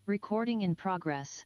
Recording in progress.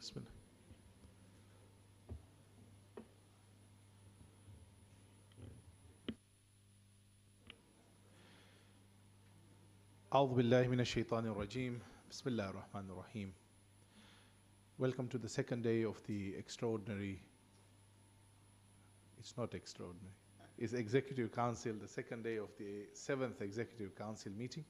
بسم الله. أعوذ بالله من الشيطان الرجيم. بسم الله الرحمن الرحيم. Welcome to the second day of the extraordinary, it's not extraordinary, it's Executive Council, the second day of the 7th Executive Council meeting.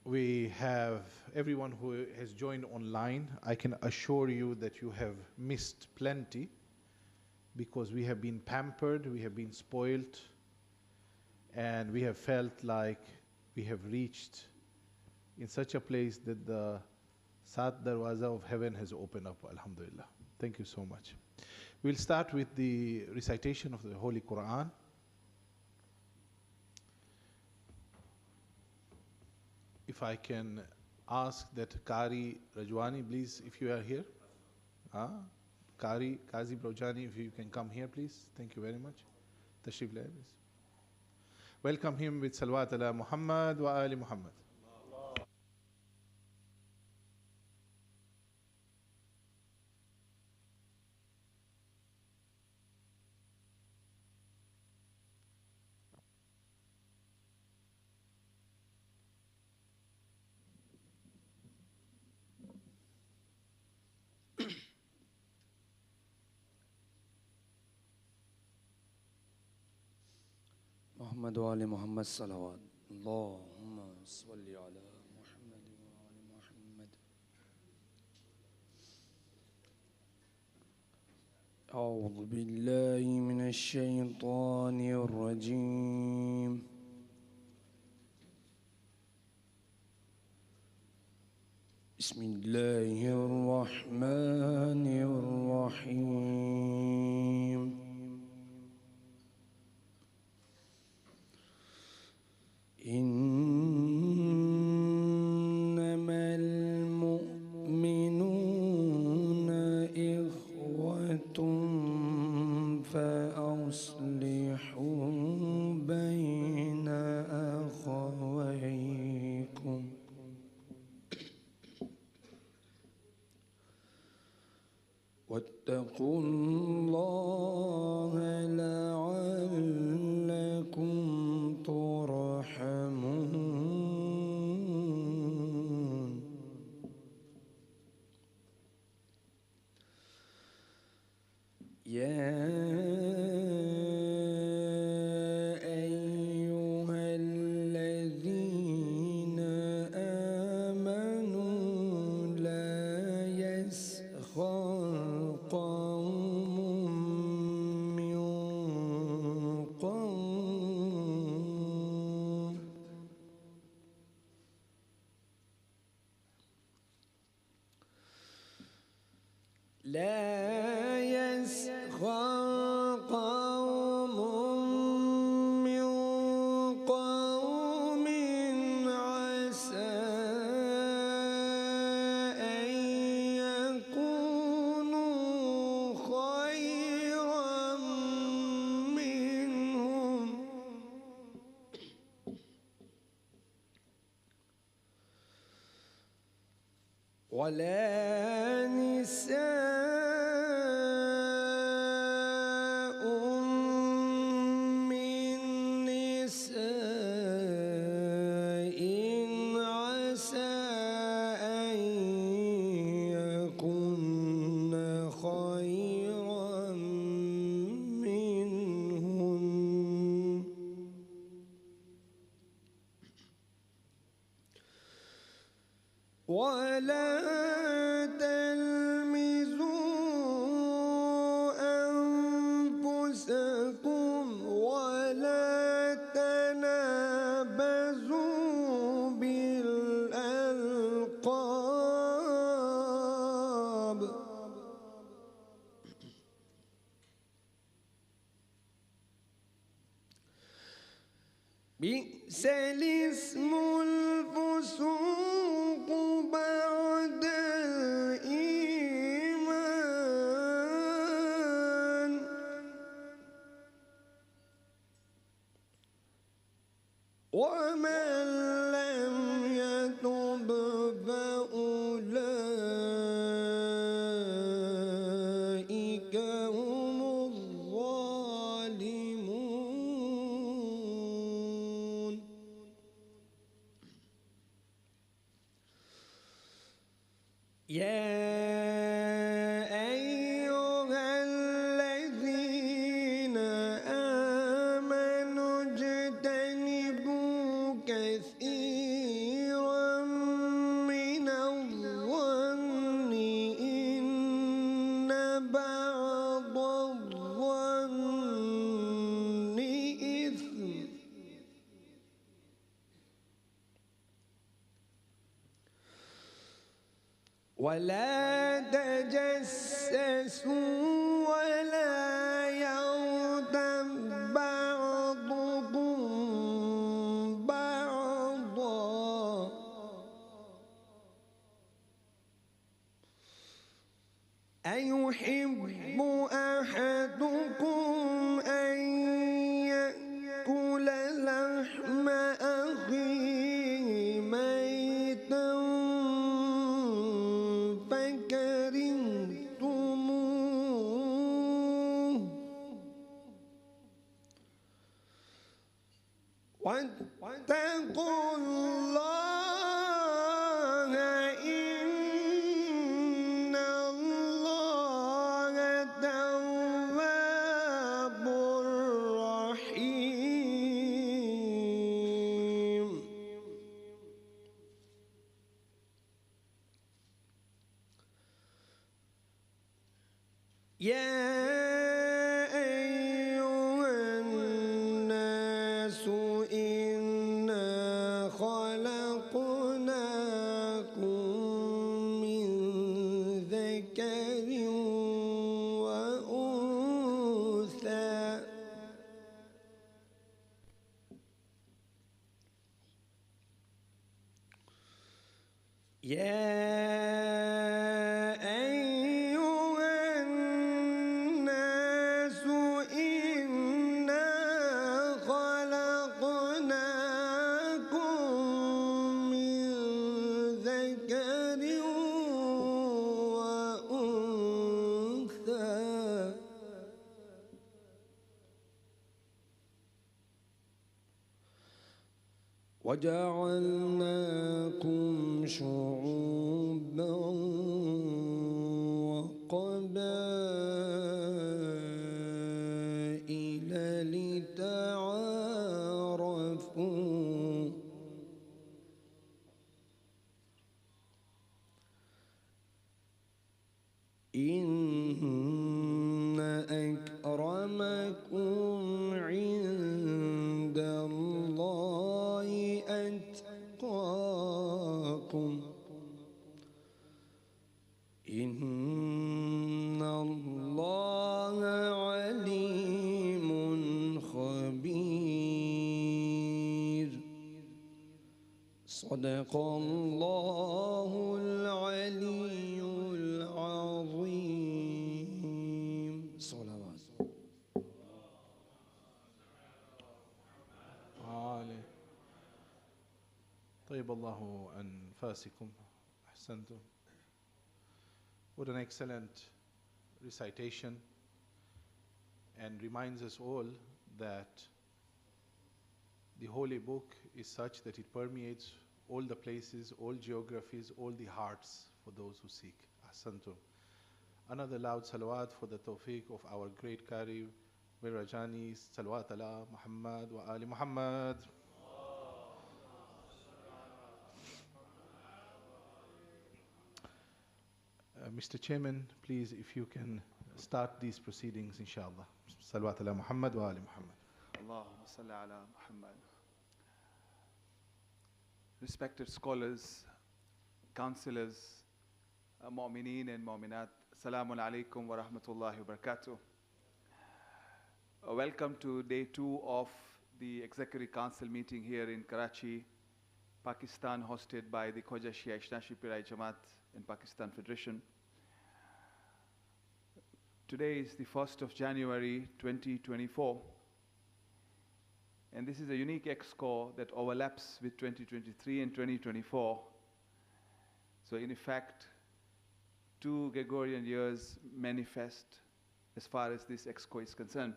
We have everyone who has joined online. I can assure you that you have missed plenty because we have been pampered, we have been spoiled, and we have felt like we have reached in such a place that the Sat Darwaza of heaven has opened up, alhamdulillah. Thank you so much. We'll start with the recitation of the Holy Quran. If I can ask that Qari Rajwani, please, if you are here. Qari Qazi Brojani, if you can come here, please. Thank you very much. Tashrif laye, please. Welcome him with Salawat ala Muhammad wa Ali Muhammad. محمد وآل محمد صلوات اللهم صل على محمد وآل محمد. أعوذ بالله من الشيطان الرجيم. بسم الله الرحمن الرحيم. إنما المؤمنون إخوة فأصلحوا بين أخويكم واتقوا الله لعلكم ترحمون. يا أيها الذين آمنوا لا يسخر قوم من قوم لا يسخر قوم من قوم عسى أن يكونوا خيرا منهم ولا نساء من نساء عسى أن يكن خيرا منهن ولا تلمزوا أنفسكم ولا تنابزوا بالألقاب بئس الاسم الفسوق بعد الإيمان ومن لم يتب فأولئك ولا تجسسوا ولا يغتب بعضكم بعضا أيحب أحدكم أن يأكل لحم أخيه ميتا فكرهتموه واتقوا الله إن الله تواب رحيم يا أيها الناس إنا خلقناكم من ذكر وأنثى يا أيها الناس إنا خلقناكم من ذكر وأنثى وجعلناكم شعوبا وقبائل لتعارفوا إن أكرمكم عند الله أتقاكم إن الله عليم خبير صدق الله العلي العظيم صلوات طيب الله أنفاسكم أحسنتم. What an excellent recitation, and reminds us all that the holy book is such that it permeates all the places, all geographies, all the hearts for those who seek. Ahsantum. Another loud salawat for the tawfiq of our great Qari Wirajani, salawat ala Muhammad wa ali Muhammad. Mr. Chairman, please, if you can start these proceedings, inshallah. Salawat ala Muhammad wa ali Muhammad. Allahumma salli ala Muhammad. Respected scholars, counselors, mu'mineen and mu'minat, Assalamu alaikum wa rahmatullahi wa barakatuh. Welcome to day 2 of the Executive Council meeting here in Karachi, Pakistan, hosted by the Khoja Shia Ishnashi Pirai Jamaat in Pakistan Federation. Today is the 1st of January 2024, and this is a unique EXCO that overlaps with 2023 and 2024. So in effect, 2 Gregorian years manifest as far as this EXCO is concerned.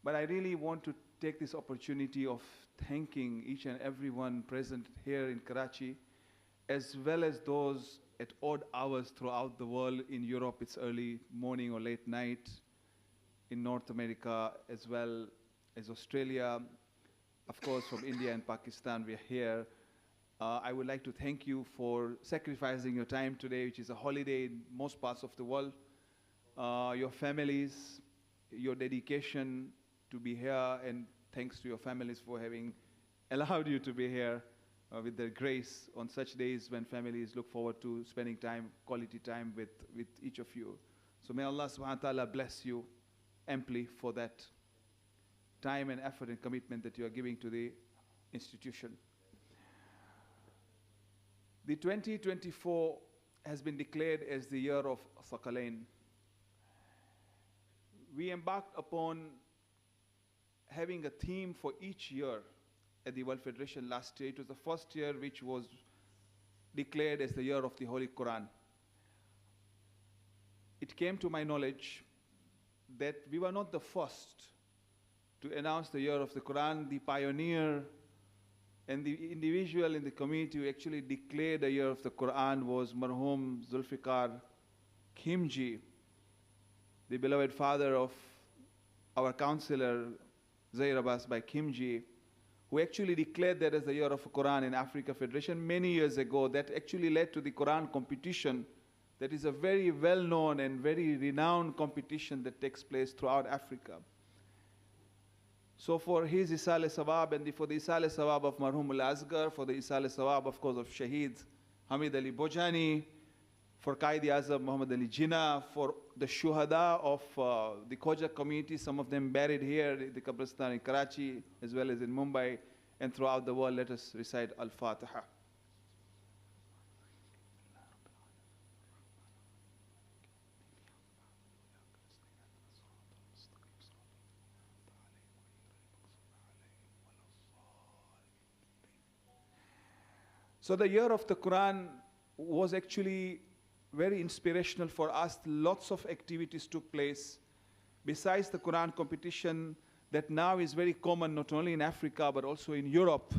But I really want to take this opportunity of thanking each and everyone present here in Karachi, as well as those at odd hours throughout the world. In Europe, it's early morning or late night. In North America, as well as Australia. Of course, from India and Pakistan, we are here. I would like to thank you for sacrificing your time today, which is a holiday in most parts of the world. Your families, your dedication to be here, and thanks to your families for having allowed you to be here. with their grace on such days when families look forward to spending time, quality time with each of you. So may Allah subhanahu wa ta'ala bless you amply for that time and effort and commitment that you are giving to the institution. The 2024 has been declared as the year of Thaqalain. We embarked upon having a theme for each year at the World Federation last year. It was the first year which was declared as the year of the Holy Quran. It came to my knowledge that we were not the first to announce the year of the Quran. The pioneer and the individual in the community who actually declared the year of the Quran was Marhum Zulfikar Khimji, the beloved father of our counselor Zahir Abbas Bhai Khimji, who actually declared that as the year of the Quran in Africa Federation many years ago. That actually led to the Quran competition. That is a very well-known and very renowned competition that takes place throughout Africa. So for his Isal Sawab and for the Isal Sawab of Marhum Al-Asghar, for the Isal Sawab of course of Shaheed Hamid Ali Bojani, for Qaidi Azam Muhammad Ali Jinnah, for the Shuhada of the Khoja community, some of them buried here in the Qabristan in Karachi as well as in Mumbai and throughout the world, let us recite Al-Fatiha. So the year of the Quran was actually very inspirational for us. Lots of activities took place. Besides the Quran competition that now is very common not only in Africa but also in Europe.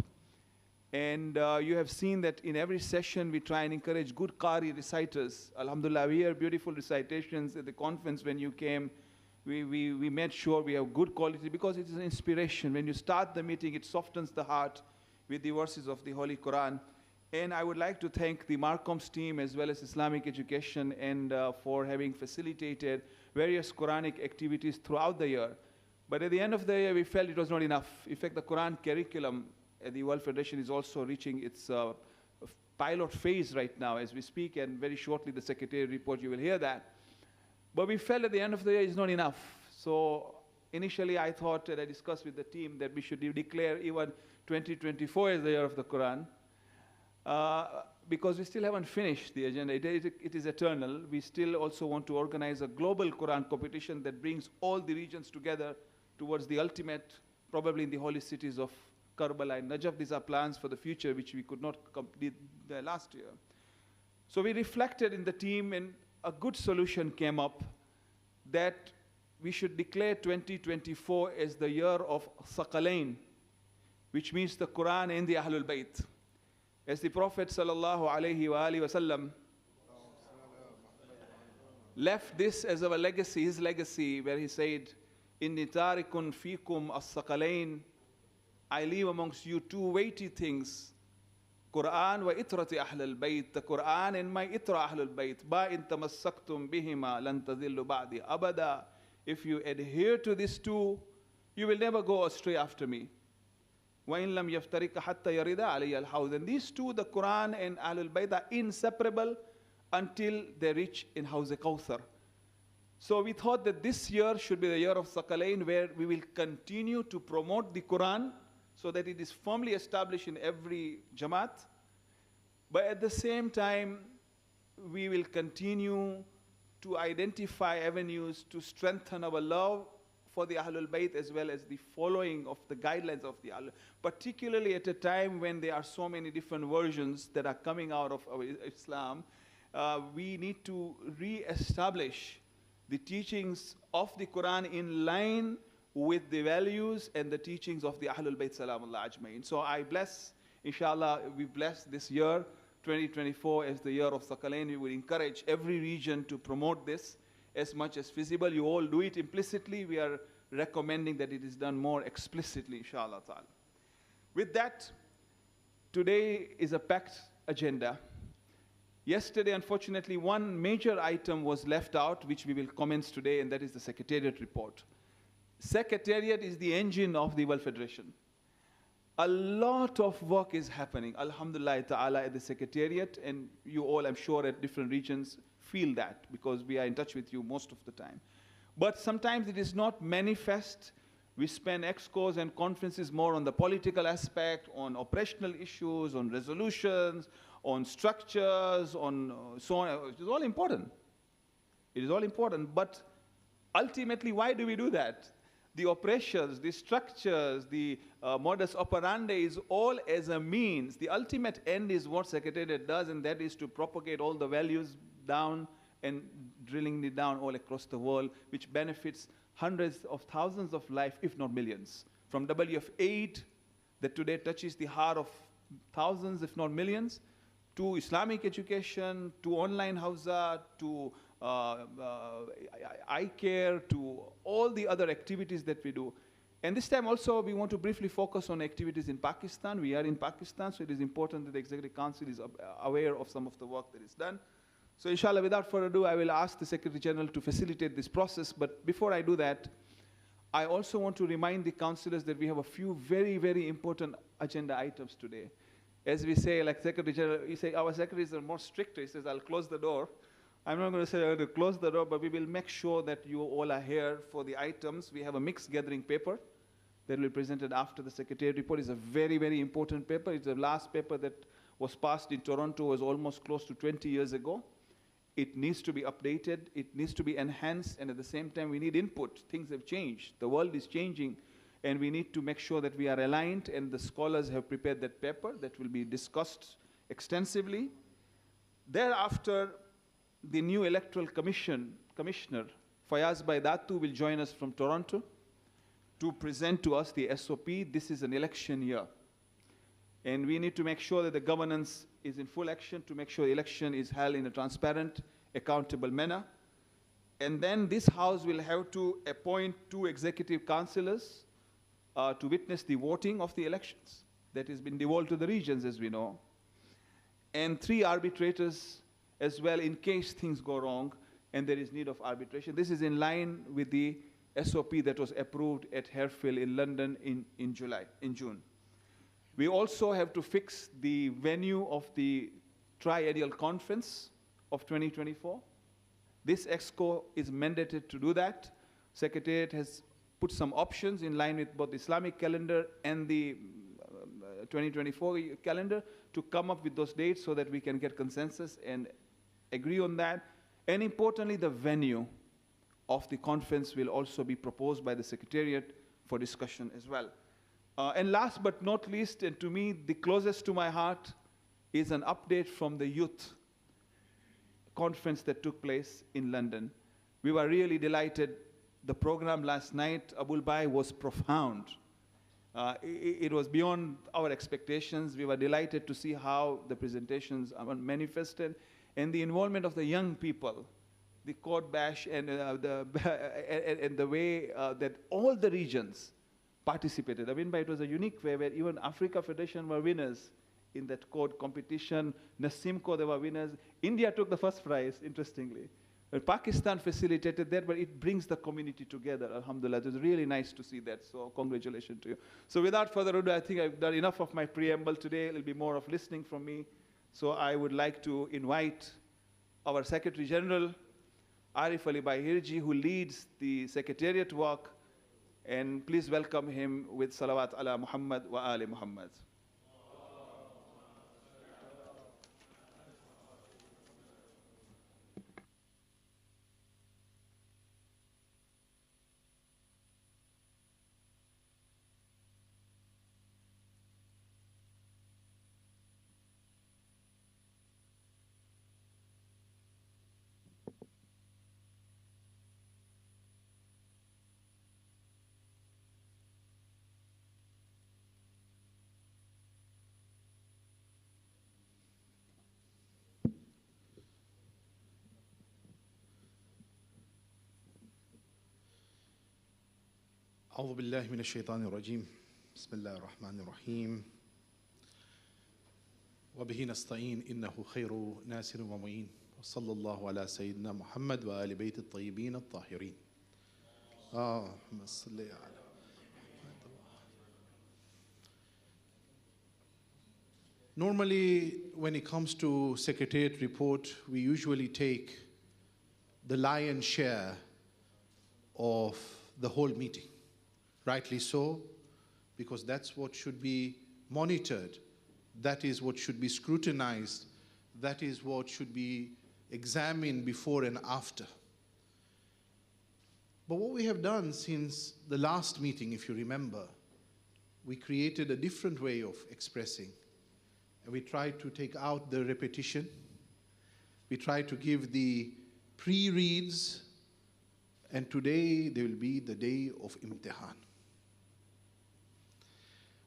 And you have seen that in every session we try and encourage good Qari reciters. Alhamdulillah, we hear beautiful recitations at the conference when you came. We made sure we have good quality because it is an inspiration. When you start the meeting, it softens the heart with the verses of the Holy Quran. And I would like to thank the Marcoms team as well as Islamic Education and for having facilitated various Quranic activities throughout the year. But at the end of the year, we felt it was not enough. In fact, the Quran curriculum at the World Federation is also reaching its pilot phase right now as we speak, and very shortly the Secretariat report, you will hear that. But we felt at the end of the year it's not enough. So initially I thought, and I discussed with the team, that we should declare even 2024 as the year of the Quran. Because we still haven't finished the agenda. It is eternal. We still also want to organize a global Quran competition that brings all the regions together towards the ultimate, probably in the holy cities of Karbala and Najaf. These are plans for the future which we could not complete last year. So we reflected in the team and a good solution came up that we should declare 2024 as the year of Thaqalain, which means the Quran and the Ahlul Bayt. As the Prophet ﷺ left this as our legacy, his legacy, where he said, Inni tarikun fikum as-saqalain, I leave amongst you two weighty things, Quran wa itrati ahlul bayt, the Quran and my itra ahlul bayt, ba in tamassaktum bihima lan tadillu ba'di abada. If you adhere to these two, you will never go astray after me. وَإِن لَمْ يَفْتَرِكَ حَتَّى يَرِدَ عَلَيَّ الْحَوْض. And these two, the Quran and Ahlul Bayt, are inseparable until they reach in Hawz Kawthar. So we thought that this year should be the year of Thaqalain, where we will continue to promote the Quran so that it is firmly established in every Jamaat. But at the same time, we will continue to identify avenues to strengthen our love for the Ahlul Bayt as well as the following of the guidelines of the Ahlul, particularly at a time when there are so many different versions that are coming out of our Islam. We need to re-establish the teachings of the Quran in line with the values and the teachings of the Ahlul Bayt Salamullah Ajmain. So I bless, inshallah, we bless this year, 2024, as the year of Thaqalain. We will encourage every region to promote this as much as feasible. You all do it implicitly. We are recommending that it is done more explicitly, inshallah ta'ala. With that, today is a packed agenda. Yesterday, unfortunately, one major item was left out, which we will commence today, and that is the Secretariat report. Secretariat is the engine of the World Federation. A lot of work is happening, alhamdulillah ta'ala, at the Secretariat, and you all, I'm sure, at different regions feel that because we are in touch with you most of the time. But sometimes it is not manifest. We spend EXCOs and conferences more on the political aspect, on operational issues, on resolutions, on structures, on so on. It is all important. It is all important, but ultimately, why do we do that? The operations, the structures, the modus operandi is all as a means. The ultimate end is what Secretariat does, and that is to propagate all the values down and drilling it down all across the world, which benefits hundreds of thousands of lives, if not millions. From WF8, that today touches the heart of thousands, if not millions, to Islamic education, to online hawza, to eye care, to all the other activities that we do. And this time also we want to briefly focus on activities in Pakistan. We are in Pakistan, so it is important that the Executive Council is aware of some of the work that is done. So inshallah, without further ado, I will ask the Secretary General to facilitate this process. But before I do that, I also want to remind the councillors that we have a few very, very important agenda items today. As we say, like Secretary General, you say our secretaries are more strict. He says, I'll close the door. I'm not going to say I'm going to close the door, but we will make sure that you all are here for the items. We have a mixed gathering paper that will be presented after the Secretariat report. It's a very, very important paper. It's the last paper that was passed in Toronto, was almost close to 20 years ago. It needs to be updated. It needs to be enhanced. And at the same time, we need input. Things have changed. The world is changing. And we need to make sure that we are aligned. And the scholars have prepared that paper that will be discussed extensively. Thereafter, the new electoral commissioner, Fayaz Baidatu, will join us from Toronto to present to us the SOP. This is an election year. And we need to make sure that the governance is in full action to make sure the election is held in a transparent, accountable manner. And then this House will have to appoint 2 executive councillors to witness the voting of the elections that has been devolved to the regions, as we know. And 3 arbitrators as well, in case things go wrong and there is need of arbitration. This is in line with the SOP that was approved at Harefield in London in June. We also have to fix the venue of the triennial conference of 2024. This EXCO is mandated to do that. Secretariat has put some options in line with both the Islamic calendar and the 2024 calendar to come up with those dates so that we can get consensus and agree on that. And importantly, the venue of the conference will also be proposed by the Secretariat for discussion as well. And last but not least, and to me the closest to my heart, is an update from the youth conference that took place in London. We were really delighted. The program last night, Abul Bai, was profound. It was beyond our expectations. We were delighted to see how the presentations are manifested and the involvement of the young people, the court bash and the way that all the regions participated. I mean, it was a unique way where even Africa Federation were winners in that court competition. Nasimco, they were winners. India took the first prize, interestingly. Pakistan facilitated that, but it brings the community together, alhamdulillah. It was really nice to see that, so congratulations to you. So without further ado, I think I've done enough of my preamble today. It'll be more of listening from me. So I would like to invite our Secretary General, Arif Ali Bahirji, who leads the Secretariat work, and please welcome him with salawat ala Muhammad wa ali Muhammad. أعوذ بالله من الشيطان الرجيم بسم الله الرحمن الرحيم وبه نستعين إنه خير ناصر ومعين وصلى الله على سيدنا محمد وآل بيت الطيبين الطاهرين اللهم صل على محمد. Normally, when it comes to Secretariat report, we usually take the lion's share of the whole meeting. Rightly so, because that's what should be monitored. That is what should be scrutinized. That is what should be examined before and after. But what we have done since the last meeting, if you remember, we created a different way of expressing. And we tried to take out the repetition. We tried to give the pre-reads. And today, there will be the day of imtihan.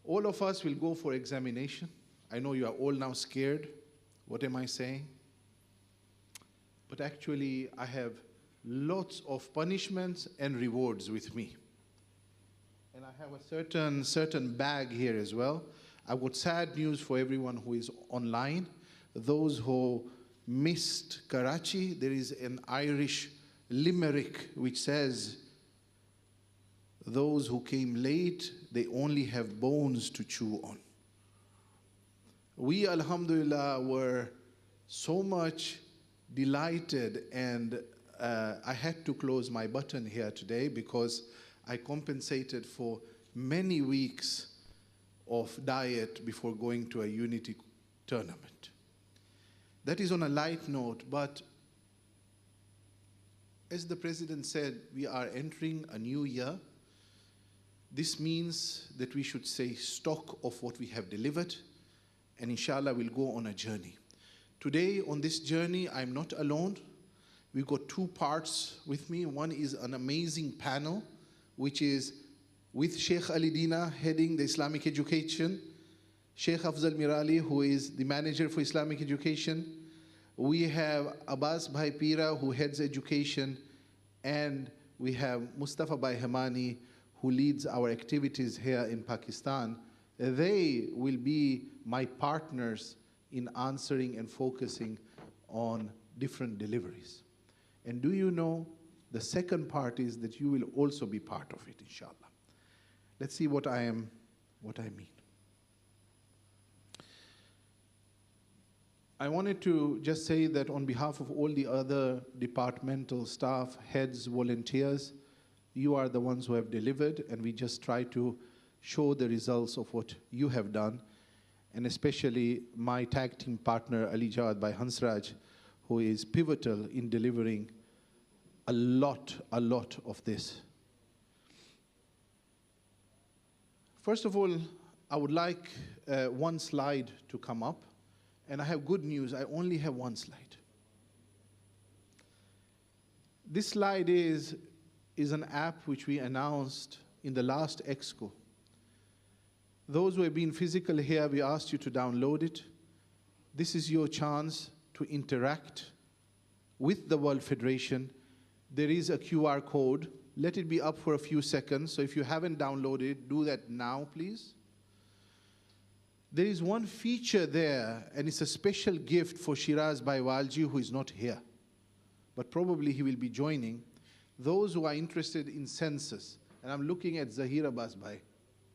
All of us will go for examination. I know you are all now scared. What am I saying? But actually, I have lots of punishments and rewards with me. And I have a certain bag here as well. I've got sad news for everyone who is online. Those who missed Karachi, there is an Irish limerick which says, those who came late, they only have bones to chew on. We, alhamdulillah, were so much delighted, and I had to close my button here today because I compensated for many weeks of diet before going to a unity tournament. That is on a light note, but as the President said, we are entering a new year. This means that we should say stock of what we have delivered, and inshallah we'll go on a journey. Today on this journey, I'm not alone. We've got two parts with me. One is an amazing panel, which is with Sheikh Ali Dina heading the Islamic education, Sheikh Afzal Mirali, who is the manager for Islamic education. We have Abbas Bhai Pira, who heads education, and we have Mustafa Bhai Hemani, who leads our activities here in Pakistan. They will be my partners in answering and focusing on different deliveries. And do you know, the second part is that you will also be part of it, inshallah. Let's see what I mean. I wanted to just say that on behalf of all the other departmental staff, heads, volunteers, you are the ones who have delivered, and we just try to show the results of what you have done, and especially my tag team partner, Ali Jawad by Hansraj, who is pivotal in delivering a lot of this. First of all, I would like one slide to come up, and I have good news. I only have one slide. This slide is an app which we announced in the last EXCO. Those who have been physical here, we asked you to download it. This is your chance to interact with the World Federation. There is a QR code. Let it be up for a few seconds. So if you haven't downloaded it, do that now, please. There is one feature there, and it's a special gift for Shiraz Baiwalji, who is not here. But probably he will be joining. Those who are interested in census, and I'm looking at Zahir Abbas Bhai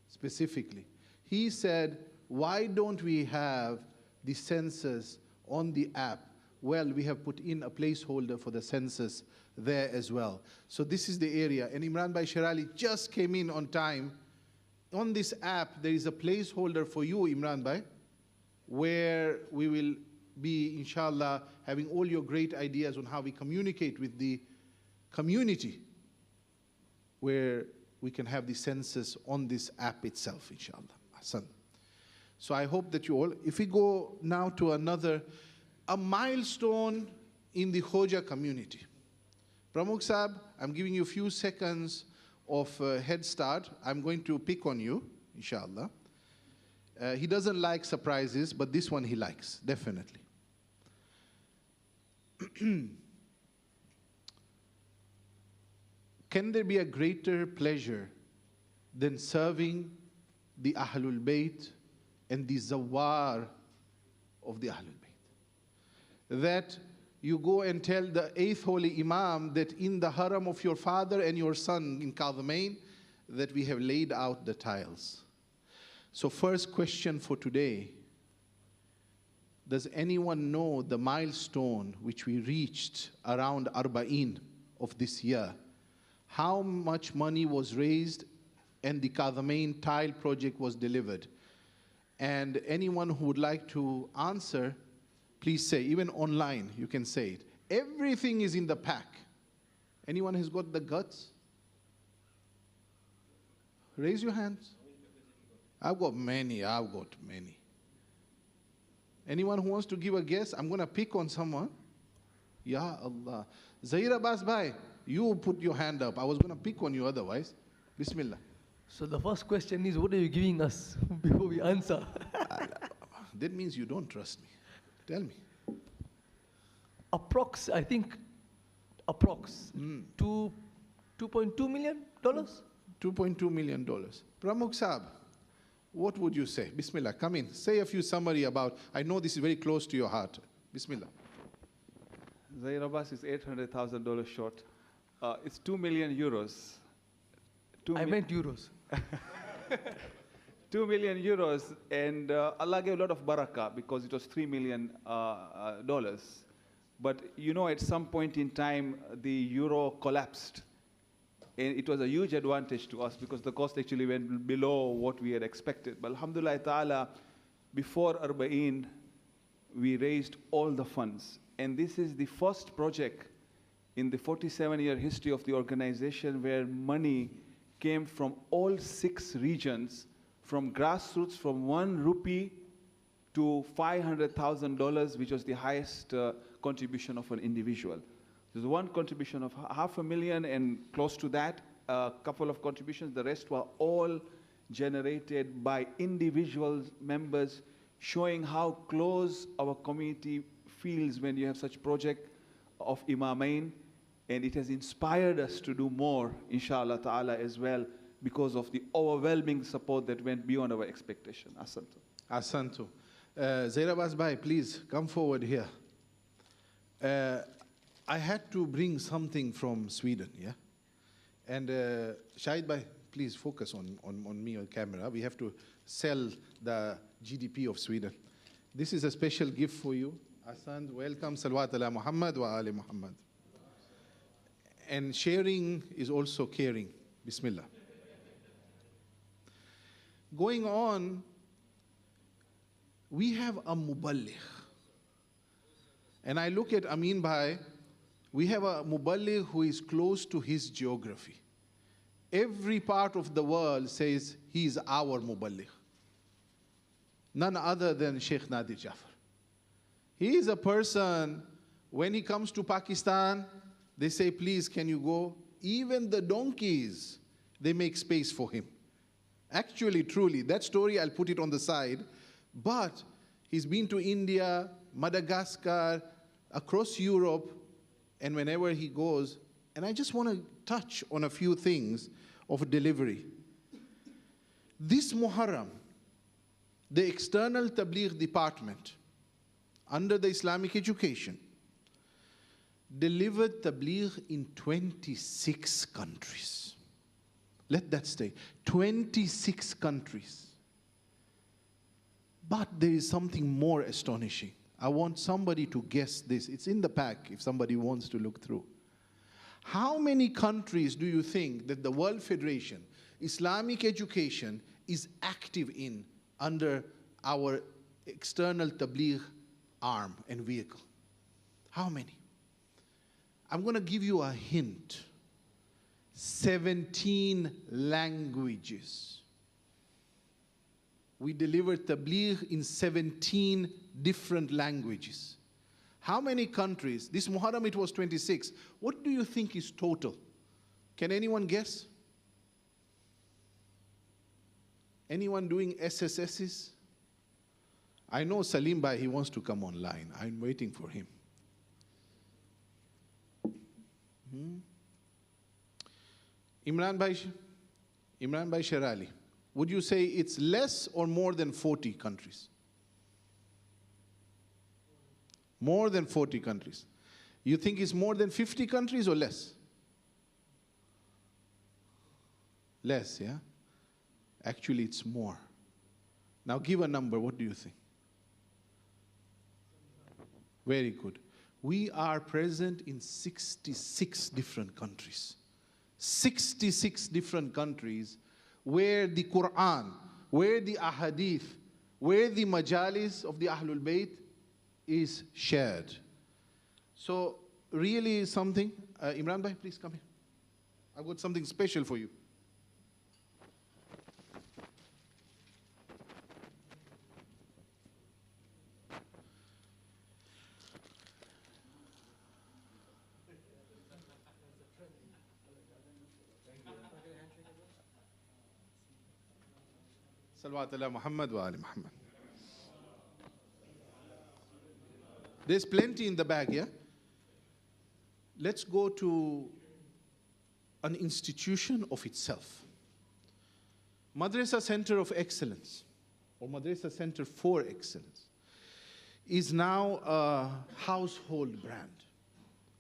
specifically. He said, why don't we have the census on the app? Well, we have put in a placeholder for the census there as well. So this is the area. And Imran Bhai Sherali just came in on time. On this app, there is a placeholder for you, Imran Bhai, where we will be, inshallah, having all your great ideas on how we communicate with the community, where we can have the census on this app itself, inshallah. Hassan. So I hope that you all, if we go now to a milestone in the Khoja community. Pramukh Sahab, I'm giving you a few seconds of head start. I'm going to pick on you, inshallah. He doesn't like surprises, but this one he likes, definitely. Can there be a greater pleasure than serving the Ahlul Bayt and the Zawar of the Ahlul Bayt? That you go and tell the 8th Holy Imam that in the haram of your father and your son in Kadhamain, that we have laid out the tiles. So first question for today, Does anyone know the milestone which we reached around Arba'in of this year? How much money was raised and the Kadhamain tile project was delivered? And anyone who would like to answer, please say, even online, you can say it. Everything is in the pack. Anyone has got the guts? Raise your hands. I've got many. Anyone who wants to give a guess? I'm going to pick on someone. Ya Allah. Zahir Abbas Bhai, you put your hand up. I was going to pick on you otherwise. Bismillah. So the first question is, what are you giving us before we answer? That means you don't trust me. Tell me. Approx, I think, 2.2 million dollars? $2.2 million. Pramukh Saab, what would you say? Bismillah, come in. Say a few summary about, I know this is very close to your heart. Bismillah. Zahir Abbas is $800,000 short. It's 2 million euros. I meant euros. 2 million euros, and Allah gave a lot of barakah because it was $3 million. But you know, at some point in time, the euro collapsed. And it was a huge advantage to us because the cost actually went below what we had expected. But alhamdulillah ta'ala, before Arba'in, we raised all the funds. And this is the first project in the 47-year history of the organization where money came from all 6 regions, from grassroots, from 1 rupee to $500,000, which was the highest contribution of an individual. There's one contribution of $500,000 and close to that, a couple of contributions. The rest were all generated by individual members, showing how close our community feels when you have such project of Imamain. And it has inspired us to do more, inshallah ta'ala, as well, because of the overwhelming support that went beyond our expectation. Asantu. Asantu. Zahir Abbas Bhai, please come forward here. I had to bring something from Sweden, yeah? And Shahid Bhai, please focus on me on camera. We have to sell the GDP of Sweden. This is a special gift for you. Asand, welcome. Salawat ala Muhammad wa ali Muhammad. And sharing is also caring. Bismillah. Going on, we have a muballigh. And I look at Amin Bhai, we have a muballigh who is close to his geography. Every part of the world says he is our muballigh. None other than Sheikh Nadir Jafar. He is a person, when he comes to Pakistan, they say, please, can you go? Even the donkeys, they make space for him. Actually, truly, that story, I'll put it on the side. But he's been to India, Madagascar, across Europe, and whenever he goes, and I just want to touch on a few things of delivery. This Muharram, the External Tabligh Department, under the Islamic Education, delivered tabligh in 26 countries. Let that stay. 26 countries. But there is something more astonishing. I want somebody to guess this. It's in the pack if somebody wants to look through. How many countries do you think that the World Federation, Islamic Education, is active in under our external tabligh arm and vehicle? How many? I'm going to give you a hint. 17 languages. We delivered tabligh in 17 different languages. How many countries? This Muharram it was 26. What do you think is total? Can anyone guess? Anyone doing SSSs? I know Salim Bhai, he wants to come online. I'm waiting for him. Imran Bhai Sherali, would you say it's less or more than 40 countries? More than 40 countries. You think it's more than 50 countries or less? Less, yeah? Actually, it's more. Now give a number, what do you think? Very good. We are present in 66 different countries. 66 different countries where the Quran, where the ahadith, where the majalis of the Ahlul Bayt is shared. So really something, Imran Bhai, please come here. I've got something special for you. Salawat ala Muhammad wa ali Muhammad. There's plenty in the bag, yeah? Let's go to an institution of itself. Madrasa Center of Excellence, or Madrasa Center for Excellence, is now a household brand.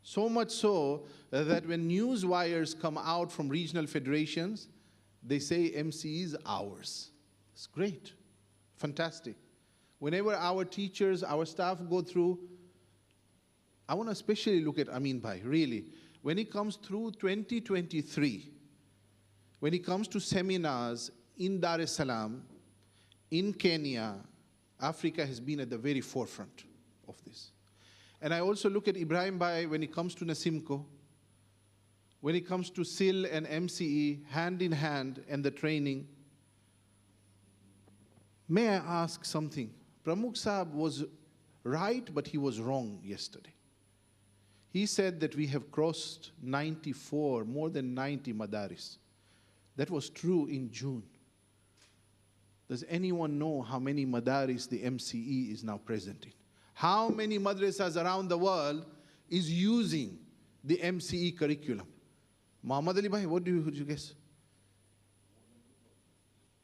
So much so that when news wires come out from regional federations, they say MCE is ours. It's great, fantastic. Whenever our teachers, our staff go through, I want to especially look at Amin Bhai, really. When it comes through 2023, when it comes to seminars in Dar es Salaam, in Kenya, Africa has been at the very forefront of this. And I also look at Ibrahim Bhai when it comes to Nasimco, when it comes to SIL and MCE, hand in hand, and the training. May I ask something? Pramukh Saab was right, but he was wrong yesterday. He said that we have crossed 94, more than 90 madaris. That was true in June. Does anyone know how many madaris the MCE is now present in? How many madrasas around the world is using the MCE curriculum? Muhammad Ali Bhai, would you guess?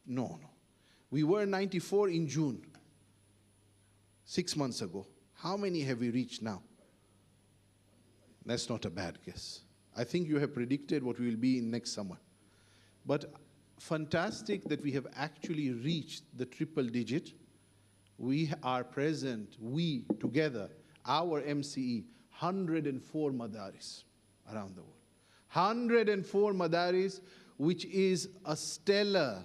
No. We were 94 in June, 6 months ago. How many have we reached now? That's not a bad guess. I think you have predicted what we will be in next summer. But fantastic that we have actually reached the triple digit. We are present, we together, our MCE, 104 madaris around the world. 104 madaris, which is a stellar,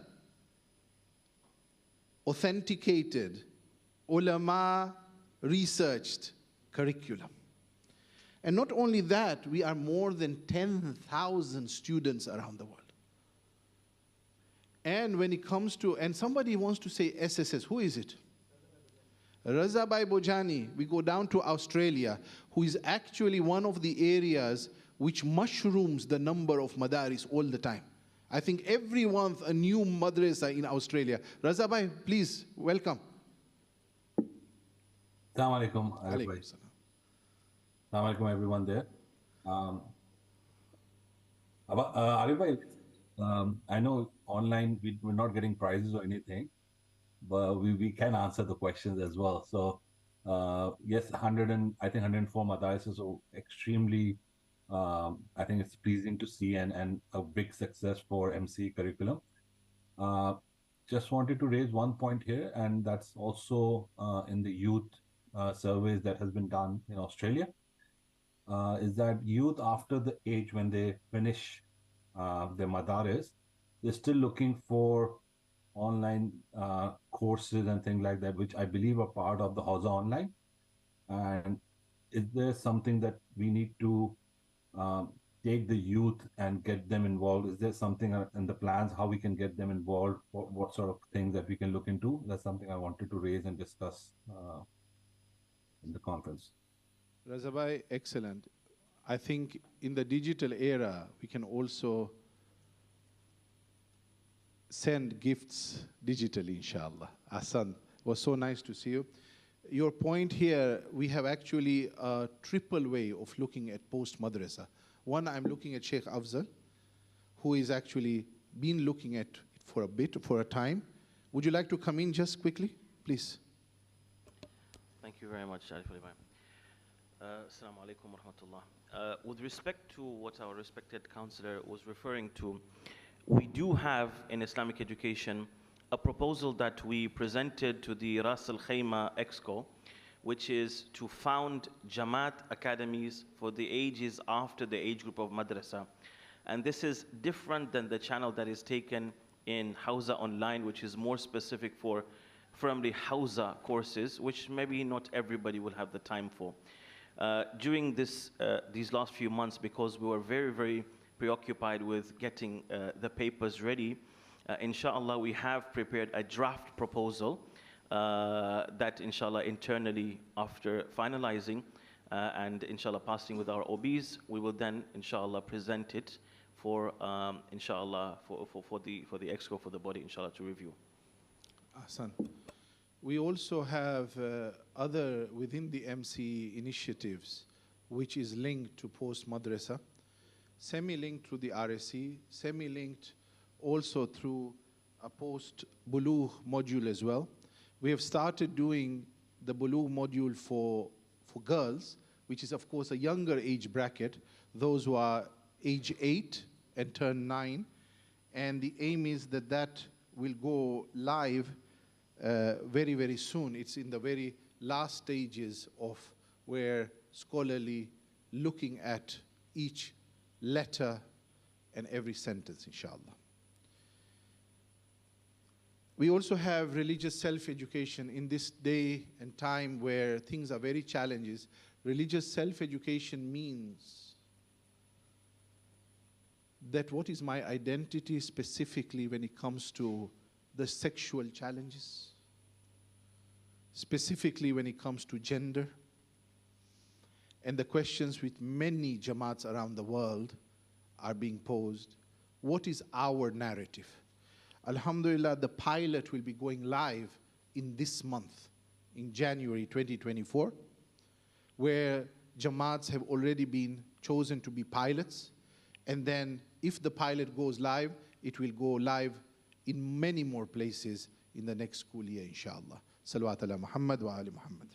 authenticated, ulama researched curriculum. And not only that, we are more than 10,000 students around the world. And when it comes to, and somebody wants to say SSS, who is it? Raza Bhai Bojani, we go down to Australia, who is actually one of the areas which mushrooms the number of madaris all the time. I think every month a new madrasa in Australia. Raza Bhai, please, welcome. Assalamu alaikum. Assalamu alaikum, everyone there. Arif bhai, I know online we're not getting prizes or anything, but we can answer the questions as well. So yes, 104 madaris is extremely, I think it's pleasing to see and a big success for MC curriculum. Just wanted to raise one point here, and that's also in the youth surveys that has been done in Australia, is that youth after the age when they finish their madaris, they're still looking for online courses and things like that, which I believe are part of the Hausa Online. And is there something that we need to take the youth and get them involved? Is there something in the plans how we can get them involved? What sort of things that we can look into? That's something I wanted to raise and discuss in the conference. Raza Bhai, excellent. I think in the digital era, we can also send gifts digitally, inshallah. Hassan, it was so nice to see you. Your point here, we have actually a triple way of looking at post-madrasa. One, I'm looking at Sheikh Afzal, who is actually been looking at it for a time. Would you like to come in just quickly, please? Thank you very much, Arif Ali Bhai. Assalamu alaikum wa rahmatullah. With respect to what our respected counselor was referring to, we do have in Islamic education a proposal that we presented to the Ras Al Khaimah EXCO, which is to found Jamaat academies for the ages after the age group of madrasa. And this is different than the channel that is taken in Hausa Online, which is more specific for firmly Hausa courses, which maybe not everybody will have the time for. During these last few months, because we were very, very preoccupied with getting the papers ready, inshallah, we have prepared a draft proposal that inshallah internally, after finalizing and inshallah passing with our OBs, we will then inshallah present it for inshallah for the EXCO, for the body inshallah to review. Ahsan. We also have other within the MC initiatives which is linked to post madrasa, semi-linked through the RSC, semi-linked also through a post Bulugh module as well. We have started doing the Bulugh module for girls, which is of course a younger age bracket, those who are age 8 and turn 9. And the aim is that that will go live very, very soon. It's in the very last stages of where scholarly looking at each letter and every sentence, inshallah. We also have religious self-education in this day and time where things are very challenging. Religious self-education means that what is my identity specifically when it comes to the sexual challenges, specifically when it comes to gender, and the questions which many Jamaats around the world are being posed. What is our narrative? Alhamdulillah, the pilot will be going live in this month, in January 2024, where Jamaats have already been chosen to be pilots. And then if the pilot goes live, it will go live in many more places in the next school year, inshallah. Salawat ala Muhammad wa ali Muhammad.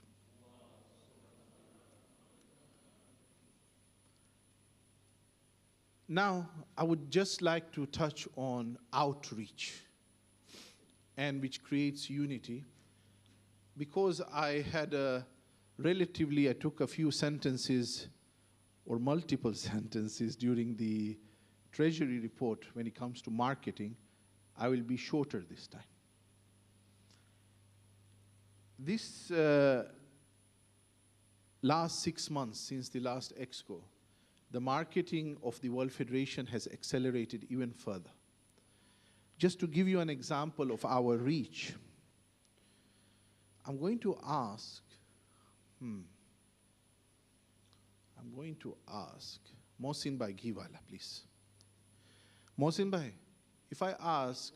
Now, I would just like to touch on outreach, and which creates unity. Because I had I took a few sentences or multiple sentences during the Treasury report when it comes to marketing, I will be shorter this time. This last 6 months since the last EXCO, the marketing of the World Federation has accelerated even further. Just to give you an example of our reach, I'm going to ask Mohsin Bhai Ghiwala, please. Mohsin Bhai, if I ask,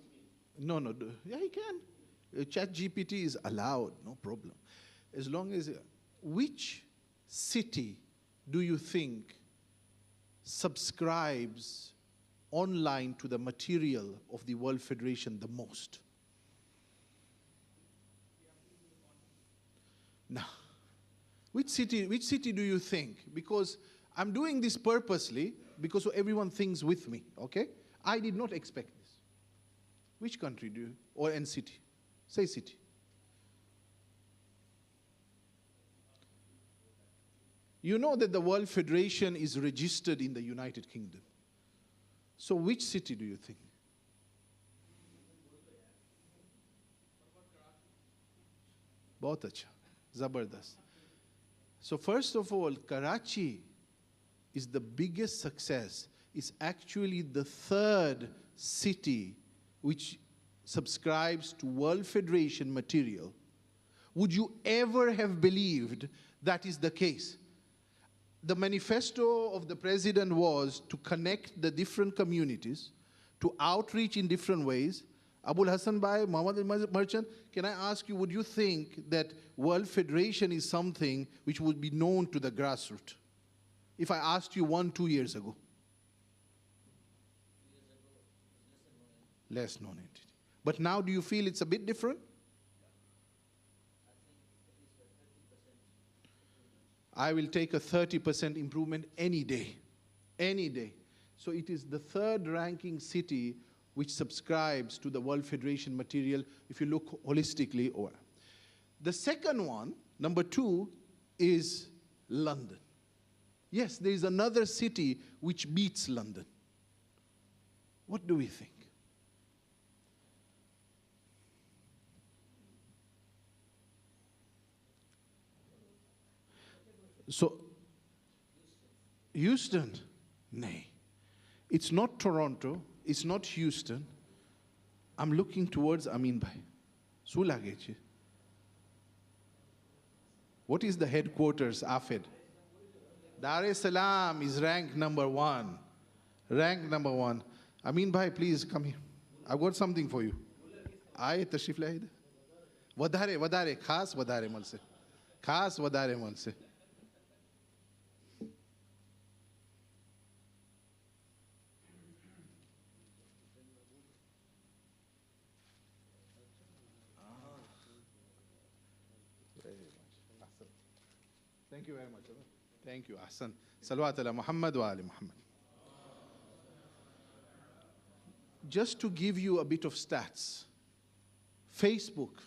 yeah, he can. Chat GPT is allowed, no problem. As long as, which city do you think subscribes online to the material of the World Federation the most? Now, which city do you think? Because I'm doing this purposely because everyone thinks with me, okay? I did not expect this. Which country do you, or and city? Say city. You know that the World Federation is registered in the United Kingdom. So which city do you think? Bahut acha, zabardast. So first of all, Karachi is the biggest success. It's actually the third city which subscribes to World Federation material. Would you ever have believed that is the case? The manifesto of the president was to connect the different communities, to outreach in different ways. Abul Hassan Bhai, Muhammad Merchant, can I ask you, would you think that World Federation is something which would be known to the grassroots? If I asked you 1-2 years ago. Less known entity. But now do you feel it's a bit different? I will take a 30% improvement any day. Any day. So it is the third ranking city which subscribes to the World Federation material if you look holistically over. The second one Number 2 is London. Yes, there is another city which beats London. What do we think? So, Houston, nay. It's not Toronto, it's not Houston. I'm looking towards Amin Bhai. Sulagechi. What is the headquarters, AFED? Dar es Salaam is ranked number 1. Ranked number 1. Amin Bhai, please come here. I've got something for you. Aaye tashrif le aide. Wadare, khas wadare mal se. Khas wadare mal se. Thank you very much. Thank you. Ahsan. Salawat ala Muhammad wa ali Muhammad. Just to give you a bit of stats, Facebook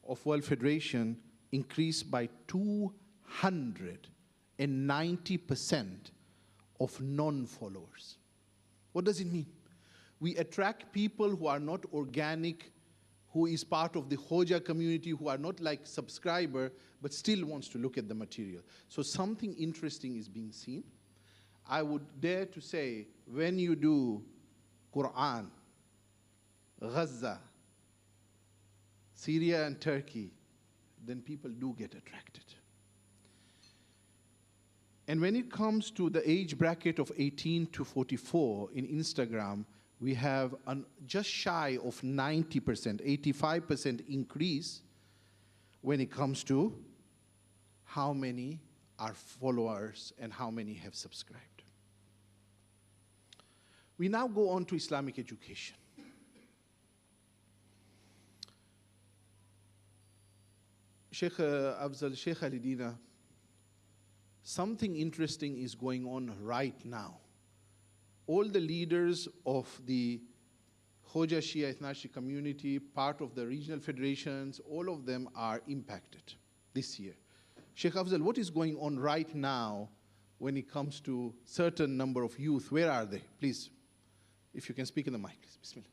of World Federation increased by 290% of non-followers. What does it mean? We attract people who are not organic, who is part of the Hoja community, who are not like subscriber, but still wants to look at the material. So something interesting is being seen. I would dare to say, when you do Quran, Gaza, Syria and Turkey, then people do get attracted. And when it comes to the age bracket of 18 to 44 in Instagram, we have just shy of 90%, 85% increase when it comes to how many are followers and how many have subscribed. We now go on to Islamic education. Sheikh Afzal, Sheikh Alidina, something interesting is going on right now. All the leaders of the Hoja Shia Ithnashi community, part of the regional federations, all of them are impacted this year. Sheikh Afzal, what is going on right now when it comes to certain number of youth? Where are they? Please, if you can speak in the mic, please. Bismillah.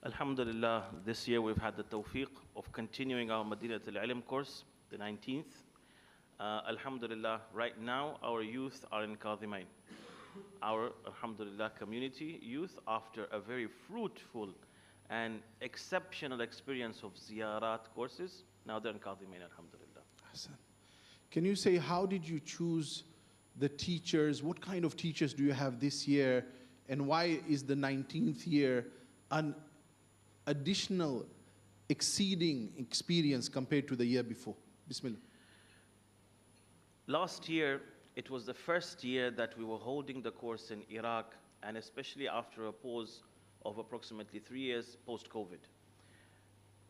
Alhamdulillah, this year we've had the tawfiq of continuing our Madinat al-Ilm course, the 19th. Alhamdulillah, right now our youth are in Kadhimain. Our, alhamdulillah, community youth, after a very fruitful and exceptional experience of ziyarat courses, now they're in Kadhimain, alhamdulillah. Hassan. Can you say, how did you choose the teachers? What kind of teachers do you have this year? And why is the 19th year an additional exceeding experience compared to the year before? Bismillah. Last year, it was the first year that we were holding the course in Iraq, and especially after a pause of approximately 3 years post-COVID.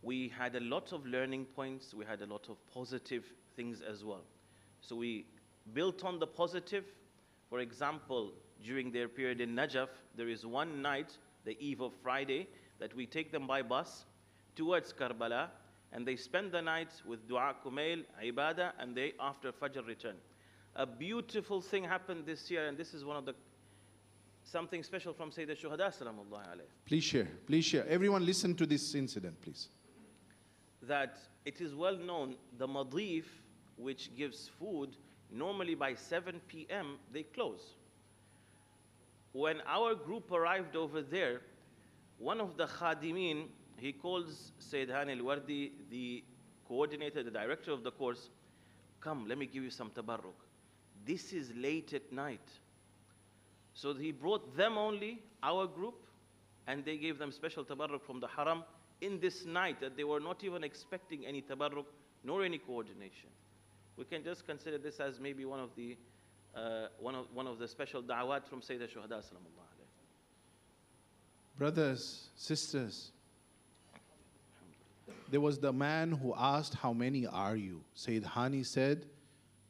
We had a lot of learning points, we had a lot of positive things as well. So we built on the positive. For example, during their period in Najaf, there is one night, the eve of Friday, that we take them by bus towards Karbala, and they spend the night with dua, kumail, ibadah, and they after Fajr return. A beautiful thing happened this year, and this is one of the something special from Sayyid al-Shuhada salamullah alayh. Please share, please share. Everyone listen to this incident, please. That it is well known, the madif, which gives food, normally by 7 p.m. they close. When our group arrived over there, one of the khadimin, he calls Sayyid Hani al-Wardi, the coordinator, the director of the course, come, let me give you some tabarruk. This is late at night. So he brought them only, our group, and they gave them special tabarruk from the haram in this night that they were not even expecting any tabarruk nor any coordination. We can just consider this as maybe one of the special da'awat from Sayyid al-Shuhada sallallahu alayhi. Brothers, sisters, there was the man who asked, how many are you? Sayyid Hani said,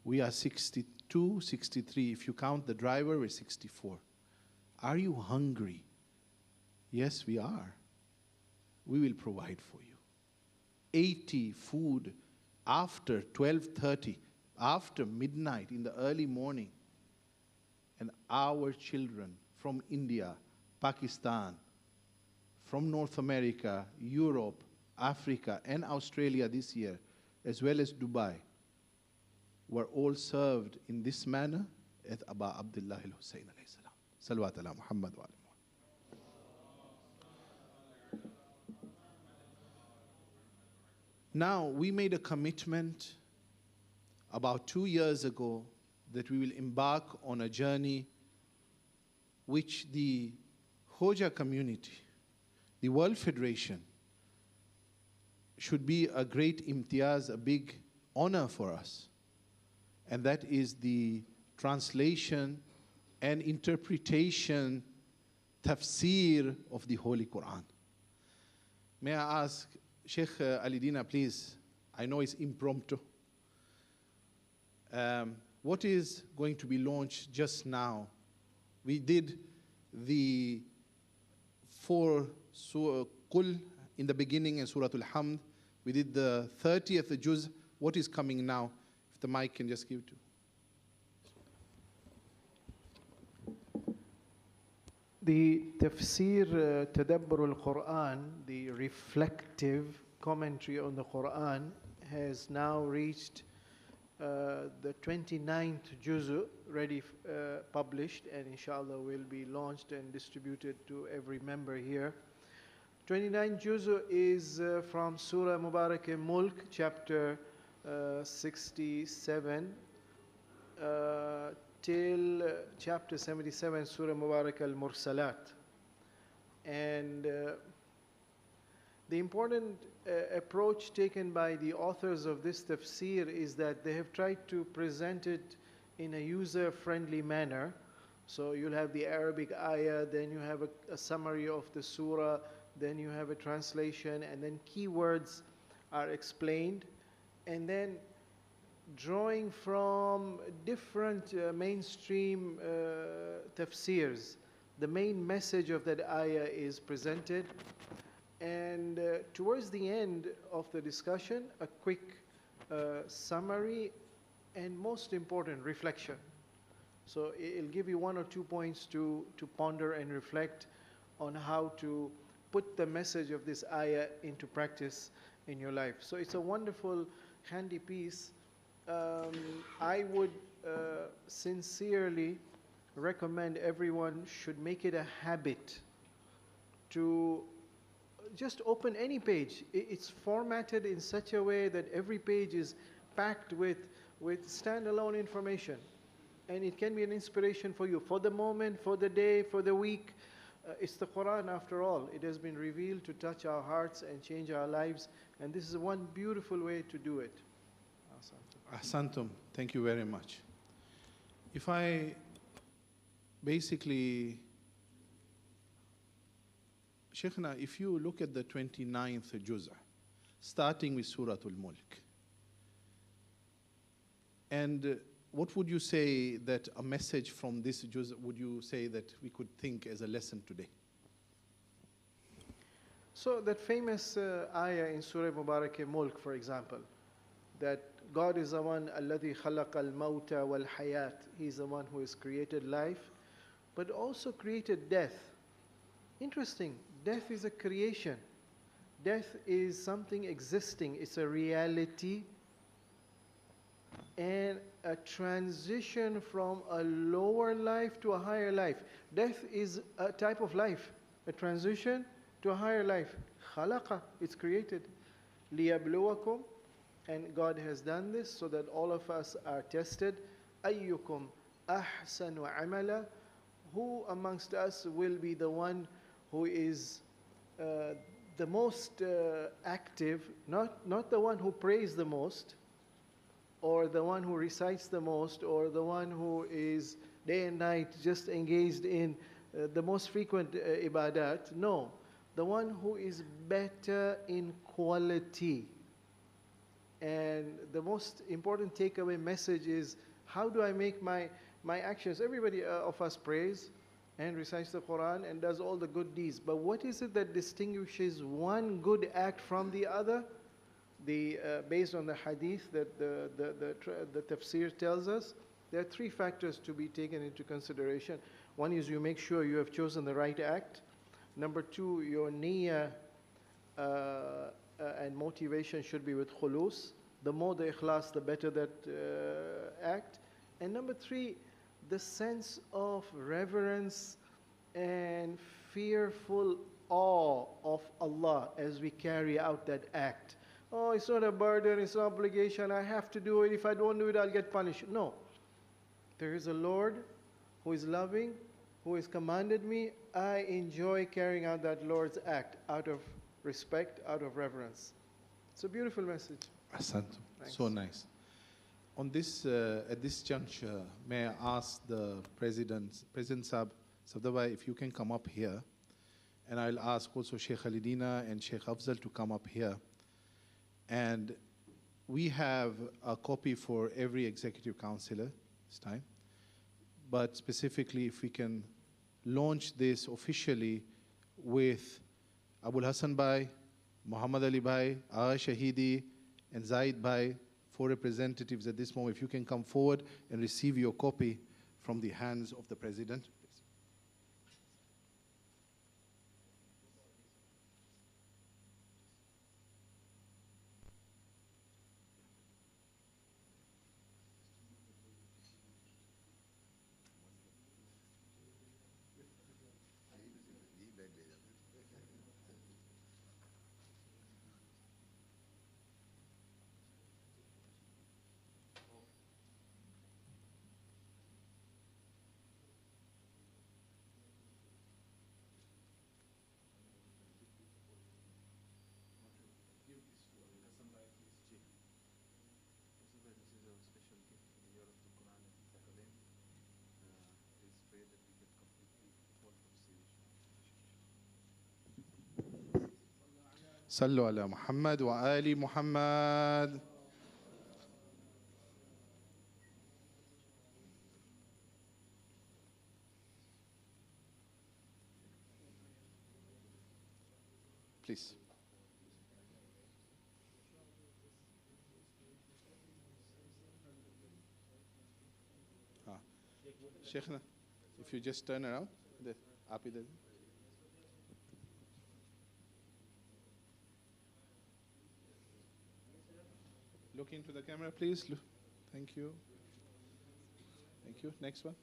we are 62, 63. If you count the driver, we're 64. Are you hungry? Yes, we are. We will provide for you. 80 food after 12:30, after midnight in the early morning, and our children from India, Pakistan, from North America, Europe, Africa, and Australia this year, as well as Dubai, were all served in this manner at Aba Abdullah al-Hussein alayhi salam. Salawat ala Muhammad wa ala Muhammad. Now, we made a commitment about 2 years ago that we will embark on a journey which the Hoja community, the World Federation, should be a great imtiaz, a big honor for us. And that is the translation and interpretation, tafsir of the Holy Quran. May I ask Sheikh Ali Dina, please, I know it's impromptu. What is going to be launched just now? We did the 4 Surah Qul in the beginning and Surah Al-Hamd. We did the 30th Juz. What is coming now? If the mic can just give to. The Tafsir Tadabbur al-Quran, the reflective commentary on the Quran, has now reached the 29th Juzu, ready, published, and inshallah will be launched and distributed to every member here. 29th Juzu is from Surah Mubarak Mulk, chapter 67, till chapter 77, Surah Mubarak al-Mursalat. And the important approach taken by the authors of this tafsir is that they have tried to present it in a user-friendly manner. So you'll have the Arabic ayah, then you have a summary of the surah, then you have a translation, and then keywords are explained. And then drawing from different mainstream tafsirs, the main message of that ayah is presented. And towards the end of the discussion, a quick summary and most important, reflection. So it'll give you 1 or 2 points to ponder and reflect on how to put the message of this ayah into practice in your life. So it's a wonderful, handy piece. I would sincerely recommend everyone should make it a habit to just open any page. It's formatted in such a way that every page is packed with standalone information. And it can be an inspiration for you, for the moment, for the day, for the week. It's the Quran after all. It has been revealed to touch our hearts and change our lives. And this is one beautiful way to do it. Ahsantum, thank you very much. If I basically, Sheikhna, if you look at the 29th Juz', starting with Surah Al-Mulk, and what would you say that a message from this Juz' would you say that we could think as a lesson today? So that famous ayah in Surah Mubarak Mulk, for example, that God is the one, الَّذِي خَلَقَ الْمَوْتَ وَالْحَيَاةِ. He's the one who has created life, but also created death. Interesting, death is a creation. Death is something existing. It's a reality and a transition from a lower life to a higher life. Death is a type of life, a transition to a higher life. خَلَقَ, it's created. لِيَبْلُوَكُمْ, and God has done this so that all of us are tested. أَيُّكُمْ أَحْسَنُ عَمَلًا, who amongst us will be the one who is the most active, not the one who prays the most, or the one who recites the most, or the one who is day and night just engaged in the most frequent ibadat. No, the one who is better in quality. And the most important takeaway message is, how do I make my actions? Everybody of us prays and recites the Quran and does all the good deeds. But what is it that distinguishes one good act from the other? based on the hadith that the tafsir tells us, there are three factors to be taken into consideration. One is you make sure you have chosen the right act. Number two, your niyyah and motivation should be with khulus. The more the ikhlas, the better that act. And number three, the sense of reverence and fearful awe of Allah as we carry out that act. Oh, it's not a burden, it's an obligation, I have to do it. If I don't do it, I'll get punished. No. There is a Lord who is loving, who has commanded me. I enjoy carrying out that Lord's act out of respect, out of reverence. It's a beautiful message. Ahsantum. So nice. On this, at this juncture, may I ask the President Sabdabhai, if you can come up here, and I'll ask also Sheikh Khalidina and Sheikh Afzal to come up here. And we have a copy for every executive councillor this time, but specifically if we can launch this officially with Abul Hassan Bhai, Muhammad Ali Bhai, Agha Shahidi, and Zaid Bhai, 4 representatives at this moment. If you can come forward and receive your copy from the hands of the President. صلوا على محمد وآل محمد. Please. Sheikhna, if you just turn around, look into the camera, please. Thank you. Thank you. Next one.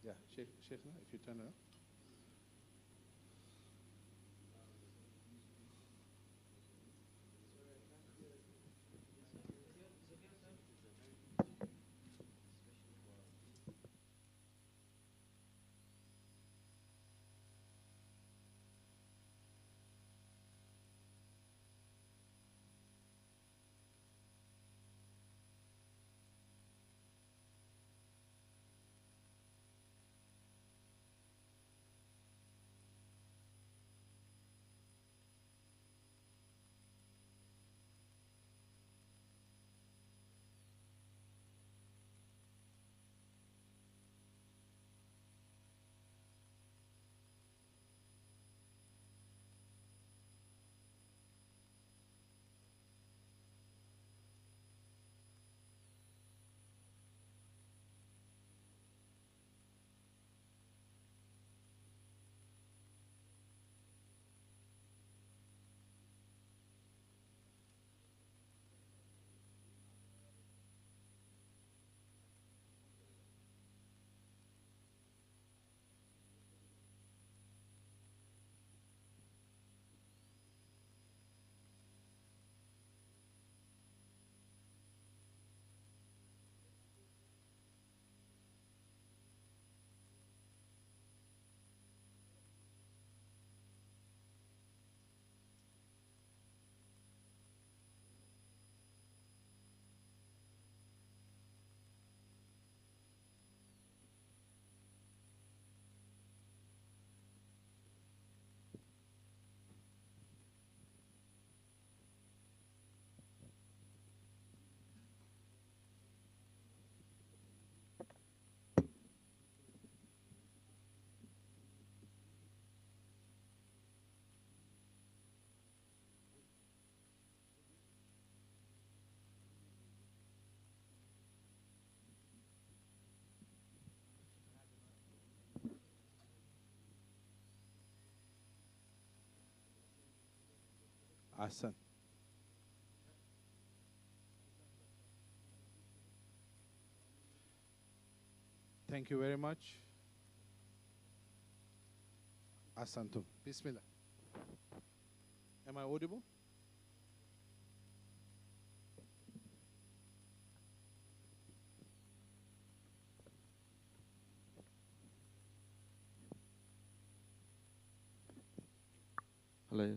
Yeah, Sheikhna, if you turn around. Ahsan. Thank you very much. Ahsantum. Bismillah. Am I audible? Hello.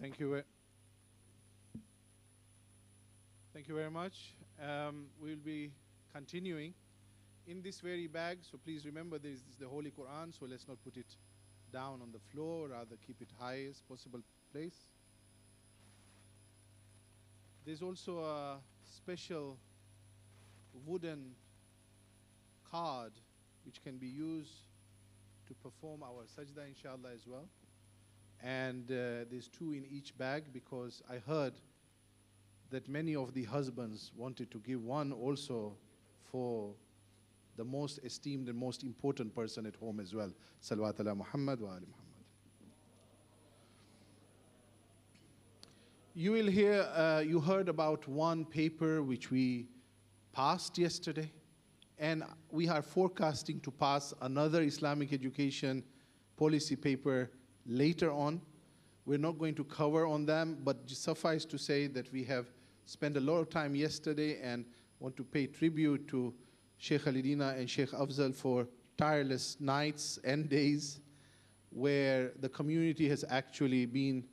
Thank you. Thank you very much. We'll be continuing in this very bag. So please remember, this is the Holy Quran. So let's not put it down on the floor. Rather, keep it highest possible place. There's also a special wooden card which can be used to perform our sajda, inshallah, as well. And there's 2 in each bag, because I heard that many of the husbands wanted to give one also for the most esteemed and most important person at home as well. Salawat ala Muhammad wa ali Muhammad. You will hear, you heard about one paper which we passed yesterday, and we are forecasting to pass another Islamic education policy paper later on. We're not going to cover on them, but just suffice to say that we have spent a lot of time yesterday and want to pay tribute to Sheikh Alidina and Sheikh Afzal for tireless nights and days where the community has actually been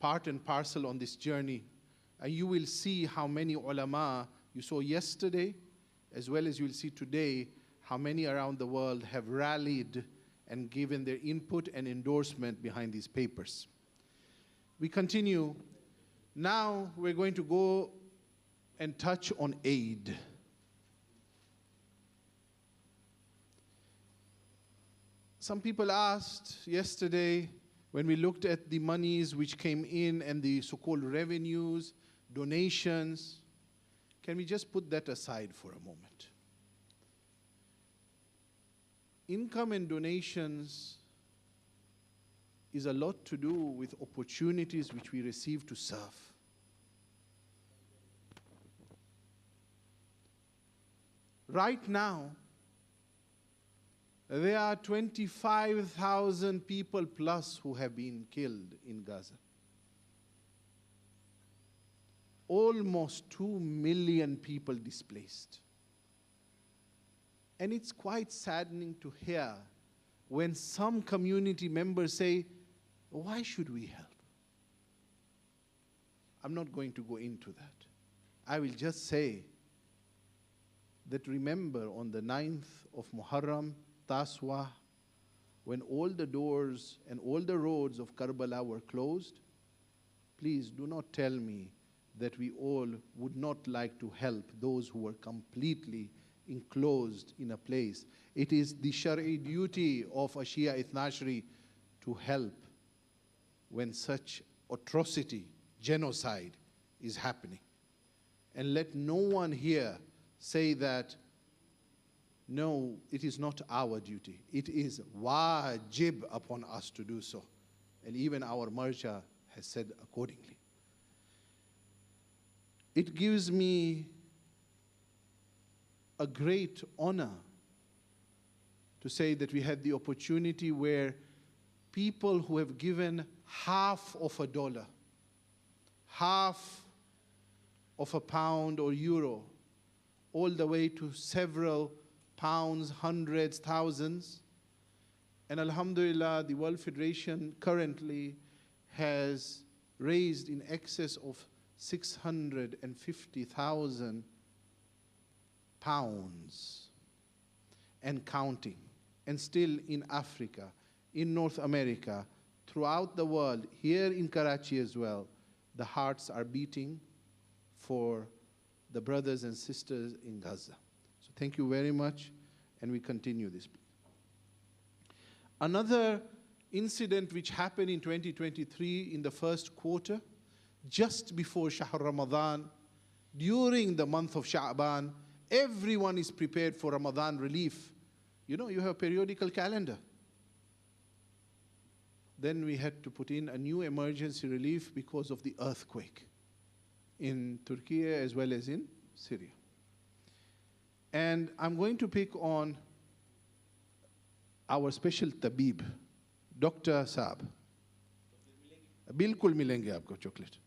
part and parcel on this journey. And you will see how many ulama you saw yesterday, as well as you will see today, how many around the world have rallied and given their input and endorsement behind these papers. We continue. Now we're going to go and touch on aid. Some people asked yesterday, when we looked at the monies which came in and the so-called revenues, donations, can we just put that aside for a moment? Income and donations is a lot to do with opportunities which we receive to serve. Right now, there are 25,000 people plus who have been killed in Gaza. Almost 2 million people displaced. And it's quite saddening to hear when some community members say, why should we help? I'm not going to go into that. I will just say that remember on the 9th of Muharram, Taswa, when all the doors and all the roads of Karbala were closed, please do not tell me that we all would not like to help those who were completely enclosed in a place. It is the Shari'i duty of a Shia Ithnashri to help when such atrocity, genocide is happening. And let no one here say that, no, it is not our duty. It is wajib upon us to do so. And even our Marja has said accordingly. It gives me a great honor to say that we had the opportunity where people who have given half of a dollar, half of a pound or euro, all the way to several pounds, hundreds, thousands. And Alhamdulillah, the World Federation currently has raised in excess of 650,000 pounds and counting. And still in Africa, in North America, throughout the world, here in Karachi as well, the hearts are beating for the brothers and sisters in Gaza. So thank you very much, and we continue this. Another incident which happened in 2023 in the first quarter, just before Shahr Ramadan, during the month of Sha'ban, everyone is prepared for Ramadan relief. You know, you have a periodical calendar. Then we had to put in a new emergency relief because of the earthquake in Turkey as well as in Syria. And I'm going to pick on our special tabib, Dr. Saab. बिल्कुल मिलेंगे आपको chocolate.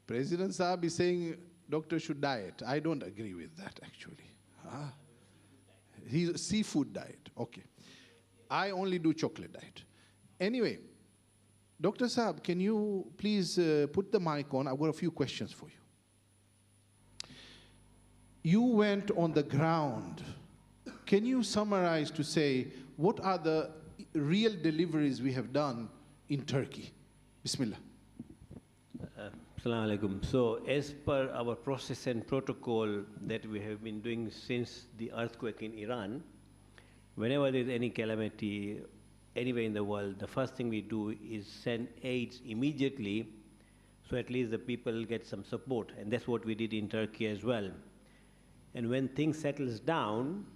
President Saab is saying doctor should diet. I don't agree with that actually. He's seafood diet. Okay. I only do chocolate diet. Anyway, Dr. Saab, can you please put the mic on? I've got a few questions for you. You went on the ground. Can you summarize to say what are the real deliveries we have done in Turkey? Bismillah. Assalamu alaikum. So, as per our process and protocol that we have been doing since the earthquake in Iran, whenever there is any calamity anywhere in the world, the first thing we do is send aids immediately, so at least the people get some support. And that's what we did in Turkey as well. And when things settles down,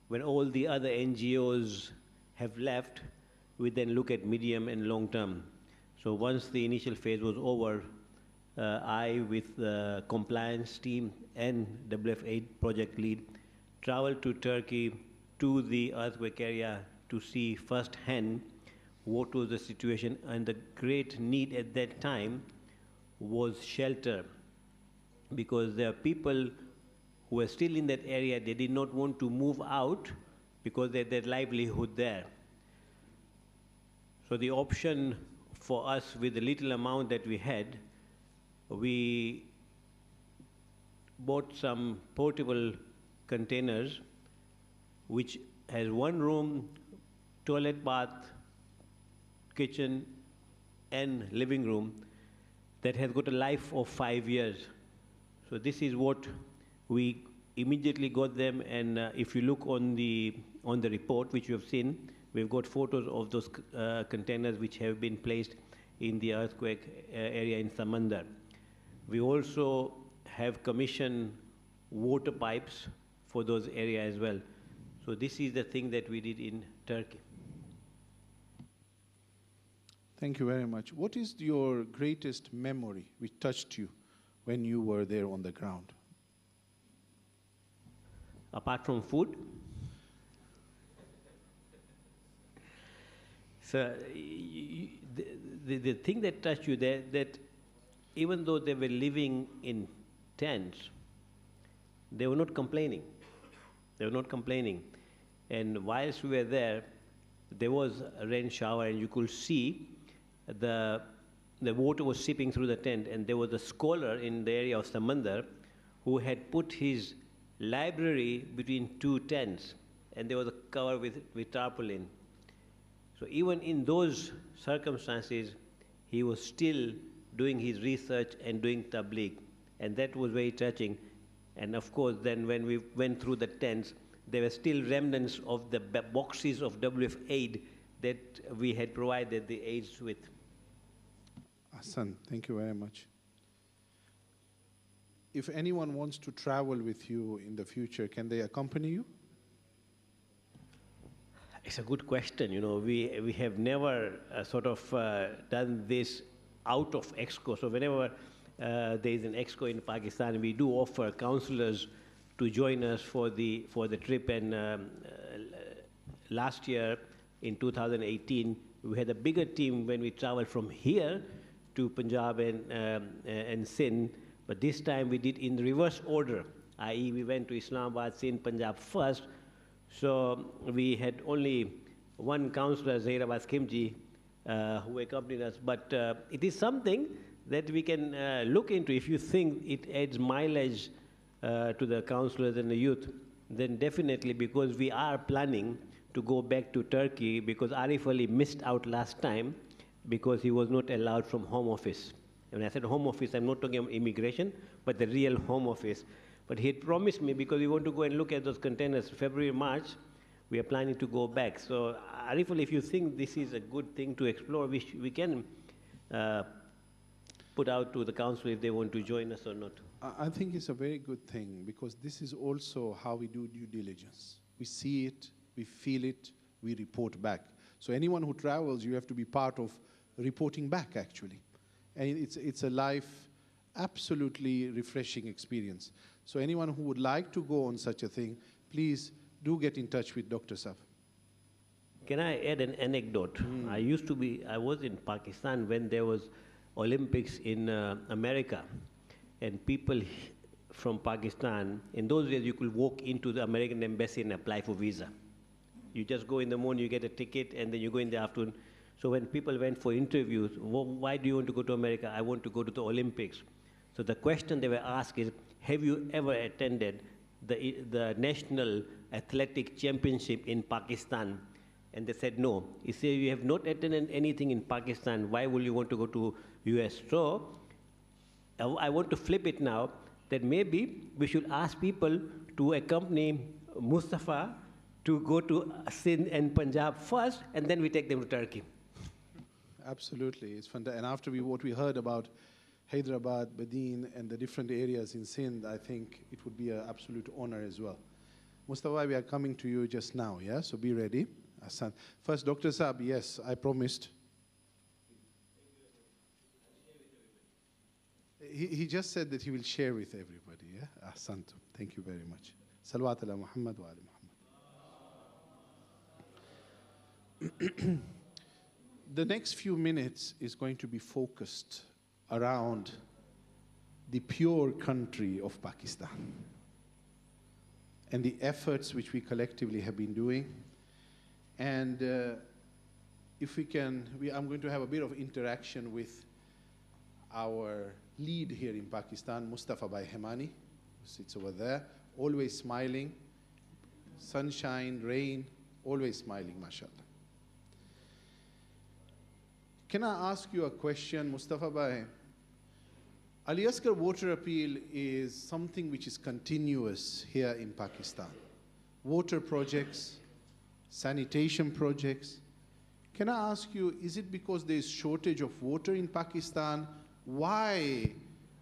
when all the other NGOs have left, we then look at medium and long term. So once the initial phase was over, I, with the compliance team and WF8 project lead, traveled to Turkey, to the earthquake area, to see firsthand what was the situation. And the great need at that time was shelter, because there are people who were still in that area. They did not want to move out because they had their livelihood there. So the option for us, with the little amount that we had, we bought some portable containers which has one room, toilet, bath, kitchen, and living room that has got a life of 5 years. So this is what we immediately got them. And if you look on the report which you have seen, we've got photos of those containers which have been placed in the earthquake area in Samandar. We also have commissioned water pipes for those areas as well. So this is the thing that we did in Turkey. Thank you very much. What is your greatest memory which touched you when you were there on the ground? Apart from food? So the thing that touched you there, that even though they were living in tents, they were not complaining. They were not complaining. And whilst we were there was a rain shower, and you could see the water was seeping through the tent. And there was a scholar in the area of Samandar who had put his library between two tents, and there was a cover with tarpaulin. So even in those circumstances, he was still doing his research and doing tabligh, and that was very touching. And of course, then when we went through the tents, there were still remnants of the boxes of WF aid that we had provided the aids with. Hassan, thank you very much. If anyone wants to travel with you in the future, can they accompany you? It's a good question. You know, we have never done this out of EXCO. So whenever there is an EXCO in Pakistan, we do offer counselors to join us for the trip. And last year, in 2018, we had a bigger team when we traveled from here to Punjab and Sindh. But this time we did in reverse order, i.e. we went to Islamabad, Sindh, Punjab first. So we had only one counselor, Zahir Abbas Khimji, who accompanied us. But it is something that we can look into. If you think it adds mileage to the counselors and the youth, then definitely, because we are planning to go back to Turkey, because Arif Ali missed out last time because he was not allowed from home office. And when I said home office, I'm not talking about immigration, but the real home office. But he had promised me, because we want to go and look at those containers February, March, we are planning to go back. So Ariful, if you think this is a good thing to explore, we can put out to the council if they want to join us or not. I think it's a very good thing because this is also how we do due diligence. We see it, we feel it, we report back. So anyone who travels, you have to be part of reporting back, actually. And it's a life, absolutely refreshing experience. So anyone who would like to go on such a thing, please do get in touch with Dr. Saf. Can I add an anecdote? I was in Pakistan when there was Olympics in America, and people from Pakistan, in those days you could walk into the American embassy and apply for visa. You just go in the morning, you get a ticket, and then you go in the afternoon. So when people went for interviews, why do you want to go to America? I want to go to the Olympics. So the question they were asked is, have you ever attended the National Athletic Championship in Pakistan? And they said no. He said, you have not attended anything in Pakistan, why will you want to go to US? So I want to flip it now, that maybe we should ask people to accompany Mustafa to go to Sindh and Punjab first, and then we take them to Turkey. Absolutely, it's fantastic. And after what we heard about Hyderabad, Badin, and the different areas in Sindh, I think it would be an absolute honor as well. Mustafa, we are coming to you just now, yeah? So be ready. Hassan. First, Dr. Saab, yes, I promised. He just said that he will share with everybody, yeah? Ahsantum. Thank you very much. Salawat ala Muhammad wa ala Muhammad. The next few minutes is going to be focused around the pure country of Pakistan and the efforts which we collectively have been doing. And if we can, I'm going to have a bit of interaction with our lead here in Pakistan, Mustafa Bhai Hemani, who sits over there, always smiling, sunshine, rain, always smiling, mashallah. Can I ask you a question, Mustafa Bhai? Ali Asgar water appeal is something which is continuous here in Pakistan. Water projects, sanitation projects. Can I ask you, is it because there is shortage of water in Pakistan? Why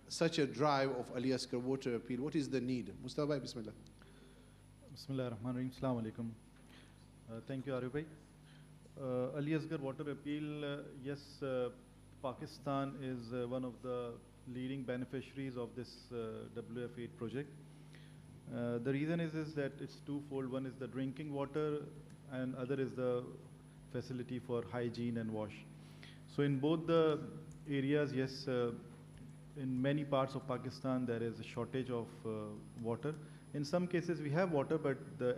such a drive of Ali Asgar water appeal? What is the need? Mustafa Bhai, bismillah. Bismillah ar-Rahman ar-Rahim. Assalamu alaikum. Thank you, Arif Bhai. Ali Asgar water appeal, yes, Pakistan is one of the leading beneficiaries of this WF8 project. The reason is that it's twofold. One is the drinking water and other is the facility for hygiene and wash. So in both the areas, yes, in many parts of Pakistan there is a shortage of water. In some cases we have water, but the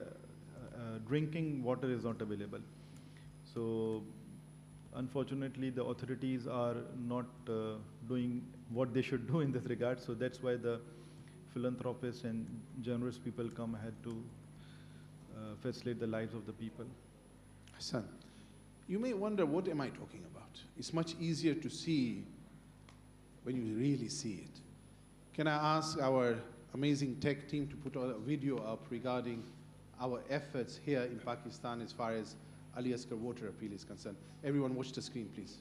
drinking water is not available. So unfortunately the authorities are not doing what they should do in this regard. So that's why the philanthropists and generous people come ahead to facilitate the lives of the people. Hassan, you may wonder, what am I talking about? It's much easier to see when you really see it. Can I ask our amazing tech team to put a video up regarding our efforts here in Pakistan as far as Ali Asgar water appeal is concerned? Everyone watch the screen, please.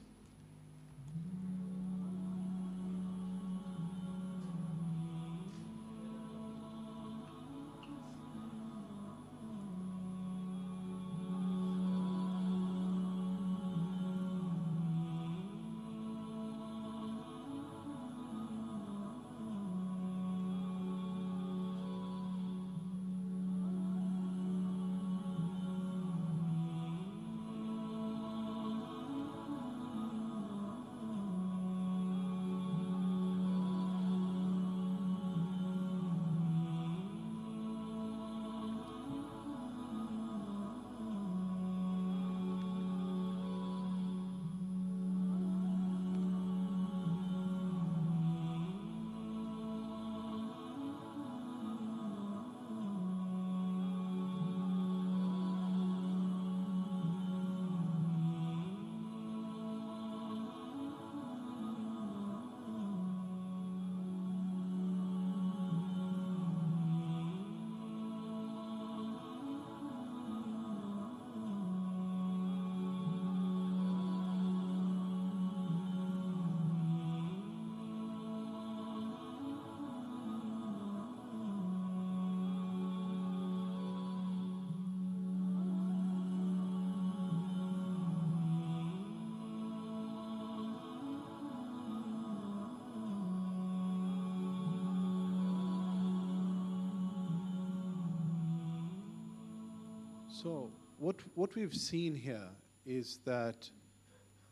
So what we've seen here is that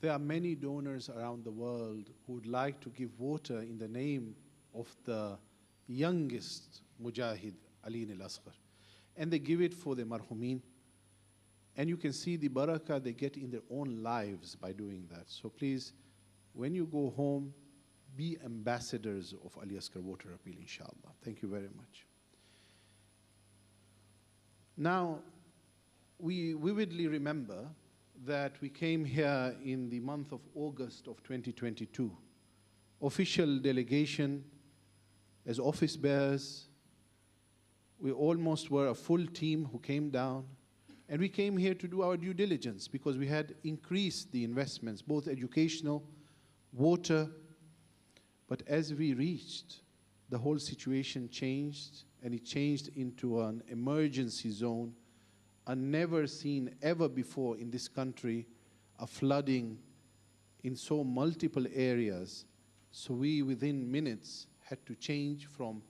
there are many donors around the world who would like to give water in the name of the youngest Mujahid, Ali al-Asghar. And they give it for the marhumin. And you can see the barakah they get in their own lives by doing that. So please, when you go home, be ambassadors of Ali Asghar Water Appeal, inshallah. Thank you very much. Now, we vividly remember that we came here in the month of August of 2022. Official delegation as office bearers. We almost were a full team who came down. And we came here to do our due diligence because we had increased the investments, both educational, water. But as we reached, the whole situation changed, and it changed into an emergency zone, a never seen ever before in this country, a flooding in so multiple areas. So we, within minutes, had to change from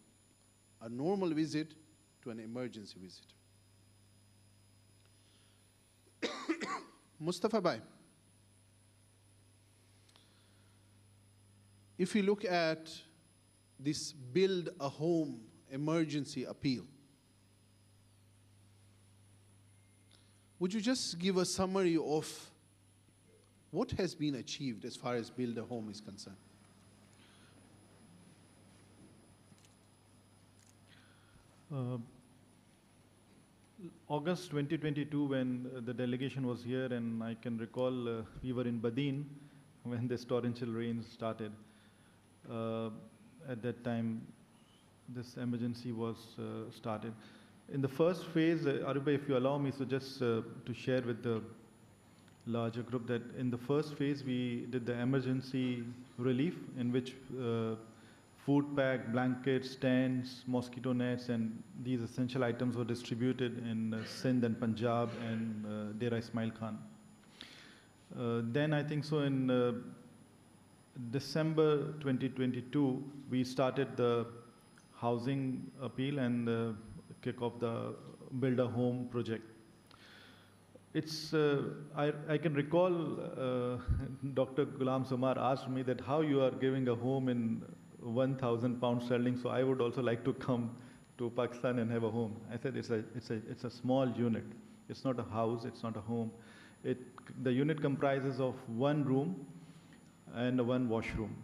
a normal visit to an emergency visit. Mustafa Bhai, if you look at this Build a Home emergency appeal, would you just give a summary of what has been achieved as far as Build a Home is concerned? August 2022, when the delegation was here, and I can recall we were in Badin when this torrential rain started. At that time, this emergency was started. In the first phase, Arubha, if you allow me, so just to share with the larger group that in the first phase, we did the emergency relief in which food pack, blankets, tents, mosquito nets, and these essential items were distributed in Sindh and Punjab and Dera Ismail Khan. Then I think so in December 2022, we started the housing appeal and kick off the Build a Home project. It's, I can recall Dr. Ghulam Sumar asked me that how you are giving a home in 1,000 pounds sterling, so I would also like to come to Pakistan and have a home. I said it's a small unit. It's not a house, it's not a home. The unit comprises of one room and one washroom,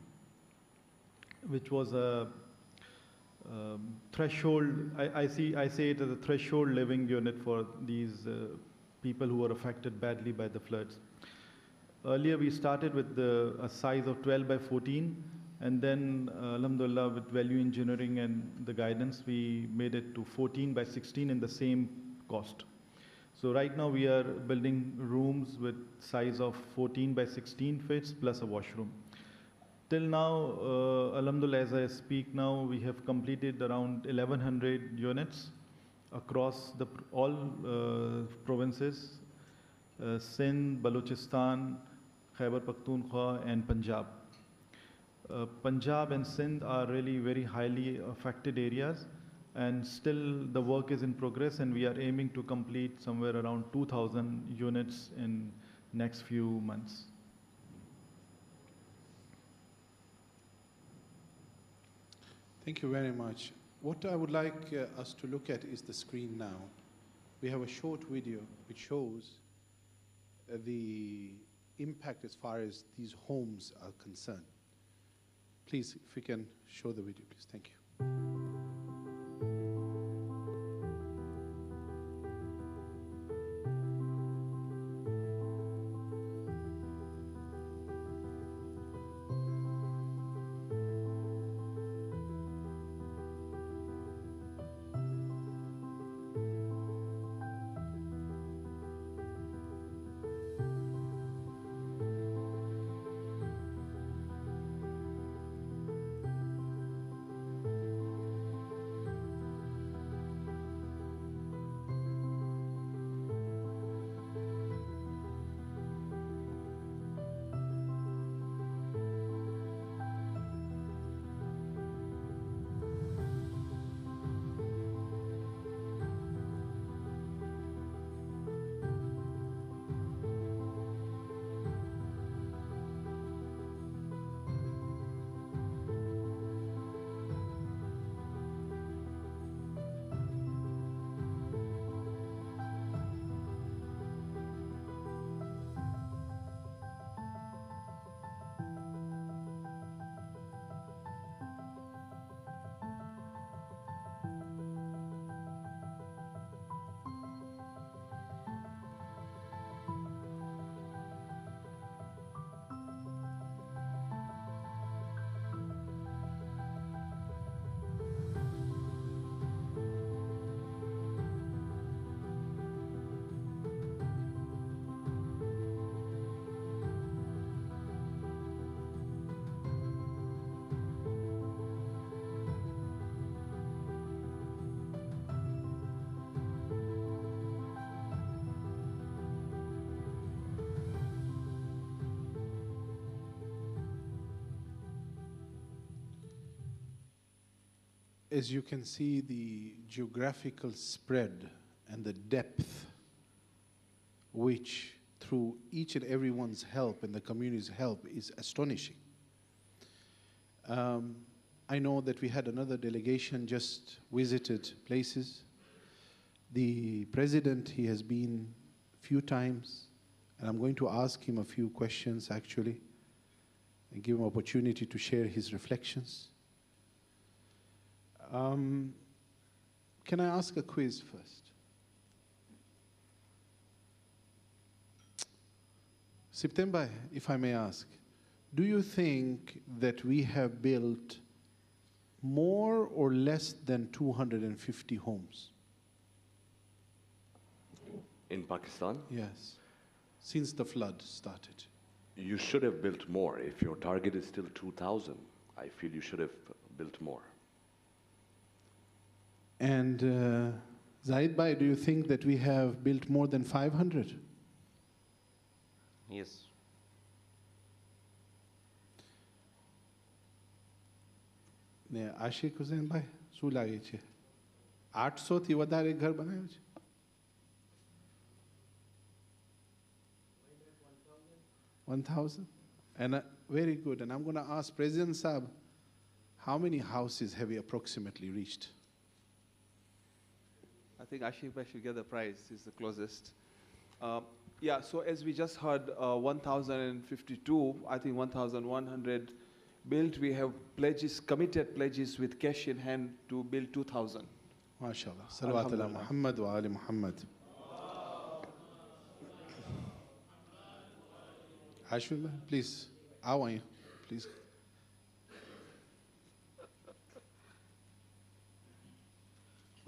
which was a threshold. I say it as a threshold living unit for these people who were affected badly by the floods. Earlier we started with a size of 12 by 14, and then alhamdulillah, with value engineering and the guidance, we made it to 14 by 16 in the same cost. So right now we are building rooms with size of 14 by 16 fits plus a washroom. Till now, alhamdulillah, as I speak now, we have completed around 1,100 units across all provinces, Sindh, Balochistan, Khyber Pakhtunkhwa, and Punjab. Punjab and Sindh are really very highly affected areas, and still the work is in progress, and we are aiming to complete somewhere around 2,000 units in next few months. Thank you very much. What I would like us to look at is the screen now. We have a short video which shows the impact as far as these homes are concerned. Please, if we can show the video, please. Thank you. as you can see, the geographical spread and the depth which, through each and everyone's help and the community's help, is astonishing. I know that we had another delegation just visited places. The president, he has been a few times, and I'm going to ask him a few questions actually, and give him opportunity to share his reflections. Can I ask a quiz first? September, if I may ask, do you think that we have built more or less than 250 homes? In Pakistan? Yes, since the flood started. You should have built more. If your target is still 2,000, I feel you should have built more. And Zaid Bhai, do you think that we have built more than 500? Yes. ને આશિક હુસેન ભાઈ શું લાગે છે 800 થી વધારે ઘર બનાવ્યું છે 1,000? And very good. And I'm going to ask President Saab, how many houses have we approximately reached? I think Ashif Bhai should get the prize. He's the closest. Yeah, so as we just heard, 1,052, I think 1,100 built. We have pledges, committed pledges with cash in hand to build 2,000. MashaAllah. Salawat ala Muhammad wa ali Muhammad. Ashwin bhai, please. How are you? Please.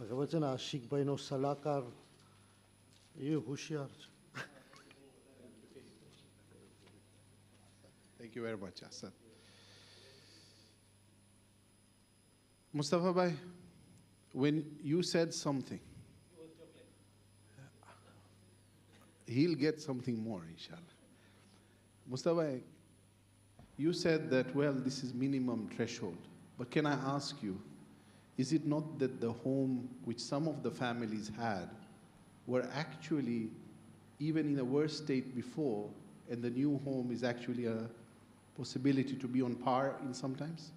ભગવત છે ને આશિકભાઈનો સલાહકાર એ હોશિયાર છે. Thank you very much, Asad. Mustafa bhai, when you said something, he'll get something more, inshallah. Mustafa bhai, you said that, well, this is minimum threshold. But can I ask you, is it not that the home which some of the families had were actually even in a worse state before, and the new home is actually a possibility to be on par in sometimes?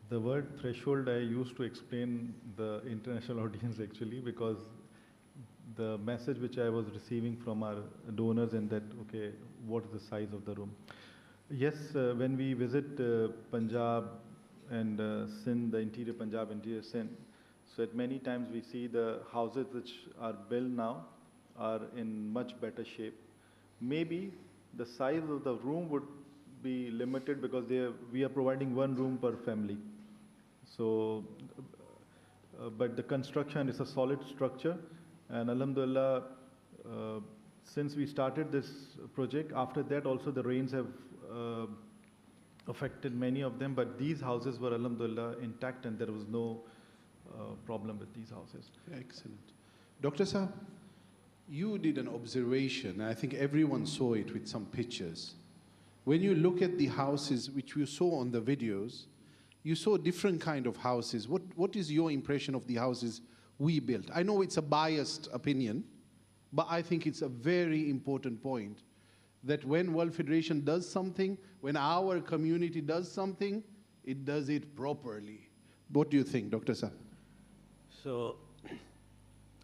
The word threshold I used to explain the international audience actually, because the message which I was receiving from our donors and that, okay, what is the size of the room? Yes, when we visit Punjab and Sindh, the interior Punjab, interior Sindh, so at many times we see the houses which are built now are in much better shape. Maybe the size of the room would be limited because we are providing one room per family. So, but the construction is a solid structure, and Alhamdulillah, since we started this project, after that also the rains have affected many of them, but these houses were Alhamdulillah intact and there was no problem with these houses. Excellent. Dr. Saab, you did an observation, and I think everyone saw it with some pictures. When you look at the houses which you saw on the videos, you saw different kind of houses. What is your impression of the houses we built? I know it's a biased opinion, but I think it's a very important point that when World Federation does something, when our community does something, it does it properly. What do you think, Dr. Saab? So,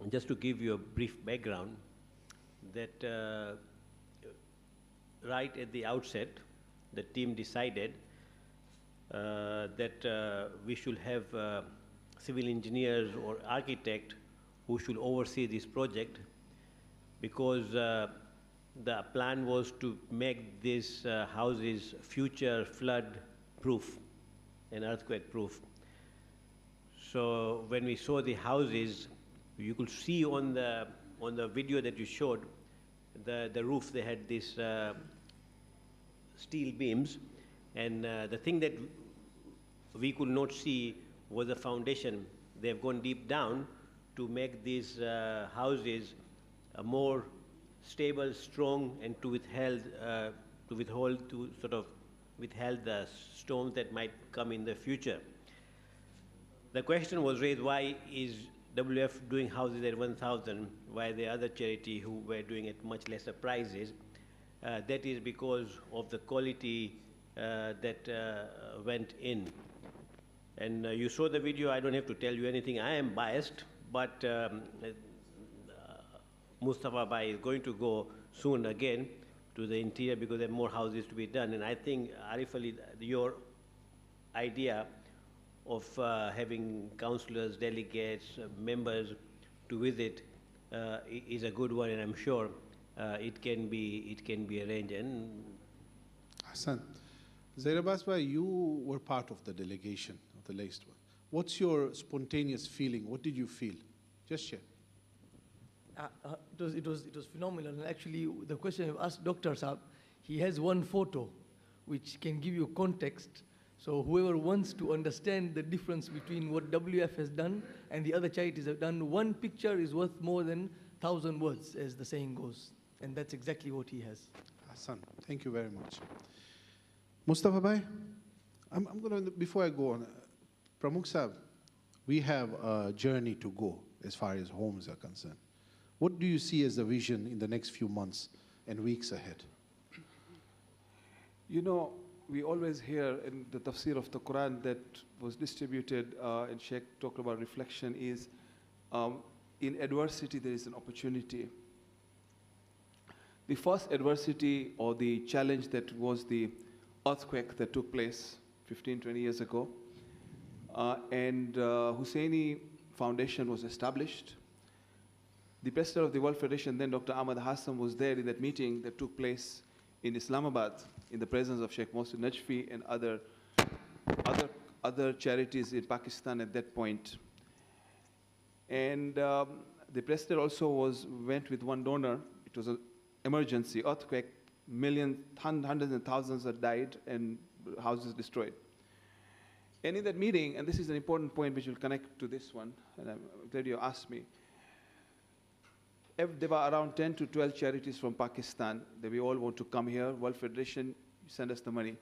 just to give you a brief background, that right at the outset, the team decided that we should have civil engineers or architect who should oversee this project, because the plan was to make these houses future flood proof and earthquake proof. So when we saw the houses, you could see on the video that you showed, the roof, they had these steel beams, and the thing that we could not see was the foundation. They have gone deep down to make these houses more stable, strong, and to withhold the storms that might come in the future. the question was raised, why is WF doing houses at 1,000, while the other charity who were doing at much lesser prices? That is because of the quality that went in. And you saw the video, I don't have to tell you anything. I am biased, but Mustafa Bhai is going to go soon again to the interior because there are more houses to be done. And I think, Arif Ali, your idea of having councillors, delegates, members to visit is a good one, and I'm sure it can be arranged. And Hassan, Zairabas Bhai, you were part of the delegation of the latest one. What's your spontaneous feeling? What did you feel? Just share. It was phenomenal. And actually, the question I've asked Dr. Saab, he has one photo which can give you context. So whoever wants to understand the difference between what WF has done and the other charities have done, one picture is worth more than 1,000 words, as the saying goes. And that's exactly what he has. Hassan, thank you very much. Mustafa Bhai, I'm going to, before I go on, Pramukh Saab, we have a journey to go as far as homes are concerned. What do you see as the vision in the next few months and weeks ahead? You know, we always hear in the tafsir of the Quran that was distributed, and Sheikh talked about reflection, is in adversity there is an opportunity. The first adversity or the challenge that was the earthquake that took place 15, 20 years ago, and Husseini Foundation was established. The president of the World Federation, then Dr. Ahmad Hassan, was there in that meeting that took place in Islamabad in the presence of Sheikh Mohsin Najfi and other charities in Pakistan at that point. And the president also went with one donor. It was an emergency earthquake. Millions, hundreds and thousands had died and houses destroyed. And in that meeting, and this is an important point which will connect to this one, and I'm glad you asked me, there were around 10 to 12 charities from Pakistan that we all want to come here. World Federation, send us the money.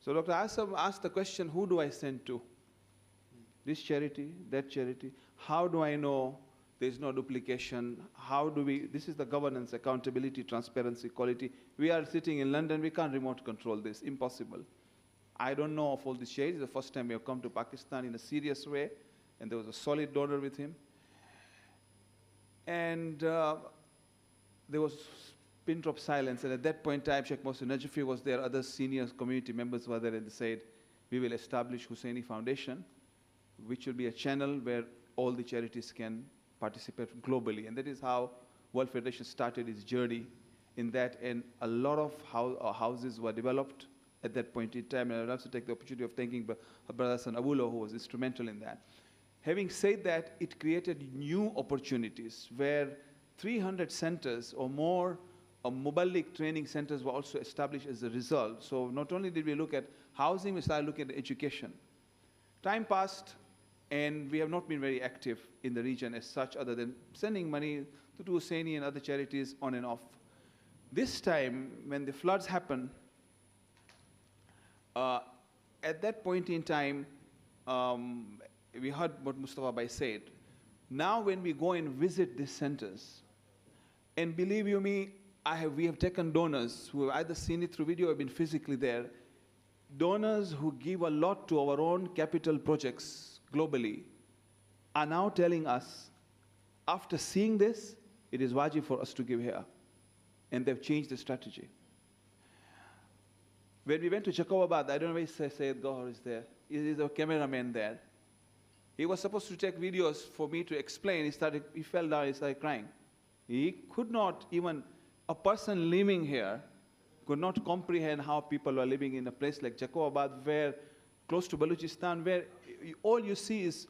So Dr. Asam asked the question, who do I send to? This charity, that charity. How do I know there's no duplication? How do we, this is the governance, accountability, transparency, quality. We are sitting in London, we can't remote control this, impossible. I don't know of all these charities. The first time we have come to Pakistan in a serious way, and there was a solid donor with him. And there was pin drop silence, and at that point in time, Sheikh Mohsin Najfi was there, other senior community members were there, and they said, we will establish Husseini Foundation, which will be a channel where all the charities can participate globally. And that is how World Federation started its journey in that, and a lot of houses were developed at that point in time, and I would also take the opportunity of thanking Brother Hassan Abulo, who was instrumental in that. Having said that, it created new opportunities where 300 centers or more Muballigh training centers were also established as a result. So not only did we look at housing, we started looking at education. Time passed, and we have not been very active in the region as such, other than sending money to Husseini and other charities on and off. This time, when the floods happened, at that point in time, we heard what Mustafa Bhai said. Now when we go and visit these centers, and believe you me, we have taken donors who have either seen it through video or been physically there, donors who give a lot to our own capital projects globally are now telling us, after seeing this, it is wajib for us to give here. And they've changed the strategy. When we went to Chakawabad, I don't know why Syed Gohar is there. Is a cameraman there. He was supposed to take videos for me to explain. He fell down, he started crying. He could not even, a person living here could not comprehend how people are living in a place like Chakawabad, where, close to Balochistan, where all you see is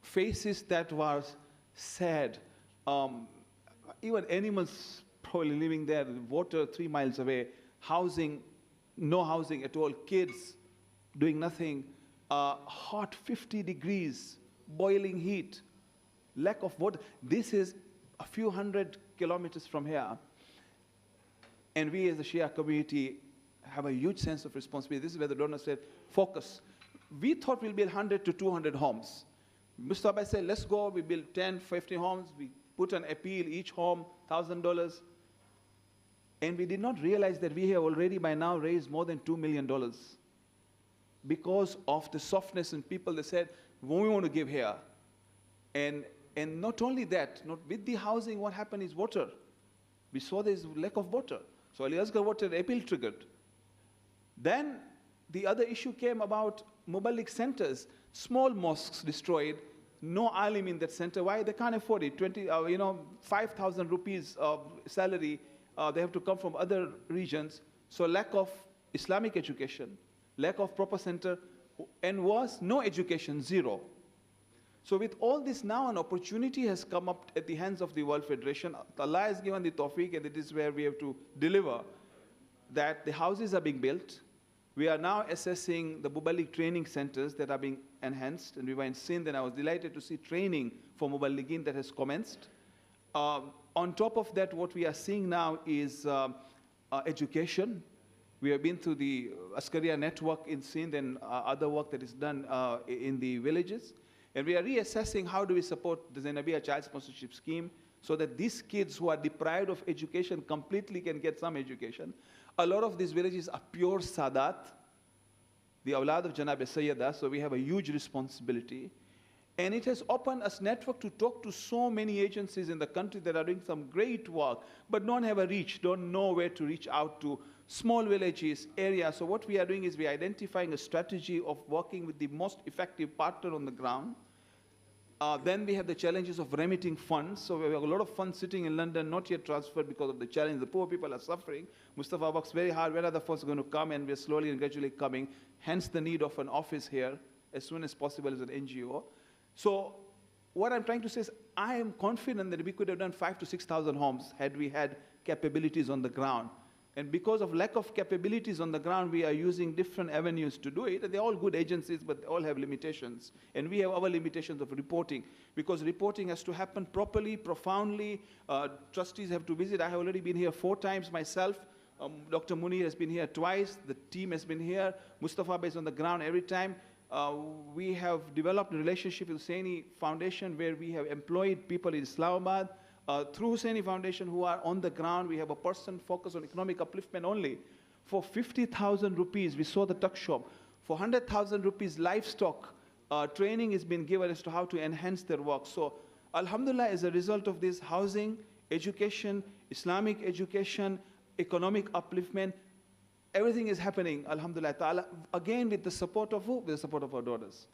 faces that were sad. Even animals probably living there, water 3 miles away, housing, no housing at all, kids doing nothing, hot 50 degrees, boiling heat, lack of water. This is a few hundred kilometers from here. And we as the Shia community have a huge sense of responsibility. This is where the donor said, focus. we thought we'll build 100 to 200 homes. Mustafa said, let's go, we build 10, 50 homes, we put an appeal, each home, $1,000. And we did not realize that we have already by now raised more than $2 million because of the softness in people that said, we want to give here. And not only that, with the housing, what happened is water. We saw there's lack of water. So Ali Asghar water appeal triggered. Then the other issue came about Muballigh centers, small mosques destroyed, no alim in that center. Why? They can't afford it. 5,000 rupees of salary, they have to come from other regions. So lack of Islamic education, lack of proper center, and was no education, zero. So with all this now, an opportunity has come up at the hands of the World Federation. Allah has given the tawfiq, and it is where we have to deliver, that the houses are being built. We are now assessing the Muballigh training centers that are being enhanced, and we were in Sindh, and I was delighted to see training for Muballighin that has commenced. On top of that, what we are seeing now is education. We have been through the Askaria network in Sindh and other work that is done in the villages. And we are reassessing how do we support the Zainabia Child Sponsorship Scheme so that these kids who are deprived of education completely can get some education. A lot of these villages are pure Sadat, the awlad of Janab Sayyada, so we have a huge responsibility. And it has opened us network to talk to so many agencies in the country that are doing some great work, but don't have a reach, don't know where to reach out to small villages, areas. So what we are doing is we are identifying a strategy of working with the most effective partner on the ground. Then we have the challenges of remitting funds. So we have a lot of funds sitting in London, not yet transferred because of the challenge. The poor people are suffering. Mustafa works very hard. Where are the funds going to come? And we're slowly and gradually coming. Hence the need of an office here as soon as possible as an NGO. So what I'm trying to say is I am confident that we could have done 5,000 to 6,000 homes had we had capabilities on the ground. And because of lack of capabilities on the ground, we are using different avenues to do it. They're all good agencies, but they all have limitations. And we have our limitations of reporting, because reporting has to happen properly, profoundly. Trustees have to visit. I have already been here 4 times myself. Dr. Munir has been here twice. The team has been here. Mustafa is on the ground every time. We have developed a relationship with Husseini Foundation where we have employed people in Islamabad. Through Husseini Foundation who are on the ground, we have a person focused on economic upliftment only. For 50,000 rupees, we saw the tuck shop. For 100,000 rupees livestock, training has been given as to how to enhance their work. So, alhamdulillah, as a result of this, housing, education, Islamic education, economic upliftment, everything is happening, alhamdulillah ta'ala, again with the support of who? With the support of our daughters.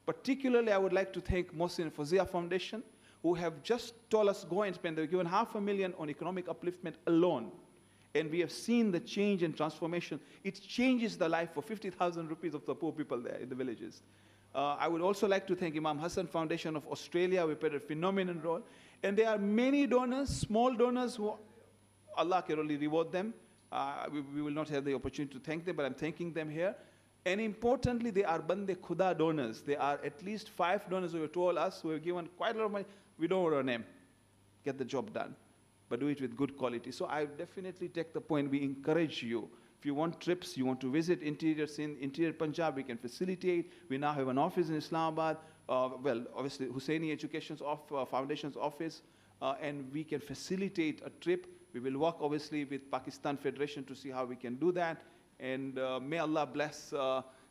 Particularly, I would like to thank Mohsin Fazia Foundation, who have just told us go and spend. They've given $500,000 on economic upliftment alone. And we have seen the change and transformation. It changes the life for 50,000 rupees of the poor people there in the villages. I would also like to thank Imam Hassan Foundation of Australia, who played a phenomenal role. And there are many donors, small donors, who Allah can only reward them. We will not have the opportunity to thank them, but I'm thanking them here. And importantly, they are Bande Khuda donors. There are at least 5 donors who have told us, who have given quite a lot of money. We don't want to name. Get the job done. But do it with good quality. So I definitely take the point. We encourage you. If you want trips, you want to visit interior Sindh, interior Punjab, we can facilitate. We now have an office in Islamabad. Well, obviously, Husseini Education's Foundation's office. And we can facilitate a trip. We will work, obviously, with Pakistan Federation to see how we can do that. And may Allah bless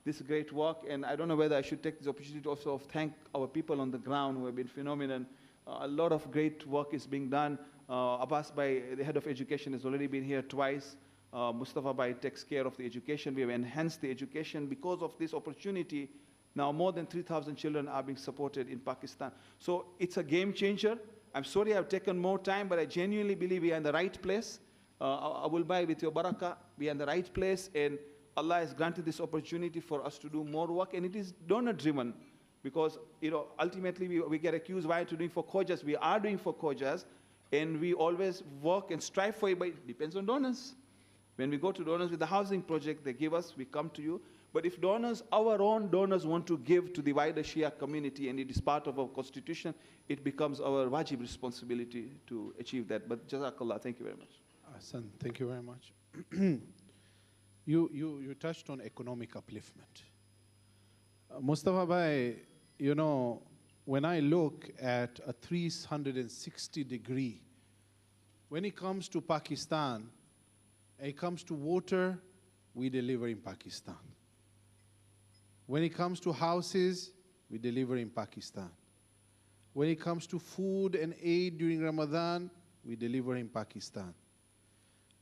this great work. And I don't know whether I should take this opportunity to also thank our people on the ground who have been phenomenal. A lot of great work is being done. Abbas Bhai, the head of education, has already been here twice. Mustafa Bhai takes care of the education. We have enhanced the education. Because of this opportunity, now more than 3,000 children are being supported in Pakistan. So it's a game changer. I'm sorry I've taken more time, but I genuinely believe we are in the right place. Abul Bhai, with your barakah, we are in the right place, and Allah has granted this opportunity for us to do more work, and it is donor-driven. Because, ultimately we get accused, why are you doing for Khojas? We are doing for Khojas, and we always work and strive for it, but it depends on donors. When we go to donors with the housing project, they give us, we come to you. But if donors, our own donors, want to give to the wider Shia community, and it is part of our constitution, it becomes our wajib responsibility to achieve that. But Jazakallah, thank you very much. Hassan, thank you very much. You touched on economic upliftment. Mustafa Bhai, you know, when I look at a 360-degree, when it comes to Pakistan, it comes to water, we deliver in Pakistan. When it comes to houses, we deliver in Pakistan. When it comes to food and aid during Ramadan, we deliver in Pakistan.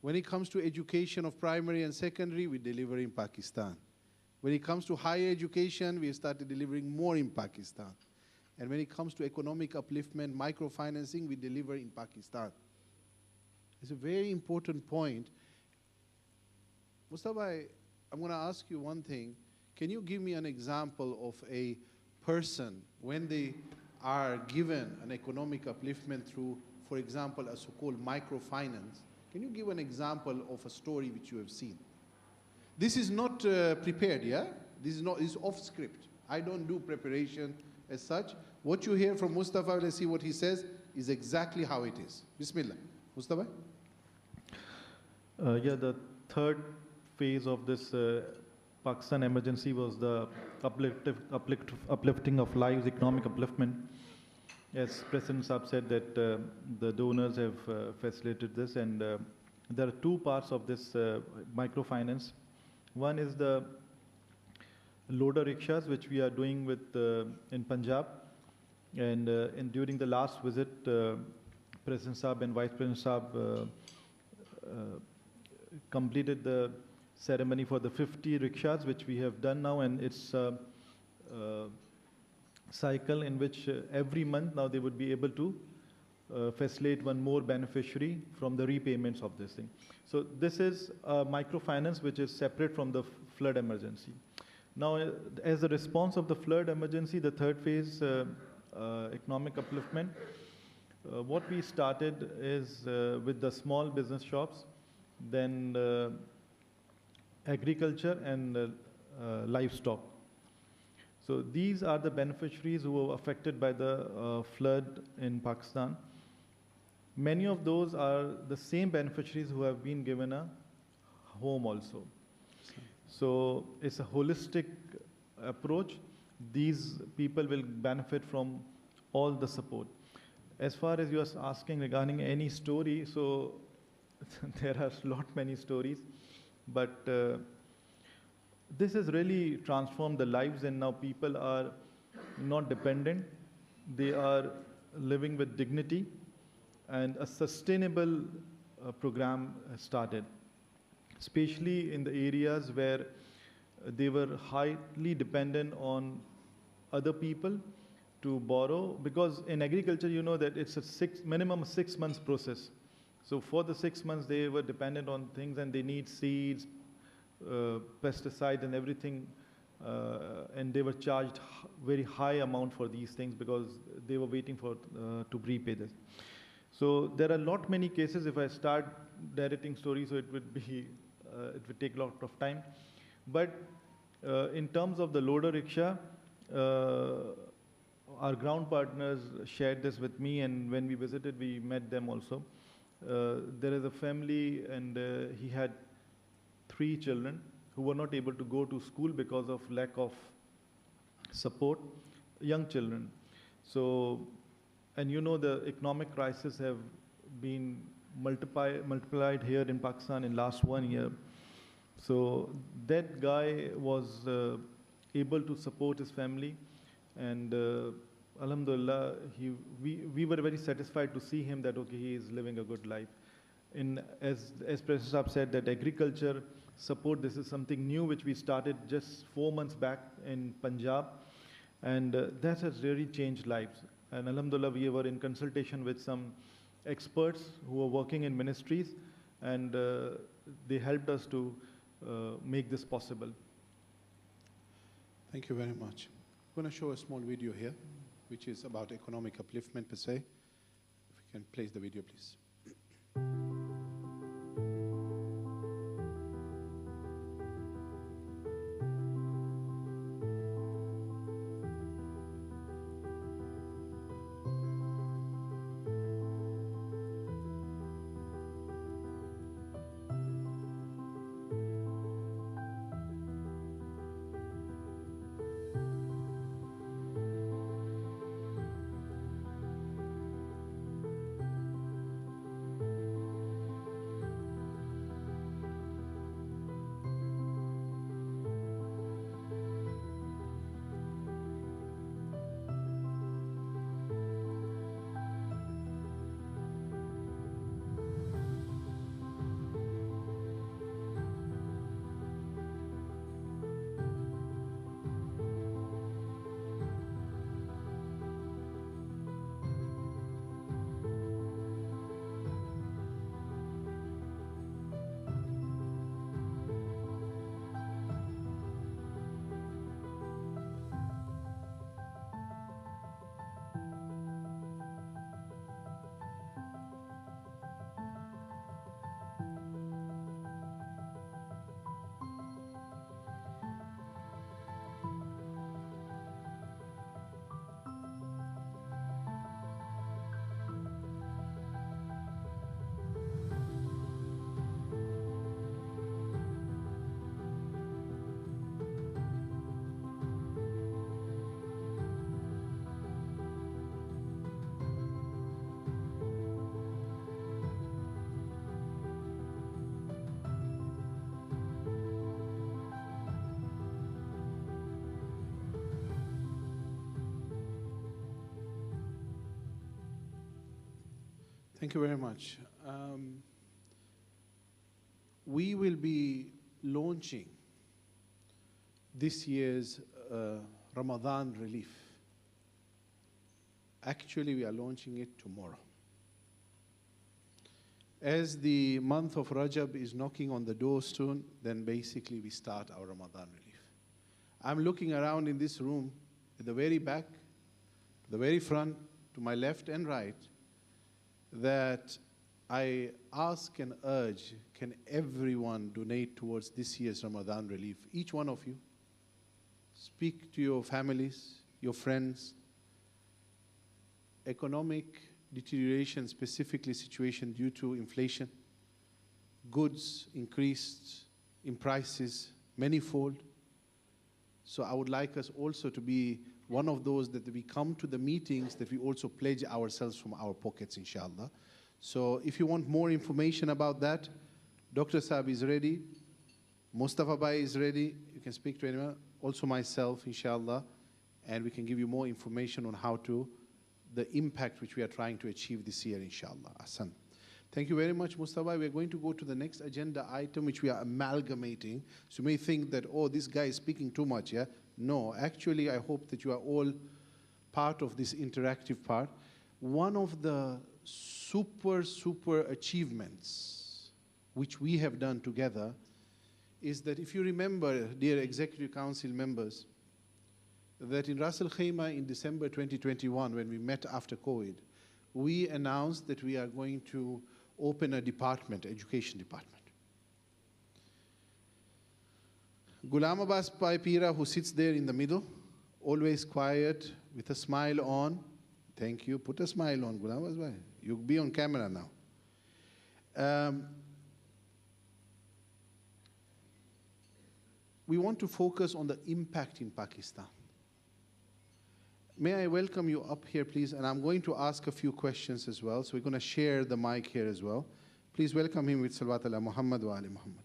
When it comes to education of primary and secondary, we deliver in Pakistan. When it comes to higher education, we have started delivering more in Pakistan. And when it comes to economic upliftment, microfinancing, we deliver in Pakistan. It's a very important point. Mustafa, I'm going to ask you one thing. Can you give me an example of a person when they are given an economic upliftment through, for example, a so-called microfinance? Can you give an example of a story which you have seen? This is not prepared, yeah? This is off script. I don't do preparation as such. What you hear from Mustafa, let's see what he says, is exactly how it is. Bismillah. Mustafa? Yeah, the third phase of this Pakistan emergency was the uplifting of lives, economic upliftment. As President Saab said that the donors have facilitated this, and there are two parts of this microfinance. One is the loader rickshaws, which we are doing with in Punjab, and during the last visit, President Saab and Vice President Saab completed the ceremony for the 50 rickshaws, which we have done now, and it's a cycle in which every month now they would be able to facilitate one more beneficiary from the repayments of this thing. So this is a microfinance which is separate from the flood emergency. Now, as a response of the flood emergency, the third phase, economic upliftment, what we started is with the small business shops, then agriculture and livestock. So these are the beneficiaries who were affected by the flood in Pakistan. Many of those are the same beneficiaries who have been given a home also. So it's a holistic approach. These people will benefit from all the support. As far as you are asking regarding any story, so there are many stories, but this has really transformed the lives, and now people are not dependent. They are living with dignity, and a sustainable program has started, especially in the areas where they were highly dependent on other people to borrow, because in agriculture, you know that it's a minimum 6 months process. So for the 6 months, they were dependent on things, and they need seeds, pesticides and everything, and they were charged very high amount for these things because they were waiting for to repay this. So there are many cases. If I start narrating stories, so it would be it would take a lot of time. But in terms of the loader rickshaw, our ground partners shared this with me, and when we visited, we met them also. There is a family, and he had 3 children who were not able to go to school because of lack of support, young children. So, and you know the economic crisis have been multiplied here in Pakistan in last 1 year. So that guy was able to support his family, and Alhamdulillah, we were very satisfied to see him that okay, he is living a good life. As President Saab said, that agriculture support, this is something new which we started just 4 months back in Punjab, and that has really changed lives. And Alhamdulillah, we were in consultation with some experts who are working in ministries, and they helped us to make this possible. Thank you very much. I'm going to show a small video here, which is about economic upliftment per se. If we can place the video, please. Thank you very much. We will be launching this year's Ramadan relief. Actually, we are launching it tomorrow. As the month of Rajab is knocking on the door soon, then basically we start our Ramadan relief. I'm looking around in this room, at the very back, to the very front, to my left and right, that I ask and urge, can everyone donate towards this year's Ramadan relief? Each one of you, speak to your families, your friends. Economic deterioration, specifically situation due to inflation, goods increased in prices manifold. So I would like us also to be one of those that we come to the meetings, that we also pledge ourselves from our pockets, inshallah. So if you want more information about that, Dr. Saab is ready, Mustafa Bhai is ready, you can speak to anyone, also myself, inshallah, and we can give you more information on how to, the impact which we are trying to achieve this year, inshallah. Ahsan. Thank you very much, Mustafa. We are going to go to the next agenda item, which we are amalgamating. So you may think that, oh, this guy is speaking too much, yeah? No, actually, I hope that you are all part of this interactive part. One of the super achievements which we have done together is that, if you remember, dear Executive Council members, that in Ras Al Khaimah in December 2021, when we met after COVID, we announced that we are going to open a department, education department. Ghulam Abbas Pai Pira, who sits there in the middle, always quiet, with a smile on. Thank you. Put a smile on, Ghulam Abbas Pai. You'll be on camera now. We want to focus on the impact in Pakistan. May I welcome you up here, please? And I'm going to ask a few questions as well. So we're going to share the mic here as well. Please welcome him with Salawat ala Muhammad wa ali Muhammad.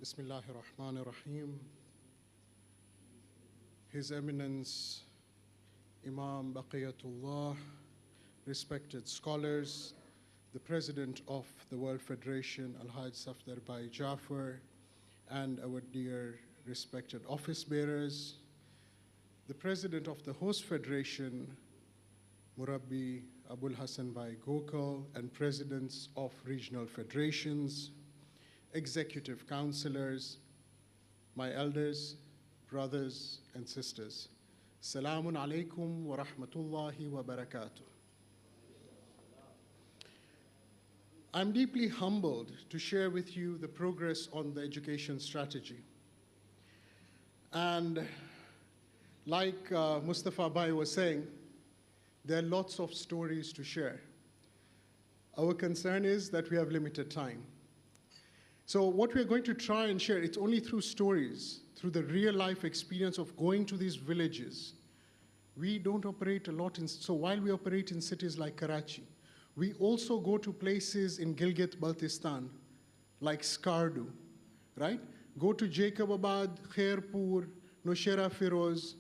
Bismillahir Rahmanir Rahim. His Eminence Imam Baqiyatullah, respected scholars, the President of the World Federation, Al-Hajj Safdar Bhai Jafar, and our dear respected office bearers, the President of the Host Federation, Murabbi Abul Hassan Bhai Gokal, and Presidents of regional federations, executive councillors, my elders, brothers and sisters. Salamun alaikum wa rahmatullahi wa barakatuh. I'm deeply humbled to share with you the progress on the education strategy. And like Mustafa Bhai was saying, there are lots of stories to share. Our concern is that we have limited time. So what we're going to try and share, it's only through stories, through the real life experience of going to these villages. We don't operate a lot in, so while we operate in cities like Karachi, we also go to places in Gilgit-Baltistan, like Skardu, right? Go to Jacobabad, Khairpur, Nowshera Firoz,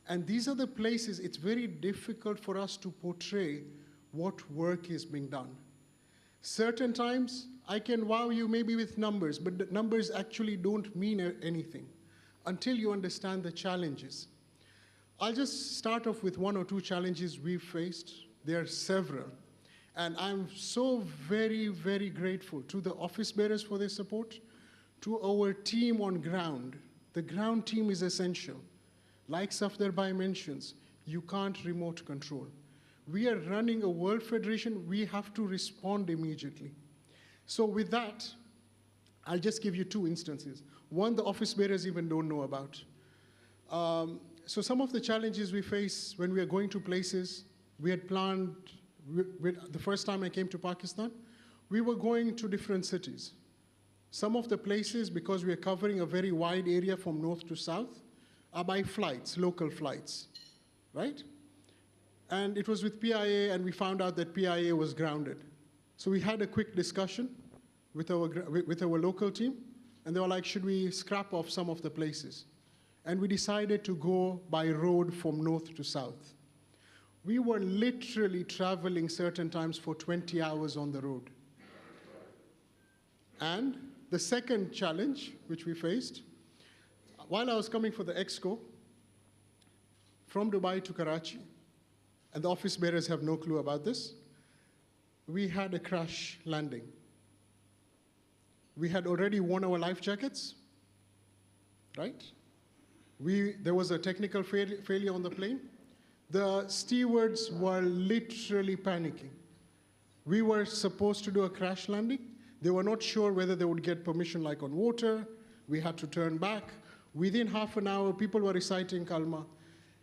and these are the places it's very difficult for us to portray what work is being done. Certain times, I can wow you maybe with numbers, but the numbers actually don't mean anything until you understand the challenges. I'll just start off with one or two challenges we've faced. There are several. And I'm so very, very grateful to the office bearers for their support, to our team on ground. The ground team is essential. Like Safdar Bhai mentions, you can't remote control. We are running a world federation, we have to respond immediately. So with that, I'll just give you two instances. One, the office bearers even don't know about. So some of the challenges we face when we are going to places, we had planned, the first time I came to Pakistan, we were going to different cities. Some of the places, because we are covering a very wide area from north to south, are by flights, local flights, right? And it was with PIA, and we found out that PIA was grounded. So we had a quick discussion with our local team, and they were like, should we scrap off some of the places? And we decided to go by road from north to south. We were literally traveling certain times for 20 hours on the road. And the second challenge which we faced, while I was coming for the EXCO, from Dubai to Karachi, and the office bearers have no clue about this, we had a crash landing. We had already worn our life jackets, right? There was a technical failure on the plane. The stewards were literally panicking. We were supposed to do a crash landing. They were not sure whether they would get permission like on water. We had to turn back. Within half an hour, people were reciting Kalma.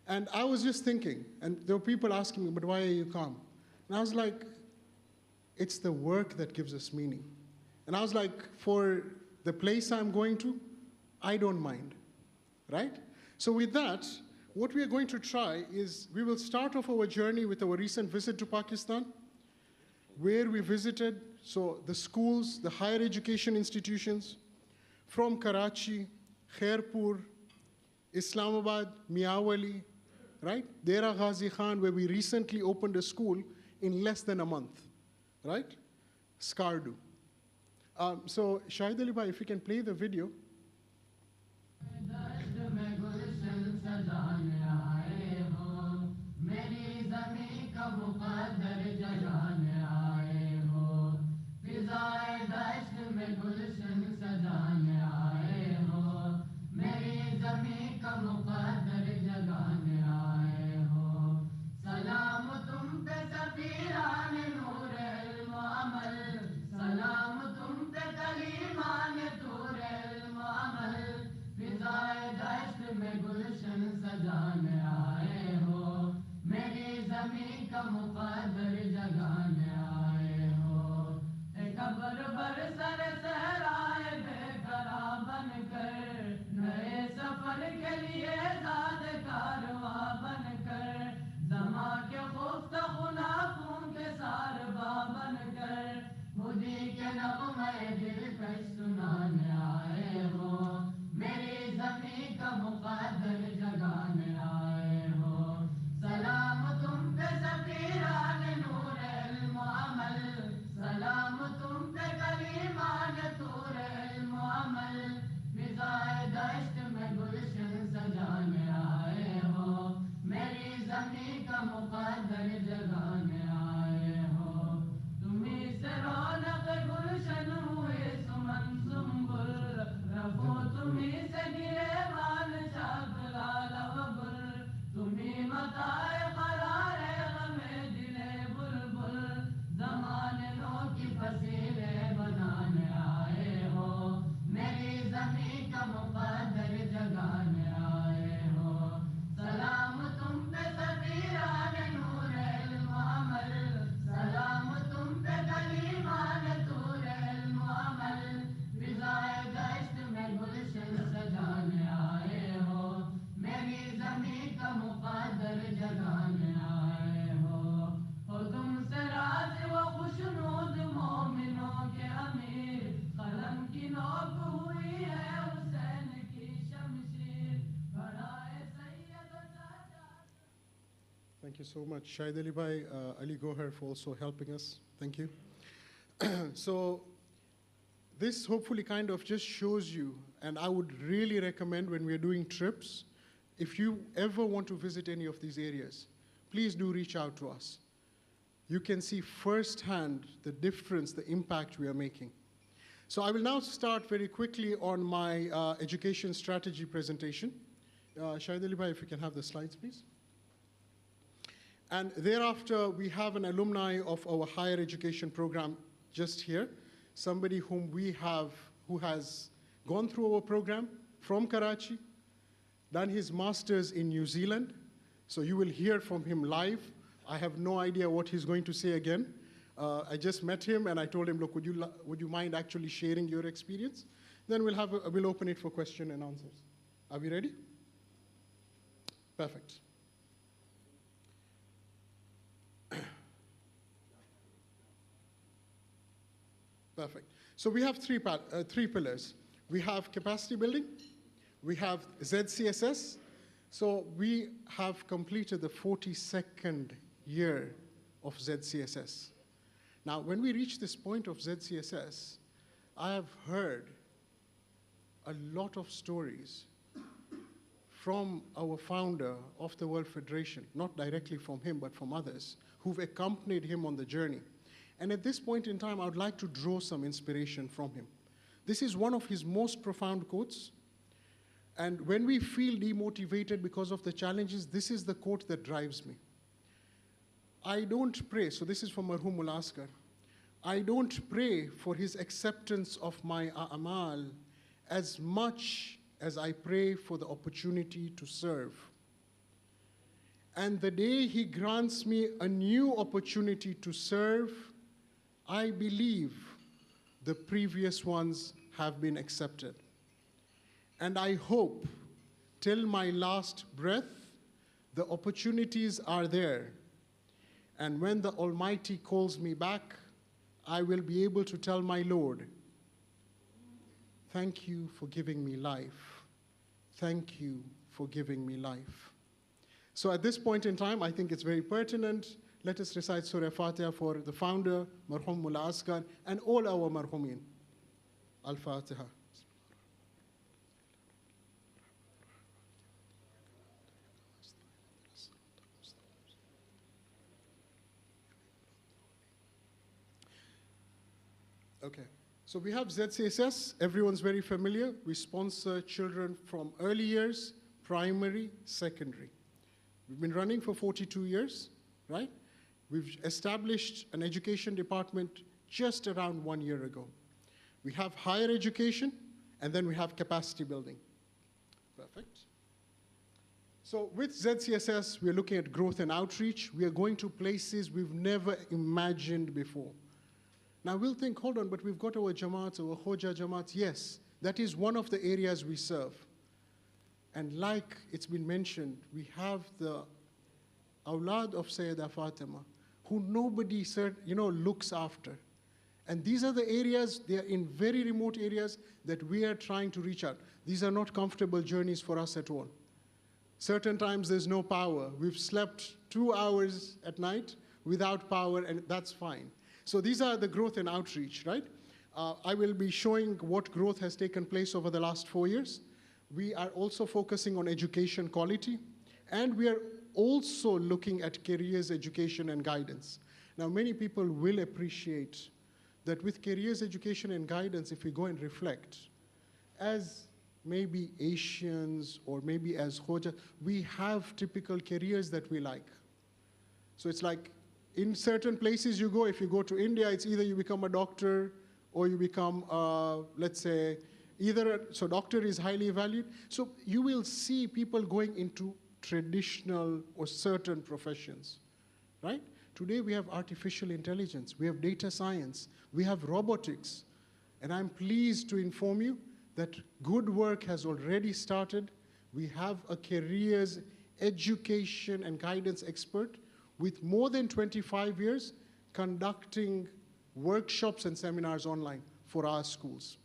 And I was just thinking, and there were people asking me, but why are you calm? And I was like, it's the work that gives us meaning. And I was like, for the place I'm going to, I don't mind, right? So with that, what we are going to try is we will start off our journey with our recent visit to Pakistan, where we visited the schools, the higher education institutions from Karachi, Khairpur, Islamabad, Miawali, right? Dera Ghazi Khan, where we recently opened a school in less than a month, right? Skardu. So Shahid Ali Bhai, if you can play the video. Thank you so much, Shahid Ali Bhai, Ali Gohar, for also helping us. Thank you. So this hopefully kind of just shows you, and I would really recommend when we're doing trips, if you ever want to visit any of these areas, please do reach out to us. you can see firsthand the difference, the impact we are making. So I will now start very quickly on my education strategy presentation. Shahid Ali Bhai, if you can have the slides, please. And thereafter, we have an alumni of our higher education program just here, somebody whom we have, who has gone through our program from Karachi, done his master's in New Zealand. So you will hear from him live. I have no idea what he's going to say again. I just met him and I told him, look, would you mind actually sharing your experience? Then we'll open it for question and answers. Are we ready? Perfect. Perfect. So we have three pillars. We have capacity building, we have ZCSS. So we have completed the 42nd year of ZCSS. Now, when we reach this point of ZCSS, I have heard a lot of stories from our founder of the World Federation, not directly from him, but from others, who've accompanied him on the journey. And at this point in time, I would like to draw some inspiration from him. This is one of his most profound quotes. And when we feel demotivated because of the challenges, this is the quote that drives me. I don't pray, so this is from Marhum Mullah Asghar. I don't pray for his acceptance of my a'mal as much as I pray for the opportunity to serve. And the day he grants me a new opportunity to serve, I believe the previous ones have been accepted. And I hope till my last breath, the opportunities are there. And when the Almighty calls me back, I will be able to tell my Lord, thank you for giving me life. Thank you for giving me life. So at this point in time, I think it's very pertinent. Let us recite Surah Fatiha for the founder, Marhum Mullah Asghar, and all our Marhumin. Al-Fatiha. Okay, so we have ZCSS. Everyone's very familiar. We sponsor children from early years, primary, secondary. We've been running for 42 years, right? We've established an education department just around 1 year ago. We have higher education, and then we have capacity building. Perfect. So with ZCSS, we're looking at growth and outreach. We are going to places we've never imagined before. Now we'll think, hold on, but we've got our Jamaats, our Hoja Jamaats. Yes, that is one of the areas we serve. And like it's been mentioned, we have the awlad of Sayyidah Fatima, who nobody looks after. And these are the areas, they are in very remote areas that we are trying to reach out. These are not comfortable journeys for us at all. Certain times there's no power. We've slept 2 hours at night without power, and that's fine. So these are the growth and outreach, right? I will be showing what growth has taken place over the last 4 years. We are also focusing on education quality, and we are also looking at careers education and guidance. Now, many people will appreciate that with careers education and guidance, if we go and reflect, as maybe Asians or maybe as Hoja, we have typical careers that we like. So it's like, in certain places you go, if you go to India, it's either you become a doctor or you become, let's say, so doctor is highly valued. So you will see people going into traditional or certain professions, right? Today we have artificial intelligence, we have data science, we have robotics. And I'm pleased to inform you that good work has already started. We have a careers education and guidance expert with more than 25 years conducting workshops and seminars online for our schools.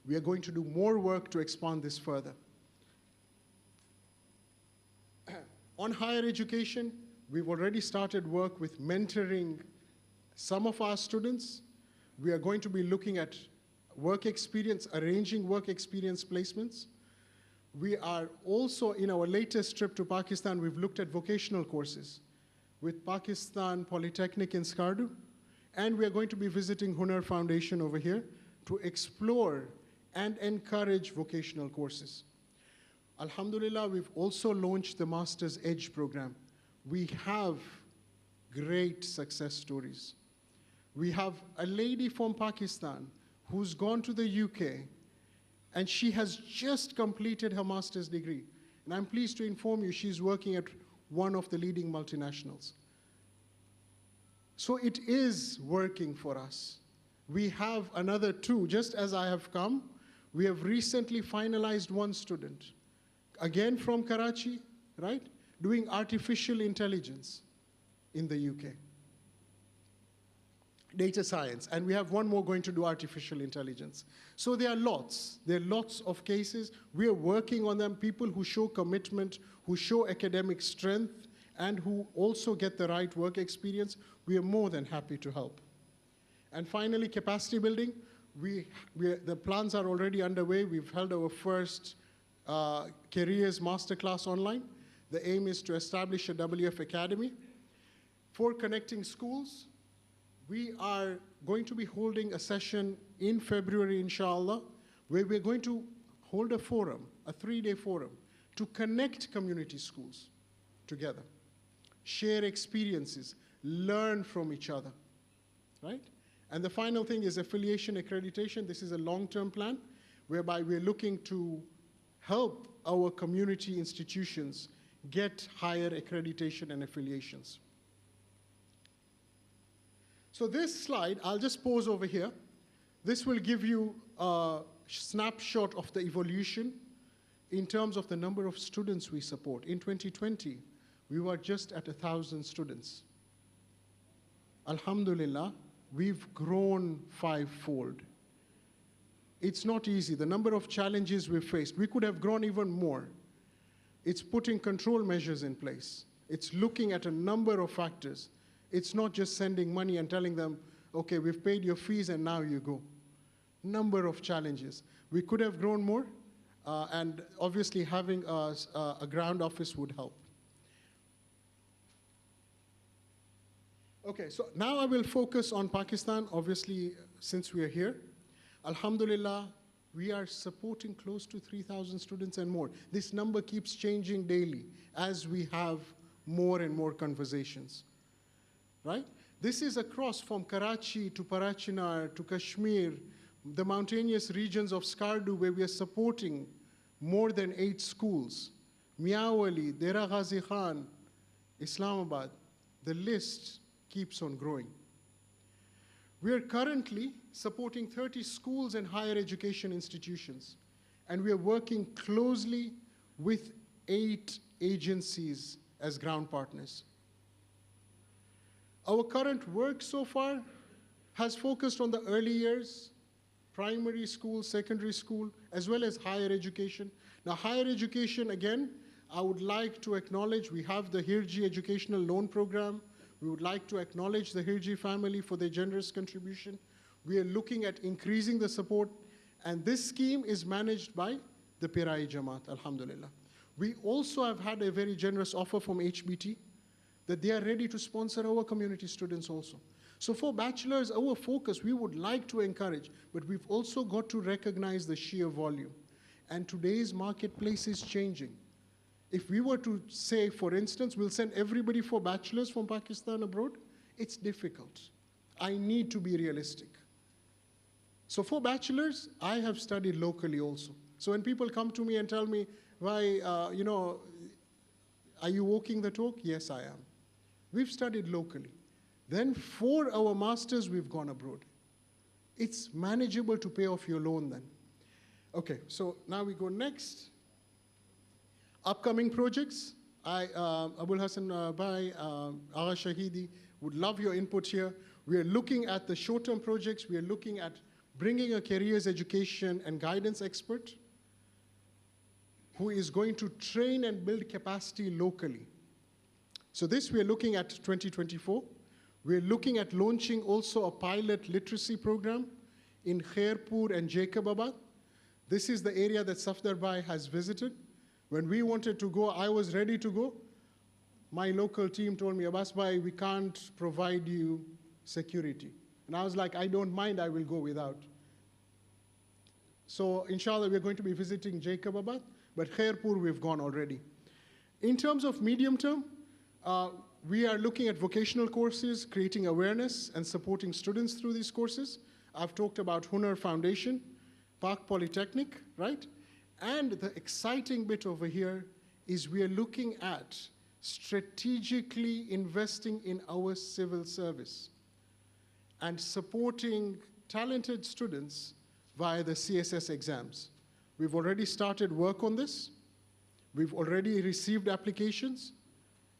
We are going to do more work to expand this further. On higher education, we've already started work with mentoring some of our students. We are going to be looking at work experience, arranging work experience placements. We are also, in our latest trip to Pakistan, we've looked at vocational courses, with Pakistan Polytechnic in Skardu, and we are going to be visiting Hunar Foundation over here to explore and encourage vocational courses. Alhamdulillah, we've also launched the Master's Edge program. We have great success stories. We have a lady from Pakistan who's gone to the UK, and she has just completed her master's degree. And I'm pleased to inform you she's working at one of the leading multinationals. So it is working for us. We have another two, just as I have come. We have recently finalized one student, again from Karachi, right? Doing artificial intelligence in the UK. Data science, and we have one more going to do artificial intelligence. So there are lots of cases. We are working on them, people who show commitment, who show academic strength, and who also get the right work experience. We are more than happy to help. And finally, capacity building. The plans are already underway. We've held our first careers masterclass online. The aim is to establish a WF Academy. For connecting schools, we are going to be holding a session in February, inshallah, where we're going to hold a forum, a 3-day forum, to connect community schools together, share experiences, learn from each other, right? And the final thing is affiliation accreditation. This is a long-term plan whereby we're looking to help our community institutions get higher accreditation and affiliations. So this slide, I'll just pause over here. This will give you a snapshot of the evolution in terms of the number of students we support. In 2020, we were just at 1,000 students. Alhamdulillah, we've grown 5-fold. It's not easy. The number of challenges we've faced, we could have grown even more. It's putting control measures in place. It's looking at a number of factors. It's not just sending money and telling them, okay, we've paid your fees and now you go. Number of challenges. We could have grown more, and obviously having a ground office would help. Okay, so now I will focus on Pakistan, obviously, since we are here. Alhamdulillah, we are supporting close to 3,000 students and more. This number keeps changing daily as we have more and more conversations, right? This is across from Karachi to Parachinar to Kashmir, the mountainous regions of Skardu, where we are supporting more than 8 schools. Miawali, Dera Ghazi Khan, Islamabad, the list keeps on growing. We are currently supporting 30 schools and higher education institutions, and we are working closely with 8 agencies as ground partners. Our current work so far has focused on the early years, primary school, secondary school, as well as higher education. Now, higher education, again, I would like to acknowledge we have the Hirji Educational Loan Program. We would like to acknowledge the Hirji family for their generous contribution. We are looking at increasing the support, and this scheme is managed by the Pirai Jamaat, alhamdulillah. We also have had a very generous offer from HBT that they are ready to sponsor our community students also. So for bachelors, our focus, we would like to encourage, but we've also got to recognize the sheer volume. And today's marketplace is changing. If we were to say, for instance, we'll send everybody for bachelors from Pakistan abroad, it's difficult. I need to be realistic. So for bachelors, I have studied locally also. So when people come to me and tell me, why, are you walking the talk? Yes, I am. We've studied locally. Then for our masters, we've gone abroad. It's manageable to pay off your loan then. Okay, so now we go next. Upcoming projects. Abul Hassan Bhai, Agha Shahidi, would love your input here. We are looking at the short-term projects. We are looking at bringing a careers education and guidance expert who is going to train and build capacity locally. So this we are looking at 2024. We're looking at launching also a pilot literacy program in Khairpur and Jacobabad. This is the area that Safdar Bhai has visited. When we wanted to go, I was ready to go. my local team told me, Abbas bhai, we can't provide you security. And I was like, I don't mind, I will go without. So inshallah, we're going to be visiting Jacobabad, but Khairpur we've gone already. In terms of medium term, we are looking at vocational courses, creating awareness and supporting students through these courses. I've talked about Hunar Foundation, Park Polytechnic, right? And the exciting bit over here is we are looking at strategically investing in our civil service and supporting talented students via the CSS exams. We've already started work on this. We've already received applications,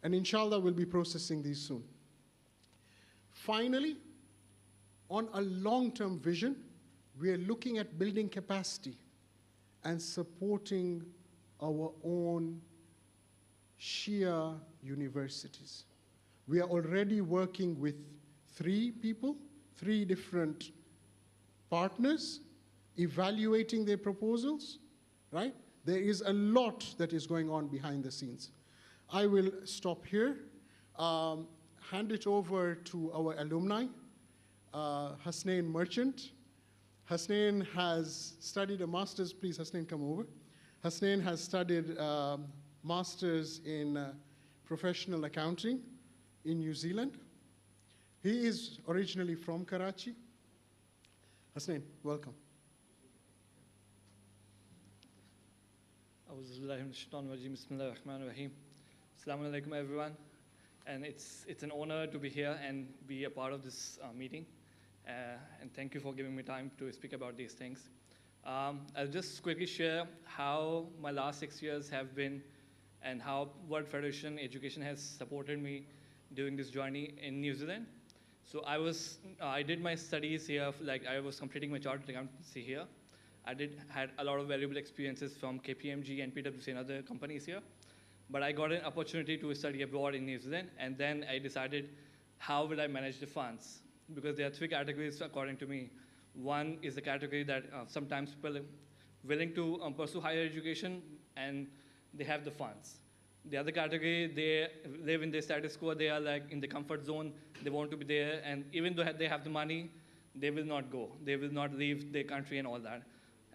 and inshallah we'll be processing these soon. Finally, on a long-term vision, we are looking at building capacity and supporting our own Shia universities. We are already working with 3 people, 3 different partners, evaluating their proposals, right? There is a lot that is going on behind the scenes. I will stop here, hand it over to our alumni, Hasnain Merchant. Hasnain has studied a master's, please Hasnain come over. Hasnain has studied master's in professional accounting in New Zealand. He is originally from Karachi. Hasnain, welcome. Bismillahirrahmanirrahim. Assalamu alaikum everyone. And it's an honor to be here and be a part of this meeting. And thank you for giving me time to speak about these things. I'll just quickly share how my last 6 years have been and how World Federation Education has supported me during this journey in New Zealand. So I did my studies here, like I was completing my chartered accountancy here. I had a lot of valuable experiences from KPMG and PwC and other companies here. But I got an opportunity to study abroad in New Zealand, and then I decided, how will I manage the funds? Because there are 3 categories according to me. One is the category that sometimes people are willing to pursue higher education and they have the funds. The other category, they live in their status quo, they are like in the comfort zone, they want to be there, and even though they have the money, they will not go. They will not leave their country and all that.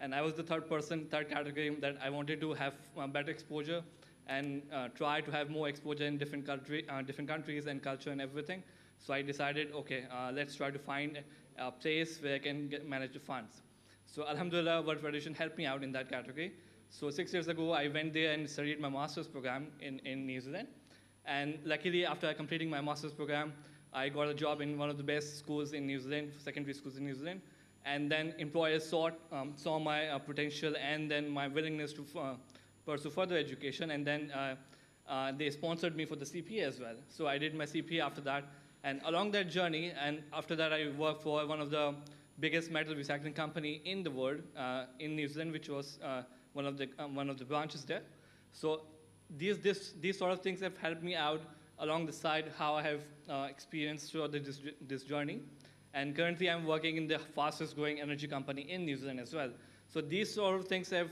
And I was the third category that I wanted to have better exposure and try to have more exposure in different countries and culture and everything. So I decided, okay, let's try to find a place where I can manage the funds. So Alhamdulillah, World Federation helped me out in that category. So 6 years ago, I went there and studied my master's program in New Zealand. And luckily, after completing my master's program, I got a job in one of the best schools in New Zealand, secondary schools in New Zealand. And then employers saw my potential and then my willingness to pursue further education. And then they sponsored me for the CPA as well. So I did my CPA after that. And along that journey, and after that, I worked for one of the biggest metal recycling company in the world, in New Zealand, which was one of the branches there. So these sort of things have helped me out along the side, how I have experienced throughout this journey. And currently, I'm working in the fastest growing energy company in New Zealand as well. So these sort of things have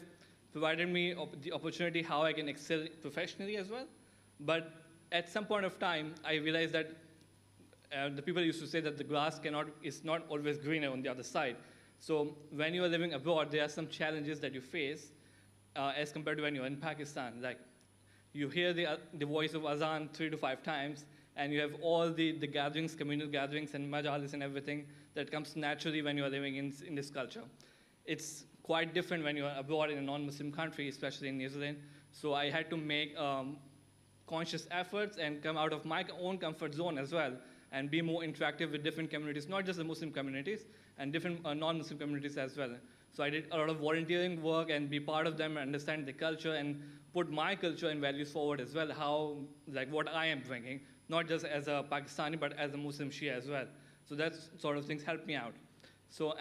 provided me the opportunity how I can excel professionally as well. But at some point of time, I realized that the people used to say that the grass is not always greener on the other side. So when you are living abroad, there are some challenges that you face as compared to when you're in Pakistan. Like you hear the voice of Azan 3 to 5 times, and you have all the gatherings, communal gatherings and majalis and everything that comes naturally when you are living in this culture. It's quite different when you are abroad in a non-Muslim country, especially in New Zealand. So I had to make conscious efforts and come out of my own comfort zone as well and be more interactive with different communities, not just the Muslim communities, and different non-Muslim communities as well. So I did a lot of volunteering work and be part of them, understand the culture, and put my culture and values forward as well, what I am bringing, not just as a Pakistani, but as a Muslim Shia as well. So that sort of things helped me out. So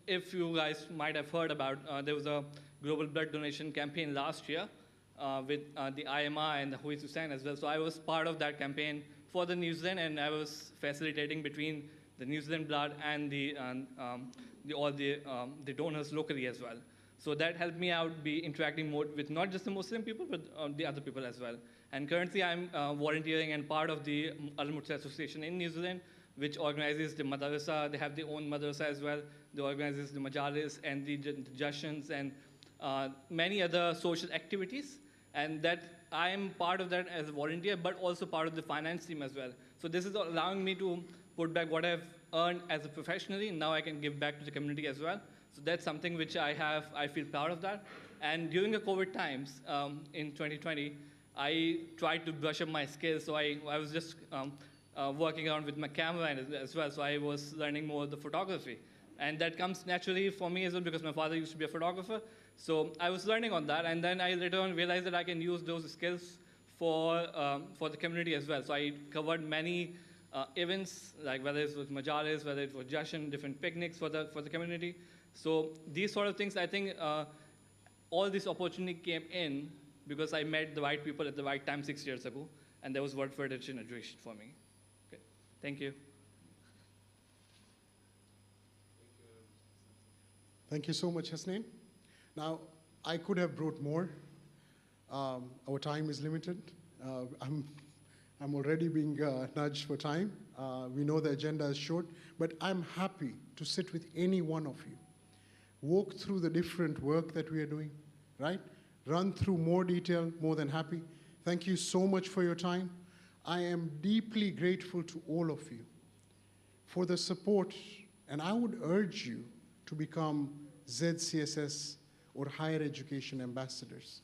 if you guys might have heard about, there was a global blood donation campaign last year with the IMI and the Huis Hussain as well. So I was part of that campaign for the New Zealand, and I was facilitating between the New Zealand blood and all the donors locally as well. So that helped me out be interacting more with not just the Muslim people, but the other people as well. And currently I'm volunteering and part of the Al-Mursa Association in New Zealand, which organizes the madrasa. They have their own madrasa as well. They organizes the majalis and the jasans and many other social activities. And that I am part of that as a volunteer, but also part of the finance team as well. So this is allowing me to put back what I've earned as a professionally, and now I can give back to the community as well. So that's something which I feel proud of that. And during the COVID times in 2020, I tried to brush up my skills. So I was just working around with my camera as well. So I was learning more of the photography. And that comes naturally for me as well because my father used to be a photographer. So I was learning on that, and then I later on realized that I can use those skills for the community as well. So I covered many events, like whether it was majalis, whether it was jashan, different picnics for the community. So these sort of things, I think all this opportunity came in because I met the right people at the right time 6 years ago, and there was World Federation education for me. Okay. Thank you. Thank you so much, Hasnain. Now, I could have brought more. Our time is limited. I'm already being nudged for time. We know the agenda is short, but I'm happy to sit with any one of you, walk through the different work that we are doing, right? Run through more detail, more than happy. Thank you so much for your time. I am deeply grateful to all of you for the support, and I would urge you to become ZCSS or higher education ambassadors.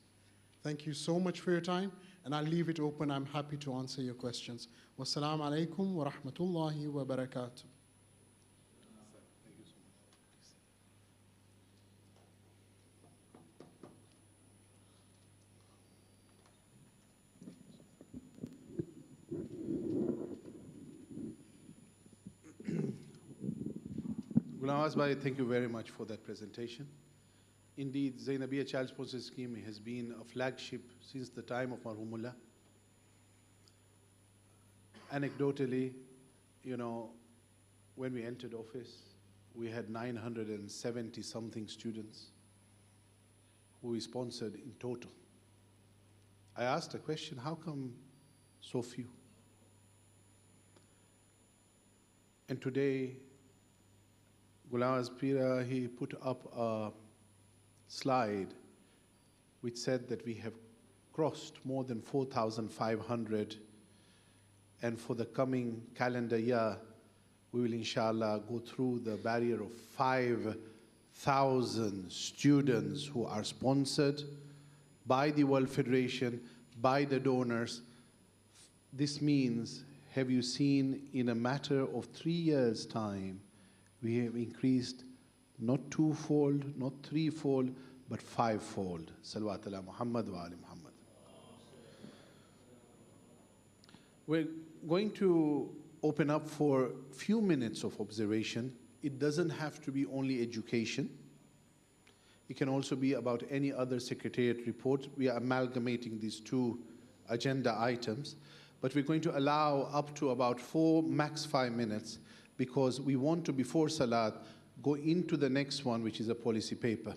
Thank you so much for your time, and I'll leave it open. I'm happy to answer your questions. Wassalamu alaikum wa rahmatullahi wa barakatuh. Ghulam Abbas Bhai, thank you very much for that presentation. Indeed, Zainabia Child Sponsor Scheme has been a flagship since the time of Marhumullah. Anecdotally, you know, when we entered office, we had 970 something students who we sponsored in total. I asked a question, how come so few? And today, Ghulam Aspira, he put up a slide which said that we have crossed more than 4,500, and for the coming calendar year, we will inshallah go through the barrier of 5,000 students who are sponsored by the World Federation, by the donors. This means, have you seen, in a matter of 3 years' time, we have increased not twofold, not threefold, but fivefold. Salawat ala Muhammad wa ali Muhammad. We're going to open up for a few minutes of observation. It doesn't have to be only education. It can also be about any other secretariat report. We are amalgamating these two agenda items, but we're going to allow up to about 4, max 5 minutes, because we want to, before Salat, go into the next one, which is a policy paper.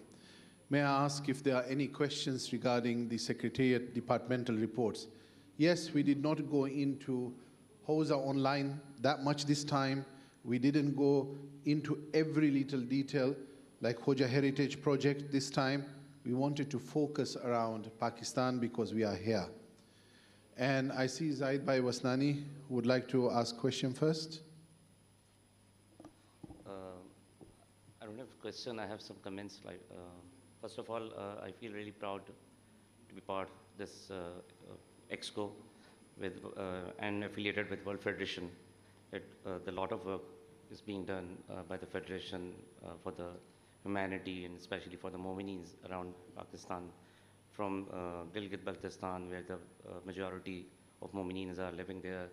May I ask if there are any questions regarding the Secretariat departmental reports? Yes, we did not go into HOSA online that much this time. We didn't go into every little detail like Hoja Heritage Project this time. We wanted to focus around Pakistan because we are here. And I see Zaid Bhai Wasnani who would like to ask question first. I don't have a question, I have some comments. First of all, I feel really proud to be part of this EXCO and affiliated with World Federation. A lot of work is being done by the Federation for the humanity and especially for the Momineens around Pakistan, from Gilgit-Baltistan, where the majority of Momineens are living there,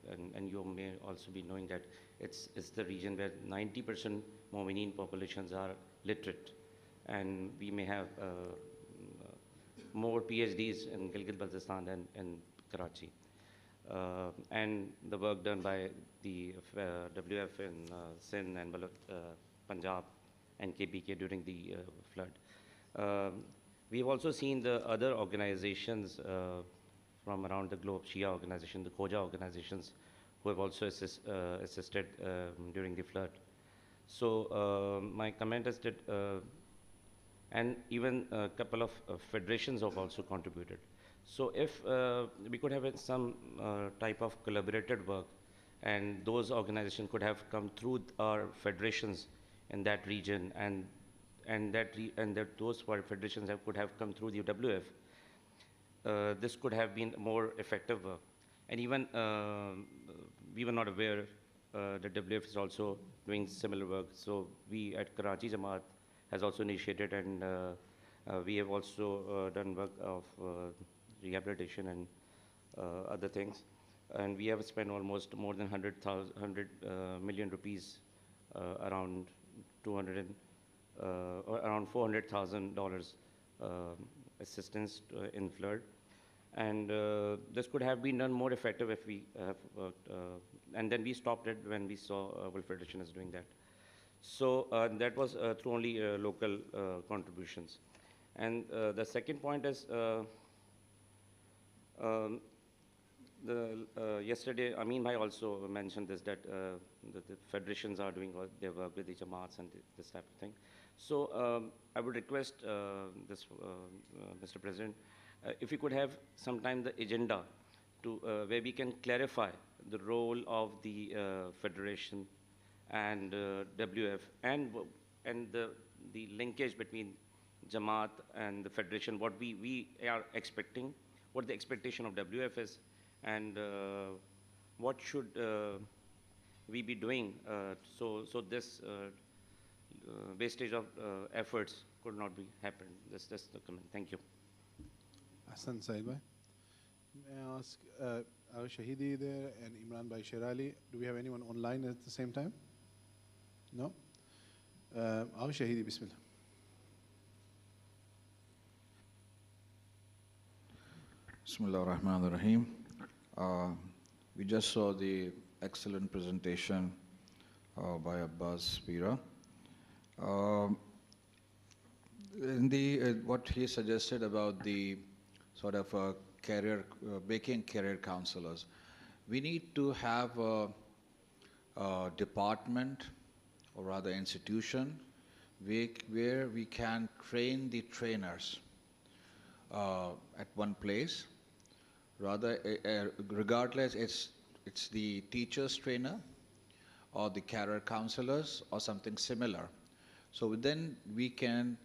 and you may also be knowing that it's the region where 90% Momineen populations are literate, and we may have more PhDs in Gilgit-Baltistan and Karachi. And the work done by the WF in Sindh and Punjab and KPK during the flood. We've also seen the other organizations from around the globe, Shia organization, the Khoja organizations, who have also assisted during the flood. So my comment is that, and even a couple of federations have also contributed. So if we could have some type of collaborated work, and those organizations could have come through our federations in that region, and that those federations could have come through the WF, this could have been more effective work. And even we were not aware that WF is also doing similar work. So we at Karachi Jamaat has also initiated, and we have also done work of rehabilitation and other things. And we have spent almost more than 100 million rupees, around around $400,000 assistance in flood. And this could have been done more effective if we have worked. And then we stopped it when we saw World Federation is doing that. So that was through only local contributions. And the second point is, yesterday, Amin Bhai also mentioned this, that the federations are doing their work with the Jamaats and this type of thing. So I would request Mr. President, if we could have sometime the agenda to where we can clarify the role of the federation and WF, and the linkage between Jamaat and the federation, what we are expecting, what the expectation of WF is, and what should we be doing so this wastage of efforts could not be happen. That's the comment. Thank you. Hassan Said Bhai. May I ask our Shahidi there and Imran Bhai Sherali, do we have anyone online at the same time? No? Our Shahidi, Bismillah. Bismillah ar-Rahman ar-Rahim. We just saw the excellent presentation by Abbas Pira. In the what he suggested about the sort of making career counselors, we need to have a department, or rather institution, where we can train the trainers at one place. Rather, regardless, it's the teachers trainer or the career counselors or something similar. So then we can,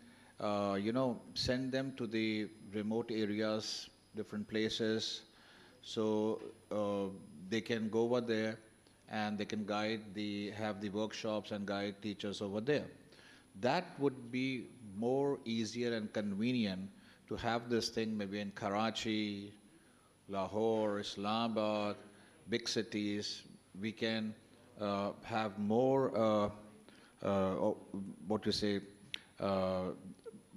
send them to the remote areas, different places, so they can go over there and they can have the workshops and guide teachers over there. That would be more easier and convenient to have this thing maybe in Karachi, Lahore, Islamabad, big cities. We can have more,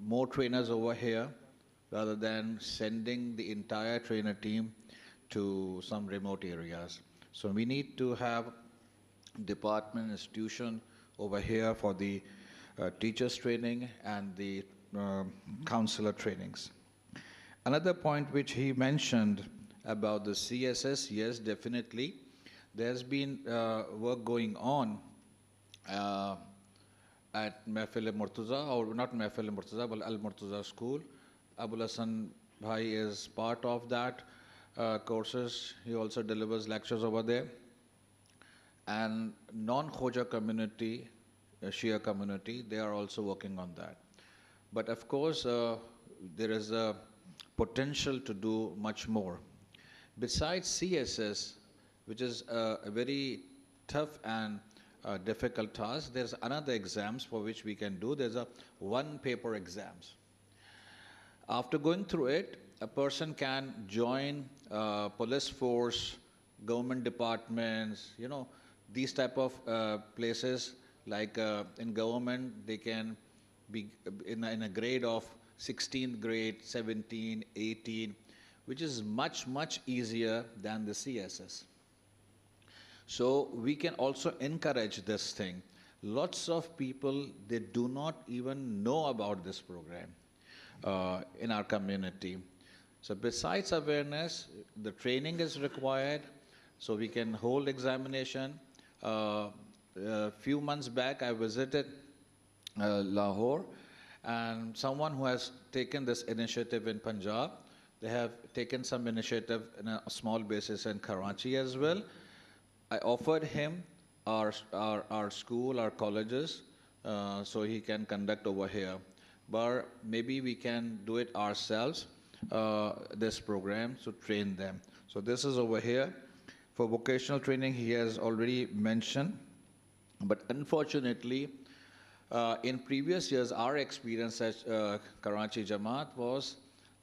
more trainers over here, rather than sending the entire trainer team to some remote areas. So we need to have department, institution over here for the teachers training and the counselor trainings. Another point which he mentioned about the CSS, yes, definitely. There's been work going on at Mehfil Murtaza, or not Mehfil Murtaza, but Al Murtaza School. Abul Hassan Bhai is part of that courses. He also delivers lectures over there. And non-Khoja community, Shia community, they are also working on that. But of course, there is a potential to do much more. Besides CSS, which is a very tough and difficult task, there's another exams for which we can do. There's a one-paper exams. After going through it, a person can join police force, government departments, these type of places. Like in government, they can be in a grade of 16th grade, 17, 18, which is much, much easier than the CSS. So we can also encourage this thing. lots of people, they do not even know about this program in our community. So besides awareness, the training is required so we can hold examination. A few months back, I visited Lahore, and someone who has taken this initiative in Punjab, they have taken some initiative in a small basis in Karachi as well. I offered him our school, our colleges, so he can conduct over here. But maybe we can do it ourselves, this program, to train them. So this is over here. For vocational training, he has already mentioned. But unfortunately, in previous years, our experience at Karachi Jamaat was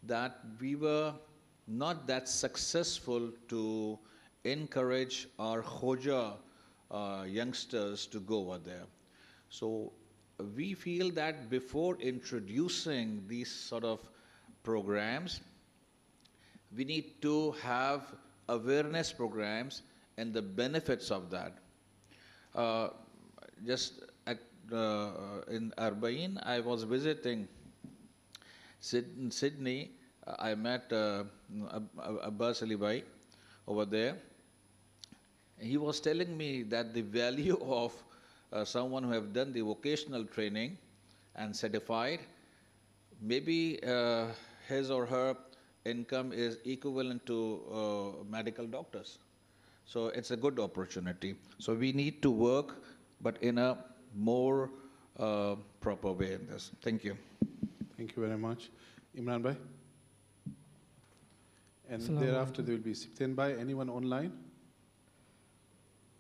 that we were not that successful to encourage our Khoja youngsters to go over there. So we feel that before introducing these sort of programs, we need to have awareness programs and the benefits of that. Just in Arbaeen, I was visiting Sydney. I met Abbas Ali Bhai over there. He was telling me that the value of someone who have done the vocational training and certified, maybe his or her income is equivalent to medical doctors. So it's a good opportunity. So we need to work, but in a more proper way in this. Thank you. Thank you very much. Imran Bhai? And Assalamu thereafter alaikum. there will be Sipten Bhai. Anyone online?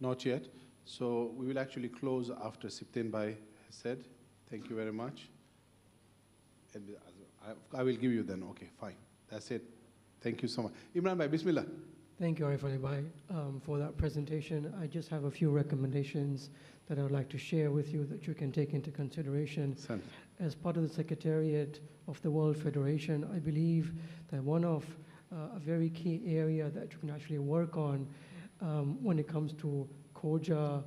Not yet. So we will actually close after Sipten Bhai has said. Thank you very much. And I will give you then. Okay, fine. That's it. Thank you so much. Imran Bhai, Bismillah. Thank you, Arif Ali Bhai, for that presentation. I just have a few recommendations that I would like to share with you that you can take into consideration. Send. As part of the Secretariat of the World Federation, I believe that one of a very key area that you can actually work on when it comes to Khoja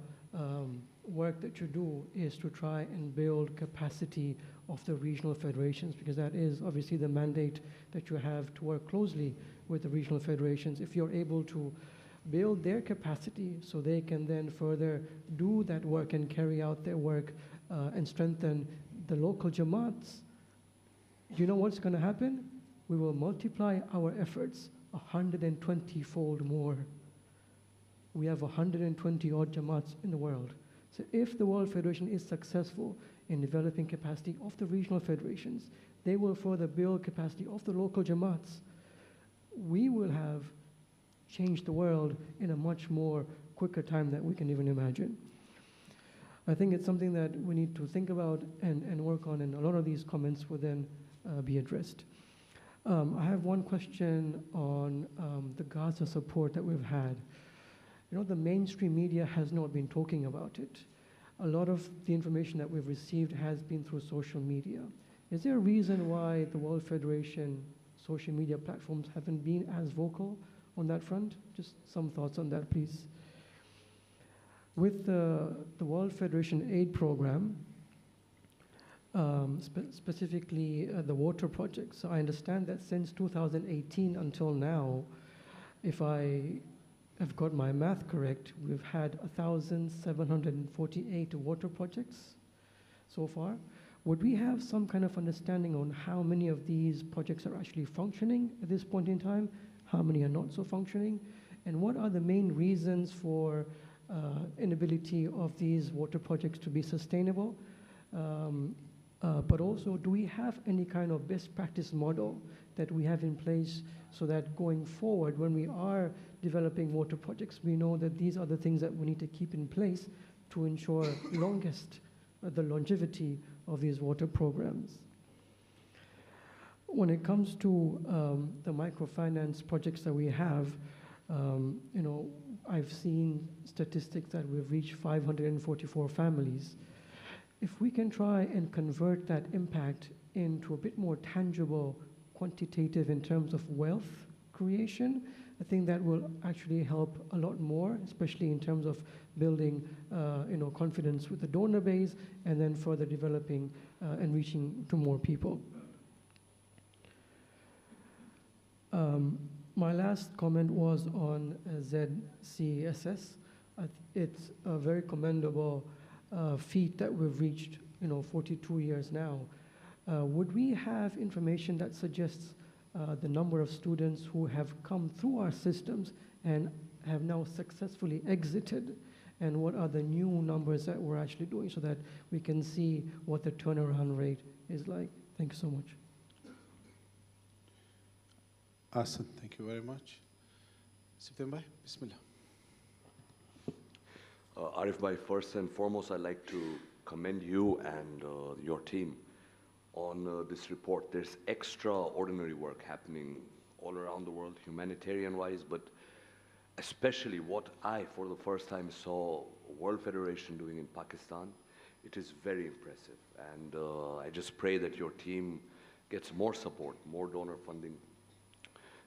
work that you do is to try and build capacity of the regional federations, because that is obviously the mandate that you have to work closely with the regional federations. If you're able to build their capacity so they can then further do that work and carry out their work and strengthen the local Jamaats, you know what's going to happen? We will multiply our efforts 120-fold more. We have 120 odd Jamaats in the world. So if the World Federation is successful in developing capacity of the regional federations, they will further build capacity of the local Jamaats. We will have changed the world in a much more quicker time than we can even imagine. I think it's something that we need to think about and work on, and a lot of these comments will then be addressed. I have one question on the Gaza support that we've had. You know, the mainstream media has not been talking about it. A lot of the information that we've received has been through social media. Is there a reason why the World Federation social media platforms haven't been as vocal on that front? Just some thoughts on that, please. With the World Federation aid program, specifically the water projects, so I understand that since 2018 until now, if I have got my math correct, we've had 1,748 water projects so far. Would we have some kind of understanding on how many of these projects are actually functioning at this point in time? How many are not so functioning? And what are the main reasons for inability of these water projects to be sustainable? But also, do we have any kind of best practice model that we have in place so that going forward, when we are developing water projects, we know that these are the things that we need to keep in place to ensure the longevity of these water programs. When it comes to the microfinance projects that we have, you know, I've seen statistics that we've reached 544 families. If we can try and convert that impact into a bit more tangible, quantitative in terms of wealth creation. I think that will actually help a lot more, especially in terms of building confidence with the donor base and then further developing and reaching to more people. My last comment was on ZCSS. It's a very commendable feat that we've reached, 42 years now. Would we have information that suggests the number of students who have come through our systems and have now successfully exited, and what are the new numbers that we're actually doing so that we can see what the turnaround rate is like? Thank you so much. Asan, thank you very much. September, Bismillah. Arif Bhai, first and foremost, I'd like to commend you and your team on this report. There's extraordinary work happening all around the world, humanitarian-wise, but especially what I, for the first time, saw World Federation doing in Pakistan. It is very impressive, and I just pray that your team gets more support, more donor funding.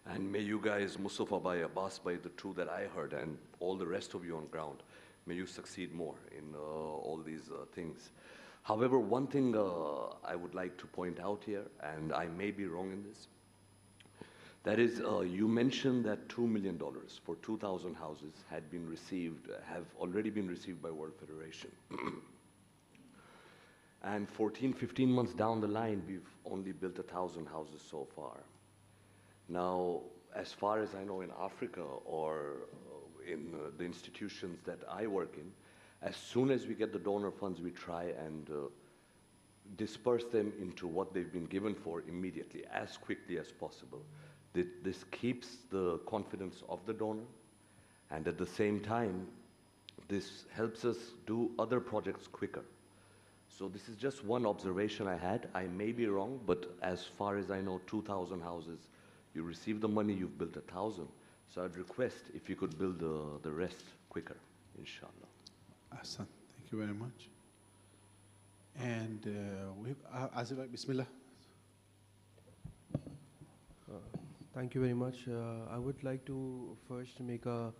And may you guys, Mustafa Bhai, Abbas Bhai, the two that I heard, and all the rest of you on ground, may you succeed more in all these things. However, one thing I would like to point out here, and I may be wrong in this, that is, you mentioned that $2 million for 2,000 houses had been received, have already been received by World Federation. And 14, 15 months down the line, we've only built 1,000 houses so far. Now, as far as I know, in Africa or in the institutions that I work in, as soon as we get the donor funds, we try and disperse them into what they've been given for immediately, as quickly as possible. This keeps the confidence of the donor, and at the same time, this helps us do other projects quicker. So this is just one observation I had. I may be wrong, but as far as I know, 2,000 houses, you receive the money, you've built 1,000. So I'd request if you could build the rest quicker, inshallah. Ahsan, thank you very much. And we have Azim, Bismillah. Thank you very much. I would like to first make a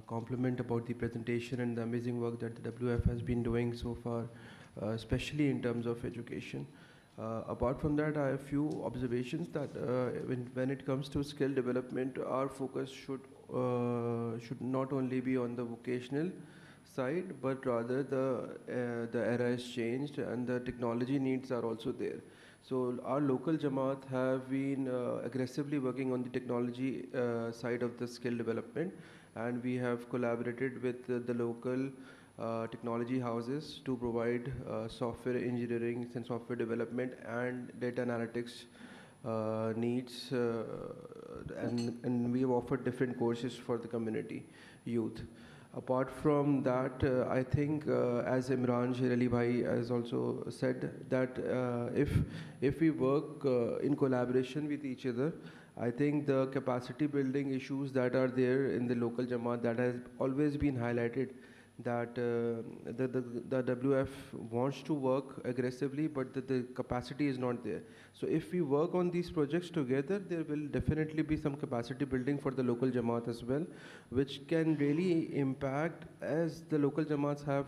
compliment about the presentation and the amazing work that the WF has been doing so far, especially in terms of education. Apart from that, I have a few observations that when it comes to skill development, our focus should not only be on the vocational side, but rather the era has changed and the technology needs are also there. So our local Jamaat have been aggressively working on the technology side of the skill development, and we have collaborated with the local technology houses to provide software engineering and software development and data analytics needs, and we have offered different courses for the community youth. Apart from that, I think, as Imran Sher Ali Bhai has also said, that if we work in collaboration with each other, I think the capacity building issues that are there in the local Jamaat that has always been highlighted, that the WF wants to work aggressively, but the capacity is not there. So if we work on these projects together, there will definitely be some capacity building for the local Jamaat as well, which can really impact, as the local Jamaats have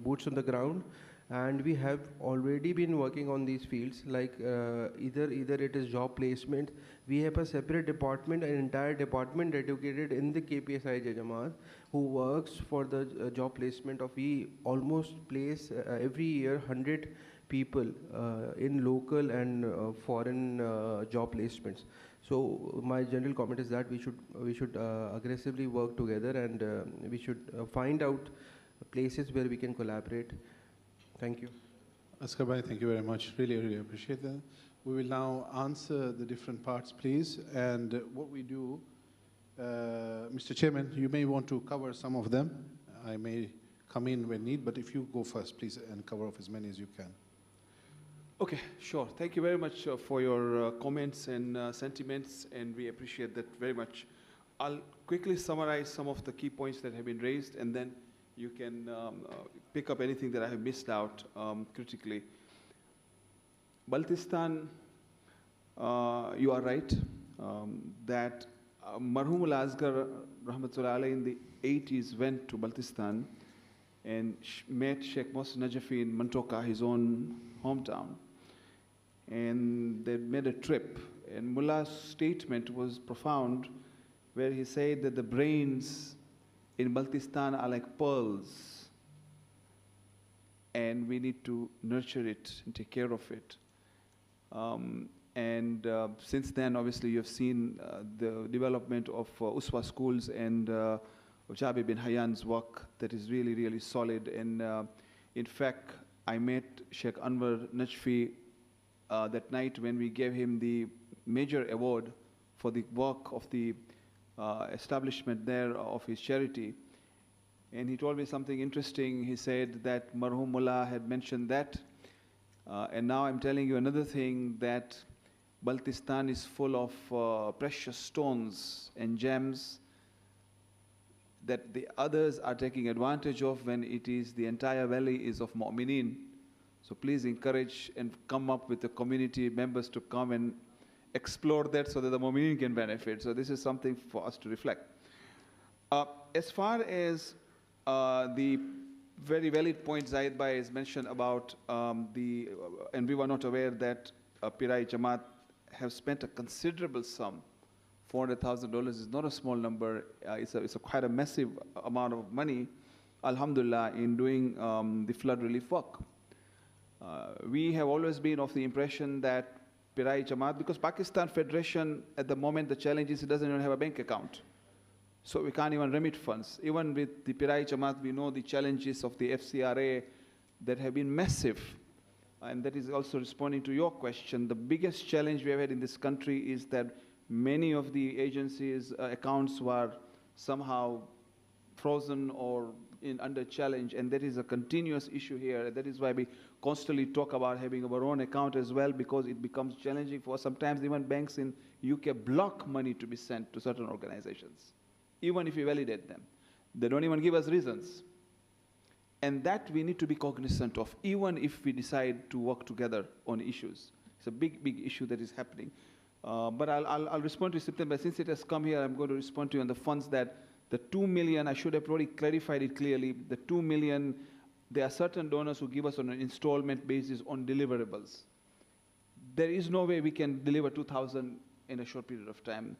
boots on the ground. And we have already been working on these fields, like either it is job placement. We have a separate department, an entire department dedicated in the KPSI Jamaat, who works for the job placement of, we almost place every year 100 people in local and foreign job placements. So my general comment is that we should aggressively work together, and we should find out places where we can collaborate. Thank you. Askar Bhai, thank you very much. Really, really appreciate that. We will now answer the different parts, please. And what we do, Mr. Chairman, you may want to cover some of them. I may come in when need, but if you go first, please, and cover off as many as you can. Okay, sure. Thank you very much for your comments and sentiments, and we appreciate that very much. I'll quickly summarize some of the key points that have been raised, and then you can pick up anything that I have missed out critically. Baltistan, you are right. that Marhum al-Asghar Rahmatullah Alayhi in the 80s went to Baltistan and met Sheikh Mohsen Najafi in Mantoka, his own hometown. And they made a trip. And Mullah's statement was profound, where he said that the brains in Baltistan are like pearls, and we need to nurture it and take care of it. Since then, obviously, you've seen the development of Uswa schools and of Jabir bin Hayyan's work that is really, really solid. And in fact, I met Sheikh Anwar Najfi that night when we gave him the major award for the work of the establishment there of his charity. And he told me something interesting. He said that Marhum Mullah had mentioned that. And now I'm telling you another thing, that Baltistan is full of precious stones and gems that the others are taking advantage of, when it is the entire valley is of Mu'mineen. So please encourage and come up with the community members to come and explore that so that the Mu'mineen can benefit. So this is something for us to reflect. As far as the very valid point Zaid Bhai has mentioned about and we were not aware that Pirai Jamaat have spent a considerable sum. $400,000 is not a small number. It's quite a massive amount of money, alhamdulillah, in doing the flood relief work. We have always been of the impression that Pirai Jamaat, because Pakistan Federation at the moment, the challenge is it doesn't even have a bank account. So we can't even remit funds. Even with the Pirai Jamaat, we know the challenges of the FCRA that have been massive. And that is also responding to your question. The biggest challenge we have had in this country is that many of the agencies' accounts were somehow frozen or under challenge, and that is a continuous issue here. That is why we constantly talk about having our own account as well, because it becomes challenging for us. Sometimes even banks in UK block money to be sent to certain organizations, even if we validate them. They don't even give us reasons. And that we need to be cognizant of, even if we decide to work together on issues. It's a big, big issue that is happening. But I'll respond to September. Since it has come here, I'm going to respond to you on the funds that the 2 million, I should have probably clarified it clearly. The 2 million, there are certain donors who give us on an installment basis on deliverables. There is no way we can deliver 2,000 in a short period of time.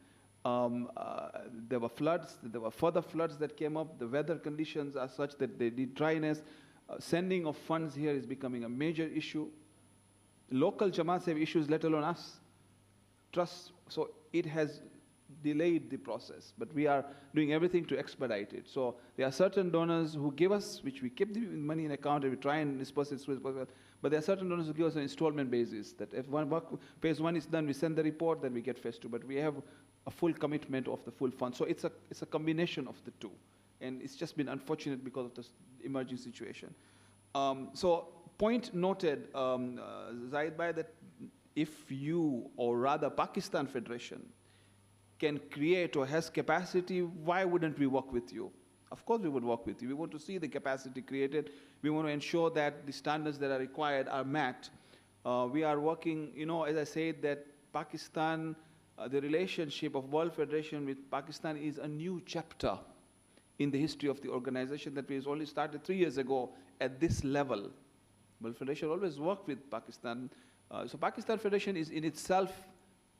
There were floods, there were further floods that came up. The weather conditions are such that they need dryness. Sending of funds here is becoming a major issue. Local Jamaats have issues, let alone us. Trust, so it has delayed the process, but we are doing everything to expedite it. So there are certain donors who give us, which we keep the money in account and we try and disperse it as possible. But there are certain donors who give us on installment basis, that if phase 1 is done, we send the report, then we get phase 2. But we have a full commitment of the full fund. So it's a combination of the two. And it's just been unfortunate because of this emerging situation. So point noted, Zaid Bhai, that if you, or rather Pakistan Federation, can create or has capacity, why wouldn't we work with you? Of course we would work with you. We want to see the capacity created. We want to ensure that the standards that are required are met. We are working, as I said, that Pakistan, the relationship of World Federation with Pakistan is a new chapter in the history of the organization that we only started 3 years ago at this level. World Federation always worked with Pakistan. So Pakistan Federation is in itself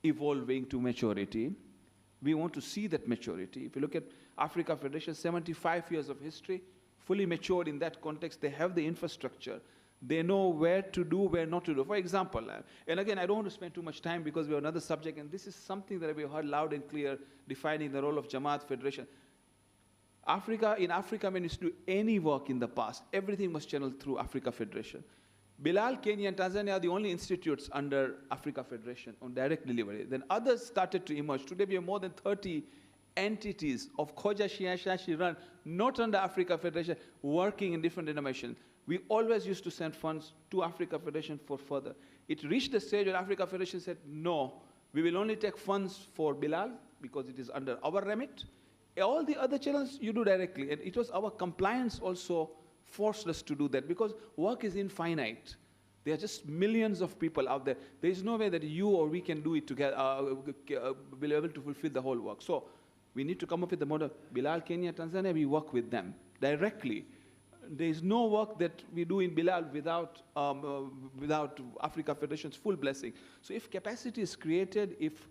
evolving to maturity. We want to see that maturity. If you look at Africa Federation, 75 years of history, fully matured in that context. They have the infrastructure. They know where to do, where not to do. For example, and again, I don't want to spend too much time because we have another subject, and this is something that we heard loud and clear, defining the role of Jamaat Federation. In Africa, when you used to do any work in the past, everything was channeled through Africa Federation. Bilal, Kenya, and Tanzania are the only institutes under Africa Federation on direct delivery. Then others started to emerge. Today we have more than 30 entities of Khoja Shiashi run, not under Africa Federation, working in different denominations. We always used to send funds to Africa Federation for further. It reached the stage where Africa Federation said, no, we will only take funds for Bilal because it is under our remit. All the other channels you do directly. And it was our compliance also forced us to do that because work is infinite. There are just millions of people out there. There is no way that you or we can do it together, be able to fulfill the whole work. So we need to come up with the model. Bilal, Kenya, Tanzania, we work with them directly. There is no work that we do in Bilal without Africa Federation's full blessing. So if capacity is created, if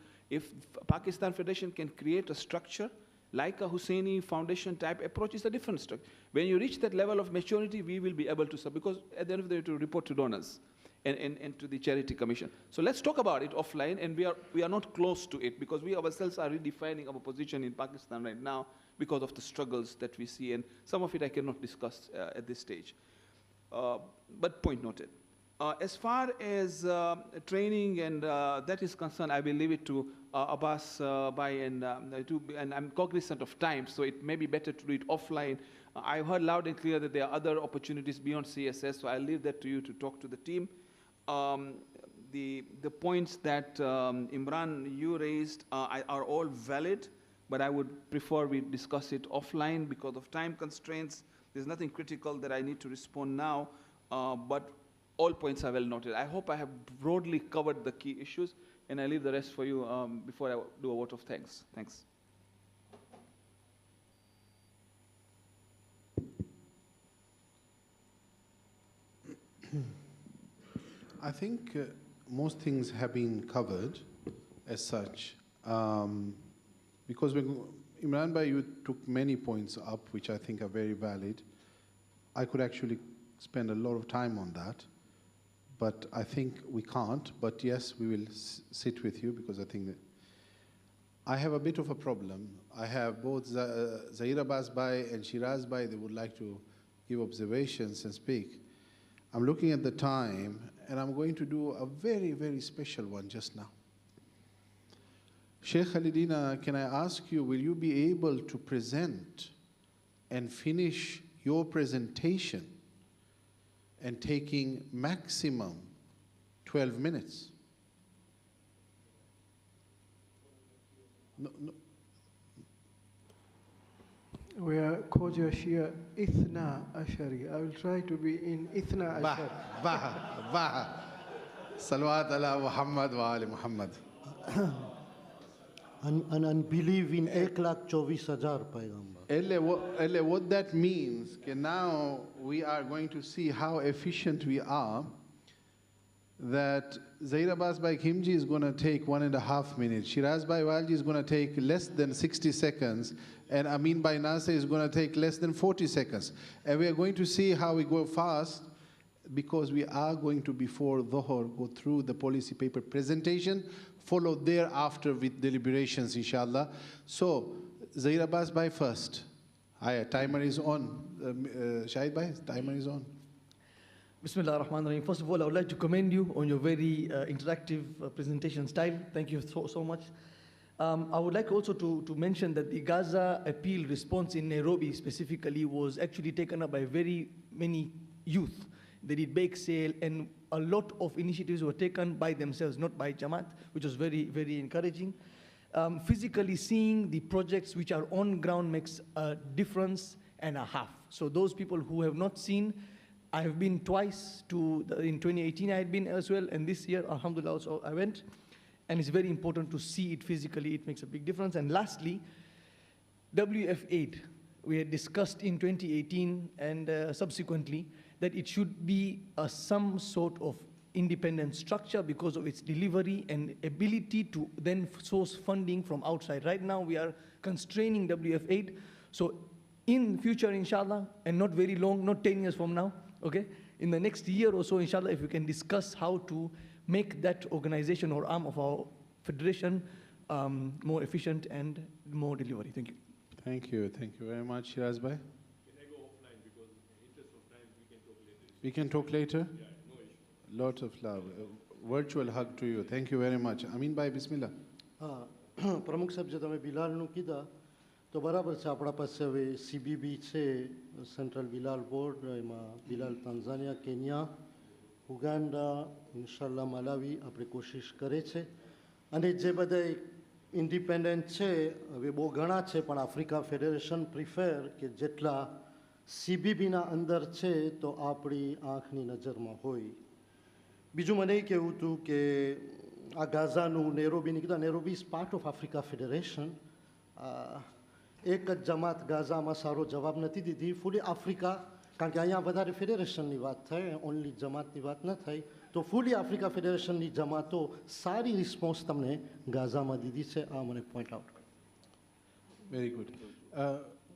Pakistan Federation can create a structure like a Husseini Foundation type approach, is a different structure. When you reach that level of maturity, we will be able to, because at the end of the day, to report to donors and to the Charity Commission. So let's talk about it offline, and we are not close to it, because we ourselves are redefining our position in Pakistan right now because of the struggles that we see, and some of it I cannot discuss at this stage. But point noted. As far as training and that is concerned, I will leave it to Abbas Bhai, and I'm cognizant of time, so it may be better to do it offline. I heard loud and clear that there are other opportunities beyond CSS, so I'll leave that to you to talk to the team. The points that Imran, you raised are all valid, but I would prefer we discuss it offline because of time constraints. There's nothing critical that I need to respond now, but all points are well noted. I hope I have broadly covered the key issues, and I leave the rest for you before I do a vote of thanks. Thanks. I think most things have been covered as such, because Imran Bhai, you took many points up which I think are very valid. I could actually spend a lot of time on that, but I think we can't. But yes, we will sit with you, because I think that I have a bit of a problem. I have both Zahir Abbas Bhai and Shiraz Bhai, they would like to give observations and speak. I'm looking at the time, and I'm going to do a very, very special one just now. Sheikh Khalidina, can I ask you, will you be able to present and finish your presentation and taking maximum 12 minutes? No. We are Khoja Shia Ithna Ashari. I will try to be in Ithna Ashari. Bah. Salawat ala Muhammad wa ali Muhammad. And believe in 1,24,000 paigamba. What that means, okay, now we are going to see how efficient we are. That Zahir Abbas Bhai Khimji is going to take 1.5 minutes. Shiraz Bhai Walji is going to take less than 60 seconds. And Amin Bhai Nasir is going to take less than 40 seconds. And we are going to see how we go fast, because we are going to, before Dhuhr, go through the policy paper presentation, followed thereafter with deliberations, inshallah. So, Zahir Abbas Bhai first. Timer is on. Shahid Bhai, timer is on. Bismillah ar-Rahman ar-Rahim. First of all, I would like to commend you on your very interactive presentation style. Thank you so much. I would like also to mention that the Gaza appeal response in Nairobi specifically was actually taken up by very many youth. They did bake sale, and a lot of initiatives were taken by themselves, not by Jamaat, which was very, very encouraging. Physically seeing the projects which are on ground makes a difference and a half. So those people who have not seen, I have been twice in 2018 I had been as well, and this year, alhamdulillah, also I went. And it's very important to see it physically, it makes a big difference. And lastly, WF aid. We had discussed in 2018 and subsequently that it should be some sort of independent structure because of its delivery and ability to then source funding from outside. Right now we are constraining WF aid. So in future, inshallah, and not very long, not 10 years from now, okay? In the next year or so, inshallah, if we can discuss how to make that organization or arm of our federation more efficient and more delivery. Thank you. Thank you very much, Shiraz Bhai. Can I go offline, because in the interest of time we can talk later? We can talk later? Yeah, no issue. Lots of love. Virtual hug to you. Thank you very much. Amin Bhai, Bismillah. પ્રમુખ સાહેબ જે તમે બિલાલનું કીધા તો બરાબર છે, આપણા પાસે હવે CBB છે, સેન્ટ્રલ બિલાલ બોર્ડ, એમાં બિલાલ તાન્ઝાનિયા, કેન્યા, ઉગાન્ડા, ઇન્શાલ્લાહ માલાવી આપણે કોશિશ કરે છે. અને જે બધા ઇન્ડિપેન્ડન્ટ છે હવે બહુ ઘણા છે, પણ આફ્રિકા ફેડરેશન પ્રિફર કે જેટલા CBBના અંદર છે તો આપણી આંખની નજરમાં હોય. બીજું મને એ કહેવું હતું કે આ ગાઝાનું નેરોબીની કીધું Nairobi is part of Africa federation. એક જ જમાત ગાઝામાં સારો જવાબ નથી દીધી. ફૂલી આફ્રિકા, કારણ કે અહીંયા વધારે ફેડરેશનની વાત થઈ, ઓનલી જમાતની વાત ન થઈ, તો ફૂલી આફ્રિકા ફેડરેશનની જમાતો સારી રિસ્પોન્સ તમને ગાઝામાં દીધી છે. આ મને point out. Very good.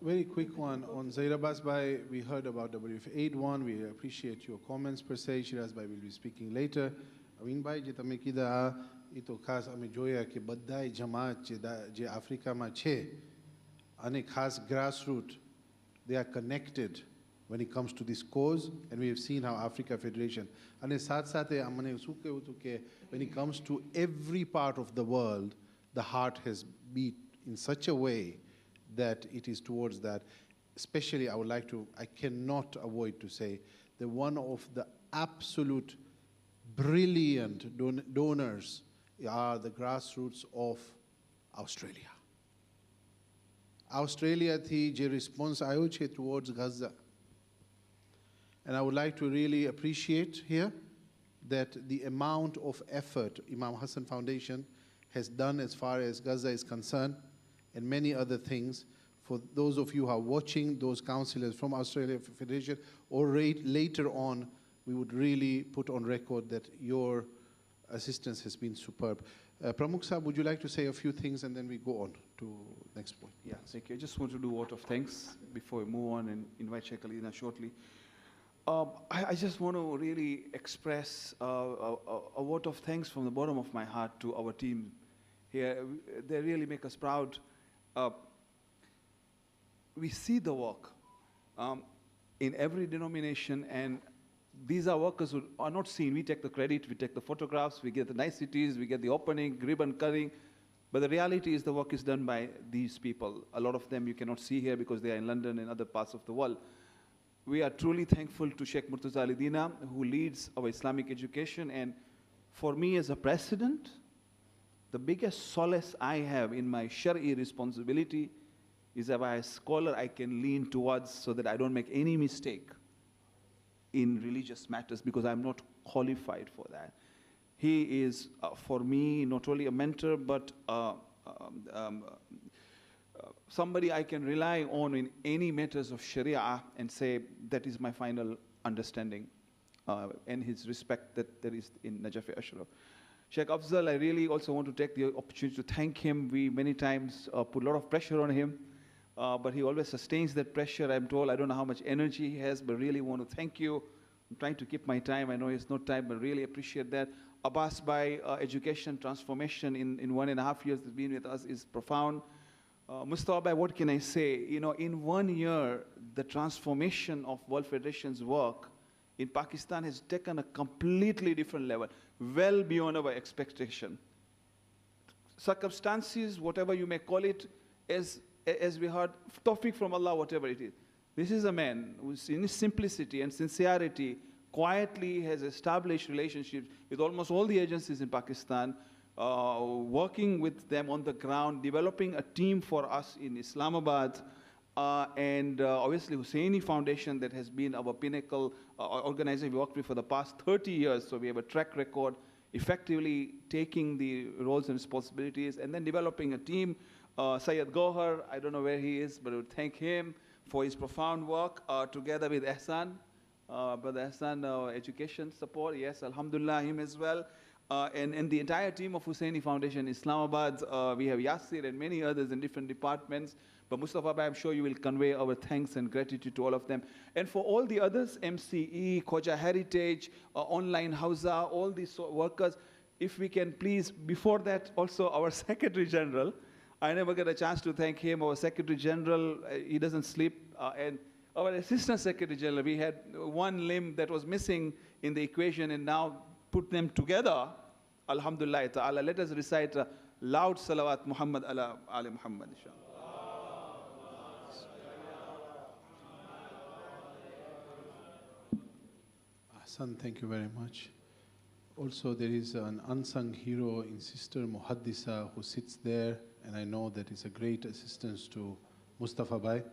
Very quick one on Zaid Abbas Bhai. We heard about WF81. We appreciate your comments per se. Shiraz Bhai will be speaking later. Amin Bhai, je tame kida એ તો ખાસ અમે જોયા કે બધાય જમાત જે આફ્રિકામાં છે અને ખાસ grassroots, they are connected when it comes to this cause, and we have seen how Africa Federation અને સાથે મને શું કહેવું હતું કે when it comes to every part of the world, the heart has beat in such a way that it is towards that. Especially I cannot avoid to say that one of the absolute brilliant donors are the grassroots of Australia. Australia thi je response ayo che towards Gaza. And I would like to really appreciate here that the amount of effort Imam Hassan Foundation has done as far as Gaza is concerned, and many other things. For those of you who are watching, those councillors from Australia Federation, or later on, we would really put on record that your assistance has been superb. Pramukh Sahab, would you like to say a few things and then we go on to next point? Yeah, thank you. I just want to do a vote of thanks before we move on and invite Sheikh Alina shortly. I just want to really express a vote of thanks from the bottom of my heart to our team here. They really make us proud. We see the work in every denomination, and these are workers who are not seen. We take the credit, we take the photographs, we get the niceties, we get the opening, ribbon cutting, but the reality is the work is done by these people. A lot of them you cannot see here because they are in London and other parts of the world. We are truly thankful to Sheikh Murtaza Ali Dina, who leads our Islamic education, and for me as a president, the biggest solace I have in my Shari'i responsibility is that as a scholar I can lean towards so that I don't make any mistake in religious matters, because I'm not qualified for that. He is, for me, not only a mentor, but somebody I can rely on in any matters of Sharia and say that is my final understanding and his respect that there is in Najaf Ashraf. Sheikh Afzal, I really also want to take the opportunity to thank him. We many times put a lot of pressure on him, but he always sustains that pressure. I'm told, I don't know how much energy he has, but really want to thank you. I'm trying to keep my time. I know it's no time, but really appreciate that. Abbas Bhai, education transformation in 1.5 years that's been with us is profound. Mustafa Bhai, what can I say? You know, in 1 year, the transformation of World Federation's work in Pakistan has taken a completely different level, well beyond our expectation. Circumstances, whatever you may call it, as we heard, tawfiq from Allah, whatever it is. This is a man who, in his simplicity and sincerity, quietly has established relationships with almost all the agencies in Pakistan, working with them on the ground, developing a team for us in Islamabad, and obviously Husseini Foundation that has been our pinnacle organization we worked with for the past 30 years, so we have a track record effectively taking the roles and responsibilities, and then developing a team. Syed Gohar, I don't know where he is, but I would thank him for his profound work together with Ehsan, Brother Ehsan, education support, yes, alhamdulillah, him as well. And the entire team of Husseini Foundation Islamabad, we have Yasir and many others in different departments. But Mustafa Bhai, I'm sure you will convey our thanks and gratitude to all of them. And for all the others, MCE, Khoja Heritage, Online Hausa, all these workers, if we can please, before that also our Secretary General, I never get a chance to thank him, our Secretary General, he doesn't sleep, and our Assistant Secretary General, we had one limb that was missing in the equation and now put them together, alhamdulillah ta'ala. Let us recite a loud salawat Muhammad ala Ali Muhammad, inshallah. Ahsan, thank you very much. Also, there is an unsung hero in Sister Muhaddisa who sits there, and I know that is a great assistance to Mustafa Bhai,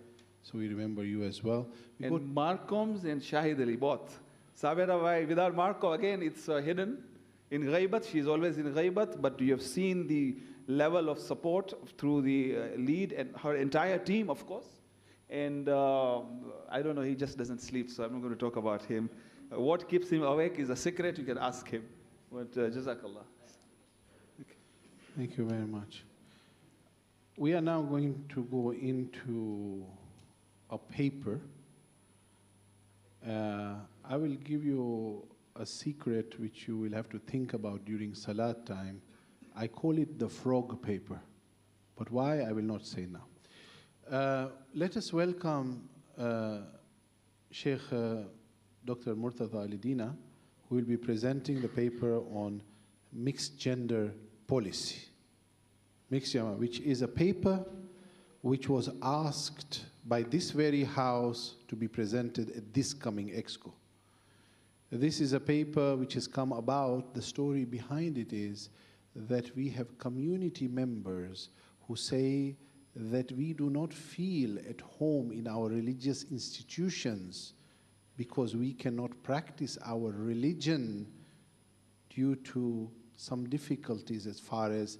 so we remember you as well. And Marcoms and Shahid Ali, both. Sabira Bhai, without Marco, again, it's hidden. In Ghaibat, she's always in Ghaibat, but you have seen the level of support through the lead and her entire team, of course. And I don't know, he just doesn't sleep, so I'm not going to talk about him. What keeps him awake is a secret, you can ask him. But Jazakallah. Thank you very much. We are now going to go into a paper. I will give you a secret which you will have to think about during Salat time. I call it the frog paper. But why, I will not say now. Let us welcome Sheikh Dr. Murtada Alidina, who will be presenting the paper on mixed gender policy. Mixed gender, which is a paper which was asked by this very house to be presented at this coming EXCO. This is a paper which has come about. The story behind it is that we have community members who say that we do not feel at home in our religious institutions because we cannot practice our religion due to some difficulties as far as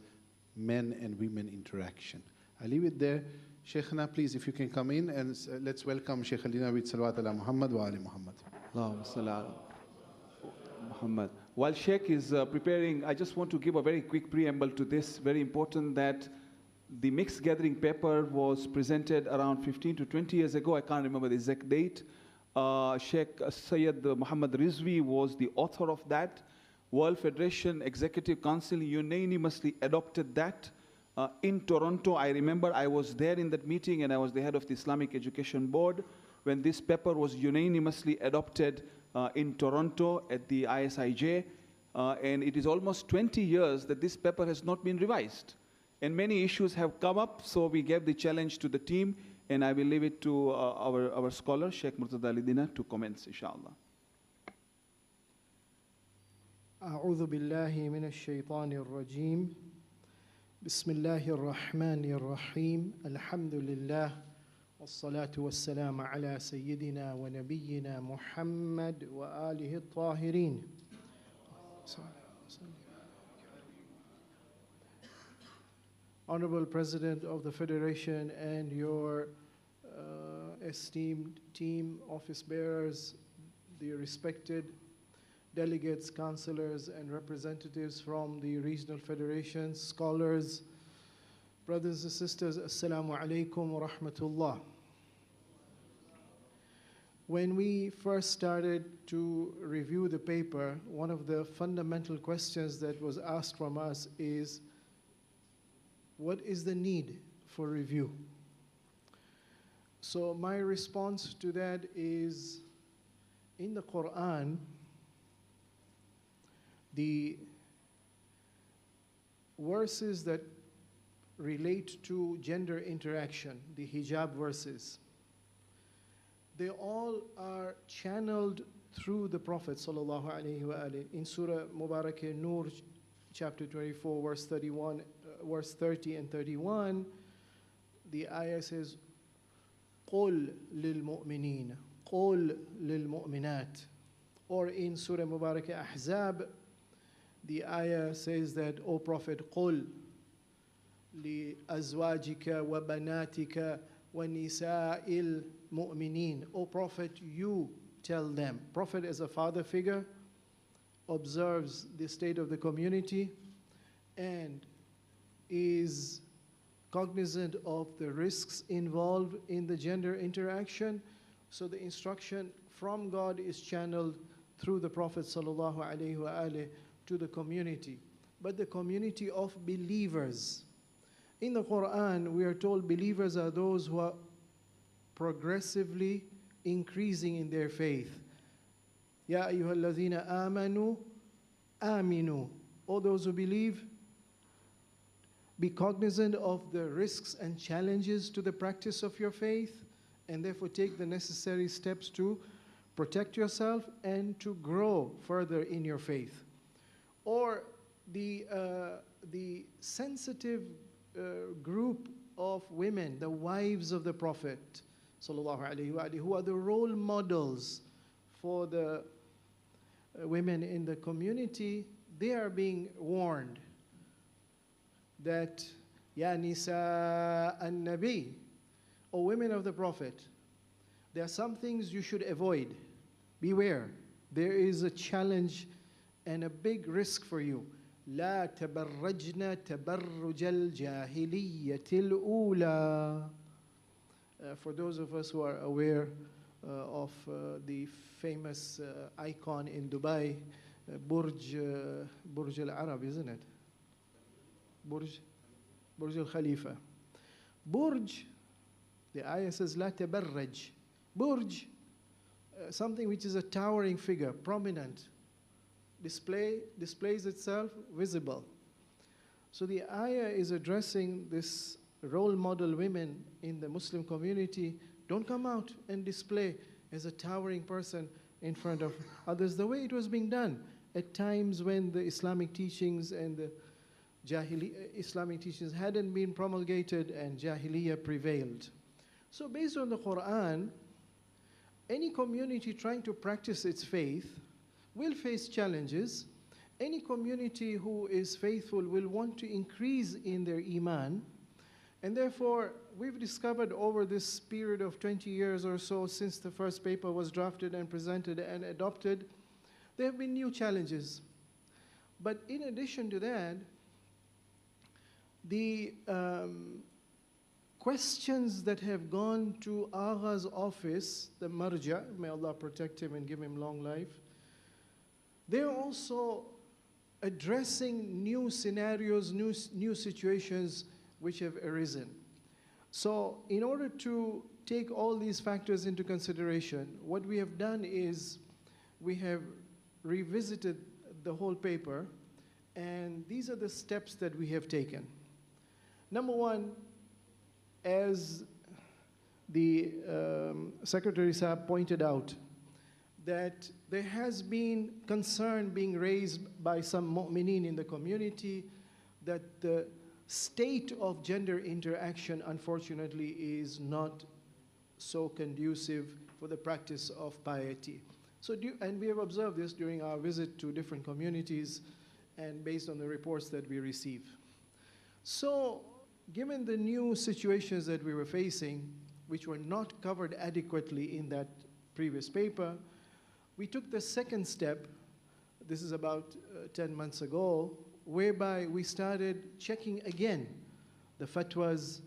men and women interaction. I leave it there. Sheikhna, please, if you can come in and let's welcome Sheikh Alina with Salawat ala Muhammad wa ali Muhammad. Allahumma salli ala Muhammad. While Sheikh is preparing, I just want to give a very quick preamble to this. Very important that the mixed gathering paper was presented around 15 to 20 years ago. I can't remember the exact date. Sheikh Sayyid Muhammad Rizvi was the author of that. World Federation Executive Council unanimously adopted that. In Toronto, I remember I was there in that meeting and I was the head of the Islamic Education Board when this paper was unanimously adopted in Toronto at the ISIJ. And it is almost 20 years that this paper has not been revised. And many issues have come up, so we gave the challenge to the team, and I will leave it to our scholar, Sheikh Murtada Alidina, to commence, inshallah. أعوذ بالله من الشيطان الرجيم بسم الله الرحمن الرحيم الحمد لله والصلاة والسلام على سيدنا ونبينا محمد وآله الطاهرين. Honorable President of the Federation and your esteemed team, office bearers, the respected delegates, councillors, and representatives from the regional federations, scholars, brothers and sisters, Assalamu alaikum wa rahmatullah. When we first started to review the paper, one of the fundamental questions that was asked from us is, what is the need for review? So my response to that is, in the Quran, the verses that relate to gender interaction, the hijab verses, they all are channeled through the Prophet sallallahu alaihi wasallam. In Surah Mubarakah Nur, chapter 24, verse 31, verse 30 and 31, the ayah says, قُلْ لِلْمُؤْمِنِينَ قُلْ لِلْمُؤْمِنَاتِ. Or in Surah Mubarakah Ahzab, the ayah says that, O Prophet, قُلْ لِأَزْوَاجِكَ وَبَنَاتِكَ وَنِسَاءِ الْمُؤْمِنِينَ. O Prophet, you tell them. Prophet as a father figure observes the state of the community and is cognizant of the risks involved in the gender interaction. So the instruction from God is channeled through the Prophet sallallahu alaihi wasallam to the community, but the community of believers. In the Quran, we are told believers are those who are progressively increasing in their faith. Ya ayyuhallazina amanu, aminu. All those who believe, be cognizant of the risks and challenges to the practice of your faith, and therefore take the necessary steps to protect yourself and to grow further in your faith. Or the sensitive group of women, the wives of the Prophet sallallahu alaihi wasallam, who are the role models for the women in the community, they are being warned that, Ya Nisa an-Nabi, O women of the Prophet, there are some things you should avoid. Beware. There is a challenge and a big risk for you. لا تبرجن تبرج الجاهلية الأولى. For those of us who are aware of the famous icon in Dubai, Burj Al Arab, isn't it? Burj Al Khalifa. Burj, the ayah says, لا تبرج. Burj, something which is a towering figure, prominent, displays itself visible. So the ayah is addressing this role model women in the Muslim community. Don't come out and display as a towering person in front of others the way it was being done at times when the Islamic teachings and the Islamic teachings hadn't been promulgated and Jahiliyyah prevailed. So based on the Quran, any community trying to practice its faith will face challenges. Any community who is faithful will want to increase in their iman. And therefore, we've discovered over this period of 20 years or so since the first paper was drafted and presented and adopted, there have been new challenges. But in addition to that, the questions that have gone to Agha's office, the marja, may Allah protect him and give him long life, they're also addressing new scenarios, new situations which have arisen. So in order to take all these factors into consideration, what we have done is we have revisited the whole paper, and these are the steps that we have taken. Number one, as the Secretary Saab pointed out, that there has been concern being raised by some mu'mineen in the community that the state of gender interaction, unfortunately, is not so conducive for the practice of piety. And we have observed this during our visit to different communities and based on the reports that we receive. So, given the new situations that we were facing, which were not covered adequately in that previous paper, we took the second step, this is about 10 months ago, whereby we started checking again the fatwas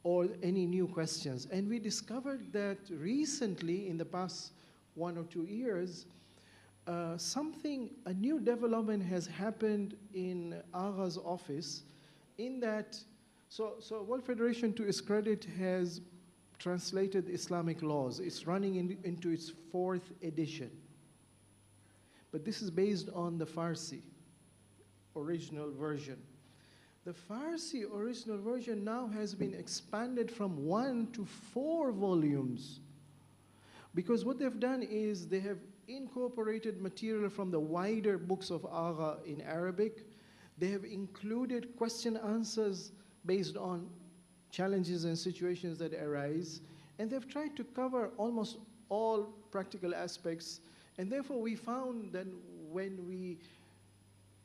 or any new questions. And we discovered that recently, in the past 1 or 2 years, a new development has happened in Agha's office in that, so World Federation, to its credit, has translated Islamic laws. It's running into its 4th edition. But this is based on the Farsi original version. The Farsi original version now has been expanded from 1 to 4 volumes. Because what they've done is they have incorporated material from the wider books of Agha in Arabic. They have included question answers based on challenges and situations that arise. And they've tried to cover almost all practical aspects. And therefore, we found that when we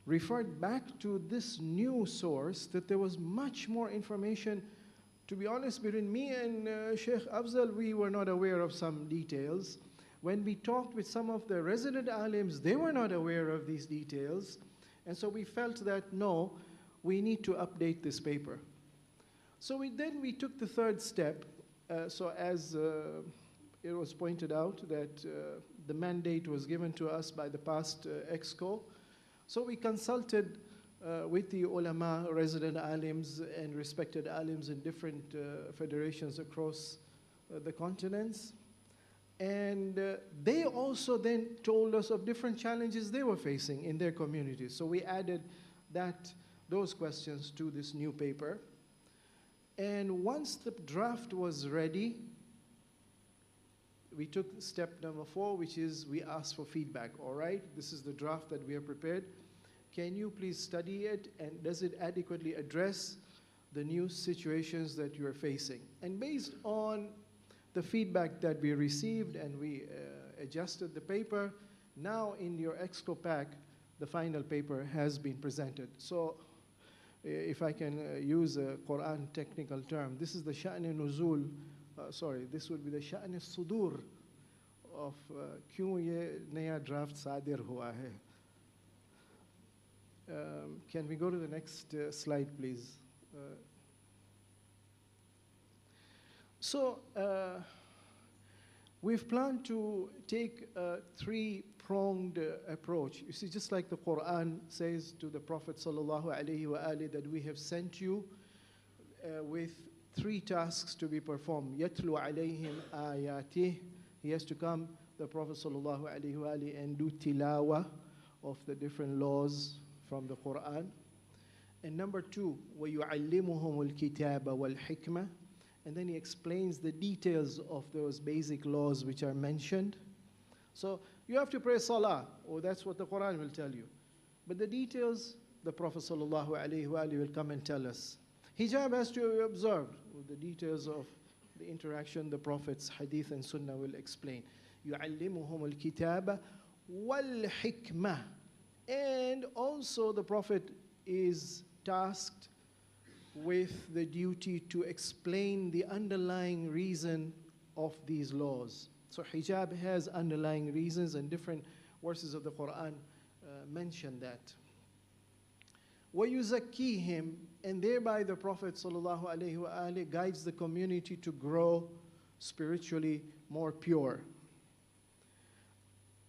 referred back to this new source, that there was much more information. To be honest, between me and Sheikh Afzal, we were not aware of some details. When we talked with some of the resident alims, they were not aware of these details. And so we felt that, no, we need to update this paper. So then we took the third step. So as it was pointed out that the mandate was given to us by the past EXCO. So we consulted with the ulama, resident alims, and respected alims in different federations across the continents. And they also then told us of different challenges they were facing in their communities. So we added those questions to this new paper. And once the draft was ready, we took step number 4, which is we asked for feedback. All right, this is the draft that we have prepared. Can you please study it, and does it adequately address the new situations that you are facing? And based on the feedback that we received and we adjusted the paper, Now in your EXCO pack, the final paper has been presented. So if I can use a Quran technical term, this is the Sha'n Nuzul, this would be the Sha'n Sudur of kyun ye naya draft sadir hua hai. Can we go to the next slide, please? We've planned to take a three-pronged approach. You see, just like the Quran says to the Prophet sallallahu alaihi wasallam that we have sent you with three tasks to be performed. Yatlu alayhim ayatih. He has to come, the Prophet sallallahu alaihi wasallam, and do tilawa of the different laws from the Quran. And number two, وَيُعَلِّمُهُمُ الْكِتَابَ وَالْحِكْمَةِ. And then he explains the details of those basic laws which are mentioned. So you have to pray salah, or that's what the Quran will tell you. But the details, the Prophet sallallahu alaihi wasallam will come and tell us. Hijab has to be observed. The details of the interaction, the Prophet's hadith and sunnah will explain. يُعَلِّمُهُمُ الْكِتَابَ وَالْحِكْمَةِ. And also the Prophet is tasked with the duty to explain the underlying reason of these laws. So hijab has underlying reasons, and different verses of the Quran mention that. وَيُزَكِّيهِمْ. And thereby the Prophet ﷺ guides the community to grow spiritually more pure.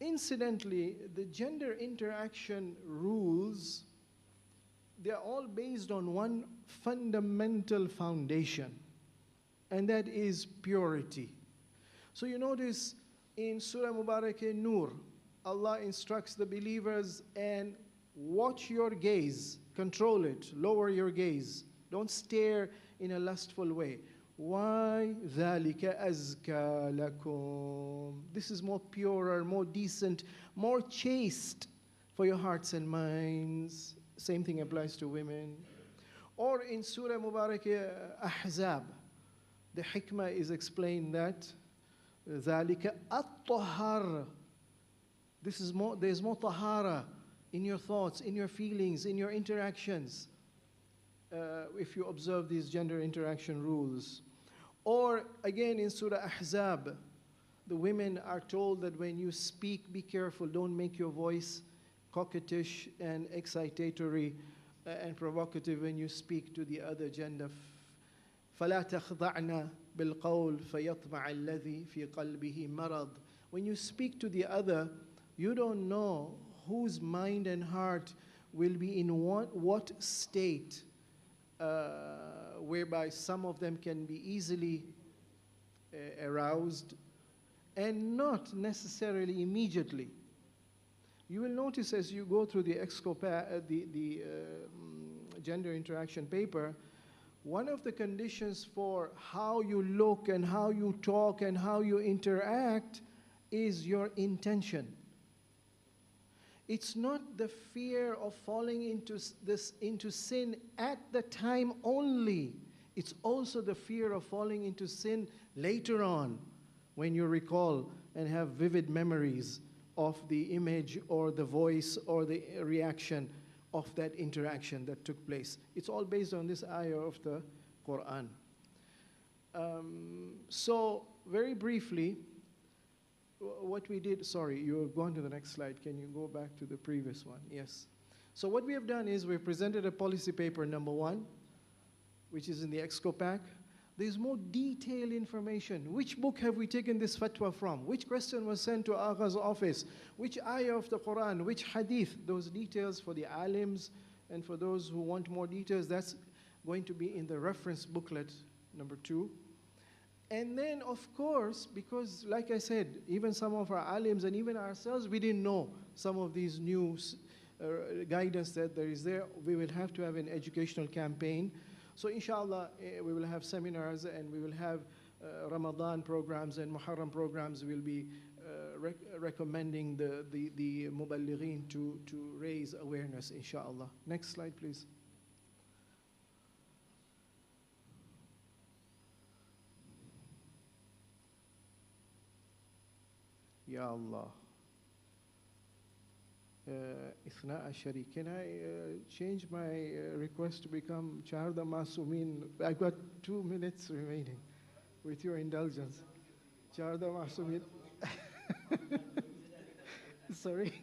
Incidentally, the gender interaction rules, they're all based on one fundamental foundation, and that is purity. So you notice in Surah Mubarakah Nur, Allah instructs the believers, and watch your gaze, control it, lower your gaze. Don't stare in a lustful way. Why? ذَلِكَ أَزْكَى لَكُمْ. This is more purer, more decent, more chaste for your hearts and minds. Same thing applies to women. Or in Surah Mubarakah Ahzab, the hikmah is explained that ذَلِكَ أَطْطَهَرَ. There's more tahara in your thoughts, in your feelings, in your interactions, if you observe these gender interaction rules. Or again in Surah Ahzab, the women are told that when you speak, be careful, don't make your voice coquettish and excitatory and provocative when you speak to the other gender. فَلَا تَخْضَعْنَا بِالْقَوْلِ فَيَطْمَعَ الَّذِي فِي قَلْبِهِ مَرَضٍ. When you speak to the other, you don't know whose mind and heart will be in what state, whereby some of them can be easily aroused and not necessarily immediately. You will notice as you go through the EXCO, the gender interaction paper, one of the conditions for how you look and how you talk and how you interact is your intention. It's not the fear of falling into sin at the time only. It's also the fear of falling into sin later on, when you recall and have vivid memories of the image or the voice or the reaction of that interaction that took place. It's all based on this ayah of the Quran. So very briefly, what we did, sorry, you have gone to the next slide. Can you go back to the previous one? Yes. So what we have done is we presented a policy paper number 1, which is in the EXCO pack. There's more detailed information. Which book have we taken this fatwa from? Which question was sent to Agha's office? Which ayah of the Quran? Which hadith? Those details for the alims and for those who want more details, that's going to be in the reference booklet number 2. And then, of course, because like I said, even some of our alims and even ourselves, we didn't know some of these new guidance that there is there. We will have to have an educational campaign. So inshallah, we will have seminars and we will have Ramadan programs and Muharram programs. We'll be recommending the muballighin to raise awareness, inshallah. Next slide, please. Ya Allah. Ithna Ashari. Can I change my request to become Charda Masumin? I've got 2 minutes remaining, with your indulgence. Charda Masumin. Sorry.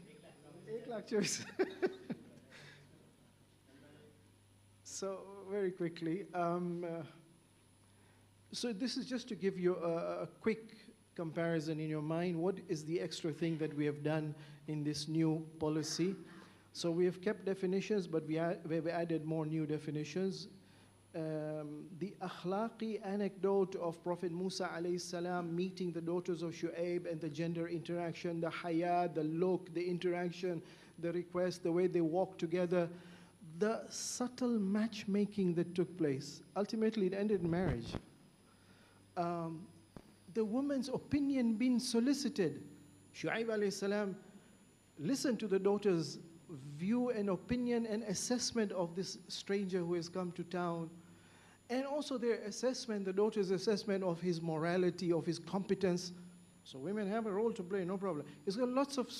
8 lectures. So, very quickly. So this is just to give you a quick comparison in your mind. What is the extra thing that we have done in this new policy? So we have kept definitions, but we have added more new definitions. The akhlaqi anecdote of Prophet Musa alayhi salam meeting the daughters of Shu'aib and the gender interaction, the haya, the look, the interaction, the request, the way they walk together, the subtle matchmaking that took place. Ultimately, it ended in marriage. The woman's opinion being solicited. Shu'aib alayhi salam listened to the daughter's view and opinion and assessment of this stranger who has come to town. And also their assessment, the daughter's assessment of his morality, of his competence. So women have a role to play, no problem. It's got lots of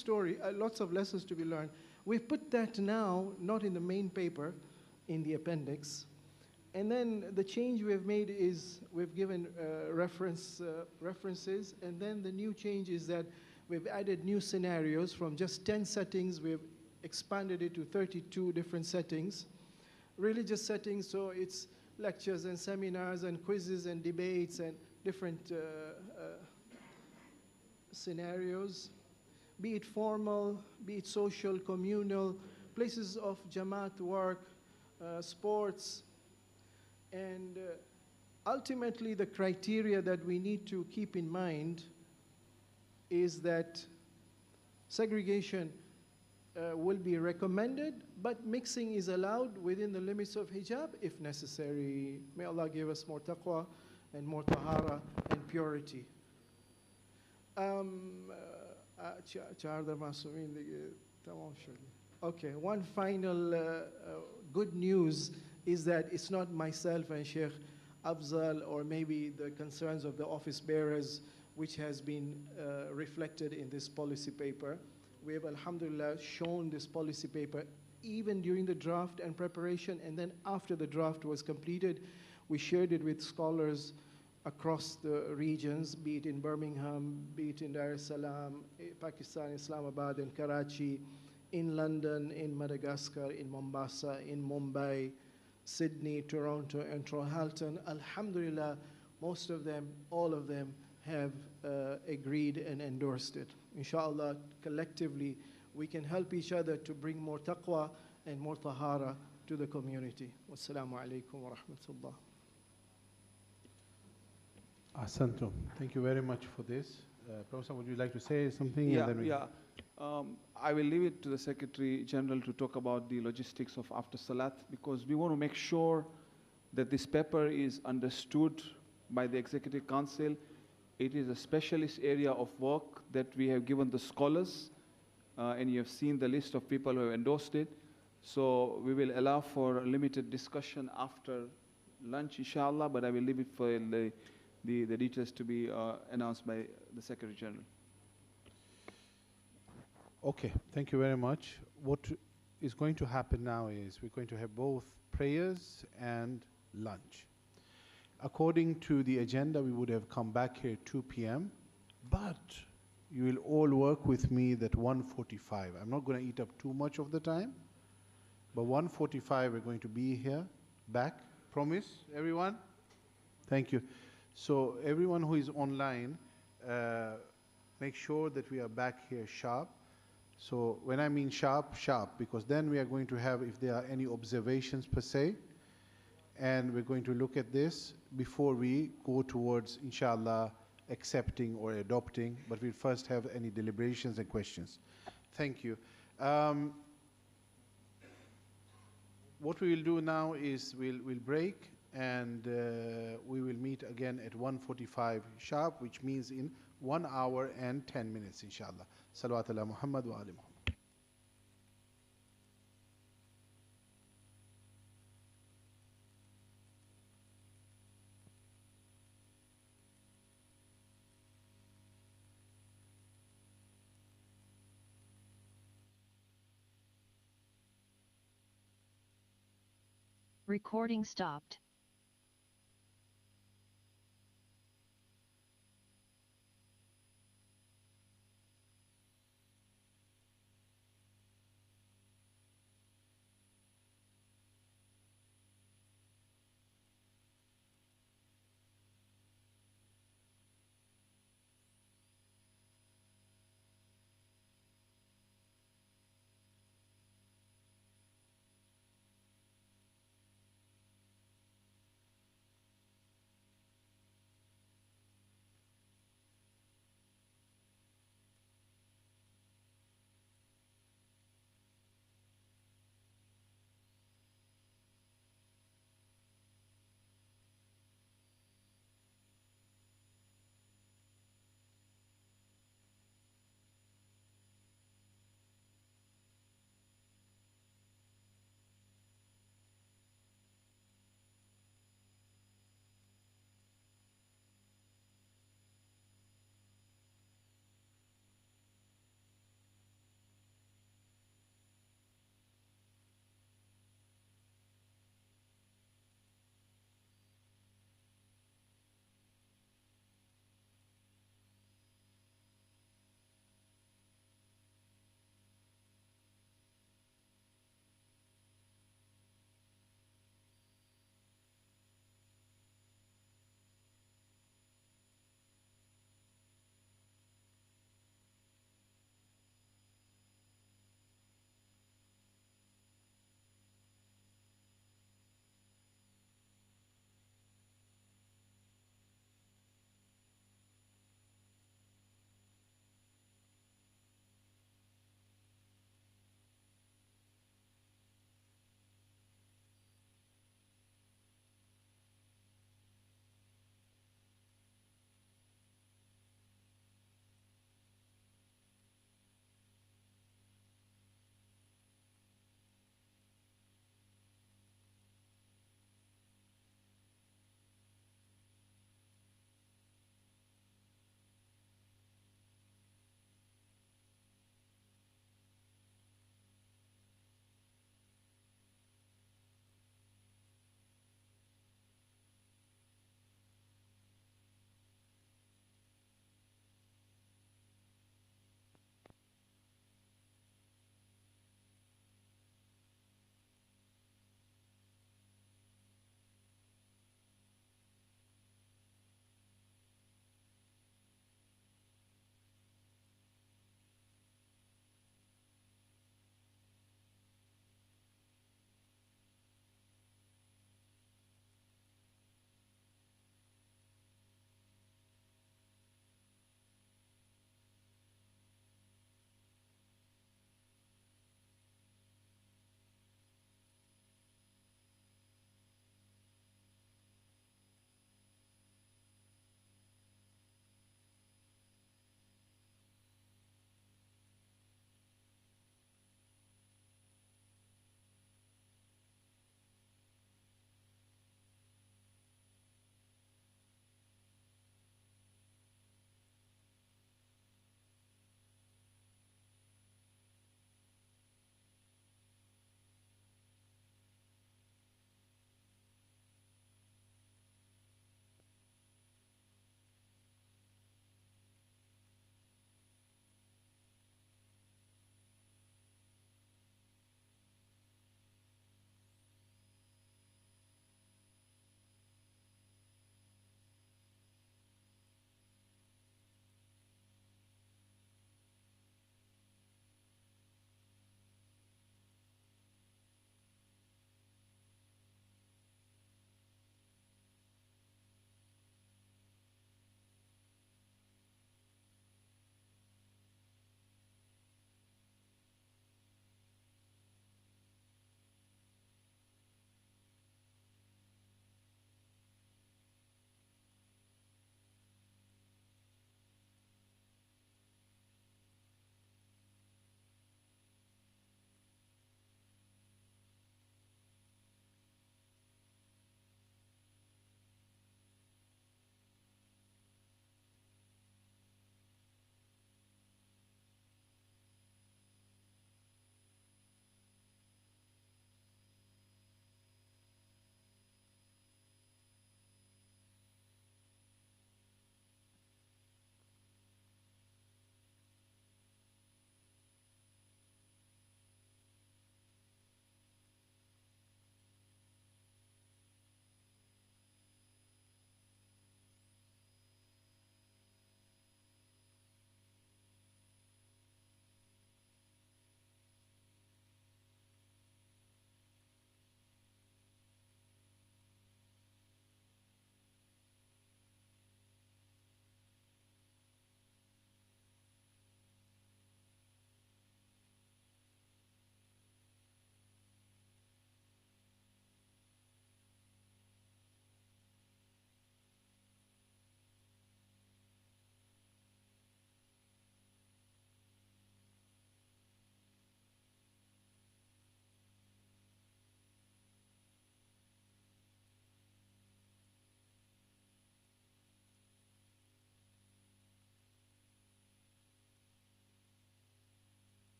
lots of lessons to be learned. We've put that now, not in the main paper, in the appendix. And then the change we have made is we've given references, and then the new change is that we've added new scenarios from just 10 settings. We've expanded it to 32 different settings, religious settings, so it's lectures and seminars and quizzes and debates and different scenarios, be it formal, be it social, communal, places of jamaat work, sports, and ultimately the criteria that we need to keep in mind is that segregation will be recommended, but mixing is allowed within the limits of hijab if necessary. May Allah give us more taqwa and more tahara and purity. Okay, one final good news is that it's not myself and Sheikh Afzal or maybe the concerns of the office bearers which has been reflected in this policy paper. We have, alhamdulillah, shown this policy paper even during the draft and preparation, and then after the draft was completed, we shared it with scholars across the regions, be it in Birmingham, be it in Dar es Salaam, Pakistan, Islamabad, and Karachi, in London, in Madagascar, in Mombasa, in Mumbai, Sydney, Toronto, and Trollhättan. Alhamdulillah, most of them, all of them, have agreed and endorsed it. Inshallah, collectively, we can help each other to bring more taqwa and more tahara to the community. Wassalamu alaikum wa rahmatullah. Ahsantum. Thank you very much for this. Professor, would you like to say something? Yeah, yeah. I will leave it to the Secretary General to talk about the logistics of after Salat, because we want to make sure that this paper is understood by the Executive Council. It is a specialist area of work that we have given the scholars, and you have seen the list of people who have endorsed it. So we will allow for a limited discussion after lunch, inshallah, but I will leave it for the details to be announced by the Secretary General. Okay, thank you very much. What is going to happen now is we're going to have both prayers and lunch. According to the agenda, we would have come back here at 2 p.m., but you will all work with me that 1:45. I'm not going to eat up too much of the time, but 1:45 we're going to be here, back. Promise, everyone? Thank you. So everyone who is online, make sure that we are back here sharp. So when I mean sharp, sharp, because then we are going to have, if there are any observations per se, and we're going to look at this before we go towards, inshallah, accepting or adopting, but we'll first have any deliberations and questions. Thank you. What we will do now is we'll break, and we will meet again at 1:45 sharp, which means in 1 hour and 10 minutes, inshallah. Salawat ala Muhammad wa ali Muhammad. Recording stopped.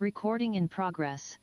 Recording in progress.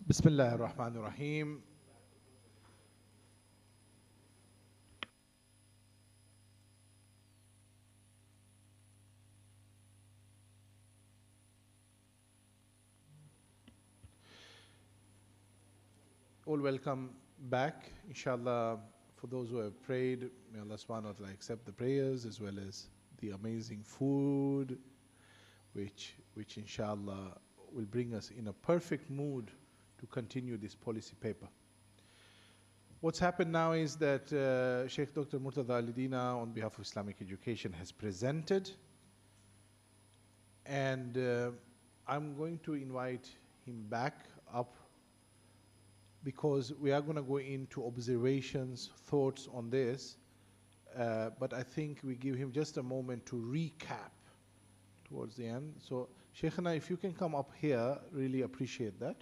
Bismillah ar-Rahman ar-Rahim. All welcome back. Inshallah, for those who have prayed, may Allah subhanahu wa ta'ala accept the prayers as well as the amazing food, which inshallah will bring us in a perfect mood to continue this policy paper. What's happened now is that Sheikh Dr. Murtada Alidina, on behalf of Islamic Education, has presented. And I'm going to invite him back up because we are going to go into observations, thoughts on this. But I think we give him just a moment to recap towards the end. So, Sheikhana, if you can come up here, really appreciate that.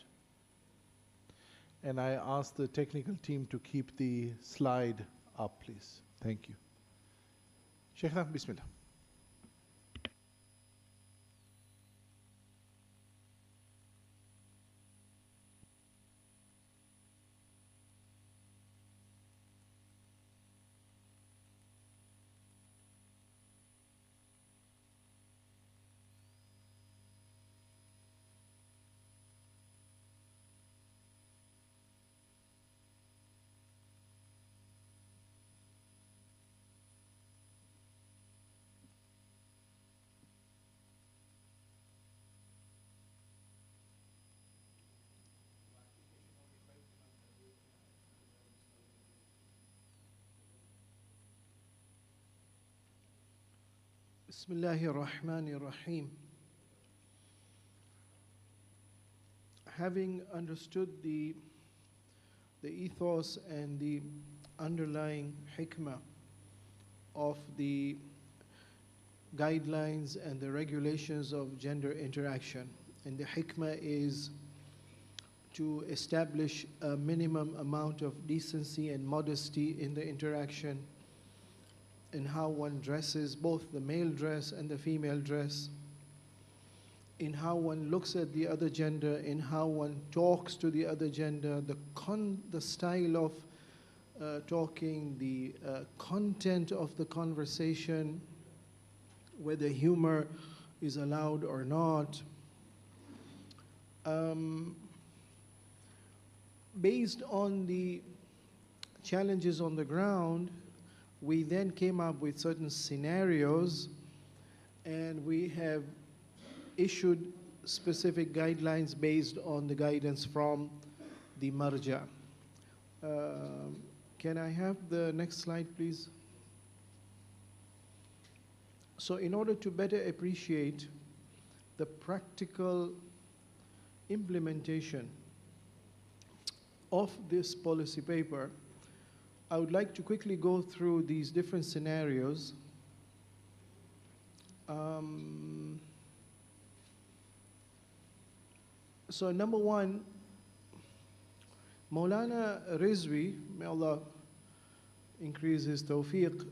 And I ask the technical team to keep the slide up, please. Thank you. Sheikhana, Bismillah. Bismillahir Rahmanir Rahim. Having understood the ethos and the underlying hikmah of the guidelines and the regulations of gender interaction, and the hikmah is to establish a minimum amount of decency and modesty in the interaction, in how one dresses, both the male dress and the female dress, in how one looks at the other gender, in how one talks to the other gender, the style of talking, the content of the conversation, whether humor is allowed or not. Based on the challenges on the ground, we then came up with certain scenarios, and we have issued specific guidelines based on the guidance from the marja. Can I have the next slide, please? So in order to better appreciate the practical implementation of this policy paper, I would like to quickly go through these different scenarios. So number one, Maulana Rizvi, may Allah increase his tawfiq,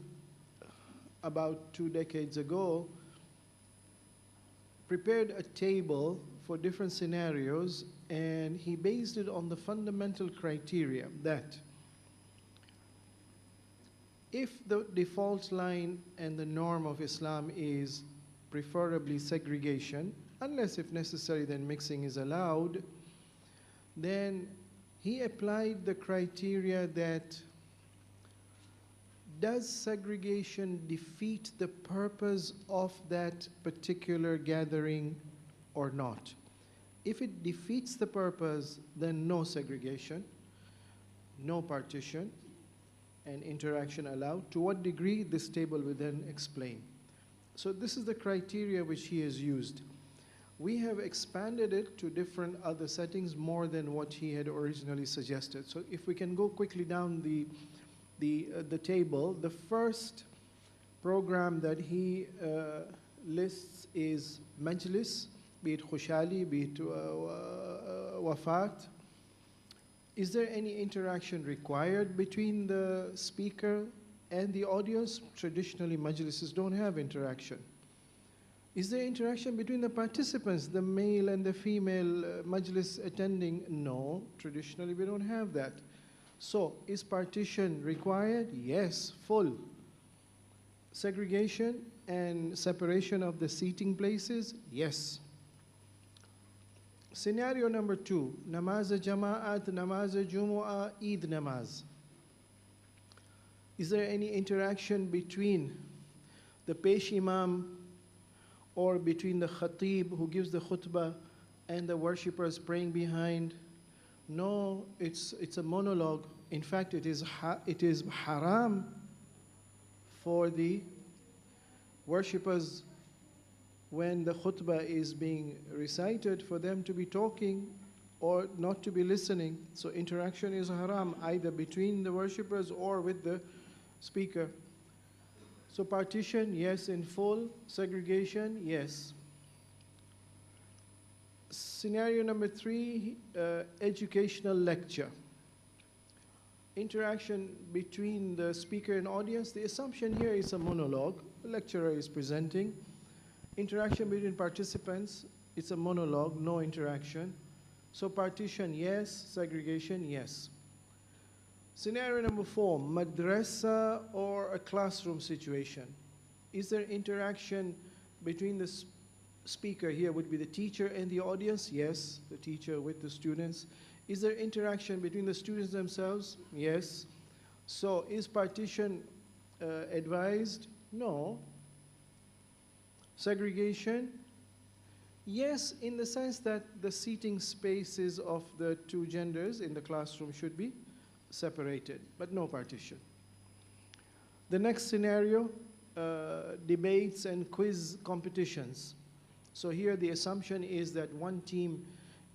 about 2 decades ago, prepared a table for different scenarios, and he based it on the fundamental criteria that if the default line and the norm of Islam is preferably segregation, unless if necessary then mixing is allowed, then he applied the criteria that does segregation defeat the purpose of that particular gathering or not? If it defeats the purpose, then no segregation, no partition, and interaction allowed. To what degree, this table will then explain. So this is the criteria which he has used. We have expanded it to different other settings more than what he had originally suggested. So if we can go quickly down the table, the first program that he lists is majlis, be it khushali, be it wafat. Is there any interaction required between the speaker and the audience? Traditionally, majlises don't have interaction. Is there interaction between the participants, the male and the female majlis attending? No, traditionally we don't have that. So, is partition required? Yes, full. Segregation and separation of the seating places? Yes. Scenario number 2, namaz jama'at, namaz jumu'ah, Eid namaz. Is there any interaction between the pesh imam or between the khatib who gives the khutbah and the worshippers praying behind? No, it's a monologue. In fact, it is haram for the worshippers, when the khutbah is being recited, for them to be talking or not to be listening. So interaction is haram, either between the worshippers or with the speaker. So partition, yes, in full. Segregation, yes. Scenario number 3, educational lecture. Interaction between the speaker and audience. The assumption here is a monologue. The lecturer is presenting. Interaction between participants, it's a monologue, no interaction. So partition, yes. Segregation, yes. Scenario number 4, madrasa or a classroom situation. Is there interaction between the speaker, here would be the teacher, and the audience? Yes, the teacher with the students. Is there interaction between the students themselves? Yes. So is partition advised? No. Segregation? Yes, in the sense that the seating spaces of the two genders in the classroom should be separated, but no partition. The next scenario, debates and quiz competitions. So here the assumption is that one team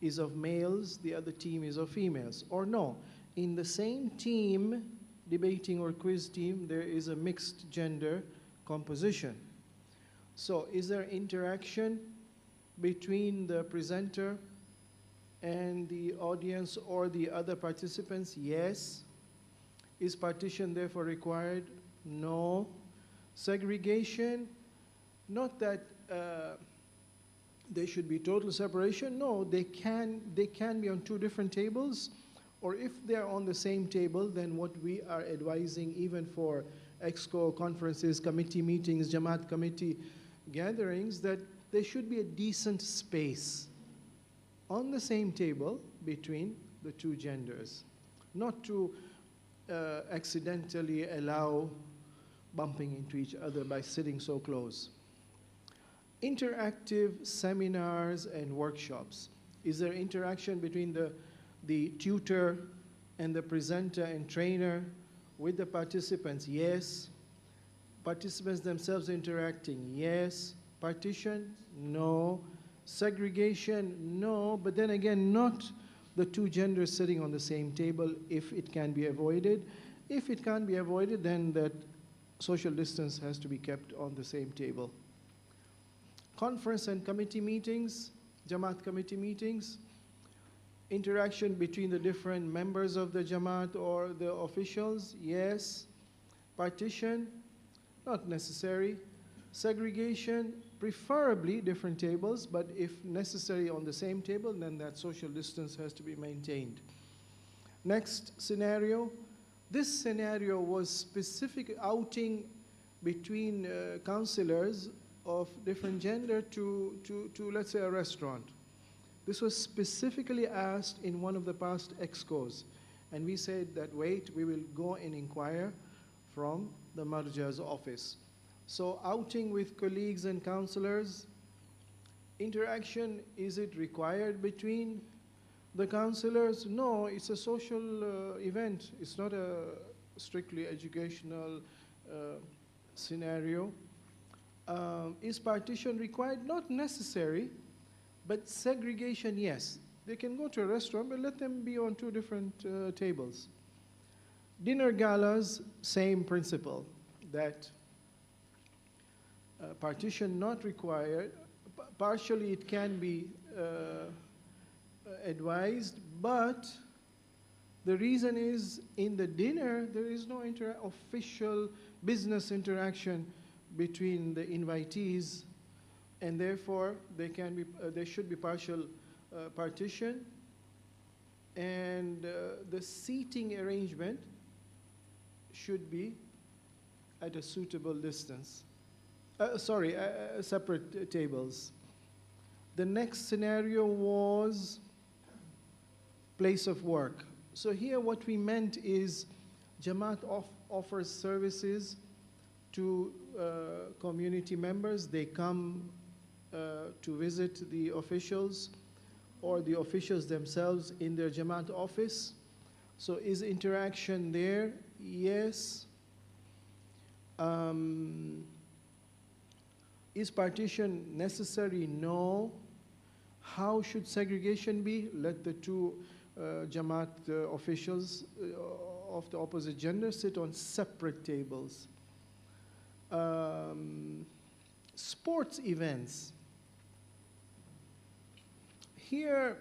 is of males, the other team is of females. Or no, in the same team, debating or quiz team, there is a mixed gender composition. So is there interaction between the presenter and the audience or the other participants? Yes. Is partition therefore required? No. Segregation, not that there should be total separation. No, they can be on two different tables, or if they're on the same table, then what we are advising, even for EXCO conferences, committee meetings, Jamaat committee gatherings, that there should be a decent space on the same table between the two genders, not to accidentally allow bumping into each other by sitting so close. Interactive seminars and workshops. Is there interaction between the tutor and the presenter and trainer with the participants? Yes. Participants themselves interacting? Yes. Partition? No. Segregation? No. But then again, not the two genders sitting on the same table if it can be avoided. If it can't be avoided, then that social distance has to be kept on the same table. Conference and committee meetings, Jamaat committee meetings, interaction between the different members of the Jamaat or the officials, yes. Partition, not necessary. Segregation, preferably different tables, but if necessary on the same table, then that social distance has to be maintained. Next scenario. This scenario was specific outing between counselors of different gender to, let's say, a restaurant. This was specifically asked in one of the past EXCOs. And we said that, wait, we will go and inquire from the Marja's office. So outing with colleagues and counselors, interaction, is it required between the counselors? No, it's a social event. It's not a strictly educational scenario. Is partition required? Not necessary, but segregation, yes. They can go to a restaurant, but let them be on two different tables. Dinner galas, same principle, that partition not required. Partially it can be advised, but the reason is in the dinner there is no official business interaction between the invitees, and therefore there should be partial partition, and the seating arrangement should be at a suitable distance. Separate tables. The next scenario was place of work. So here what we meant is Jamaat offers services to community members. They come to visit the officials or the officials themselves in their Jamaat office. So is interaction there? Yes. Is partition necessary? No. How should segregation be? Let the two Jamaat officials of the opposite gender sit on separate tables. Sports events. Here,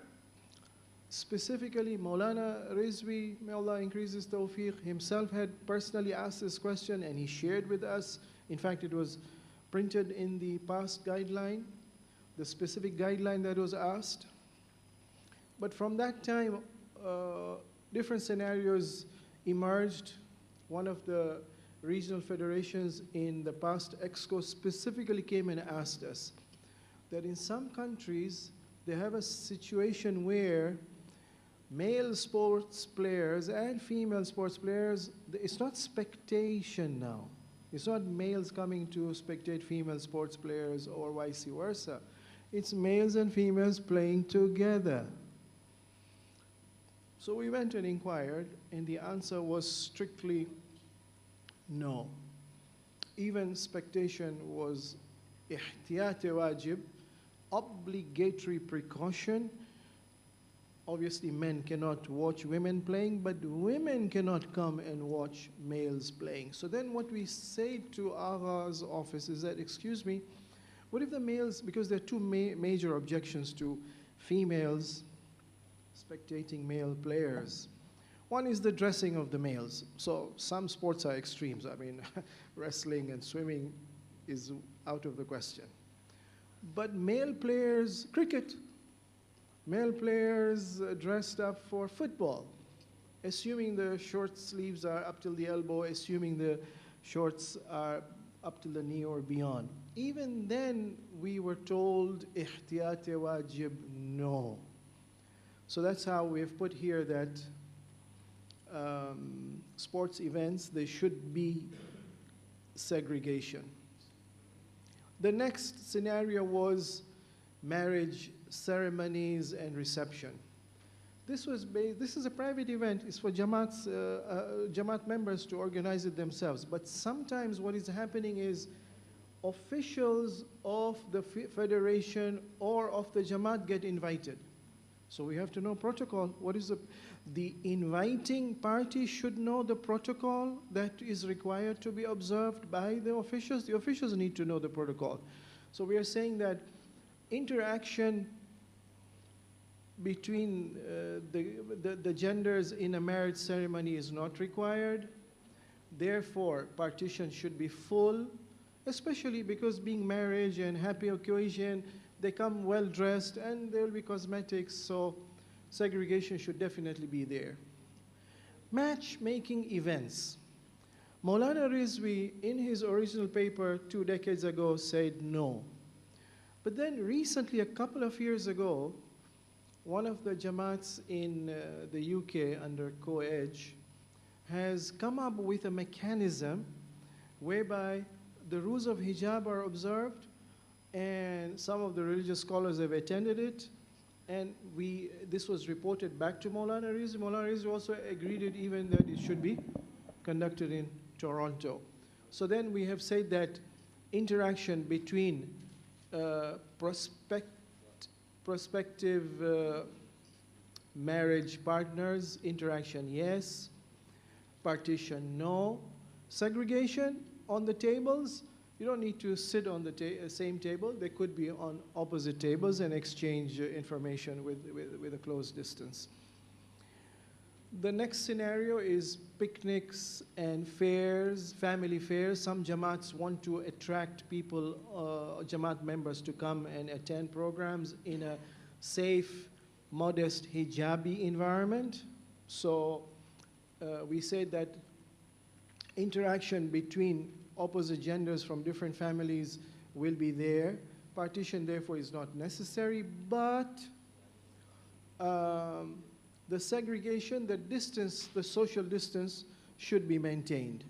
specifically, Maulana Rizvi, may Allah increase his tawfiq, himself had personally asked this question and he shared with us. In fact, it was printed in the past guideline, the specific guideline that was asked. But from that time, different scenarios emerged. One of the regional federations in the past EXCO specifically came and asked us that in some countries, they have a situation where male sports players and female sports players, it's not spectation now. It's not males coming to spectate female sports players or vice versa. It's males and females playing together. So we went and inquired, and the answer was strictly no. Even spectation was ihtiyat wajib, obligatory precaution. Obviously, men cannot watch women playing, but women cannot come and watch males playing. So then what we say to Agha's office is that, excuse me, what if the males, because there are two major objections to females spectating male players. One is the dressing of the males. So some sports are extremes. I mean, wrestling and swimming is out of the question. But male players, cricket, male players dressed up for football, assuming the short sleeves are up till the elbow, assuming the shorts are up till the knee or beyond. Even then, we were told, ihtiyat wajib, no. So that's how we've put here that sports events, they should be segregation. The next scenario was marriage ceremonies and reception. This is a private event. It's for Jamaat members to organize it themselves. But sometimes what is happening is officials of the federation or of the Jamaat get invited. So we have to know protocol. What is the inviting party should know the protocol that is required to be observed by the officials. The officials need to know the protocol. So we are saying that interaction between the genders in a marriage ceremony is not required. Therefore, partition should be full, especially because being marriage and happy occasion, they come well dressed and there will be cosmetics, so segregation should definitely be there. Matchmaking events. Maulana Rizvi, in his original paper 2 decades ago, said no. But then recently, a couple of years ago, one of the Jamaats in the UK under Co-Edge has come up with a mechanism whereby the rules of hijab are observed, and some of the religious scholars have attended it, and this was reported back to Maulana Rizvi. Maulana Rizvi also agreed it even that it should be conducted in Toronto. So then we have said that interaction between prospective marriage partners, interaction yes, partition no, segregation on the tables, you don't need to sit on the same table. They could be on opposite tables and exchange information with a close distance. The next scenario is picnics and fairs, family fairs. Some Jamaats want to attract people, Jamaat members to come and attend programs in a safe, modest, hijabi environment. So we said that interaction between opposite genders from different families will be there. Partition, therefore, is not necessary, but the segregation, the distance, the social distance should be maintained.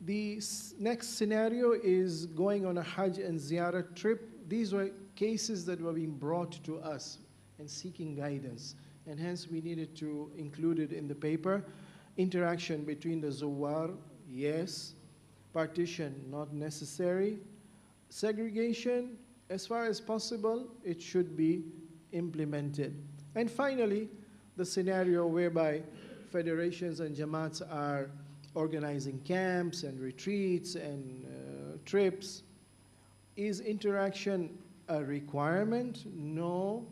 The next scenario is going on a Hajj and Ziyarah trip. These were cases that were being brought to us and seeking guidance. and hence we needed to include it in the paper. Interaction between the Zuwar, yes. Partition, not necessary. Segregation, as far as possible, it should be implemented. And finally, the scenario whereby federations and jamaats are organizing camps and retreats and trips. Is interaction a requirement? No.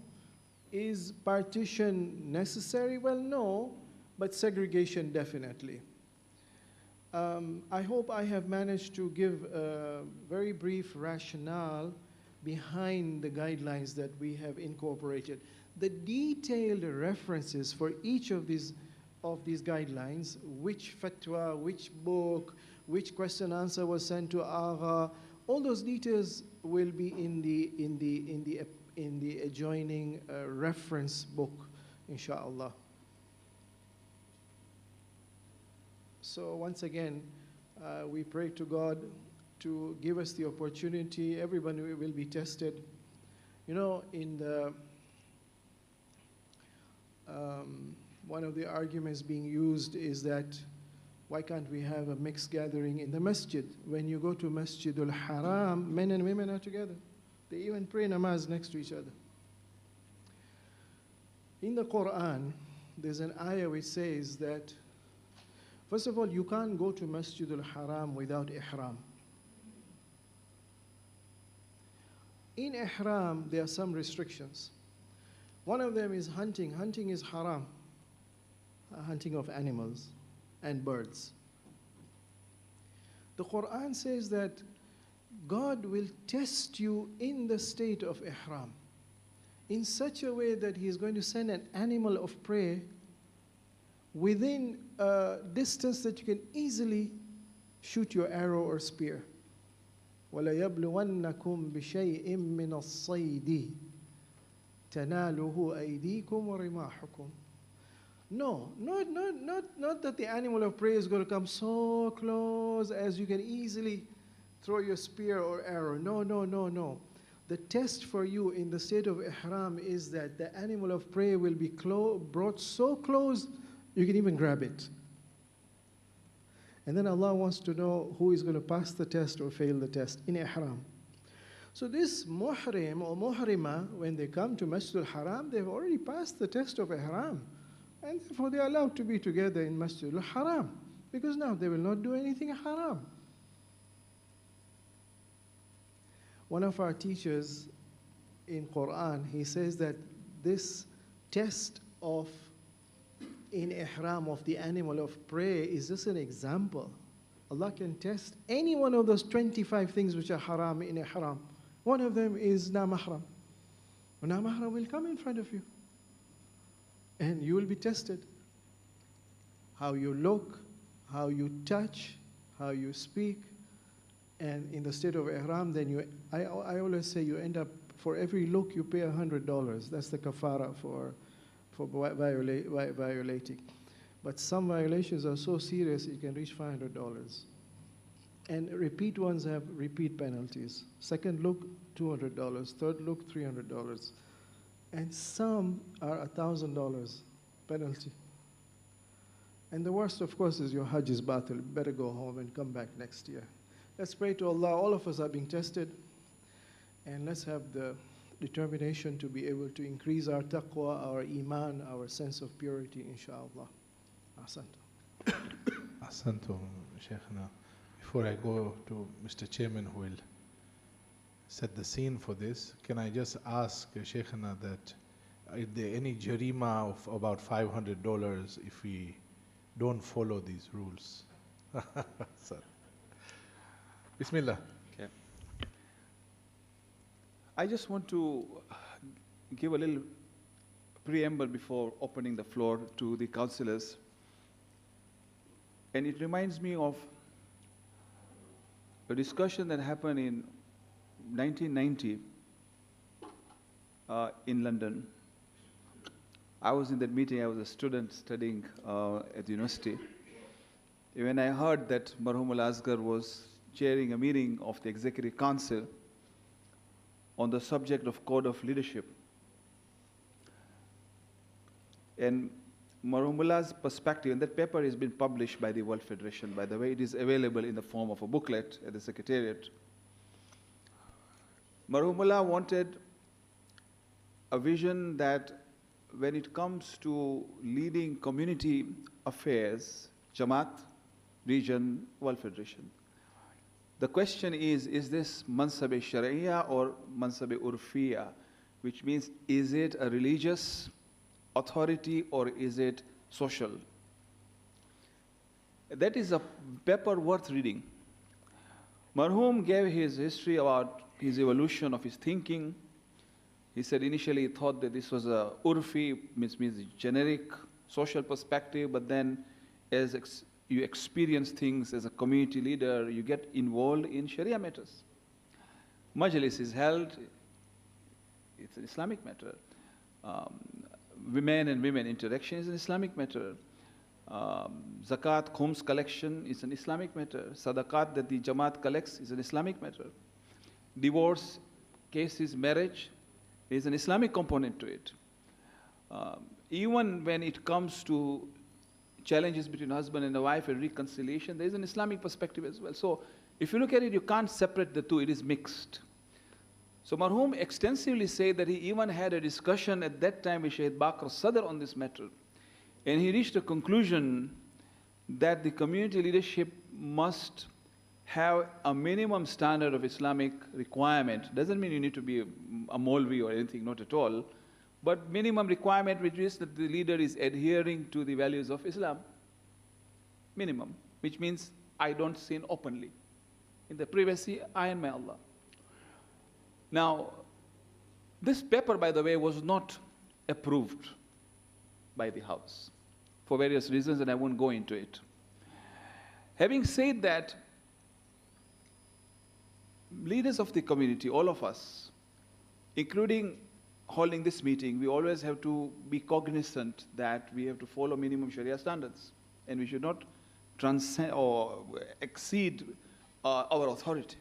Is partition necessary? Well, no, but segregation definitely. I hope I have managed to give a very brief rationale behind the guidelines that we have incorporated. The detailed references for each of these guidelines, which fatwa, which book, which question answer was sent to Agha, all those details will be in the adjoining reference book, inshallah. So once again, we pray to God to give us the opportunity. Everyone will be tested. You know, in the one of the arguments being used is that why can't we have a mixed gathering in the masjid? When you go to Masjidul Haram, men and women are together. They even pray namaz next to each other. In the Quran, there's an ayah which says that, first of all, you can't go to Masjidul Haram without ihram. In ihram, there are some restrictions. One of them is hunting. Hunting is haram. Hunting of animals and birds. The Quran says that God will test you in the state of ihram in such a way that He is going to send an animal of prey within a distance that you can easily shoot your arrow or spear. وَلَيَبْلُوَنَّكُمْ بِشَيْءٍ مِّنَ الصَّيْدِ تَنَالُهُ أَيْدِيكُمْ وَرِمَاحُكُمْ. No, not that the animal of prey is going to come so close as you can easily throw your spear or arrow. No. The test for you in the state of ihram is that the animal of prey will be brought so close you can even grab it. And then Allah wants to know who is going to pass the test or fail the test in ihram. So this muhrim or muhrima, when they come to Masjidul Haram, they've already passed the test of ihram. And therefore they are allowed to be together in Masjidul Haram, because now they will not do anything haram. One of our teachers in Quran, he says that this test of in ihram of the animal of prey is just an example. Allah can test any one of those 25 things which are haram in ihram. One of them is na mahram. Na mahram will come in front of you and you will be tested. How you look, how you touch, how you speak. And in the state of ihram, then I always say you end up, for every look you pay $100. That's the kafara for violating. But some violations are so serious it can reach $500. And repeat ones have repeat penalties. Second look, $200. Third look, $300. And some are $1,000 penalty. And the worst, of course, is your Hajj is batil. You better go home and come back next year. Let's pray to Allah. All of us are being tested. And let's have the determination to be able to increase our taqwa, our iman, our sense of purity, inshallah. Ahsantum. Ahsantum, Shaykhana. Before I go to Mr. Chairman who will set the scene for this, can I just ask Shaykhana that is there any jarima of about $500 if we don't follow these rules? Bismillah. Okay. I just want to give a little preamble before opening the floor to the councillors. And it reminds me of a discussion that happened in 1990 in London. I was in that meeting. I was a student studying at the university. When I heard that Marhum Al-Asghar was chairing a meeting of the Executive Council on the subject of Code of Leadership, And Marhumullah's perspective, and that paper has been published by the World Federation, by the way. It is available in the form of a booklet at the Secretariat. Marhumullah wanted a vision that when it comes to leading community affairs, Jamaat, region, World Federation, the question is this Mansab-e Shari'iyya or Mansab-e Urfiyya, which means, is it a religious authority or is it social? That is a paper worth reading. Marhum gave his history about his evolution of his thinking. He said initially he thought that this was a urfi, means generic social perspective, but then as you experience things as a community leader, you get involved in Sharia matters. Majlis is held, it's an Islamic matter. Women and women interaction is an Islamic matter. Zakat, khums collection is an Islamic matter. Sadaqat that the Jamaat collects is an Islamic matter. Divorce cases, marriage, is an Islamic component to it. Even when it comes to challenges between husband and a wife and reconciliation, there is an Islamic perspective as well. So if you look at it, you can't separate the two, it is mixed. So Marhum extensively said that he even had a discussion at that time with Shaykh Baqir Sadr on this matter. And he reached a conclusion that the community leadership must have a minimum standard of Islamic requirement. Doesn't mean you need to be a Maulvi or anything, not at all. But minimum requirement, which is that the leader is adhering to the values of Islam. Minimum, which means I don't sin openly. In the privacy, I and my Allah. Now, this paper, by the way, was not approved by the House for various reasons, and I won't go into it. Having said that, leaders of the community, all of us, including holding this meeting, we always have to be cognizant that we have to follow minimum Sharia standards, and we should not transcend or exceed our authority.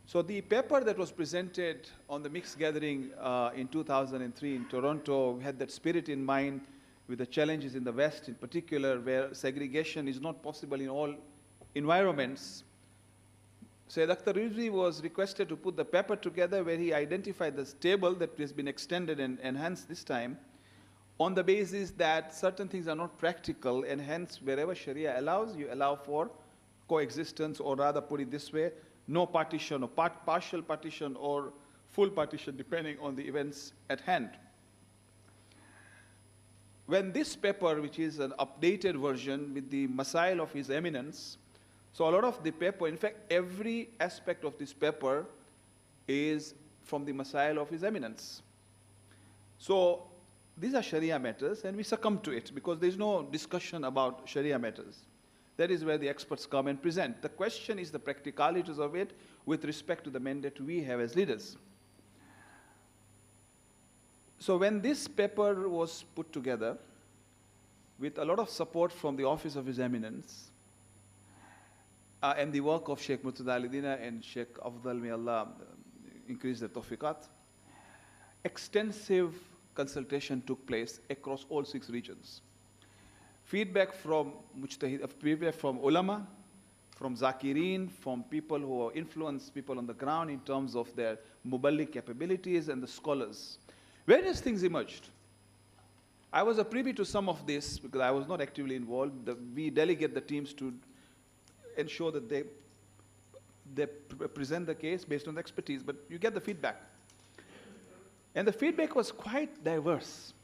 So the paper that was presented on the mixed gathering in 2003 in Toronto had that spirit in mind, with the challenges in the West in particular, where segregation is not possible in all environments. Sayyid Akhtar Rizvi was requested to put the paper together where he identified this table that has been extended and enhanced this time on the basis that certain things are not practical, and hence wherever Sharia allows, you allow for coexistence, or rather put it this way, no partition or partial partition or full partition depending on the events at hand. When this paper, which is an updated version with the Masail of His Eminence, so a lot of the paper, in fact, every aspect of this paper is from the Masail of His Eminence. So these are Sharia matters, and we succumb to it because there is no discussion about Sharia matters. That is where the experts come and present. The question is the practicalities of it with respect to the mandate we have as leaders. So when this paper was put together with a lot of support from the Office of His Eminence, and the work of Sheikh Murtada Ali Dina and Sheikh Afdal, may Allah increase their tawfiqat, extensive consultation took place across all 6 regions. Feedback from mujtahid, feedback from ulama, from zakirin, from people who are influenced, people on the ground in terms of their muballigh capabilities, and the scholars. Various things emerged. I was a privy to some of this because I was not actively involved. We delegate the teams to ensure that they present the case based on the expertise, but you get the feedback. And the feedback was quite diverse,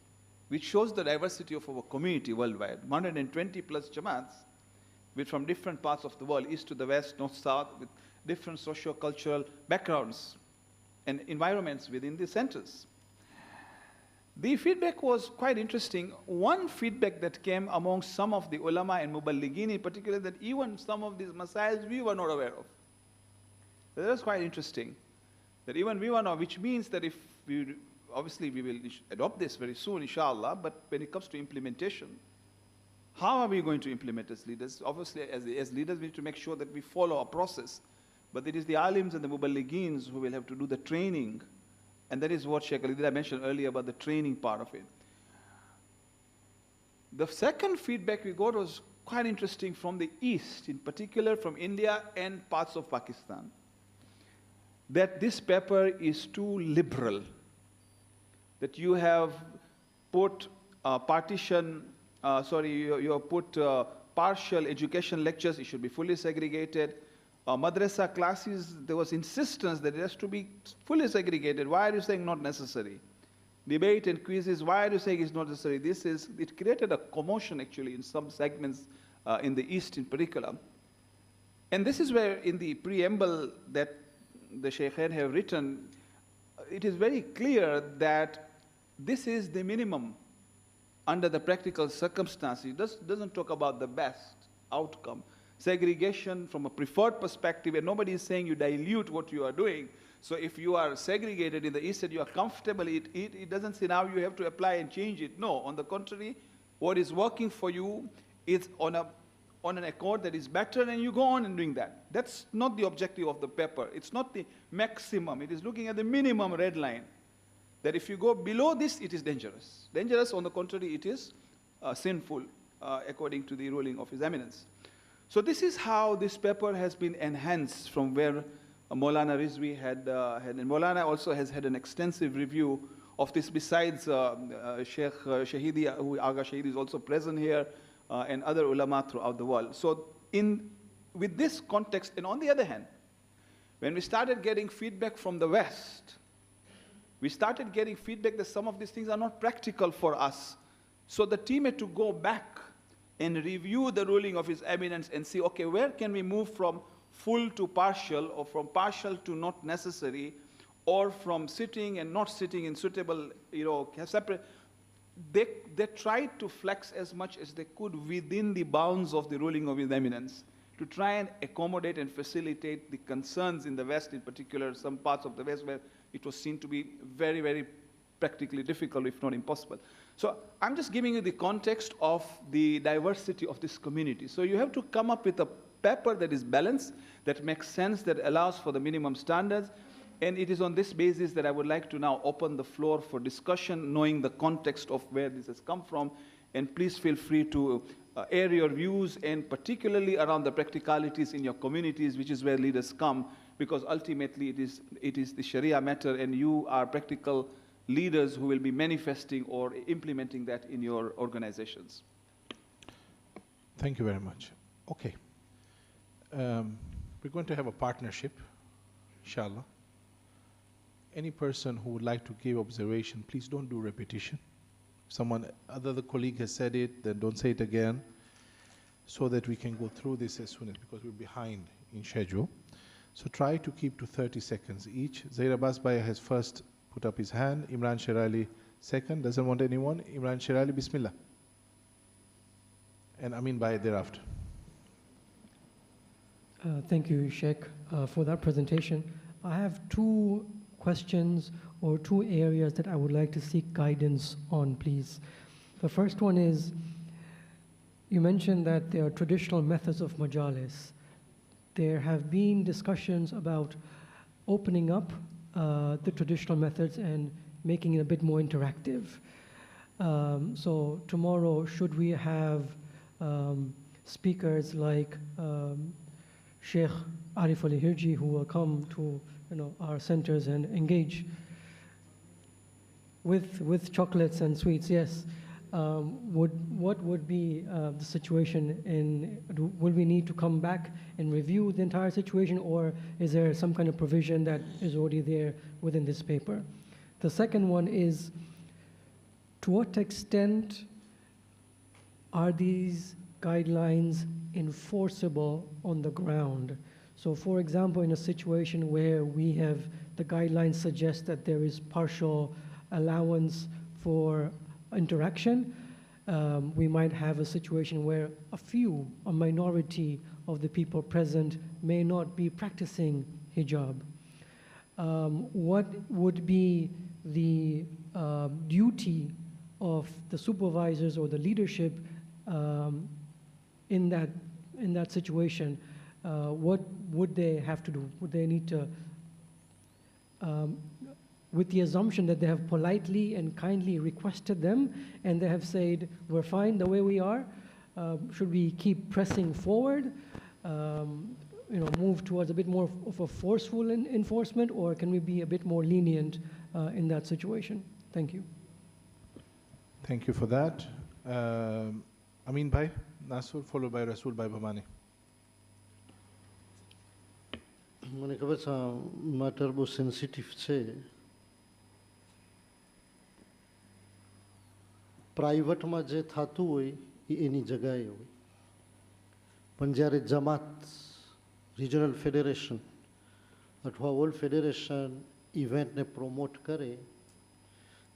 which shows the diversity of our community worldwide. 120 plus Jamaats from different parts of the world, east to the west, north, south, with different socio-cultural backgrounds and environments within the centers. The feedback was quite interesting. One feedback that came among some of the ulama and muballighin in particular, that even some of these masails we were not aware of. That was quite interesting. That even we were not, which means that if we, obviously we will adopt this very soon, inshallah, but when it comes to implementation, how are we going to implement as leaders? Obviously, as leaders, we need to make sure that we follow a process. But it is the alims and the muballighins who will have to do the training. And that is what Sheikh Ali Dina mentioned earlier about the training part of it. The second feedback we got was quite interesting from the East, in particular from India and parts of Pakistan, that this paper is too liberal, that you have put you have put partial education lectures, it should be fully segregated. Madrasa classes, there was insistence that it has to be fully segregated. Why are you saying not necessary? Debate and quizzes, why are you saying it's not necessary? It created a commotion actually in some segments in the East in particular. And this is where in the preamble that the Shaykhain have written, it is very clear that this is the minimum under the practical circumstances. It doesn't talk about the best outcome. Segregation from a preferred perspective, and nobody is saying you dilute what you are doing. So if you are segregated in the East and you are comfortable, it doesn't say now you have to apply and change it. No, on the contrary, what is working for you is on an accord that is better, and you go on and doing that. That's not the objective of the paper. It's not the maximum. It is looking at the minimum red line. That if you go below this, it is dangerous. Dangerous, on the contrary, it is sinful, according to the ruling of His Eminence. So this is how this paper has been enhanced from where Maulana Rizvi had, and Maulana also has had an extensive review of this besides Sheikh Shahidi, who Aga Shahidi is also present here, and other ulama throughout the world. So with this context, and on the other hand, when we started getting feedback from the West, we started getting feedback that some of these things are not practical for us. So the team had to go back and review the ruling of His Eminence and see, okay, where can we move from full to partial, or from partial to not necessary, or from sitting and not sitting in suitable, separate. They tried to flex as much as they could within the bounds of the ruling of His Eminence to try and accommodate and facilitate the concerns in the West, in particular some parts of the West where it was seen to be very, very practically difficult, if not impossible. So I'm just giving you the context of the diversity of this community. So you have to come up with a paper that is balanced, that makes sense, that allows for the minimum standards. And it is on this basis that I would like to now open the floor for discussion, knowing the context of where this has come from. And please feel free to air your views, and particularly around the practicalities in your communities, which is where leaders come, because ultimately it is the Sharia matter, and you are practical leaders who will be manifesting or implementing that in your organizations. Thank you very much. Okay. We're going to have a partnership, inshallah. Any person who would like to give observation, please don't do repetition. If someone, other colleague has said it, then don't say it again, so that we can go through this as soon as, because we're behind in schedule. So try to keep to 30 seconds each. Zaid Abbas Bhai has first put up his hand. Imran Sherali second. Doesn't want anyone. Imran Sherali, Bismillah. And Amin Bhai thereafter. Thank you, Sheikh, for that presentation. I have two questions or two areas that I would like to seek guidance on, please. The first one is, you mentioned that there are traditional methods of majalis. There have been discussions about opening up the traditional methods and making it a bit more interactive. So tomorrow, should we have speakers like Sheikh Arif Ali Hirji, who will come to our centers and engage with chocolates and sweets? Yes. What would be the situation will we need to come back and review the entire situation, or is there some kind of provision that is already there within this paper? The second one is, to what extent are these guidelines enforceable on the ground? So for example, in a situation where the guidelines suggest that there is partial allowance for interaction, we might have a situation where a minority of the people present may not be practicing hijab. What would be the duty of the supervisors or the leadership in that situation? What would they have to do? Would they need to with the assumption that they have politely and kindly requested them and they have said, we're fine the way we are? Should we keep pressing forward, move towards a bit more of a forceful enforcement, or can we be a bit more lenient in that situation? Thank you. Thank you for that. Amin Bhai, Nasur, followed by Rasul Bhai Bhamani. મને ખબર છે matter બહુ sensitive છે. પ્રાઇવેટમાં જે થતું હોય એ એની જગાએ હોય, પણ જ્યારે જમાત, રિજનલ ફેડરેશન અથવા ઓલ ફેડરેશન ઇવેન્ટને પ્રમોટ કરે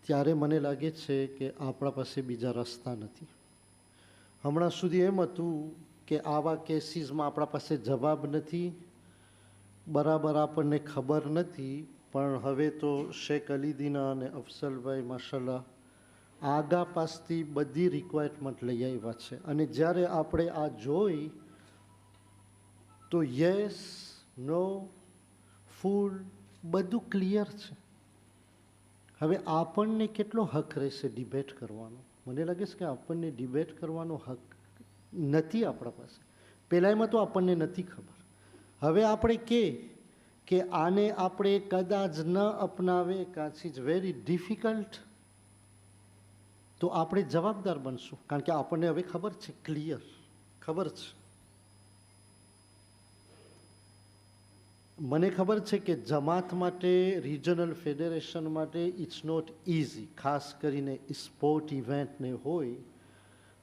ત્યારે મને લાગે છે કે આપણા પાસે બીજા રસ્તા નથી. હમણાં સુધી એમ હતું કે આવા કેસીસમાં આપણા પાસે જવાબ નથી, બરાબર આપણને ખબર નથી, પણ હવે તો શેખ અલીદીના અને અફસલભાઈ માશાલ્લાહ આગા પાસથી બધી રિક્વાયરમેન્ટ લઈ આવ્યા છે. અને જ્યારે આપણે આ જોઈ તો યસ, નો, ફૂલ બધું ક્લિયર છે. હવે આપણને કેટલો હક રહેશે ડિબેટ કરવાનો? મને લાગે છે કે આપણને ડિબેટ કરવાનો હક નથી આપણા પાસે. પહેલાંમાં તો આપણને નથી ખબર. હવે આપણે કે આને આપણે કદાચ ન અપનાવે, કાચ ઇઝ વેરી ડિફિકલ્ટ, તો આપણે જવાબદાર બનશું, કારણ કે આપણને હવે ખબર છે, ક્લિયર ખબર છે. મને ખબર છે કે જમાત માટે, રિજનલ ફેડરેશન માટે ઇટ્સ નોટ ઇઝી, ખાસ કરીને સ્પોર્ટ ઇવેન્ટને હોય.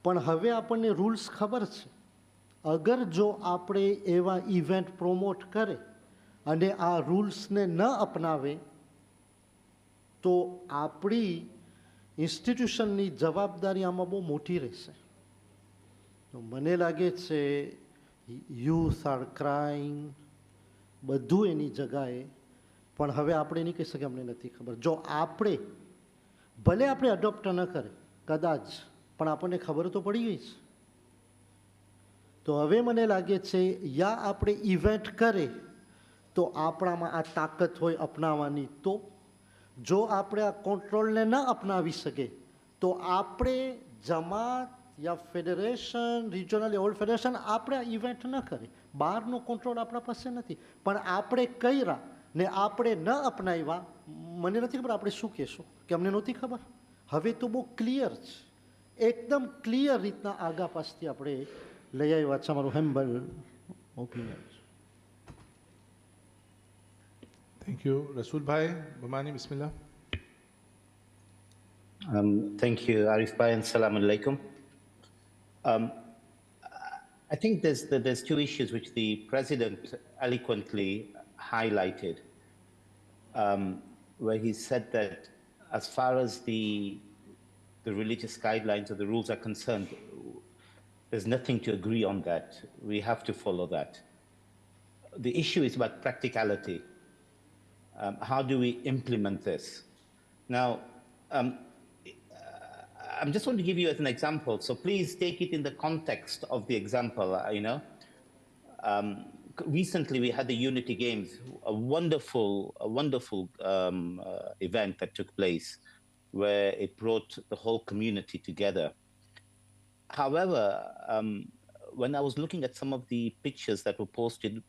પણ હવે આપણને રૂલ્સ ખબર છે. અગર જો આપણે એવા ઇવેન્ટ પ્રોમોટ કરે અને આ રૂલ્સને ન અપનાવે તો આપણી ઇન્સ્ટિટ્યુશનની જવાબદારી આમાં બહુ મોટી રહેશે. તો મને લાગે છે યુથ આર ક્રાઇંગ, બધું એની જગાએ, પણ હવે આપણે નહીં કહી શકીએ અમને નથી ખબર. જો આપણે ભલે આપણે અડોપ્ટ ન કરે કદાચ, પણ આપણને ખબર તો પડી ગઈ છે. તો હવે મને લાગે છે યા આપણે ઇવેન્ટ કરે તો આપણામાં આ તાકાત હોય અપનાવવાની, તો જો આપણે આ કંટ્રોલને ન અપનાવી શકે તો આપણે જમાત યા ફેડરેશન, રિજનલ ઓલ ફેડરેશન આપણે આ ઇવેન્ટ ન કરે. બહારનો કંટ્રોલ આપણા પાસે નથી, પણ આપણે કર્યા ને આપણે ન અપનાવ્યા, મને નથી ખબર આપણે શું કહેશું, કે અમને નહોતી ખબર. હવે તો બહુ ક્લિયર છે, એકદમ ક્લિયર રીતના આગા પાસથી આપણે લઈ આવ્યા છે. અમારું હેમ્બલ opinion. Thank you. Rasul Bhai Bhamani, Bismillah. Thank you, Arif Bhai, and Salam Alaikum. I think there's two issues which the President eloquently highlighted, where he said that as far as the religious guidelines or the rules are concerned, there's nothing to agree on that. We have to follow that. The issue is about practicality. How do we implement this? Now, I'm just going to give you as an example, so please take it in the context of the example, recently we had the Unity Games, a wonderful event that took place where it brought the whole community together. However, when I was looking at some of the pictures that were posted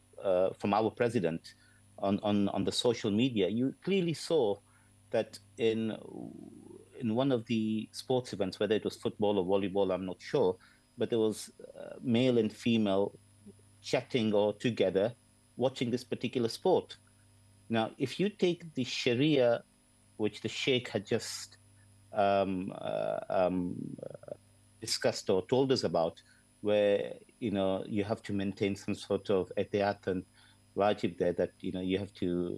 from our president on the social media, you clearly saw that in one of the sports events, whether it was football or volleyball, I'm not sure, but there was male and female chatting or together watching this particular sport. Now, if you take the Sharia, which the Sheikh had just discussed or told us about, where you have to maintain some sort of ehtiyat and wajib there, that you have to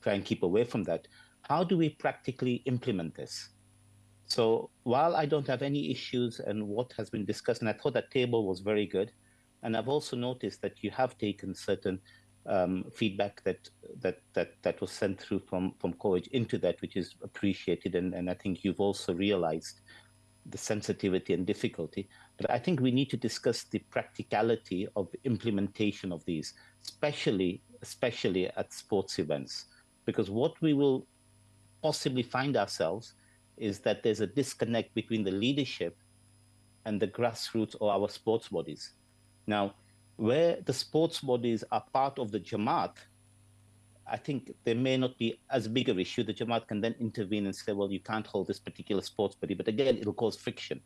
try and keep away from that. How do we practically implement this? So while I don't have any issues and what has been discussed, and I thought that table was very good, and I've also noticed that you have taken certain feedback that was sent through from college into that, which is appreciated, and I think you've also realized the sensitivity and difficulty. But I think we need to discuss the practicality of implementation of these, especially at sports events, because what we will possibly find ourselves is that there's a disconnect between the leadership and the grassroots or our sports bodies. Now, where the sports bodies are part of the Jamaat, I think there may not be as big an issue. The Jamaat can then intervene and say, well, you can't hold this particular sports body. But again, it'll cause friction.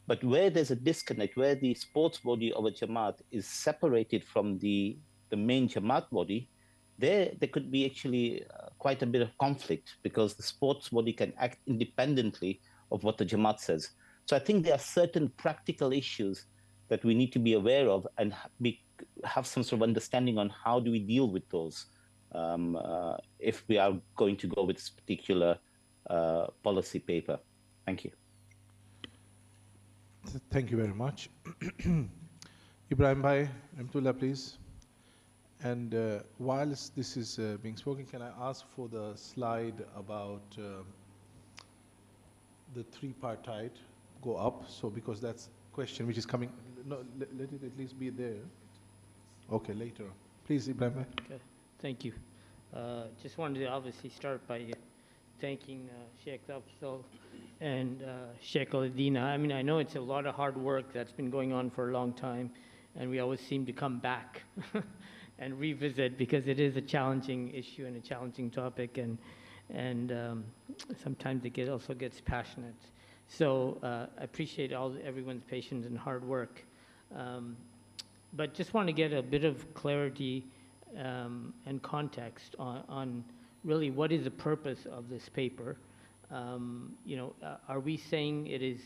But where there's a disconnect, where the sports body of a Jamaat is separated from the main Jamaat body, there could be actually quite a bit of conflict, because the sports body can act independently of what the Jamaat says. So I think there are certain practical issues that we need to be aware of and have some sort of understanding on how do we deal with those if we are going to go with this particular policy paper. Thank you. Thank you very much. Ibrahim Bhai, Ramtullah, please. And whilst this is being spoken, can I ask for the slide about the tripartite go up? So because that's a question which is coming, no, let it at least be there. Okay, later. Please, Ibrahim Bhai. Okay, thank you. Just wanted to obviously start by thanking Sheikh Afzal and Sheikh Al-Adina. I mean, I know it's a lot of hard work that's been going on for a long time, and we always seem to come back and revisit, because it is a challenging issue and a challenging topic, and sometimes it also gets passionate. So I appreciate everyone's patience and hard work. But just want to get a bit of clarity and context on really what is the purpose of this paper. You know, are we saying it is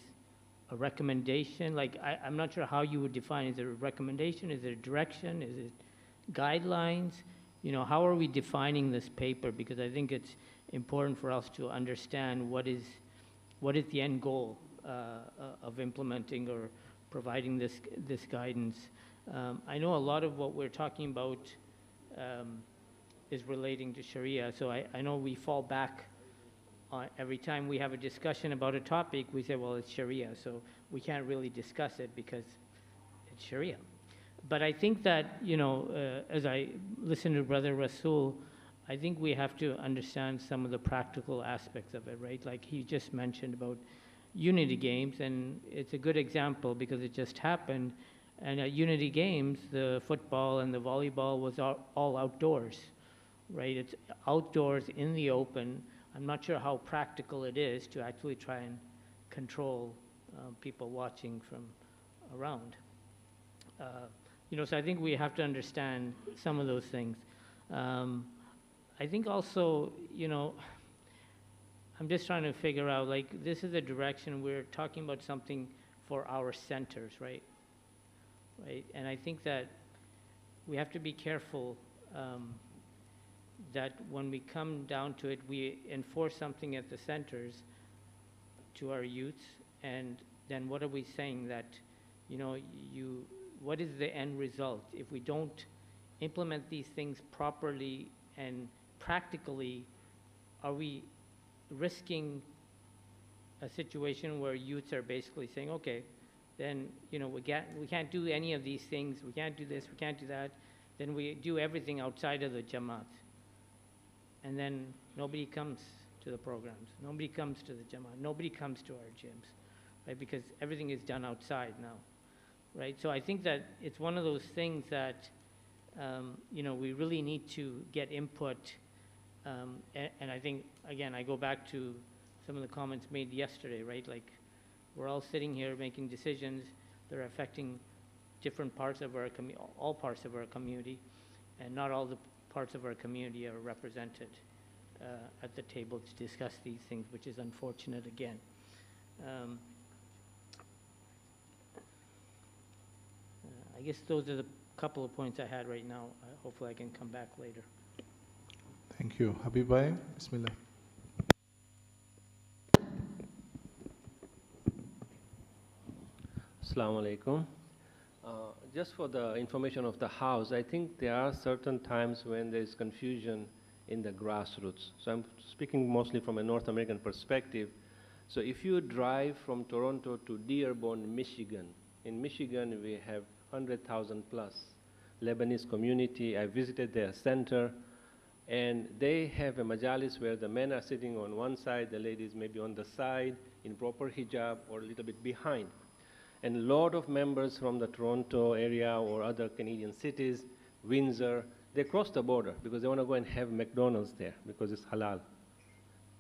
a recommendation? Like, I'm not sure how you would define, is it a recommendation, is it a direction, is it guidelines? You know, how are we defining this paper? Because I think it's important for us to understand what is the end goal of implementing or providing this guidance. I know a lot of what we're talking about is relating to Sharia, so I know we fall back on every time we have a discussion about a topic, we say, well, it's Sharia, so we can't really discuss it because it's Sharia. But I think that, you know, as I listen to Brother Rasul, I think we have to understand some of the practical aspects of it, right? Like he just mentioned about Unity Games, and it's a good example because it just happened. And at Unity Games, the football and the volleyball was all outdoors, right? It's outdoors in the open. I'm not sure how practical it is to actually try and control people watching from around. You know, so I think we have to understand some of those things. I think also, you know, I'm just trying to figure out, like, this is a direction, we're talking about something for our centers, right? Right, and I think that we have to be careful that when we come down to it, we enforce something at the centers to our youths, and then what are we saying that, you know, what is the end result? If we don't implement these things properly and practically, are we risking a situation where youths are basically saying, okay, then, you know, we can't do any of these things, we can't do this, we can't do that, then we do everything outside of the Jamaat. And then nobody comes to the programs, nobody comes to the Jamaat, nobody comes to our gyms, right? Because everything is done outside now, right? So I think that it's one of those things that, you know, we really need to get input. And I think, again, I go back to some of the comments made yesterday, right? Like, we're all sitting here making decisions that are affecting different parts of our all parts of our community, and not all the parts of our community are represented at the table to discuss these things, which is unfortunate again. I guess those are the couple of points I had right now. Hopefully I can come back later. Thank you. Habib Bhai, Bismillah. Assalamu alaikum. Just for the information of the House, I think there are certain times when there is confusion in the grassroots. So I'm speaking mostly from a North American perspective. So if you drive from Toronto to Dearborn, Michigan, in Michigan we have 100,000 plus Lebanese community. I visited their center, And they have a majalis where the men are sitting on one side, the ladies maybe on the side, in proper hijab or a little bit behind. And a lot of members from the Toronto area or other Canadian cities, Windsor, they cross the border because they want to go and have McDonald's there because it's halal.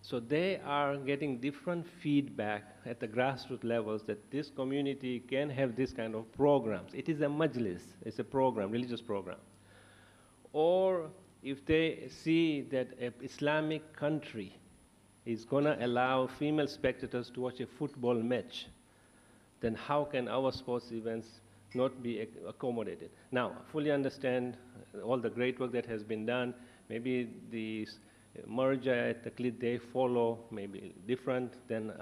So they are getting different feedback at the grassroots levels that this community can have this kind of programs. It is a majlis, it's a program, religious program. Or if they see that an Islamic country is going to allow female spectators to watch a football match, then how can our sports events not be accommodated? Now, I fully understand all the great work that has been done. Maybe the merger at the Clit they follow maybe different than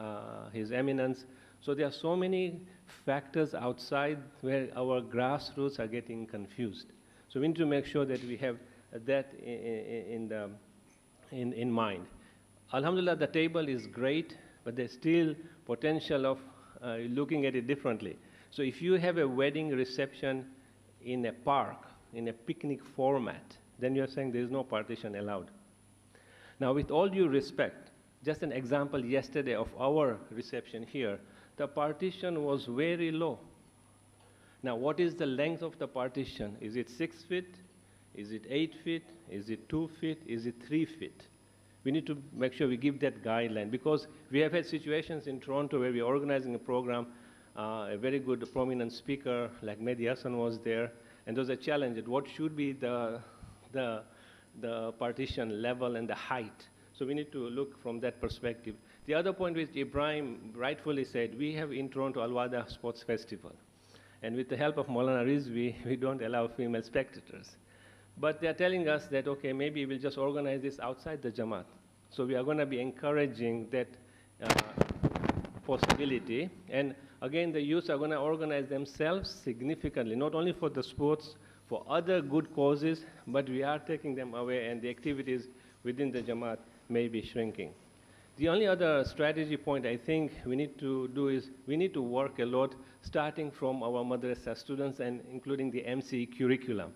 His Eminence. So there are so many factors outside where our grassroots are getting confused. So we need to make sure that we have that in mind. Alhamdulillah, the table is great, but there's still potential of looking at it differently. So if you have a wedding reception in a park, in a picnic format, then you're saying there is no partition allowed. Now, with all due respect, just an example yesterday of our reception here, the partition was very low. Now, what is the length of the partition? Is it 6 feet? Is it 8 feet? Is it 2 feet? Is it 3 feet? We need to make sure we give that guideline because we have had situations in Toronto where we're organizing a program, a very good prominent speaker like Mehdi Hassan was there, and there was a challenge at what should be the partition level and the height. So we need to look from that perspective. The other point which Ibrahim rightfully said, we have in Toronto Al-Wada Sports Festival. And with the help of Maulana Rizvi, we don't allow female spectators. But they're telling us that, okay, maybe we'll just organize this outside the Jamaat. So we are going to be encouraging that possibility. And again, the youths are going to organize themselves significantly, not only for the sports, for other good causes, but we are taking them away and the activities within the Jamaat may be shrinking. The only other strategy point I think we need to do is we need to work a lot starting from our madrasa students and including the MCE curriculum.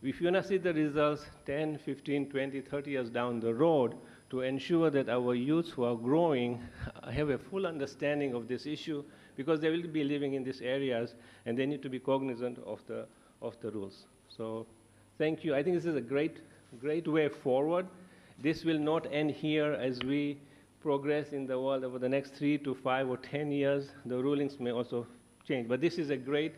If you want to see the results 10, 15, 20, 30 years down the road to ensure that our youths who are growing have a full understanding of this issue because they will be living in these areas and they need to be cognizant of the rules. So thank you. I think this is a great way forward. This will not end here as we progress in the world over the next 3 to 5 or 10 years. The rulings may also change. But this is a great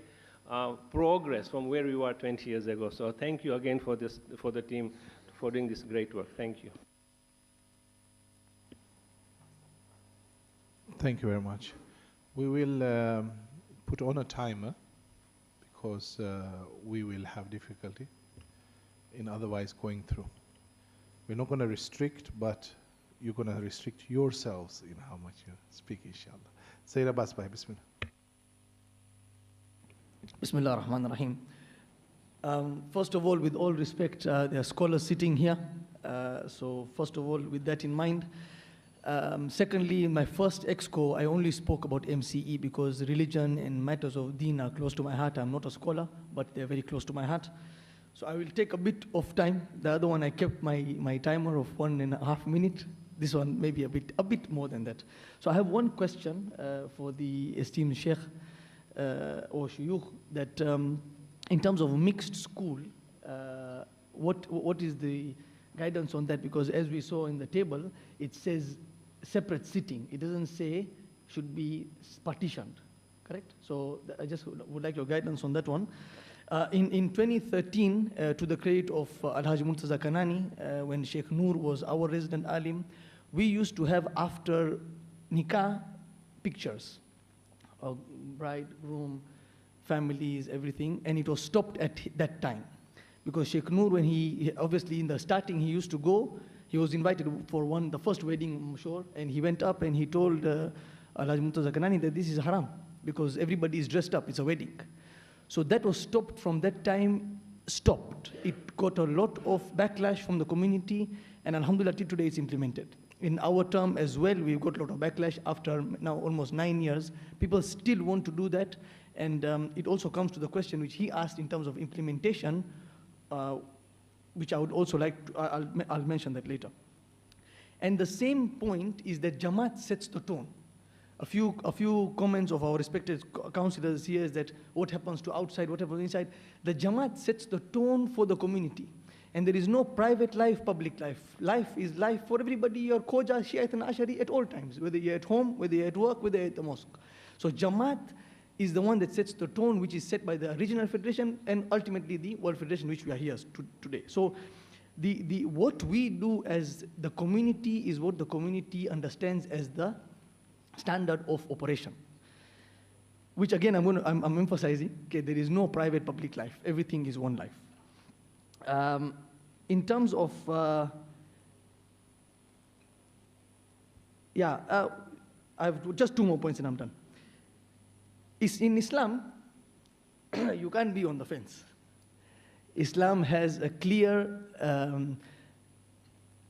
progress from where we were 20 years ago. So thank you again for the team for doing this great work. Thank you. Thank you very much. We will put on a timer because we will have difficulty in otherwise going through. We're not going to restrict, but you're going to restrict yourselves in how much you speak, inshallah. Sayyid Abbas Bhai, Bismillah. Bismillah ar-Rahman ar-Rahim. First of all, with all respect, there are scholars sitting here. So first of all, with that in mind. Secondly, in my first EXCO, I only spoke about MCE because religion and matters of deen are close to my heart. I'm not a scholar, but they're very close to my heart. So I will take a bit of time. The other one, I kept my timer of 1.5 minutes. This one, maybe a bit more than that. So I have one question for the esteemed Sheikh or Shuyukh, that in terms of mixed school, what is the guidance on that? Because as we saw in the table, it says separate sitting. It doesn't say should be partitioned, correct? So I just would like your guidance on that one. In 2013, to the credit of Alhaji Murtaza Kanani, when Sheikh Noor was our resident alim, we used to have after nikah pictures of bride, groom, families, everything, and it was stopped at that time. Because Sheikh Noor, when he obviously in the starting, he used to go, he was invited for the first wedding, I'm sure, and he went up and he told Alhaji Murtaza Kanani that this is haram, because everybody is dressed up, it's a wedding. So that was stopped from that time, stopped. It got a lot of backlash from the community, and alhamdulillah, till today it's implemented. In our term as well, we've got a lot of backlash after now almost 9 years. People still want to do that, and it also comes to the question which he asked in terms of implementation. which I would also like to, I'll mention that later. And the same point is that Jamaat sets the tone. A few comments of our respected councillors here is that what happens to outside, what happens inside. The Jamaat sets the tone for the community. And there is no private life, public life. Life is life for everybody. You're Khoja, Shiite and Ashari at all times, whether you're at home, whether you're at work, whether you're at the mosque. So Jamaat is the one that sets the tone, which is set by the regional federation and ultimately the World Federation, which we are here today. So what we do as the community is what the community understands as the standard of operation, which again I'm emphasizing. Okay, there is no private public life. Everything is one life. In terms of I have just 2 more points and I'm done. In Islam, you can't be on the fence. Islam has a clear,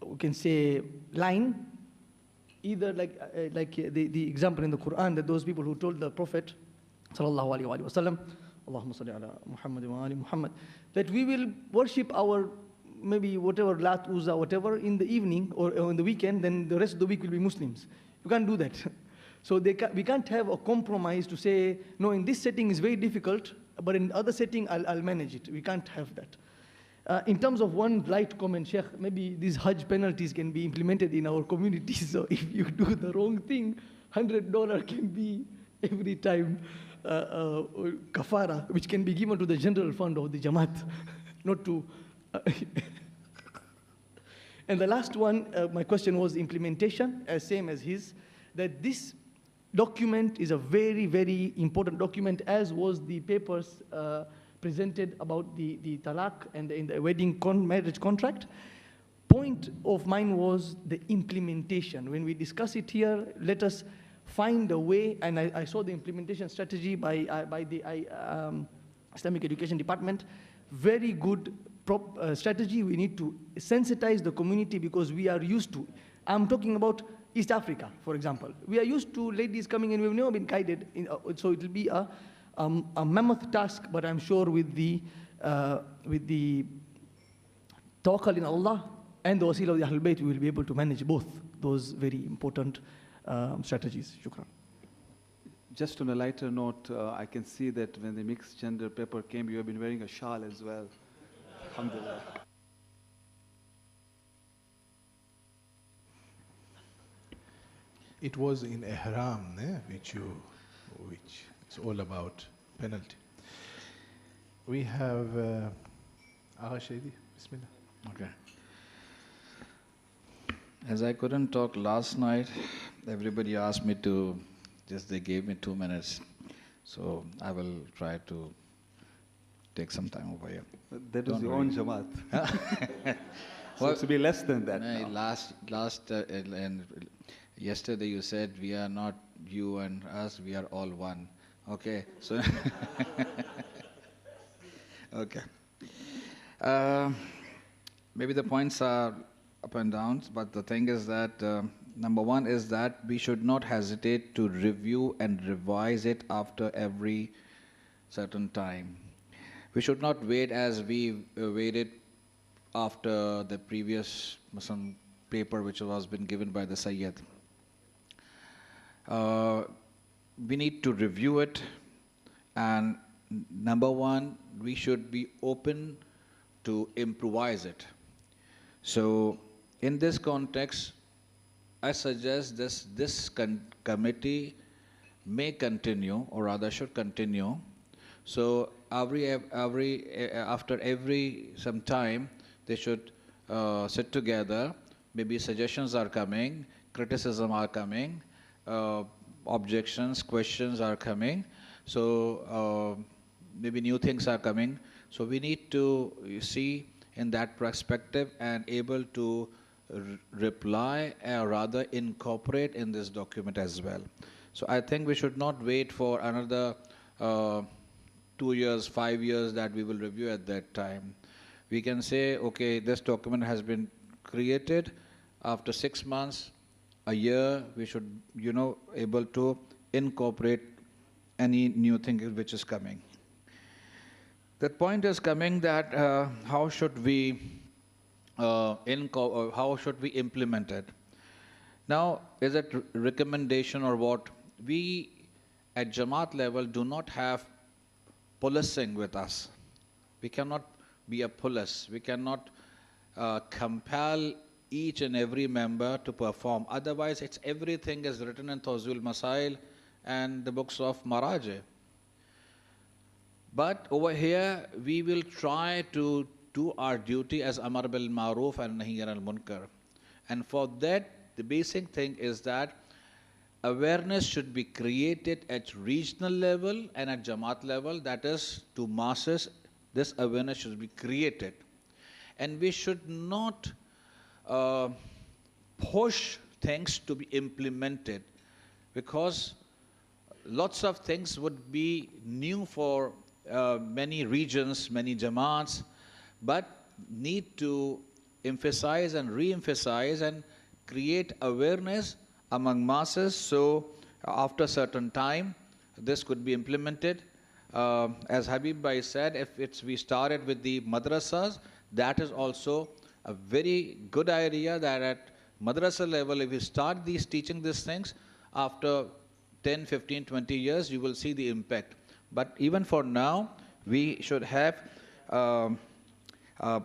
we can say, line. Either like the example in the Quran that those people who told the Prophet sallallahu alaihi wasallam, Allahumma salli ala Muhammad wa ali Muhammad, that we will worship our maybe whatever Lat, Uzza, whatever in the evening or in the weekend, then the rest of the week will be Muslims. You can't do that. So we can't have a compromise to say, no, in this setting is very difficult, but in other setting I'll manage it. We can't have that. In terms of one light comment, Sheikh, maybe these Hajj penalties can be implemented in our community. So if you do the wrong thing, $100 can be every time kafara, which can be given to the general fund of the Jamaat, not to. And the last one, my question was implementation, same as his, that this document is a very, very important document, as was the papers presented about the talaq and the wedding marriage contract. Point of mine was the implementation. When we discuss it here, let us find a way, and I saw the implementation strategy by the Islamic Education Department. Very good strategy. We need to sensitize the community because we are used to. I'm talking about East Africa, for example. We are used to ladies coming in, we've never been guided, so it will be a mammoth task, but I'm sure with the tawakkul in Allah and the wasila of the Ahlul Bayt, we will be able to manage both those very important strategies. Shukran. Just on a lighter note, I can see that when the mixed gender paper came, you have been wearing a shawl as well. Alhamdulillah. It was in Ihram, which is all about penalty. We have Agha Shaidi, Bismillah. Okay. As I couldn't talk last night, everybody asked me to, they gave me 2 minutes. So I will try to take some time over here. That was your own Jamaat. So well, to be less than that. And yesterday you said we are not you and us, we are all one. Okay, so okay. Maybe the points are up and downs, but the thing is that number one is that we should not hesitate to review and revise it after every certain time. We should not wait as we waited after the previous some paper which was been given by the Sayyid. We need to review it, and number one, we should be open to improvise it. So in this context, I suggest this committee may continue, or rather should continue. So after every some time, they should sit together. Maybe suggestions are coming, criticism are coming, objections, questions are coming. So maybe new things are coming. So we need to see in that perspective and able to reply or rather incorporate in this document as well. So I think we should not wait for another 2 years, 5 years that we will review at that time. We can say, okay, this document has been created. After 6 months, a year, we should, able to incorporate any new thing which is coming. That point is coming that how should we how should we implement it? Now, is it recommendation or what? We at Jamaat level do not have policing with us. We cannot be a police. We cannot compel each and every member to perform. Otherwise, everything is written in Tawzul Masail and the books of Maraje. But over here, we will try to do our duty as Amar bil Maroof and Nahi al Munkar. And for that, the basic thing is that awareness should be created at regional level and at Jamaat level, that is to masses. This awareness should be created. And we should not push things to be implemented, because lots of things would be new for many regions, many Jamaats, but need to emphasize and re-emphasize and create awareness among masses. So after a certain time, this could be implemented. As Habib Bhai said, if we started with the madrasas, that is also a very good idea, that at madrasa level, if you start teaching these things, after 10, 15, 20 years, you will see the impact. But even for now, we should have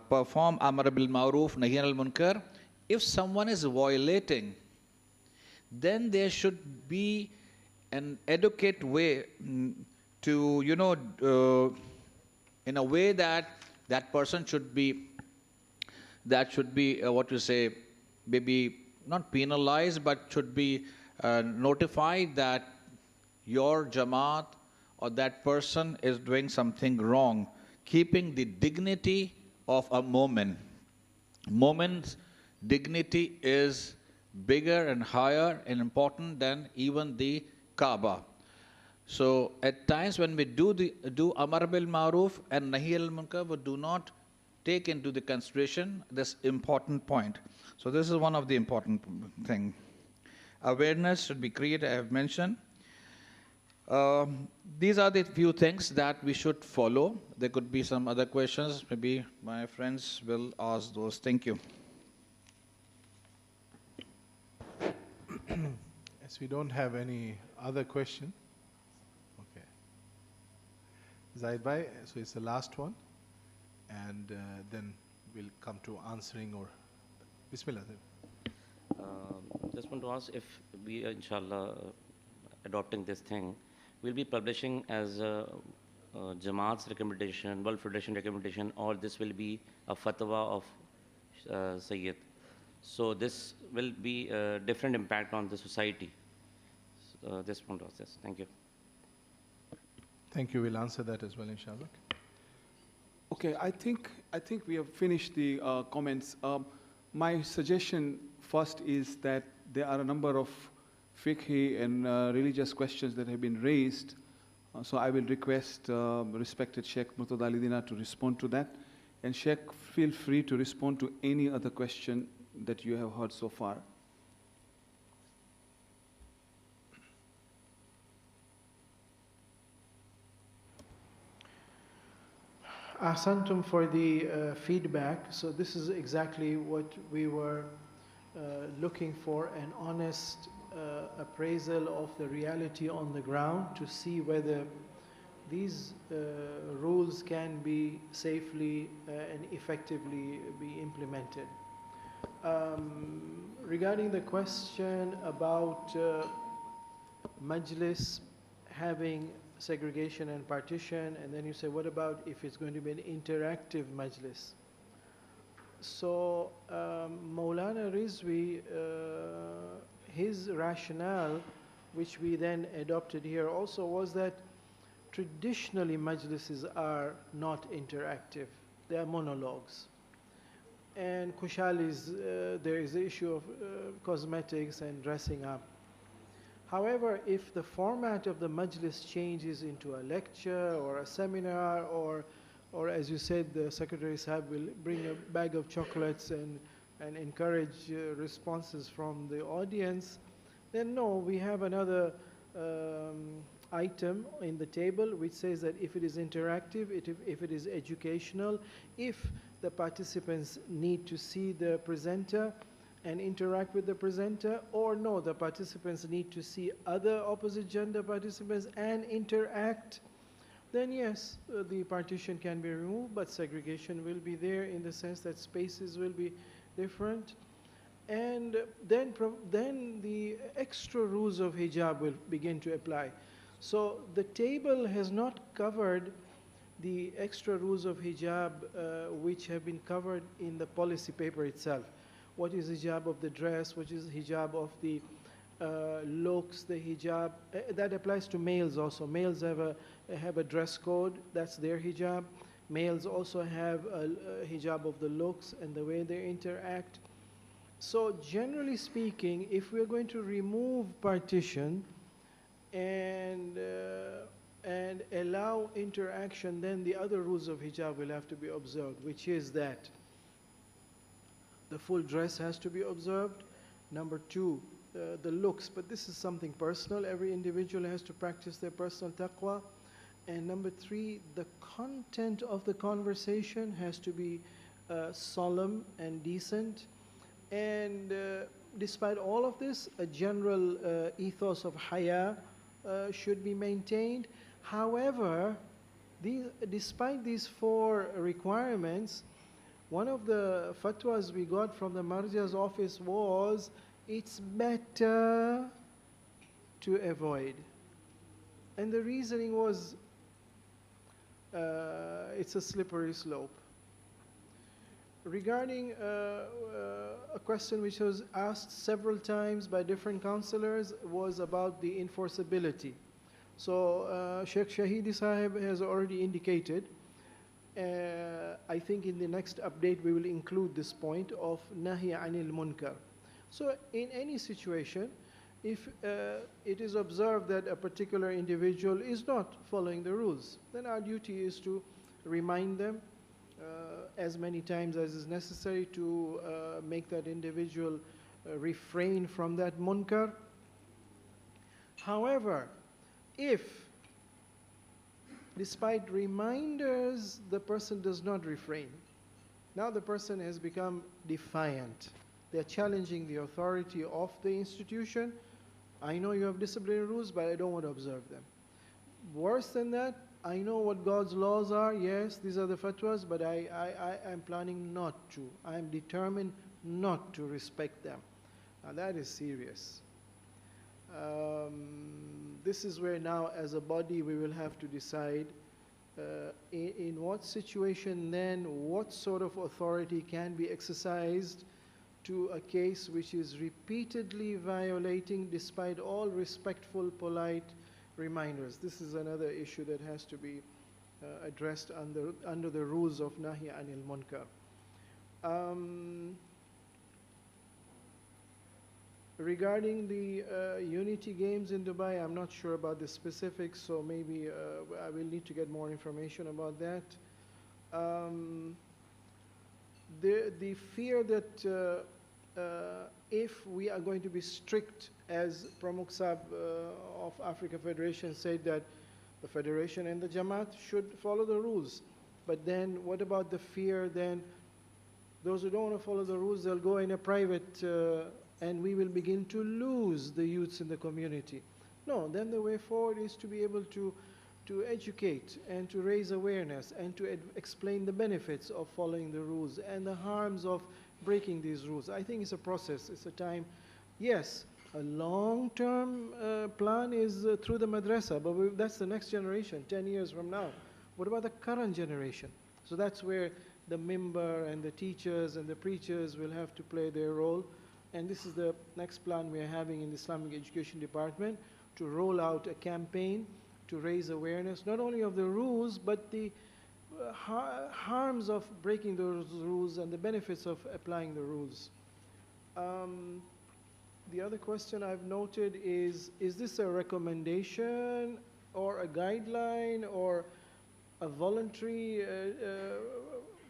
perform Amar bil Maroof, Nahi al Munkar. If someone is violating, then there should be an adequate way to, in a way that that person should be, what you say, maybe not penalized, but should be notified that your Jamaat or that person is doing something wrong, keeping the dignity of a moment. Moment's dignity is bigger and higher and important than even the Kaaba. So at times when we do Amar bil Maroof and Nahi al Munkar, we do not take into the consideration this important point. So this is one of the important thing. Awareness should be created, I have mentioned. These are the few things that we should follow. There could be some other questions. Maybe my friends will ask those. Thank you. As we don't have any other question. Okay. Zaid Bhai, so it's the last one. And then we'll come to answering or Bismillah. Just want to ask if we are, inshallah, adopting this thing, we'll be publishing as Jamaat's recommendation, World Federation recommendation, or this will be a fatwa of Sayyid. So this will be a different impact on the society. This one was this. Thank you. Thank you. We'll answer that as well, inshallah. Okay, I think we have finished the comments. My suggestion first is that there are a number of fiqhi and religious questions that have been raised. So I will request respected Sheikh Murtada Ali Dina to respond to that. And Sheikh, feel free to respond to any other question that you have heard so far. Ahsantum for the feedback. So this is exactly what we were looking for, an honest appraisal of the reality on the ground to see whether these rules can be safely and effectively be implemented. Regarding the question about Majlis having segregation and partition, and then you say, what about if it's going to be an interactive Majlis? So Maulana Rizvi, his rationale, which we then adopted here also, was that traditionally Majlises are not interactive. They are monologues. And Kushalis, there is the issue of cosmetics and dressing up. However, if the format of the Majlis changes into a lecture or a seminar, or as you said, the Secretary Sahib will bring a bag of chocolates and encourage responses from the audience, then no, we have another item in the table which says that if it is interactive, if it is educational, if the participants need to see the presenter and interact with the presenter, or no, the participants need to see other opposite gender participants and interact, then yes, the partition can be removed, but segregation will be there in the sense that spaces will be different. And then the extra rules of hijab will begin to apply. So the table has not covered the extra rules of hijab which have been covered in the policy paper itself. What is hijab of the dress, what is hijab of the looks, the hijab, that applies to males also. Males have a dress code, that's their hijab. Males also have a hijab of the looks and the way they interact. So generally speaking, if we're going to remove partition and allow interaction, then the other rules of hijab will have to be observed, which is that the full dress has to be observed. Number two, the looks, but this is something personal. Every individual has to practice their personal taqwa. And number three, the content of the conversation has to be solemn and decent. And despite all of this, a general ethos of haya should be maintained. However, despite these four requirements, one of the fatwas we got from the Marja's office was, it's better to avoid. And the reasoning was, it's a slippery slope. Regarding a question which was asked several times by different counselors was about the enforceability. So Sheikh Shahidi Sahib has already indicated, I think in the next update we will include this point of nahi anil munkar. So in any situation, if it is observed that a particular individual is not following the rules, then our duty is to remind them as many times as is necessary to make that individual refrain from that munkar. However, if despite reminders the person does not refrain, now the person has become defiant. They're challenging the authority of the institution. I know you have disciplinary rules, but I don't want to observe them. Worse than that, I know what God's laws are. Yes, these are the fatwas, but I am planning not to. I am determined not to respect them. Now that is serious. This is where now as a body we will have to decide in what situation then what sort of authority can be exercised to a case which is repeatedly violating despite all respectful, polite reminders. This is another issue that has to be addressed under the rules of Nahi Anil Munkar. Regarding the Unity Games in Dubai, I'm not sure about the specifics, so maybe I will need to get more information about that. The fear that if we are going to be strict, as Pramukh Sahib of Africa Federation said that the Federation and the Jamaat should follow the rules. But then what about the fear then those who don't want to follow the rules, they'll go in a private and we will begin to lose the youths in the community. No, then the way forward is to be able to educate and to raise awareness and to explain the benefits of following the rules and the harms of breaking these rules. I think it's a process, it's a time. Yes, a long-term plan is through the madrasa, but that's the next generation, 10 years from now. What about the current generation? So that's where the mimbar and the teachers and the preachers will have to play their role. And this is the next plan we are having in the Islamic Education Department, to roll out a campaign to raise awareness, not only of the rules, but the harms of breaking those rules and the benefits of applying the rules. The other question I've noted is this a recommendation or a guideline or a voluntary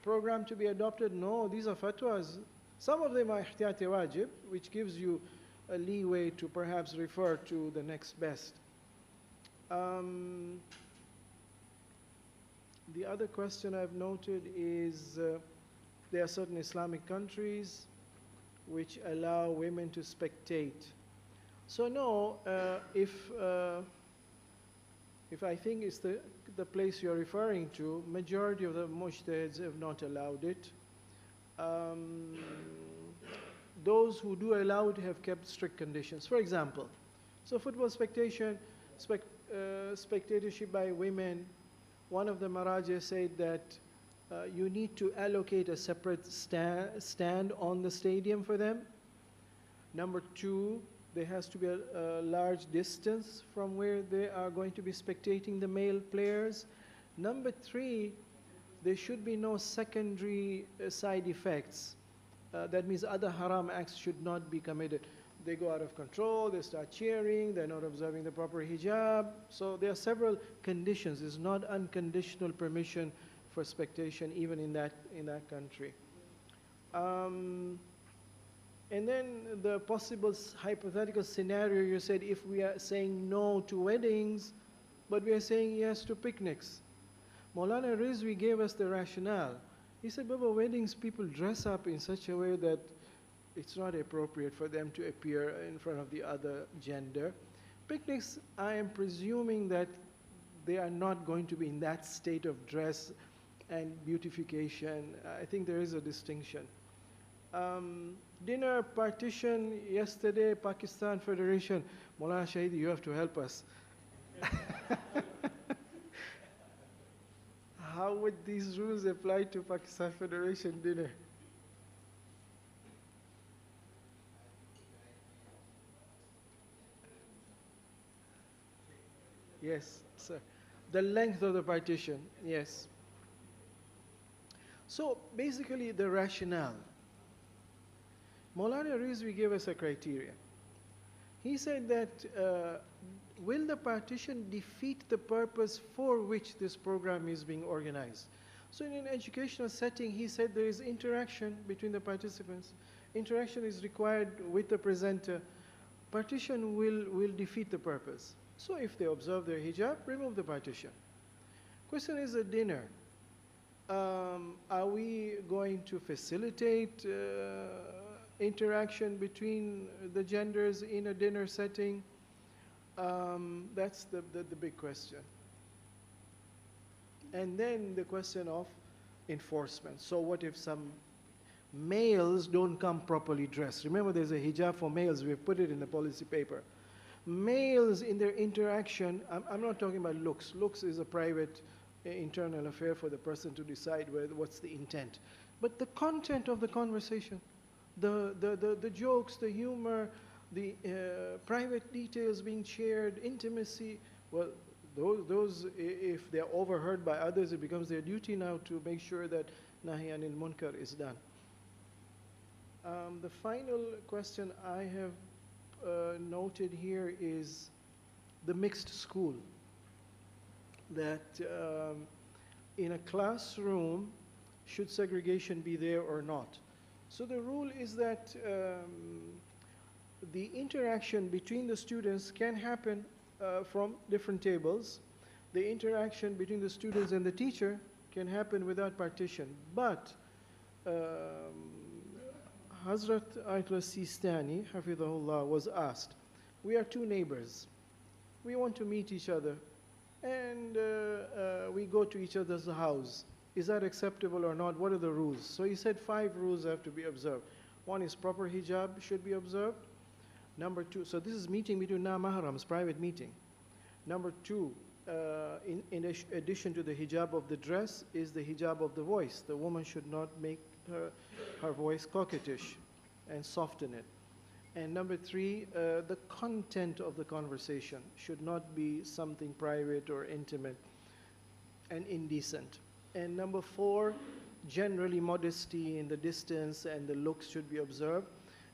program to be adopted? No, these are fatwas. Some of them are ihtiyati wajib, which gives you a leeway to perhaps refer to the next best. The other question I've noted is there are certain Islamic countries which allow women to spectate. So no, if I think it's the place you're referring to, majority of the mujtahids have not allowed it. Those who do allow it have kept strict conditions. For example, so football spectatorship by women, one of the Maraja said that you need to allocate a separate stand on the stadium for them. Number two, there has to be a large distance from where they are going to be spectating the male players. Number three, there should be no secondary side effects. That means other haram acts should not be committed. They go out of control, they start cheering, they're not observing the proper hijab. So there are several conditions. It's not unconditional permission for spectation even in that country. And then the possible hypothetical scenario, you said if we are saying no to weddings, but we are saying yes to picnics. Maulana Rizvi gave us the rationale. He said, Baba, weddings, people dress up in such a way that it's not appropriate for them to appear in front of the other gender. Picnics, I am presuming that they are not going to be in that state of dress and beautification. I think there is a distinction. Dinner partition yesterday, Pakistan Federation. Maulana Shahidi, you have to help us. How would these rules apply to Pakistan Federation dinner? Yes, sir. The length of the partition, yes. So basically the rationale. Maulana Rizvi gave us a criteria. He said that will the partition defeat the purpose for which this program is being organized? So in an educational setting, he said there is interaction between the participants. Interaction is required with the presenter. Partition will defeat the purpose. So if they observe their hijab, remove the partition. Question is a dinner. Are we going to facilitate interaction between the genders in a dinner setting? That's the big question. And then the question of enforcement. So what if some males don't come properly dressed? Remember, there's a hijab for males. We've put it in the policy paper. Males in their interaction, I'm not talking about looks. Looks is a private internal affair for the person to decide what's the intent. But the content of the conversation, the jokes, the humor, the private details being shared, intimacy, well, those, if they're overheard by others, it becomes their duty now to make sure that Nahi Anil Munkar is done. The final question I have noted here is the mixed school. That in a classroom, should segregation be there or not? So the rule is that the interaction between the students can happen from different tables. The interaction between the students and the teacher can happen without partition. But Hazrat Ayatollah Sistani, Hafidhahullah, was asked, we are two neighbors. We want to meet each other. And we go to each other's house. Is that acceptable or not? What are the rules? So he said 5 rules have to be observed. One is proper hijab should be observed. Number 2, so this is meeting between na-mahrams, private meeting. Number 2, in addition to the hijab of the dress, is the hijab of the voice. The woman should not make her voice coquettish and soften it. And number 3, the content of the conversation should not be something private or intimate and indecent. And number 4, generally modesty in the distance and the looks should be observed.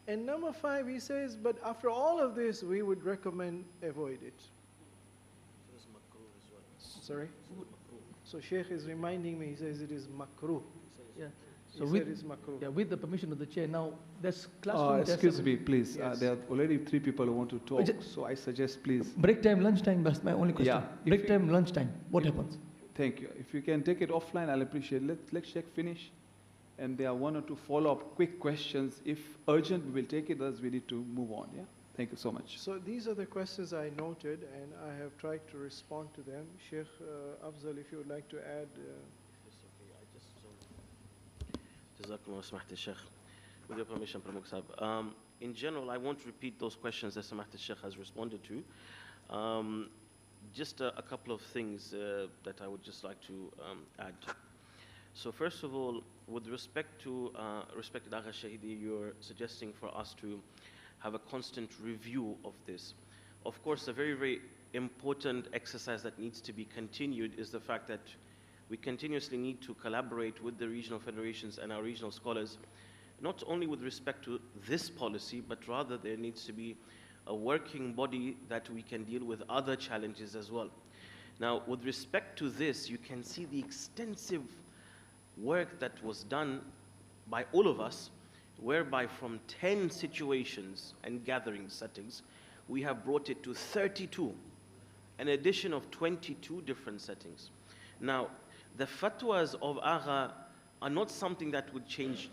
And number 5, he says, but after all of this, we would recommend avoid it. Sorry? So Sheikh is reminding me, he says it is makruh. Yeah. So with the permission of the chair, now that's classroom. Excuse me, please. Yes. There are already 3 people who want to talk, so I suggest please. Break time, lunchtime, that's my only question. Yeah, Break time, lunchtime, what happens? Thank you. If you can take it offline, I'll appreciate it. Let Sheikh finish, and there are one or two follow-up quick questions. If urgent, we will take it, as we need to move on. Yeah. Thank you so much. So these are the questions I noted, and I have tried to respond to them. Sheikh Afzal, if you would like to add. Jazakumullah Samahta Sheikh. With your permission, Pramukh Sahib. In general, I won't repeat those questions that Samahta Sheikh has responded to. Just a couple of things that I would just like to add. So first of all, with respect to respected Agha Shahidi, you're suggesting for us to have a constant review of this. Of course, a very, very important exercise that needs to be continued is the fact that we continuously need to collaborate with the regional federations and our regional scholars, not only with respect to this policy, but rather there needs to be a working body that we can deal with other challenges as well. Now, with respect to this, you can see the extensive work that was done by all of us, whereby from 10 situations and gathering settings, we have brought it to 32, an addition of 22 different settings. Now, the fatwas of Agha are not something that would change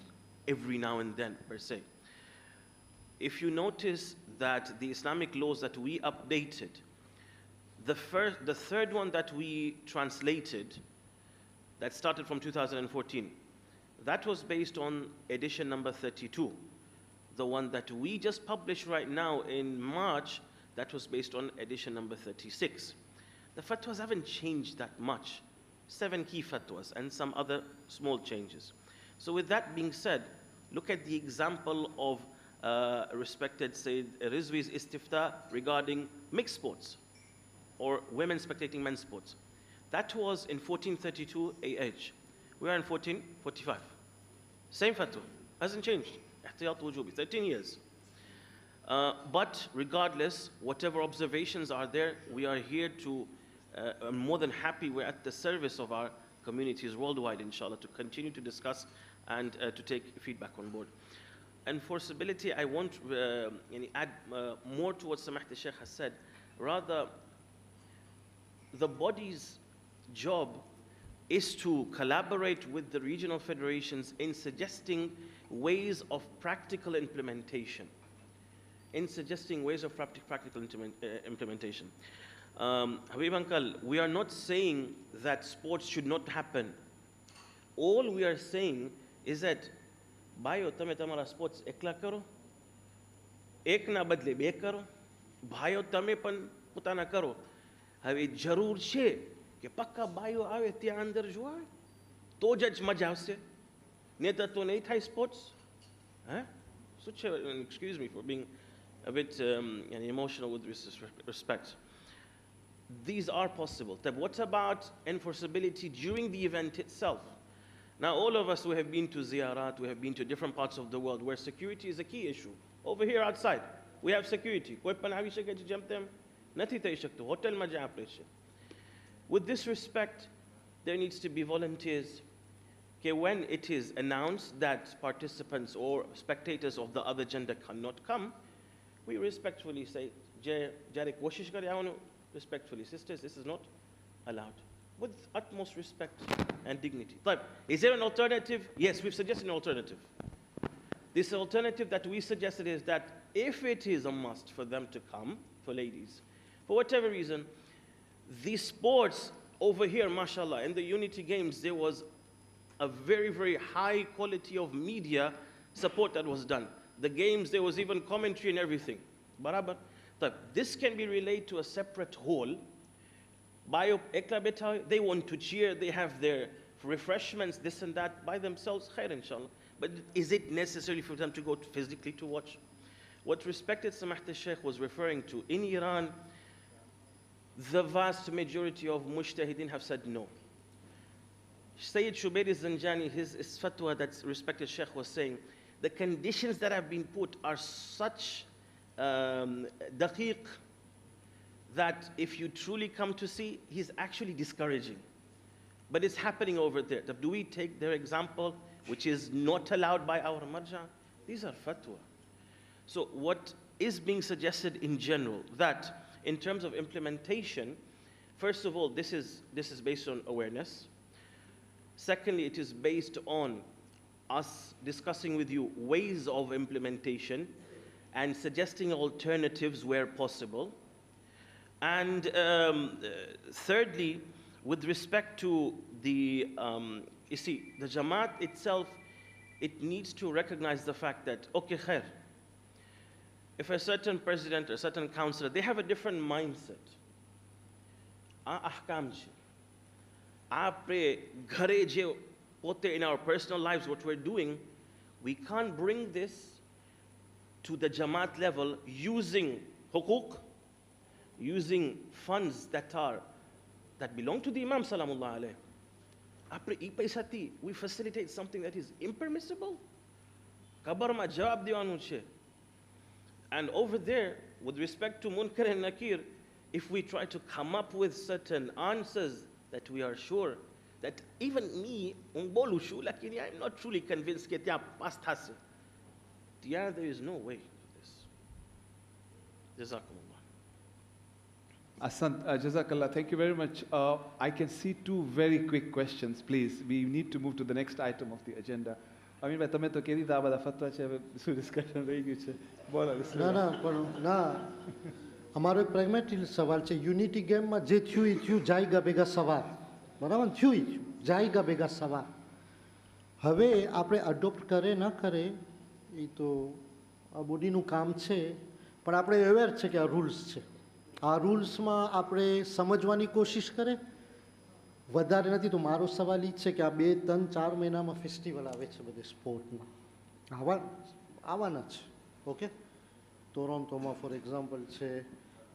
every now and then, per se. If you notice that the Islamic laws that we updated, the third one that we translated, that started from 2014, that was based on edition number 32. The one that we just published right now in March, that was based on edition number 36. The fatwas haven't changed that much. 7 key fatwas and some other small changes. So with that being said, look at the example of respected Sayyid Rizvi's istifta regarding mixed sports or women spectating men's sports. That was in 1432 AH. We are in 1445. Same fatwa, hasn't changed. Ihtiyat wujubi, 13 years. But regardless, whatever observations are there, we are here to, I'm more than happy, we're at the service of our communities worldwide, inshallah, to continue to discuss and to take feedback on board. Enforceability, I won't add more to what Samahta Sheikh has said. Rather, the body's job is to collaborate with the regional federations in suggesting ways of practical implementation. Implementation. Habib Uncle, we are not saying that sports should not happen. All we are saying is that भाइयों तमे तमारा sports एकला करो एक ना बदले બે કરો ભાઈઓ તમે પણ પોતાના કરો હવે જરૂર છે કે પક્કા ભાઈઓ આવે ત્યાં અંદર જોવે તો જ મજા આવશે નહીતર તો નહીં થાય સ્પોર્ટ્સ હે શું છે excuse me for being a bit emotional with respect. These are possible. What about enforceability during the event itself? Now, all of us who have been to ziyarat, we have been to different parts of the world where security is a key issue. Over here outside, we have security. With this respect, there needs to be volunteers. Okay, when it is announced that participants or spectators of the other gender cannot come, we respectfully say, respectfully, sisters, this is not allowed. With utmost respect and dignity. But is there an alternative? Yes, we've suggested an alternative. This alternative that we suggested is that if it is a must for them to come, for ladies, for whatever reason, the sports over here, mashallah, in the Unity Games, there was a very, very high quality of media support that was done. The games, there was even commentary and everything. Barabar. This can be relayed to a separate hall. They want to cheer, they have their refreshments, this and that, by themselves, khair inshallah. But is it necessary for them to go physically to watch? What respected Samahta Sheikh was referring to, in Iran, the vast majority of mujtahideen have said no. Sayyid Shubayr Zanjani, his fatwa that respected Sheikh was saying, the conditions that have been put are such daqiq, that if you truly come to see, he's actually discouraging. But it's happening over there. Do we take their example, which is not allowed by our marja? These are fatwa. So what is being suggested in general, that in terms of implementation, first of all, this is based on awareness. Secondly, it is based on us discussing with you ways of implementation and suggesting alternatives where possible. And thirdly, with respect to the, you see, the Jamaat itself, it needs to recognize the fact that, okay, khair, if a certain president or a certain councillor, they have a different mindset. Ahkam je. Apre ghare je pote in our personal lives, what we're doing, we can't bring this to the Jamaat level using hukuk, using funds that belong to the Imam Salamullah alayh. Apre I paisati, we facilitate something that is impermissible. Kabar ma jawab diwanu che. And over there, with respect to Munkar and Nakir, if we try to come up with certain answers that we are sure that even me, I'm not truly convinced that there is no way for this. Jazakumullah. Asant, Jazakallah, thank you very much. I can see two very quick questions, please. We need to move to the next item of the agenda. I mean, તમે તો કેવી રીતે આ બધા ફતવા છે હવે શું discussion રહી ગયું છે બોલો ના અમારો એક પ્રેગ્મેટિક સવાલ છે યુનિટી ગેમમાં જે થયું એ થયું જાયગા ભેગા સવાર બરાબર થયું એ થયું જાયગા ભેગા સવાર હવે આપણે અડોપ્ટ કરે ન કરે એ તો આ બોડીનું કામ છે પણ આપણે અવેર છે કે આ રૂલ્સ છે આ રૂલ્સમાં આપણે સમજવાની કોશિશ કરે વધારે નથી તો મારો સવાલ એ છે કે આ 2-3-4 મહિનામાં ફેસ્ટિવલ આવે છે બધે સ્પોર્ટના આવવાના છે ઓકે ટોરોન્ટોમાં ફોર એક્ઝામ્પલ છે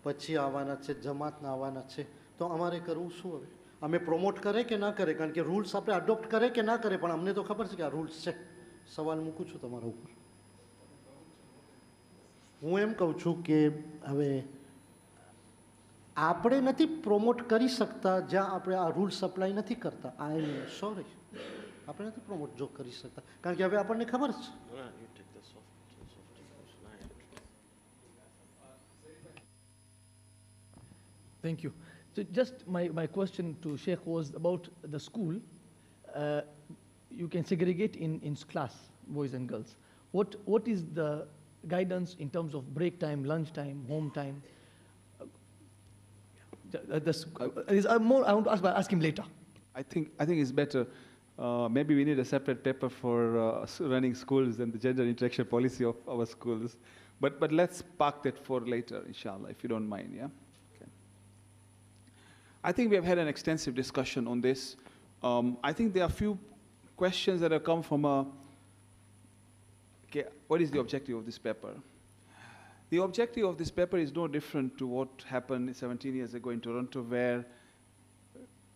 પછી આવવાના છે જમાતના આવવાના છે તો અમારે કરવું શું હવે અમે પ્રમોટ કરે કે ના કરે કારણ કે રૂલ્સ આપણે અડોપ્ટ કરે કે ના કરે પણ અમને તો ખબર છે કે આ રૂલ્સ છે સવાલ મૂકું છું તમારા ઉપર હું એમ કહું છું કે હવે આપણે નથી પ્રમોટ કરી શકતા જ્યાં આપણે આ રૂલ્સ અપ્લાય નથી કરતા આઈ એમ સોરી આપણે નથી પ્રમોટ જો કરી શકતા કારણ કે હવે આપણને ખબર છે Thank you. So just my question to Sheikh was about the school. You can segregate in class, boys and girls. What is the guidance in terms of break time, lunch time, home time? I want to ask him later. I think it's better. Maybe we need a separate paper for running schools and the gender interaction policy of our schools. But let's park that for later, inshallah, if you don't mind, yeah? Okay. I think we have had an extensive discussion on this. I think there are a few questions that have come from okay, what is the objective of this paper? The objective of this paper is no different to what happened 17 years ago in Toronto, where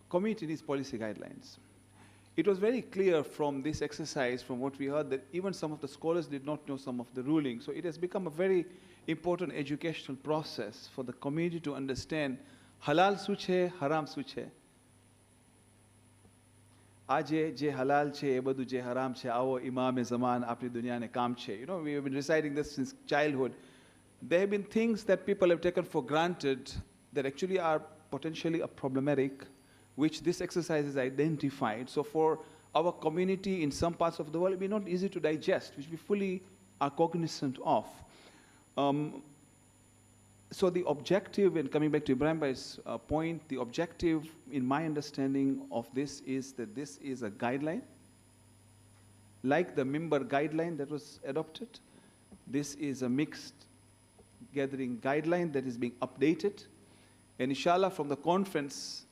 community needs policy guidelines. It was very clear from this exercise, from what we heard, that even some of the scholars did not know some of the rulings. So it has become a very important educational process for the community to understand halal such hai, haram such hai. Aje je halal che, e badu je haram che, awo imam zaman apni dunya ne kaam che. You know, we have been reciting this since childhood. There have been things that people have taken for granted that actually are potentially problematic, which this exercise has identified. So for our community in some parts of the world, it will be not easy to digest, which we fully are cognizant of. So the objective, and coming back to Ibrahim Bhai's point, the objective in my understanding of this is that this is a guideline, like the Mimbar guideline that was adopted. This is a mixed gathering guideline that is being updated. And inshallah, from the conference,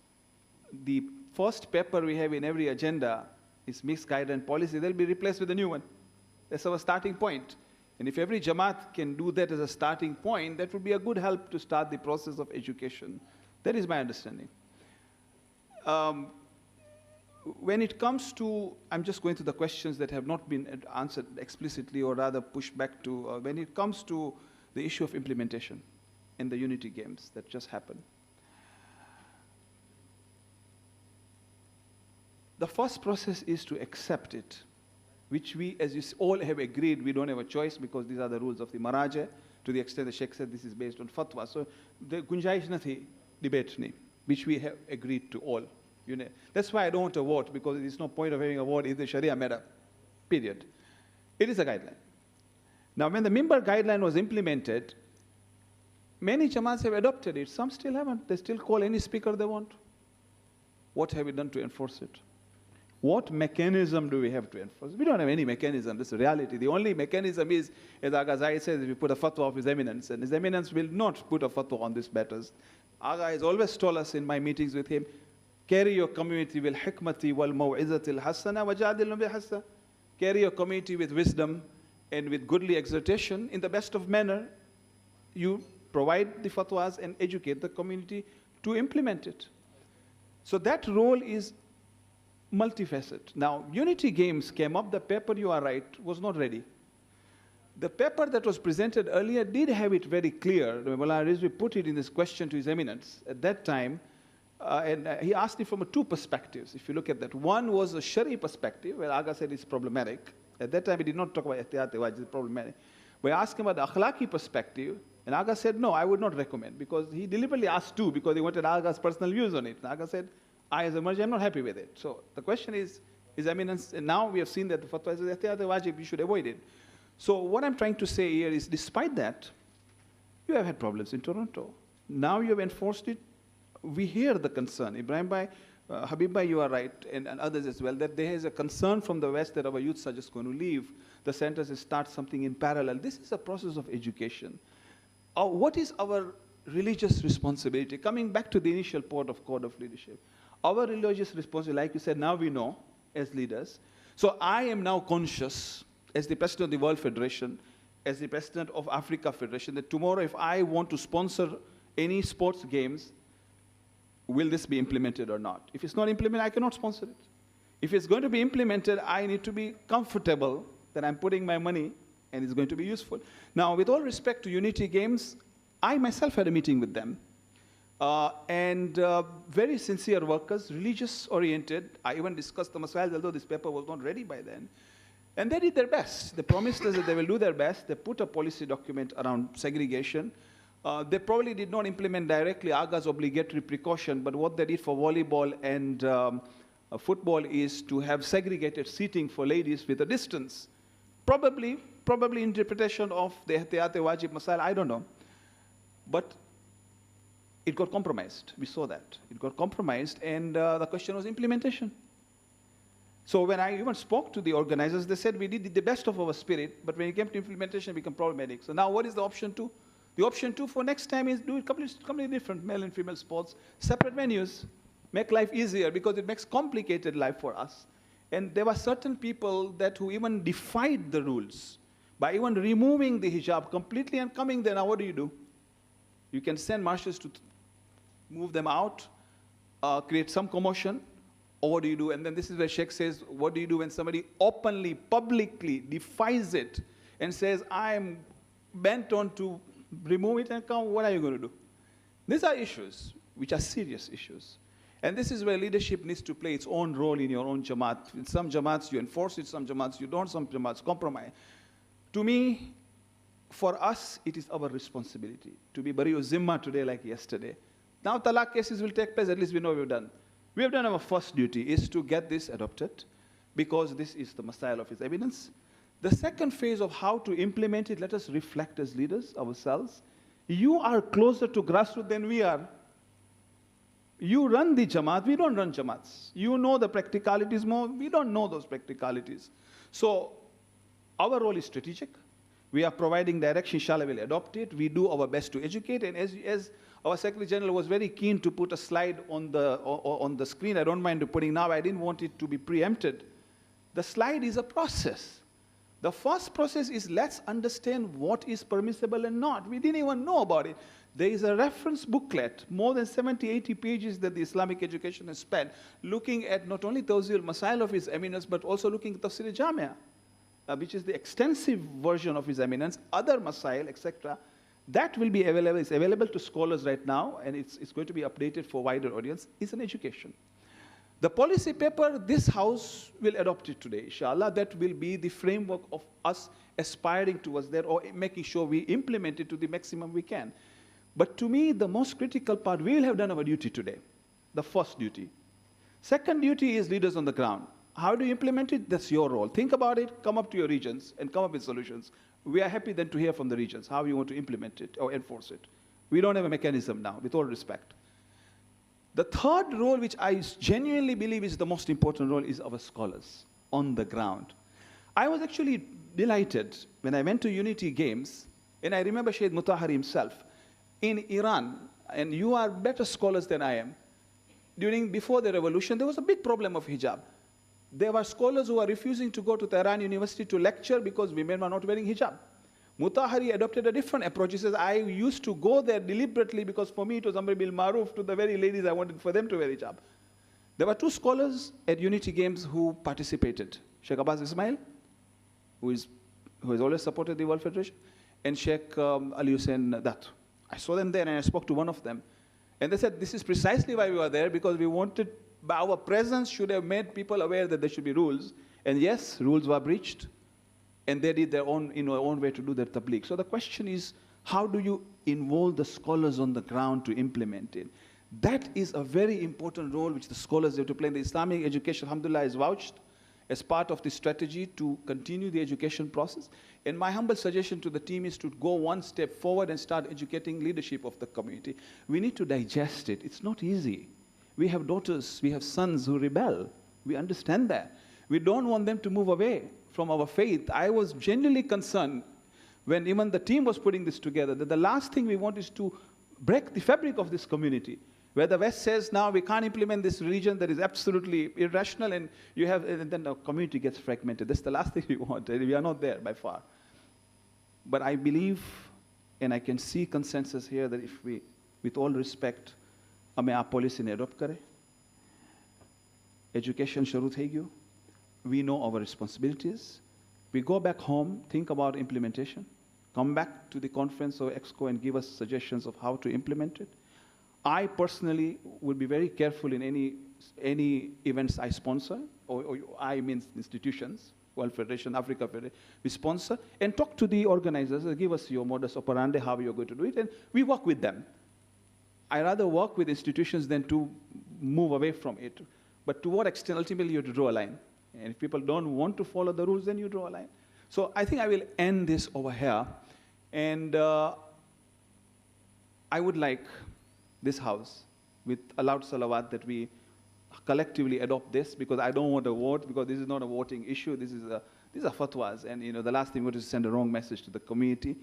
the first paper we have in every agenda is mixed guideline policy. They'll be replaced with a new one. That's our starting point. And if every Jamaat can do that as a starting point, that would be a good help to start the process of education. That is my understanding. When it comes to, I'm just going to the questions that have not been answered explicitly or rather pushed back to, when it comes to the issue of implementation in the unity games that just happened. The first process is to accept it, which we, as you all have agreed, we don't have a choice because these are the rules of the Maraja. To the extent the Sheikh said this is based on fatwa. So the gunjaish nathi debate nahi, which we have agreed to all. You know, that's why I don't want a vote, because there is no point of having a vote if the Sharia matter. period. It is a guideline. Now, when the Mimbar guideline was implemented, many Jamaats have adopted it. Some still haven't. They still call any speaker they want. What have we done to enforce it? What mechanism do we have to enforce? We don't have any mechanism. This is reality. The only mechanism is, as Agha Zahid says, if we put a fatwa of His Eminence, and His Eminence will not put a fatwa on these matters. Agha has always told us in my meetings with him, carry your community bil hikmati wal maw'izatil hasana wa jadilun bil hasana. Carry your community with wisdom and with goodly exhortation in the best of manner. You provide the fatwas and educate the community to implement it. So that role is multifaceted. Now, Unity Games came up, the paper, you are right, was not ready. The paper that was presented earlier did have it very clear. Mullah Rizvi put it in this question to His Eminence at that time, and he asked it from two perspectives, if you look at that. One was a Shari perspective, where Agha said it's problematic. At that time, he did not talk about ihtiyat which is problematic. We asked him about the akhlaqi perspective, and Agha said, no, I would not recommend, because he deliberately asked two, because he wanted Agha's personal views on it. And Agha said, I, as a Marji, I'm not happy with it. So the question is, His Eminence, and now we have seen that the fatwa is ihtiyat wajib, you should avoid it. So what I'm trying to say here is, despite that, you have had problems in Toronto. Now you have enforced it. We hear the concern. Ibrahim Bhai, Habib Bhai, you are right, and others as well, that there is a concern from the West that our youths are just going to leave the centers and start something in parallel. This is a process of education. What is our religious responsibility? Coming back to the initial point of code of leadership. Our religious responsibility, like you said, now we know as leaders. So I am now conscious, as the president of the World Federation, as the president of Africa Federation, that tomorrow if I want to sponsor any sports games, will this be implemented or not? If it's not implemented, I cannot sponsor it. If it's going to be implemented, I need to be comfortable that I'm putting my money and it's going to be useful. Now, with all respect to Unity Games, I myself had a meeting with them. Very sincere workers, religious-oriented. I even discussed the masail, although this paper was not ready by then. And they did their best. They promised us that they will do their best. They put a policy document around segregation. They probably did not implement directly Agha's obligatory precaution, but what they did for volleyball and football is to have segregated seating for ladies with a distance. Probably interpretation of the ihtiyat wajib masail, I don't know. But it got compromised. We saw that. It got compromised, and the question was implementation. So when I even spoke to the organizers, they said we did the best of our spirit, but when it came to implementation, it became problematic. So now what is the option two? The option two for next time is do it completely different, male and female sports, separate venues, make life easier, because it makes complicated life for us. And there were certain people who even defied the rules by even removing the hijab completely and coming there. Now what do? You can send marshals to move them out, create some commotion, or what do you do? And then this is where Sheikh says, what do you do when somebody openly, publicly defies it and says, I am bent on to remove it and come, what are you going to do? These are issues which are serious issues. And this is where leadership needs to play its own role in your own Jamaat. In some Jamaats you enforce it, some Jamaats you don't, some Jamaats compromise. To me, for us, it is our responsibility to be Bari'u Zimma today like yesterday. Now talaq cases will take place, at least we know we've done. We have done our first duty, is to get this adopted, because this is the masail of His Eminence. The second phase of how to implement it, let us reflect as leaders ourselves. You are closer to grassroots than we are. You run the Jamaat, we don't run Jamaats. You know the practicalities more, we don't know those practicalities. So our role is strategic. We are providing direction, inshallah we'll adopt it. We do our best to educate, and as our Secretary General was very keen to put a slide on the screen, I don't mind putting now, I didn't want it to be preempted. The slide is a process. The first process is let's understand what is permissible and not. We didn't even know about it. There is a reference booklet, more than 70, 80 pages that the Islamic education has spent, looking at not only Tawzil Masail of His Eminence, but also looking at Tafsir Jamia, which is the extensive version of His Eminence, other Masail, etc. That will be available. It's available to scholars right now, and it's going to be updated for wider audience. It's an education. The policy paper, this House will adopt it today, inshallah. That will be the framework of us aspiring towards that, or making sure we implement it to the maximum we can. But to me, the most critical part, we will have done our duty today, the first duty. Second duty is leaders on the ground. How do you implement it? That's your role. Think about it, come up to your regions, and come up with solutions. We are happy then to hear from the regions how you want to implement it or enforce it. We don't have a mechanism now, with all respect. The third role, which I genuinely believe is the most important role, is our scholars on the ground. I was actually delighted when I went to Unity Games, and I remember Shaykh Mutahari himself, in Iran, and you are better scholars than I am, before the revolution, there was a big problem of hijab. There were scholars who were refusing to go to Tehran University to lecture because women were not wearing hijab. Mutahari adopted a different approach. He says, I used to go there deliberately because for me it was Amr bil Maruf to the very ladies I wanted for them to wear hijab. There were two scholars at Unity Games who participated. Sheikh Abbas Ismail, who has always supported the World Federation, and Sheikh Ali Hussein Dat. I saw them there and I spoke to one of them. And they said, this is precisely why we were there, because we wanted, our presence should have made people aware that there should be rules. And yes, rules were breached. And they did their own, own way to do their tabligh. So the question is, how do you involve the scholars on the ground to implement it? That is a very important role which the scholars have to play. The Islamic education, alhamdulillah, is vouched as part of the strategy to continue the education process. And my humble suggestion to the team is to go one step forward and start educating leadership of the community. We need to digest it. It's not easy. We have daughters, we have sons who rebel. We understand that. We don't want them to move away from our faith. I was genuinely concerned when even the team was putting this together, that the last thing we want is to break the fabric of this community, where the West says now we can't implement this religion that is absolutely irrational, and then the community gets fragmented. That's the last thing we want. We are not there by far. But I believe, and I can see consensus here, that if we, with all respect, हमें आप policy ने adopt करें, education शुरू थेगी, we know our responsibilities. We go back home, think about implementation, come back to the conference or EXCO and give us suggestions of how to implement it. I personally would be very careful in any events I sponsor, or I means institutions, World Federation, Africa Federation, we sponsor, and talk to the organizers, give us your modus operandi, how you're going to do it, and we work with them. I rather work with institutions than to move away from it. But to what extent, ultimately, you have to draw a line. And if people don't want to follow the rules, then you draw a line. So I think I will end this over here. And I would like this house, with a loud salawat, that we collectively adopt this, because I don't want a vote, because this is not a voting issue. These are fatwas. And the last thing we want is to send a wrong message to the community.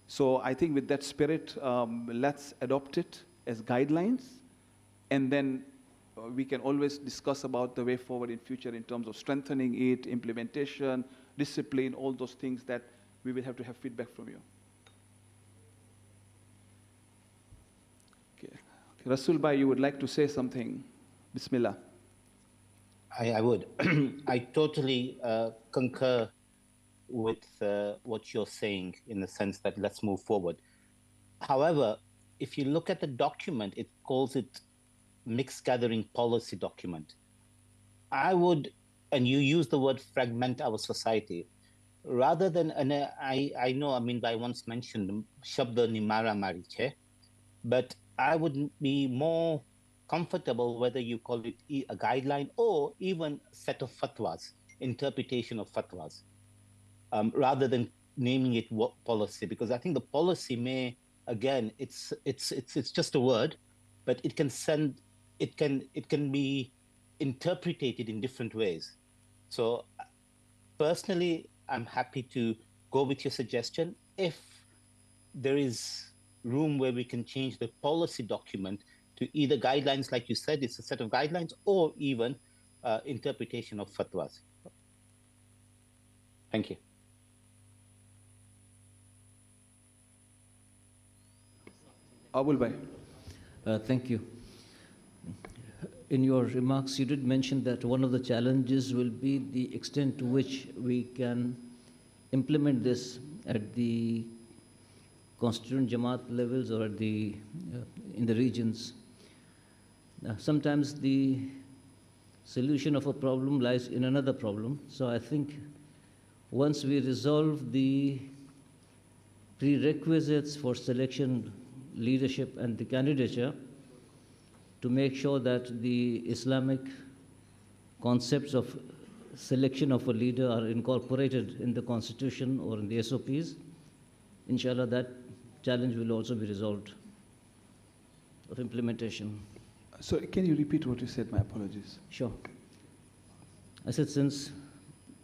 So I think with that spirit, let's adopt it as guidelines. And then we can always discuss about the way forward in future in terms of strengthening it, implementation, discipline, all those things that we will have to have feedback from you. Okay. Rasul Bhai, you would like to say something? Bismillah. I would. I totally concur with what you're saying, in the sense that let's move forward. However, if you look at the document, it calls it mixed gathering policy document. I would, and you use the word fragment our society, rather than, and I know Amin Bhai once mentioned Shabda Nimara Mariche, but I would be more comfortable whether you call it a guideline or even a set of fatwas, interpretation of fatwas, rather than naming it what policy, because I think the policy may, again, it's just a word, but it can send, it can be interpreted in different ways. So personally, I'm happy to go with your suggestion. If there is room where we can change the policy document to either guidelines, like you said, it's a set of guidelines, or even interpretation of fatwas. Thank you. Abul Bhai. Thank you. In your remarks, you did mention that one of the challenges will be the extent to which we can implement this at the constituent Jamaat levels or at the in the regions. Sometimes the solution of a problem lies in another problem. So I think once we resolve the prerequisites for selection, leadership, and the candidature, to make sure that the Islamic concepts of selection of a leader are incorporated in the constitution or in the SOPs, inshallah that challenge will also be resolved of implementation. So can you repeat what you said? My apologies. Sure. I said since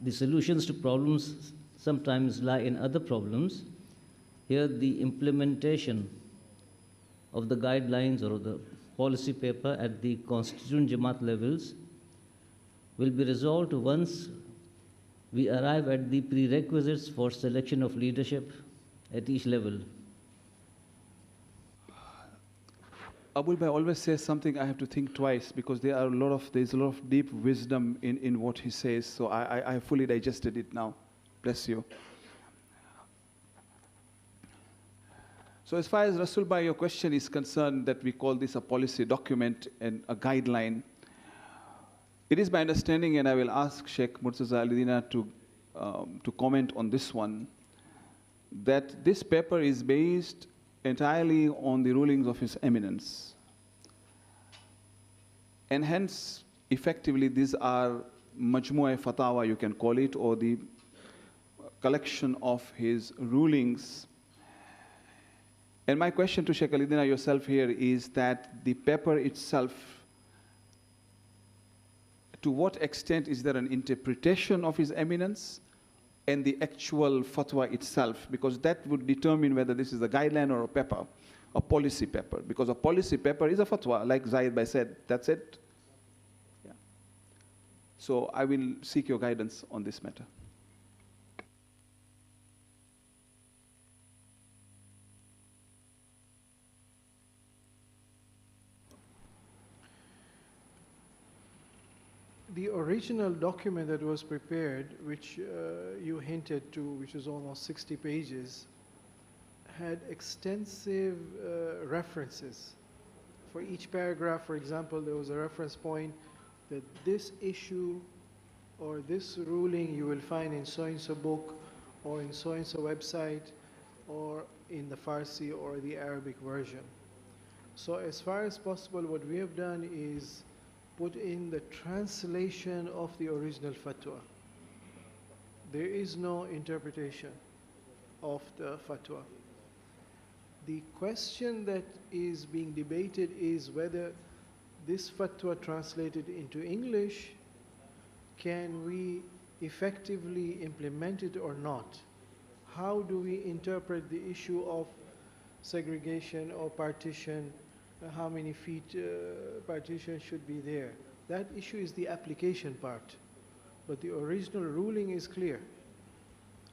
the solutions to problems sometimes lie in other problems, here the implementation of the guidelines or the policy paper at the constituent Jamaat levels will be resolved once we arrive at the prerequisites for selection of leadership at each level. Abul Bhai always says something I have to think twice because there's a lot of deep wisdom in what he says. So I fully digested it now. Bless you. So as far as Rasul Bhai, your question is concerned that we call this a policy document and a guideline, it is my understanding, and I will ask Sheikh Murtaza Al-Dina to comment on this one, that this paper is based entirely on the rulings of His Eminence. And hence, effectively, these are Majmu'a Fatawa, you can call it, or the collection of his rulings. And my question to Sheikh Alidina yourself here is that the paper itself, to what extent is there an interpretation of His Eminence and the actual fatwa itself? Because that would determine whether this is a guideline or a paper, a policy paper. Because a policy paper is a fatwa, like Zahid Bhai said, that's it. Yeah. So I will seek your guidance on this matter. The original document that was prepared, which you hinted to, which is almost 60 pages, had extensive references. For each paragraph, for example, there was a reference point that this issue or this ruling you will find in so-and-so book or in so-and-so website or in the Farsi or the Arabic version. So as far as possible, what we have done is put in the translation of the original fatwa. There is no interpretation of the fatwa. The question that is being debated is whether this fatwa translated into English, can we effectively implement it or not? How do we interpret the issue of segregation or partition? How many feet partition should be there? That issue is the application part, but the original ruling is clear.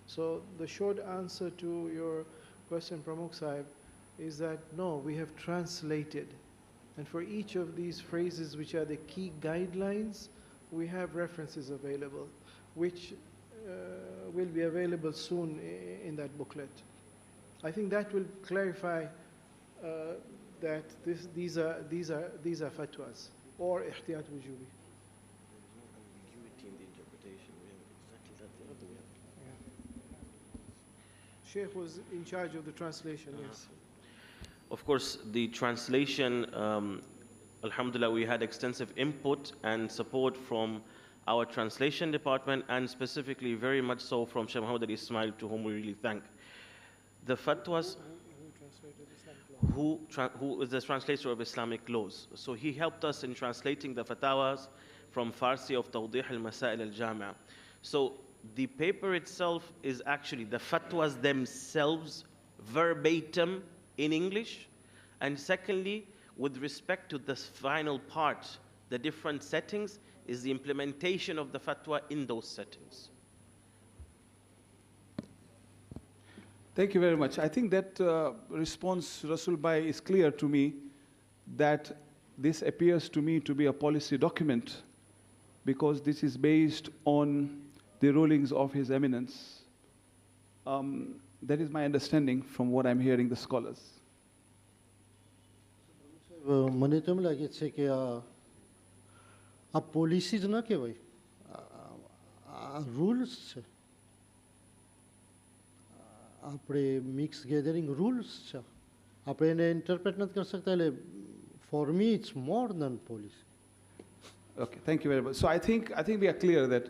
So the short answer to your question, Pramukh Sahib, is that no, we have translated. And for each of these phrases, which are the key guidelines, we have references available, which will be available soon in that booklet. I think that will clarify that these are fatwas or ihtiyat wujubi. There's no ambiguity in the interpretation. We have exactly that. What do we have? Sheikh was in charge of the translation, yes. Of course, the translation, alhamdulillah, we had extensive input and support from our translation department, and specifically very much so from Sheikh Muhammad Ali Ismail, to whom we really thank. The fatwas, who is the translator of Islamic laws. So he helped us in translating the fatawas from Farsi of Tawdih al-Masail al-Jami'ah. So the paper itself is actually the fatwas themselves verbatim in English. And secondly, with respect to the final part, the different settings, is the implementation of the fatwa in those settings. Thank you very much. I think that response, Rasul Bhai, is clear to me that this appears to me to be a policy document because this is based on the rulings of His Eminence. That is my understanding from what I'm hearing the scholars. મને તો એમ લાગે છે કે આ policy જ ન કહેવાય, આ રૂલ્સ છે. આપણે મિક્સ ગેધરિંગ રૂલ્સ છે, આપણે એને ઇન્ટરપ્રેટ નથી કરી શકતા. એટલે for me it's more than policy. Okay, thank you very much. So I think we are clear that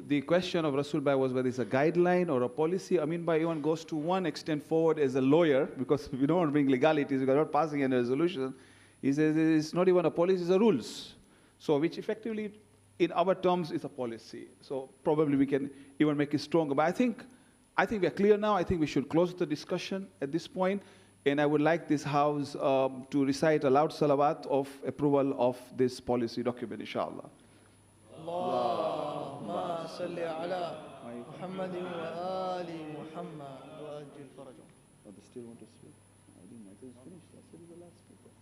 the question of Rasul Bhai was whether it's a guideline or a policy. Amin Bhai even goes to one extent forward as a lawyer, because we don't want to bring legalities, we are not passing any resolution. He says it's not even a policy, it's a rules. So which effectively, in our terms, is a policy. So probably we can even make it stronger. But I think we are clear now. I think we should close the discussion at this point. And I would like this House to recite a loud salawat of approval of this policy document, inshallah. اللهم صل على محمد وآل محمد وأجل فرجهم. They still want to speak? I think Michael is finished. I said he's the last speaker.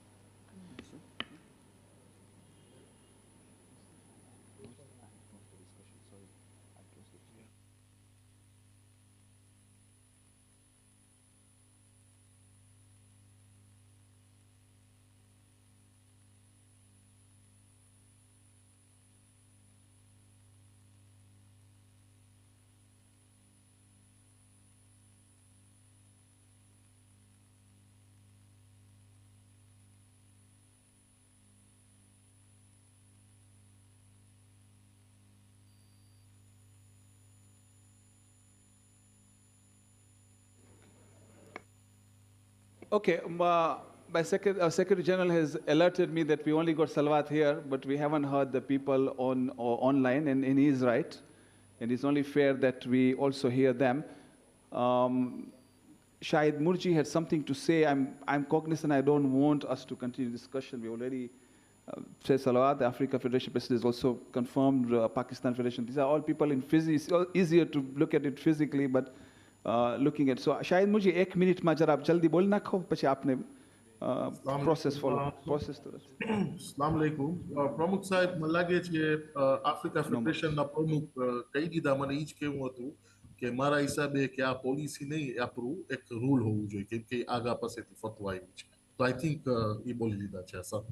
Okay, Secretary General has alerted me that we only got Salwat here, but we haven't heard the people online, and he is right. And it's only fair that we also hear them. Shahid Murji had something to say. I'm cognizant I don't want us to continue discussion. We already said Salawat. The Africa Federation President has also confirmed Pakistan Federation. These are all people in physics. It's easier to look at it physically, but looking at. So Shahid Murji, 1 minute में जरा आप जल्दी बोल ना खो, पचे आपने process follow process तो. अस्सलाम वालेकुम. प्रमुख साहब મને લાગે છે આફ્રિકા ફેડરેશનના પ્રમુખ કહી દીધા મને ઈ જ કહેવું હતું કે મારા હિસાબે કે આ પોલિસી નહીં આપણું એક રૂલ હોવું જોઈએ કેમ કે આગા પાસેથી ફતવા આવ્યું છે. તો આઈ થિંક ઈ બોલી લીધા છે sir.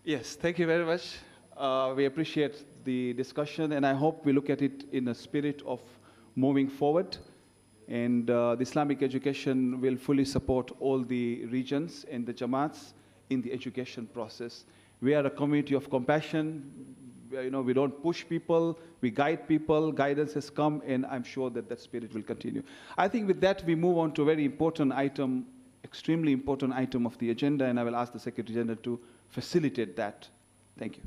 Yes, thank you very much. We appreciate the discussion, and I hope we look at it in a spirit of moving forward. And the Islamic education will fully support all the regions and the Jamaats in the education process. We are a community of compassion. We don't push people, we guide people. Guidance has come, and I'm sure that that spirit will continue. I think with that, we move on to a very important item, extremely important item of the agenda, and I will ask the Secretary General to facilitate that. Thank you.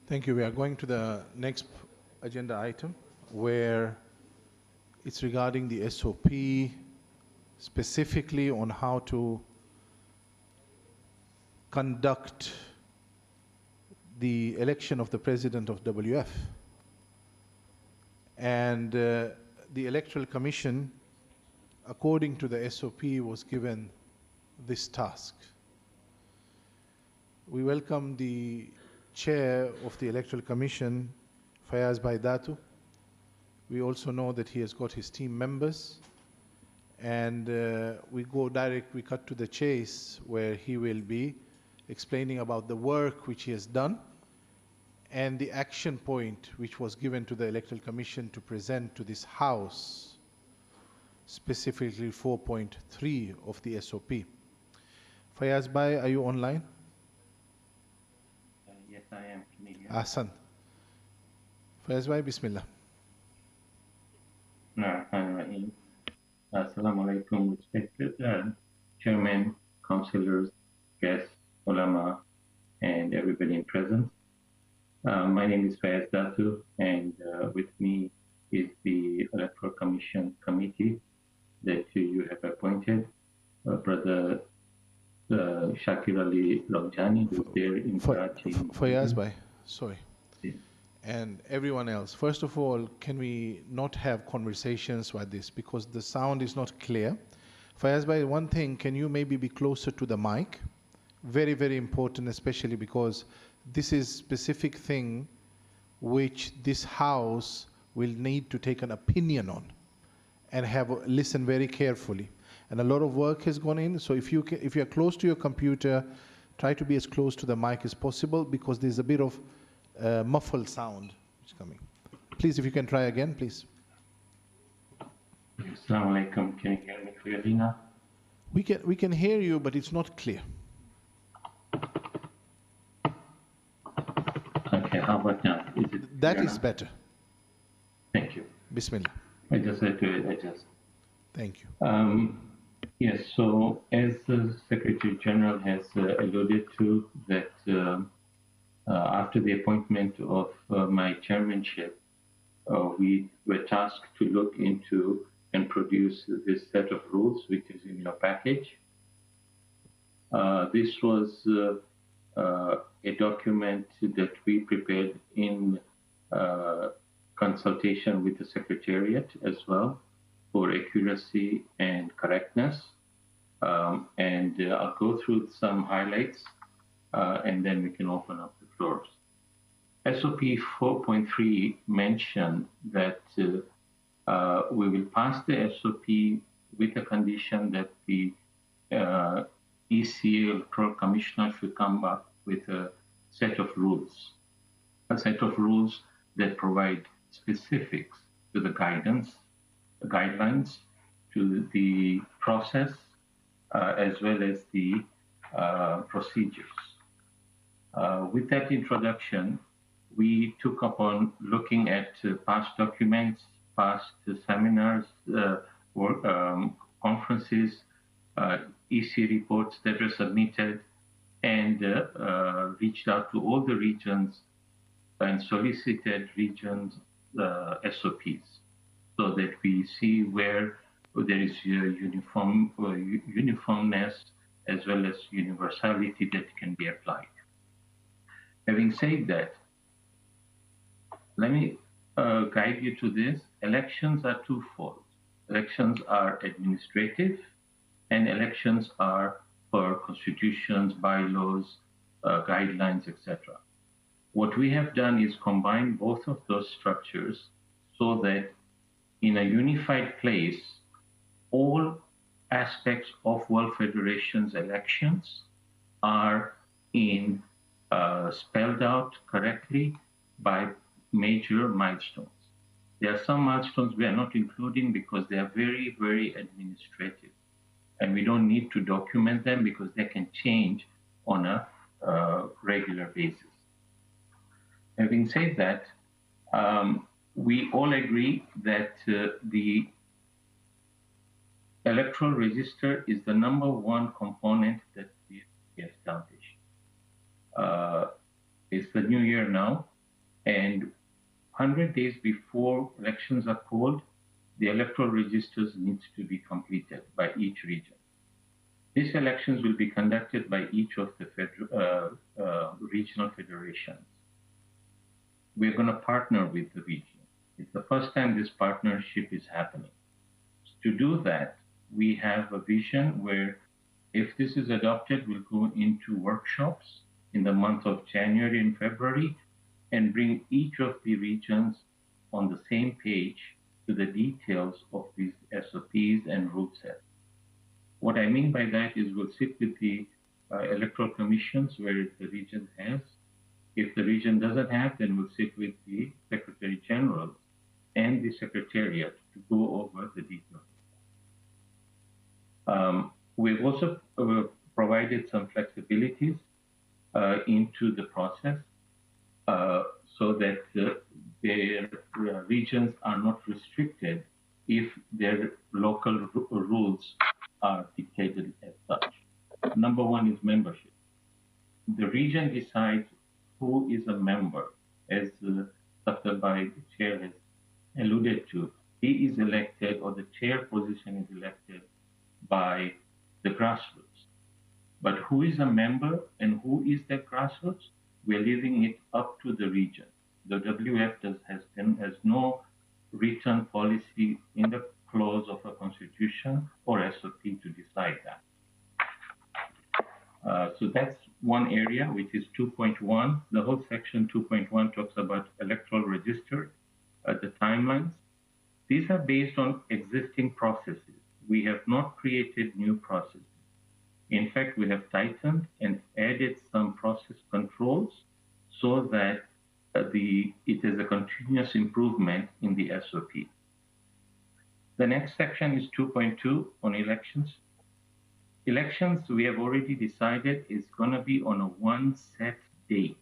Thank you. We are going to the next agenda item, where it's regarding the SOP, specifically on how to conduct the election of the president of WF. And the Electoral Commission, according to the SOP, was given this task. We welcome the Chair of the Electoral Commission, Fayaz Baidatu. We also know that he has got his team members, and we cut to the chase, where he will be explaining about the work which he has done and the action point which was given to the Electoral Commission to present to this House specifically 4.3 of the SOP. Fayaz Bhai, are you online? Yes, I am. Can you hear me? Ahsan. Fayaz Bhai, Bismillah. Rahim. Assalamu alaikum, respected chairman, councillors, guests, ulama, and everybody in presence. My name is Fayaz Datu, and with me is the Electoral Commission Committee that you have appointed. Brother Shakir Ali Rojani, who's there in Karachi. Fayaz Bhai, sorry. And everyone else, first of all, can we not have conversations like this because the sound is not clear? Fayaz Bhai, one thing, can you maybe be closer to the mic? Very, very important, especially because this is specific thing which this house will need to take an opinion on and listen very carefully. And a lot of work has gone in, so if you're close to your computer, try to be as close to the mic as possible because there's a bit of muffled sound which is coming. Please, if you can try again, please. Assalamu alaikum. Can you hear me clearly now? We can hear you, but it's not clear. Okay, how about now? Is it That clear is now? better. Thank you. Bismillah. I just had to adjust. Thank you. Yes, so as the Secretary General has alluded to, that after the appointment of my chairmanship, we were tasked to look into and produce this set of rules, which is in your package. This was a document that we prepared in consultation with the Secretariat as well for accuracy and correctness. And I'll go through some highlights and then we can open up the floors. SOP 4.3 mentioned that we will pass the SOP with the condition that the ECA Electoral Commissioner should come up with a set of rules that provide specifics to the guidelines, to the process, as well as the procedures. With that introduction, we took upon looking at past documents, past seminars, conferences, EC reports that were submitted, and reached out to all the regions and solicited regions' SOPs so that we see where there is uniformness as well as universality that can be applied. Having said that, let me guide you to this. Elections are twofold. Elections are administrative, and elections are for constitutions, bylaws, guidelines, etc. What we have done is combine both of those structures so that in a unified place, all aspects of World Federation's elections are spelled out correctly by major milestones. There are some milestones we are not including because they are very, very administrative. And we don't need to document them because they can change on a regular basis. Having said that, we all agree that the electoral register is the number one component that we have established. It's the new year now, and 100 days before elections are called, the electoral registers need to be completed by each region. These elections will be conducted by each of the regional federations. We're going to partner with the region. It's the first time this partnership is happening. To do that, we have a vision where if this is adopted, we'll go into workshops in the month of January and February and bring each of the regions on the same page to the details of these SOPs and rule sets. What I mean by that is we'll sit with the electoral commissions where the region has. If the region doesn't have, then we'll sit with the Secretary General and the Secretariat to go over the details. We've also provided some flexibilities into the process so that their regions are not restricted if their local rules are dictated as such. Number one is membership. The region decides who is a member, as Dr. Bai, the chair, has alluded to. He is elected, or the chair position is elected by the grassroots. But who is a member and who is the grassroots? We're leaving it up to the region. The WF has no written policy in the clause of a constitution or SOP to decide that. So that's one area, which is 2.1. The whole section 2.1 talks about electoral register, the timelines. These are based on existing processes. We have not created new processes. In fact, we have tightened and added some process controls so that it is a continuous improvement in the SOP. The next section is 2.2 on elections. Elections, we have already decided, is going to be on a one set date.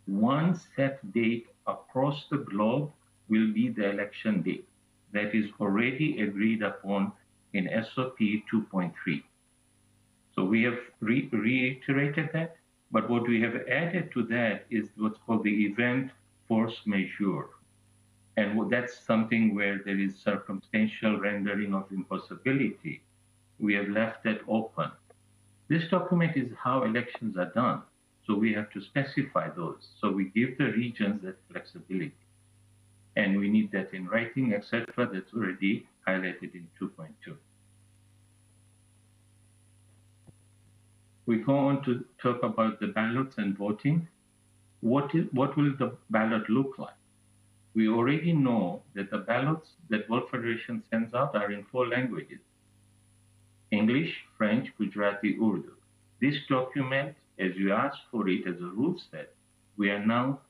One set date across the globe will be the election date. That is already agreed upon in SOP 2.3. So we have reiterated that, but what we have added to that is what's called the event force majeure. And that's something where there is circumstantial rendering of impossibility. We have left that open. This document is how elections are done. So we have to specify those. So we give the regions that flexibility. And we need that in writing, etc. That's already highlighted in 2.2. We go on to talk about the ballots and voting. What will the ballot look like? We already know that the ballots that World Federation sends out are in 4 languages: English, French, Gujarati, Urdu. This document, as you asked for it as a rule set, we are now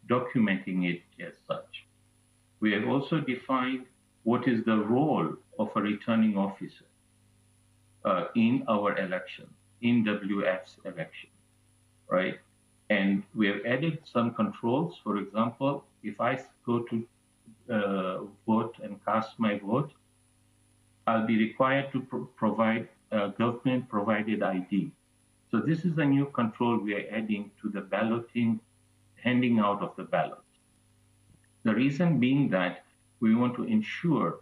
documenting it as such. We have also defined what is the role of a returning officer in our election, in WF's election, right? And we have added some controls. For example, if I go to vote and cast my vote, I'll be required to provide government-provided ID. So this is a new control we are adding to the balloting, handing out of the ballot. The reason being that we want to ensure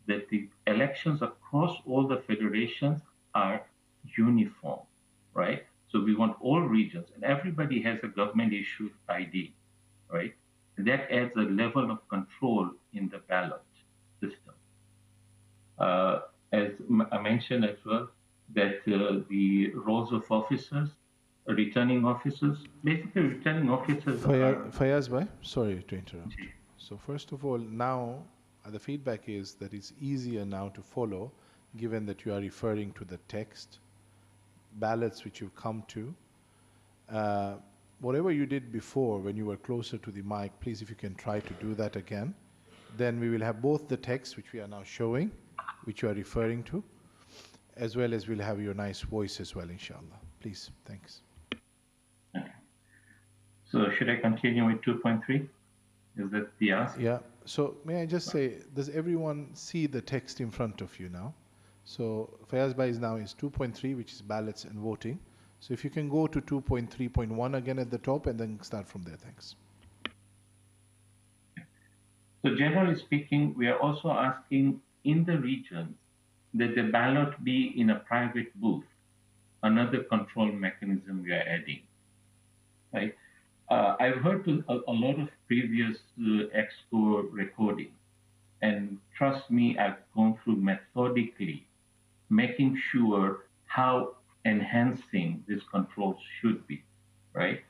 that the elections across all the federations are uniform, right? So we want all regions, and everybody has a government-issued ID, right? And that adds a level of control in the ballot system. As I mentioned as well, that the roles of officers, returning officers, basically returning officers Fayaz bhai, sorry to interrupt. So first of all, now the feedback is that it's easier now to follow, given that you are referring to the text, ballots which you've come to. Whatever you did before when you were closer to the mic, please if you can try to do that again. Then we will have both the text which we are now showing, which you are referring to, as well as we'll have your nice voice as well, inshallah. Please, thanks. So should I continue with 2.3? Is that the ask? Yeah. So may I just say, does everyone see the text in front of you now? So Fayaz Bhai is 2.3, which is ballots and voting. So if you can go to 2.3.1 again at the top and then start from there, thanks. So generally speaking, we are also asking in the regions that the ballot be in a private booth, another control mechanism we are adding, right? I've heard a lot of previous EXCO recordings, and trust me, I've gone through methodically, making sure how enhancing these controls should be, right?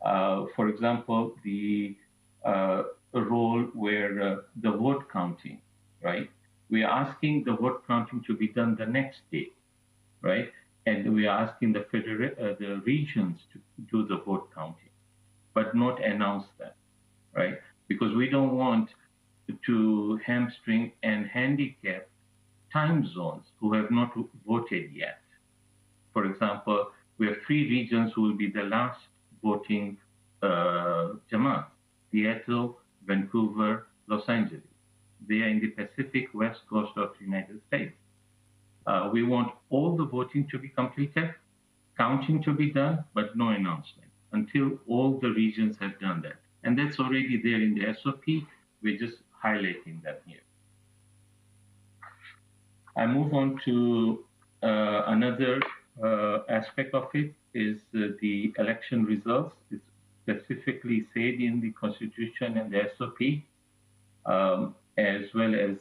For example, the role where the vote counting, right? We are asking the vote counting to be done the next day, right? And we are asking the regions to do the vote counting, but not announce that, right? Because we don't want to hamstring and handicap time zones who have not voted yet. For example, we have 3 regions who will be the last voting Jamaat: Seattle, Vancouver, Los Angeles. They are in the Pacific West Coast of the United States. We want all the voting to be completed, counting to be done, but no announcement until all the regions have done that. And that's already there in the SOP. We're just highlighting that here. I move on to another aspect of it is the election results. It's specifically said in the Constitution and the SOP, as well as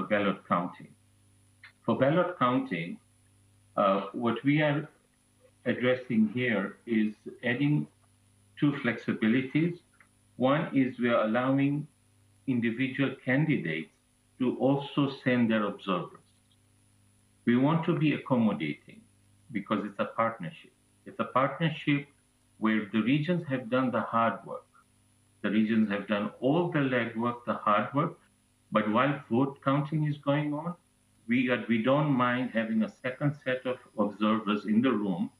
ballot counting. For ballot counting, what we are addressing here is adding 2 flexibilities. One is we are allowing individual candidates to also send their observers. We want to be accommodating because it's a partnership. It's a partnership where the regions have done the hard work. The regions have done all the legwork, the hard work, but while vote counting is going on, we don't mind having a second set of observers in the room,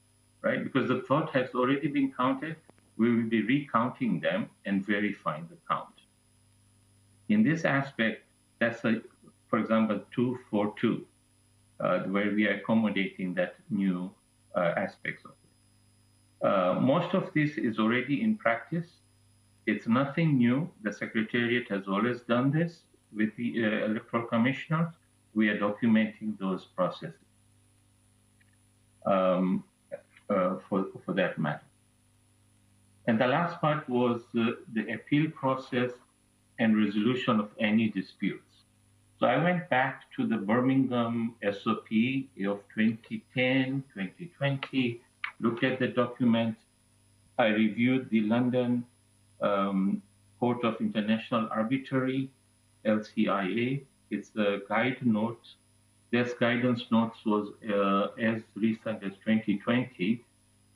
right? Because the vote has already been counted, we will be recounting them and verifying the count. In this aspect, that's for example, 2-4-2, where we are accommodating that new aspects of it. Most of this is already in practice. It's nothing new. The Secretariat has always done this with the Electoral Commissioner. We are documenting those processes for that matter. And the last part was the appeal process and resolution of any disputes. So I went back to the Birmingham SOP of 2010, 2020, looked at the document. I reviewed the London Court of International Arbitration, LCIA. It's the guide notes. This guidance notes was as recent as 2020.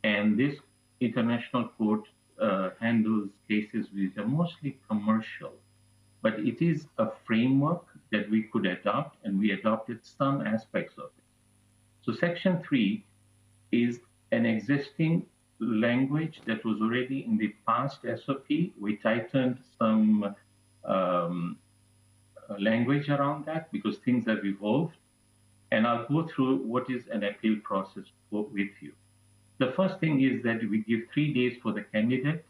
And this international court handles cases which are mostly commercial. But it is a framework that we could adopt, and we adopted some aspects of it. So Section 3 is an existing language that was already in the past SOP. We tightened some language around that because things have evolved. And I'll go through what is an appeal process with you. The first thing is that we give 3 days for the candidate.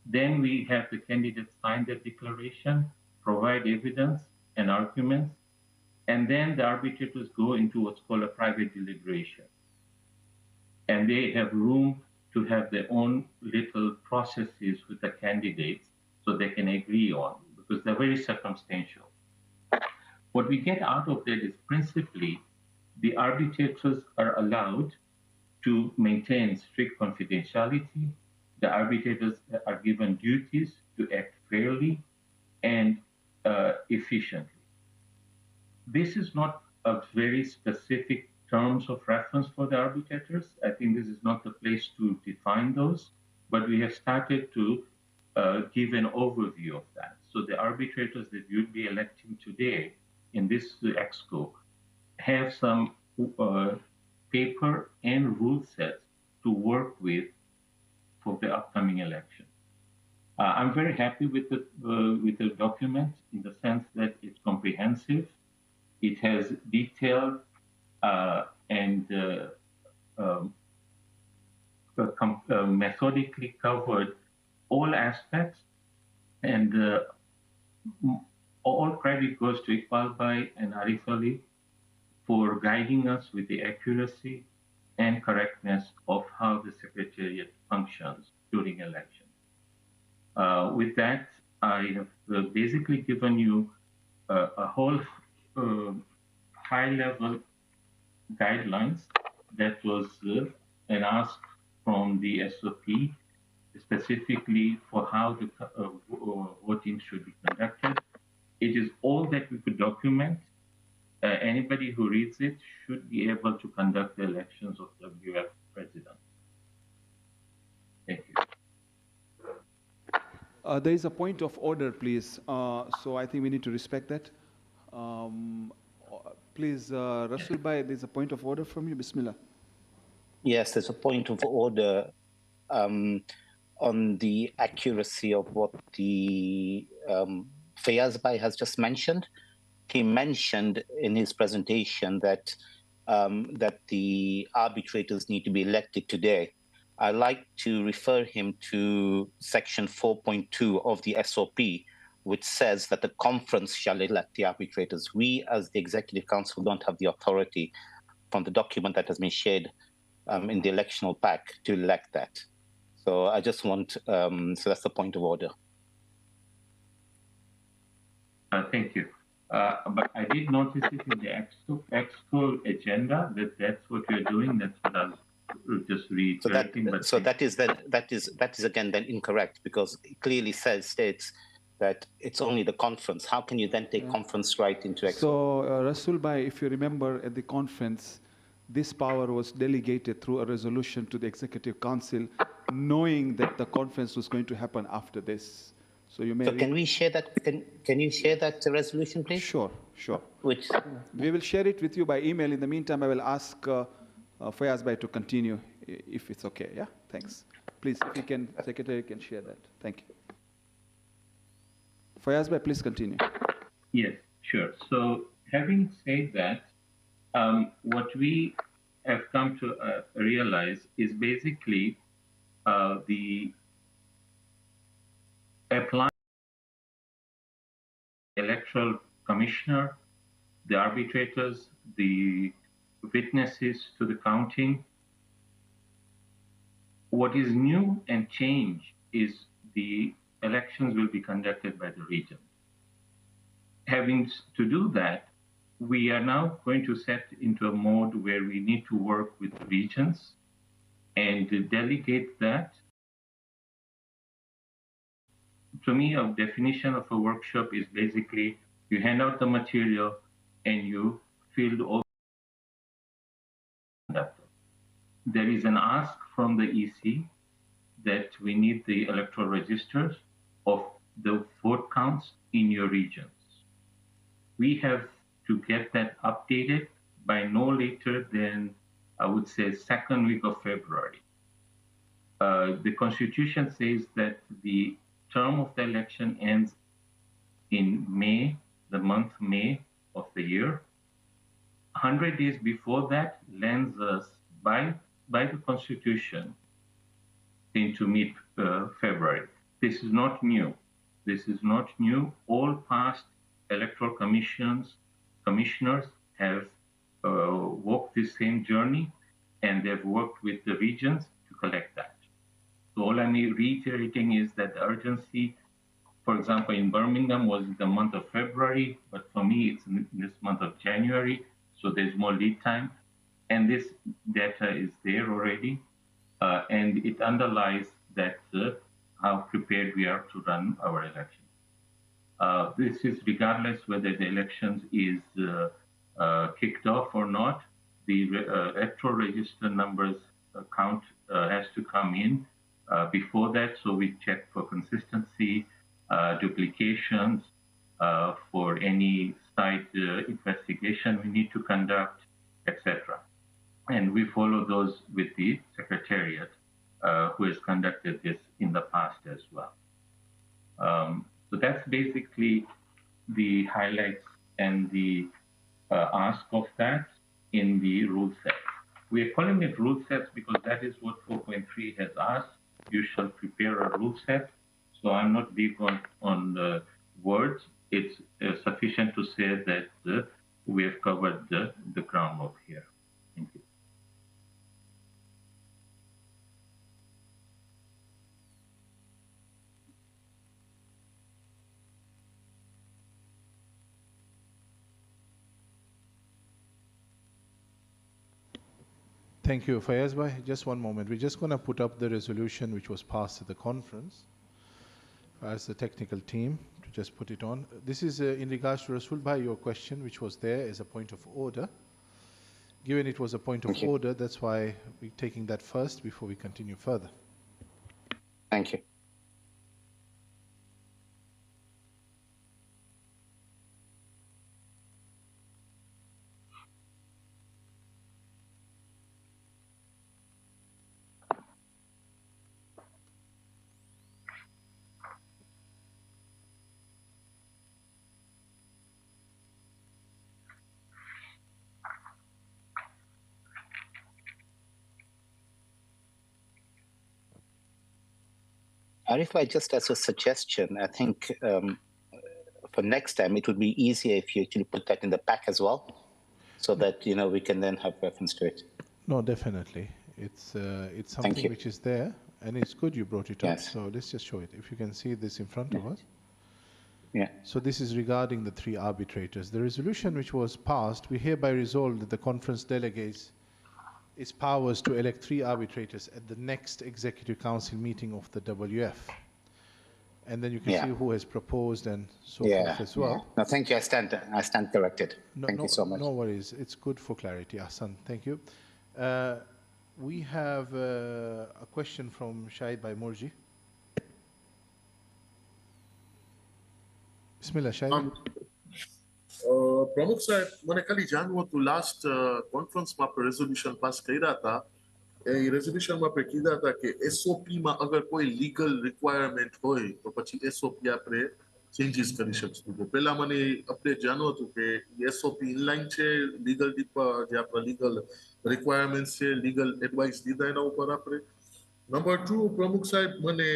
Then we have the candidate sign the declaration, provide evidence and arguments, and then the arbitrators go into what's called a private deliberation. And they have room to have their own little processes with the candidates so they can agree on, because they're very circumstantial. What we get out of that is principally the arbitrators are allowed to maintain strict confidentiality. The arbitrators are given duties to act fairly and efficiently. This is not a very specific terms of reference for the arbitrators. I think this is not the place to define those, but we have started to give an overview of that. So the arbitrators that you'll be electing today in this EXCO have some paper and rule sets to work with for the upcoming election. I'm very happy with the document in the sense that it's comprehensive. It has detailed and methodically covered all aspects, and all credit goes to Iqbal Bhai and Arif Ali for guiding us with the accuracy and correctness of how the Secretariat functions during elections. With that, I have basically given you a whole high-level guidelines that was an ask from the SOP, specifically for how the voting should be conducted. It is all that we could document. Anybody who reads it should be able to conduct the elections of WF president. Thank you. There is a point of order, please. So I think we need to respect that. Please, Rasul Bhai, there's a point of order from you. Bismillah. Yes, there's a point of order on the accuracy of what the Fayaz Bhai has just mentioned. He mentioned in his presentation that that the arbitrators need to be elected today. I'd like to refer him to section 4.2 of the SOP, which says that the conference shall elect the arbitrators. We, as the Executive Council, don't have the authority from the document that has been shared in the electional pack to elect that. So I just want, so that's the point of order. Thank you. But I did notice it in the EXCO agenda that that's what you're doing. That's what I was just reiterating. So that is again then incorrect, because it clearly states that it's only the conference. How can you then take conference right into EXCO? So Rasul Bhai, if you remember at the conference, this power was delegated through a resolution to the Executive Council, knowing that the conference was going to happen after this. So you may. So can we share that? Can you share that resolution, please? Sure, sure. Which we will share it with you by email. In the meantime, I will ask Fayaz Bhai to continue, if it's okay. Yeah, thanks. Please, if you can, Secretary can share that. Thank you. Fayaz Bhai, please continue. Yes, sure. So having said that, what we have come to realize is basically the applying electoral commissioner, the arbitrators, the witnesses to the counting. What is new and changed is the elections will be conducted by the region. Having to do that, we are now going to set into a mode where we need to work with regions and delegate that. To me, a definition of a workshop is basically you hand out the material and you field all. There is an ask from the EC that we need the electoral registers of the vote counts in your regions. We have to get that updated by no later than, I would say, second week of February. The Constitution says that the term of the election ends in May, the month May of the year. 100 days before that lands us by the Constitution into mid-February. This is not new. This is not new. All past electoral commissioners have walked the same journey, and they've worked with the regions to collect that. So all I'm reiterating is that the urgency, for example, in Birmingham was in the month of February, but for me it's in this month of January, so there's more lead time. And this data is there already, and it underlies that how prepared we are to run our elections. This is regardless whether the elections is kicked off or not. The electoral register numbers count has to come in before that, so we check for consistency, duplications, for any site investigation we need to conduct, etc. And we follow those with the Secretariat, who has conducted this in the past as well. So that's basically the highlights and the ask of that in the rule set. We are calling it rule sets because that is what 4.3 has asked. You shall prepare a rule set. So I'm not big on the words. It's sufficient to say that we have covered the groundwork here. Thank you. Thank you, Fayaz Bhai. Just one moment. We're just going to put up the resolution which was passed at the conference as the technical team to just put it on. This is in regards to Rasul Bhai, your question, which was there as a point of order. Given it was a point of order, that's why we're taking that first before we continue further. Thank you. Arif, just as a suggestion, I think for next time it would be easier if you actually put that in the pack as well, so that we can then have reference to it. No, definitely. It's something which is there, and it's good you brought it up. So let's just show it. If you can see this in front of us. Yeah. So this is regarding the 3 arbitrators. The resolution which was passed, we hereby resolve that the conference delegates its powers to elect 3 arbitrators at the next Executive Council meeting of the WF. And then you can see who has proposed and so forth as well. No, thank you. I stand corrected. Thank you so much. No worries. It's good for clarity. Ahsan, thank you. We have a question from Shahid by Murji. Bismillah, Shahid. પ્રમુખ સાહેબ મને ખાલી જાણવું હતું last કોન્ફરન્સમાં આપણે resolution pass કર્યા હતા એ રેઝોલ્યુશનમાં આપણે કીધા હતા કે એસઓપી માં અગર કોઈ લીગલ રિક્વાયરમેન્ટ હોય તો પછી એસઓપી આપણે ચેન્જીસ કરી શકશું તો પહેલા મને અપડેટ જાણવું હતું કે એસઓપી ઇનલાઇન છે લીગલ જે આપણા લીગલ રિક્વાયરમેન્ટ્સ છે લીગલ એડવાઇસ દીધા એના ઉપર આપણે નંબર 2 પ્રમુખ સાહેબ મને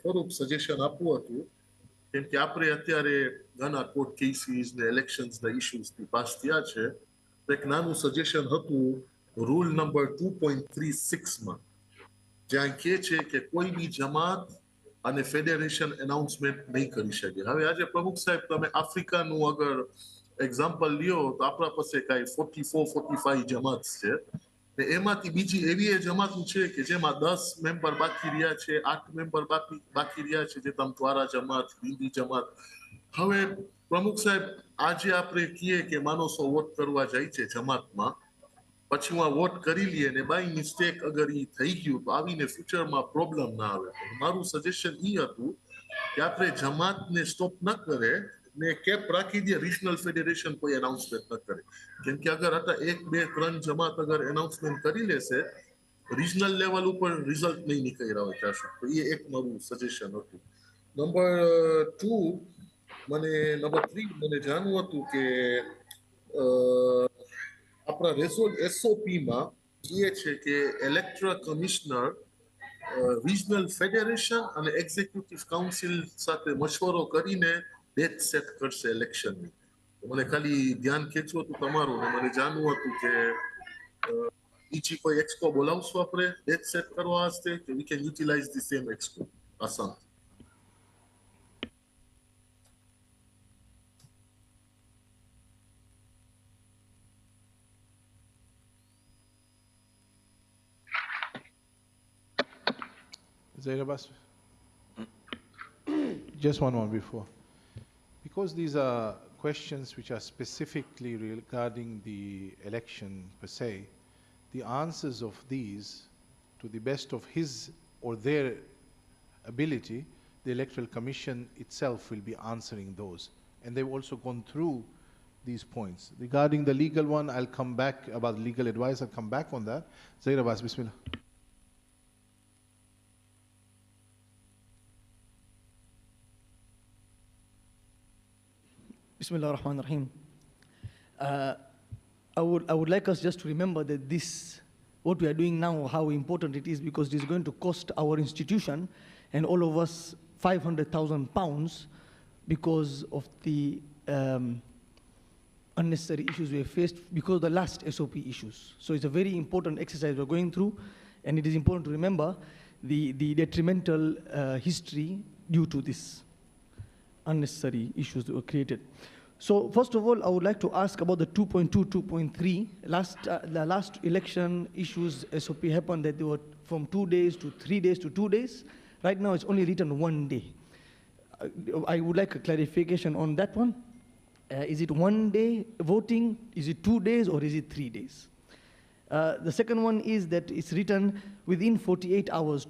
થોડુંક સજેશન આપવું હતું કેમ કે આપણે અત્યારે ઘણા કોર્ટ કેસીસ ને ઇલેક્શન્સ ના ઇશ્યુઝ થી પાસ થયા છે તો એક નાનું સજેશન હતું રૂલ નંબર 2.36 માં જ્યાં કહે છે કે કોઈ બી જમાત અને ફેડરેશન એનાઉન્સમેન્ટ નહીં કરી શકે હવે આજે પ્રમુખ સાહેબ તમે આફ્રિકાનું અગર એક્ઝામ્પલ લ્યો તો આપણા પાસે કાંઈ 44-45 જમાત છે ને એમાંથી બીજી એવી જમાતું છે કે જેમાં 10 મેમ્બર બાકી રહ્યા છે 8 મેમ્બર બાકી રહ્યા છે જે તમત્વારા જમાત હિન્દી જમાત હવે પ્રમુખ સાહેબ આજે આપણે કહીએ કે માણસો વોટ કરવા જાય છે જમાતમાં પછી હું વોટ કરી લઈએ ને બાય મિસ્ટેક અગર ઈ થઈ ગયું તો આવીને ફ્યુચરમાં પ્રોબ્લેમ ના આવે મારું સજેશન ઈ હતું કે આપણે જમાતને સ્ટોપ ન કરે ને કેપ રાખી દે રિજનલ ફેડરેશન કોઈ એનાઉન્સમેન્ટ ન કરે કેમ કે અગર હતા 1, 2, 3 જમાત અગર એનાઉન્સમેન્ટ કરી લેશે રિજનલ લેવલ ઉપર રિઝલ્ટ નહીં નીકળ્યા હોય ત્યાં સુધી તો એ એક મારું સજેશન હતું નંબર 2 મને નંબર 3 મને જાણવું હતું કે આપણા એસઓપી માં કહે છે કે ઇલેક્ટરલ કમિશનર રિજનલ ફેડરેશન અને એક્ઝિક્યુટિવ કાઉન્સિલ સાથે મશવરો કરીને ડેટ સેટ કરશે ઇલેક્શનની મને ખાલી ધ્યાન ખેંચવું હતું તમારું ને મને જાણવું હતું કે બીજી કોઈ એક્સકો બોલાવશું આપણે ડેટ સેટ કરવા વાસ્તે કે we can utilize the same exco Assam Zainabas, just one before. Because these are questions which are specifically regarding the election per se, the answers of these, to the best of his or their ability, the Electoral Commission itself will be answering those. And they've also gone through these points. Regarding the legal one, I'll come back, about legal advice, I'll come back on that. Zainabas, Bismillah. Bismillah ar-Rahman ar-Rahim. I would like us just to remember that this, what we are doing now, how important it is, because it is going to cost our institution and all of us £500,000 because of the unnecessary issues we have faced because of the last SOP issues. So it's a very important exercise we're going through, and it is important to remember the detrimental history due to this unnecessary issues that were created. So first of all, I would like to ask about the 2.2, 2.3. The last election issues SOP happened that they were from 2 days to 3 days to 2 days. Right now, it's only written 1 day. I would like a clarification on that one. Is it 1 day voting? Is it 2 days or is it 3 days? The second one is that it's written within 48 hours,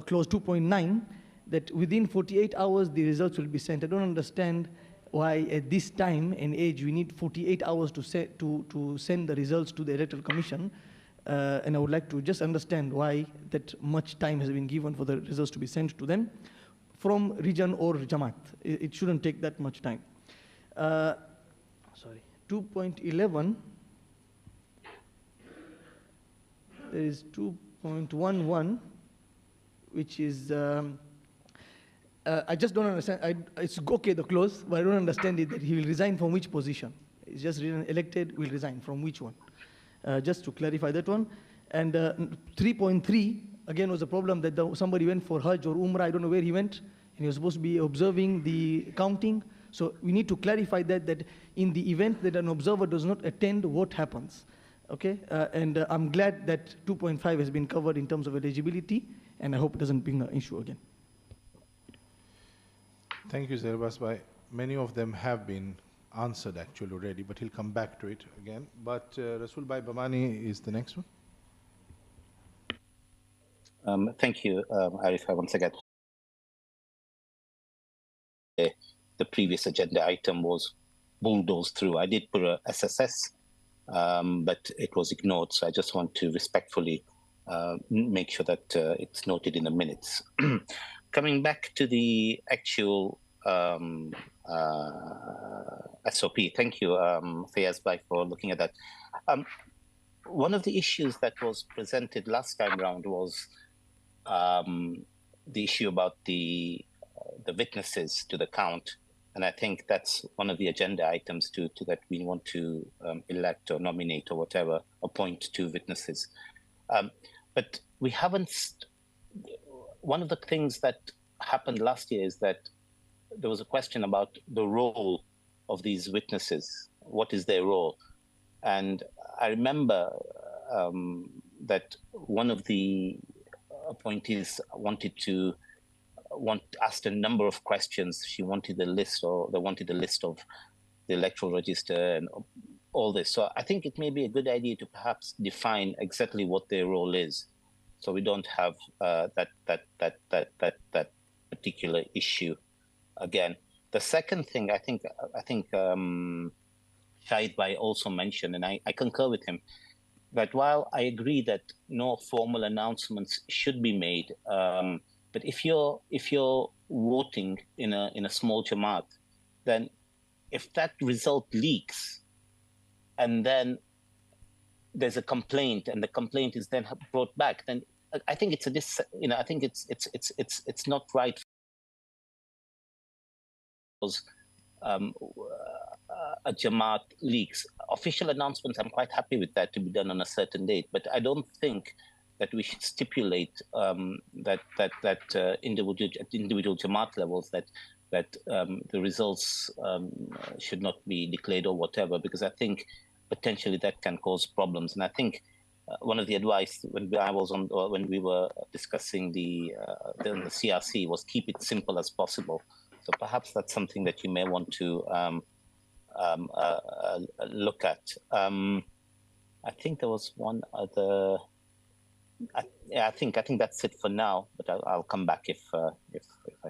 clause 2.9, that within 48 hours the results will be sent. I don't understand why at this time and age we need 48 hours to send the results to the Electoral Commission. And I would like to just understand why that much time has been given for the results to be sent to them from region or Jamaat. It shouldn't take that much time. 2.11, there is 2.11, which is I just don't understand. It's okay, the clause, but I don't understand it that he will resign from which position. He's just written elected, will resign from which one. Just to clarify that one. And 3.3, again, was a problem that somebody went for Hajj or Umrah, I don't know where he went, and he was supposed to be observing the counting. So we need to clarify that in the event that an observer does not attend, what happens? Okay, and I'm glad that 2.5 has been covered in terms of eligibility, and I hope it doesn't bring an issue again. Thank you, Zairabas Bhai. Many of them have been answered actually already, but he'll come back to it again. But Rasul Bhai Bamani is the next one. Thank you, Arifai, once again. The previous agenda item was bulldozed through. I did put a SSS, but it was ignored. So I just want to respectfully make sure that it's noted in the minutes. Coming back to the actual SOP, thank you, Fayaz Bhai, for looking at that. One of the issues that was presented last time round was the issue about the witnesses to the count. And I think that's one of the agenda items to that we want to elect or nominate or whatever, appoint 2 witnesses. But we haven't, one of the things that happened last year is that there was a question about the role of these witnesses. What is their role? And I remember that one of the appointees asked a number of questions. She wanted the list, or they wanted a list of the electoral register and all this. So I think it may be a good idea to perhaps define exactly what their role is, so we don't have that particular issue again. The second thing I think Shahid Bhai also mentioned, and I concur with him, that while I agree that no formal announcements should be made, but if you're voting in a small Jamaat, then if that result leaks, and then there's a complaint, and the complaint is then brought back, then I think it's I think it's not right. A Jamaat leaks. Official announcements, I'm quite happy with that to be done on a certain date, but I don't think that we should stipulate that individual Jamaat levels that the results should not be declared or whatever, because I think potentially that can cause problems. And I think one of the advice when we were discussing the CRC was keep it simple as possible. So perhaps that's something that you may want to look at. I think there was one other. I think that's it for now. But I'll come back if I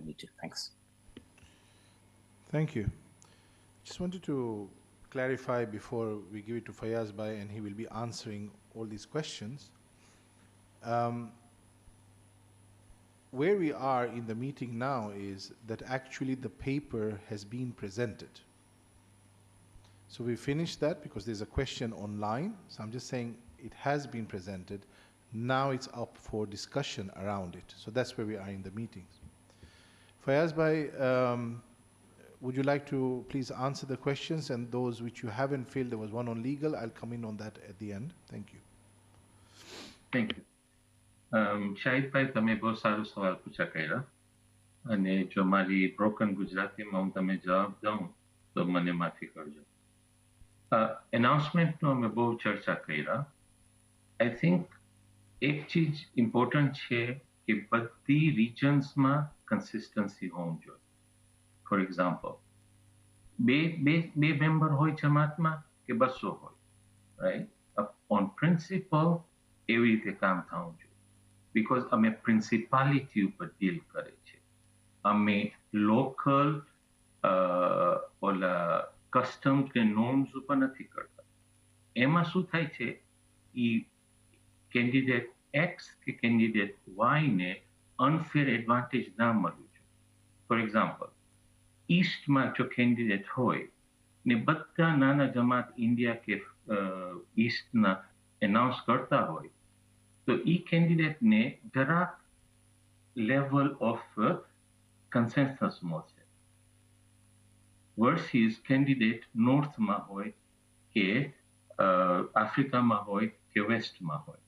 need to. Thanks. Thank you. Just wanted to clarify before we give it to Fayaz Bhai, and he will be answering all these questions. Where we are in the meeting now is that actually the paper has been presented. So we finished that because there's a question online. So I'm just saying it has been presented. Now it's up for discussion around it. So that's where we are in the meetings. Fayaz Bhai, would you like to please answer the questions, and those which you haven't filled? There was one on legal. I'll come in on that at the end. Thank you. Thank you. Shahid ભાઈ તમે બહુ સારો સવાલ પૂછા કર્યા, અને જો મારી broken ગુજરાતીમાં હું તમે જવાબ દઉં તો મને માફી કરજો. Announcement નો અમે બહુ ચર્ચા કર્યા. I think એક ચીજ important છે કે બધી regionsમાં consistency હોવું જોઈએ. For example, બે member હોય જમાતમાં કે 200 હોય, right? On principle એવી રીતે કામ થવું જોઈએ. Because અમે principality ઉપર deal કરે છે. અમે local custom કે norms ઉપર નથી કરતા. એમાં શું થાય છે, ઈ candidate X કે candidate Y ને unfair advantage ના મળવું જોઈએ. For example, Eastમાં જો candidate હોય ને બધા નાના જમાત India કે Eastના announce કરતા હોય, તો ઈ candidate ને જરાક level of કન્સેન્સસ મળશે વર્સિસ કેન્ડિડેટ નોર્થમાં હોય કે આફ્રિકામાં હોય કે વેસ્ટમાં હોય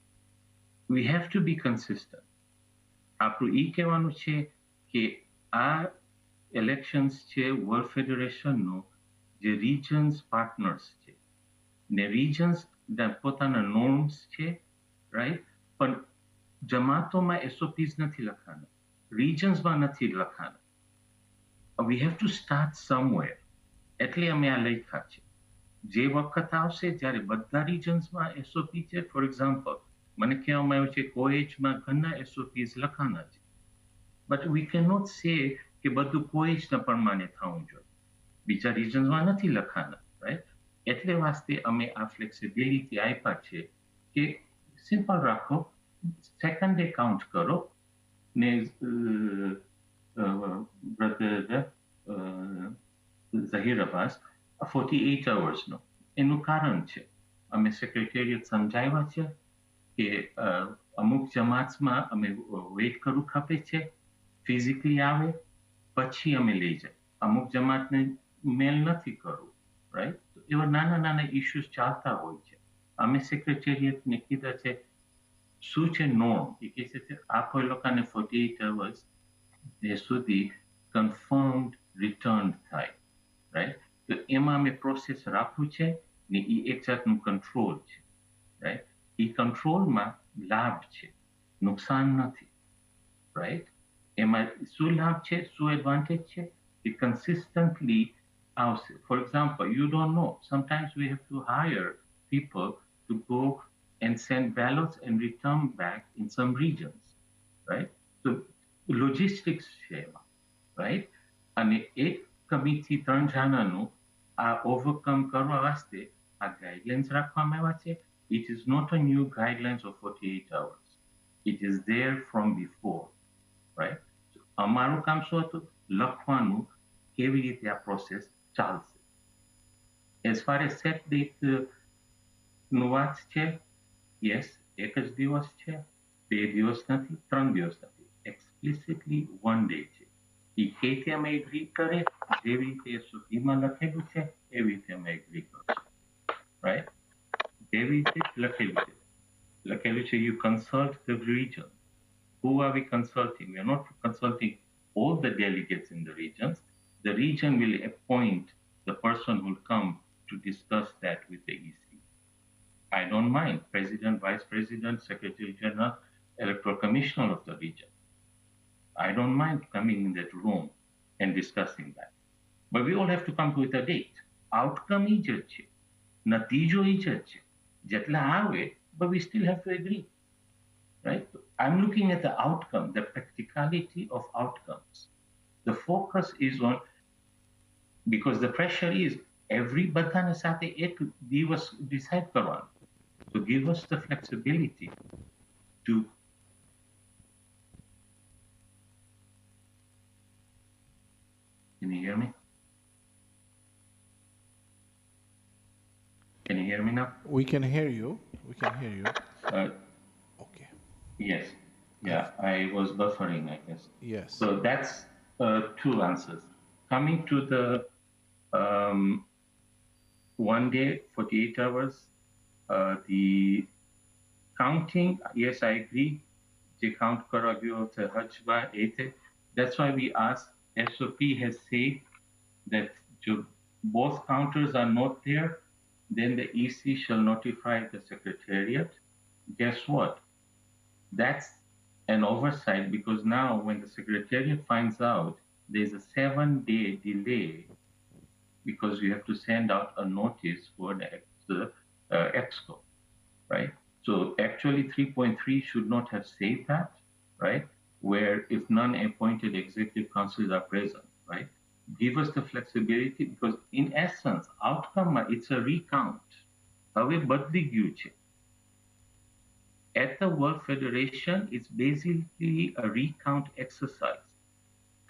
we have to be consistent આપણું એ કહેવાનું છે કે આ ઇલેક્શન્સ છે વર્લ્ડ ફેડરેશનનો જે રિજન્સ પાર્ટનર્સ છે ને રિજન્સ પોતાના નોર્મ્સ છે રાઈટ પણ જમાતોમાં એસઓપીસ નથી લખાના રિજન્સમાં નથી લખાના we have to start somewhere એટલે અમે આ લખ્યા છે જે વખત આવશે જ્યારે બધા રિજન્સમાં એસઓપી છે ફોર એક્ઝામ્પલ મને કહેવામાં આવ્યું છે કોએચમાં ઘણા એસઓપીસ લખાના છે બટ વી કેન નોટ સે કે બધું કોએચના પ્રમાણે થવું જોઈએ બીજા રિજન્સમાં નથી લખાના રાઈટ એટલે વાસ્તે અમે આ ફ્લેક્સિબિલિટી આપ્યા છે કે સિમ્પલ રાખો સેકન્ડે કાઉન્ટ કરો ને બ્રધર ઝહીર અબ્બાસ 48 અવર્સનો એનું કારણ છે અમે સેક્રેટેરિયેટ સમજાવ્યા છે કે અમુક જમાતમાં અમે વેઇટ કરવું ખપે છે ફિઝિકલી આવે પછી અમે લઈ જાય અમુક જમાતને મેલ નથી કરવું રાઈટ એવા નાના નાના ઇશ્યુઝ ચાલતા હોય છે અમે સેક્રેટેરિયેટને કીધા છે શું છે નોર્મ એ કહે છે આપો એ લોકોને 48 અવર્સ સુધી કન્ફર્મ્ડ રિટર્ન થાય રાઈટ તો એમાં અમે પ્રોસેસ રાખવું છે ને એ એક જાતનું કંટ્રોલ છે રાઈટ એ કંટ્રોલમાં લાભ છે નુકસાન નથી રાઈટ એમાં શું લાભ છે શું એડવાન્ટેજ છે એ કન્સિસ્ટન્ટલી આવશે for example you don't know sometimes V have two higher people to go and send ballots and return back in some regions right so logistics છે એમાં રાઈટ અને એક કમિટી 3 જણાનું આ ઓવરકમ કરવા વાસ્તે આ ગાઈડલાઇન્સ રાખવામાં આવ્યા છે it is not a new guidelines of 48 hours it is there from before right so અમારું કામ શું હતું લખવાનું કેવી રીતે આ પ્રોસેસ ચાલશે as far as set date નું વાત છે યસ એક જ દિવસ છે 2 દિવસ નથી 3 દિવસ નથી explicitly one day છે એ કેથી અમે એગ્રી કરે જેવી રીતે સુધીમાં લખેલું છે એવી રીતે અમે એગ્રી કરશું રાઈટ જેવી રીતે લખેલું છે you consult the region who are we consulting we are not consulting all the delegates in the regions the region will appoint the person who will come to discuss that with the EC I don't mind president vice president secretary general electoral commissioner of the region I don't mind coming in that room and discussing that. But we all have to come with a date. Outcome is judge. Natijo is judge. Jetla have but we still have to agree. Right? I'm looking at the outcome, the practicality of outcomes. The focus is on because the pressure is every badane સાથે એક દિવસ decide કરવાનું. So give us the flexibility to Can you hear me? Can you hear me now? We can hear you. We can hear you. Okay. Yes. Yeah, I was buffering, I guess. Yes. So that's 2 answers. Coming to the 1 day, 48 hours, the counting, yes, I agree. The count karagyo to hajba ete. That's why we asked SOP has said that both counters are not there, then the EC shall notify the Secretariat. Guess what? That's an oversight because now when the Secretariat finds out there's a 7-day delay because you have to send out a notice for the EXCO, right? So actually 3.3 should not have said that, right? Where if non-appointed executive councils are present, right? Give us the flexibility because in essence, outcome, it's a recount. હવે બદલી ગયું છે. At the World Federation, it's basically a recount exercise.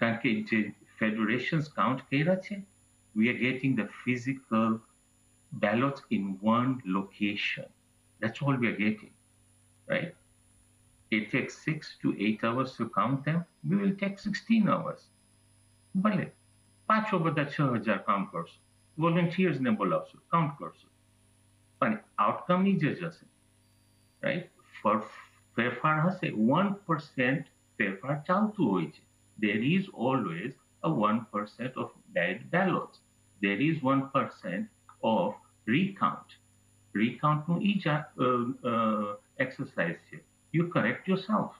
કારણ કે જે federations count કર્યા છે, we are getting the physical ballots in one location. That's all we are getting, right? It takes 6 to 8 hours to count them. We will take 16 hours. ભલે 500 બધા 6,000 કામ કરશો, વોલન્ટિયર્સને બોલાવશો, count કરશો, પણ આઉટકમ નીચે જશે, રાઈટ? ફેરફાર હશે, 1% ફેરફાર ચાલતું હોય છે. There is always a 1% of bad ballots. There is 1% of recount. Recount no each exercise here. You correct yourself.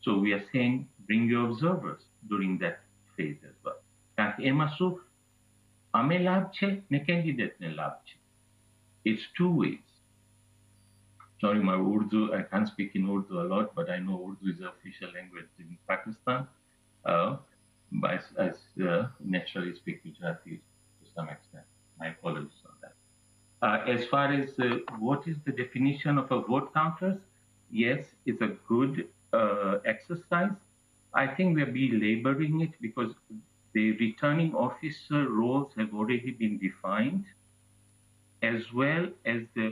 So we are saying bring your observers during that phase as well. કારણ કે એમાં શું અમે લાભ છે ને કેન્ડિડેટને લાભ છે. It's two ways. Sorry, my Urdu, I can't speak in Urdu a lot, but I know Urdu is the official language in Pakistan. But I naturally speak Gujarati to some extent. My apologies on that. As far as what is the definition of a vote counters, yes, it's a good exercise. I think we're belaboring it because the returning officer roles have already been defined, as well as the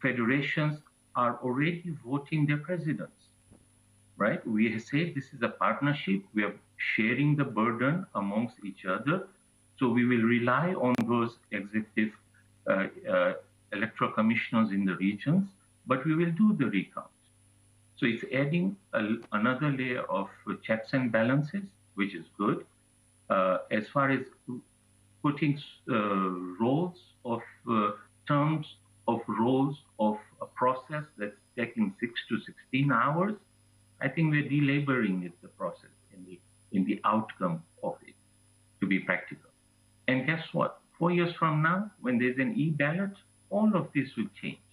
federations are already voting their presidents, right? We say this is a partnership. We are sharing the burden amongst each other. So we will rely on those executive electoral commissioners in the regions, but we will do the recount. So it's adding another layer of checks and balances, which is good. As far as putting roles of terms of roles of a process that's taking 6 to 16 hours, I think we're delaboring it, the process in the outcome of it, to be practical. And guess what? 4 years from now, when there's an e-ballot, all of this will change.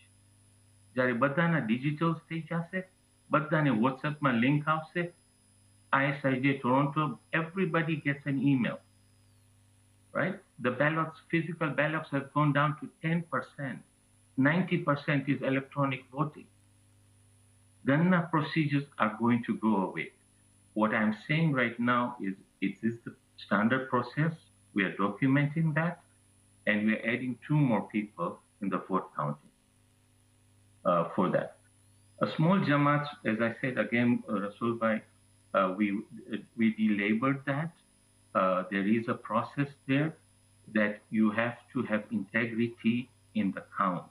જ્યારે બધાના digitals થઈ જશે, બધાને WhatsAppમાં link આવશે, ISIJ Toronto, everybody gets an email, right? The ballots, physical ballots have gone down to 10%. 90% is electronic voting. Ganna procedures are going to go away. What I'm saying right now is it is the standard process. We are documenting that, and we are adding 2 more people in the vote counting for that. A small Jamaat, as I said again, Rasul Bhai, we belabored that. There is a process there that you have to have integrity in the count.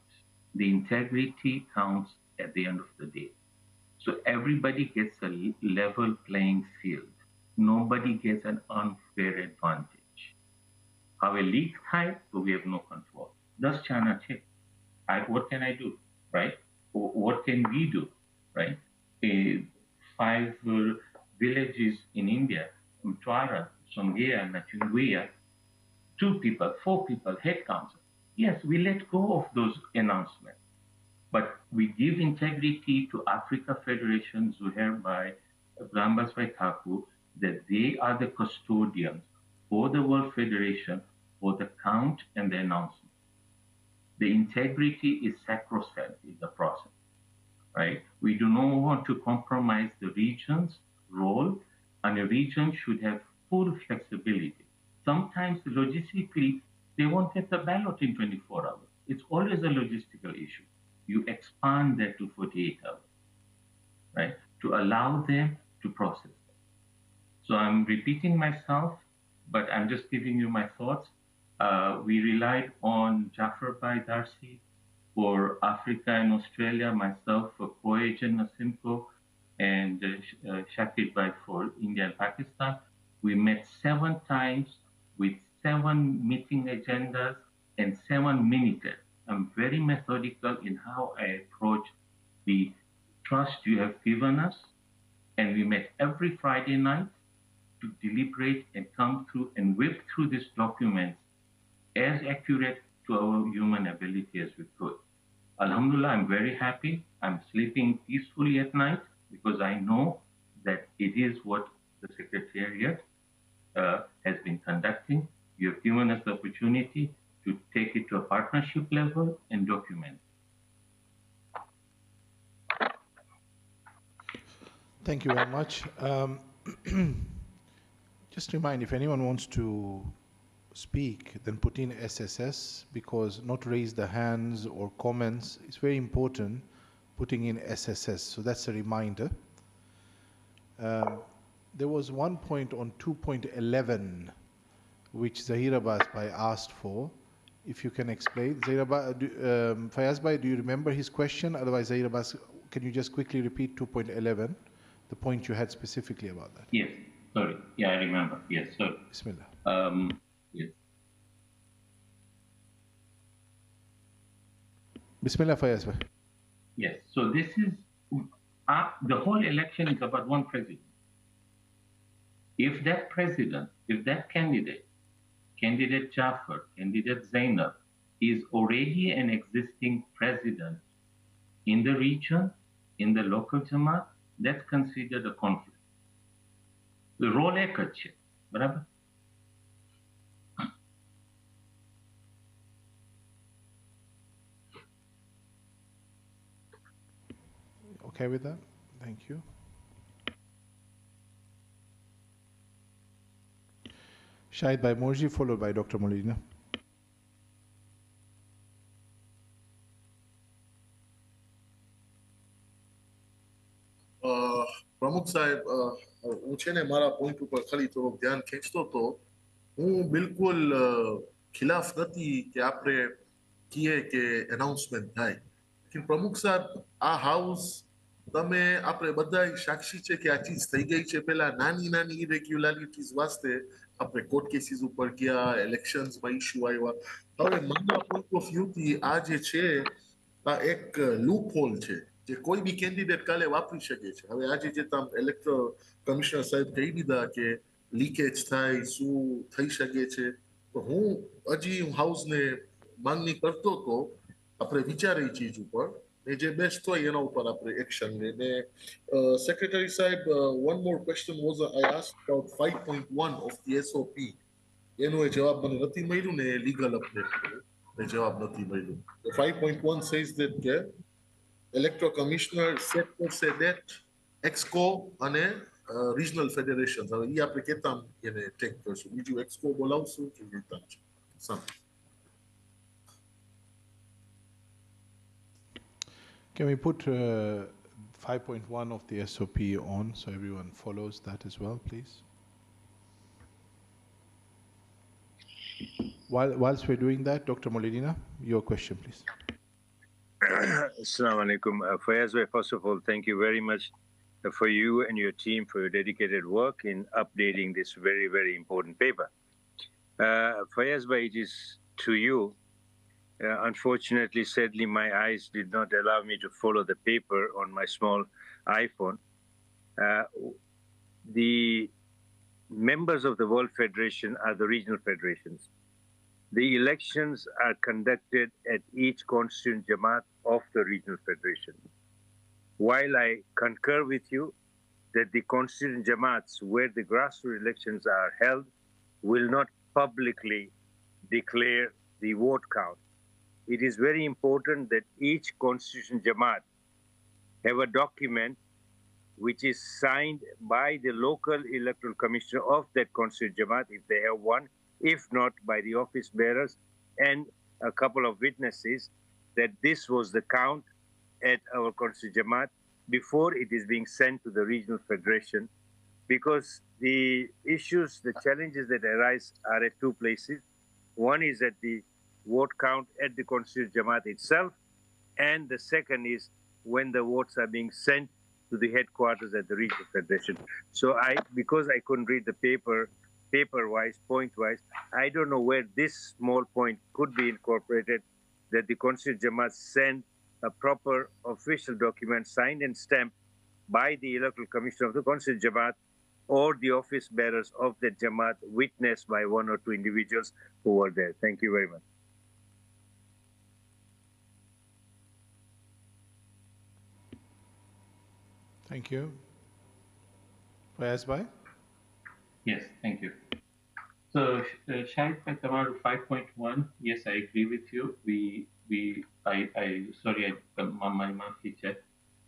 The integrity counts at the end of the day. So everybody gets a level playing field. Nobody gets an unfair advantage. How a leak high, but we have no control. That's China check. What can I do, right? What can we do, right? 5 villages in India, Mtwara, Songea, Nachingwea, 2 people, 4 people, head council. Yes, we let go of those announcements, but we give integrity to Africa Federation, Zuhair Bhai, Brahmbas Bhai Thakur, that they are the custodians for the World Federation for the count and the announcement. The integrity is sacrosanct in the process, right? We do not want to compromise the region's role, and a region should have full flexibility. Sometimes logistically, they won't get the ballot in 24 hours. It's always a logistical issue. You expand that to 48 hours, right? To allow them to process that. So I'm repeating myself, but I'm just giving you my thoughts. We relied on Jafar Bhai Darcy for Africa and Australia, myself for Koej and Nasimco, and Shakir Bhai for India and Pakistan. We met 7 times with 7 meeting agendas and 7 minutes. I'm very methodical in how I approach the trust you have given us. And we met every Friday night to deliberate and come through and whip through these documents as accurate to our human ability as we could. Alhamdulillah, I'm very happy. I'm sleeping peacefully at night because I know that it is what the Secretariat has been conducting. You have given us the opportunity to take it to a partnership level and document. Thank you very much. Just remind, if anyone wants to speak, then put in SSS, because not raise the hands or comments. It's very important putting in SSS. So that's a reminder. There was one point on 2.11 which Zahira Basbai asked for. If you can explain. Fayaz Bhai, do you remember his question? Otherwise, Zahira Bas, can you just quickly repeat 2.11, the point you had specifically about that? Yes, sorry. Yeah, I remember. Yes, sorry. Bismillah. Yes. Bismillah, Fayaz Bhai. Yes, so this is, the whole election is about one president. If that president, if that candidate Jafar, candidate Zainab, is already an existing president in the region, in the local Jamaat, that's considered a conflict. The role एक अच्छे, बराबर? Okay with that? Thank you. Shahid Bhai Morji, followed by Dr. Molina. પ્રમુખ સાહેબ હું છે ને મારા point ઉપર ખાલી થોડુંક ધ્યાન ખેંચતો હતો હું બિલકુલ ખિલાફ નથી કે આપણે કહીએ કે એનાઉન્સમેન્ટ થાય લેકિન પ્રમુખ સાહેબ આ હાઉસ તમે આપણે બધા સાક્ષી છે કે આ ચીજ થઈ ગઈ છે પેલા નાની નાની ઇરેગ્યુલારિટીઝ વાસ્તે આપણે કોર્ટ કેસીસ ઉપર ગયા ઇલેક્શન્સમાં ઇશ્યુ આવ્યા હવે મારા પોઈન્ટ ઓફ વ્યૂથી આ જે છે આ એક લૂપ હોલ છે જે કોઈ બી કેન્ડિડેટ કાલે વાપરી શકે છે હવે આજે જે તમે ઇલેક્ટોરલ કમિશનર સાહેબ કહી દીધા કે લીકેજ થાય શું થઈ શકે છે તો હું હજી હાઉસને માંગણી કરતો હતો આપણે વિચારે ચીજ ઉપર ને જે બેસ્ટ હોય એના ઉપર આપણે એક્શન લે ને સેક્રેટરી સાહેબ one more question was I asked about 5.1 of the SOP એનો એ જવાબ મને નથી મળ્યું ને લીગલ અપડેટ એ જવાબ નથી મળ્યું 5.1 says that કે electoral commissioner set for say that EXCO અને regional federations હવે ઈ આપણે કેતા એને ટેક કરશું બીજું EXCO બોલાવશું કે કેતા સમ Can we put 5.1 of the SOP on so everyone follows that as well, please? Whilst we're doing that, Dr. Molina, your question, please. Assalamu alaikum. Fayaz, first of all, thank you very much for you and your team for your dedicated work in updating this very, very important paper. Fayaz, it is to you. Unfortunately, sadly, my eyes did not allow me to follow the paper on my small iPhone. The members of the World Federation are the regional federations. The elections are conducted at each constituent Jamaat of the regional federation. While I concur with you that the constituent Jamaats where the grassroots elections are held will not publicly declare the vote count, it is very important that each constituent Jamaat have a document which is signed by the local electoral commissioner of that constituent Jamaat, if they have one, if not by the office bearers and a couple of witnesses, that this was the count at our constituent Jamaat before it is being sent to the regional federation. Because the issues, the challenges that arise are at two places. One is at the vote count at the constituent Jamaat itself, and the second is when the votes are being sent to the headquarters at the regional federation. So because I couldn't read the paper-wise, point-wise, I don't know where this small point could be incorporated, that the constituent Jamaat send a proper official document signed and stamped by the electoral commissioner of the constituent Jamaat or the office bearers of that Jamaat, witnessed by one or two individuals who were there. Thank you very much. Thank you. Fayaz Bhai? Yes, thank you. So, Shahid Bhai Tamaru 5.1, yes, I agree with you. My monthly check,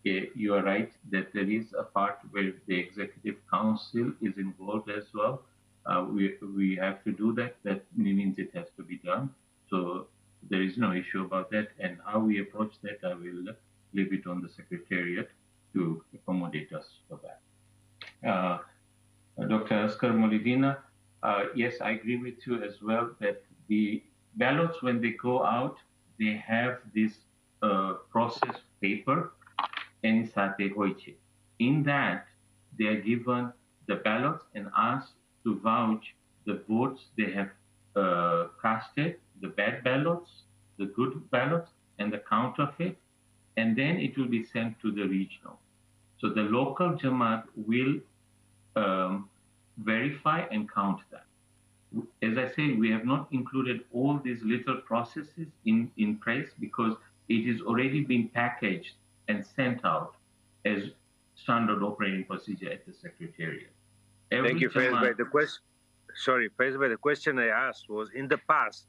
you are right that there is a part where the Executive Council is involved as well. We have to do that. That means it has to be done. So there is no issue about that. And how we approach that, I will leave it on the Secretariat to accommodate us for that. Dr. Askar Molidina, yes, I agree with you as well that the ballots, when they go out, they have this processed paper and sate hoiche. In that, they are given the ballots and asked to vouch the votes they have casted, the bad ballots, the good ballots, and the counterfeit, and then it will be sent to the regional. So the local Jamaat will verify and count that. As I say, we have not included all these little processes in press because it is already been packaged and sent out as standard operating procedure at the Secretariat. Thank you, Faiz. By the question, sorry, Faiz, by the question I asked was, in the past,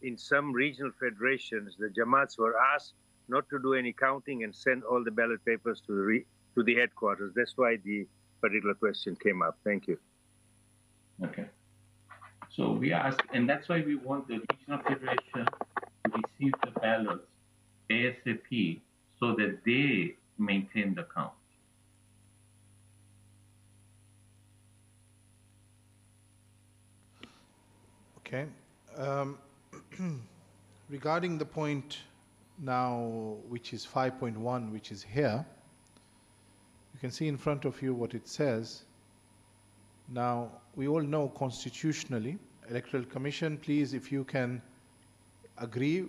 in some regional federations, the Jamaats were asked not to do any counting and send all the ballot papers to the headquarters. That's why the particular question came up. Thank you. Okay. So we asked, and that's why we want the regional federation to receive the ballots ASAP so that they maintain the count. Okay. Regarding the point now, which is 5.1, which is here, you can see in front of you what it says. Now, we all know constitutionally, Electoral Commission, please, if you can agree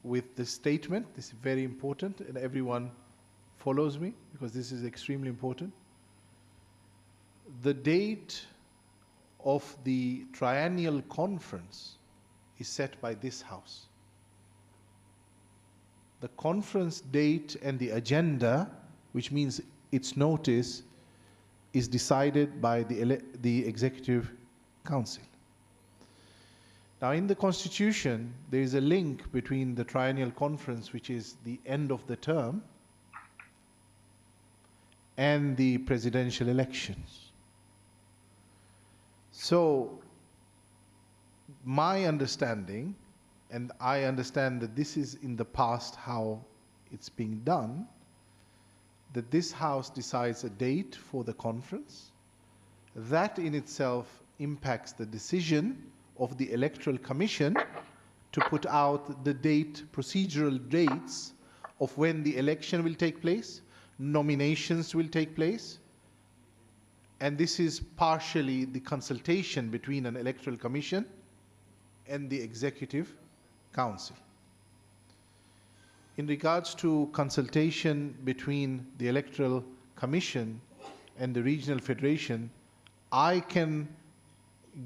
with this statement, this is very important, and everyone follows me, because this is extremely important. The date of the triennial conference is set by this House. The conference date and the agenda, which means its notice, is decided by the Executive Council. Now, in the Constitution, there is a link between the triennial conference, which is the end of the term, and the presidential elections. So, my understanding, and I understand that this is in the past how it's being done, that this House decides a date for the conference. That in itself impacts the decision of the Electoral Commission to put out the procedural dates of when the election will take place, nominations will take place, and this is partially the consultation between an Electoral Commission and the Executive Council. In regards to consultation between the Electoral Commission and the Regional Federation, I can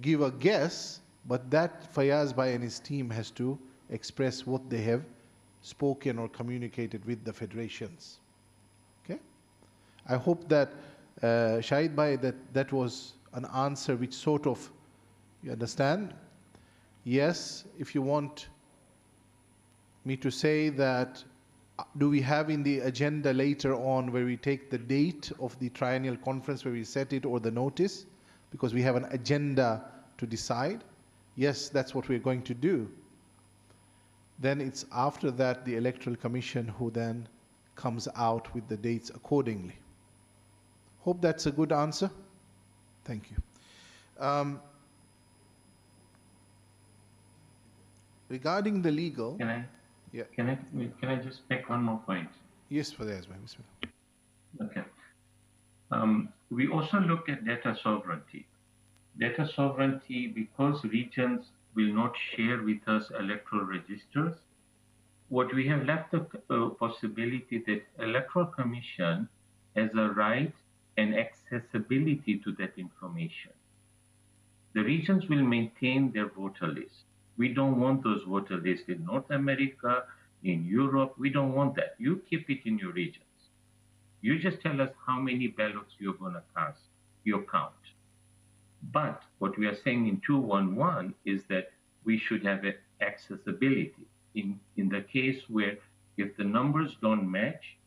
give a guess, but that Fayaz Bhai and his team has to express what they have spoken or communicated with the federations. Okay? I hope that, Shahid Bhai, that was an answer which sort of, you understand? Yes, if you want me to say that, do we have in the agenda later on where we take the date of the triennial conference where we set it, or the notice, because we have an agenda to decide? Yes, that's what we're going to do. Then it's after that the Electoral Commission who then comes out with the dates accordingly. Hope that's a good answer. Thank you. Regarding the legal... Can I just make one more point? Yes, Fayaz Bhai. Okay. We also look at data sovereignty. Data sovereignty, because regions will not share with us electoral registers, what we have left the possibility that Electoral Commission has a right and accessibility to that information. The regions will maintain their voter list. We don't want those voter lists in North America, in Europe. We don't want that. You keep it in your regions. You just tell us how many ballots you're going to cast, your count. But what we are saying in 211 is that we should have accessibility. In the case where if the numbers don't match,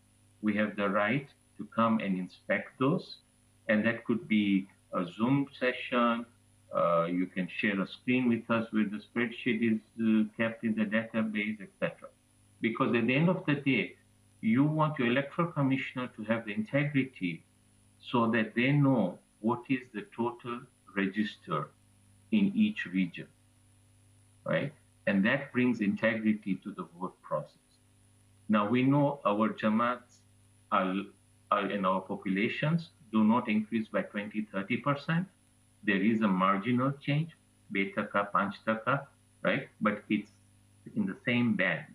we have the right to come and inspect those. And that could be a Zoom session. You can share a screen with us where the spreadsheet is kept in the database, etc. Because at the end of the day, you want your electoral commissioner to have the integrity so that they know what is the total register in each region, right? And that brings integrity to the vote process. Now we know our Jamaats are in our populations do not increase by 20–30%. There is a marginal change, betaka, panchtaka, right? But it's in the same band.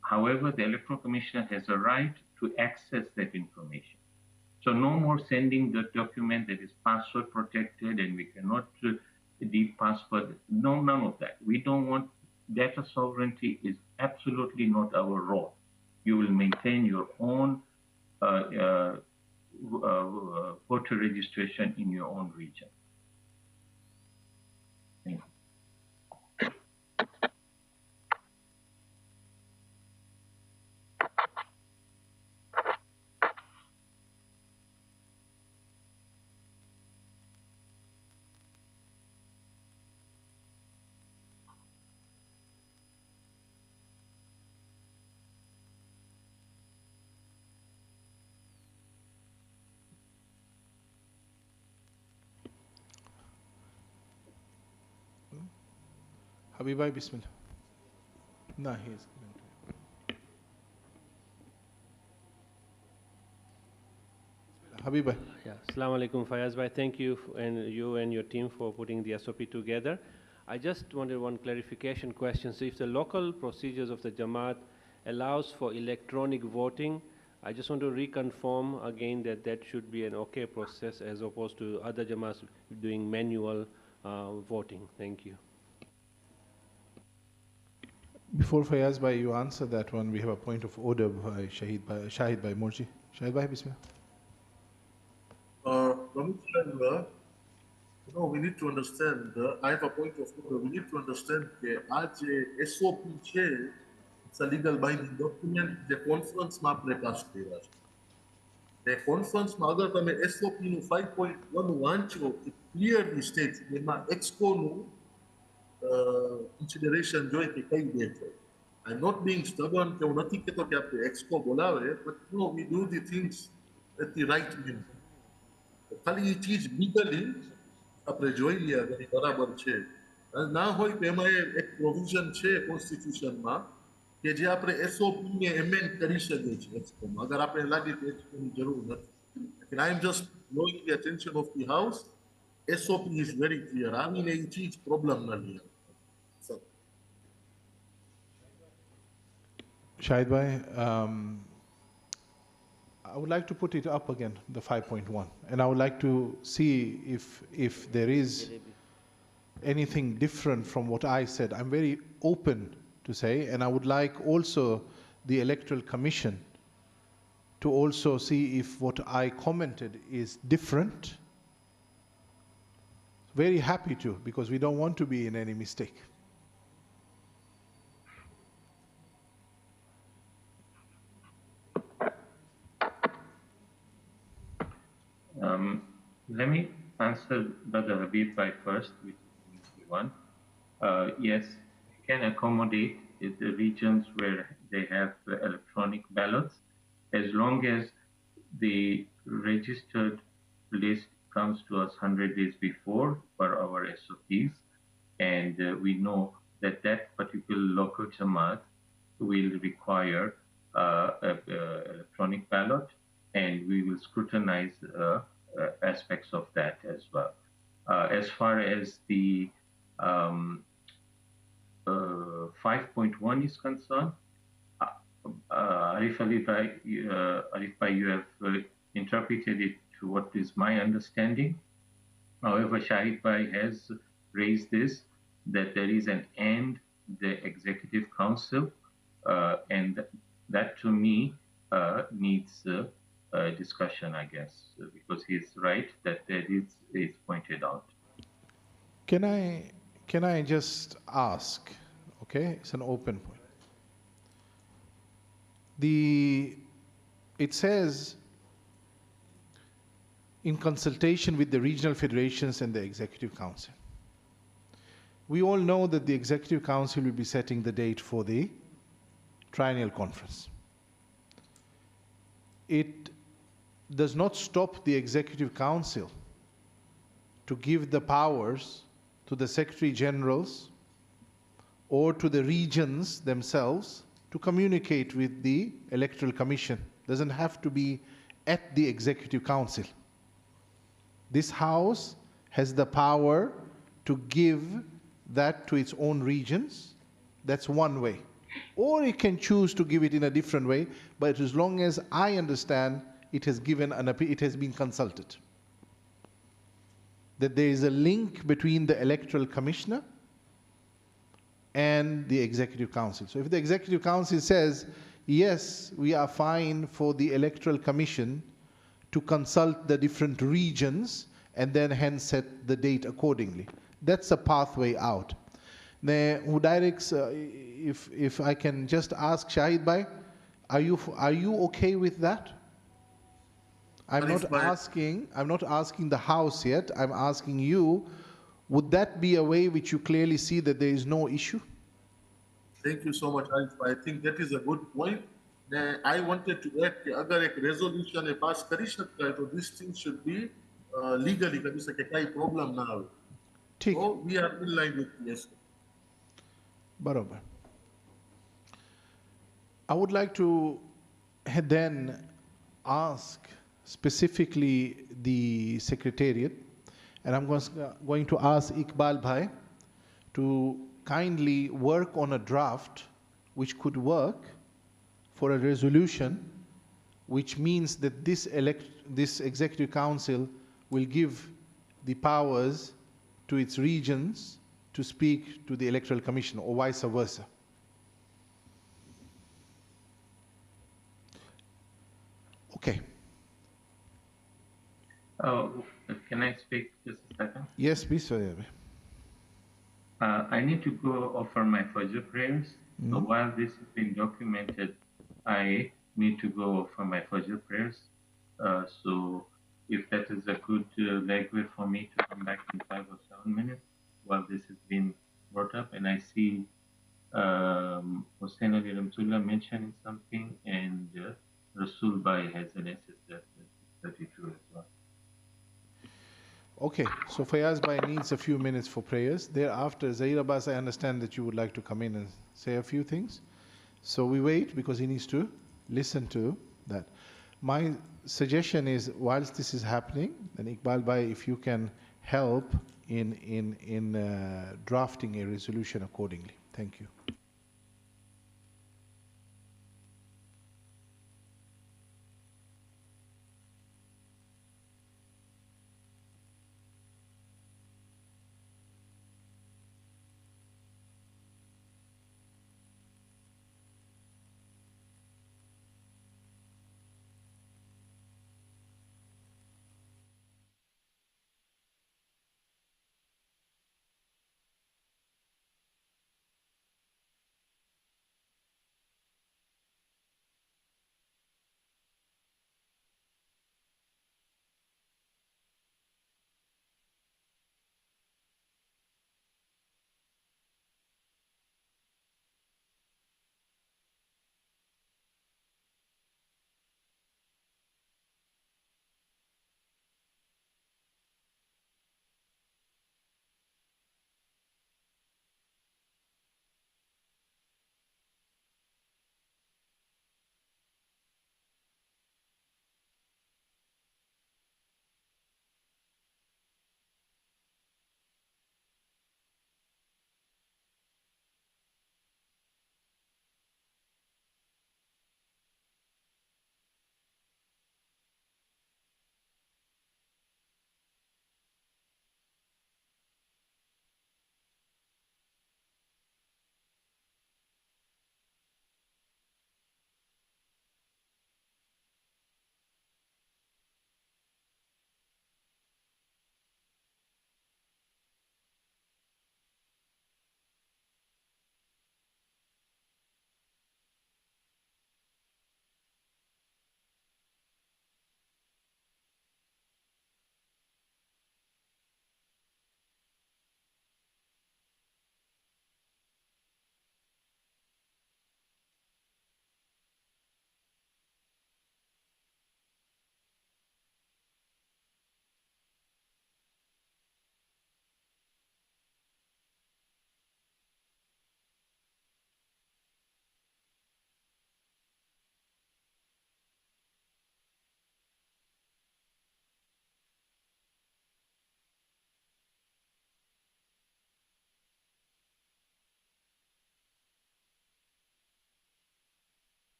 However, the Electoral Commission has a right to access that information. So no more sending the document that is password protected and we cannot de-password. No, none of that. We don't want data sovereignty is absolutely not our role. You will maintain your own voter registration in your own region. Thank you. Habibai, Bismillah. No, he is. Habibai. Yeah, Assalamu alaikum, Fayaz bhai. Thank you and your team for putting the SOP together. I just wanted one clarification question. So if the local procedures of the Jamaat allows for electronic voting, I just want to reconfirm again that that should be an okay process as opposed to other Jamaats doing manual voting. Thank you. Before Fayaz bhai, you answer that one, we have a point of order by Shahid bhai Morji. Shahid bhai, Bismillah. We need to understand, I have a point of order, we need to understand that आज SOP છે, it's a legal binding document, the conference માં આપણે pass કર્યા છે. The conference માં અગર તમે SOP નું 5.1 વાંચો, it clearly states એમાં EXCO નું consideration જોઈ કે કઈ date હોય. I'm not being stubborn કે હું નથી કહેતો કે આપણે EXCO બોલાવે, but we do the things at the right minute. ખાલી એ ચીજ legally આપણે જોઈ લઈએ અગર એ બરાબર છે. ના હોય તો એમાં એક પ્રોવિઝન છે કોન્સ્ટિટ્યુશનમાં કે જે આપણે SOP ને એમેન્ડ કરી શકીએ છીએ EXCO માં. અગર આપણે લાગે કે EXCO ની જરૂર નથી. I am just drawing the attention of the house. SOP is very clear. આવીને એ ચીજ પ્રોબ્લેમ ન લે. Shahid bhai, I would like to put it up again, the 5.1, and I would like to see if there is anything different from what I said. I'm very open to say, and I would like also the Electoral Commission to also see if what I commented is different. Very happy to, because we don't want to be in any mistake. Let me answer Brother Habib by first, which is the one. Yes, we can accommodate the regions where they have electronic ballots, as long as the registered list comes to us 100 days before for our SOPs, and we know that that particular local Jamaat will require electronic ballot, and we will scrutinize aspects of that as well. As far as the 5.1 is concerned, Arif bhai, you have interpreted it to what is my understanding. However, Shahid bhai has raised this, that there is an end the Executive Council, and that to me needs discussion, I guess, because he's right that there is pointed out. Can I just ask, okay, it's an open point. It says, in consultation with the regional federations and the Executive Council. We all know that the Executive Council will be setting the date for the triennial conference. does not stop the Executive Council to give the powers to the Secretary Generals or to the regions themselves to communicate with the Electoral Commission. Doesn't have to be at the Executive Council. This House has the power to give that to its own regions. That's one way. Or it can choose to give it in a different way, but as long as I understand, it has been consulted. That there is a link between the electoral commissioner and the Executive Council. So if the Executive Council says, yes, we are fine for the Electoral Commission to consult the different regions and then hence set the date accordingly. That's a pathway out. Now, who directs, if I can just ask Shahid Bhai, are you okay with that? I'm not asking the House yet, I'm asking you, would that be a way which you clearly see that there is no issue? Thank you so much, Arif. I think that is a good point. I wanted to add that अगर एक resolution ए pass करी सकता है तो this thing should be legally कभी सके कोई problem ना हो. So we are in line with yes. Barobar. I would like to then ask specifically the Secretariat, and I'm going to ask Iqbal Bhai to kindly work on a draft which could work for a resolution, which means that this Executive Council will give the powers to its regions to speak to the Electoral Commission, or vice versa. Okay. Oh, can I speak just a second? Yes, please. I need to go offer my Fajr prayers. So while this is being documented, I need to go offer my Fajr prayers. So if that is a good legway for me to come back in 5 or 7 minutes while this is being brought up, and I see Hussein Ali Ramtullah mentioning something, and Rasul Bhai has an SSF 32 as well. Okay, so Fayaz Bhai needs a few minutes for prayers. Thereafter, Zahir Abbas, I understand that you would like to come in and say a few things. So we wait because he needs to listen to that. My suggestion is, whilst this is happening, and Iqbal Bhai, if you can help in drafting a resolution accordingly. Thank you.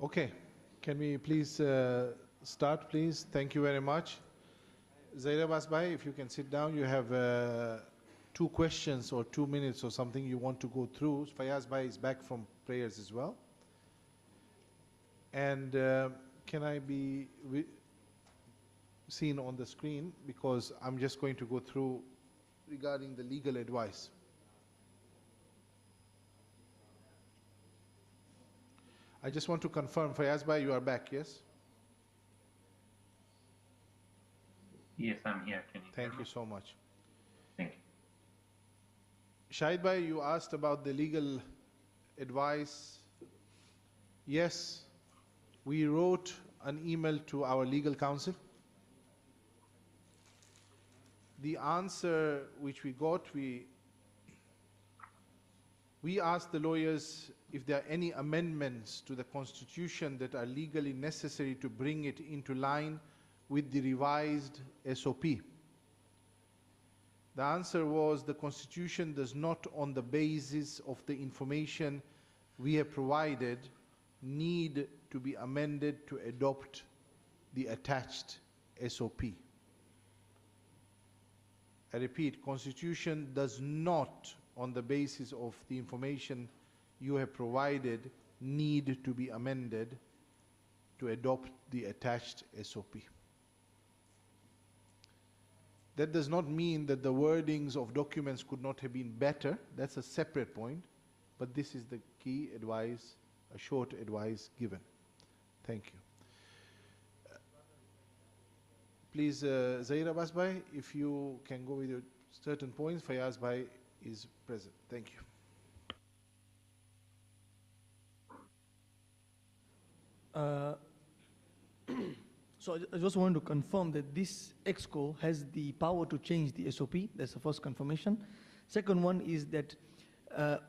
Okay, can we please start, please? Thank you very much. Zaira Basbai, if you can sit down, you have 2 questions or 2 minutes or something you want to go through. Fayaz Bhai is back from prayers as well. And can I be seen on the screen, because I'm just going to go through regarding the legal advice. I just want to confirm, Fayaz Bhai, you are back, yes? Yes, I'm here. Can you Thank you so much. Thank you. Shahid Bhai, you asked about the legal advice. Yes, we wrote an email to our legal counsel. The answer which we got, we asked the lawyers if there are any amendments to the Constitution that are legally necessary to bring it into line with the revised SOP. The answer was the Constitution does not, on the basis of the information we have provided, need to be amended to adopt the attached SOP. I repeat, Constitution does not, on the basis of the information you have provided, need to be amended to adopt the attached SOP. That does not mean that the wordings of documents could not have been better. That's a separate point. But this is the key advice, a short advice given. Thank you. Please, Zaira Basbai, if you can go with your certain points. Fayaz Bhai is present. Thank you. So I just want to confirm that this EXCO has the power to change the SOP. That's the first confirmation. Second one is that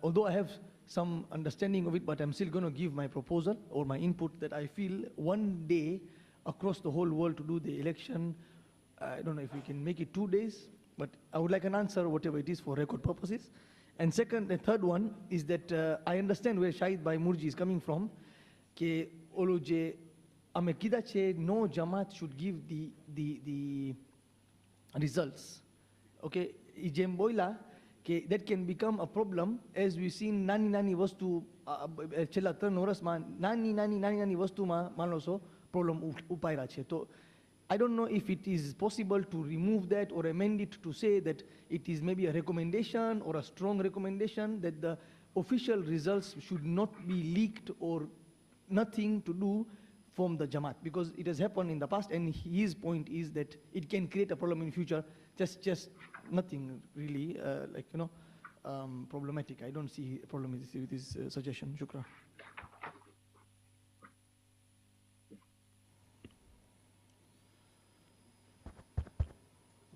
although I have some understanding of it, but I'm still going to give my proposal or my input that I feel one day across the whole world to do the election. I don't know if we can make it 2 days, but I would like an answer, whatever it is, for record purposes. And the third one is that I understand where Shahid Bhai Murji is coming from. Ke Oloje Amekidache, no Jamaat should give the results. Okay, Ijem Boila, that can become a problem, as we've seen nani vastu chela turn horas ma nani vastu ma manoso problem upaira che. So I don't know if it is possible to remove that or amend it to say that it is maybe a recommendation or a strong recommendation that the official results should not be leaked or nothing to do from the Jamaat, because it has happened in the past, and his point is that it can create a problem in future. Just nothing really problematic. I don't see a problem with this suggestion. Shukran.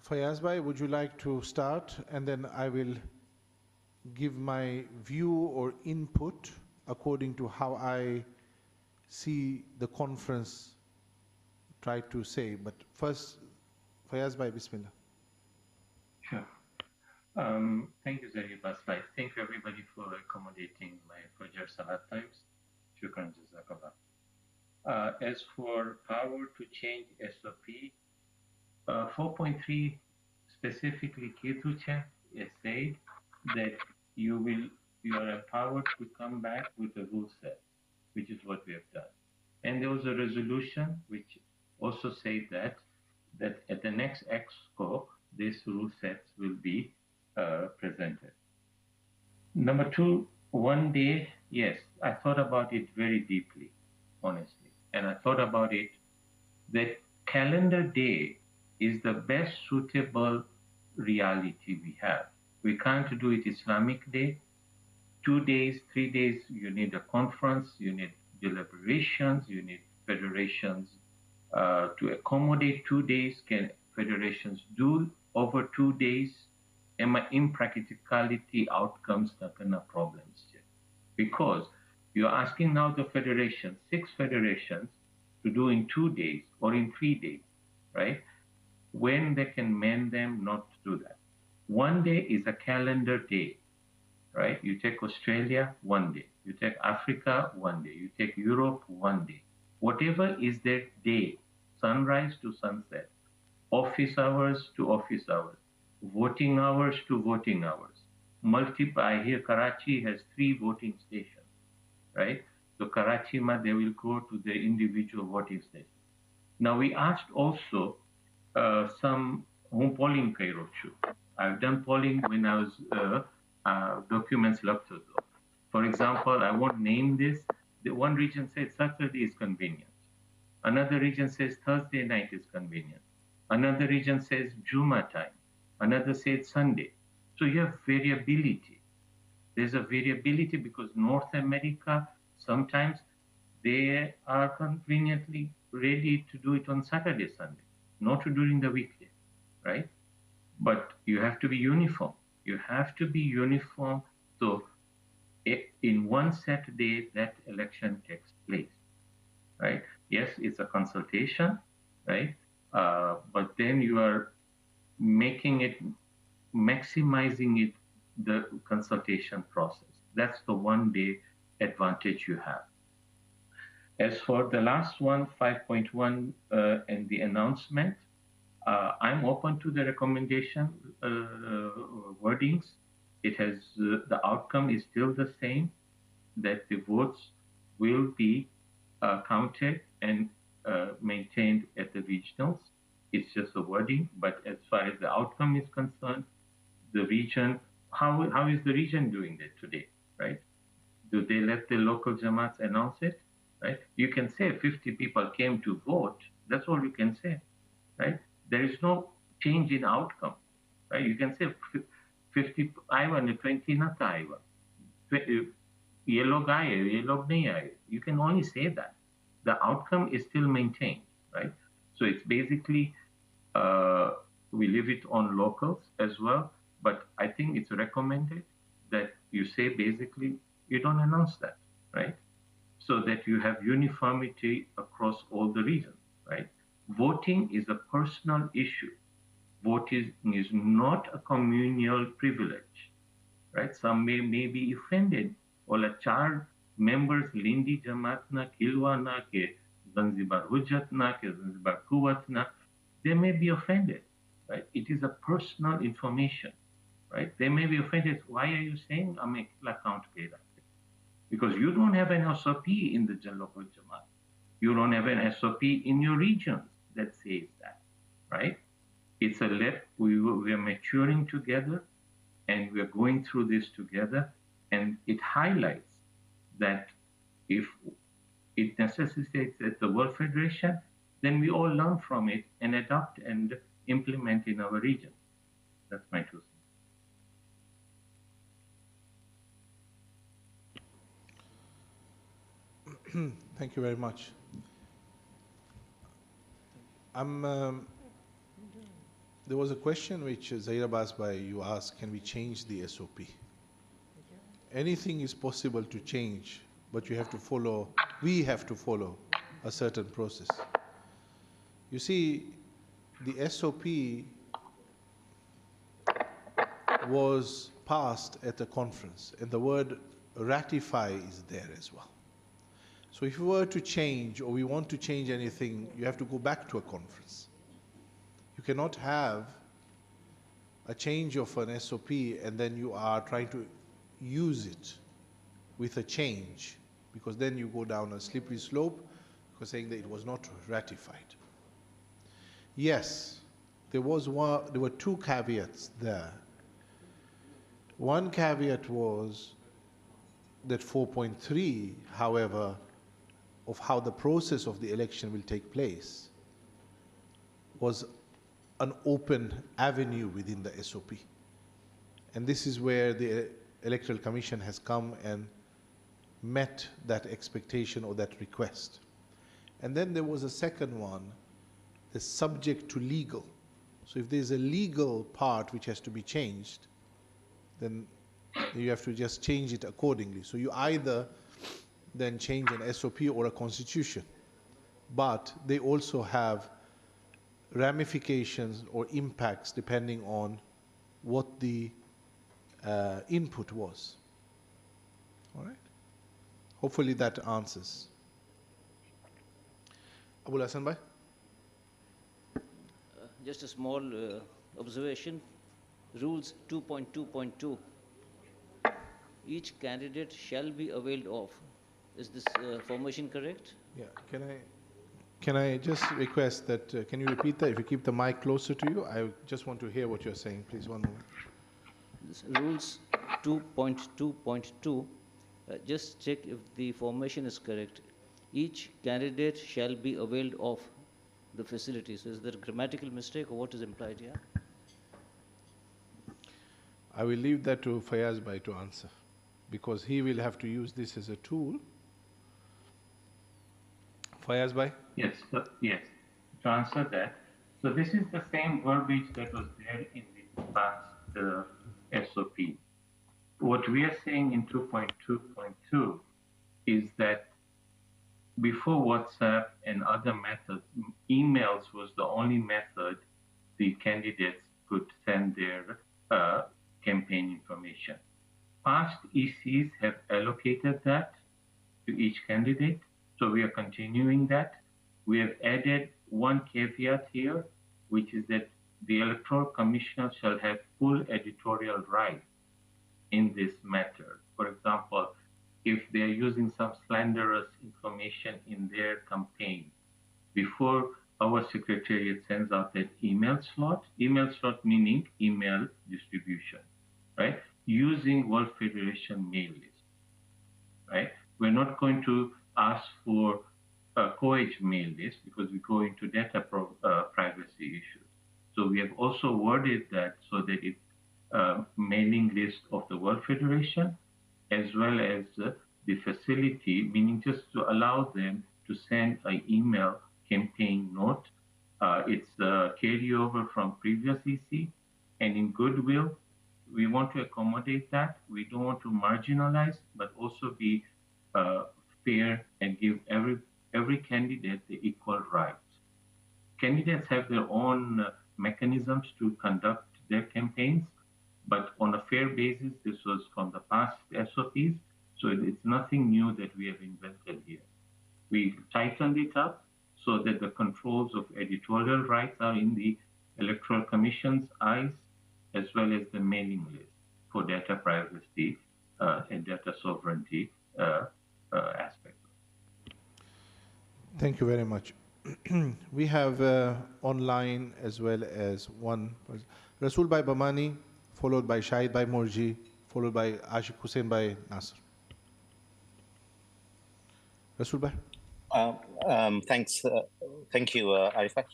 Fayaz Bhai, would you like to start, and then I will give my view or input according to how I see the conference try to say. But first, Fayaz Bhai, Bismillah. Sure. Thank you, Zaria Basbai. Thank you, everybody, for accommodating my Fajr Salat times. Shukran, Jazakallah. As for power to change SOP, 4.3 specifically Ketucha has said that you are empowered to come back with a rule set, which is what we have done. And there was a resolution which also said that at the next EXCO, these rule sets will be presented. Number 2, one day, yes, I thought about it very deeply, honestly. And I thought about it that calendar day is the best suitable reality we have. We can't do it Islamic day. 2 days, 3 days, you need a conference, you need deliberations, you need federations to accommodate 2 days. Can federations do over 2 days? Impracticality outcomes takana problems. Because you're asking now the federation, 6 federations, to do in 2 days or in 3 days, right? When they can mend them not to do that. 1 day is a calendar day, right? You take Australia, 1 day. You take Africa, 1 day. You take Europe, 1 day. Whatever is their day, sunrise to sunset, office hours to office hours, voting hours to voting hours. Multiply, here Karachi has 3 voting stations, right? So Karachi, they will go to the individual voting station. Now we asked also some home polling Cairo. I've done polling when I was documents left. For example, I won't name this. The one region said Saturday is convenient. Another region says Thursday night is convenient. Another region says Juma time. Another says Sunday. So you have variability. There's a variability because North America, sometimes they are conveniently ready to do it on Saturday, Sunday, not during the weekday, right? But you have to be uniform. You have to be uniform. So in one Saturday, that election takes place, right? Yes, it's a consultation, right? But then you are making it, maximizing it, the consultation process. That's the 1 day advantage you have. As for the last one, 5.1 and the announcement, I'm open to the recommendation wordings. It has, the outcome is still the same, that the votes will be counted and maintained at the regionals. It's just a wording, but as far as the outcome is concerned, the region, how is the region doing that today, right? Do they let the local Jamaats announce it, right? You can say 50 people came to vote. That's all you can say, right? There is no change in outcome, right? You can say 50 आए and 20 not आए ये लोग आए ये लोग नहीं आए. You can only say that. The outcome is still maintained, right? So it's basically we leave it on locals as well, but I think it's recommended that you say basically you don't announce that, right? So that you have uniformity across all the regions, right? Voting is a personal issue. Voting is not a communal privilege, right? Some may be offended. Ola 4 members Lindi Jamaat na, Kilwa na, ke Zanzibar Hujjat na, ke Zanzibar Kuwat na, they may be offended, right? It is a personal information, right? They may be offended. Why are you saying I'm account paid? Because you don't have an SOP in the local Jamaat. You don't have an SOP in your regions that says that, right? It's a we are maturing together and we are going through this together, and it highlights that if it necessitates at the World Federation, then we all learn from it and adopt and implement in our region. That's my 2 cents. Thank you very much. There was a question which Zaira Basbai, you asked, can we change the SOP? Anything is possible to change, but you have to follow, we have to follow a certain process. You see, the SOP was passed at a conference, and the word ratify is there as well. So if we were to change, or we want to change anything, you have to go back to a conference. You cannot have a change of an SOP and then you are trying to use it with a change, because then you go down a slippery slope because saying that it was not ratified. Yes, there were 2 caveats there. One caveat was that 4.3, however, of how the process of the election will take place was an open avenue within the SOP. And this is where the Electoral Commission has come and met that expectation or that request. And then there was a second one, the subject to legal. So if there's a legal part which has to be changed, then you have to just change it accordingly. So you either then change an SOP or a constitution, but they also have ramifications or impacts depending on what the input was. All right? Hopefully that answers. Abul Hassan Bhai? Just a small observation. Rules 2.2.2. Each candidate shall be availed of. Is this formation correct? Yeah. Can I just request that, can you repeat that? If you keep the mic closer to you, I just want to hear what you're saying. Please, one moment. This rules 2.2.2. Just check if the formation is correct. Each candidate shall be availed of the facilities. Is there a grammatical mistake or what is implied here? I will leave that to Fayaz Bhai to answer, because he will have to use this as a tool. Fayaz Bhai? Yes, yes. To answer that, so this is the same verbiage that was there in the past SOP. What we are saying in 2.2.2 is that before WhatsApp and other methods, emails was the only method the candidates could send their campaign information. Past ECs have allocated that to each candidate, so we are continuing that. We have added one caveat here, which is that the Electoral Commission shall have full editorial rights in this matter. For example, if they are using some slanderous information in their campaign, before our secretariat sends out that email slot meaning email distribution, right? Using World Federation mail list, right? We're not going to ask for a co-age mail list because we go into data privacy issues. So we have also worded that so that it's mailing list of the World Federation as well as the facility, meaning just to allow them to send an email campaign note. It's a carryover from previous EC, and in goodwill, we want to accommodate that. We don't want to marginalize, but also be fair and give every candidate the equal rights. Candidates have their own mechanisms to conduct their campaigns, but on a fair basis, this was from the past SOPs, so it's nothing new that we have invented here. We tightened it up so that the controls of editorial rights are in the Electoral Commission's eyes, as well as the mailing list for data privacy and data sovereignty aspects. Thank you very much. We have online as well as one person. Rasul Bhai Bamani, followed by Shahid Bhai Morji, followed by Ashik Hussain Bhai Nasr. Rasul Bhai. Thanks. Thank you, Arifah.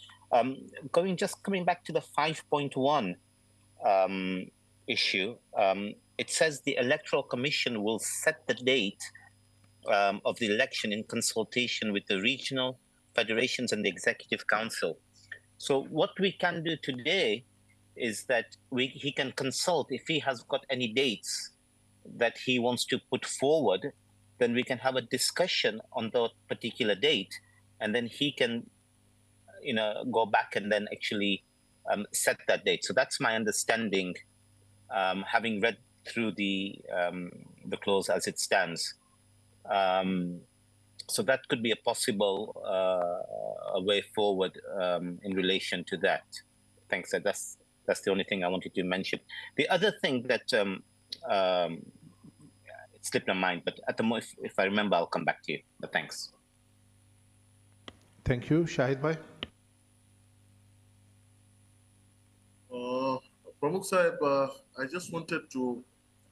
Coming back to the 5.1 issue, it says the Electoral Commission will set the date of the election in consultation with the regional federations and the Executive Council. So what we can do today is that he can consult if he has got any dates that he wants to put forward, then we can have a discussion on that particular date, and then he can, go back and then actually set that date. So that's my understanding, having read through the clause as it stands. So that could be a possible a way forward in relation to that. Thanks. That's the only thing I wanted to mention. The other thing that it slipped my mind, but at the moment, if I remember, I'll come back to you. But thanks. Thank you, Shahid Bhai. Pramukh Sahib, I just wanted to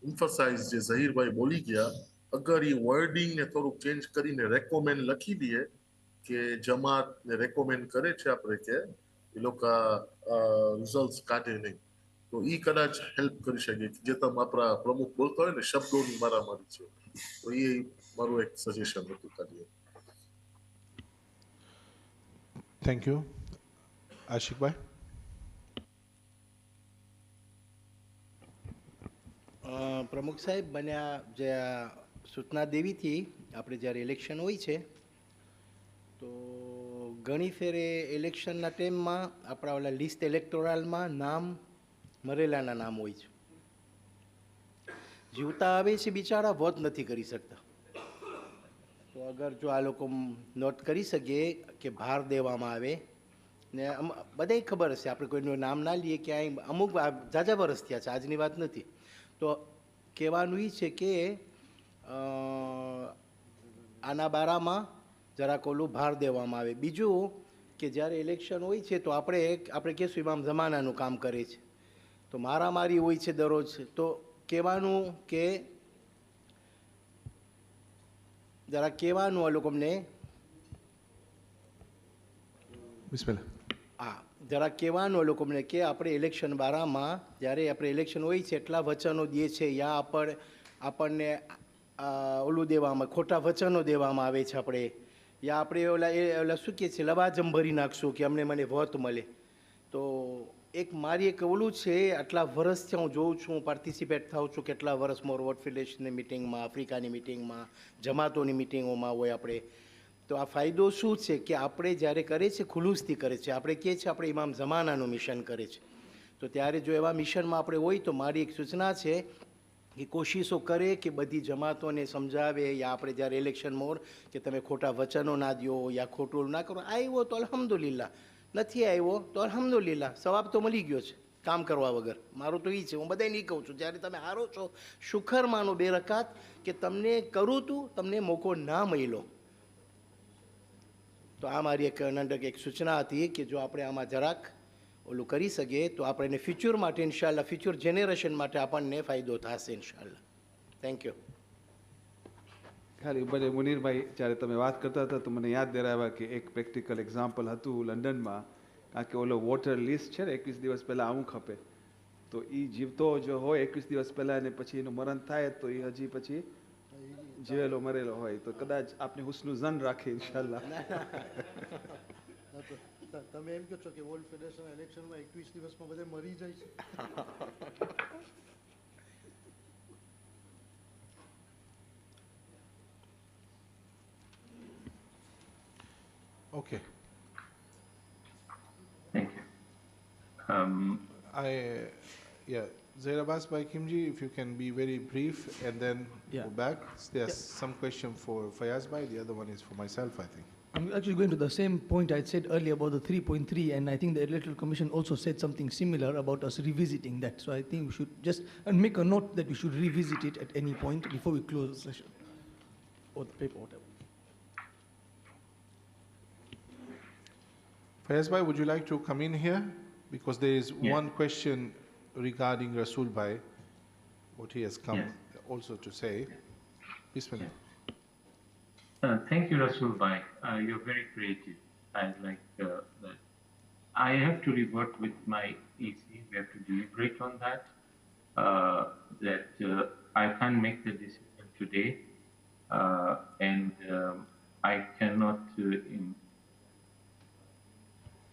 emphasize that Zahir Bhai boli gaya, agar ye wording ne thodu change karine recommend lakhi diye ke Jamaat ne recommend kare છે આપણે કે એ લોકો results કાઢે નહીં તો ઈ કદાચ help કરી શકે જે તમે આપણા પ્રમુખ બોલતો હોય ને શબ્દોની મારામારી છે તો એ મારું એક સજેશન હતું ખાલી. Thank you. Ashik Bhai. પ્રમુખ સાહેબ મને જે સૂચના દેવી હતી આપણે જ્યારે ઇલેક્શન હોય છે તો ઘણી ફેરે ઇલેક્શનના ટાઈમમાં આપણા ઓલા લિસ્ટ ઇલેક્ટોરલમાં નામ મરેલાના નામ હોય છે જીવતા આવે છે બિચારા વોટ નથી કરી શકતા. તો અગર જો આ લોકો નોટ કરી શકે કે ભાર દેવામાં આવે ને બધાય ખબર હશે, આપણે કોઈનું નામ ના લઈએ કે અહીં અમુક ઝાઝા વર્ષ થયા છે, આજની વાત નથી. તો કહેવાનું એ છે કે આના બારામાં જરાક ઓલું ભાર દેવામાં આવે. બીજું કે જ્યારે ઇલેક્શન હોય છે તો આપણે કહેશું ઇમામ જમાનાનું કામ કરે છે, તો મારામારી હોય છે દરરોજ. તો કહેવાનું કે જરા કહેવાનું આ લોકોને બિસ્મિલ્લાહ. હા, જરા કહેવાનું આ લોકોને કે આપણે ઇલેક્શન બારામાં જ્યારે આપણે ઇલેક્શન હોય છે એટલા વચનો દે છે, યા આપણને ઓલું દેવામાં ખોટા વચનો દેવામાં આવે છે આપણે, યા આપણે ઓલા શું કહે છે લવાજમ ભરી નાખશું કે મને વોટ મળે. તો એક મારી એક ઓલું છે, આટલા વર્ષથી હું જોઉં છું, હું પાર્ટિસિપેટ થાઉં છું કેટલા વર્ષ મોર વર્લ્ડ ફેડરેશનની મિટિંગમાં, આફ્રિકાની મિટિંગમાં, જમાતોની મિટિંગોમાં હોય આપણે. તો આ ફાયદો શું છે કે આપણે જ્યારે કરે છે ખુલુસથી કરે છે, આપણે કહે છે આપણે ઇમામ જમાનાનું મિશન કરે છે. તો ત્યારે જો એવા મિશનમાં આપણે હોય તો મારી એક સૂચના છે કે કોશિશો કરે કે બધી જમાતોને સમજાવે, યા આપણે જ્યારે ઇલેક્શન મોર કે તમે ખોટા વચનો ના દો યા ખોટું ના કરો. આવ્યો તો અલ્હમ્દુલિલ્લાહ, નથી આવ્યો તો અલ્હમ્દુલિલ્લાહ, સવાબ તો મળી ગયો છે કામ કરવા વગર. મારું તો એ છે, હું બધાને એ કહું છું જ્યારે તમે હારો છો શુખર માનો બે રકાત કે તમને કરું તું, તમને મોકો ના મળ્યો. તો આ મારી એક સૂચના હતી કે જો આપણે આમાં જરાક ઓલું કરી શકીએ તો આપણે ફ્યુચર માટે ઇન્શાલ્લાહ, ફ્યુચર જનરેશન માટે આપણને ફાયદો થશે ઇન્શાલ્લાહ. Thank you. ખાલી ભલે મુનીરભાઈ જ્યારે તમે વાત કરતા હતા તો મને યાદ દેરાવ્યા કે એક પ્રેક્ટિકલ એક્ઝામ્પલ હતું લંડનમાં, કારણ કે ઓલો વોટર લિસ્ટ છે ને 21 દિવસ પહેલાં આવું ખપે, તો એ જીવતો જો હોય 21 દિવસ પહેલાં અને પછી એનું મરણ થાય તો એ હજી પછી જીવેલો મરેલો હોય, તો કદાચ આપણે હુસ્નું ઝન રાખીએ ઇન્શાલ્લાહ. તમે એમ કહો છો કે વર્લ્ડ ફેડરેશન ઇલેક્શનમાં 21 દિવસમાં બધે મરી જાય છે? Okay. Thank you. Zaid Abbas by Kimji, if you can be very brief and then go back. There's some question for Fayaz Bhai, the other one is for myself, I think. I'm actually going to the same point I said earlier about the 3.3, and I think the Electoral Commission also said something similar about us revisiting that. So I think we should just make a note that we should revisit it at any point before we close the session or the paper, whatever. Fayaz Bhai, would you like to come in here? Because there is one question regarding Rasul Bhai, what he has come also to say. Bismillah. Thank you, Rasul Bhai. You're very creative. I like that. I have to revert with my EC. We have to deliberate on that. I can't make the decision today, and I cannot.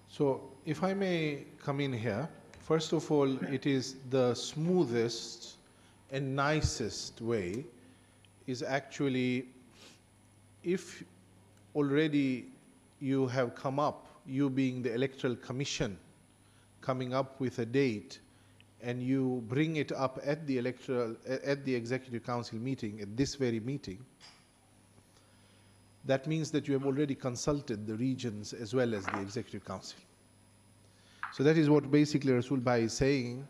So, if I may come in here, first of all, it is the smoothest and nicest way is actually, if already you have come up, you being the Electoral Commission, coming up with a date, and you bring it up at the Executive Council meeting, at this very meeting, that means that you have already consulted the regions as well as the Executive Council. So that is what basically Rasul Bhai is saying.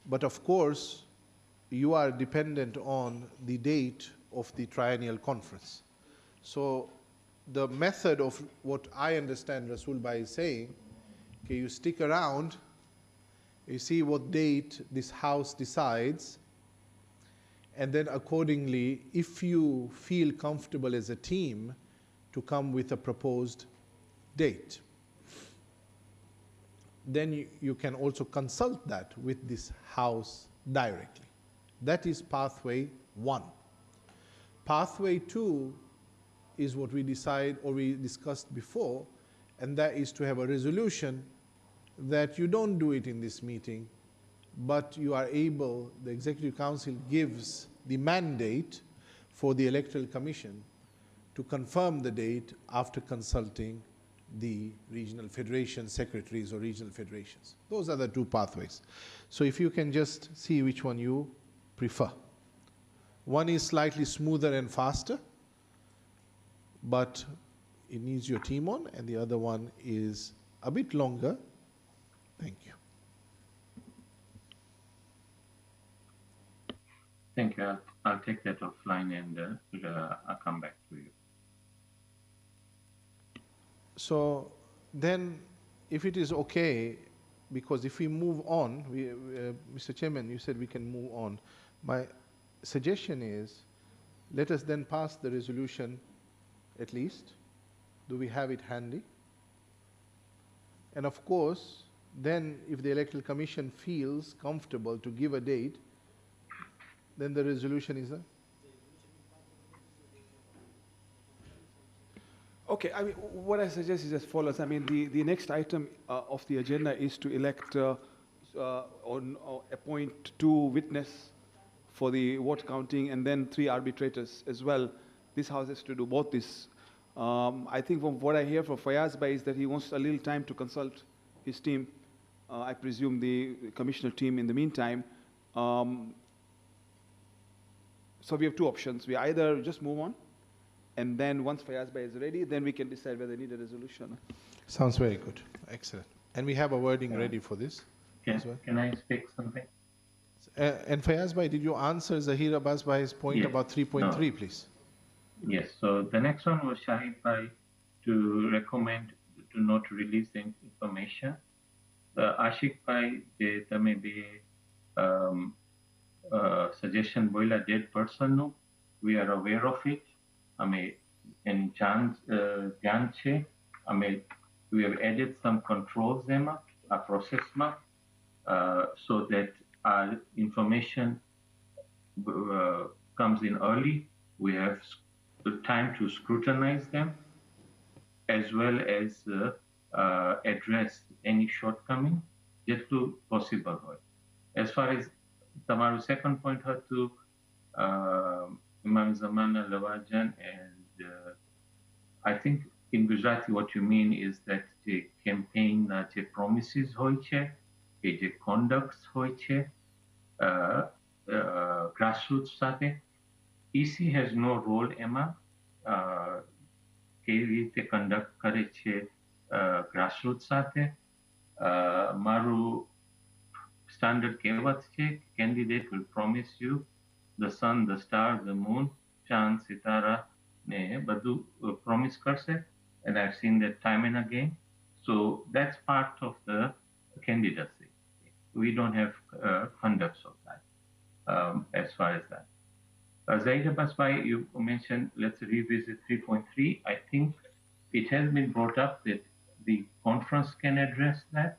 But of course, you are dependent on the date of the triennial conference. So the method of what I understand Rasul Bhai is saying, okay, you stick around, you see what date this house decides, and then accordingly, if you feel comfortable as a team to come with a proposed date, then you can also consult that with this house directly. That is pathway 1. Pathway 2 is what we decide or we discussed before, and that is to have a resolution that you don't do it in this meeting, but you are able, the Executive Council gives the mandate for the Electoral Commission to confirm the date after consulting the regional federation secretaries or regional federations. Those are the two pathways. So if you can just see which one you prefer. One is slightly smoother and faster, but it needs your team on, and the other one is a bit longer. Thank you. Thank you. I'll take that offline and I'll come back to you. So then, if it is okay, because if we move on, Mr. Chairman, you said we can move on. My suggestion is, let us then pass the resolution at least. Do we have it handy? And of course, then if the Electoral Commission feels comfortable to give a date, then the resolution is there. Okay, I mean, what I suggest is as follows. I mean, the next item of the agenda is to elect or appoint 2 witnesses for the vote counting and then 3 arbitrators as well. This House has to do both this. I think from what I hear from Fayaz Bhai is that he wants a little time to consult his team. I presume the commissioner team in the meantime. So we have 2 options. We either just move on, and then once Fayaz Bhai is ready, then we can decide whether we need a resolution. Sounds very good. Excellent. And we have a wording ready for this as well. Can I speak something? And Fayaz Bhai, did you answer Zahir Abbas Bhai's point Yes. about 3.3, please? Yes, so the next one was Shahid Bhai to recommend to not release the information. Ashik Bhai, there may be suggestion boila dead person no. We are aware of it. Any chance we have added some controls a process so that our information comes in early. We have the time to scrutinize them as well as address any shortcoming just to possible. As far as Tamaru's second point had to Imam Zamana Lawajan, and I think in Gujarati what you mean is that the campaign the promises hoy che, the conducts hoy che, grassroots સાથે EC has no role એમાં કેવી રીતે conduct કરે છે grassroots સાથે મારું standard કહેવત છે candidate will promise you the sun, the star, the moon, ચાંદ, સિતારા ને બધું promise કરશે, and I've seen that time and again. So that's part of the candidacy. We don't have conducts of that as far as that. Zaid Abbas Bhai, you mentioned let's revisit 3.3. I think it has been brought up that the conference can address that.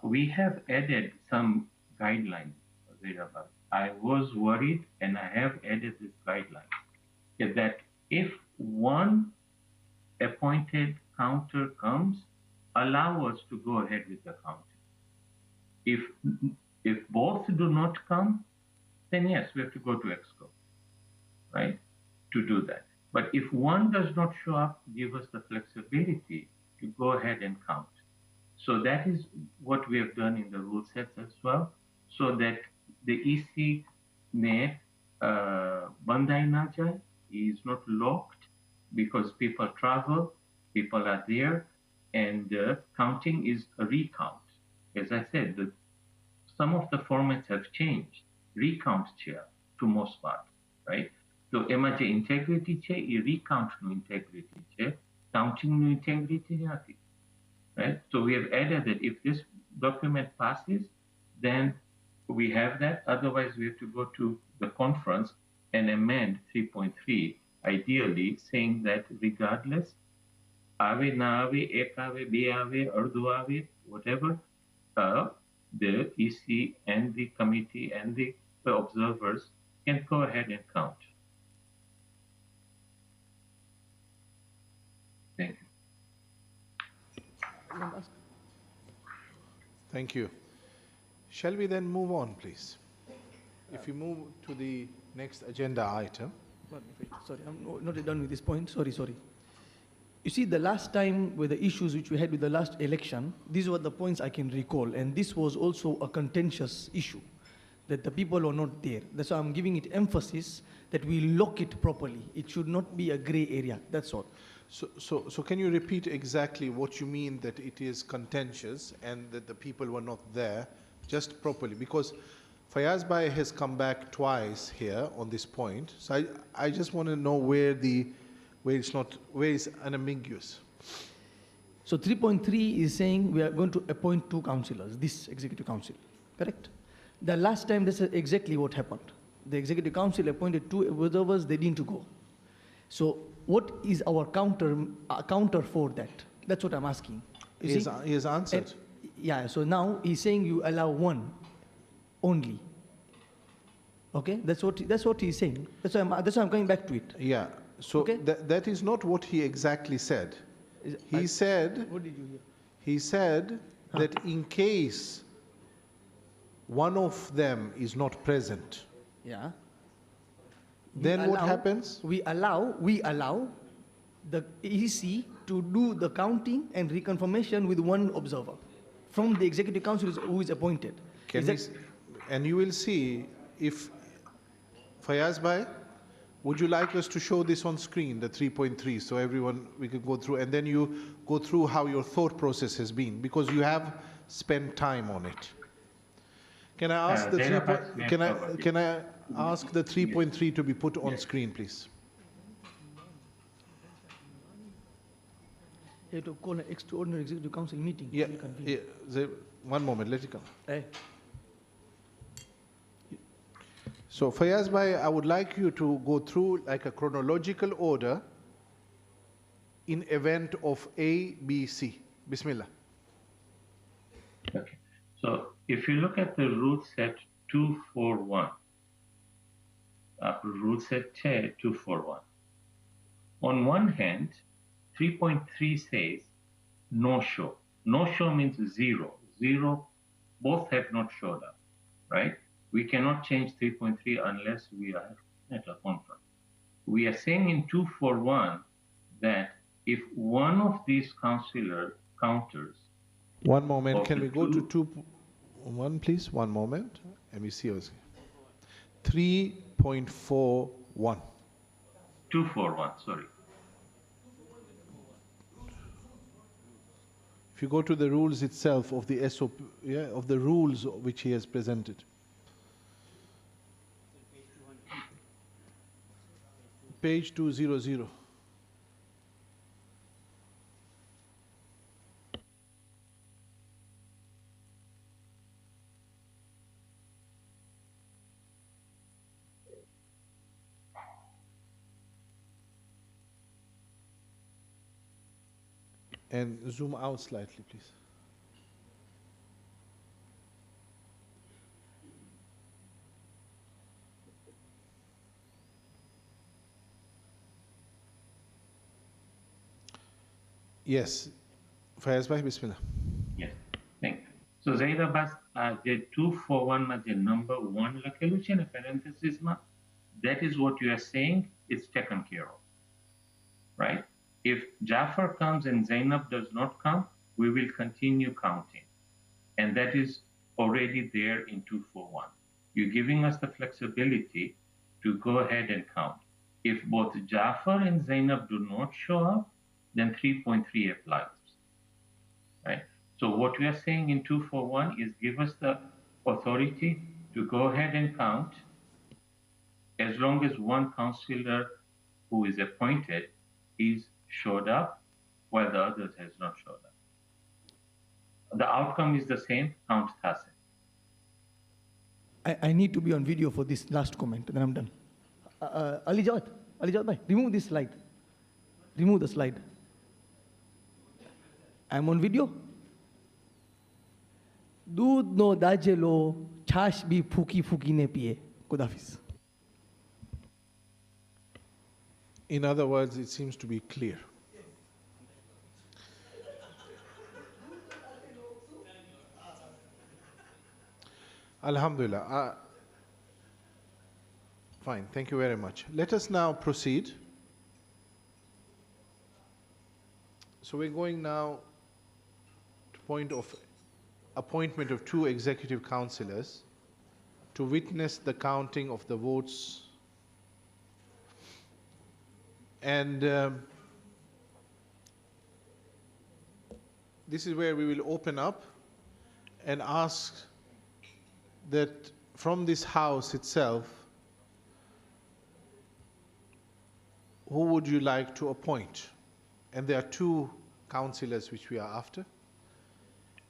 We have added some guidelines, Zaid Abbas. I was worried, and I have added this guideline, is that if one appointed counter comes, allow us to go ahead with the counting. If both do not come, then yes, we have to go to EXCO, right, to do that. But if one does not show up, give us the flexibility to go ahead and count. So that is what we have done in the rule sets as well, so that the EC may bandai na jai, is not locked, because people travel, people are there, and counting is a recount. As I said, some of the formats have changed. Recount chair to most part, right? So એમાં જે integrity છે એ recount નું integrity છે, counting નું integrity નથી, right? So we have added that if this document passes, then we have that. Otherwise, we have to go to the conference and amend 3.3, ideally saying that regardless, ave na ave, ek ave, be ave, ardu ave, whatever, the EC and the committee and the observers can go ahead and count. Thank you. Thank you. Shall we then move on, please? If we move to the next agenda item. Sorry, I'm not done with this point. Sorry. You see, the last time with the issues which we had with the last election, these were the points I can recall, and this was also a contentious issue. that the people are not there. That's why I'm giving it emphasis that we lock it properly. It should not be a gray area, that's all. So can you repeat exactly what you mean that it is contentious and that the people were not there, just properly? Because Fayaz Bhai has come back twice here on this point. So I just want to know where it's unambiguous. So 3.3 is saying we are going to appoint 2 councillors, this executive council, correct? The last time this is exactly what happened. The executive council appointed 2 observers, they didn't go. So what is our counter for that? That's what I'm asking. He has answered. Yeah, so now he's saying you allow 1 only. Okay, that's what he's saying. That's why I'm coming back to it. Yeah, so okay? that is not what he exactly said. He said, what did you hear? He said that in case one of them is not present, yeah, then what happens? We allow the EC to do the counting and reconfirmation with 1 observer from the executive council who is appointed. And you will see if Fayaz Bhai, would you like us to show this on screen, the 3.3, so everyone, we can go through, and then you go through how your thought process has been, because you have spent time on it. Can I ask can I ask the 3.3 to be put on screen, please? You have to call an extraordinary executive council meeting. Yeah, one moment, let it come. Hey. So Fayaz Bhai, I would like you to go through like a chronological order in event of A, B, C. Bismillah. Okay. So if you look at the rule set 241, rule set 241, on one hand, 3.3 says no show. No show means 0. 0, both have not showed up, right? We cannot change 3.3 unless we are at a conference. We are saying in 241 that if one of these counters. One moment, can we go to 2.1, please? One moment. Let me see. 3.41. 241, sorry. If you go to the rules itself of the SOP, of the rules which he has presented. Page 200. And zoom out slightly, please. Yes. Fayaz Bhai, Bismillah. Yes, thank you. So Zaid Abbas, the 241 ma the number 1 lakelu chhe na parenthesis ma, that is what you are saying is taken care of, right? If Jafar comes and Zainab does not come, we will continue counting. And that is already there in 241. You're giving us the flexibility to go ahead and count. If both Jafar and Zainab do not show up, then 3.3 applies, right? So what we are saying in 241 is give us the authority to go ahead and count as long as one councillor who is appointed is showed up while the others has not showed up. The outcome is the same, count tacit. I need to be on video for this last comment, then I'm done. Ali Jawad bhai, remove this slide. Remove the slide. I'm on video. दूध no दाजे लो, छाछ भी फूकी फूकी ने पिए. Kudafis. In other words, it seems to be clear. Alhamdulillah. Fine, thank you very much. Let us now proceed. So we're going now to point of appointment of 2 executive councillors to witness the counting of the votes. And this is where we will open up and ask that from this house itself, who would you like to appoint? And there are two councillors which we are after.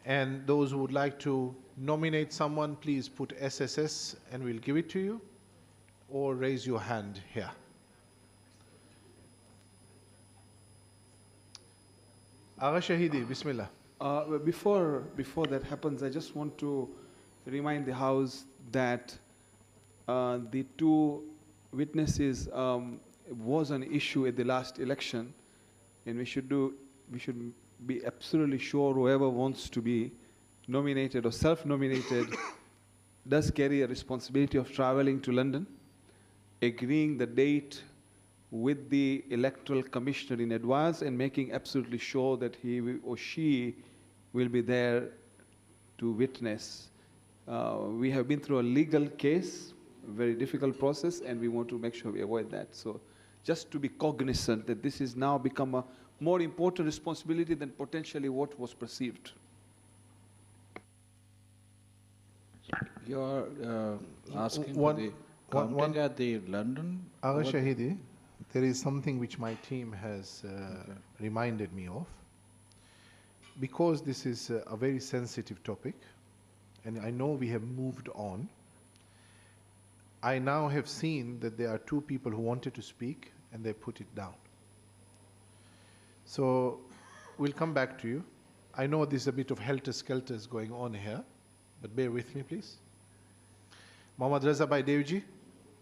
And those who would like to nominate someone, please put SSS and we'll give it to you, or raise your hand here. Agha Shahidi, Bismillah. Before that happens, I just want to remind the House that the two witnesses was an issue at the last election, and we should be absolutely sure whoever wants to be nominated or self-nominated does carry a responsibility of traveling to London, agreeing the date with the electoral commissioner in advance, and making absolutely sure that he or she will be there to witness. We have been through a legal case, a very difficult process, and we want to make sure we avoid that. So just to be cognizant that this has now become a more important responsibility than potentially what was perceived. You're asking for the counting at the London? Agha Shahidi, there is something which my team has reminded me of. Because this is a very sensitive topic, and I know we have moved on, I now have seen that there are two people who wanted to speak and they put it down. So we'll come back to you. I know there's a bit of helter-skelter going on here, but bear with me, please. Mohammad Raza Bhai Devji,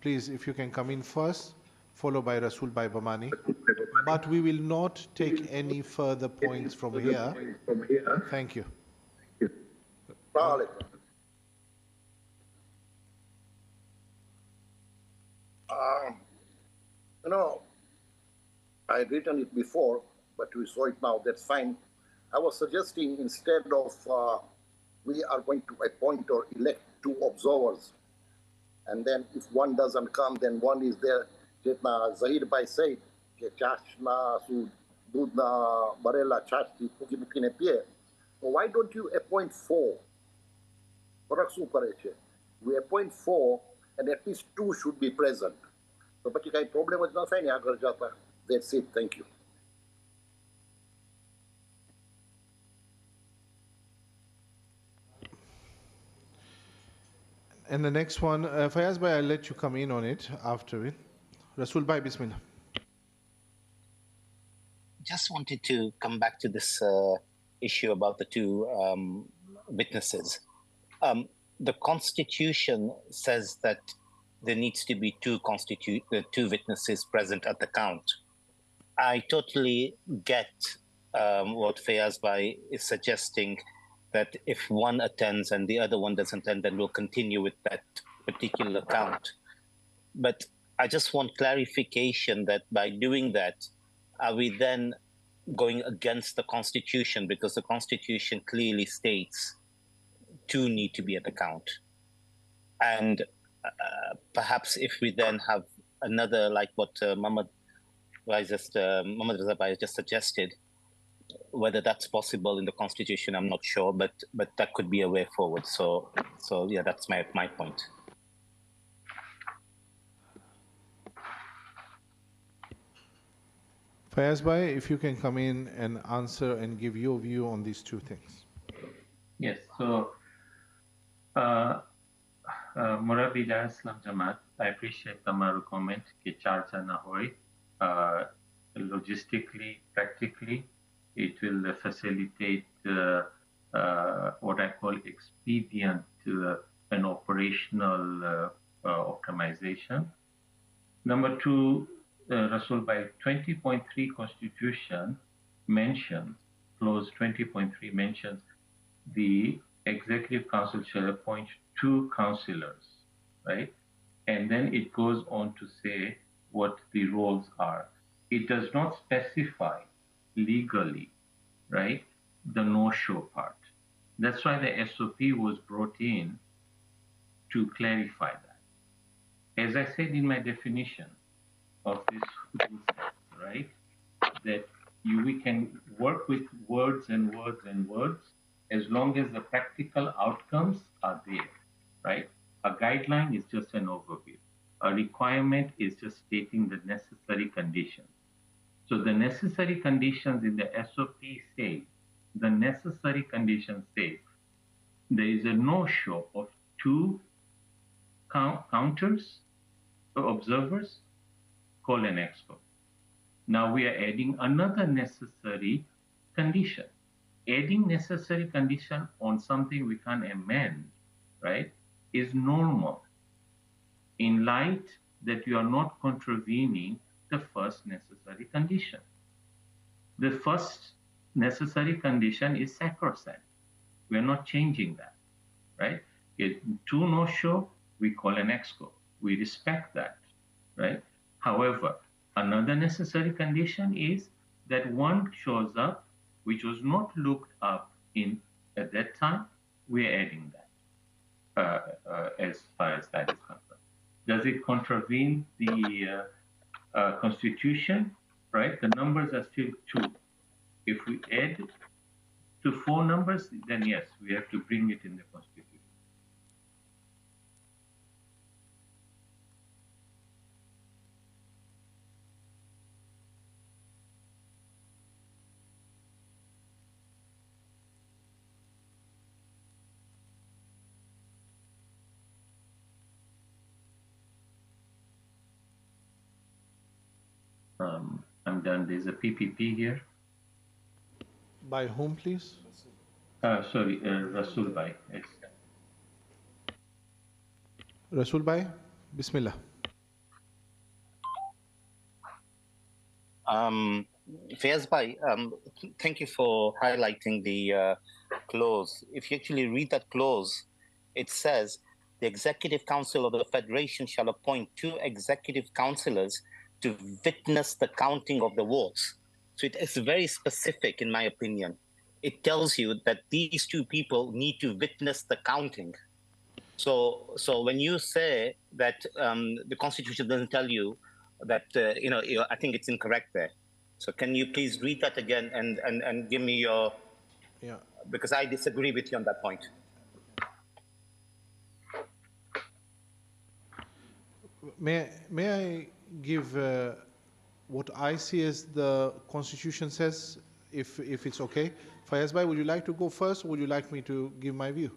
please, if you can come in first, followed by Rasul Bhai Bamani. But we will not take any further points from here. Thank you. You know, I had written it before, but we saw it now, that's fine. I was suggesting instead of we are going to appoint or elect two observers, and then if one doesn't come, then one is there. Jetna Zahir Bhai said, ke chash na su dud na barela chash ti puki puki ne pie. So why don't you appoint four? We appoint four, and at least two should be present. So, but you problem with nothing. That's it. Thank you. And the next one, Fayaz Bhai, I'll let you come in on it after it. Rasul Bhai, Bismillah. Just wanted to come back to this issue about the two witnesses. The Constitution says that there needs to be two witnesses present at the count. I totally get what Fayaz Bhai is suggesting, that if one attends and the other one doesn't attend, then we'll continue with that particular count. But I just want clarification that by doing that, are we then going against the Constitution? Because the Constitution clearly states two need to be at the count. And perhaps if we then have another, like what Mohammad Raza Bhai just suggested, whether that's possible in the Constitution, I'm not sure, but that could be a way forward. So yeah, that's my point. Fayaz Bhai, if you can come in and answer and give your view on these two things. Yes, so Murabi Dar Islam Jamaat, I appreciate Tamaru comment ke charcha na hoy. Logistically, practically, it will facilitate what I call expedient and operational optimization. Number two, Rasul, by 20.3 Constitution mentions, clause 20.3 mentions, the Executive Council shall appoint two councillors, right? And then it goes on to say what the roles are. It does not specify legally, right, the no-show part. That's why the SOP was brought in to clarify that. As I said in my definition of this rule set, right, that we can work with words and words and words as long as the practical outcomes are there, right? A guideline is just an overview. A requirement is just stating the necessary conditions. So the necessary conditions in the SOP say, the necessary conditions say, there is a no-show of 2 counters or observers, call an EXCO. Now we are adding another necessary condition. Adding necessary condition on something we can't amend, right, is normal in light that you are not contravening the first necessary condition. The first necessary condition is sacrosanct. We are not changing that, right? If 2 no-show, we call an EXCO. We respect that, right? However, another necessary condition is that one shows up which was not looked up in at that time. We are adding that as far as that is concerned. Does it contravene the Constitution? Right? The numbers are still 2. If we add to 4 numbers, then yes, we have to bring it in the Constitution. I'm done. There's a PPP here. By whom, please? Sorry, Rasul Bhai. Yes. Rasul Bhai, Bismillah. Fayaz Bhai, thank you for highlighting the clause. If you actually read that clause, it says, the Executive Council of the Federation shall appoint 2 executive councillors to witness the counting of the votes. So it is very specific, in my opinion. It tells you that these 2 people need to witness the counting. So when you say that the Constitution doesn't tell you that, I think it's incorrect there. So can you please read that again and give me your, because I disagree with you on that point. May I give what I see as the Constitution says, if it's okay? Fayaz Bhai, would you like to go first, or would you like me to give my view?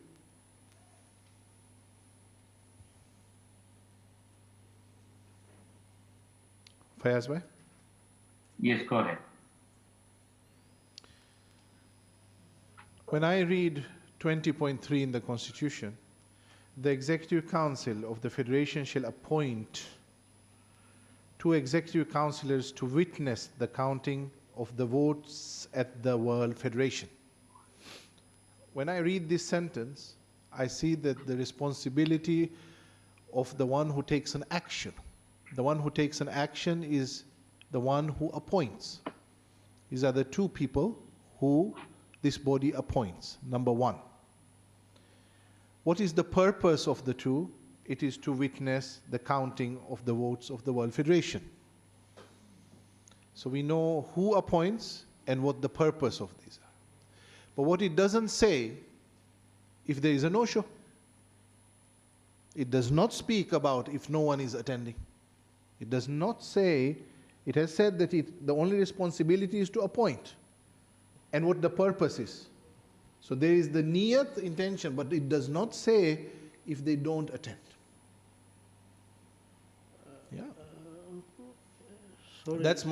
Fayaz Bhai? Yes, go ahead. When I read 20.3 in the Constitution, the Executive Council of the Federation shall appoint 2 executive councillors to witness the counting of the votes at the World Federation. When I read this sentence, I see that the responsibility of the one who takes an action. The one who takes an action is the one who appoints. These are the 2 people who this body appoints, number 1. What is the purpose of the 2? It is to witness the counting of the votes of the World Federation. So we know who appoints and what the purpose of these are. But what it doesn't say, if there is a no-show. It does not speak about if no one is attending. It does not say, it has said that the only responsibility is to appoint and what the purpose is. So there is the niyat, intention, but it does not say if they don't attend. Yeah. Sorry. That's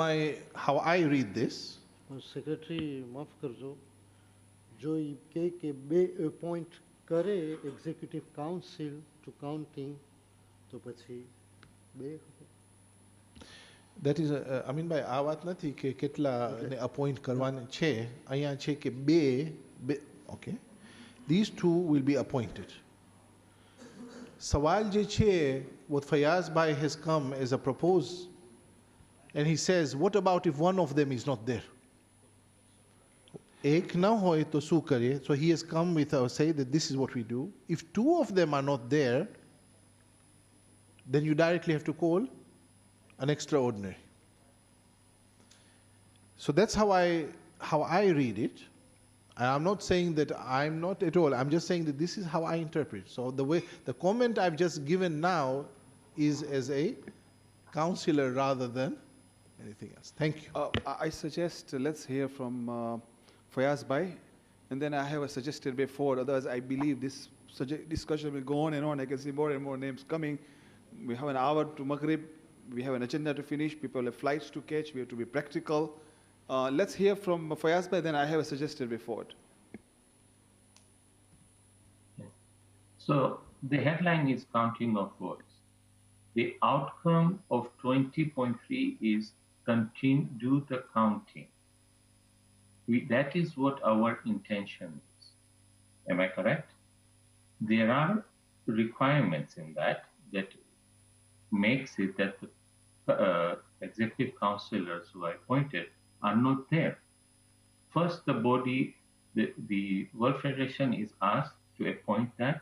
how I read this. Secretary, माफ करजो, जो ये के बे appoint करे executive council to counting, तो પછી बे. That is, Amin bhai, આ વાત નથી કે કેટલા ને appoint કરવાના છે. અહીંયા છે કે બે, okay. These 2 will be appointed. સવાલ જે છે, what Fayaz Bhai has come as a propose, and he says, what about if one of them is not there? એક ના હોય તો શું કરીએ? So he has come with say that this is what we do. If 2 of them are not there, then you directly have to call an extraordinary. So that's how I read it. And I'm not saying that I'm not at all. I'm just saying that this is how I interpret. So the comment I've just given now is as a counselor rather than anything else. Thank you. I suggest let's hear from Fayaz Bhai, and then I have a suggested way forward. Otherwise, I believe this discussion will go on and on. I can see more and more names coming. We have an hour to Maghrib. We have an agenda to finish. People have flights to catch. We have to be practical. Let's hear from Fayaz Bhai, then I have a suggested way forward. So the headline is counting of votes. The outcome of 20.3 is do the counting. That is what our intention is. Am I correct? There are requirements in that makes it that the executive councillors who are appointed are not there. First, the body, the World Federation is asked to appoint that,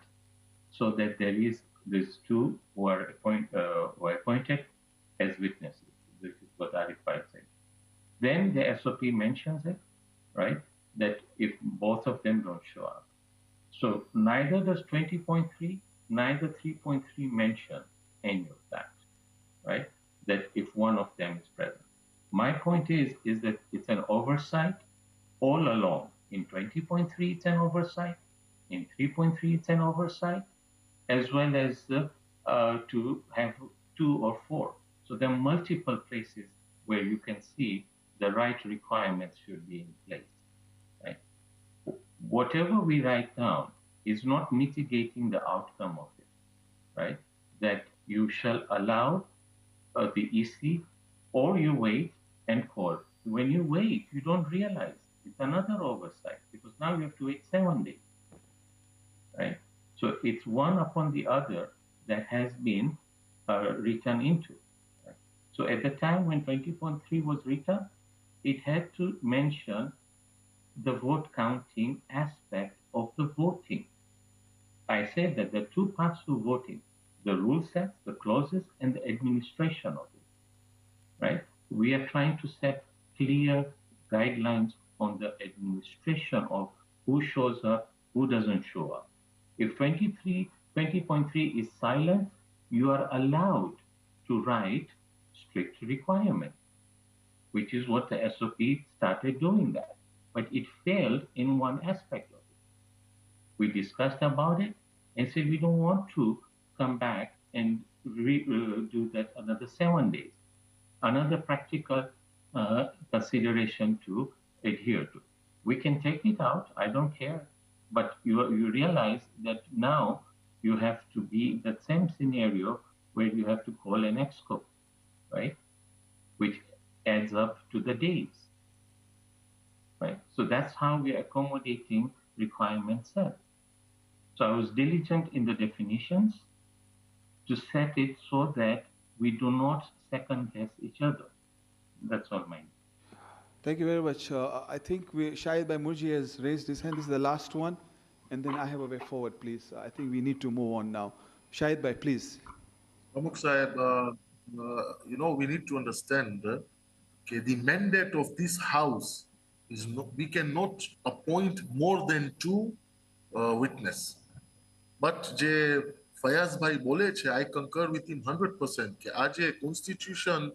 so that there's two who are appointed as witnesses. This is what Arif Bhai said. Then the SOP mentions it, right? That if both of them don't show up. So neither does 20.3, neither 3.3 mention any of that, right? That if one of them is present. My point is that it's an oversight all along. In 20.3, it's an oversight. In 3.3, it's an oversight, as well as to have 2 or 4. So there are multiple places where you can see the right requirements should be in place, right? Whatever we write down is not mitigating the outcome of it, right? That you shall allow the EC, or you wait and call. When you wait, you don't realize it's another oversight, because now you have to wait 7 days, right? So it's one upon the other that has been written into. Right? So at the time when 20.3 was written, it had to mention the vote counting aspect of the voting. I said that there are 2 parts to voting: the rule sets, the clauses, and the administration of it, right? We are trying to set clear guidelines on the administration of who shows up, who doesn't show up. If 20.3 is silent, you are allowed to write strict requirements, which is what the SOP started doing that. But it failed in one aspect of it. We discussed about it and said we don't want to come back and do that another 7 days. Another practical consideration to adhere to. We can take it out, I don't care. But you realize that now you have to be in that same scenario where you have to call an EXCO, right? Which adds up to the days, right? So that's how we are accommodating requirement set. So I was diligent in the definitions to set it so that we do not second guess each other. That's all mine. Thank you very much. I think Shahid Bhai Murji has raised his hand. This is the last one. And then I have a way forward, please. I think we need to move on now. Shahid Bhai, please. Pramukh Sahib, we need to understand the mandate of this house is we cannot appoint more than 2 witnesses. But je Fayaz Bhai bole che, I concur with him 100% કે આજે constitution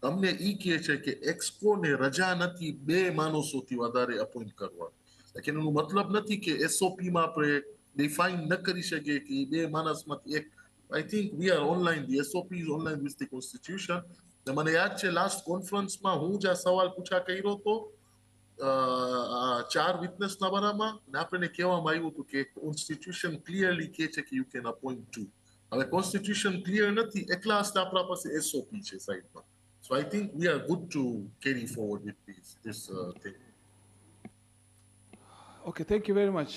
તમને ઈ કહે છે કે એક્સકો ને રજા નથી 2 માણસોથી વધારે અપોઇન્ટ કરવા. લેકિન એનો મતલબ નથી કે એસઓપી માં આપણે ડિફાઇન ન કરી શકીએ કે 2 માણસમાંથી એક. I think we are online, the SOP is online with the constitution. મને યાદ છે લાસ્ટ કોન્ફરન્સમાં હું જ આ સવાલ પૂછા કર્યો હતો 4 વિટનેસના બારામાં ને આપણને કહેવામાં આવ્યું હતું કે કોન્સ્ટિટ્યુશન ક્લિયરલી કહે છે કે you can appoint 2. હવે કોન્સ્ટિટ્યુશન ક્લિયર નથી એટલા જ આપણા પાસે SOP છે સાઈડમાં. So I think we are good to carry forward with this thing. Okay, thank you very much.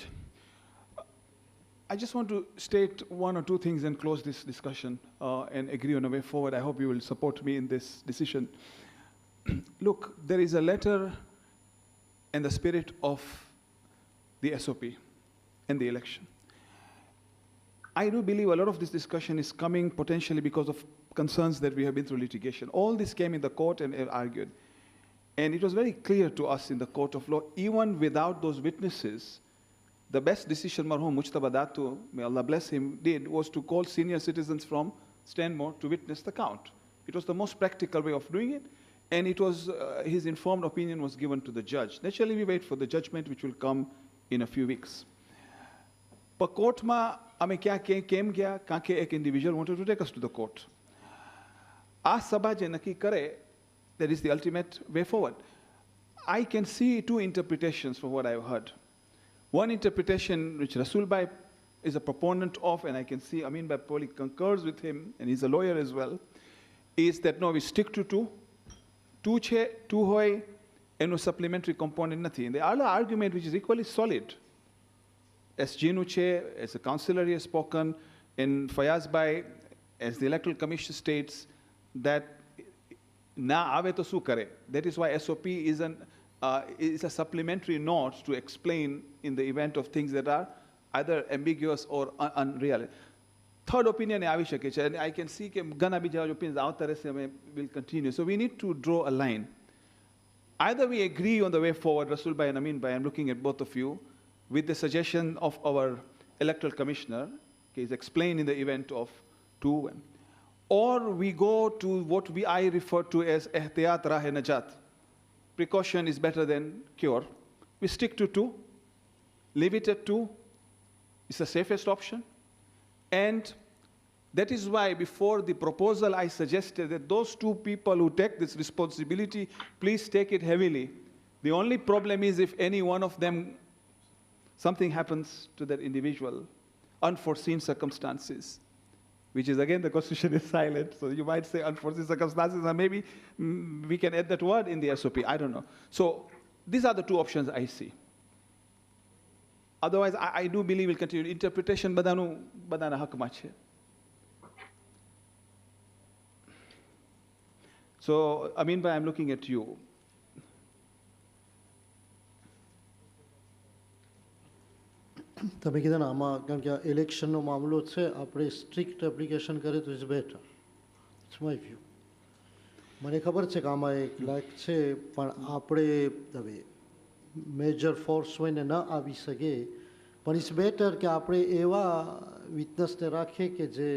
I just want to state 1 or 2 things and close this discussion and agree on a way forward. I hope you will support me in this decision. Look, there is a letter and the spirit of the SOP and the election. I do believe a lot of this discussion is coming potentially because of concerns that we have been through litigation. All this came in the court and argued. And it was very clear to us in the court of law, even without those witnesses, the best decision Marhum Mujtaba Datu, may Allah bless him, did was to call senior citizens from Stanmore to witness the count. It was the most practical way of doing it, and it was his informed opinion was given to the judge. Naturally, we wait for the judgment, which will come in a few weeks. But court ma ame kya came gya kaake ek individual wanted to take us to the court. Aa sabha je naki kare, that is the ultimate way forward. I can see two interpretations from what I've heard. One interpretation, which Rasul Bhai is a proponent of, and I can see Amin Bhai probably concurs with him, and he's a lawyer as well, is that no, we stick to two. Two che, two hoy, and no supplementary component nathi. And the other argument, which is equally solid, as Jinu Che, as a councillor he has spoken, and Fayaz Bhai, as the Electoral Commission states, that na ave to su kare. That is why SOP is a supplementary note to explain in the event of things that are either ambiguous or unreal. Third opinion and I can see that gana bhi jawab opinions will continue. So we need to draw a line. Either we agree on the way forward, Rasul Bhai and Amin Bhai, I'm looking at both of you, with the suggestion of our electoral commissioner, is explained in the event of 2, or we go to what I refer to as ehtiyat rah najat. Precaution is better than cure. We stick to 2, leave it at 2. It's the safest option. And that is why before the proposal I suggested that those 2 people who take this responsibility, please take it heavily. The only problem is if any one of them, something happens to that individual, unforeseen circumstances, which is again the Constitution is silent, so you might say unforeseen circumstances, and maybe we can add that word in the SOP, I don't know. So these are the 2 options I see. Otherwise, I do believe we'll continue. Interpretation, badana hak mache. So, Amin Bhai, I'm looking at you. તમે કીધા ને આમાં કારણ કે ઇલેક્શનનો મામલો છે આપણે strict application કરીએ તો it's better it's my view મને ખબર છે કે આમાં એક લાયક છે પણ આપણે હવે મેજર ફોર્સ હોઈને ન આવી શકે પણ ઇટ્સ બેટર કે આપણે એવા વિટનેસને રાખીએ કે જે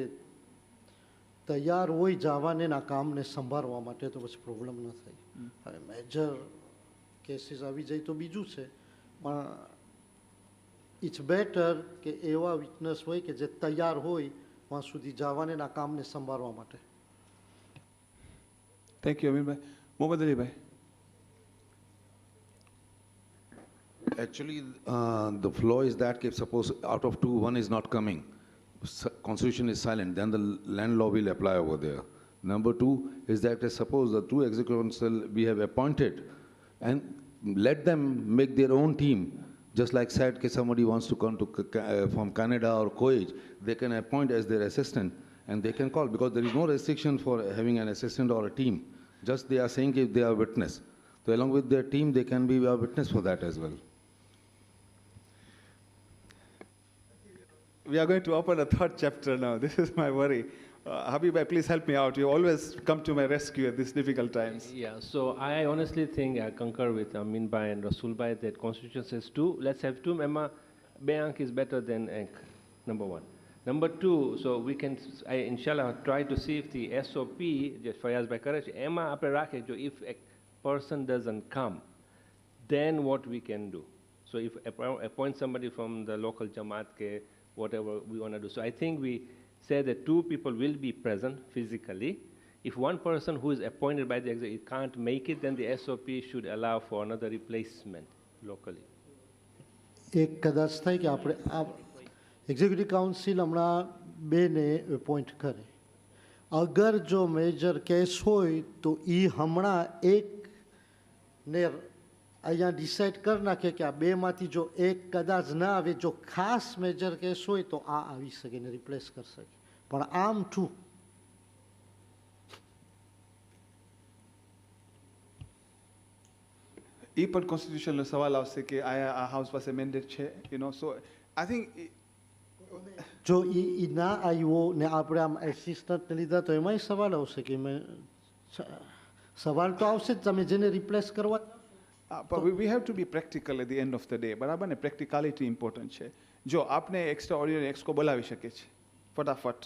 તૈયાર હોય જવાને ના કામને સંભાળવા માટે તો પછી પ્રોબ્લેમ ન થાય હવે મેજર કેસીસ આવી જાય તો બીજું છે પણ it's better કે એવા વિટનેસ હોય કે જે તૈયાર હોય ત્યાં સુધી જવાને ના કામને સંભાળવા માટે. Thank you, Amin Bhai. Mohammad Ali Bhai. Actually, the flaw is that if suppose out of 2, 1 is not coming, Constitution is silent, then the land law will apply over there. Number 2 is that suppose the 2 executive council we have appointed, and let them make their own team. Just like said, if somebody wants to come to from Canada or Kuwait, they can appoint as their assistant and they can call because there is no restriction for having an assistant or a team. Just they are saying if they are witness. So along with their team, they can be a witness for that as well. We are going to open a 3rd chapter now. This is my worry. Habib Bhai, please help me out. You always come to my rescue at these difficult times. Yeah, so I honestly think I concur with Amin Bhai and Rasul Bhai that Constitution says 2. Let's have 2. Emma, Beyank is better than Enk, number 1. Number 2, so we can, inshallah, try to see if the SOP, just Fayaz Bhai Karachi, Emma apne rakhe, if a person doesn't come, then what we can do. So if appoint somebody from the local Jamaat, ke, whatever we want to do. So I think we say that 2 people will be present physically. If one person who is appointed by the executive can't make it, then the SOP should allow for another replacement locally. એક કદાચ થાય કે આપણે આ executive council હમણાં 2ને appoint કરે અગર જો મેજર કેસ હોય તો એ હમણાં એકને અહીંયા ડિસાઇડ કરી નાખે કે આ 2માંથી જો એક કદાચ ના આવે જો ખાસ મેજર કેસ હોય તો આ આવી શકે ને રિપ્લેસ કરી શકે પણ આમ 2 એ પણ કોન્સ્ટિટ્યુશનનો સવાલ આવશે કે આ હાઉસ પાસે મેન્ડેટ છે, so I think જો એ ના આવ્યો ને આપણે આમ એસિસ્ટન્ટ લીધા તો એમાંય સવાલ આવશે કે સવાલ તો આવશે જ તમે જેને રિપ્લેસ કરવા. But we have to be practical at the end of the day. બરાબર ને, practicality important છે. જો આપને extra ordinary EXCO બોલાવી શકે છે ફટાફટ.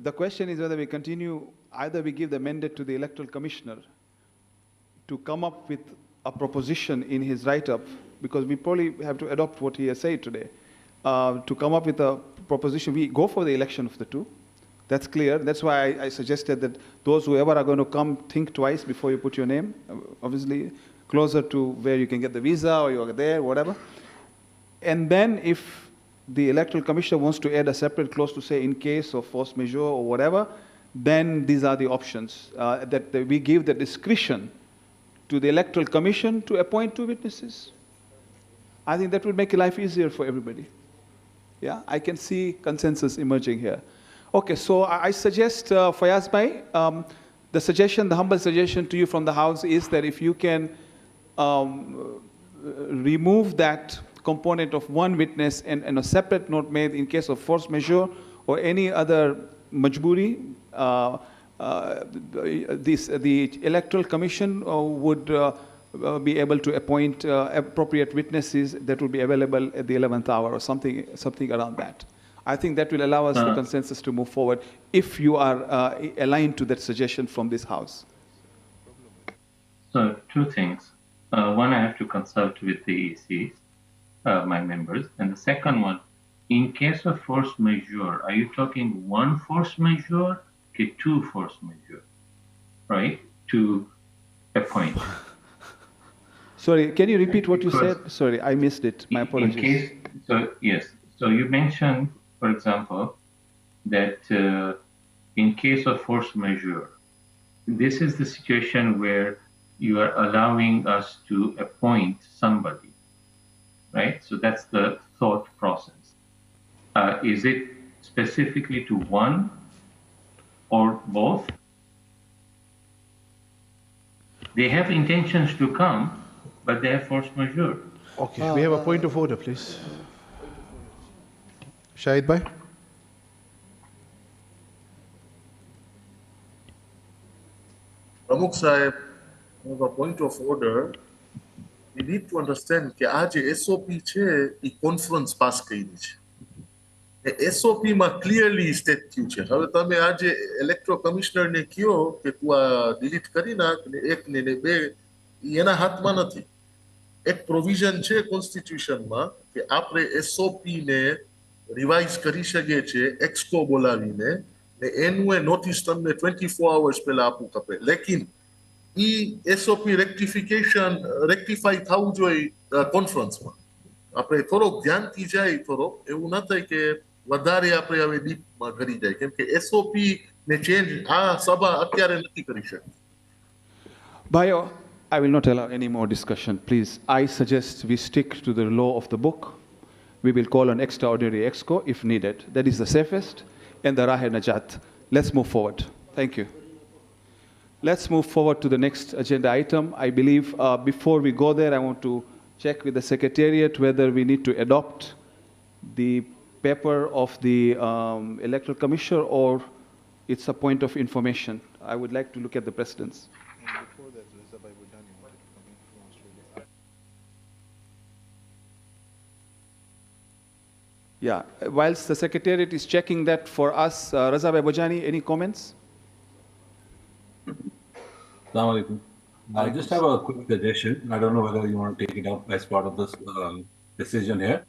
The question is whether we continue, either we give the mandate to the electoral commissioner to come up with a proposition in his write-up, because we probably have to adopt what he has said today, to come up with a proposition. We go for the election of the two. That's clear. That's why I suggested that those whoever are going to come, think twice before you put your name, obviously closer to where you can get the visa or you are there, whatever. And then if the electoral commissioner wants to add a separate clause to say in case of force majeure or whatever, then these are the options, that we give the discretion to the electoral commission to appoint two witnesses. I think that would make life easier for everybody. Yeah, I can see consensus emerging here. Okay, so I suggest, Fayaz Bhai, the humble suggestion to you from the House is that if you can remove that component of one witness and a separate note made in case of force majeure or any other majburi, the Electoral Commission would be able to appoint appropriate witnesses that will be available at the 11th hour or something around that. I think that will allow us the consensus to move forward if you are aligned to that suggestion from this House. So two things. One, I have to consult with the ECs, my members. And the second one, in case of force majeure, are you talking one force majeure or two force majeure, right, to appoint? Sorry, can you repeat what you said? Sorry, I missed it. My apologies. Yes. So you mentioned, for example, that in case of force majeure, this is the situation where you are allowing us to appoint somebody, right? So that's the thought process. Is it specifically to one or both? They have intentions to come, but they have force majeure. Okay, we have a point of order, please. Shahid Bhai. Pramukh Sahib, I have a point of order. We need to understand કે આ જે SOP છે એ conference pass કરી છે. SOP માં clearly state થયું છે. હવે તમે આજે ઇલેક્ટ્રો કમિશનરને કહો કે તું આ ડિલીટ કરી નાખ ને એક ને બે, એના હાથમાં નથી. એક પ્રોવિઝન છે કોન્સ્ટિટ્યુશનમાં કે આપણે SOP ને રિવાઇઝ કરી શકીએ છીએ એક્સકો બોલાવીને ને એનું નોટિસ તમને 24 hours પહેલા આપવું ખપે. લેકિન ઈ SOP રેક્ટિફાઈ થવું જોઈએ કોન્ફરન્સમાં. આપણે થોડોક ધ્યાનથી જાય થોડોક, એવું ન થાય કે વધારે આપણે હવે ડીપમાં કરી જાય, કેમ કે SOP ને ચેન્જ આ સભા અત્યારે નથી કરી શકતી. Bhayo, I will not allow any more discussion, please. I suggest we stick to the law of the book. We will call an extraordinary EXCO if needed. That is the safest and the Rahe Najat. Let's move forward. Thank you. Let's move forward to the next agenda item. I believe before we go there, I want to check with the Secretariat whether we need to adopt the paper of the Electoral Commissioner or it's a point of information. I would like to look at the precedents. Yeah, whilst the Secretariat is checking that for us, Raza Bhai Bojani, any comments? Assalamu alaikum. I just have a quick suggestion. I don't know whether you want to take it up as part of this decision here.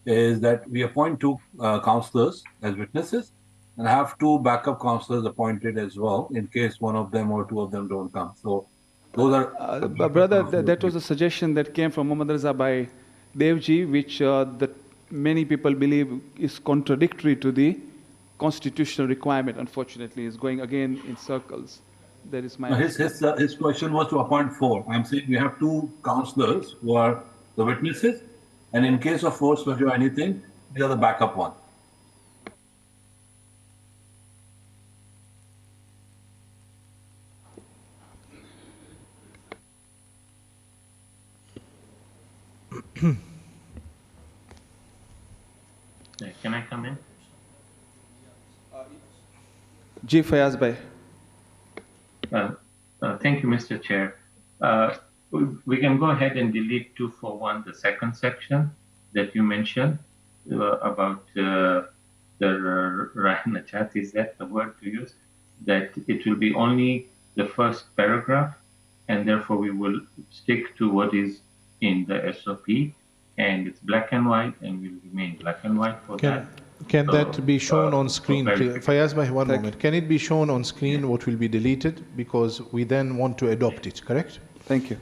Is that we appoint two councillors as witnesses and have two backup councillors appointed as well in case one of them or two of them don't come. So those are... brother, that was a suggestion that came from Muhammad Raza Bhai Devji, which many people believe is contradictory to the constitutional requirement, unfortunately. Is going again in circles. That is my... His question was to appoint four. I'm saying we have two councillors who are the witnesses, and in case of force majeure or anything, they are the backup one. Can I come in? Ji Fayaz Bhai. Thank you, Mr. Chair. We can go ahead and delete 241, the second section that you mentioned about the Rahnachat, is that the word to use? That it will be only the first paragraph, and therefore we will stick to what is in the SOP, and it's black and white, and will remain black and white for that. Can So, that be shown on screen, please? Fayaz Bhai, one Thank moment. Can it be shown on screen what will be deleted? Because we then want to adopt it, correct? Thank you.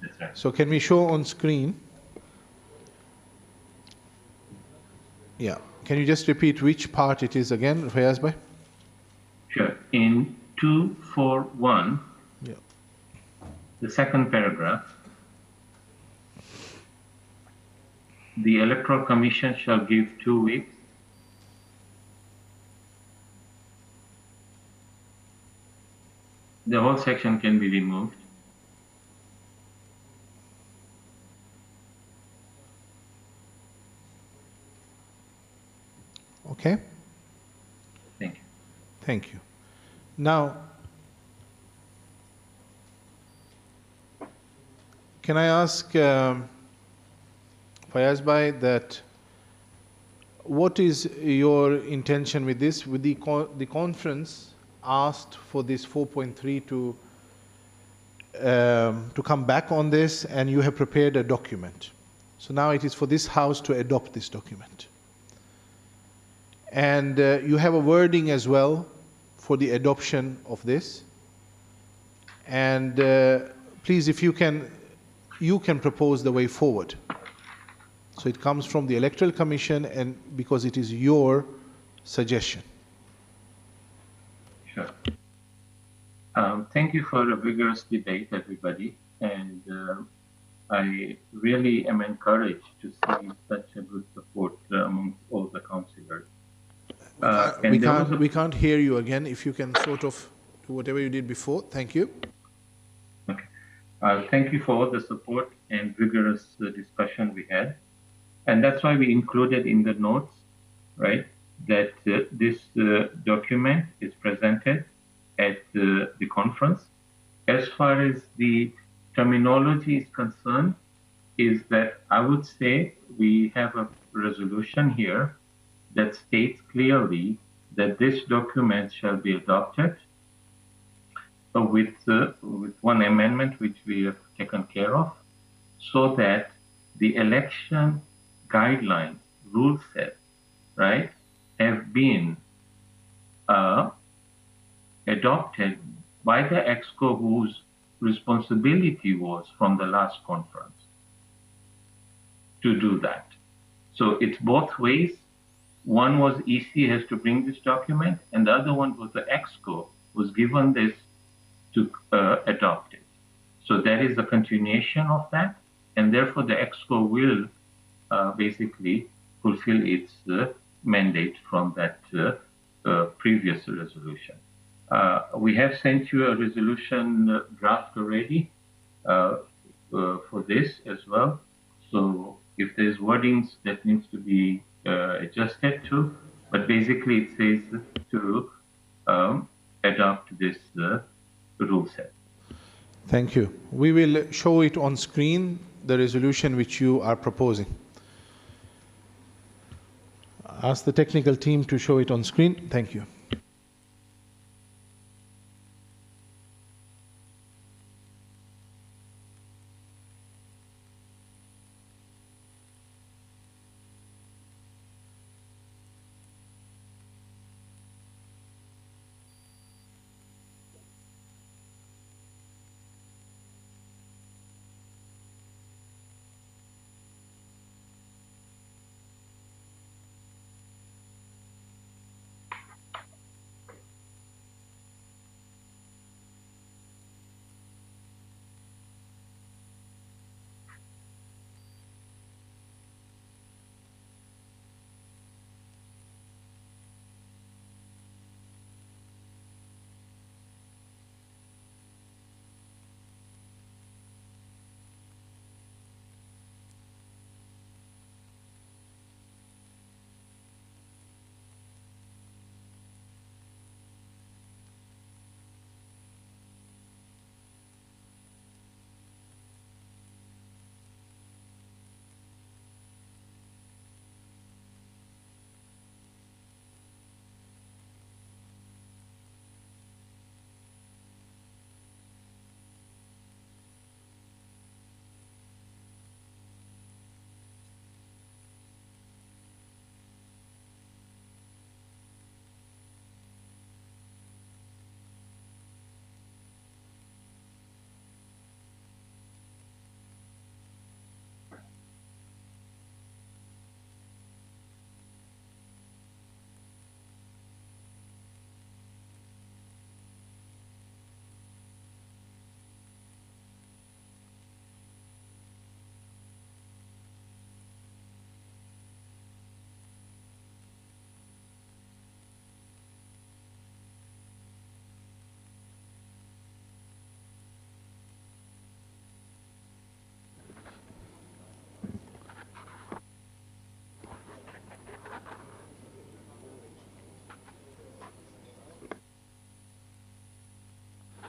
That's right. So can we show on screen? Yeah. Can you just repeat which part it is again, Fayaz Bhai? Sure. In 241, yeah, the second paragraph, the Electoral Commission shall give 2 weeks. The whole section can be removed. Okay. Thank you. Thank you. Now, can I ask Fayaz Bhai that what is your intention with this? With the conference asked for this 4.3 to come back on this, and you have prepared a document. So now it is for this House to adopt this document. And you have a wording as well for the adoption of this. And please, if you can propose the way forward. So it comes from the Electoral Commission, and because it is your suggestion. Sure. Thank you for a vigorous debate, everybody. And I really am encouraged to see such a good support amongst all the councillors. We can't hear you again. If you can sort of do whatever you did before. Thank you. Okay. Thank you for all the support and vigorous discussion we had. And that's why we included in the notes, right, that this document is presented at the conference. As far as the terminology is concerned, is that I would say we have a resolution here that states clearly that this document shall be adopted with one amendment which we have taken care of, so that the election guidelines, rule set, right, have been adopted by the EXCO, whose responsibility was from the last conference to do that. So it's both ways. One was EC has to bring this document, and the other one was the EXCO was given this to adopt it. So that is a continuation of that, and therefore the EXCO will basically fulfill its mandate from that previous resolution. We have sent you a resolution draft already for this as well. So if there's wordings that needs to be adjusted to, but basically it says to adopt this rule set. Thank you. We will show it on screen, the resolution which you are proposing. Ask the technical team to show it on screen. Thank you.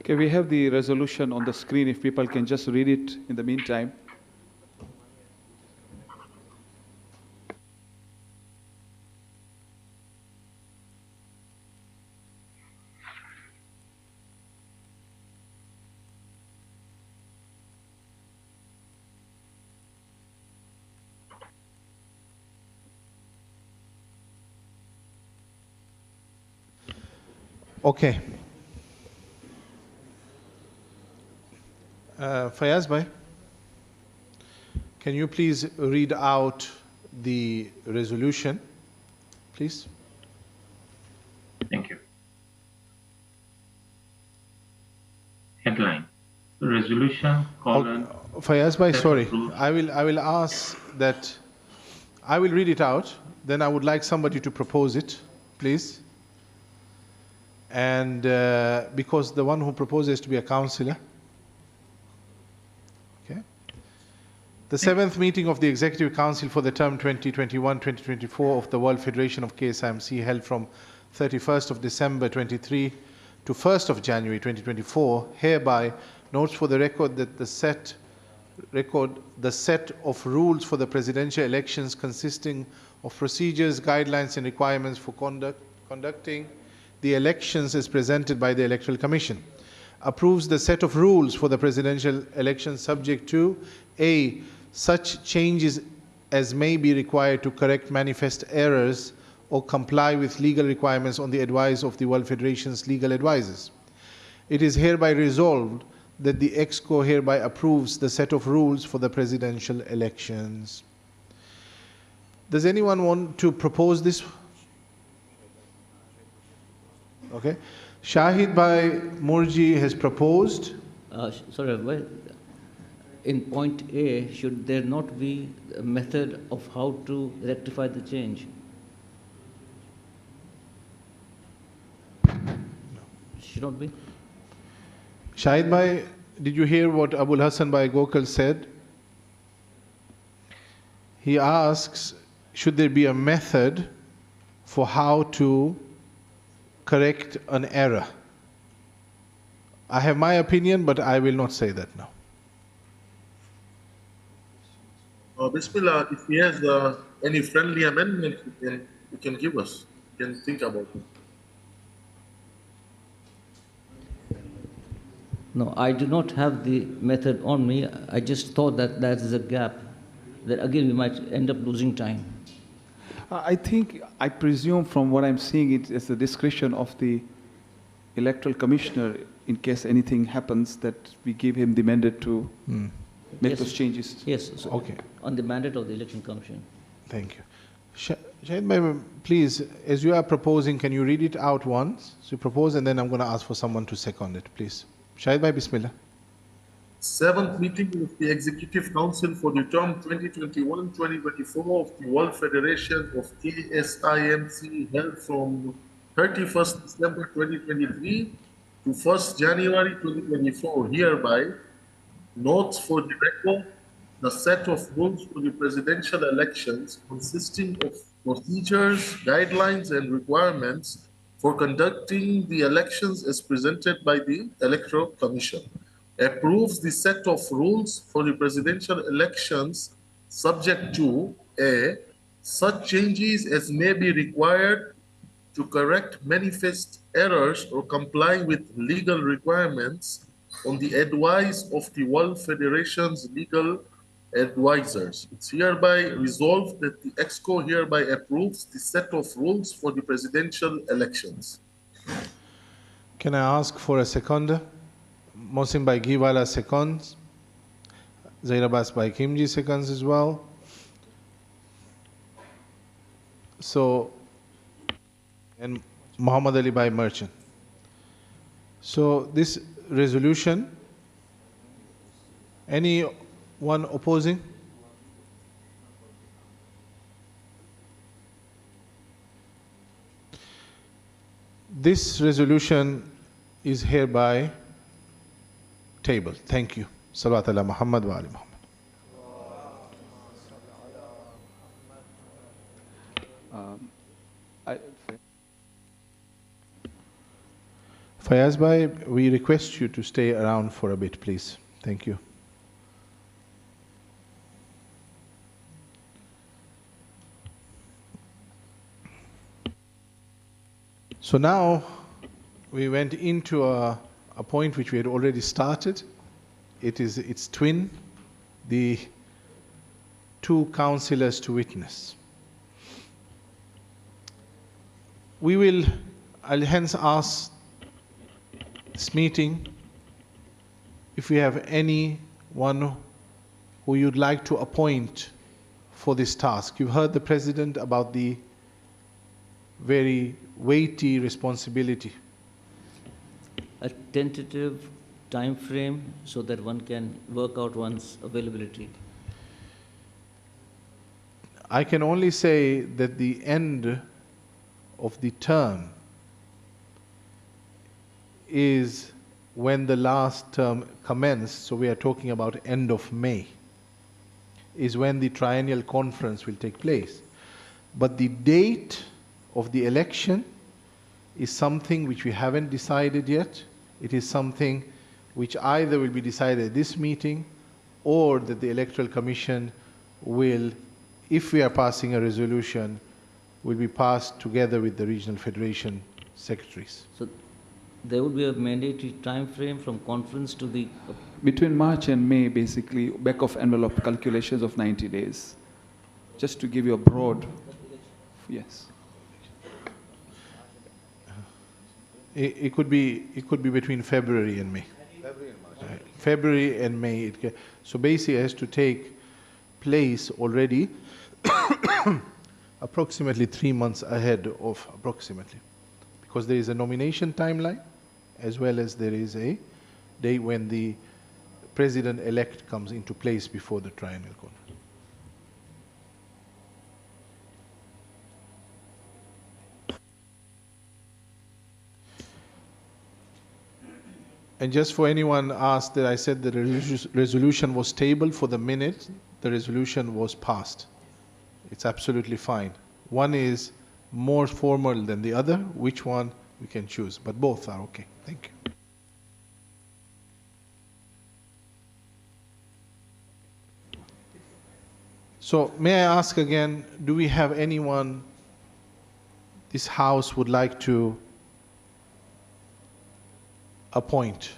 Okay, we have the resolution on the screen if people can just read it in the meantime. Okay. Fayaz Bhai, can you please read out the resolution, please? Thank you. Headline: Resolution colon. Fayaz Bhai, set of sorry, rules. I will ask that. I will read it out. Then I would like somebody to propose it, please. And because the one who proposes to be a councillor. Okay. The 7th meeting of the Executive Council for the term 2021-2024 of the World Federation of KSIMC held from 31st of December 23 to 1st of January 2024 hereby notes for the record that the set of rules for the presidential elections consisting of procedures, guidelines and requirements for conducting the elections as presented by the Electoral Commission. Approves the set of rules for the presidential elections subject to A. Such changes as may be required to correct manifest errors or comply with legal requirements on the advice of the World Federation's legal advisors. It is hereby resolved that the EXCO hereby approves the set of rules for the presidential elections. Does anyone want to propose this? Okay. Shahid Bhai Murji has proposed. Sorry, in point A, should there not be a method of how to rectify the change? Should not be. Shahid Bhai, did you hear what Abul Hassan Bhai Gokal said? He asks, should there be a method for how to correct an error? I have my opinion, but I will not say that now. Bismillah, if he has any friendly amendment, he can give us. We can think about it. No, I do not have the method on me. I just thought that that is a gap, that again we might end up losing time. I presume from what I'm seeing, it is the discretion of the electoral commissioner in case anything happens that we give him the mandate to make those changes. Yes, so okay. On the mandate of the election commission. Thank you. Shahid Bhai, please, as you are proposing, can you read it out once? So you propose and then I'm going to ask for someone to second it, please. Shahid Bhai, Bismillah. 7th meeting of the Executive Council for the term 2021-2024 of the World Federation of KSIMC held from 31st December 2023 to 1st January 2024 hereby notes for the record the set of rules for the presidential elections consisting of procedures, guidelines and requirements for conducting the elections as presented by the Electoral Commission. Approves the set of rules for the presidential elections subject to A. Such changes as may be required to correct manifest errors or comply with legal requirements on the advice of the World Federation's legal advisors. It's hereby resolved that the EXCO hereby approves the set of rules for the presidential elections. Can I ask for a seconder? Mohsin Bhai Giwala seconds. Zaid Abbas Bhai Kimji seconds as well. So, and Muhammad Ali Bhai Merchant. So this resolution, anyone opposing? This resolution is hereby tabled. Thank you. Salawat ala Muhammad wa ali Muhammad. Fayaz Bhai, we request you to stay around for a bit, please. Thank you. So now we went into a point which we had already started. It is its twin, the two counselors to witness. I'll hence ask this meeting if we have anyone who you'd like to appoint for this task. You've heard the President about the very weighty responsibility. A tentative time frame so that one can work out one's availability. I can only say that the end of the term is when the last term commenced, so we are talking about end of May, is when the triennial conference will take place. But the date of the election is something which we haven't decided yet. It is something which either will be decided at this meeting or that the Electoral Commission will, if we are passing a resolution, will be passed together with the regional federation secretaries. So there would be a mandatory time frame from conference to the... Between March and May, basically, back of envelope calculations of 90 days. Just to give you a broad, yes. It could be between February and May. February and May. So basically it has to take place already approximately 3 months ahead of approximately. Because there is a nomination timeline as well as there is a day when the president-elect comes into place before the triennial conference. And just for anyone asked that I said the resolution was tabled for the minute, the resolution was passed. It's absolutely fine. One is more formal than the other. Which one we can choose, but both are okay. Thank you. So may I ask again, do we have anyone this House would like to appoint?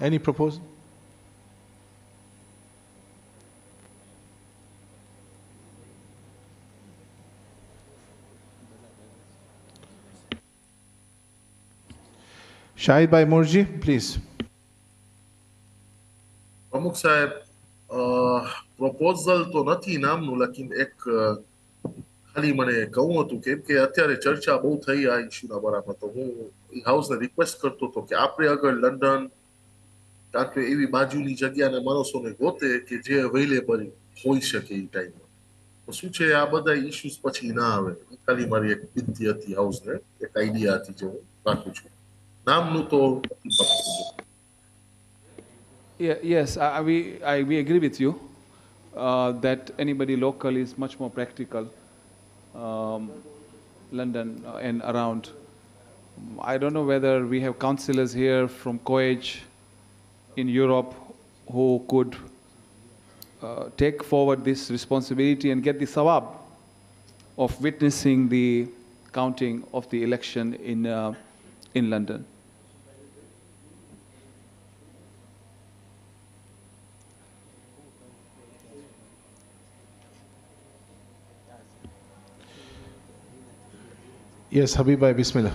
Any proposal? Shahid Bhai Murji, please. प्रमुख साहब proposal તો નથી નામનું લેકિન એક ખાલી મને કહું હતું કેમ કે અત્યારે ચર્ચા બહુ થઈ આ ઇશ્યુના બરાબર તો હું હાઉસને રિક્વેસ્ટ કરતો હતો કે આપણે અગર લંડન કાં તો એવી બાજુની જગ્યાને માણસોને ગોતે કે જે અવેલેબલ હોઈ શકે એ ટાઈમમાં તો શું છે આ બધા ઇશ્યુઝ પછી ના આવે ખાલી મારી એક વિનંતી હતી હાઉસને એક આઈડિયા હતી જે હું રાખું છું નામનું તો Yes, we agree with you that anybody local is much more practical. London and around. I don't know whether we have councillors here from COEG in Europe who could take forward this responsibility and get the sawab of witnessing the counting of the election in London. Yes, Habib Bhai, Bismillah.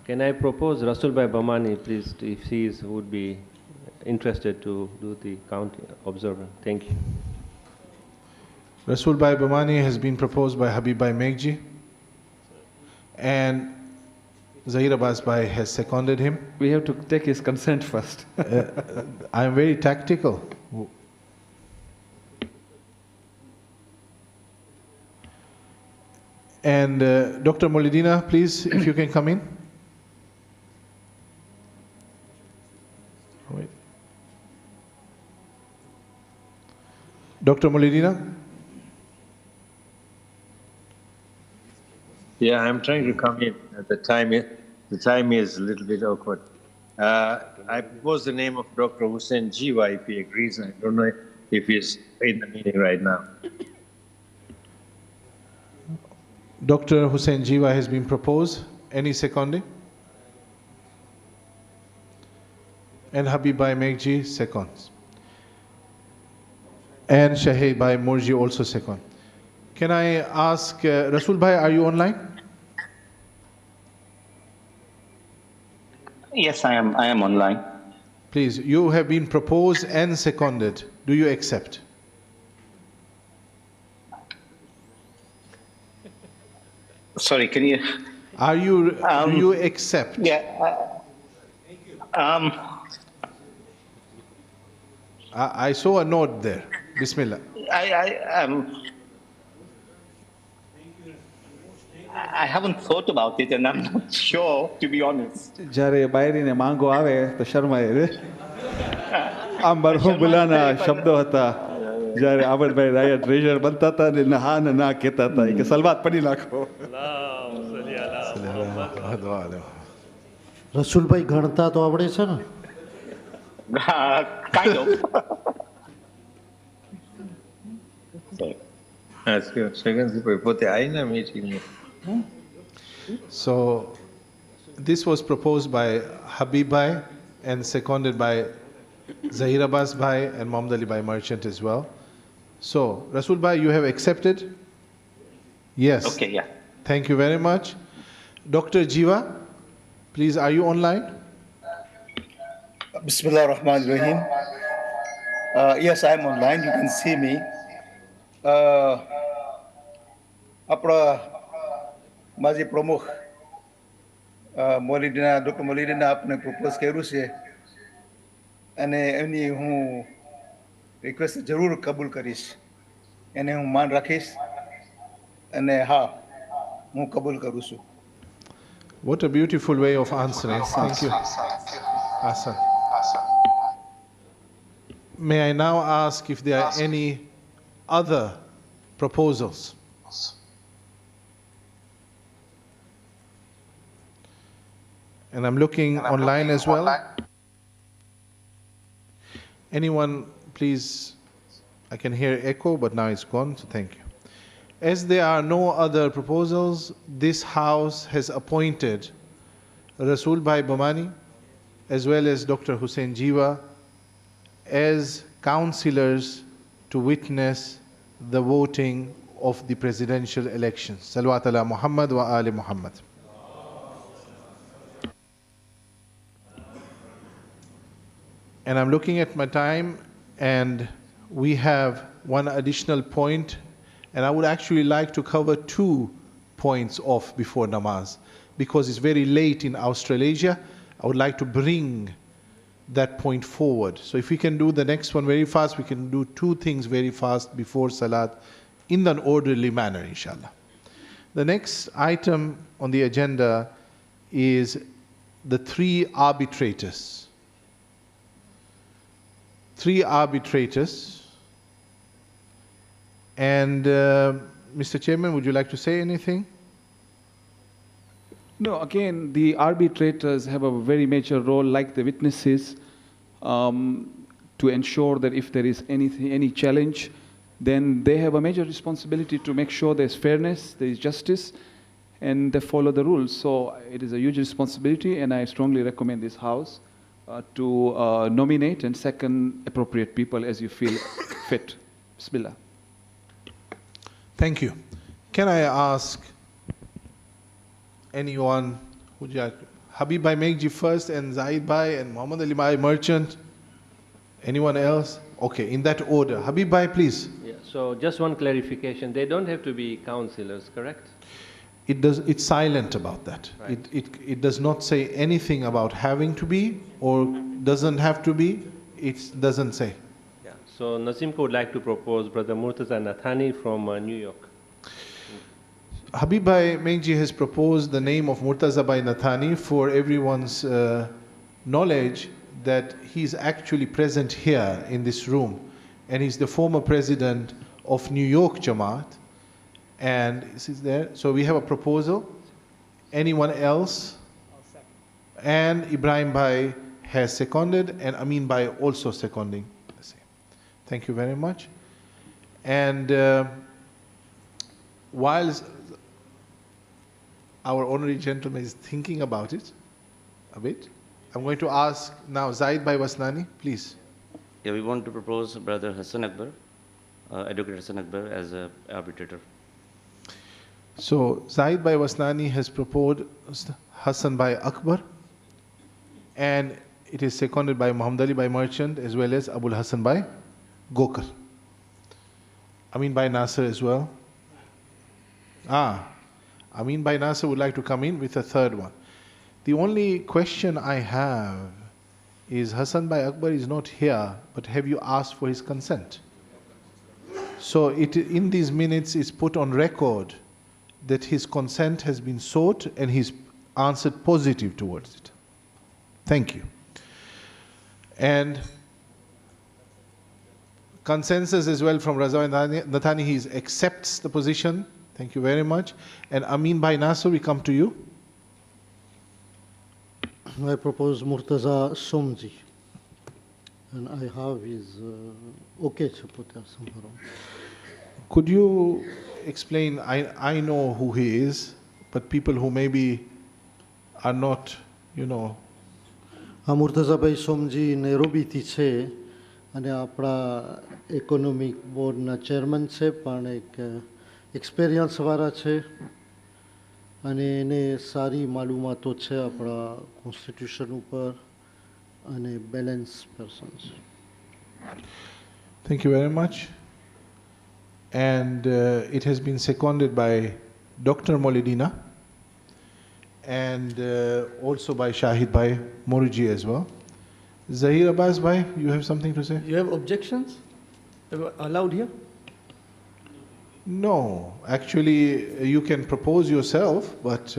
Can I propose Rasul Bhai Bamani, please, if he would be interested to do the counting observer? Thank you. Rasul Bhai Bamani has been proposed by Habib Bhai Megji, and Zahir Abbas Bhai has seconded him. We have to take his consent first. I am very tactical. And Dr. Molidina, please, if you can come in. Wait. Dr. Molidina? Yeah, I'm trying to come in at the time. the time is a little bit awkward. I propose the name of Dr. Hussein Jiwa, if he agrees. I don't know if he's in the meeting right now. Dr. Hussein Jiwa has been proposed. Any seconding? And Habibai Megji, seconds. And Shahid Bhai Murji also second. Can I ask, Rasul Bhai, are you online? Yes, I am online. Please, you have been proposed and seconded. Do you accept? Sorry, can you? Are you, do you accept? Yeah. I saw a note there. Bismillah. I haven't thought about it, and I'm not sure, to be honest. જ્યારે બાયરીને માંગો આવે તો શરમાય રે આમ બરહો બોલાના શબ્દો હતા જ્યારે આબડભાઈ રાયા treasure બનતા હતા ને હા ને ના કહેતા હતા કે સલવાત પડી નાખો રસુલભાઈ ગણતા તો આવડે છે ને Kind of. So, this was proposed by Habib Bhai and seconded by Zahir Abbas Bhai and Muhammad Ali Bhai Merchant as well. So, Rasul Bhai, you have accepted? Yes. Okay, yeah. Thank you very much. Dr. Jiwa, please, are you online? Bismillah ar-Rahman ar-Rahim. Yes, I am online. You can see me. આપણા માજી પ્રમુખ doctor મોલીડીના આપણે propose કર્યું છે અને એની હું request જરૂર કબૂલ કરીશ એને હું માન રાખીશ અને હા હું કબૂલ કરું છું. What a beautiful way of answering. Thank you. Hassan. May I now ask if there are any other proposals? And I'm looking online as well. Anyone, please? I can hear echo, but now it's gone, so thank you. As there are no other proposals, this House has appointed Rasul Bhai Bamani as well as Dr. Hussein Jiwa as councillors to witness the voting of the presidential elections. Salawat ala Muhammad wa ali Muhammad. And I'm looking at my time, and we have one additional point, and I would actually like to cover 2 points off before namaz, because it's very late in Australasia. I would like to bring that point forward. So if we can do the next one very fast, we can do 2 things very fast before Salat in an orderly manner, inshallah. The next item on the agenda is the 3 arbitrators. 3 arbitrators. And Mr. Chairman, would you like to say anything? No, again, the arbitrators have a very major role, like the witnesses, to ensure that if there is any challenge, then they have a major responsibility to make sure there's fairness, there is justice, and they follow the rules. So it is a huge responsibility, and I strongly recommend this House to nominate and second appropriate people as you feel fit. Bismillah. Thank you. Can I ask anyone, would you like, Habib Bhai Megji first, and Zahid Bhai and Muhammad Ali Bhai Merchant? Anyone else? Okay, in that order. Habib Bhai, please. Yeah, so just one clarification. They don't have to be councillors, correct? It's silent about that. Right. It does not say anything about having to be or doesn't have to be. It doesn't say. Yeah. So Nasimko would like to propose Brother Murtaza Nathani from New York. Habib Bhai Megji has proposed the name of Murtaza Bhai Nathani for everyone's knowledge that he's actually present here in this room, and he's the former president of New York Jamaat, and is there. So we have a proposal. Anyone else? And Ibrahim Bhai has seconded, and Amin Bhai also seconding the same. Thank you very much. And whilst our honorary gentleman is thinking about it a bit, I'm going to ask now Zaid Bhai Wasnani, please. Yeah, we want to propose Brother Hassan Akbar, Advocate Hassan Akbar, as an arbitrator. So Zaid Bhai Wasnani has proposed Hassan Bhai Akbar, and it is seconded by Muhammad Ali Bhai Merchant as well as Abul Hassan Bhai Gokar. Amin Bhai Nasser as well. Amin Bhai Nasser would like to come in with a third one. The only question I have is Hassan Bhai Akbar is not here, but have you asked for his consent? So in these minutes is put on record that his consent has been sought and he's answered positive towards it. Thank you. And consensus as well from Raza Nathani, he accepts the position. Thank you very much. And Amin Bhai Nasser, we come to you. I propose Murtaza Somji. And I have his okay to put there somewhere. Could you explain, I know who he is, but people who maybe are not, Murtaza Bhai Somji Nairobi થી છે અને આપણા economic બોર્ડના chairman છે પણ એક experience વાળા છે અને એને સારી માલુમાતો છે આપણા કોન્સ્ટિટ્યુશન ઉપર અને બેલેન્સ પર્સન છે. Thank you very much. And it has been seconded by Dr. Molidina and also by Shahid Bhai Moruji as well. Zahir Abbas Bhai, you have something to say? You have objections allowed here? No, actually you can propose yourself, but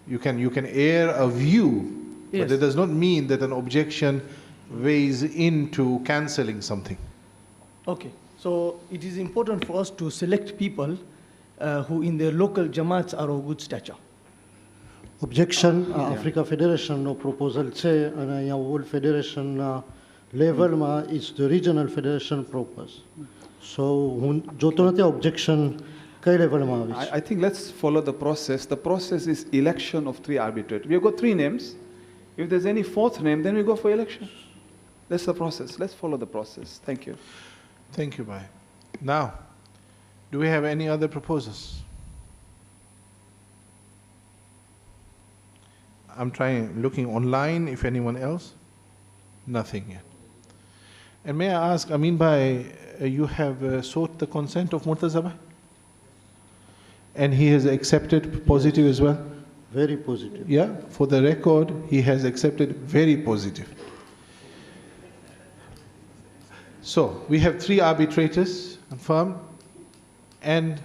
you can air a view, Yes. but that does not mean that an objection weighs into cancelling something. Okay, so it is important for us to select people who in their local jamaats are of good stature. Objection Africa ફેડરેશનનો proposal છે અને અહીંયા world ફેડરેશનના લેવલમાં is the regional federation propose so હું જોતો નથી objection કઈ લેવલમાં આવે છે. I think let's follow the process. The process is election of 3 arbitrators. We have got 3 names. If there's any 4th name, then we go for election. That's the process. Let's follow the process. Thank you. Thank you, Bhai. Now, do we have any other proposals? I'm looking online, if anyone else. Nothing yet. And may I ask, Amin Bhai, you have sought the consent of Murtaza Bhai? And he has accepted positive as well? Very positive. Yeah, for the record, he has accepted very positive. So, we have 3 arbitrators confirmed, and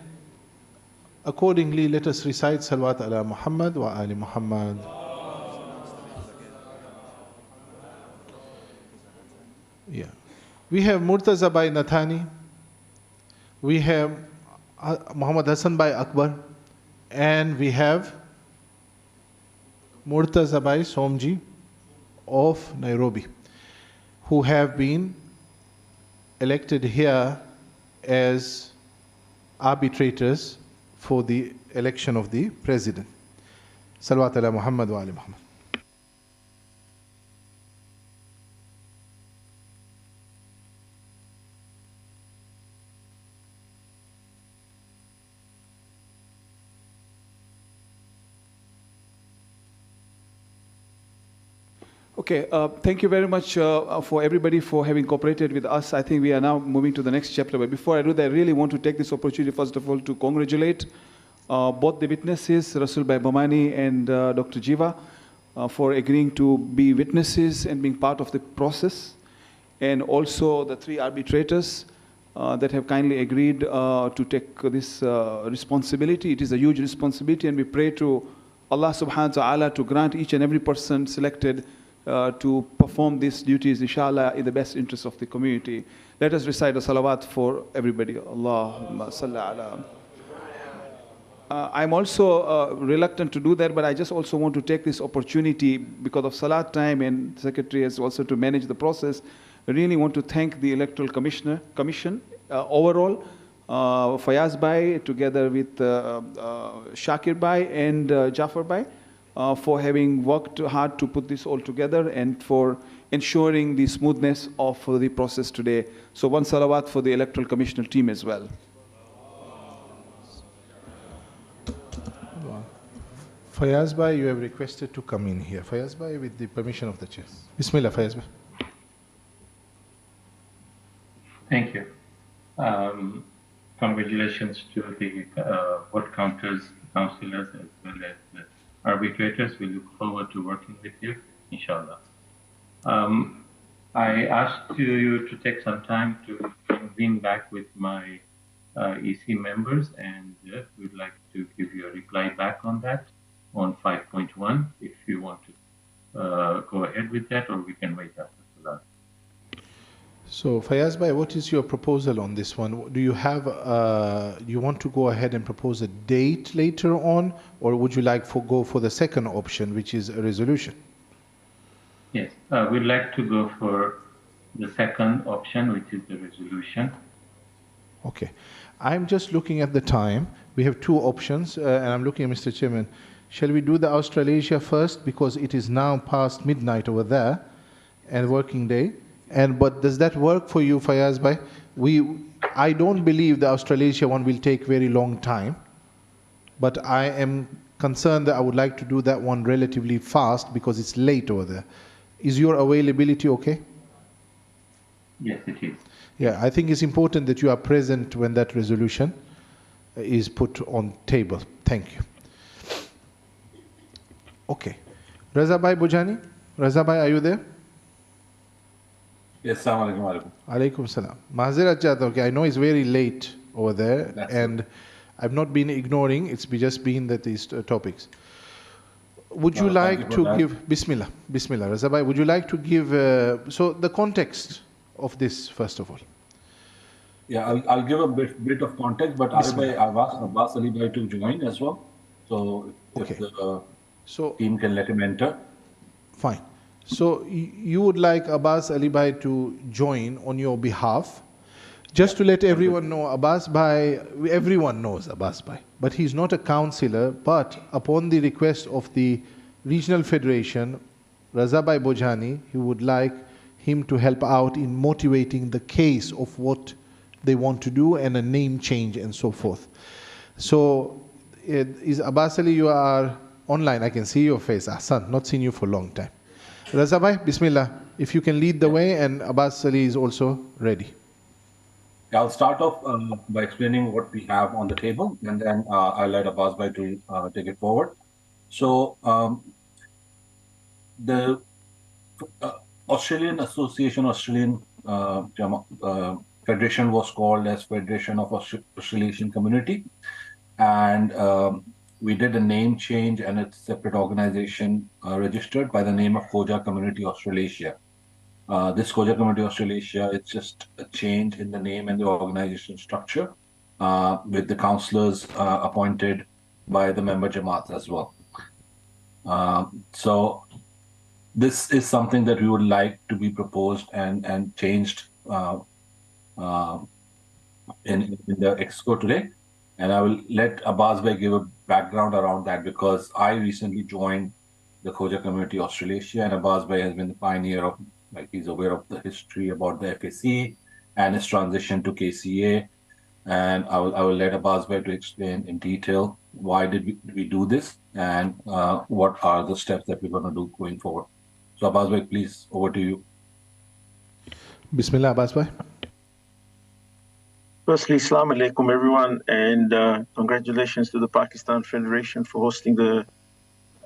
accordingly, let us recite Salawat ala Muhammad wa Ali Muhammad. Yeah. We have Murtaza Bhai Nathani, we have Muhammad Hassan Bhai Akbar, and we have Murtaza Bhai Somji of Nairobi, who have been elected here as arbitrators for the election of the president. Salawat ala Muhammad wa Ali Muhammad. Okay, thank you very much for everybody for having cooperated with us. I think we are now moving to the next chapter. But before I do that, I really want to take this opportunity, first of all, to congratulate both the witnesses, Rasul Bhai Bamani and Dr. Jiva, for agreeing to be witnesses and being part of the process. And also the 3 arbitrators that have kindly agreed to take this responsibility. It is a huge responsibility, and we pray to Allah subhanahu wa ta'ala to grant each and every person selected to perform these duties, inshallah, in the best interest of the community. Let us recite a salawat for everybody. Allahumma salli ala. I'm also reluctant to do that, but I just also want to take this opportunity because of Salat time and Secretary has also to manage the process. I really want to thank the Electoral Commission overall, Fayaz Bhai together with Shakir Bhai and Jafar Bhai for having worked hard to put this all together and for ensuring the smoothness of the process today. So one salawat for the Electoral Commissioner team as well. Fayaz Bhai, you have requested to come in here. Fayaz Bhai, with the permission of the chair. Bismillah, Fayaz Bhai. Thank you. Congratulations to the vote counters, councillors, as well as the arbitrators. We look forward to working with you, inshallah. I asked you to take some time to convene back with my EC members, and we'd like to give you a reply back on that, on 5.1, if you want to go ahead with that, or we can wait after Salat. So, Fayaz Bhai, what is your proposal on this one? Do you have, you want to go ahead and propose a date later on, or would you like to go for the second option, which is a resolution? Yes, we'd like to go for the second option, which is the resolution. Okay. I'm just looking at the time. We have two options, and I'm looking at Mr. Chairman. Shall we do the Australasia first, because it is now past midnight over there, and working day? But does that work for you, Fayaz Bhai? I don't believe the Australasia one will take very long time, but I am concerned that I would like to do that one relatively fast because it's late over there. Is your availability okay? Yes, it is. Yeah, I think it's important that you are present when that resolution is put on table. Thank you. Okay. Raza Bhai Bujani? Raza Bhai, are you there? Yes, Assalamu alaikum. Alaikum salam. Mahazirat Jata, okay, I know it's very late over there, and I've not been ignoring, it's just been that these topics. Would you like to give, Bismillah, Bismillah, Raza Bhai, would you like to give, so the context of this, first of all? Yeah, I'll give a bit of context, but I've asked Abbas Ali Bhai to join as well. So if the team can let him enter. Fine. So you would like Abbas Ali Bhai to join on your behalf. Just to let everyone know, Abbas Bhai, everyone knows Abbas Bhai, but he's not a councillor, but upon the request of the regional federation, Raza Bhai Bojani, he would like him to help out in motivating the case of what they want to do and a name change and so forth. So is Abbas Ali, you are online, I can see your face. Ahsan, not seen you for a long time. Raza Bhai, Bismillah, if you can lead the way, and Abbas Ali is also ready. I'll start off by explaining what we have on the table, and then I'll let Abbas Bhai to take it forward. So the Australian Association, Australian Federation was called as Federation of Australasian Community, and we did a name change, and it's a separate organization registered by the name of Khoja Community Australasia. This Khoja Community Australasia, it's just a change in the name and the organization structure with the councillors appointed by the member Jamaat as well. So this is something that we would like to be proposed and changed in the EXCO today. And I will let Abbas Bhai give a background around that, because I recently joined the Khoja Community Australasia, and Abbas Bhai has been the pioneer of, like, he's aware of the history about the FAC and its transition to KCA. And I will let Abbas Bhai to explain in detail why did we do this, and what are the steps that we're going to do going forward. So Abbas Bhai, please, over to you. Bismillah, Abbas Bhai. Firstly, Assalamu alaikum everyone, and congratulations to the Pakistan Federation for hosting the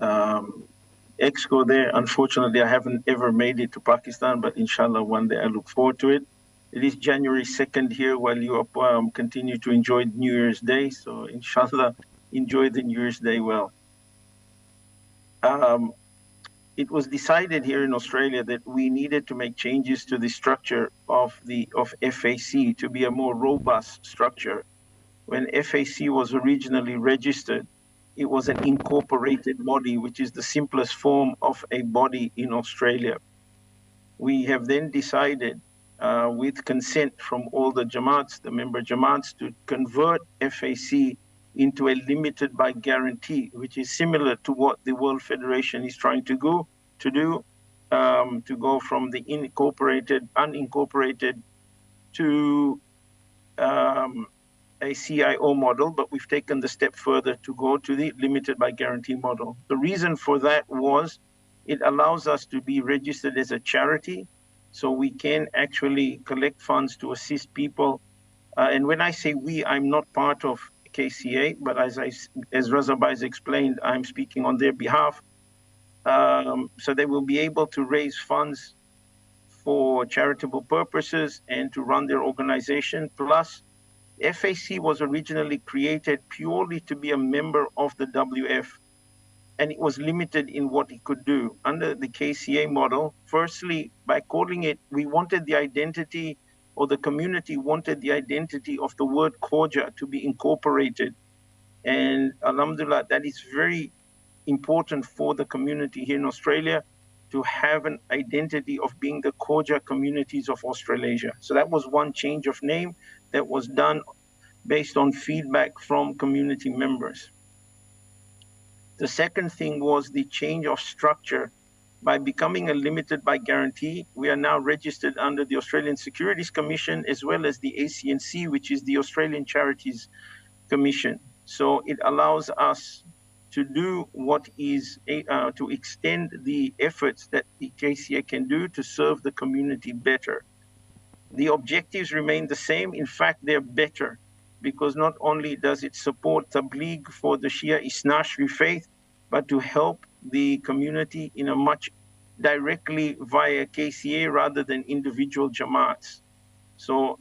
EXCO there. Unfortunately, I haven't ever made it to Pakistan, but inshallah one day I look forward to it. It is January 2nd here while you continue to enjoy New Year's Day, so inshallah enjoy the New Year's Day well. It was decided here in Australia that we needed to make changes to the structure of FAC to be a more robust structure. when FAC was originally registered, it was an incorporated body, which is the simplest form of a body in Australia. We have then decided, with consent from all the Jamaats, the member Jamaats, to convert FAC into a limited by guarantee, which is similar to what the World Federation is trying to go to do, to go from the unincorporated to a CIO model, but we've taken the step further to go to the limited by guarantee model. The reason for that was it allows us to be registered as a charity, so we can actually collect funds to assist people. And when I say we, I'm not part of KCA, but as Raza Bhai has explained, I'm speaking on their behalf. So they will be able to raise funds for charitable purposes and to run their organization. Plus, FAC was originally created purely to be a member of the WF, and it was limited in what it could do. Under the KCA model, firstly, by calling it, we wanted the identity, or the community wanted the identity of the word Khoja to be incorporated. And alhamdulillah, that is very important for the community here in Australia, to have an identity of being the Khoja communities of Australasia. So that was one change of name that was done based on feedback from community members. The second thing was the change of structure. By becoming a limited by guarantee, we are now registered under the Australian Securities Commission as well as the ACNC, which is the Australian Charities Commission. So it allows us to do what is, to extend the efforts that the KCA can do to serve the community better. The objectives remain the same. In fact, they're better, because not only does it support Tabligh for the Shia Isna Ashri faith, but to help the community in a much directly via KCA rather than individual Jamaats. So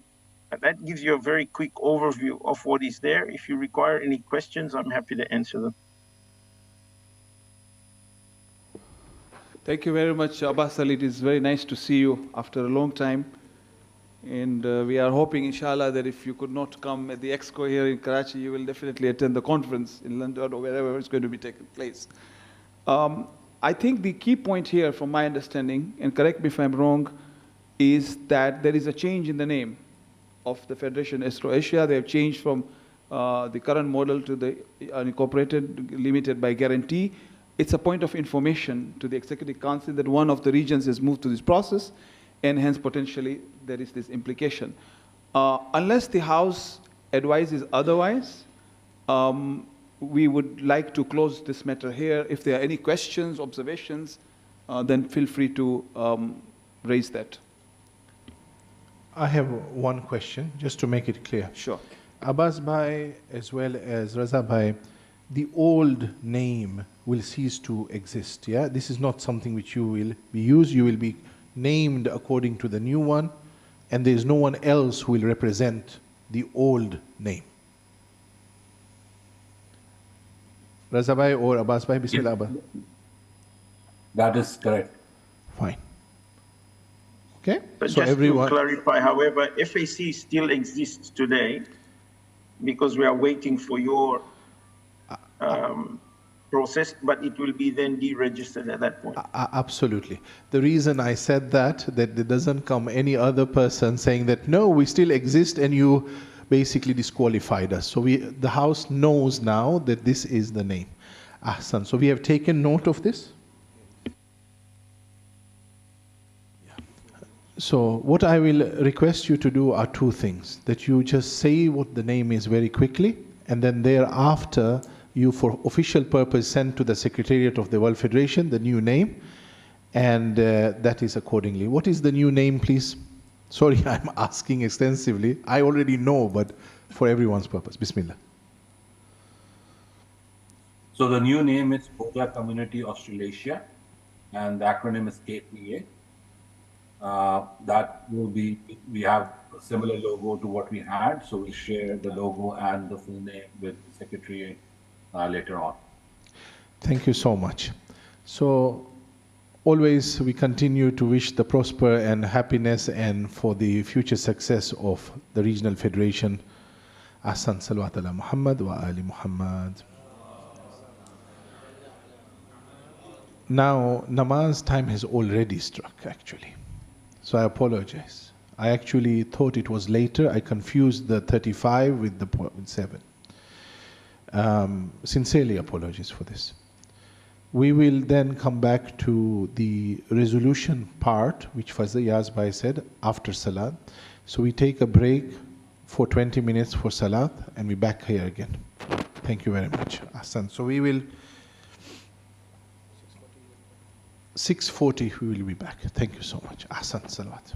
that gives you a very quick overview of what is there. If you require any questions, I'm happy to answer them. Thank you very much, Abbas Ali. It is very nice to see you after a long time. And we are hoping, inshallah, that if you could not come at the EXCO here in Karachi, you will definitely attend the conference in London or wherever it's going to be taking place. I think the key point here, from my understanding, and correct me if I'm wrong, is that there is a change in the name of the Federation Austro-Asia. They have changed from the current model to the unincorporated, limited by guarantee. It's a point of information to the Executive Council that one of the regions has moved to this process, and hence potentially there is this implication. Unless the House advises otherwise, we would like to close this matter here. If there are any questions, observations, then feel free to raise that. I have one question, just to make it clear. Sure. Abbas Bhai as well as Raza Bhai, the old name will cease to exist, yeah? This is not something which you will be used. You will be named according to the new one, and there is no one else who will represent the old name. Raza Bhai or Abbas Bhai, Bismillah Abbas. That is correct. Fine. Okay, but so just everyone... to clarify, however, FAC still exists today because we are waiting for your process, but it will be then deregistered at that point. Absolutely. The reason I said that there doesn't come any other person saying that, no, we still exist and you basically disqualified us. So the House knows now that this is the name. Ahsan. So we have taken note of this. So what I will request you to do are two things. That you just say what the name is very quickly, and then thereafter you, for official purpose, send to the Secretariat of the World Federation the new name, and that is accordingly. What is the new name, please? Sorry, I'm asking extensively. I already know, but for everyone's purpose. Bismillah. So the new name is Khoja Community Australasia, and the acronym is KPA. That will be, we have a similar logo to what we had, so we'll share the logo and the full name with the Secretary later on. Thank you so much. So always we continue to wish the prosper and happiness and for the future success of the Regional Federation. Ahsan salawat ala Muhammad wa ali Muhammad. Now, namaz time has already struck, actually. So I apologize. I actually thought it was later. I confused the 35 with the 7. Sincerely apologies for this. We will then come back to the resolution part, which Fazl Yazbai said, after Salat. So we take a break for 20 minutes for Salat, and we're back here again. Thank you very much. Ahsan. So we will, 6:40 we will be back. Thank you so much. Ahsan Salawat.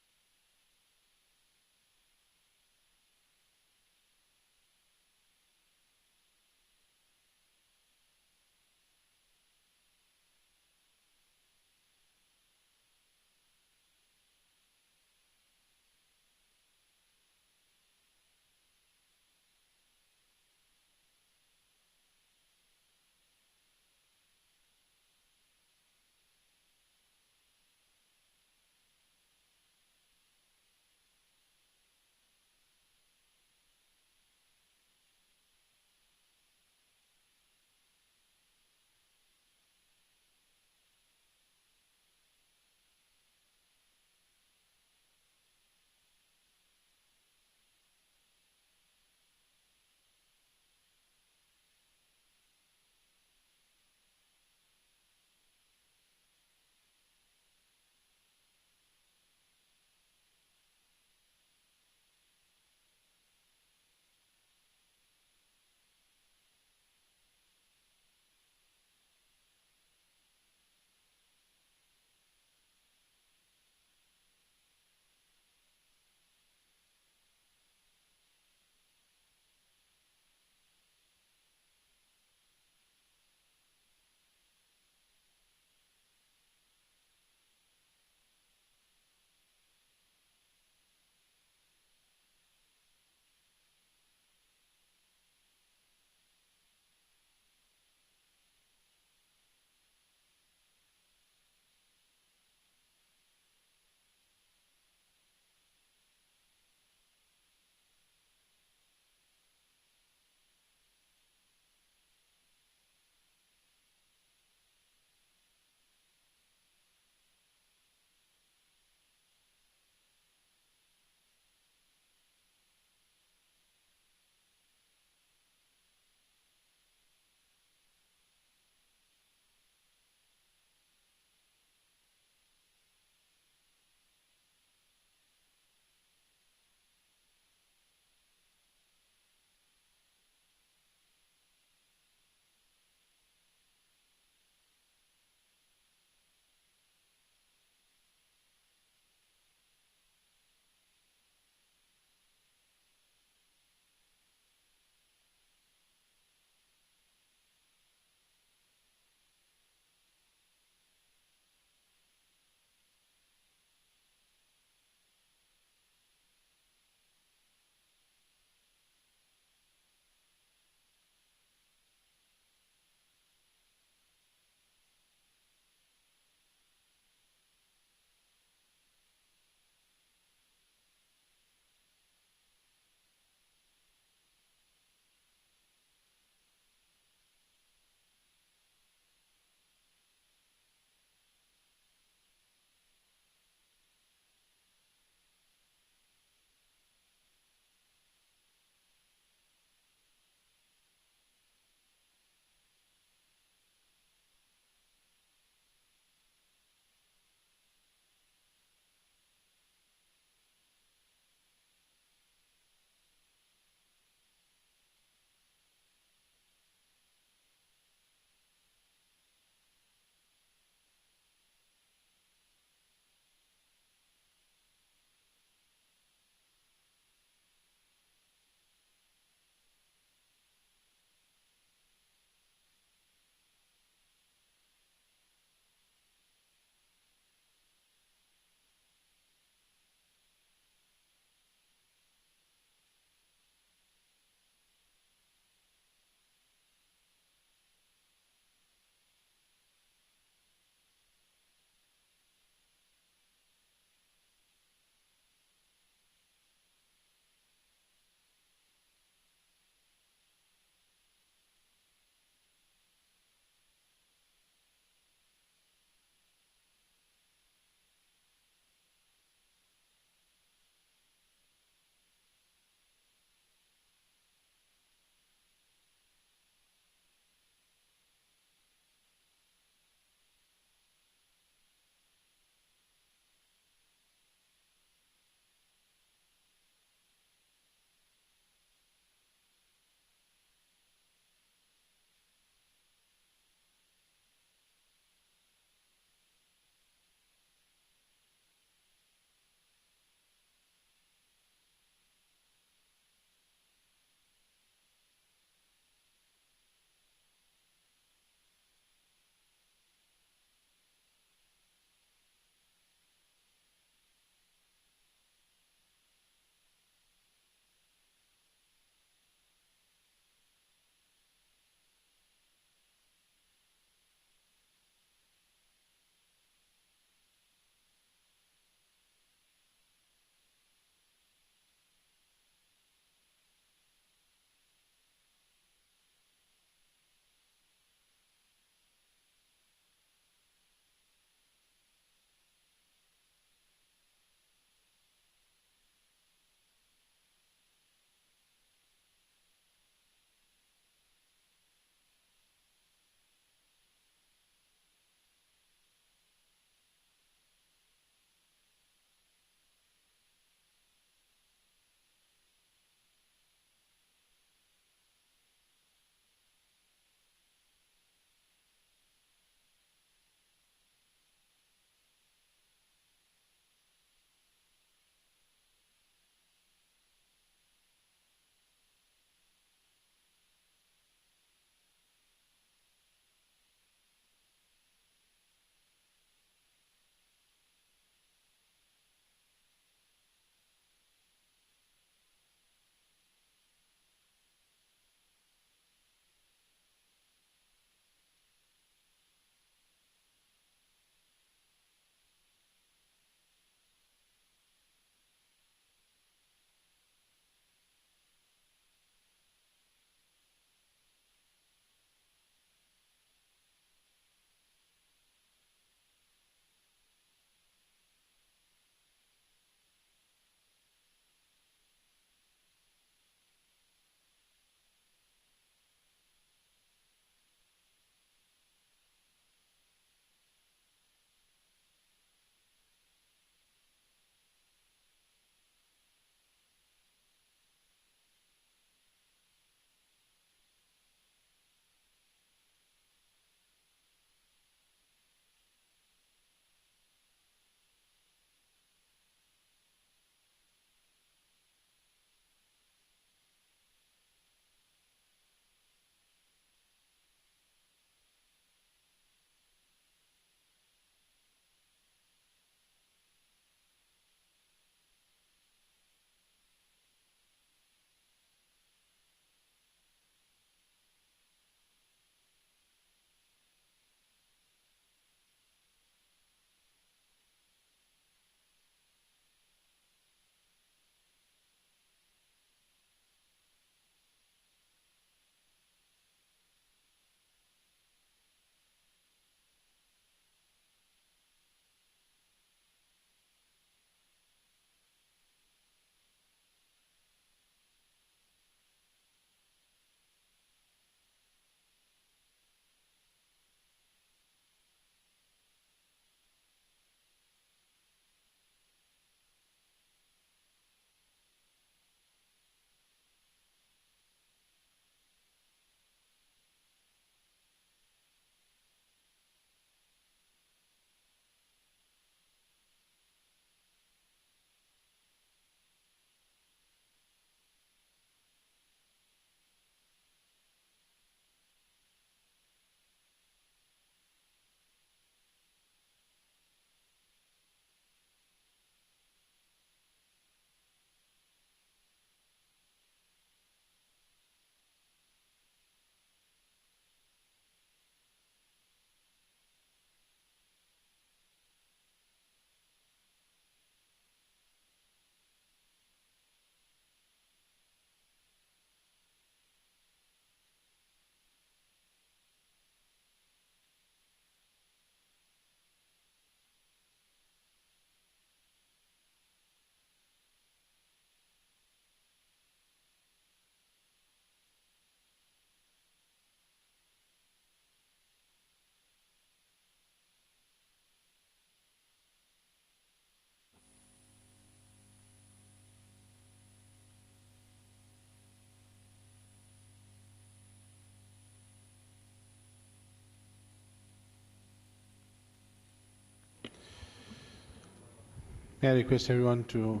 May I request everyone to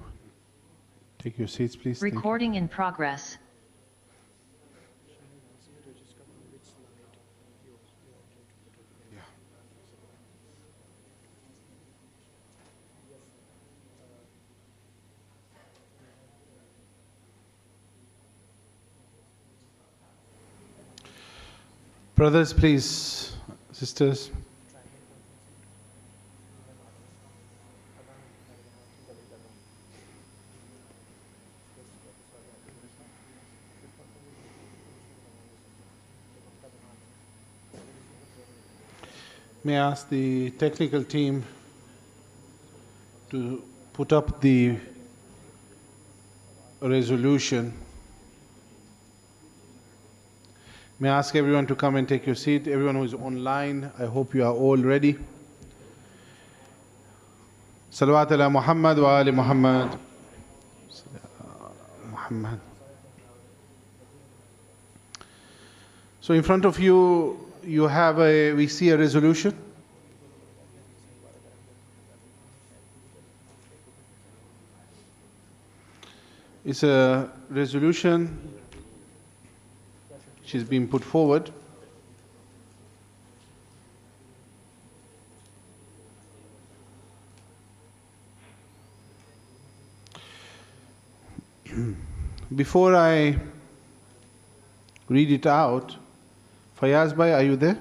take your seats, please? Thank you. Recording in progress. Brothers, please, sisters. May I ask the technical team to put up the resolution. May I ask everyone to come and take your seat. Everyone who is online, I hope you are all ready. Salawat ala Muhammad wa ali Muhammad. Muhammad. So in front of you, you have we see a resolution. It's a resolution which is being put forward. Before I read it out, Fayaz Bhai, are you there?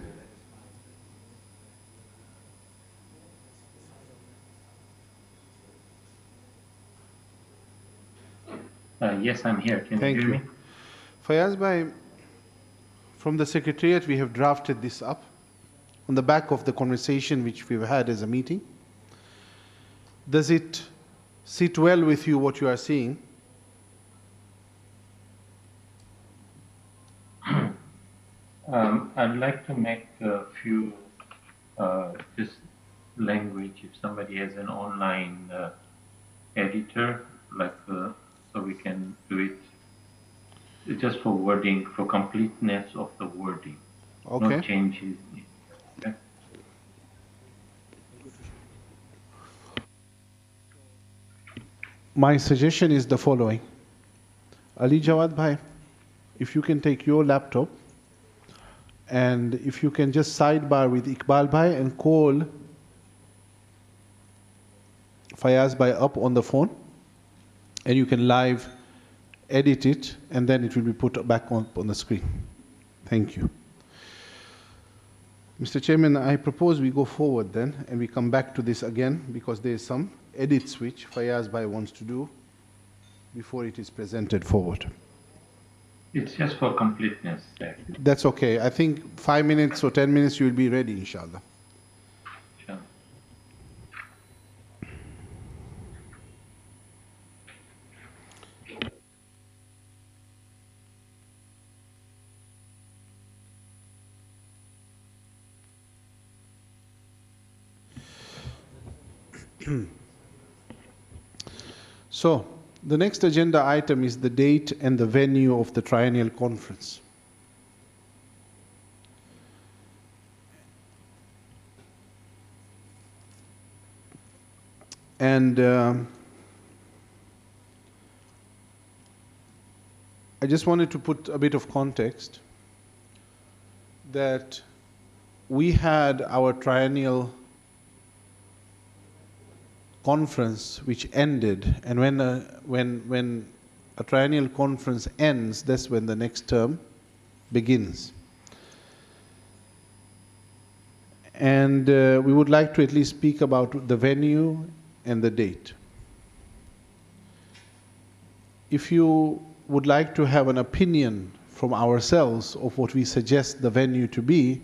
Yes, I'm here. Can you hear me? Fayaz Bhai, from the Secretariat, we have drafted this up on the back of the conversation which we've had as a meeting. Does it sit well with you what you are seeing? I'd like to make a few just language if somebody has an online editor, like so we can do it just for wording, for completeness of the wording. Okay. No changes. Okay. My suggestion is the following. Ali Jawad Bhai, if you can take your laptop and if you can just sidebar with Iqbal Bhai and call Fayaz Bhai up on the phone, and you can live edit it, and then it will be put back on the screen. Thank you. Mr. Chairman, I propose we go forward then, and we come back to this again, because there is some edits which Fayaz Bhai wants to do before it is presented forward. It's just for completeness. That's okay. I think 5 minutes or 10 minutes you will be ready, inshallah. Sure. So, the next agenda item is the date and the venue of the triennial conference. And I just wanted to put a bit of context that we had our triennial conference which ended, and when a triennial conference ends, that's when the next term begins. And we would like to at least speak about the venue and the date. If you would like to have an opinion from ourselves of what we suggest the venue to be,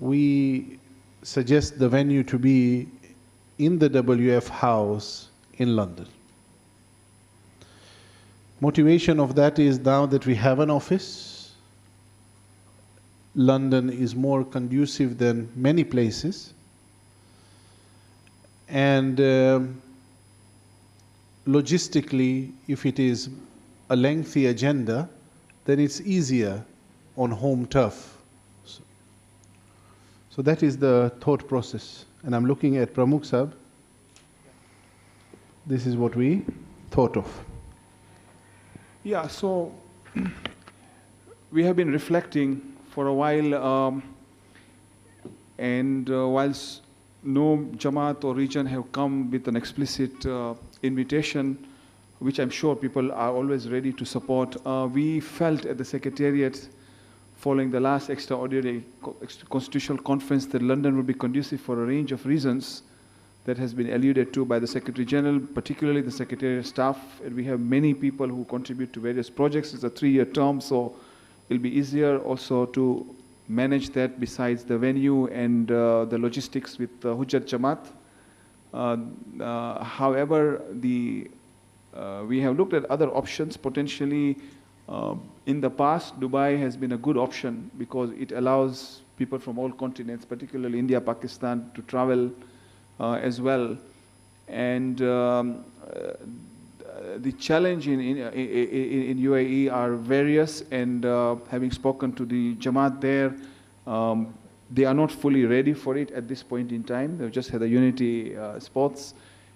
we suggest the venue to be in the WF House in London. Motivation of that is now that we have an office, London is more conducive than many places, and logistically, if it is a lengthy agenda, then it's easier on home turf. So that is the thought process. And I'm looking at Pramukh Sahab. this is what we thought of. Yeah, so we have been reflecting for a while, and whilst no Jamaat or region have come with an explicit invitation, which I'm sure people are always ready to support, we felt at the Secretariat, following the last extraordinary constitutional conference, that London would be conducive for a range of reasons that has been alluded to by the Secretary General, particularly the Secretariat staff. And we have many people who contribute to various projects. It's a 3-year term, so it'll be easier also to manage that besides the venue and the logistics with the Hujjat Jamaat. However, we have looked at other options. Potentially, in the past, Dubai has been a good option because it allows people from all continents, particularly India, Pakistan, to travel as well. And the challenge in UAE are various, and having spoken to the Jamaat there, they are not fully ready for it at this point in time. They've just had a unity sports,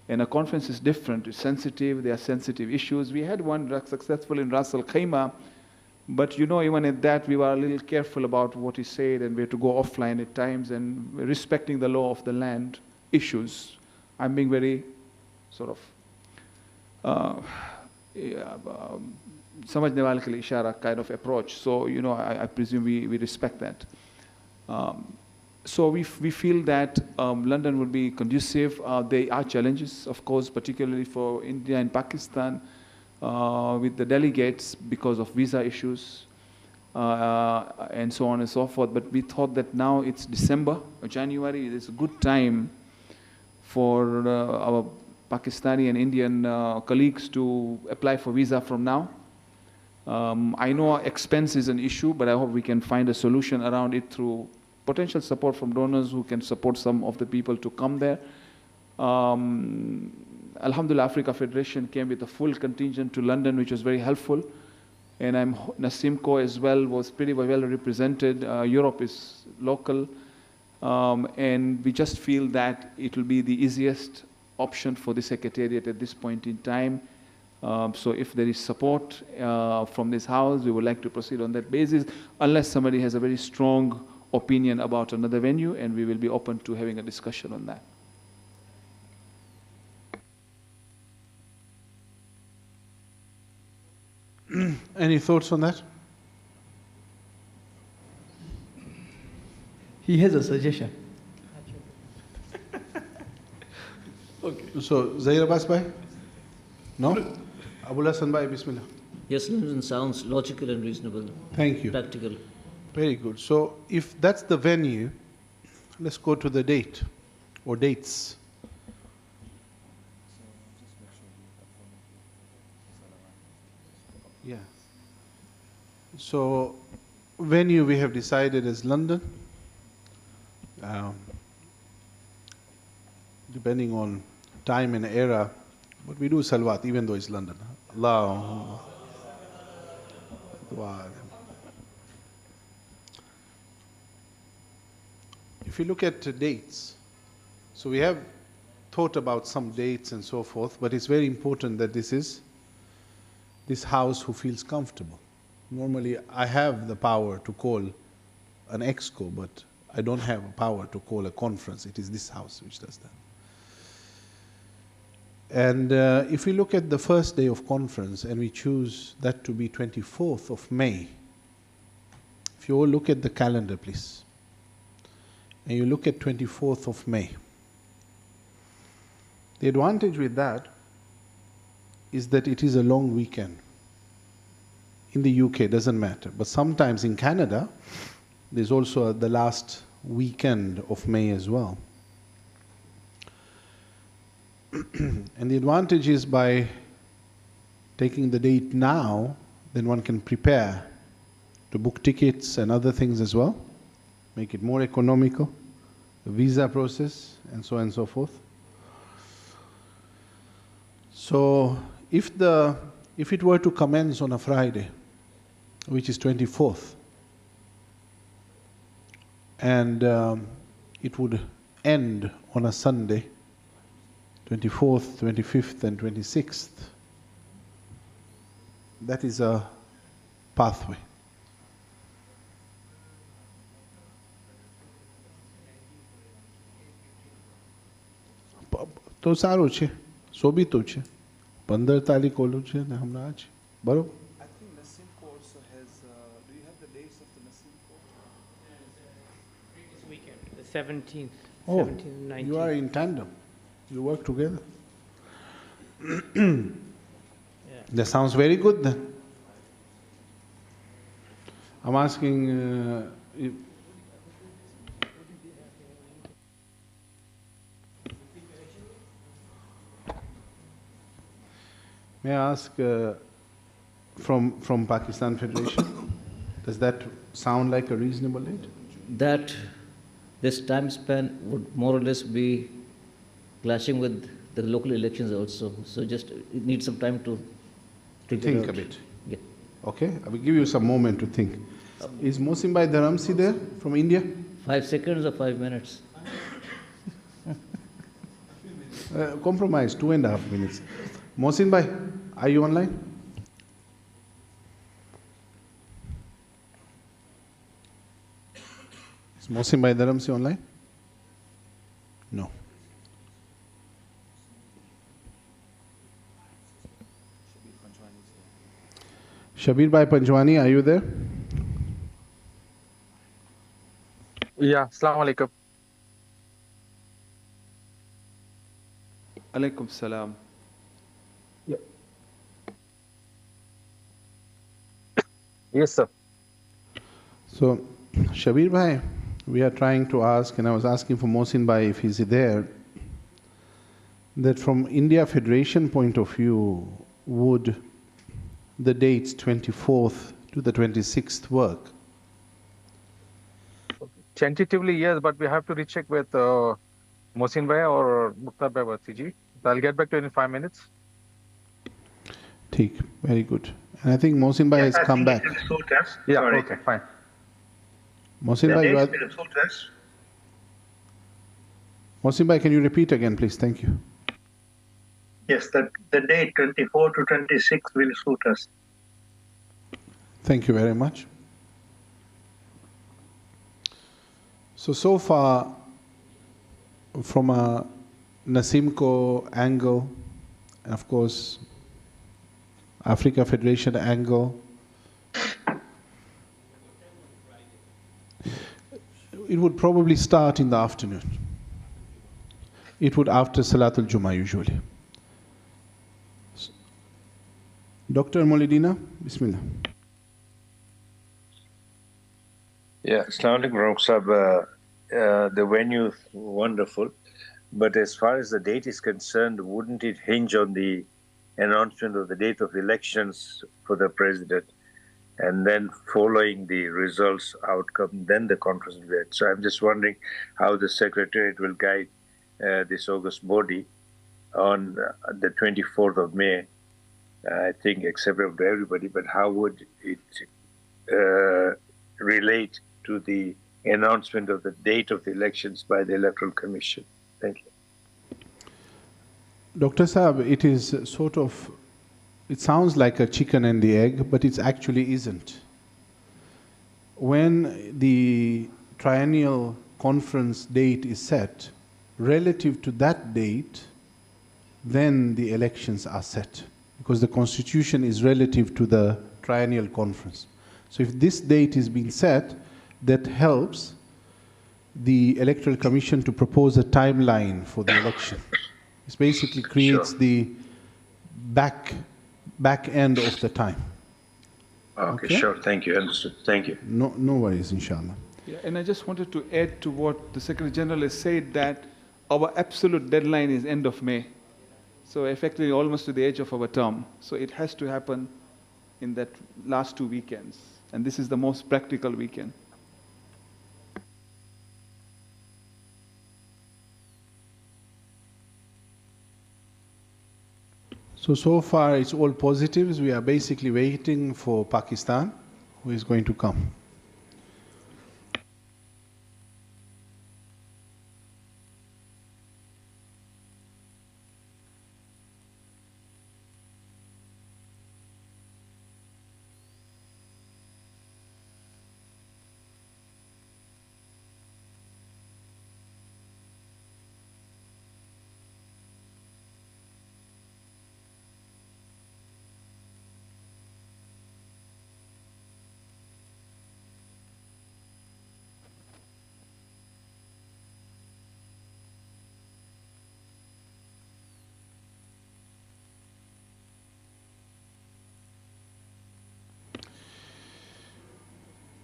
and a conference is different. It's sensitive. There are sensitive issues. We had one successful in Ras Al Khaimah, but even at that, we were a little careful about what is said, and we had to go offline at times, and respecting the law of the land issues. I'm being very sort of समझने वाले के लिए इशारा kind of approach. So I presume we respect that. So we feel that London would be conducive. There are challenges, of course, particularly for India and Pakistan with the delegates because of visa issues and so on and so forth. But we thought that now it's December or January. It's a good time for our Pakistani and Indian colleagues to apply for visa from now. I know expense is an issue, but I hope we can find a solution around it through potential support from donors who can support some of the people to come there. Alhamdulillah, Africa Federation came with a full contingent to London, which was very helpful. And Nasimco as well was pretty well represented. Europe is local. And we just feel that it will be the easiest option for the Secretariat at this point in time. So if there is support from this house, we would like to proceed on that basis, unless somebody has a very strong opinion about another venue, and we will be open to having a discussion on that. Any thoughts on that? He has a suggestion. Okay. So, Zahir Abbas bhai? No? Abul Hassan bhai, bismillah. Yes, London sounds logical and reasonable. Thank you. Practical. Very good. So, if that's the venue, let's go to the date or dates. Yeah. So, venue we have decided is London. Depending on time and era, but we do Salawat even though it's London. Allahumma. If you look at dates, so we have thought about some dates and so forth, but it's very important that this house who feels comfortable. Normally, I have the power to call an EXCO, but I don't have a power to call a conference. It is this house which does that. And if we look at the first day of conference and we choose that to be 24th of May, if you all look at the calendar, please, and you look at 24th of May, the advantage with that is that it is a long weekend. In the UK, doesn't matter, but sometimes in Canada, there's also the last weekend of May as well. And the advantage is by taking the date now, then one can prepare to book tickets and other things as well, make it more economical, the visa process, and so on and so forth. So if it were to commence on a Friday, which is 24th, and it would end on a Sunday, 24th, 25th, and 26th. That is a pathway. તો સારું છે, શોભિતું છે. 15 તારીખ ઓલું છે ને હમણાં આ છે, બરોબર? I think Nasimco also has, do you have the dates of the Nasimco? This weekend, the 17th, Oh, 17th and 19th. you are in tandem. You work together. That sounds very good then. I'm asking, if may I ask from Pakistan Federation, does that sound like a reasonable date? That this time span would more or less be clashing with the local elections also. So just it needs some time to Think a bit. Yeah. Okay, I will give you some moment to think. Is Mohsin Bhai Dharamsi there from India? 5 seconds or 5 minutes? Compromise, 2.5 minutes. Mohsin Bhai, are you online? Is Mohsin Bhai Dharamsi online? No. Shabir Bhai Panjwani, are you there? Yeah, Assalamu alaikum. Alaikum salam. Yes, sir. So, Shabir Bhai, we are trying to ask, and I was asking for Mohsin Bhai if he's there, that from India Federation point of view, would the dates 24th to the 26th work? Tentatively, yes, but we have to recheck with Mohsin Bhai or Mukhtar Bhai Watiji. I'll get back to you in 5 minutes. Theek, very good. And I think Mohsin Bhai has come back. Yeah, okay, fine. Mohsin Bhai, you are... Mohsin Bhai, can you repeat again, please? Thank you. Yes, the date 24 to 26 will suit us. Thank you very much. So far, from a Nasimco angle, and of course, Africa Federation angle, it would probably start in the afternoon. It would after Salatul Jummah usually. Dr. Molidina, Bismillah. Yeah, Assalamu alaikum, the venue is wonderful, but as far as the date is concerned, wouldn't it hinge on the announcement of the date of elections for the president, and then following the results outcome, then the conference will be held? So I'm just wondering how the Secretariat will guide this August body on the 24th of May. I think acceptable to everybody, but how would it relate to the announcement of the date of the elections by the Electoral Commission? Thank you. Dr. Saab, it is sort of, it sounds like a chicken and the egg, but it actually isn't. When the triennial conference date is set, relative to that date, then the elections are set, because the constitution is relative to the triennial conference. So if this date is being set, that helps the Electoral Commission to propose a timeline for the election. It basically creates the back end of the time. Okay, sure. Thank you. Understood. Thank you. No worries, inshallah. Yeah, and I just wanted to add to what the Secretary General has said, that our absolute deadline is end of May. So effectively almost to the edge of our term. So it has to happen in that last 2 weekends. And this is the most practical weekend. So far it's all positives. We are basically waiting for Pakistan, who is going to come.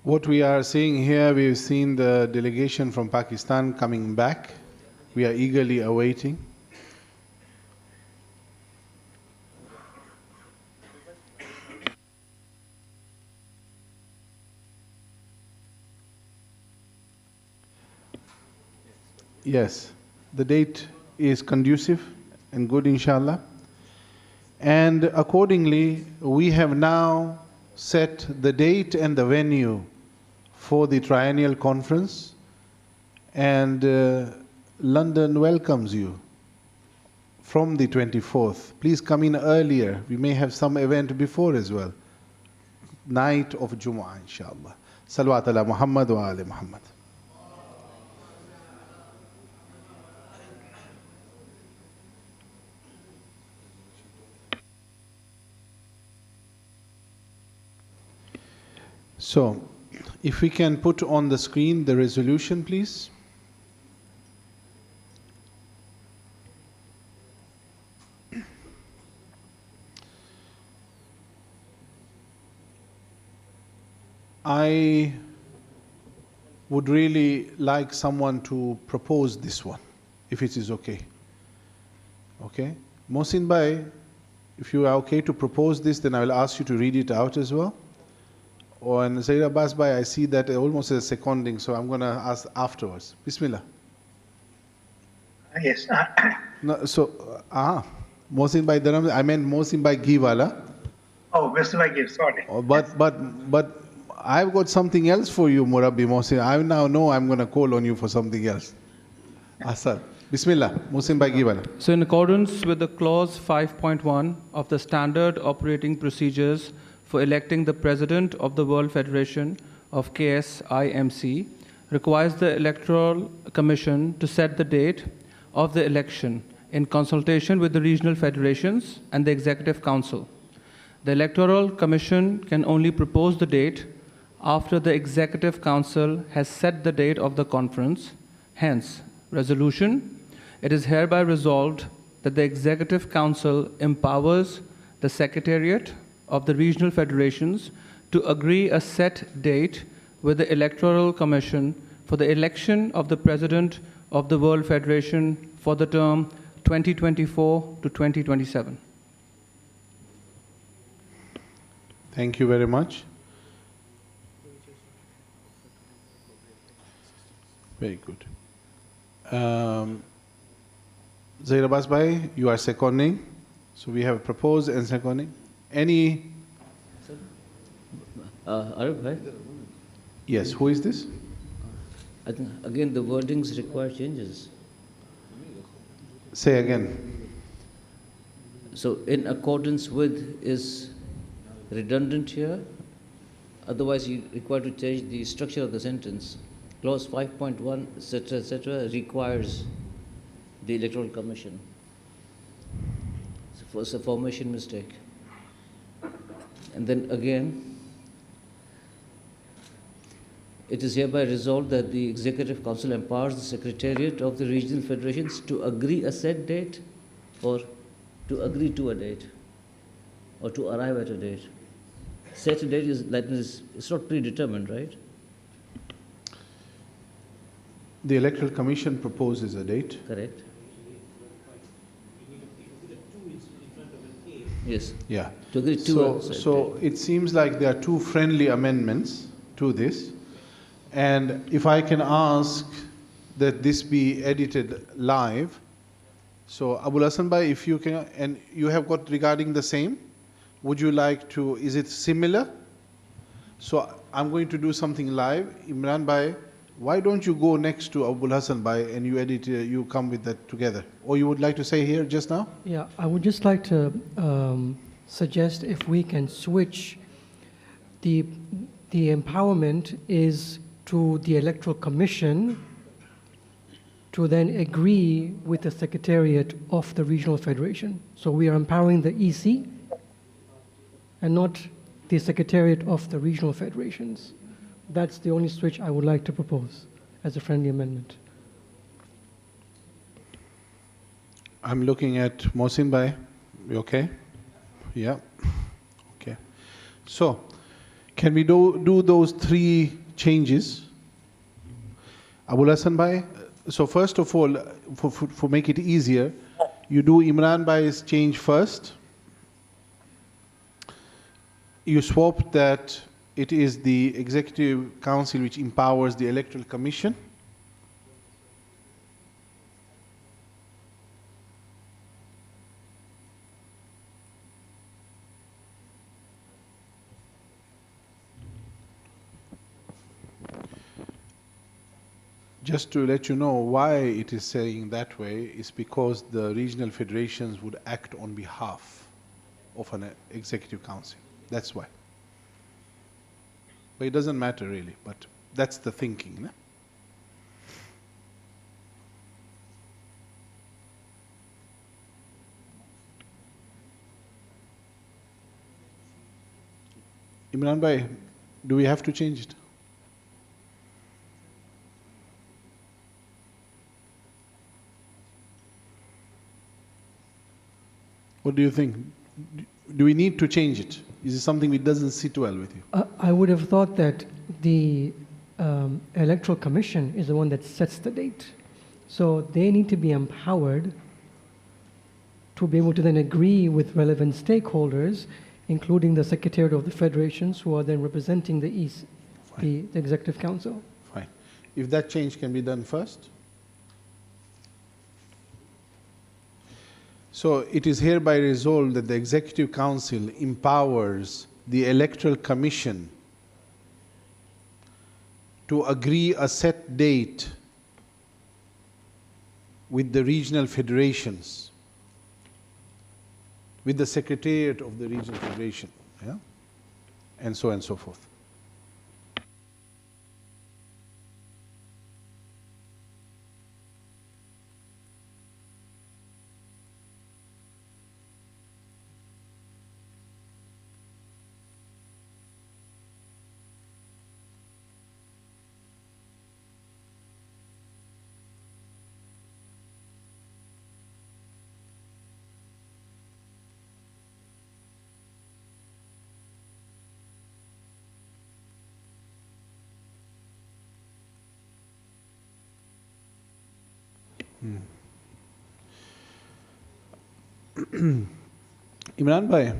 What we are seeing here, we've seen the delegation from Pakistan coming back. We are eagerly awaiting. Yes, the date is conducive and good, inshallah. And accordingly, we have now set the date and the venue for the triennial conference. And London welcomes you from the 24th. Please come in earlier. We may have some event before as well. Night of Jumu'ah, inshallah. Salawat ala Muhammad wa ali Muhammad. So, if we can put on the screen the resolution, please. I would really like someone to propose this one, if it is okay. Okay? Mohsin Bhai, if you are okay to propose this, then I will ask you to read it out as well. And Zaid Abbas Bhai, I see that almost as seconding, so I'm going to ask afterwards. Bismillah. Yes. No, so, Mohsin Bhai Dharam, I meant Mohsin Bhai Giwala. Oh, Mr. Magir, sorry. But I've got something else for you, Murabbi Mohsin. I now know I'm going to call on you for something else. Asad. Bismillah. Mohsin Bhai Giwala. So in accordance with the clause 5.1 of the standard operating procedures for electing the president of the World Federation of KSIMC, requires the Electoral Commission to set the date of the election in consultation with the regional federations and the Executive Council. The Electoral Commission can only propose the date after the Executive Council has set the date of the conference. Hence, resolution, it is hereby resolved that the Executive Council empowers the Secretariat of the regional federations to agree a set date with the Electoral Commission for the election of the President of the World Federation for the term 2024 to 2027. Thank you very much. Very good. Zaid Abbas Bhai, you are seconding. So we have proposed and seconding. Any? Arif Bhai? Yes, who is this? I think, again, the wordings require changes. Say again. So, in accordance with is redundant here. Otherwise, you require to change the structure of the sentence. Clause 5.1, etc., requires the Electoral Commission. So, it's a formation mistake. And then again, it is hereby resolved that the Executive Council empowers the Secretariat of the regional federations to agree a set date or to agree to a date or to arrive at a date. Set date is like this, it's not predetermined, right? The Electoral Commission proposes a date. Correct. Yes. Yeah. To agree to so it seems like there are two friendly amendments to this. And if I can ask that this be edited live. So Abul Hasan Bhai, if you can, and you have got regarding the same, would you like to, is it similar? So I'm going to do something live. Imran Bhai, why don't you go next to Abul Hasan Bhai and you edit, you come with that together? Or you would like to say here just now? Yeah, I would just like to suggest if we can switch the empowerment is to the Electoral Commission to then agree with the Secretariat of the Regional Federation. So we are empowering the EC and not the Secretariat of the Regional Federations. That's the only switch I would like to propose as a friendly amendment. I'm looking at Mohsin Bhai. You okay? Yeah. Okay. So, Can we do those three changes? Abul Hassan Bhai, so first of all, for make it easier, you do Imran Bhai's change first. You swap that it is the Executive Council which empowers the Electoral Commission. Just to let you know why it is saying that way is because the regional federations would act on behalf of an executive council. That's why. But it doesn't matter really, but that's the thinking. No? Imran Bhai, do we have to change it? What do you think? Do we need to change it? Is it something that doesn't sit well with you? I would have thought that the Electoral Commission is the one that sets the date. So they need to be empowered to be able to then agree with relevant stakeholders, including the Secretariat of the Federations, who are then representing the Executive Council. Fine. If that change can be done first. So it is hereby resolved that the Executive Council empowers the Electoral Commission to agree a set date with the regional federations, with the Secretariat of the regional federation, yeah? And so on and so forth. Imran Bhai,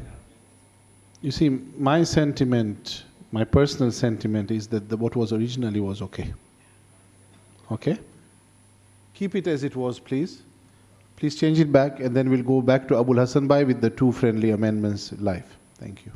you see, my sentiment, my personal sentiment is that what was originally was okay. Okay? Keep it as it was, please. Please change it back, and then we'll go back to Abul Hassan Bhai with the two friendly amendments live. Thank you.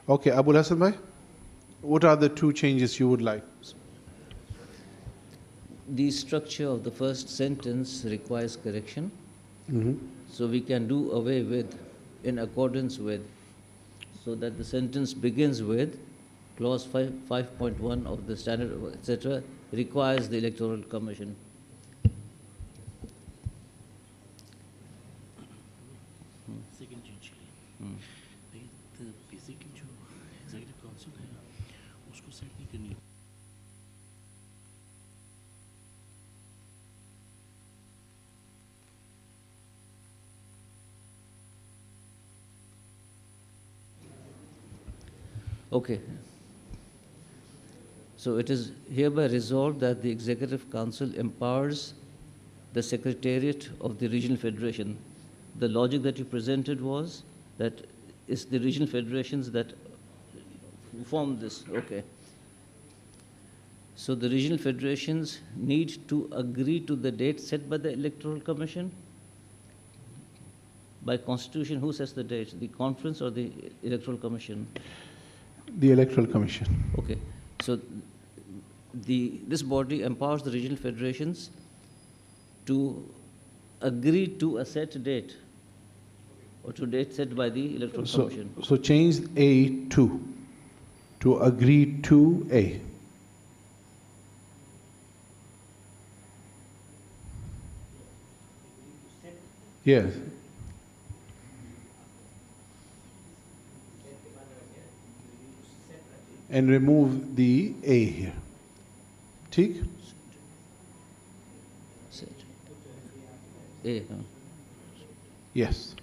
Okay, Abul Hassan Bhai, what are the two changes you would like? The structure of the first sentence requires correction. Mm-hmm. So we can do away with, in accordance with, so that the sentence begins with clause 5.1 of the standard, etc., requires the Electoral Commission. Okay. So it is hereby resolved that the Executive Council empowers the Secretariat of the Regional Federation. The logic that you presented was that it's the regional federations that form this. Okay. So the regional federations need to agree to the date set by the Electoral Commission? By constitution, who sets the date? The conference or the Electoral Commission? The Electoral Commission. Okay. So this body empowers the regional federations to agree to a set date or to date set by the Electoral Commission. So change A to agree to A. Yes. And remove the A here. ठीक? A. Yes.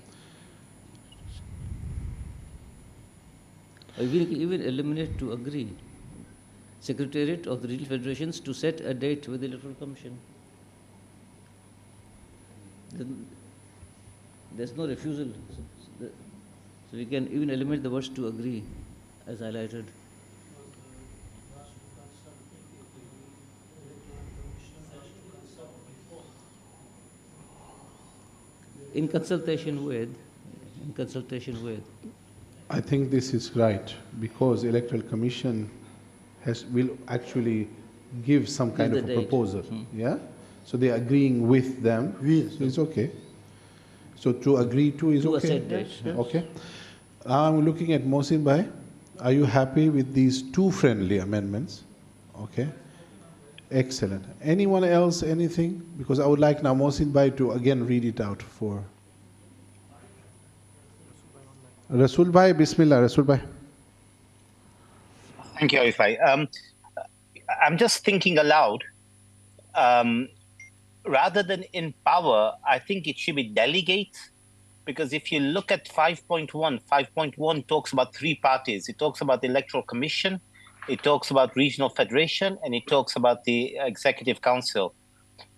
Even eliminate to agree. Secretariat of the regional federations to set a date with the Electoral Commission. Then there's no refusal. So we can even eliminate the words to agree, as highlighted. In consultation with. I think this is right because Electoral Commission will actually give some kind of a proposal. Yeah? So they're agreeing with them. So it's okay. So to agree to is okay. To a set date. Yes. Okay. I'm looking at Mohsin Bhai. Are you happy with these two friendly amendments? Okay. Excellent. Anyone else, anything? Because I would like now Mohsin Bhai to again read it out for Rasul Bhai. Bismillah, Rasul Bhai. Thank you, Arifai. I'm just thinking aloud. Rather than empower, I think it should be delegate, because if you look at 5.1 talks about three parties. It talks about the Electoral Commission, it talks about Regional Federation, and it talks about the Executive Council.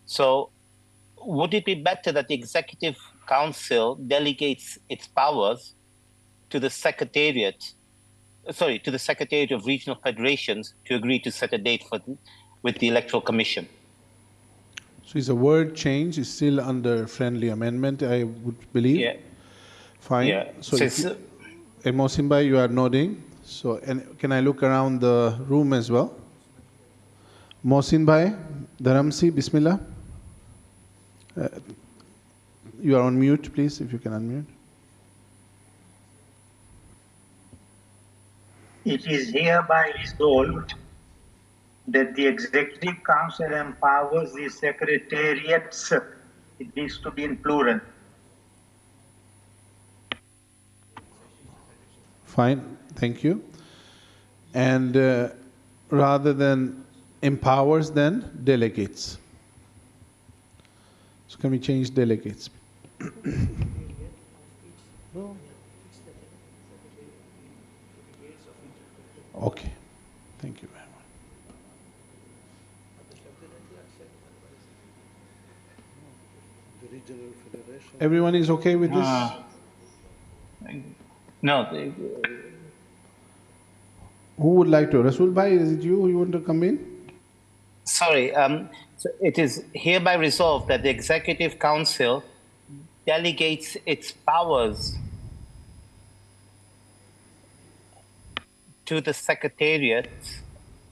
So would it be better that the Executive Council delegates its powers to the Secretariat of Regional Federations to agree to set a date with the Electoral Commission? So it's a word change. It's still under friendly amendment, I would believe. Yeah. Fine. Yeah. So Mohsin Bhai, you are nodding. So can I look around the room as well? Mohsin Bhai, Dharamsi, Bismillah. You are on mute, please, if you can unmute. It is hereby resolved that the Executive Council empowers the secretariats. It needs to be in plural. Fine, thank you. And rather than empowers, then delegates. So can we change delegates? Okay, thank you very much. Everyone is okay with this? No. Who would like to? Rasul Bhai, is it you want to come in? Sorry. So it is hereby resolved that the Executive Council delegates its powers to the Secretariat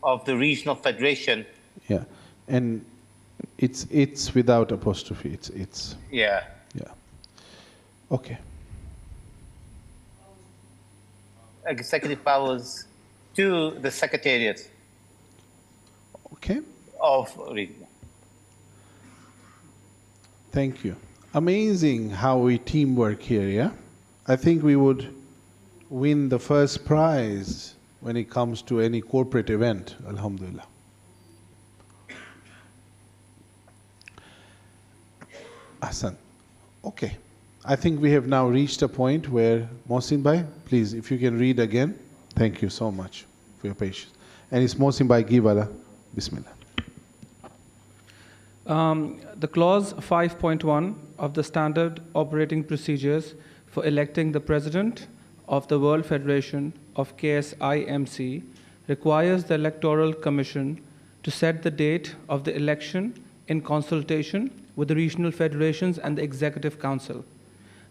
of the Regional Federation. Yeah, and it's without apostrophe. It's. Yeah. Yeah. Okay. Executive powers to the Secretariat. Okay. Of region. Thank you. Amazing how we teamwork here, yeah? I think we would win the first prize when it comes to any corporate event, alhamdulillah. Ahsan. Okay. I think we have now reached a point where, Mohsin Bhai, please, if you can read again. Thank you so much for your patience. And it's Mohsin Bhai Giwala. Bismillah. The clause 5.1 of the standard operating procedures for electing the president of the World Federation of KSIMC requires the Electoral Commission to set the date of the election in consultation with the regional federations and the Executive Council.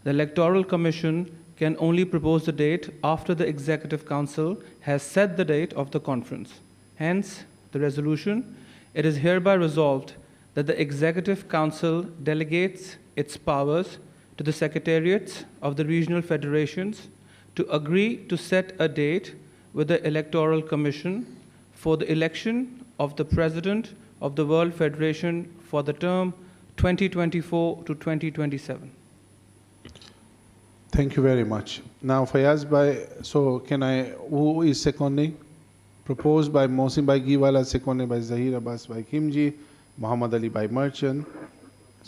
The Electoral Commission can only propose the date after the Executive Council has set the date of the conference. Hence, the resolution, it is hereby resolved that the Executive Council delegates its powers to the secretariats of the regional federations to agree to set a date with the Electoral Commission for the election of the President of the World Federation for the term 2024 to 2027. Thank you very much. Now, Fayaz Bhai, so who is seconding? Proposed by Mohsin Bhai Giwala, seconded by Zahir Abbas Bhai Kimji, Muhammad Ali Bhai Merchant,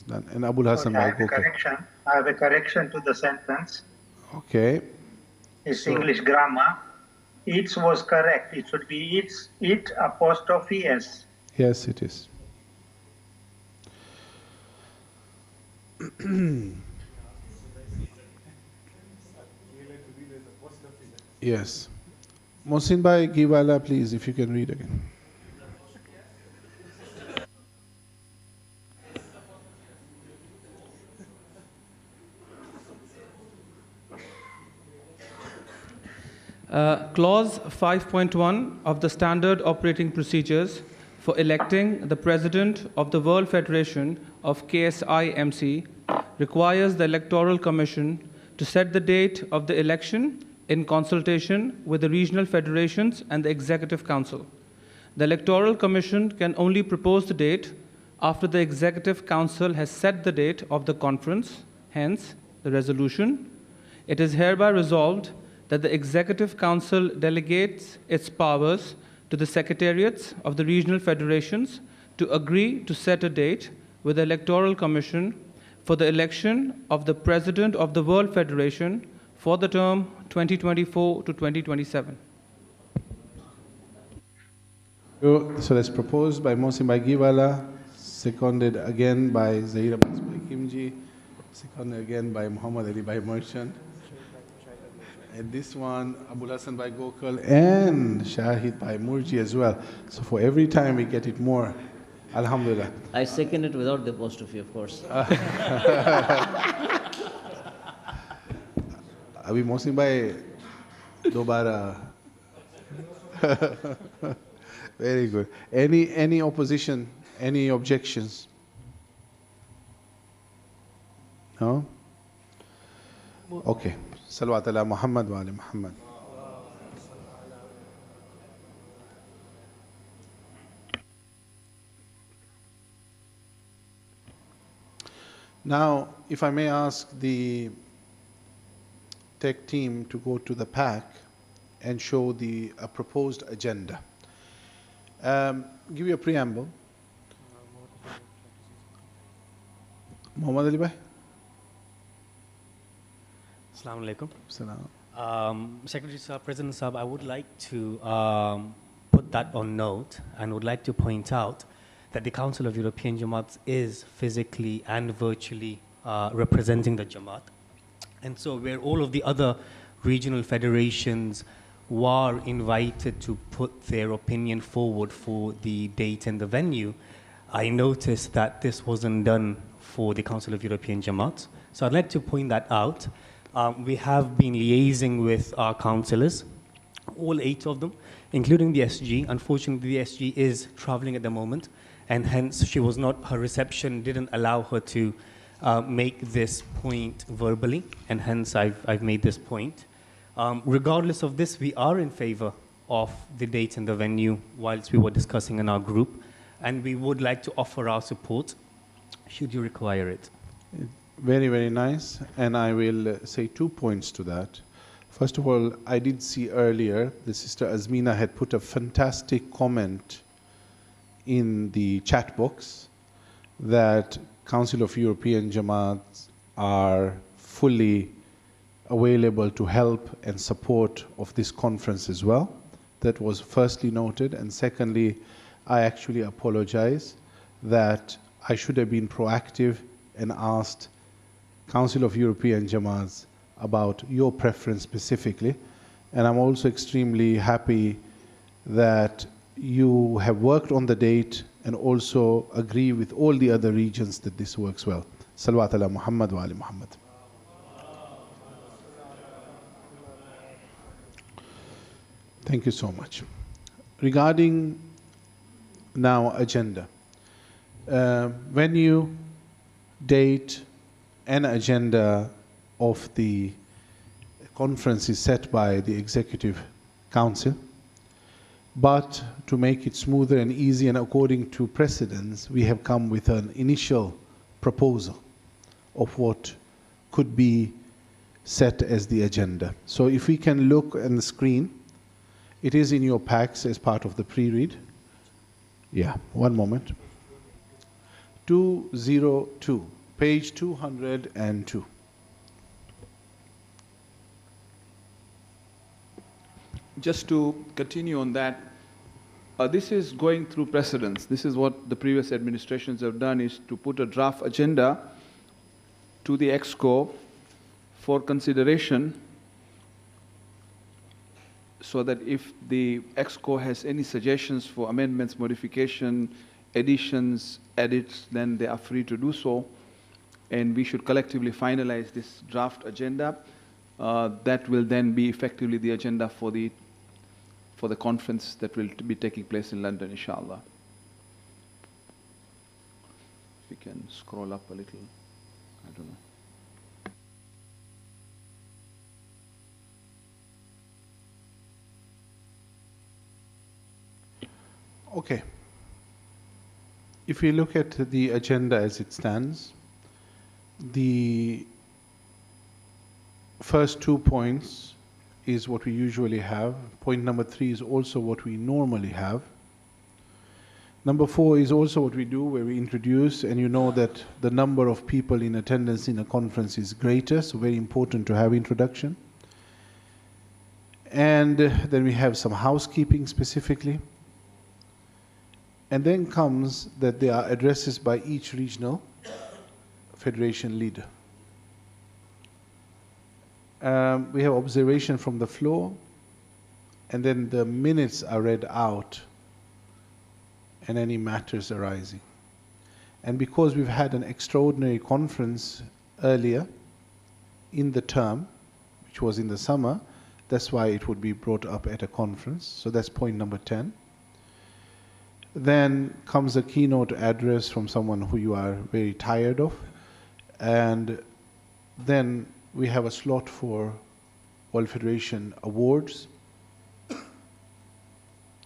and Abul Hassan Bhai Gokul. I have a correction to the sentence. Okay. It's English grammar. It was correct. It should be it apostrophe s. Yes, it is. Yes. Mohsin Bhai Giwala, please, if you can read again. Clause 5.1 of the Standard Operating Procedures for electing the President of the World Federation of KSIMC requires the Electoral Commission to set the date of the election in consultation with the regional federations and the Executive Council. The Electoral Commission can only propose the date after the Executive Council has set the date of the conference, hence the resolution. It is hereby resolved that the Executive Council delegates its powers to the secretariats of the regional federations to agree to set a date with the Electoral Commission for the election of the President of the World Federation for the term 2024 to 2027. So that's proposed by Mohsin Bhai Giwala, seconded again by Zahir Abbas Bhai Kimji, seconded again by Muhammad Ali Bhai Merchant. And this one, Abul Hassan Bhai Gokul and Shahid Bhai Murji as well. So for every time we get it more, Alhamdulillah. I second it without the apostrophe, of course. Abhi Mohsin Bhai, dobara. Very good. Any opposition? Any objections? No? Okay. Salawat ala Muhammad wa ali Muhammad. Now, if I may ask the tech team to go to the pack and show the proposed agenda. Give you a preamble. Muhammad Ali Bhai. Assalamu alaikum. Salam. Secretary Sahab, President Sahab, I would like to put that on note and would like to point out that the Council of European Jamaats is physically and virtually representing the Jamaat. And so where all of the other regional federations were invited to put their opinion forward for the date and the venue, I noticed that this wasn't done for the Council of European Jamaats. So I'd like to point that out. We have been liaising with our councillors, all 8 of them, including the SG. Unfortunately, the SG is traveling at the moment, and hence her reception didn't allow her to make this point verbally, and hence I've made this point. Regardless of this, we are in favor of the date and the venue whilst we were discussing in our group, and we would like to offer our support should you require it. Very, very nice. And I will say 2 points to that. First of all, I did see earlier the Sister Azmina had put a fantastic comment in the chat box that Council of European Jamaats are fully available to help and support of this conference as well. That was firstly noted. And secondly, I actually apologize that I should have been proactive and asked Council of European Jamaats about your preference specifically. And I'm also extremely happy that you have worked on the date and also agree with all the other regions that this works well. Salawat ala Muhammad wa ali Muhammad. Thank you so much. Regarding now agenda, venue, date, and agenda of the conference is set by the Executive Council. But to make it smoother and easy and according to precedents, we have come with an initial proposal of what could be set as the agenda. So if we can look on the screen, it is in your packs as part of the pre-read. Yeah, one moment. 202, page 202. Just to continue on that, this is going through precedents. This is what the previous administrations have done, is to put a draft agenda to the EXCO for consideration, so that if the EXCO has any suggestions for amendments, modification, additions, edits, then they are free to do so. And we should collectively finalize this draft agenda. That will then be effectively the agenda for the conference that will be taking place in London, inshallah. If we can scroll up a little, I don't know. Okay. If we look at the agenda as it stands, the first 2 points is what we usually have. Point number 3 is also what we normally have. Number 4 is also what we do, where we introduce, and you know that the number of people in attendance in a conference is greater, so very important to have introduction. And then we have some housekeeping specifically. And then comes that there are addresses by each regional federation leader. We have observation from the floor, and then the minutes are read out and any matters arising. And because we've had an extraordinary conference earlier in the term, which was in the summer, that's why it would be brought up at a conference. So that's point number 10. Then comes a keynote address from someone who you are very tired of. And then we have a slot for World Federation awards.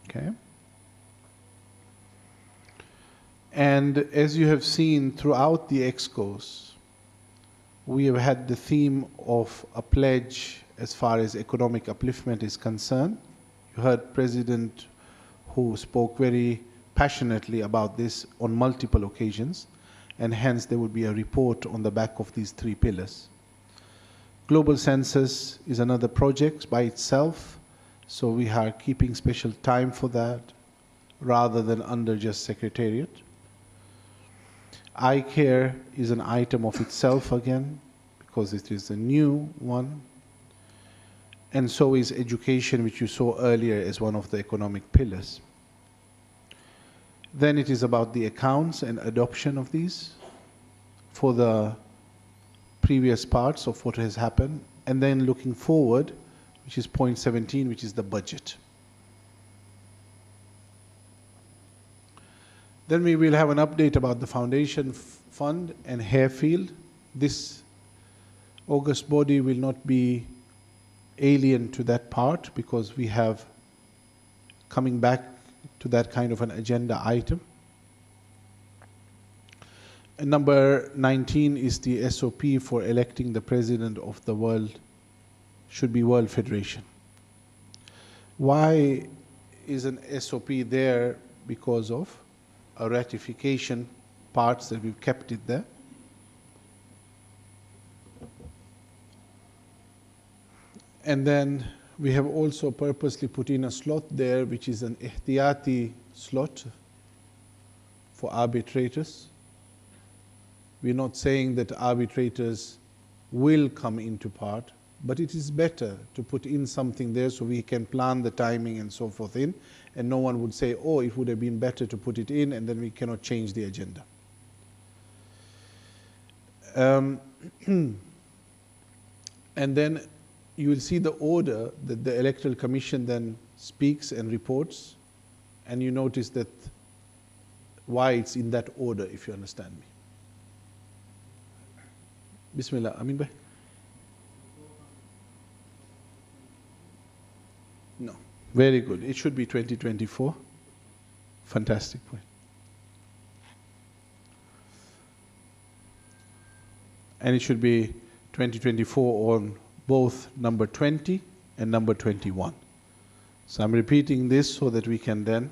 Okay. And as you have seen throughout the EXCOs, we have had the theme of a pledge as far as economic upliftment is concerned. You heard President who spoke very passionately about this on multiple occasions, and hence there would be a report on the back of these 3 pillars. Global Census is another project by itself, so we are keeping special time for that rather than under just Secretariat. Eye care is an item of itself again, because it is a new one. And so is education, which you saw earlier as one of the economic pillars. Then it is about the accounts and adoption of these for the previous parts of what has happened, and then looking forward, which is point 17, which is the budget. Then we will have an update about the foundation fund and Harefield. This August body will not be alien to that part, because we have coming back to that kind of an agenda item. And number 19 is the SOP for electing the president of the world, should be World Federation. Why is an SOP there? Because of a ratification parts that we've kept it there. And then we have also purposely put in a slot there, which is an ihtiyati slot for arbitrators. We're not saying that arbitrators will come into part, but it is better to put in something there so we can plan the timing and so forth in, and no one would say, oh, it would have been better to put it in, and then we cannot change the agenda. And then you will see the order that the Electoral Commission then speaks and reports, and you notice that why it's in that order, if you understand me. Bismillah, Amin bhai. No, very good. It should be 2024. Fantastic point. And it should be 2024 on both number 20 and number 21. So I'm repeating this so that we can then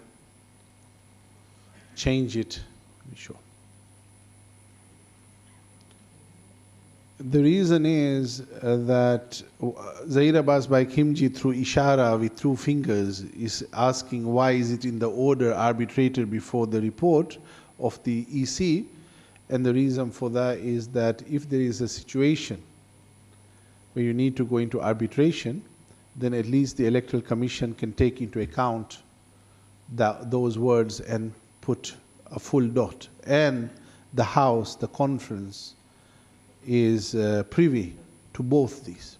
change it. Be sure. The reason is that Zahir Abbas Bhai Khimji through ishara with two fingers is asking why is it in the order arbitrated before the report of the EC, and the reason for that is that if there is a situation where you need to go into arbitration, then at least the Electoral Commission can take into account those words and put a full dot. And the House, the conference, is privy to both these.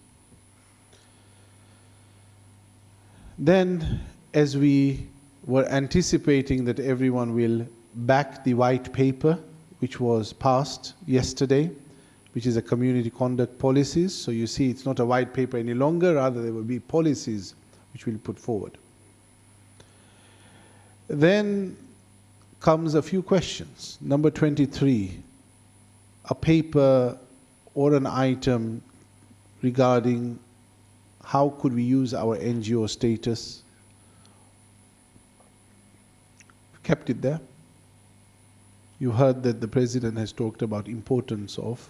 Then, as we were anticipating that everyone will back the white paper, which was passed yesterday, which is a community conduct policies. So you see it's not a white paper any longer, rather there will be policies which we'll put forward. Then comes a few questions. Number 23, a paper or an item regarding how could we use our NGO status. Kept it there. You heard that the President has talked about importance of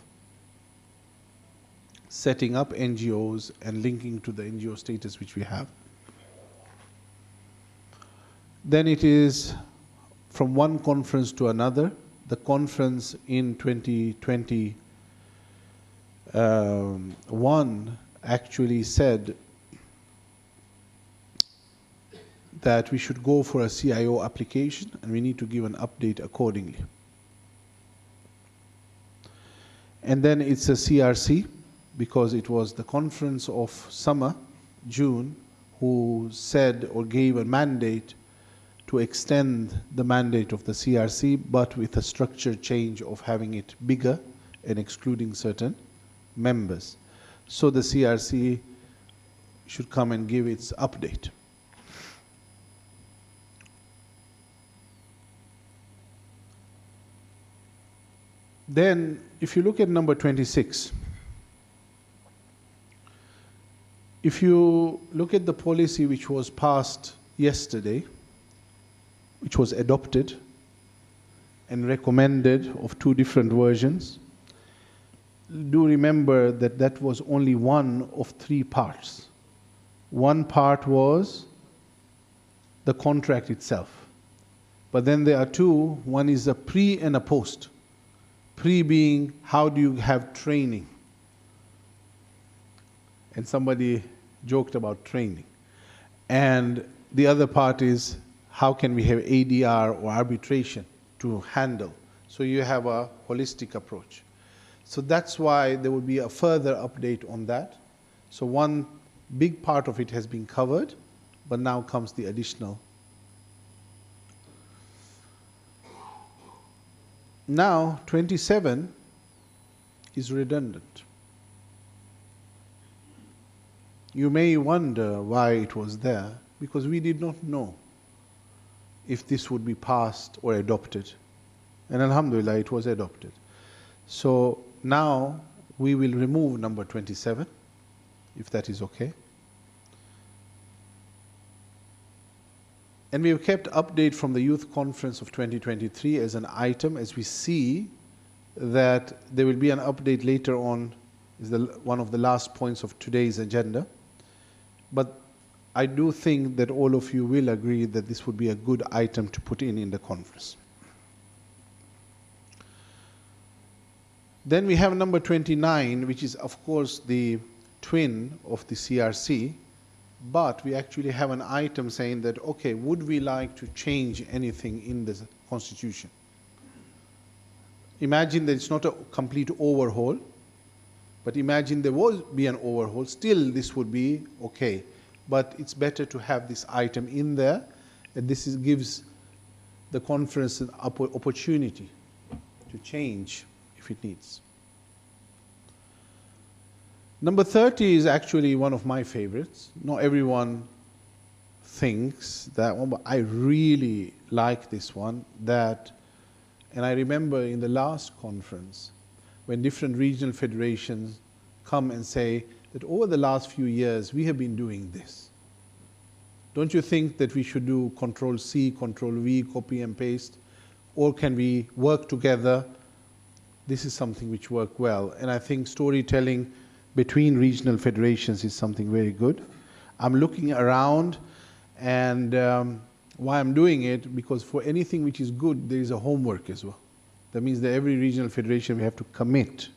setting up NGOs and linking to the NGO status which we have. Then it is from one conference to another. The conference in 2021 actually said that we should go for a CIO application and we need to give an update accordingly. And then it's a CRC, because it was the conference of summer, June, who said or gave a mandate to extend the mandate of the CRC, but with a structure change of having it bigger and excluding certain members. So the CRC should come and give its update. Then, if you look at number 26, if you look at the policy which was passed yesterday, which was adopted and recommended of two different versions, do remember that that was only one of three parts. One part was the contract itself. But then there are two. One is a pre and a post. Pre being, how do you have training? And somebody joked about training. And the other part is, how can we have ADR or arbitration to handle? So you have a holistic approach. So that's why there will be a further update on that. So one big part of it has been covered, but now comes the additional. Now, 27 is redundant. You may wonder why it was there, because we did not know if this would be passed or adopted. And alhamdulillah, it was adopted. So now we will remove number 27, if that is okay. And we have kept update from the Youth Conference of 2023 as an item, as we see that there will be an update later on, is one of the last points of today's agenda. But I do think that all of you will agree that this would be a good item to put in the conference. Then we have number 29, which is of course the twin of the CRC, but we actually have an item saying that, okay, would we like to change anything in the constitution? Imagine that it's not a complete overhaul, but imagine there would be an overhaul, still this would be okay. But it's better to have this item in there, and this gives the conference an opportunity to change if it needs. Number 30 is actually one of my favorites. Not everyone thinks that one, but I really like this one. And I remember in the last conference, when different regional federations come and say that over the last few years, we have been doing this. Don't you think that we should do Control-C, Control-V, copy and paste? Or can we work together? This is something which works well. And I think storytelling between regional federations is something very good. I'm looking around, and why I'm doing it, because for anything which is good, there is a homework as well. That means that every regional federation, we have to commit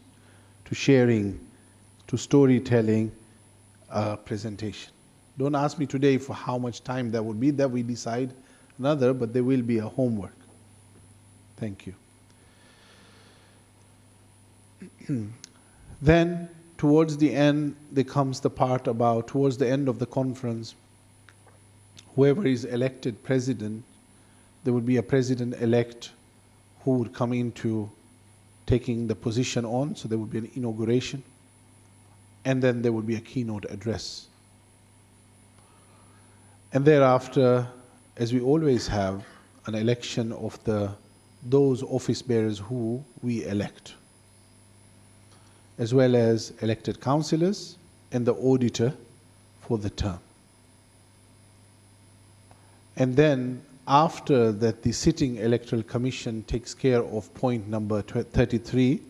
to sharing, to storytelling, presentation. Don't ask me today for how much time that would be. That we decide another, but there will be a homework. Thank you. Then, towards the end, there comes the part about, towards the end of the conference, whoever is elected president, there would be a president-elect who would come into taking the position on, so there would be an inauguration, and then there would be a keynote address. And thereafter, as we always have, an election of those office bearers who we elect, as well as elected councillors and the auditor for the term. And then after that, the sitting electoral commission takes care of point number 33,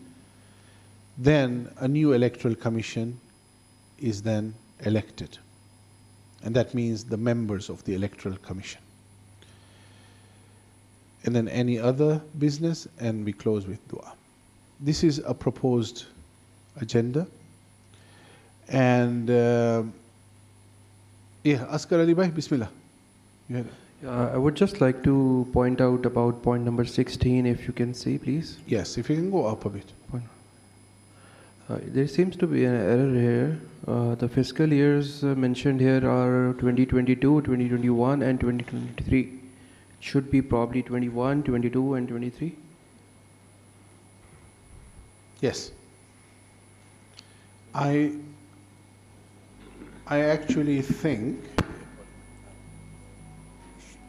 then a new electoral commission is then elected. And that means the members of the electoral commission. And then any other business, and we close with dua. This is a proposed agenda. And Askar Ali Bhai, Bismillah. I would just like to point out about point number 16, if you can see, please. Yes, if you can go up a bit. There seems to be an error here. The fiscal years mentioned here are 2022, 2021, and 2023. It should be probably 21, 22, and 23. Yes. I actually think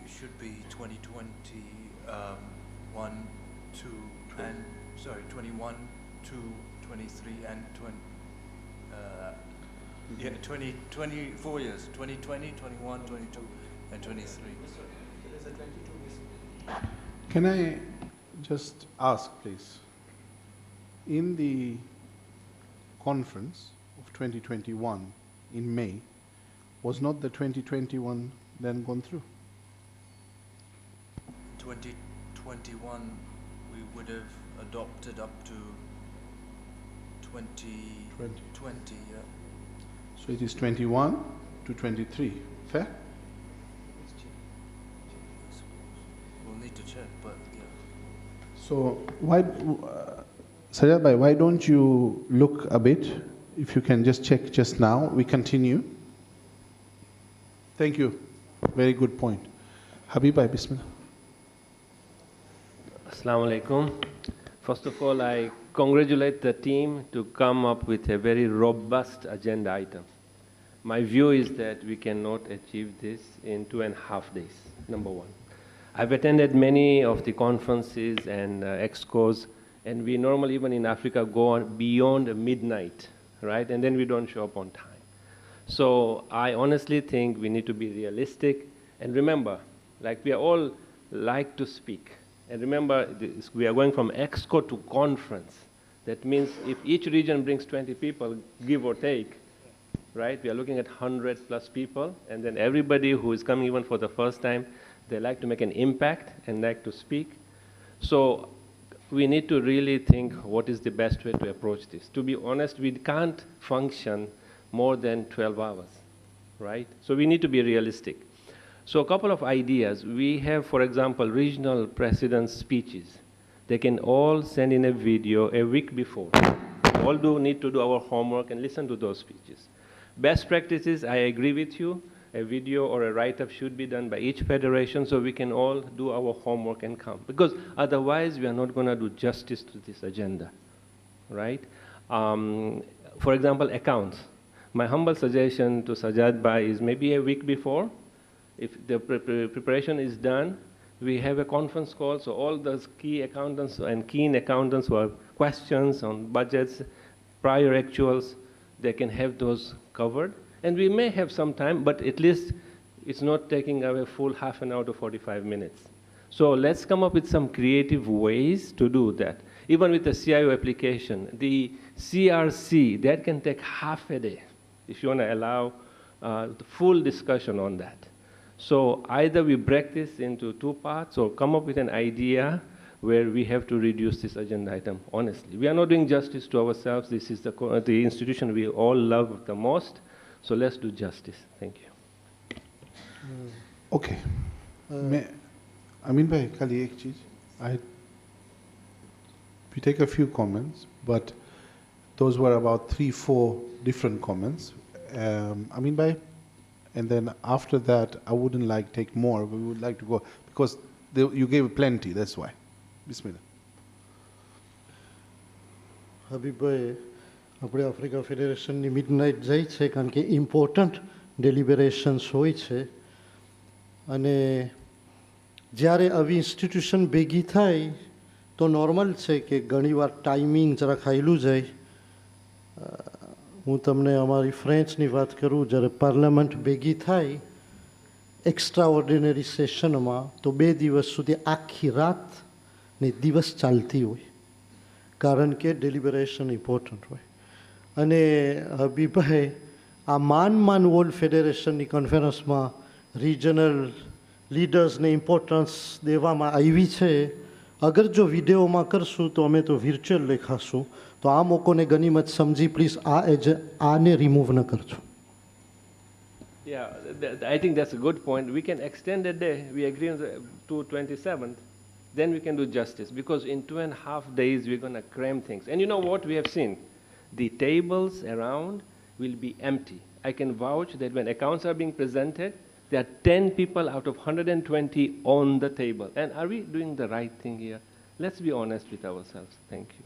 it should be 2021, 2, and sorry, 21, 2, 23, and 24 years. 2020, 21, 22, and 23. Can I just ask, please? In the conference of 2021 in May, was not the 2021 then gone through? 2021, we would have adopted up to 2020, yeah. So it is 21 to 23, fair? We'll need to check, but yeah. So why, Sajjad Bhai, why don't you look a bit? If you can just check just now, we continue. Thank you. Very good point. Habib Bhai, Bismillah. Assalamu alaikum. First of all, I congratulate the team to come up with a very robust agenda item. My view is that we cannot achieve this in 2.5 days, number one. I've attended many of the conferences and EXCOs, and we normally, even in Africa, go on beyond midnight, right? And then we don't show up on time. So I honestly think we need to be realistic. And remember, like we are all like to speak. And remember, we are going from EXCO to conference. That means if each region brings 20 people, give or take, right? We are looking at 100+ people, and then everybody who is coming even for the first time, they like to make an impact and like to speak. So we need to really think what is the best way to approach this. To be honest, we can't function more than 12 hours, right? So we need to be realistic. So a couple of ideas. We have, for example, regional presidents' speeches. They can all send in a video a week before. All need to do our homework and listen to those speeches. Best practices, I agree with you. A video or a write-up should be done by each federation so we can all do our homework and come. Because otherwise, we are not going to do justice to this agenda, right? For example, accounts. My humble suggestion to Sajad Bhai is maybe a week before, if the preparation is done, we have a conference call, so all those key accountants and keen accountants who have questions on budgets, prior actuals, they can have those covered. And we may have some time, but at least it's not taking away full half an hour to 45 minutes. So let's come up with some creative ways to do that. Even with the CIO application, the CRC, that can take half a day if you want to allow the full discussion on that. So either we break this into 2 parts or come up with an idea where we have to reduce this agenda item, honestly. We are not doing justice to ourselves. This is the institution we all love the most. So let's do justice. Thank you. Okay. Amin bhai, kali ek cheez. We take a few comments, but those were about 3-4 different comments. Amin bhai, and then after that, I wouldn't like take more. We would like to go because you gave plenty. That's why. Bismillah. Habib bhai, આપણે Africa ફેડરેશનની midnight જાય છે કારણ કે important ડેલિબરેશન્સ હોય છે અને જ્યારે આવી ઇન્સ્ટિટ્યુશન ભેગી થાય તો નોર્મલ છે કે ઘણીવાર ટાઈમિંગ જરા ખાયલું જાય. હું તમને અમારી ફ્રેન્ચની વાત કરું, જ્યારે પાર્લામેન્ટ ભેગી થાય એક્સ્ટ્રા ઓર્ડિનરી સેશનમાં તો 2 દિવસ સુધી આખી રાત ને દિવસ ચાલતી હોય કારણ કે ડેલિબરેશન ઇમ્પોર્ટન્ટ હોય. અને હબીભાઈ, આ માન વર્લ્ડ ફેડરેશનની કોન્ફરન્સમાં રિજનલ લીડર્સને ઇમ્પોર્ટન્સ દેવામાં આવી છે. અગર જો વિડીયોમાં કરશું તો અમે તો વિર્ચ્યુઅલ લેખાશું. તો આ મોકોને ગનીમત સમજી પ્લીઝ આને રિમૂવ ન કરજો. Yeah, I think that's a good point. We can extend the day. We agree on to 27th. Then we can do justice. Because in 2.5 days, we're going to cram things. And you know what we have seen? The tables around will be empty. I can vouch that when accounts are being presented, there are 10 people out of 120 on the table. And are we doing the right thing here? Let's be honest with ourselves. Thank you.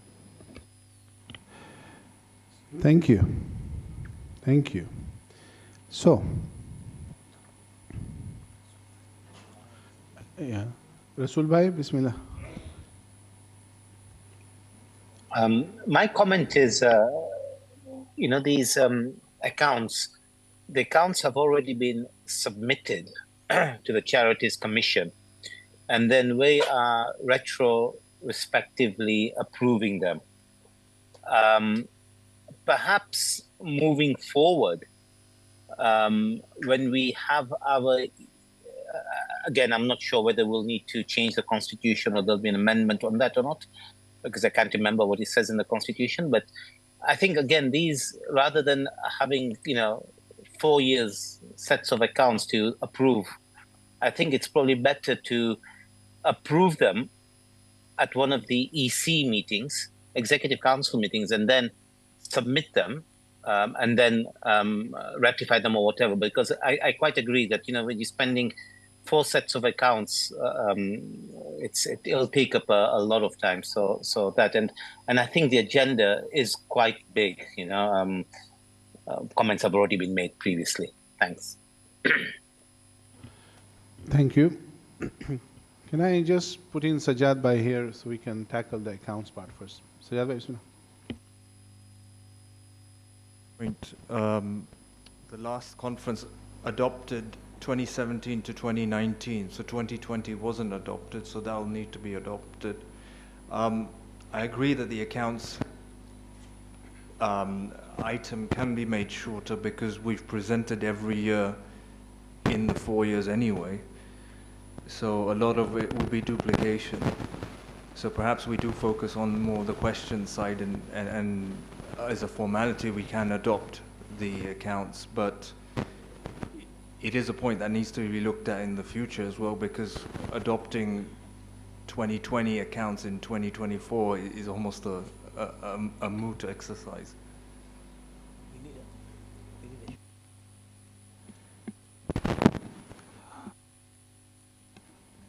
Thank you. Thank you. So, yeah. Rasul bhai, Bismillah. My comment is, these accounts, the accounts have already been submitted to the Charities Commission, and then we are retrospectively approving them. Perhaps moving forward, when we have our, again, I'm not sure whether we'll need to change the constitution or there'll be an amendment on that or not, because I can't remember what it says in the constitution. But I think, again, these, rather than having, 4 years sets of accounts to approve, I think it's probably better to approve them at one of the EC meetings, Executive Council meetings, and then submit them and then ratify them or whatever. Because I quite agree that, when you're spending 4 sets of accounts, it'll take up a lot of time. So that, and I think the agenda is quite big. Comments have already been made previously. Thanks. Thank you. Can I just put in Sajad Bhai here so we can tackle the accounts part first? Sajad Bhai, Bismillah. The last conference adopted 2017 to 2019, so 2020 wasn't adopted, so that will need to be adopted. I agree that the accounts item can be made shorter because we've presented every year in the 4 years anyway. So a lot of it will be duplication. So perhaps we do focus on more the question side, and as a formality we can adopt the accounts, but it is a point that needs to be looked at in the future as well, because adopting 2020 accounts in 2024 is almost a moot exercise.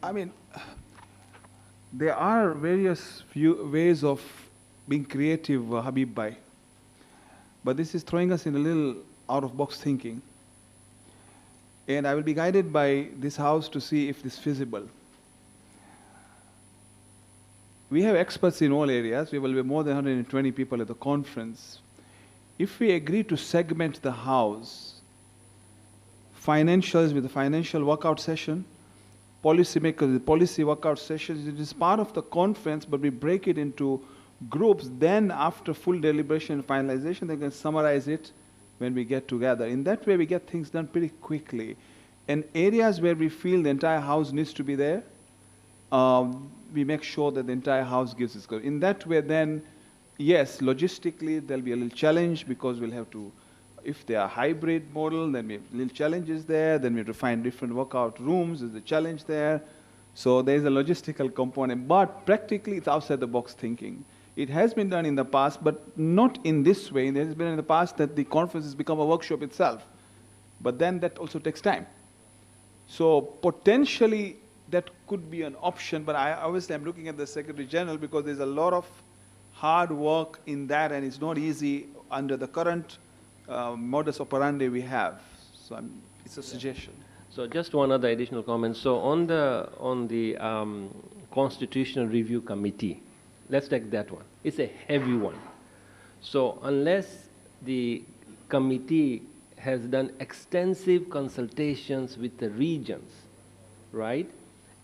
I mean, there are various ways of being creative, Habib Bhai. But this is throwing us in a little out-of-box thinking. And I will be guided by this house to see if this is feasible. We have experts in all areas. We will be more than 120 people at the conference. If we agree to segment the house, financials with the financial workout session, policymakers with policy workout sessions, it is part of the conference, but we break it into groups. Then after full deliberation and finalization, they can summarize it when we get together. In that way, we get things done pretty quickly. And areas where we feel the entire house needs to be there, we make sure that the entire house gives its. In that way, then, yes, logistically, there'll be a little challenge because we'll have to, if they are hybrid model, then we have little challenges there. Then we have to find different workout rooms. There's a challenge there. So there's a logistical component. But practically, it's outside the box thinking. It has been done in the past, but not in this way. There has been in the past that the conference has become a workshop itself. But then that also takes time. So potentially, that could be an option. But obviously, I'm looking at the Secretary General because there's a lot of hard work in that, and it's not easy under the current modus operandi we have. So it's a suggestion. So just one other additional comment. So on the Constitutional Review Committee, let's take that one. It's a heavy one. So unless the committee has done extensive consultations with the regions, right,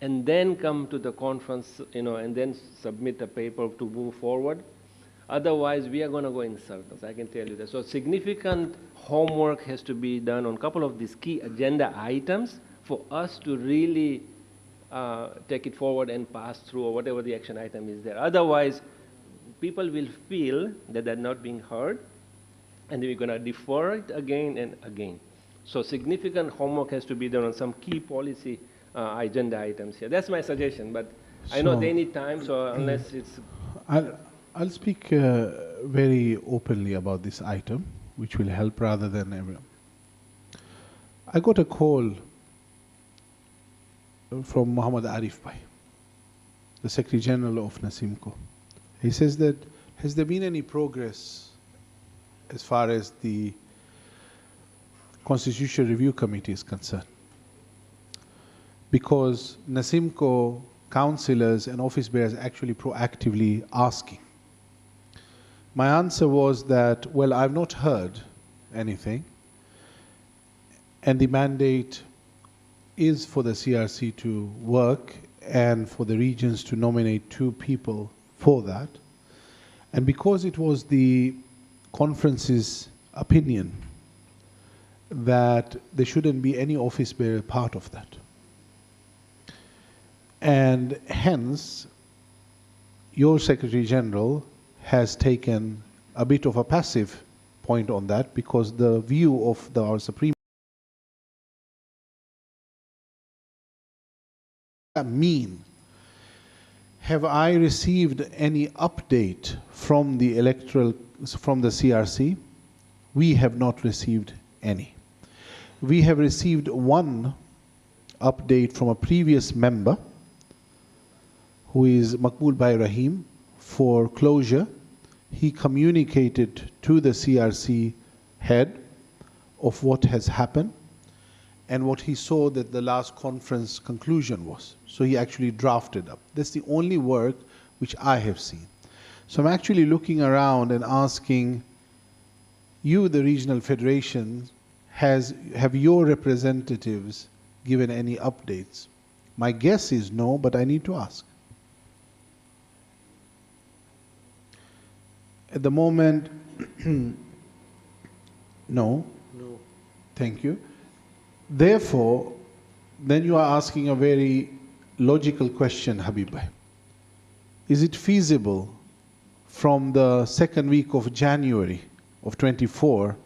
and then come to the conference, and then submit a paper to move forward, otherwise we are going to go in circles, I can tell you that. So significant homework has to be done on a couple of these key agenda items for us to really take it forward and pass through, or whatever the action item is there. Otherwise, people will feel that they're not being heard, and we're going to defer it again and again. So significant homework has to be done on some key policy agenda items here. That's my suggestion, but I know they need time, so unless it's... I'll speak very openly about this item, which will help rather than everyone. I got a call from Muhammad Arif Bhai, the Secretary General of NASIMCO. He says that, has there been any progress as far as the Constitutional Review Committee is concerned? Because NASIMCO councillors and office bearers actually proactively asking. My answer was that, well, I've not heard anything, and the mandate is for the CRC to work and for the regions to nominate 2 people for that. And because it was the conference's opinion that there shouldn't be any office bearer part of that. And hence, your Secretary General has taken a bit of a passive point on that, because the view of our Supreme have I received any update from the CRC? We have not received any. We have received one update from a previous member, who is Maqbool Bhai Rahim, for closure. He communicated to the CRC head of what has happened and what he saw that the last conference conclusion was. So he actually drafted up. That's the only work which I have seen. So I'm actually looking around and asking you, the regional federations, have your representatives given any updates? My guess is no, but I need to ask. At the moment, No. No. Thank you. Therefore, then you are asking a very logical question, Habib bhai. Is it feasible from the second week of January of 24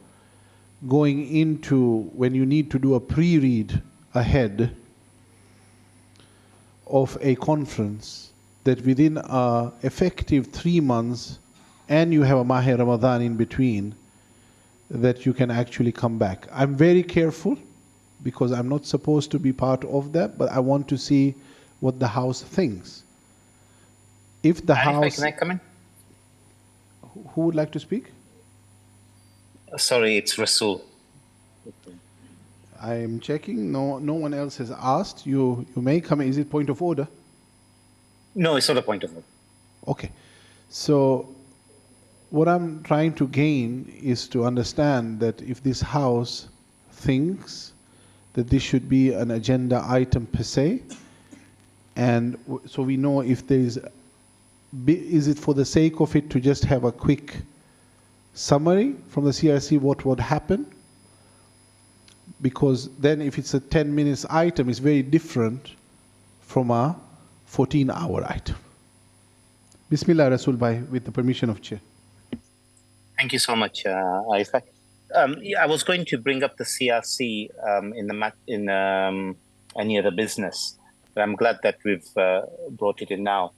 going into when you need to do a pre-read ahead of a conference that within a effective 3 months and you have a Mahe Ramadan in between that you can actually come back? I'm very careful because I'm not supposed to be part of that, but I want to see what the House thinks. If the House... Can I come in? Who would like to speak? Sorry, it's Rasul. I am checking. No one else has asked. You may come in. Is it point of order? No, it's not a point of order. Okay. So what I'm trying to gain is to understand that if this House thinks that this should be an agenda item per se, and so we know if there is it for the sake of it to just have a quick summary from the CRC what would happen? Because then if it's a 10 minutes item, it's very different from a 14-hour item. Bismillah, Rasul Bhai, with the permission of Chair. Thank you so much, Aifak. Yeah, I was going to bring up the CRC in any other business, but I'm glad that we've brought it in now.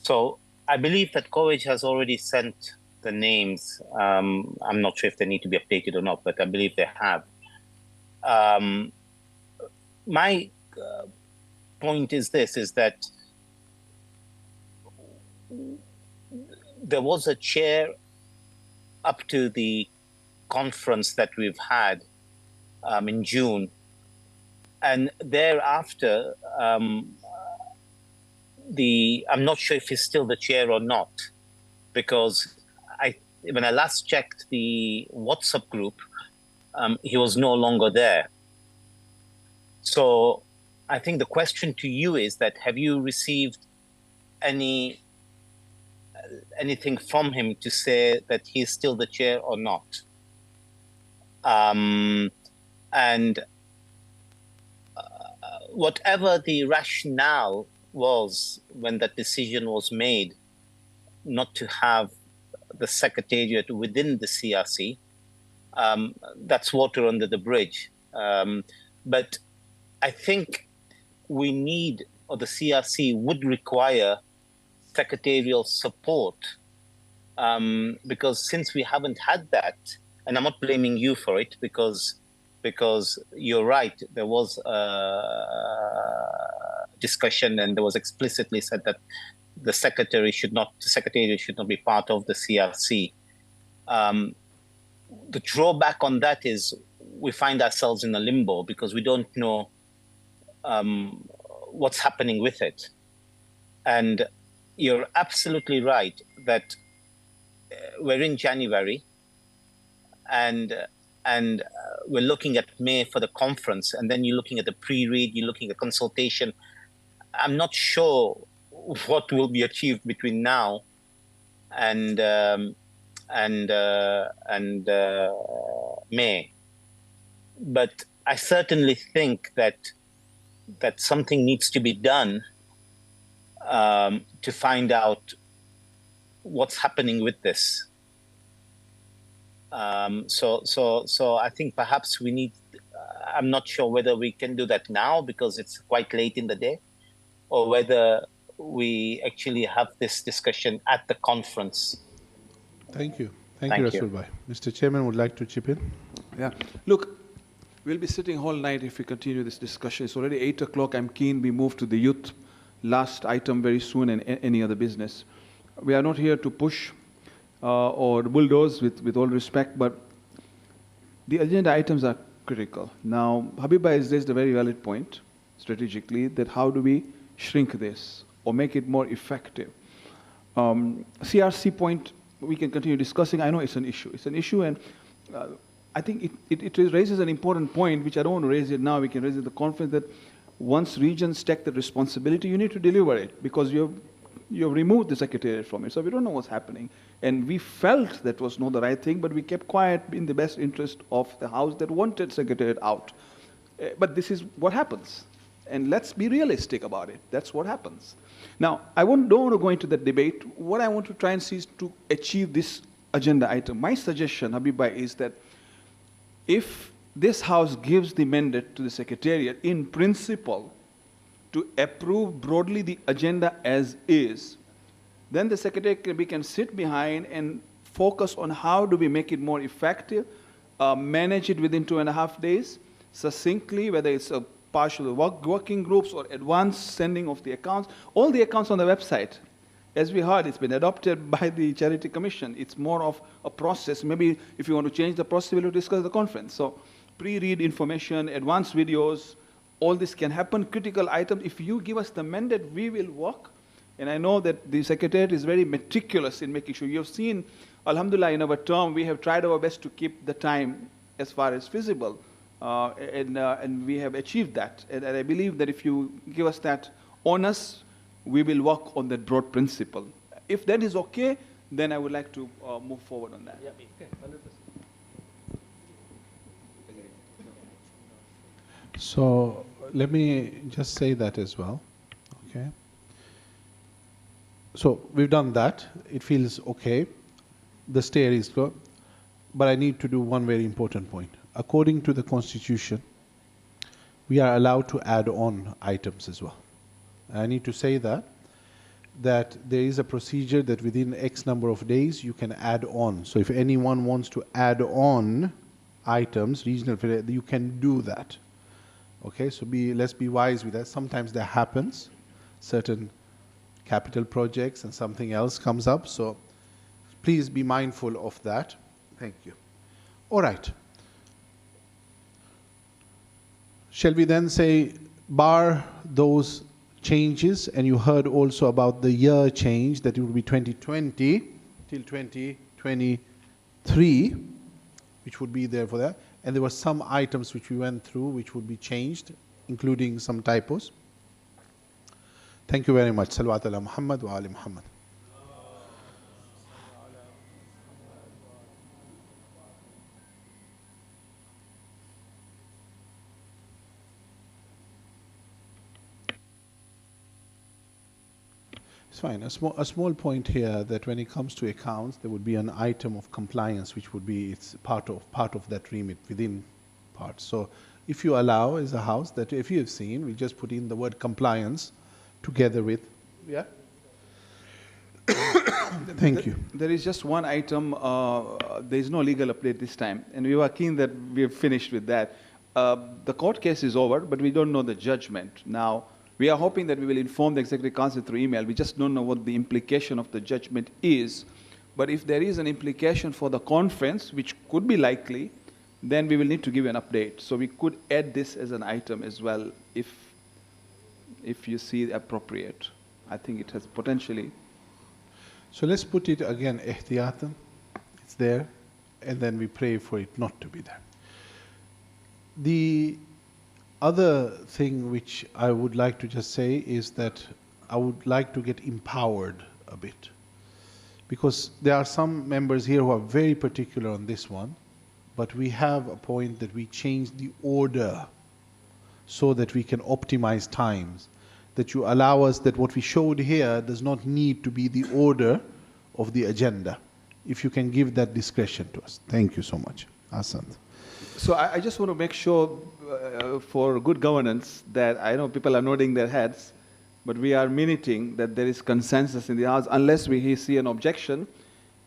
So I believe that COVID has already sent the names. I'm not sure if they need to be updated or not, but I believe they have. My point is this, is that there was a chair up to the conference that we've had in June. And thereafter, I'm not sure if he's still the chair or not, because when I last checked the WhatsApp group, he was no longer there. So I think the question to you is that, have you received anything from him to say that he's still the chair or not? And whatever the rationale was when that decision was made not to have the secretariat within the CRC, that's water under the bridge. But I think we need, or the CRC would require, secretarial support, because since we haven't had that, and I'm not blaming you for it, because you're right, there was a discussion and there was explicitly said that the secretary should not be part of the CRC. The drawback on that is we find ourselves in a limbo because we don't know what's happening with it. And you're absolutely right that we're in January and we're looking at May for the conference, and then you're looking at the pre-read, you're looking at consultation. I'm not sure what will be achieved between now and May, but I certainly think that something needs to be done to find out what's happening with this. So I think perhaps we need. I'm not sure whether we can do that now because it's quite late in the day, or whether we actually have this discussion at the conference. Thank you. Thank you, Rasul Bhai. Mr. Chairman would like to chip in. Yeah. Look, we'll be sitting all night if we continue this discussion. It's already 8 o'clock. I'm keen we move to the youth last item very soon and any other business. We are not here to push or bulldoze with all respect, but the agenda items are critical. Now, Habiba has raised a very valid point strategically that how do we shrink this or make it more effective? CRC point, we can continue discussing. I know it's an issue. It's an issue, and I think it raises an important point, which I don't want to raise it now. We can raise it at the conference, that once regions take the responsibility, you need to deliver it, because you're you have removed the secretariat from it, so we don't know what's happening. And we felt that was not the right thing, but we kept quiet in the best interest of the House that wanted secretariat out. But this is what happens. And let's be realistic about it. That's what happens. Now, don't want to go into that debate. What I want to try and see is to achieve this agenda item. My suggestion, Habibbai, is that if this House gives the mandate to the Secretariat, in principle, to approve broadly the agenda as is, then the Secretariat can sit behind and focus on how do we make it more effective, manage it within 2.5 days, succinctly, whether it's a partial working groups or advanced sending of the accounts. All the accounts on the website. As we heard, it's been adopted by the Charity Commission. It's more of a process. Maybe if you want to change the process, we'll discuss the conference. So pre-read information, advanced videos, all this can happen. Critical items, if you give us the mandate, we will work. And I know that the Secretariat is very meticulous in making sure. You have seen, alhamdulillah, in our term, we have tried our best to keep the time as far as feasible. And we have achieved that. And I believe that if you give us that onus, we will work on that broad principle. If that is okay, then I would like to move forward on that. Yeah, okay, 100%. So let me just say that as well, okay? So we've done that. It feels okay. The stair is good. But I need to do one very important point. According to the Constitution, we are allowed to add on items as well. I need to say that there is a procedure that within X number of days you can add on. So if anyone wants to add on items, you can do that. Okay, so let's be wise with that. Sometimes that happens, certain capital projects and something else comes up. So please be mindful of that. Thank you. All right. Shall we then say, bar those changes, and you heard also about the year change, that it will be 2020 till 2023, which would be there for that. And there were some items which we went through which would be changed, including some typos. Thank you very much. Salawat ala Muhammad wa ali Muhammad. It's fine. A small point here, that when it comes to accounts, there would be an item of compliance, which would be it's part of that remit within parts. So if you allow, as a House, that if you have seen, we just put in the word compliance together with, yeah. Thank you. There is just one item. There is no legal update this time, and we were keen that we have finished with that. The court case is over, but we don't know the judgment now. We are hoping that we will inform the Executive Council through email. We just don't know what the implication of the judgment is. But if there is an implication for the conference, which could be likely, then we will need to give an update. So we could add this as an item as well, if you see appropriate. I think it has potentially. So let's put it again, ihtiyatan. It's there, and then we pray for it not to be there. The other thing which I would like to just say is that I would like to get empowered a bit, because there are some members here who are very particular on this one, but we have a point that we change the order so that we can optimize times, that you allow us that what we showed here does not need to be the order of the agenda. If you can give that discretion to us. Thank you so much. Asant. So I just want to make sure for good governance that I know people are nodding their heads, but we are minuting that there is consensus in the House. Unless we see an objection,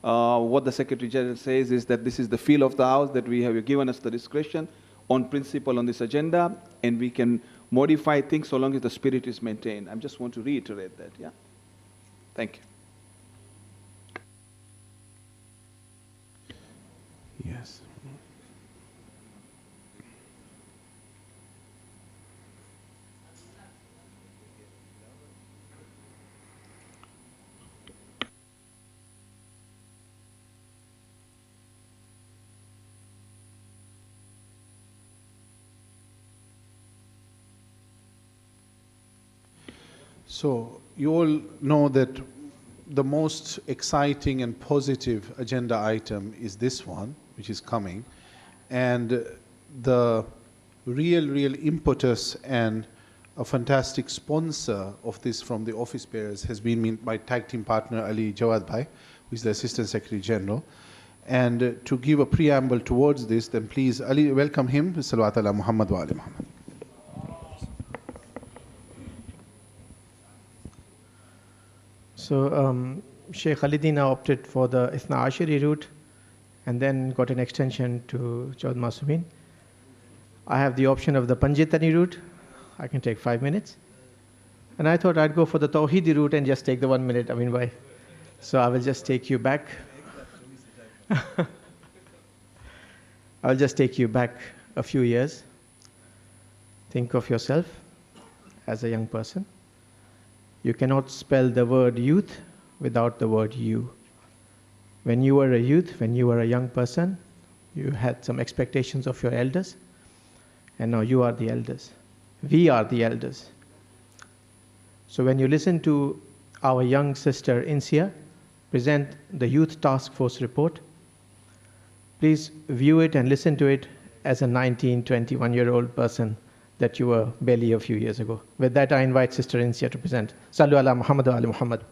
what the Secretary General says is that this is the feel of the House, that we have given us the discretion on principle on this agenda, and we can modify things so long as the spirit is maintained. I just want to reiterate that, yeah? Thank you. Yes. So you all know that the most exciting and positive agenda item is this one, which is coming. And the real impetus and a fantastic sponsor of this from the office bearers has been my tag team partner Ali Jawad Bhai, who is the Assistant Secretary General. And to give a preamble towards this, then please, Ali, welcome him. Salawat ala Muhammad wa ali Muhammad. So Sheikh Khalidina opted for the Ithna Ashari route and then got an extension to Chaud Masumin. I have the option of the Panjitani route. I can take 5 minutes. And I thought I'd go for the Tawhidi route and just take the 1 minute, Amin bhai. So I will just take you back. I'll just take you back a few years. Think of yourself as a young person. You cannot spell the word youth without the word you. When you were a youth, when you were a young person, you had some expectations of your elders, and now you are the elders. We are the elders. So when you listen to our young sister Insia present the Youth Task Force report, please view it and listen to it as a 19, 21-year-old person that you were barely a few years ago. With that, I invite Sister Insia to present. Sallu ala Muhammad wa ali Muhammad.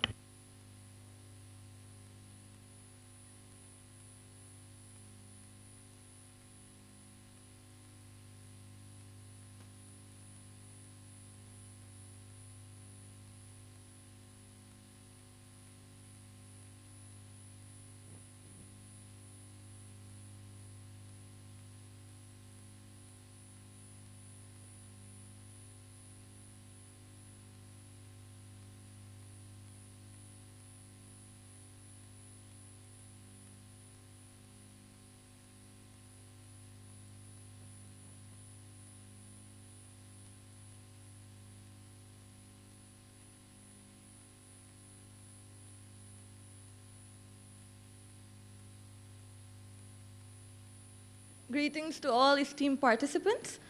Greetings to all esteemed participants.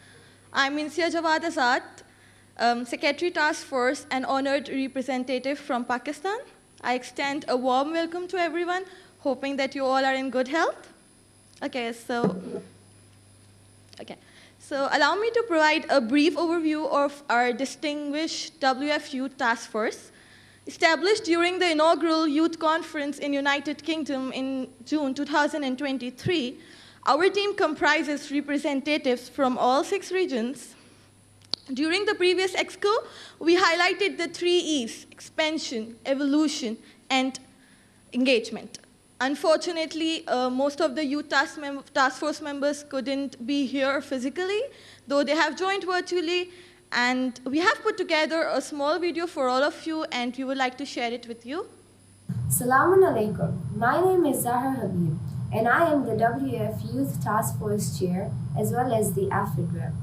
I'm Insia Jawad Azad, Secretary Task Force and honored representative from Pakistan. I extend a warm welcome to everyone, hoping that you all are in good health. So allow me to provide a brief overview of our distinguished WF Youth Task Force. Established during the inaugural Youth Conference in United Kingdom in June 2023, our team comprises representatives from all 6 regions. During the previous EXCO, we highlighted the 3 E's: expansion, evolution, and engagement. Unfortunately, most of the Youth Task Force members couldn't be here physically, though they have joined virtually, and we have put together a small video for all of you, and we would like to share it with you. Assalamu alaikum. My name is Zahra Habib, and I am the WF Youth Task Force Chair, as well as the AFID rep.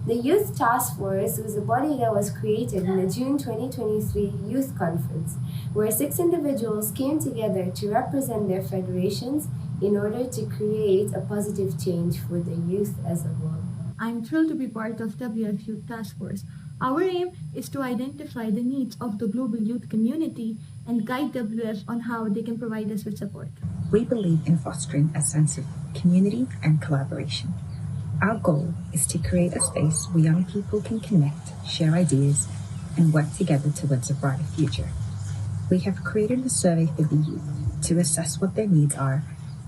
The Youth Task Force was a body that was created in the June 2023 Youth Conference, where 6 individuals came together to represent their federations in order to create a positive change for the youth as a whole. I'm thrilled to be part of WF Youth Task Force. Our aim is to identify the needs of the global youth community and guide WF on how they can provide us with support. We believe in fostering a sense of community and collaboration. Our goal is to create a space where young people can connect, share ideas, and work together towards a brighter future. We have created a survey for the youth to assess what their needs are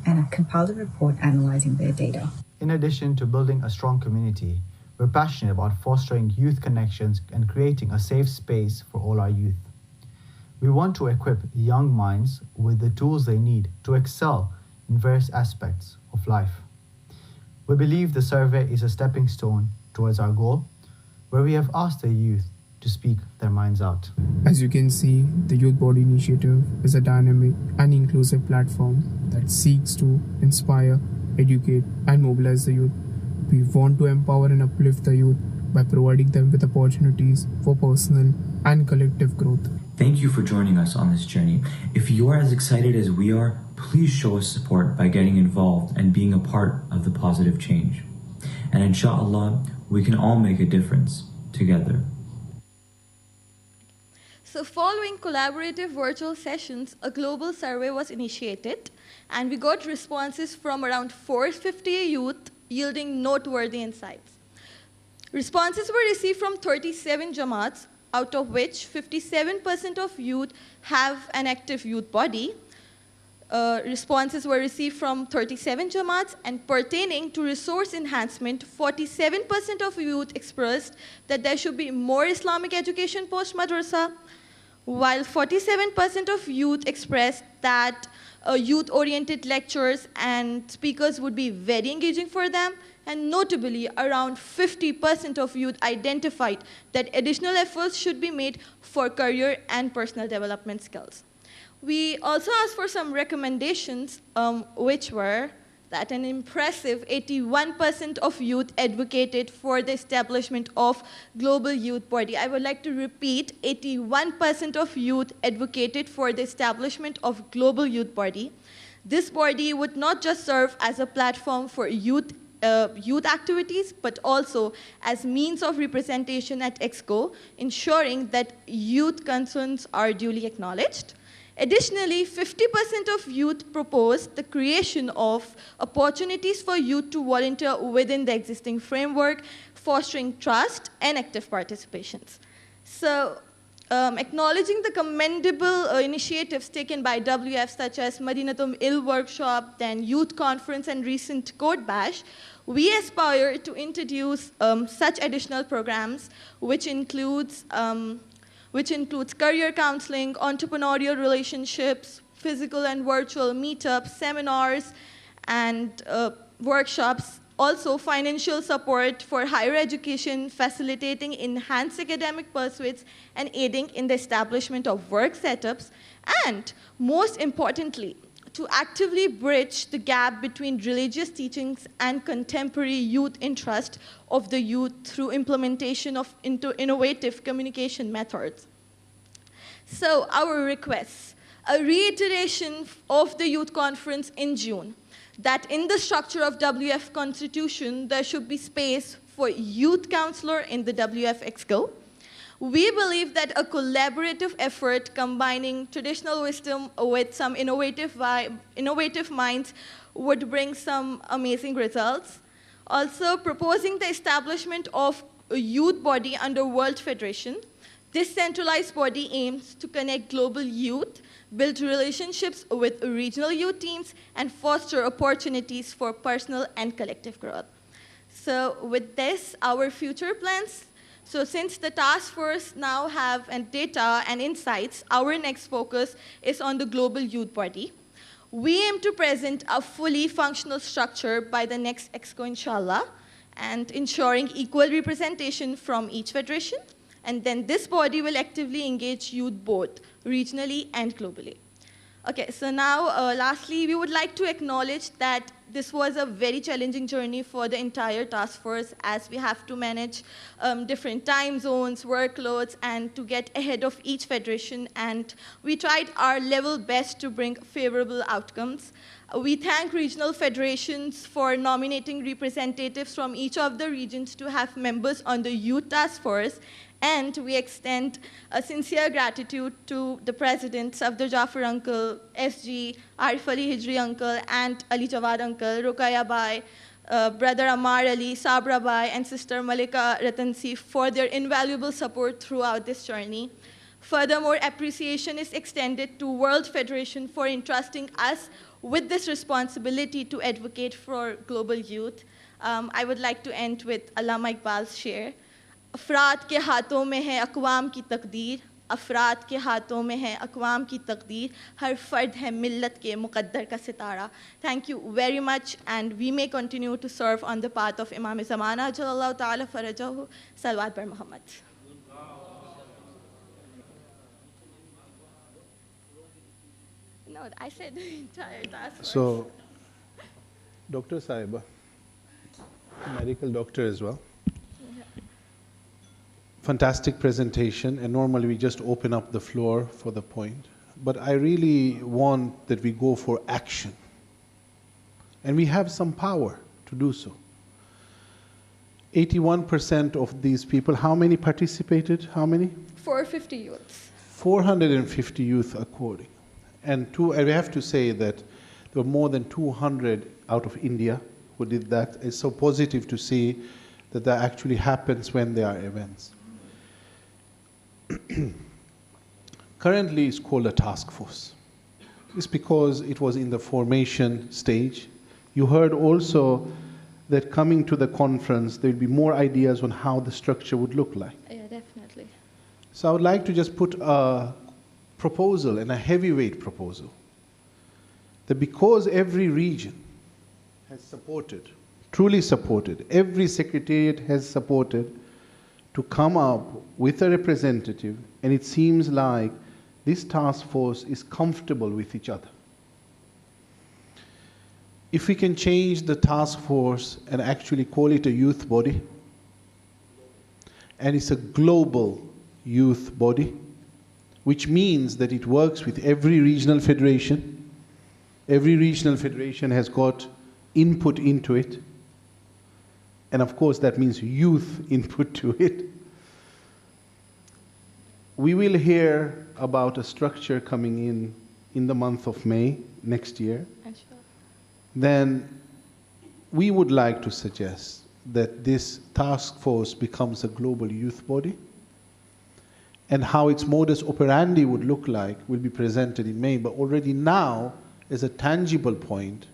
and have compiled a report analyzing their data. In addition to building a strong community, we're passionate about fostering youth connections and creating a safe space for all our youth. We want to equip young minds with the tools they need to excel in various aspects of life. We believe the survey is a stepping stone towards our goal, where we have asked the youth to speak their minds out. As you can see, the Youth Body Initiative is a dynamic and inclusive platform that seeks to inspire, educate, and mobilize the youth. We want to empower and uplift the youth by providing them with opportunities for personal and collective growth. Thank you for joining us on this journey. If you are as excited as we are, please show us support by getting involved and being a part of the positive change. And inshallah, we can all make a difference together. So following collaborative virtual sessions, a global survey was initiated, and we got responses from around 450 youth, yielding noteworthy insights. Responses were received from 37 Jamaats, out of which 57% of youth have an active youth body. Responses were received from 37 Jamaats, and pertaining to resource enhancement, 47% of youth expressed that there should be more Islamic education post-madrasa, while 47% of youth expressed that youth-oriented lectures and speakers would be very engaging for them, and notably, around 50% of youth identified that additional efforts should be made for career and personal development skills. We also asked for some recommendations, which were that an impressive 81% of youth advocated for the establishment of global youth body. I would like to repeat, 81% of youth advocated for the establishment of global youth body. This body would not just serve as a platform for youth activities, but also as means of representation at EXCO, ensuring that youth concerns are duly acknowledged. Additionally, 50% of youth proposed the creation of opportunities for youth to volunteer within the existing framework, fostering trust and active participations. So, acknowledging the commendable initiatives taken by WF, such as Madinatum Il workshop, then youth conference, and recent code bash, we aspire to introduce such additional programs, which includes career counseling, entrepreneurial relationships, physical and virtual meetups, seminars, and workshops. Also, financial support for higher education, facilitating enhanced academic pursuits, and aiding in the establishment of work setups. And most importantly, to actively bridge the gap between religious teachings and contemporary youth interest of the youth through implementation of innovative communication methods. So our requests, a reiteration of the youth conference in June, that in the structure of WF Constitution, there should be space for youth counselor in the WF EXCO. We believe that a collaborative effort combining traditional wisdom with some innovative minds would bring some amazing results. Also, proposing the establishment of a youth body under World Federation. This centralized body aims to connect global youth, build relationships with regional youth teams, and foster opportunities for personal and collective growth. So with this, our future plans. So since the task force now have data and insights, our next focus is on the global youth body. We aim to present a fully functional structure by the next EXCO, inshallah, and ensuring equal representation from each federation. And then this body will actively engage youth both regionally and globally. Okay, so now lastly, we would like to acknowledge that this was a very challenging journey for the entire task force, as we have to manage different time zones, workloads, and to get ahead of each federation. And we tried our level best to bring favorable outcomes. We thank regional federations for nominating representatives from each of the regions to have members on the youth task force. And we extend a sincere gratitude to the president, Safdar Jafar uncle, SG, Arif Ali Hijri uncle, and Ali Jawad uncle, Rukaya Bai, brother Ammar Ali, Sabra Bai, and sister Malika Ratansi for their invaluable support throughout this journey. Furthermore, appreciation is extended to World Federation for entrusting us with this responsibility to advocate for global youth. I would like to end with Allama Iqbal's share. अफराद के हाथों में है अक़वाम की तकदीर, अफराद के हाथों में है अक़वाम की तकदीर, हर फ़र्द है मिल्लत के मुक़द्दर का सितारा. Thank you very much, and we may continue to serve on the path of Imam Zamana Jallallahu Ta'ala Farajahu. Salawat bar Muhammad. No, I said the entire task force. So, Dr. Saiba, medical doctor as well. Fantastic presentation, and normally we just open up the floor for the point. But I really want that we go for action. And we have some power to do so. 81% of these people, how many participated? How many? 450 youths. 450 youth according. And I have to say that there were more than 200 out of India who did that. It's so positive to see that that actually happens when there are events. Currently, it's called a task force. It's because it was in the formation stage. You heard also that coming to the conference, there will be more ideas on how the structure would look like. Yeah, definitely. So I would like to just put a proposal, and a heavyweight proposal, that because every region has supported, truly supported, every secretariat has supported to come up with a representative, and it seems like this task force is comfortable with each other. If we can change the task force and actually call it a youth body, and it's a global youth body, which means that it works with every regional federation. Every regional federation has got input into it. And of course, that means youth input to it. We will hear about a structure coming in the month of May next year. Then we would like to suggest that this task force becomes a global youth body, and how its modus operandi would look like will be presented in May. But already now, as a tangible point,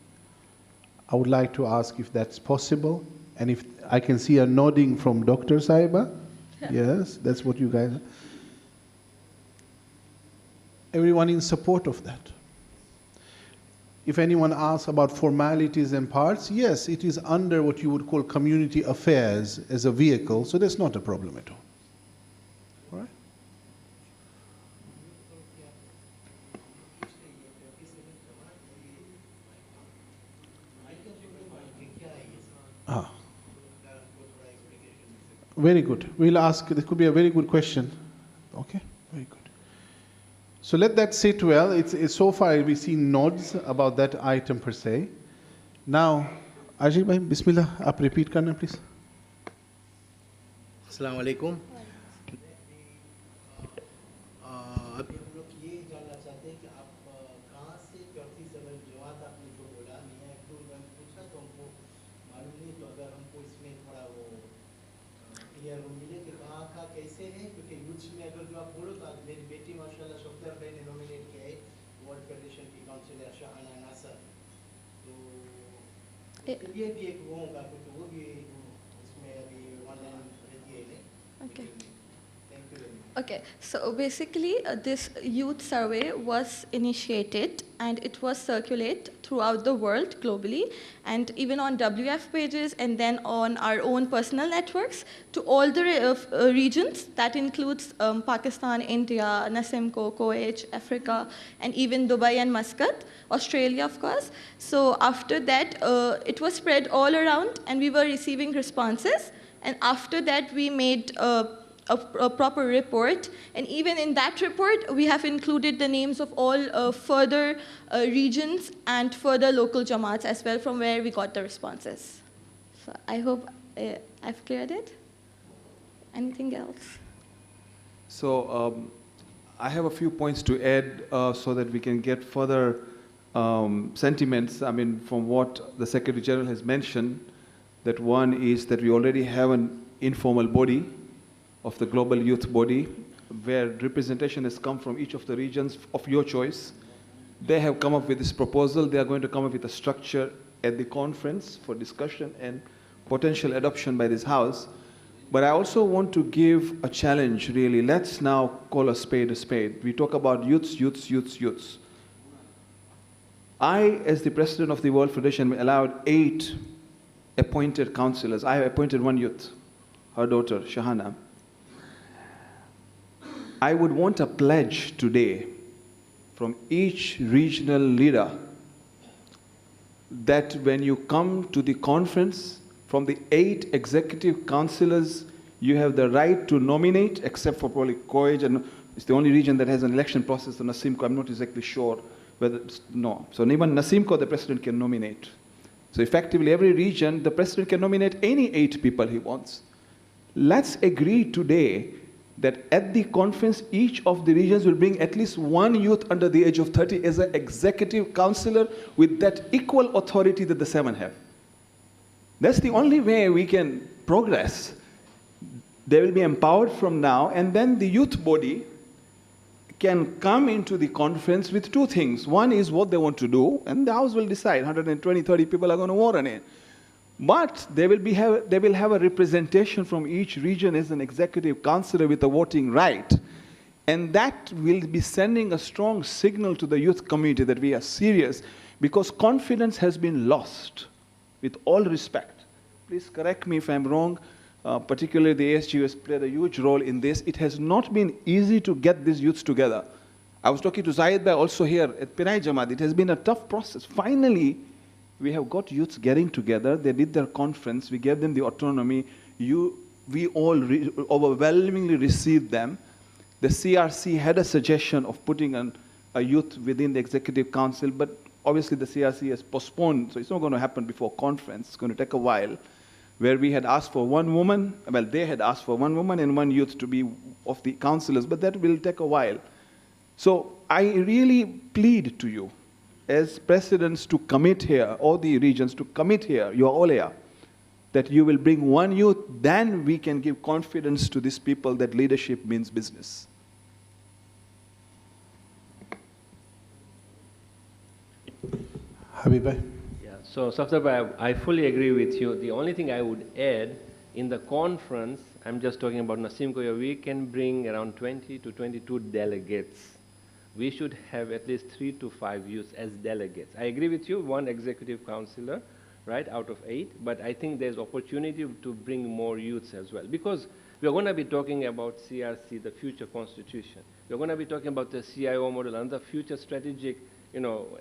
I would like to ask if that's possible, and if I can see a nodding from Dr. Saiba. Yes, that's what you guys are. Everyone in support of that. If anyone asks about formalities and parts, yes, it is under what you would call community affairs as a vehicle, so that's not a problem at all. All right? Ah. Very good. We'll ask, this could be a very good question. Okay, very good. So let that sit well. It's so far we've seen nods about that item per se. Now, Ajay bhai, Bismillah, aap repeat karna please. Assalamu alaikum. अभी हम लोग ये जानना चाहते हैं कि आप कहाँ से चौथी समय जमात आपने जो बोला नहीं है तो मैंने पूछा तो हमको मालूम नहीं, तो अगर हमको इसमें थोड़ा वो क्लियर हो मिले कि कहाँ का कैसे है, क्योंकि यूथ में अगर जो आप बोलो तो आज मेरी बेटी माशाल्लाह सफ्तर भाई ने नॉमिनेट किया है वर्ल्ड फेडरेशन की काउंसिलर शाहाना नासर, तो उसके लिए भी एक वो होगा क्योंकि वो भी इसमें अभी ऑनलाइन रहती है नहीं. Okay. Okay, so basically this youth survey was initiated and it was circulated throughout the world globally, and even on WF pages and then on our own personal networks to all the regions. That includes Pakistan, India, Nasimco, Kuwait, Africa, and even Dubai and Muscat, Australia of course. So after that it was spread all around and we were receiving responses, and after that we made a proper report, and even in that report we have included the names of all further regions and further local jamaats as well from where we got the responses. So I hope I've cleared it. Anything else? So I have a few points to add so that we can get further sentiments. I mean, from what the Secretary General has mentioned, that one is that we already have an informal body of the global youth body where representation has come from each of the regions of your choice. They have come up with this proposal. They are going to come up with a structure at the conference for discussion and potential adoption by this House. But I also want to give a challenge, really. Let's now call a spade a spade. We talk about youths, youths, youths, youths. I, as the president of the World Federation, allowed 8 appointed councillors. I appointed one youth, her daughter, Shahana. I would want a pledge today from each regional leader that when you come to the conference, from the 8 executive councillors, you have the right to nominate, except for probably Kuwait, and it's the only region that has an election process, the Nasimco. I'm not exactly sure whether no. So even Nasimco, the president can nominate. So effectively, every region, the president can nominate any 8 people he wants. Let's agree today that at the conference, each of the regions will bring at least one youth under the age of 30 as an executive councillor with that equal authority that the 7 have. That's the only way we can progress. They will be empowered from now, and then the youth body can come into the conference with 2 things. One is what they want to do, and the House will decide. 120, 30 people are going to vote on it. But they will have a representation from each region as an executive councillor with a voting right. And that will be sending a strong signal to the youth community that we are serious, because confidence has been lost, with all respect. Please correct me if I'm wrong. Particularly the ASGU has played a huge role in this. It has not been easy to get these youths together. I was talking to Zayed Bhai also here at Pirai Jamaat. It has been a tough process. Finally, we have got youths getting together. They did their conference. We gave them the autonomy. We all overwhelmingly received them. The CRC had a suggestion of putting a youth within the Executive Council, but obviously the CRC has postponed, so it's not going to happen before conference. It's going to take a while. Where we had asked for 1 woman, well, they had asked for 1 woman and 1 youth to be of the councillors, but that will take a while. So I really plead to you, as presidents, to commit here, all the regions to commit here, you are all here, that you will bring 1 youth, then we can give confidence to these people that leadership means business. Habib. So, Safdar Bhai, I fully agree with you. The only thing I would add, in the conference, I'm just talking about Nasim Koya, we can bring around 20 to 22 delegates. We should have at least 3 to 5 youths as delegates. I agree with you, 1 executive councillor, right, out of 8, but I think there's opportunity to bring more youths as well. Because we're going to be talking about CRC, the future constitution. We're going to be talking about the CIO model and the future strategic,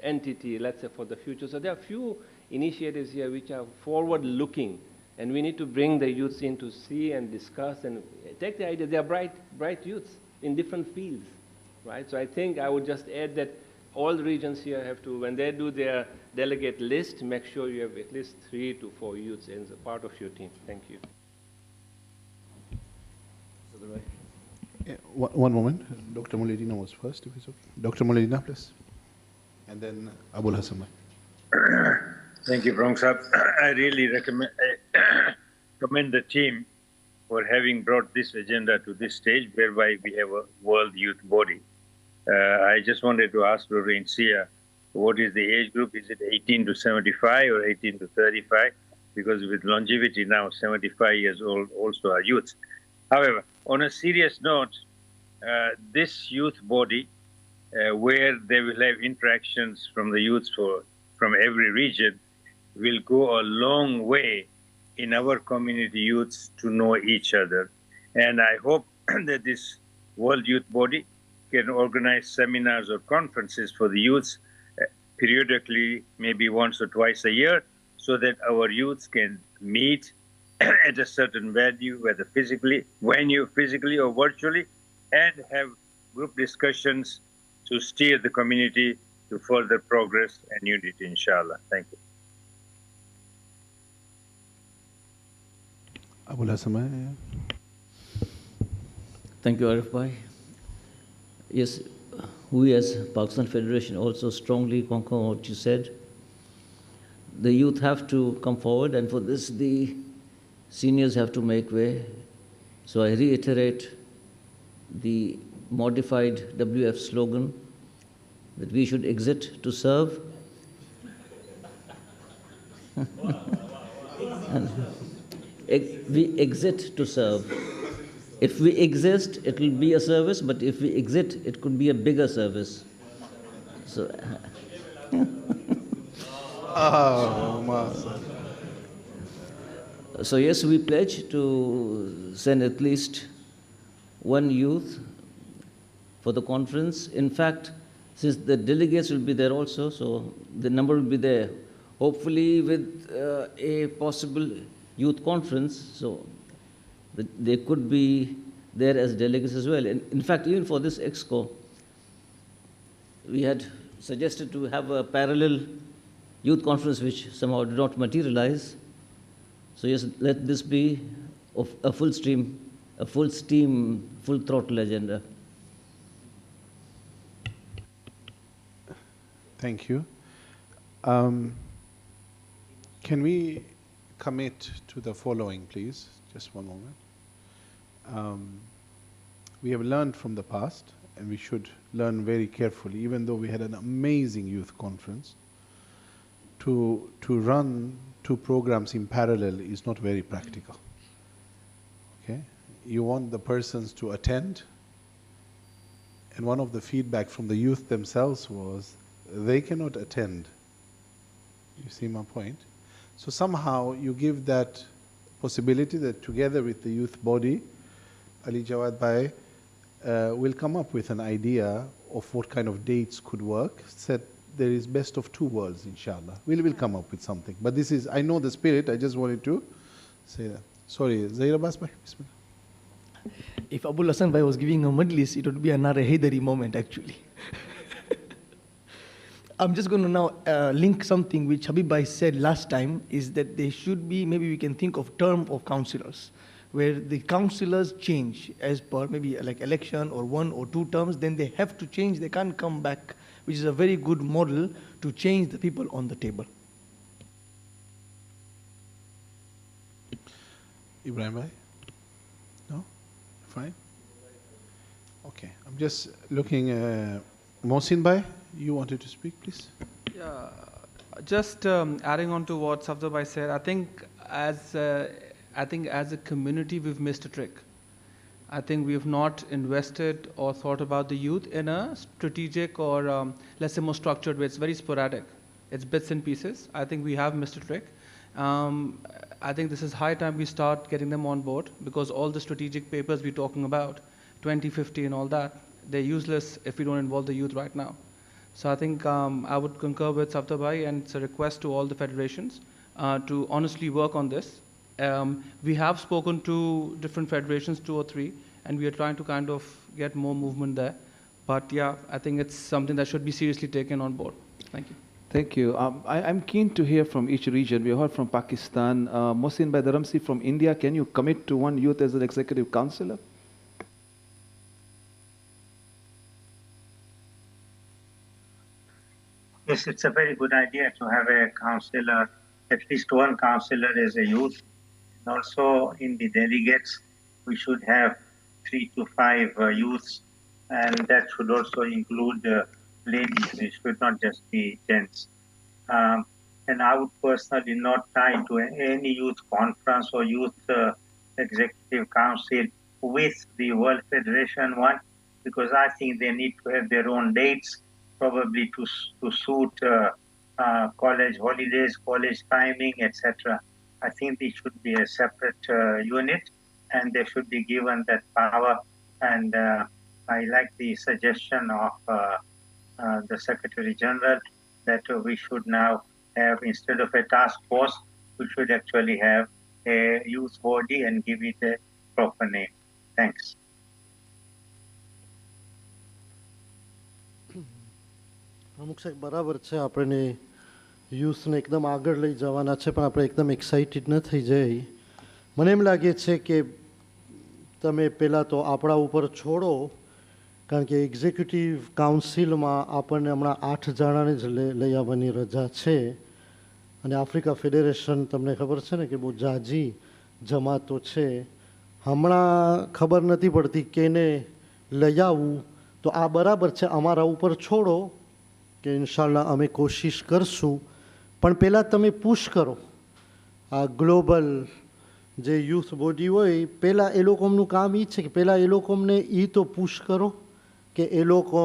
entity, let's say, for the future. So there are few initiatives here which are forward-looking, and we need to bring the youths in to see and discuss and take the idea. They are bright youths in different fields, right? So I think I would just add that all the regions here have to, when they do their delegate list, make sure you have at least 3 to 4 youths as a part of your team. Thank you. Yeah, one moment. Dr. Molidina was first, if it's okay. Dr. Molidina, please. And then Abul Hassan. Thank you, Prong Sahab. I really commend the team for having brought this agenda to this stage, whereby we have a World Youth Body. I just wanted to ask Lorraine Sia, what is the age group? Is it 18 to 75 or 18 to 35? Because with longevity now, 75 years old also are youths. However, on a serious note, this youth body, where they will have interactions from the youths from every region, will go a long way in our community youths to know each other. And I hope that this World Youth Body can organize seminars or conferences for the youths periodically, maybe once or twice a year, so that our youths can meet at a certain venue, whether physically or virtually, and have group discussions to steer the community to further progress and unity, inshallah. Thank you. Abul Hassan. Thank you, Arif Bhai. Yes, we as Pakistan Federation also strongly concur what you said. The youth have to come forward, and for this the seniors have to make way. So I reiterate the modified WF slogan that we should exit to serve. And we exit to serve. If we exist, it will be a service, but if we exit, it could be a bigger service. So, so yes, we pledge to send at least 1 youth for the conference. In fact, since the delegates will be there also, so the number will be there. Hopefully with a possible youth conference, so they could be there as delegates as well. And in fact, even for this EXCO, we had suggested to have a parallel youth conference which somehow did not materialize. So yes, let this be of a full stream a full steam, full throttle agenda. Thank you. Can we commit to the following, please? Just one moment. We have learned from the past, and we should learn very carefully, even though we had an amazing youth conference. To run 2 programs in parallel is not very practical. Okay? You want the persons to attend, and one of the feedback from the youth themselves was they cannot attend. You see my point? So somehow you give that possibility that together with the youth body, Ali Jawad Bhai will come up with an idea of what kind of dates could work. Said there is best of 2 worlds, inshallah. We will come up with something. But this is, I know the spirit, I just wanted to say that. Sorry, Zahir Abbas Bhai, bismillah. If Abul Hassan Bhai was giving a majlis, it would be another Haidari moment actually. I'm just going to now link something which Habib Bhai said last time, is that there should be, maybe we can think of term of councillors, where the councillors change as per maybe like election or 1 or 2 terms, then they have to change, they can't come back, which is a very good model to change the people on the table. Ibrahim Bhai? No? Fine? Okay, I'm just looking, Mohsin Bhai, you wanted to speak, please? Yeah, just adding on to what Safdar Bhai said, I think as a community we've missed a trick. I think we have not invested or thought about the youth in a strategic or let's say more structured way. It's very sporadic. It's bits and pieces. I think we have missed a trick. I think this is high time we start getting them on board, because all the strategic papers we're talking about, 2050 and all that, they're useless if we don't involve the youth right now. So I think I would concur with Safdar Bhai, and it's a request to all the federations to honestly work on this. We have spoken to different federations, 2 or 3, and we are trying to kind of get more movement there. But yeah, I think it's something that should be seriously taken on board. Thank you. Thank you. I'm keen to hear from each region. We heard from Pakistan. Mohsin Bhai Dharamsi from India, can you commit to one youth as an executive councillor? Yes, it's a very good idea to have a councillor, at least one councillor as a youth. And also in the delegates, we should have 3 to 5 youths, and that should also include ladies. It should not just be gents. And I would personally not tie to any youth conference or youth executive council with the World Federation one, because I think they need to have their own dates, probably to suit college holidays, college timing, etc. I think they should be a separate unit, and they should be given that power. And I like the suggestion of the Secretary General that we should now have, instead of a task force, we should actually have a youth body and give it a proper name. Thanks. અમુક સાહેબ બરાબર છે, આપણે યુથને એકદમ આગળ લઈ જવાના છે, પણ આપણે એકદમ એક્સાઇટેડ ન થઈ જાય. મને એમ લાગે છે કે તમે પહેલાં તો આપણા ઉપર છોડો, કારણ કે એક્ઝિક્યુટિવ કાઉન્સિલમાં આપણને હમણાં 8 જણાને જ લઈ આવવાની રજા છે, અને આફ્રિકા ફેડરેશન તમને ખબર છે ને કે બહુ જાજી જમાતો છે. હમણાં ખબર નથી પડતી કેને લઈ આવવું, તો આ બરાબર છે, અમારા ઉપર છોડો કે ઇન્શાલ્લાહ અમે કોશિશ કરશું. પણ પહેલાં તમે પુશ કરો. આ ગ્લોબલ જે યુથ બોડી હોય, પહેલાં એ લોકોનું કામ એ છે કે પહેલાં એ લોકોને એ તો પુશ કરો કે એ લોકો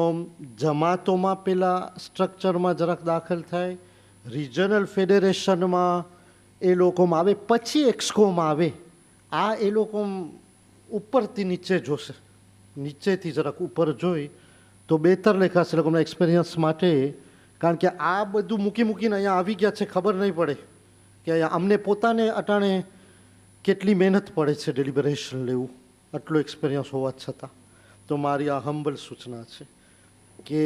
જમાતોમાં પહેલાં સ્ટ્રક્ચરમાં જરાક દાખલ થાય, રિજનલ ફેડરેશનમાં એ લોકોમાં આવે, પછી એક્સકોમાં આવે. આ એ લોકો ઉપરથી નીચે જોશે, નીચેથી જરાક ઉપર જોઈ તો બહેતર લેખાશે લોકોના એક્સપિરિયન્સ માટે. કારણ કે આ બધું મૂકીને અહીંયા આવી ગયા છે, ખબર નહીં પડે કે અહીંયા અમને પોતાને અટાણે કેટલી મહેનત પડે છે ડેલિબરેશન લેવું, આટલો એક્સપિરિયન્સ હોવા છતાં. તો મારી આ હમ્બલ સૂચના છે કે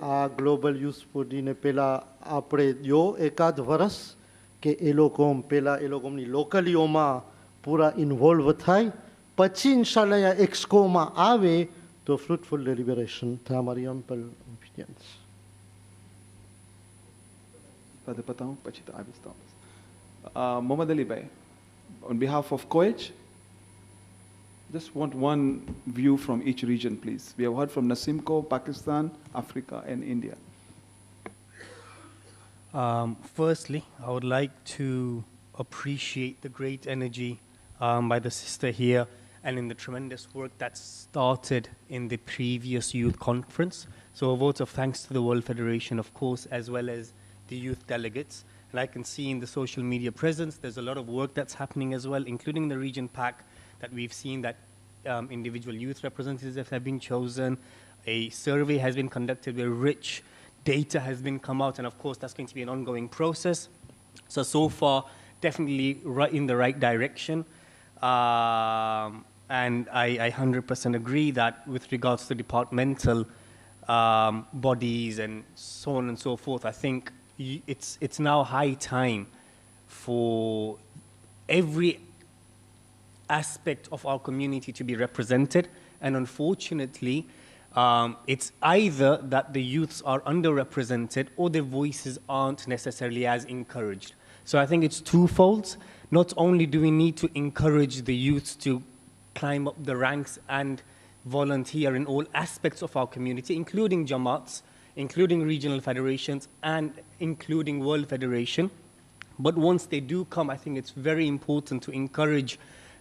આ ગ્લોબલ યુથ બોડીને પહેલાં આપણે દો 1 વર્ષ, કે એ લોકો પહેલાં એ લોકોની લોકલીઓમાં પૂરા ઇન્વોલ્વ થાય, પછી ઇન્શાલ્લાહ આ એક્સકોમાં આવે તો ફ્રૂટફુલ ડેલિબરેશન થાય અમારી અમ્પલ ઓપિનિયન્સ. बताऊं પછી તો આવીશ તો Mohammad Ali bhai, on behalf of COEG, just want one view from each region, please. We have heard from Nasimco, Pakistan, Africa, and India. Firstly, I would like to appreciate the great energy by the sister here and in the tremendous work that started in the previous youth conference. So a vote of thanks to the World Federation, of course, as well as the youth delegates. And I can see in the social media presence, there's a lot of work that's happening as well, including the region pack that we've seen that individual youth representatives have been chosen. A survey has been conducted where rich data has been come out, and of course that's going to be an ongoing process. So far, definitely right in the right direction. And I 100% agree that with regards to departmental bodies and so on and so forth, I think it's now high time for every aspect of our community to be represented. And unfortunately, it's either that the youths are underrepresented or their voices aren't necessarily as encouraged. So I think it's twofold. Not only do we need to encourage the youths to climb up the ranks and volunteer in all aspects of our community, including Jamaats, including regional federations, and including World Federation. But once they do come, I think it's very important to encourage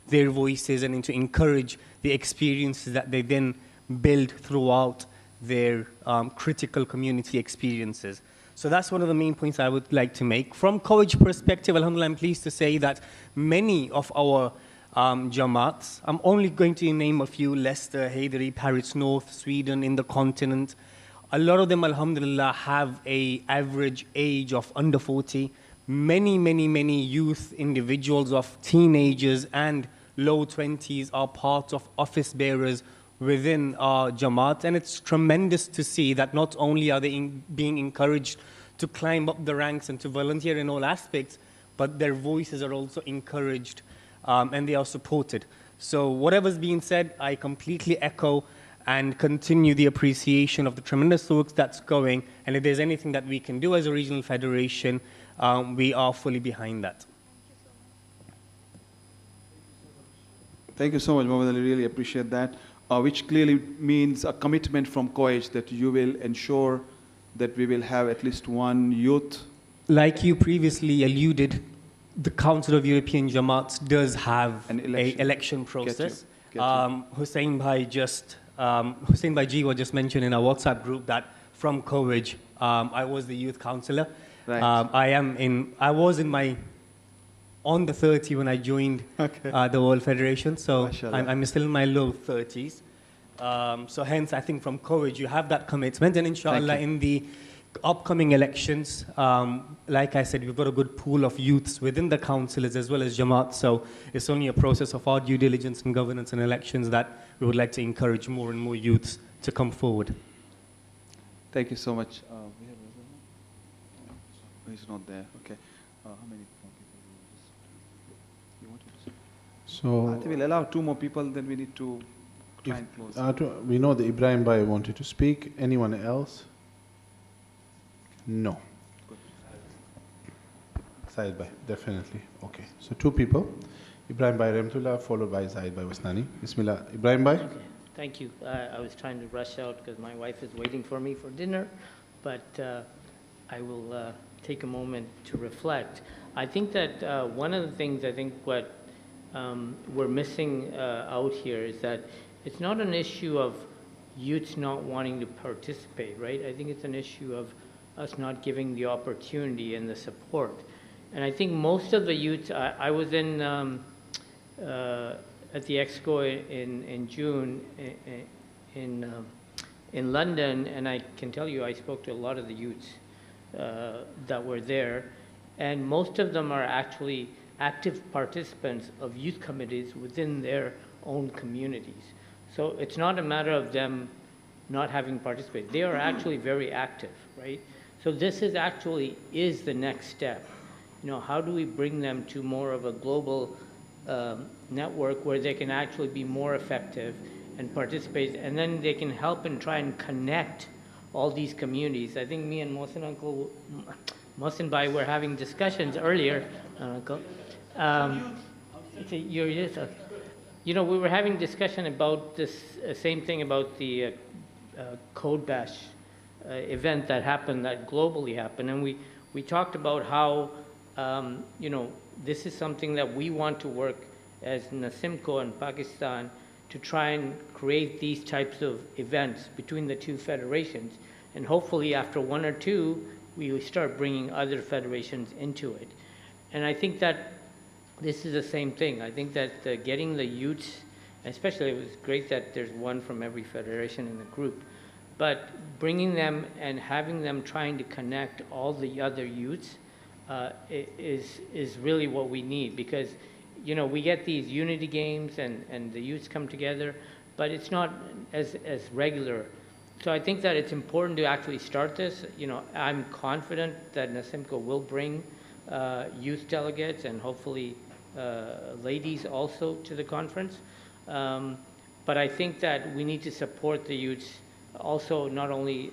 their voices and to encourage the experiences that they then build throughout their critical community experiences. So that's one of the main points I would like to make. From college perspective, alhamdulillah, I'm pleased to say that many of our Jamaats, I'm only going to name a few: Leicester, Haydari, Paris North, Sweden, in the continent. A lot of them, alhamdulillah, have a average age of under 40. Many youth individuals of teenagers and low 20s are part of office bearers within our Jamaat, and it's tremendous to see that not only are they being encouraged to climb up the ranks and to volunteer in all aspects, but their voices are also encouraged and they are supported. So whatever's being said, I completely echo and continue the appreciation of the tremendous work that's going, and if there's anything that we can do as a regional federation, we are fully behind that. Thank you so much, Mohammad Ali. Really appreciate that. Which clearly means a commitment from COEG that you will ensure that we will have at least one youth. Like you previously alluded, the Council of European Jamaats does have an election process. Get you. Hussein Bhai Jiwa just mentioned in our WhatsApp group that from COEG, I was the youth councillor. Right. I was in my on the 30 when I joined the World Federation, so I'm still in my low 30s. So hence, I think from COEG, you have that commitment, and inshallah, in the upcoming elections, like I said, we've got a good pool of youths within the councillors as well as Jamaat, so it's only a process of our due diligence and governance and elections that we would like to encourage more and more youths to come forward. Thank you so much. He's not there. Okay. How many more people? You want to say? So I think we'll allow 2 more people, then we need to try and close. We know that Ibrahim Bhai wanted to speak. Anyone else? No. Said Bhai, definitely. Okay. So 2 people. Ibrahim Bhai Remtullah, followed by Zaid Bhai Wasnani. Bismillah. Ibrahim Bhai? Okay. Thank you. I was trying to rush out because my wife is waiting for me for dinner, but I will take a moment to reflect. I think that one of the things what we're missing out here is that it's not an issue of youths not wanting to participate, right? I think it's an issue of us not giving the opportunity and the support. And I think most of the youths, I was in at the EXCO in June in London, and I can tell you I spoke to a lot of the youths that were there, and most of them are actually active participants of youth committees within their own communities. So it's not a matter of them not having participated. They are actually very active, right? So this is the next step. You know, how do we bring them to more of a global network where they can actually be more effective and participate, and then they can help and try and connect all these communities. I think me and Mohsin Bhai were having discussions earlier, Uncle. You know, we were having discussion about this same thing about the Code Bash event that happened, that globally happened, and we talked about how, you know, this is something that we want to work as NASIMCO in Pakistan to try and create these types of events between the two federations. And hopefully after one or two, we start bringing other federations into it. And I think that this is the same thing. I think that getting the youths, especially it was great that there's one from every federation in the group, but bringing them and having them trying to connect all the other youths is really what we need, because you know, we get these unity games and the youths come together, but it's not as regular. So I think that it's important to actually start this. You know, I'm confident that NASIMCO will bring youth delegates and hopefully ladies also to the conference. But I think that we need to support the youths also, not only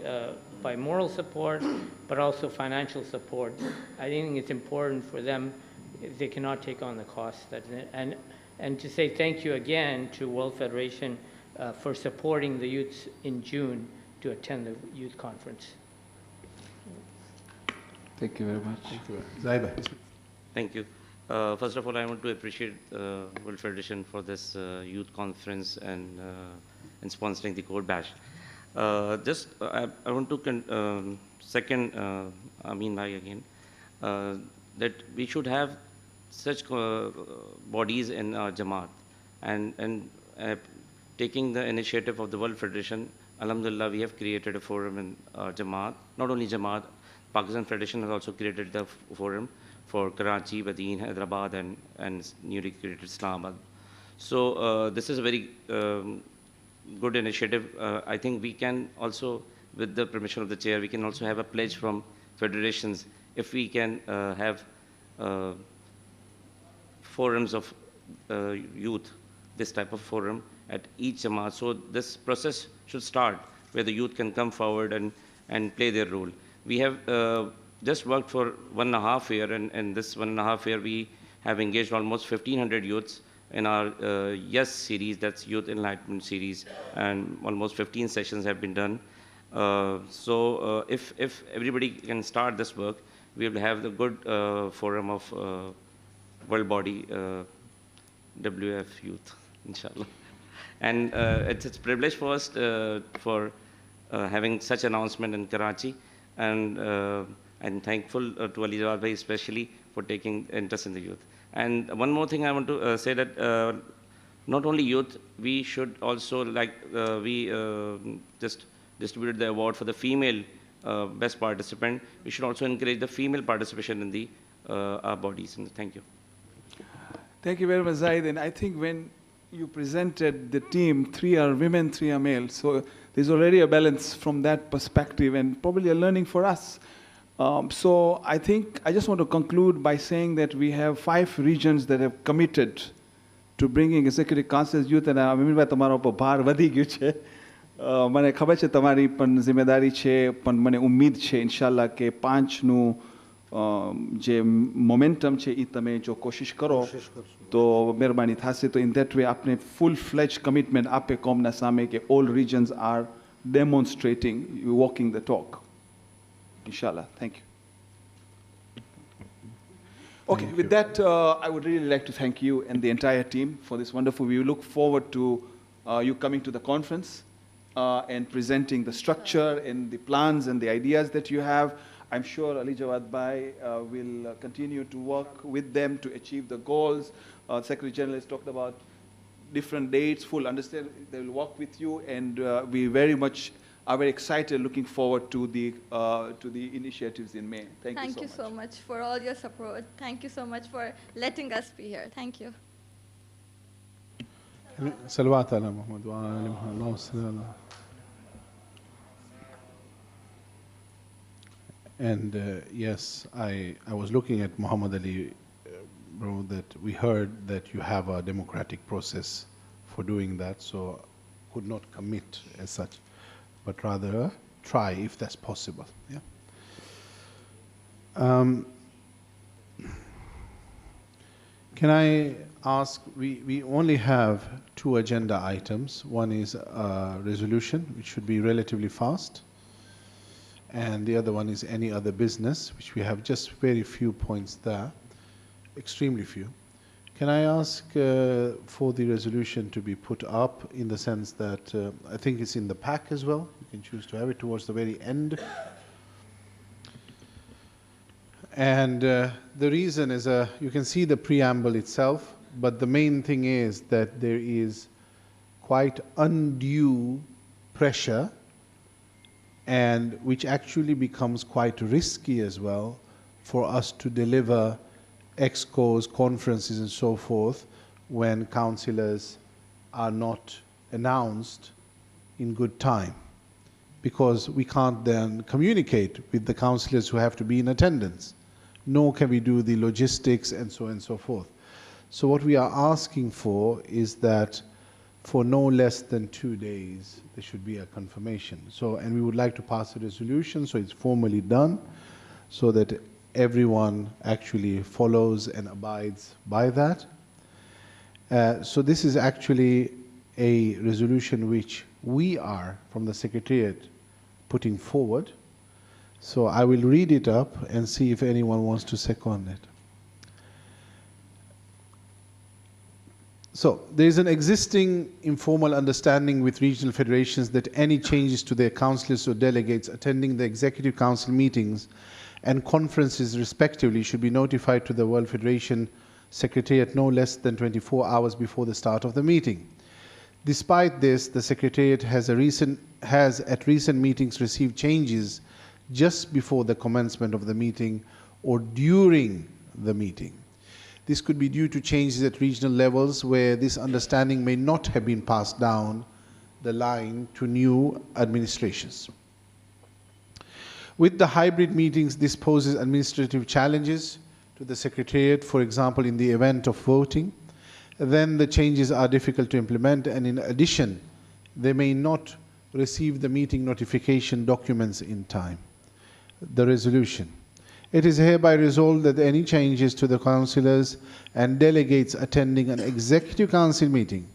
by moral support, but also financial support. I think it's important for them. They cannot take on the cost. And to say thank you again to World Federation for supporting the youths in June to attend the youth conference. Thank you very much. Thank you. Zaiba. Thank you. First of all, I want to appreciate World Federation for this youth conference and sponsoring the Code Bash. I want to second Amin Bhai again, that we should have such bodies in Jamaat, and taking the initiative of the World Federation, Alhamdulillah, we have created a forum in Jamaat. Not only Jamaat, Pakistan Federation has also created the forum for Karachi, Badin, Hyderabad, and newly created Islamabad. So this is a very good initiative. I think we can also, with the permission of the chair, we can also have a pledge from federations if we can have forums of youth, this type of forum at each Jamaat. So this process should start where the youth can come forward and play their role. We have just worked for 1.5 years, and this 1.5 years we have engaged almost 1,500 youths in our YES series, that's Youth Enlightenment series, and almost 15 sessions have been done. So if everybody can start this work, we will have the good forum of world body WF Youth, inshallah. And it's a privilege for us for having such announcement in Karachi, and I'm thankful to Ali Jawad Bhai especially for taking interest in the youth. And one more thing I want to say, that not only youth, we should also, like we just distributed the award for the female best participant, we should also encourage the female participation in the our bodies. And thank you. Thank you very much, Zaid. And I think when you presented the team, 3 are women, 3 are male. So there's already a balance from that perspective, and probably a learning for us. So I think I just want to conclude by saying that we have 5 regions that have committed to bringing Executive Council's youth, and I mean by તમારા ઉપર ભાર વધી ગયું છે. મને ખબર છે તમારી પણ જિમ્મેદારી છે, પણ મને ઉમ્મીદ છે ઇન્શાલ્લાહ કે 5નું જે મોમેન્ટમ છે એ તમે જો કોશિશ કરો તો મહેરબાની થશે. તો ઇન ધેટ વે આપણે ફૂલ ફ્લેજ કમિટમેન્ટ આપે કોમના સામે કે all regions are demonstrating walking the talk. Inshallah. Thank you. Okay, with that, I would really like to thank you and the entire team for this wonderful. We look forward to you coming to the conference and presenting the structure and the plans and the ideas that you have. I'm sure Ali Jawad Bhai will continue to work with them to achieve the goals. Secretary General has talked about different dates, full understand they will work with you, and we very much are very excited, looking forward to the initiatives in May. Thank you so much for all your support. Thank you so much for letting us be here. Thank you. Salawat ala Muhammad wa ala Muhammad. And yes, I was looking at Muhammad Ali bro, that we heard that you have a democratic process for doing that, so could not commit as such, but rather try if that's possible. Yeah. Can I ask, we only have 2 agenda items. One is a resolution, which should be relatively fast, and the other one is any other business, which we have just very few points there, extremely few. Can I ask for the resolution to be put up in the sense that I think it's in the pack as well. You can choose to have it towards the very end. And the reason is, you can see the preamble itself, but the main thing is that there is quite undue pressure, and which actually becomes quite risky as well for us to deliver EXCOs, conferences and so forth when councillors are not announced in good time, because we can't then communicate with the councillors who have to be in attendance, nor can we do the logistics and so on and so forth. So what we are asking for is that for no less than 2 days there should be a confirmation. So, and we would like to pass a resolution so it's formally done, so that everyone actually follows and abides by that. So this is actually a resolution which we are, from the Secretariat, putting forward. So I will read it up and see if anyone wants to second it. So there is an existing informal understanding with regional federations that any changes to their councillors or delegates attending the Executive Council meetings and conferences respectively should be notified to the World Federation Secretariat no less than 24 hours before the start of the meeting. Despite this, the Secretariat has at recent meetings received changes just before the commencement of the meeting or during the meeting. This could be due to changes at regional levels where this understanding may not have been passed down the line to new administrations. With the hybrid meetings, this poses administrative challenges to the Secretariat, for example, in the event of voting. Then the changes are difficult to implement, and in addition, they may not receive the meeting notification documents in time. The resolution. It is hereby resolved that any changes to the councillors and delegates attending an Executive Council meeting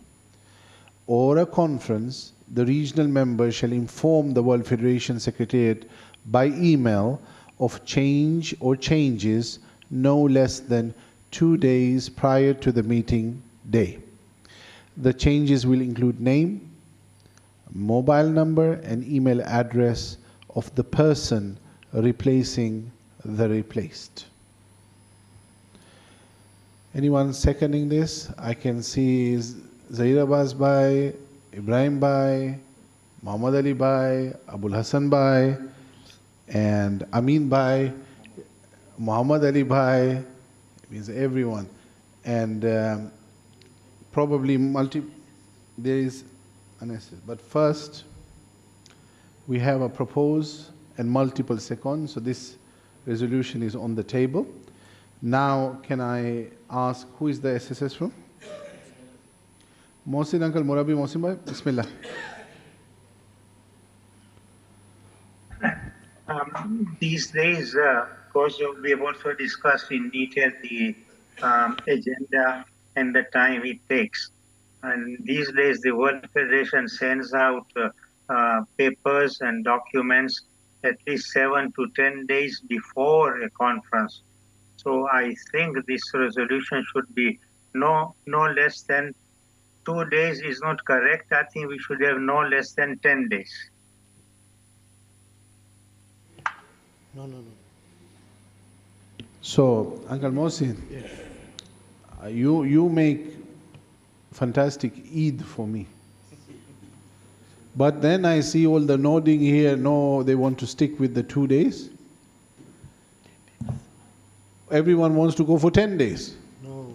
or a conference, the regional members shall inform the World Federation Secretariat by email of change or changes no less than 2 days prior to the meeting day. The changes will include name, mobile number, and email address of the person replacing the replaced. Anyone seconding this? I can see Zahir Abbas Bhai, Ibrahim Bhai, Muhammad Ali Bhai, Abul Hassan Bhai, and Amin Bhai, Muhammad Ali Bhai, means everyone. And probably there is unnecessary. But first, we have a propose and multiple seconds. So this resolution is on the table. Now, can I ask who is the SSS from? Mohsin Uncle Murabi Mohsin Bhai, Bismillah. These days, of course, we have also discussed in detail the agenda and the time it takes. And these days, the World Federation sends out papers and documents at least 7 to 10 days before a conference. So I think this resolution should be no less than 2 days is not correct. I think we should have no less than 10 days. No. So, Uncle Mohsin, yes. You make fantastic Eid for me. But then I see all the nodding here, no, they want to stick with the 2 days. Everyone wants to go for 10 days.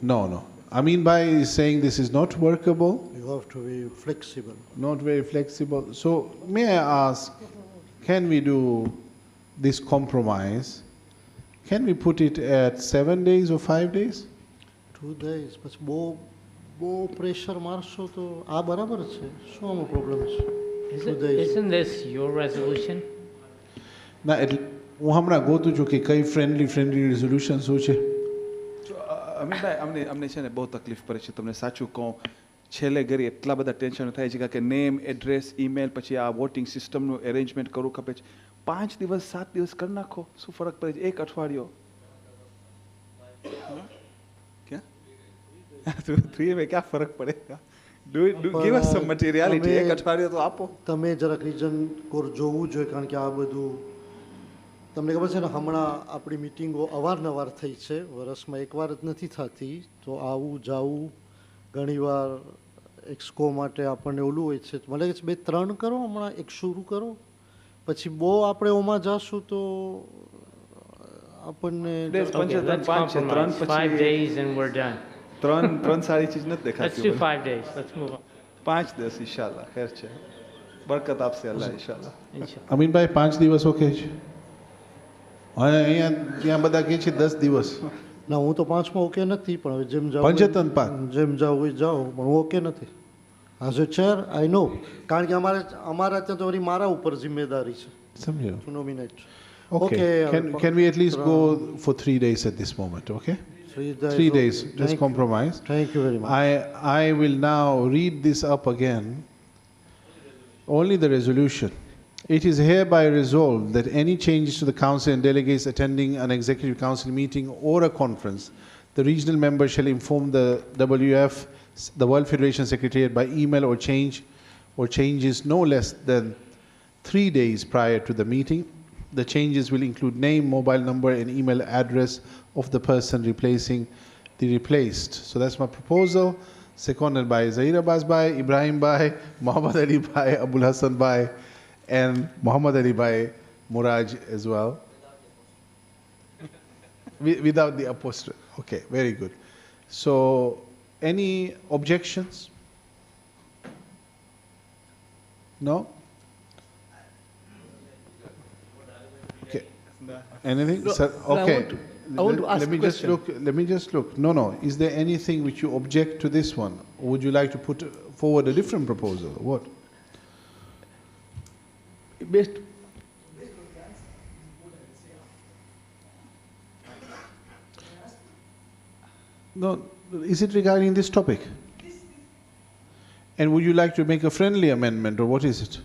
No. Amin Bhai is saying this is not workable. You have to be flexible. Not very flexible. So may I ask, can we do this compromise? Can we put it at 7 days or 5 days? 2 days પછી બહુ pressure મારશો તો આ બરાબર છે શું આમાં problem છે? Isn't this your resolution? ના એટલે હું હમણાં ગોતું છું કે કઈ ફ્રેન્ડલી રેઝોલ્યુશન શું છે. અમીનભાઈ અમને છે ને બહુ તકલીફ પડે છે, તમને સાચું કહું. છેલ્લે ઘરે એટલા બધા ટેન્શન થાય છે કે નેમ, એડ્રેસ, ઈમેલ, પછી આ વોટિંગ સિસ્ટમનું એરેન્જમેન્ટ કરવું ખપે છે. 5 દિવસ 7 દિવસ કરી નાખો, શું ફરક પડે છે? 1 અઠવાડિયો ક્યાં 3 में क्या फर्क पड़ेगा? give us some materiality. 1 અઠવાડિયો તો આપો. તમે જરાક રીઝન કોર જોવું જોઈએ, કારણ કે આ બધું તમને ખબર છે ને, હમણાં આપણી મિટિંગો અવારનવાર થઈ છે, વર્ષમાં એકવાર જ નથી થતી. તો આવું જાવું ઘણીવાર એક્સકો માટે આપણને ઓલું હોય છે. મને લાગે છે 2-3 કરો, હમણાં એક શરૂ કરો, પછી બહુ આપણે ઓમાં જાશું તો આપણને 5 days and we're done. 3 સારી ચીજ નથી દેખાતી. Let's do 5 days. Let's move on. 5 દિવસ ઇન્શાલ્લાહ ખેર છે, બરકત આપશે અલ્લાહ ઇન્શાલ્લાહ. અમીનભાઈ 5 દિવસ ઓકે છે? અને અહીંયા ત્યાં બધા કહે છે 10 દિવસ. ના, હું તો 5માં ઓકે નથી, પણ હવે જેમ જાવ જેમ જાવ હોય જાઓ, પણ હું ઓકે નથી. એઝ અ ચેર આઈ નો, કારણ કે અમારા ત્યાં તો મારા ઉપર જિમ્મેદારી છે. સમજો. To nominate. Okay. Can we at least go for 3 days at this moment? Okay. 3 days. Just compromise. Thank you very much. I will now read this up again. Only the resolution. It is hereby resolved that any changes to the council and delegates attending an executive council meeting or a conference, the regional member shall inform the WF, the World Federation Secretariat, by email or changes no less than 3 days prior to the meeting. The changes will include name, mobile number, and email address of the person replacing the replaced. So that's my proposal. Seconded by Zahir Abbas Bhai, Ibrahim Bhai, Muhammad Ali Bhai, Abul Hassan Bhai, and Muhammad Ali Bhai Muraj as well. Without the apostrophe. Okay, very good. So, any objections? No? Okay. Anything? No, Sir, okay. I want to ask let me a just question. look. Let me just look. No. Is there anything which you object to this one? Or would you like to put forward a different proposal? What? Best. No. Is it regarding this topic? And would you like to make a friendly amendment, or what is it?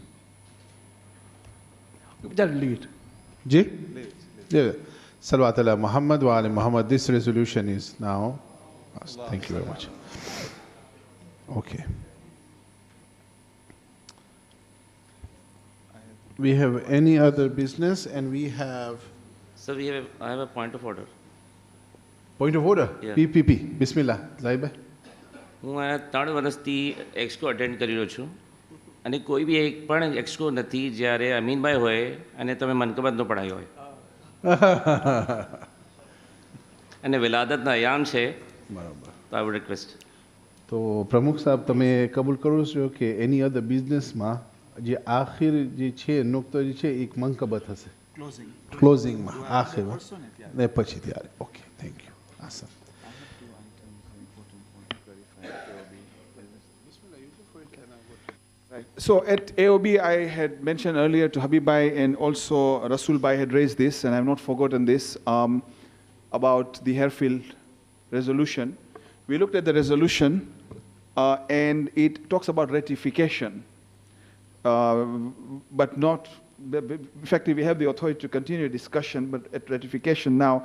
Just leave it. Ji? Yeah. Salawat ala Muhammad wa ali Muhammad. This resolution is now passed. Thank you very much. Okay. We have any other business, and we have... So I have a point of order. Point of order? Yeah. PPP. Bismillah. Zahibhai. હું આ 3 વર્ષથી એક્સકો attend કરી રહ્યો છું, અને કોઈ બી એક પણ એક્સકો નથી જ્યારે અમીનભાઈ હોય અને તમે મનકબતનો પઢાઈ હોય. અને વિલાદતના અયામ છે, તો આઈ વુડ રિક્વેસ્ટ. તો પ્રમુખ સાહેબ, તમે કબૂલ કરો છો કે એની અધર બિઝનેસમાં જે આખિર જે છે નુક્તો જે છે એક મંકબત હશે ક્લોઝિંગમાં આખિરમાં ને પછી ત્યારે. Okay, thank you. આસન. Right. So at AOB, I had mentioned earlier to Habib Bhai, and also Rasul Bhai had raised this, and I have not forgotten this, about the Harefield resolution. We looked at the resolution, and it talks about ratification, but not, effectively, we have the authority to continue discussion, but at ratification now,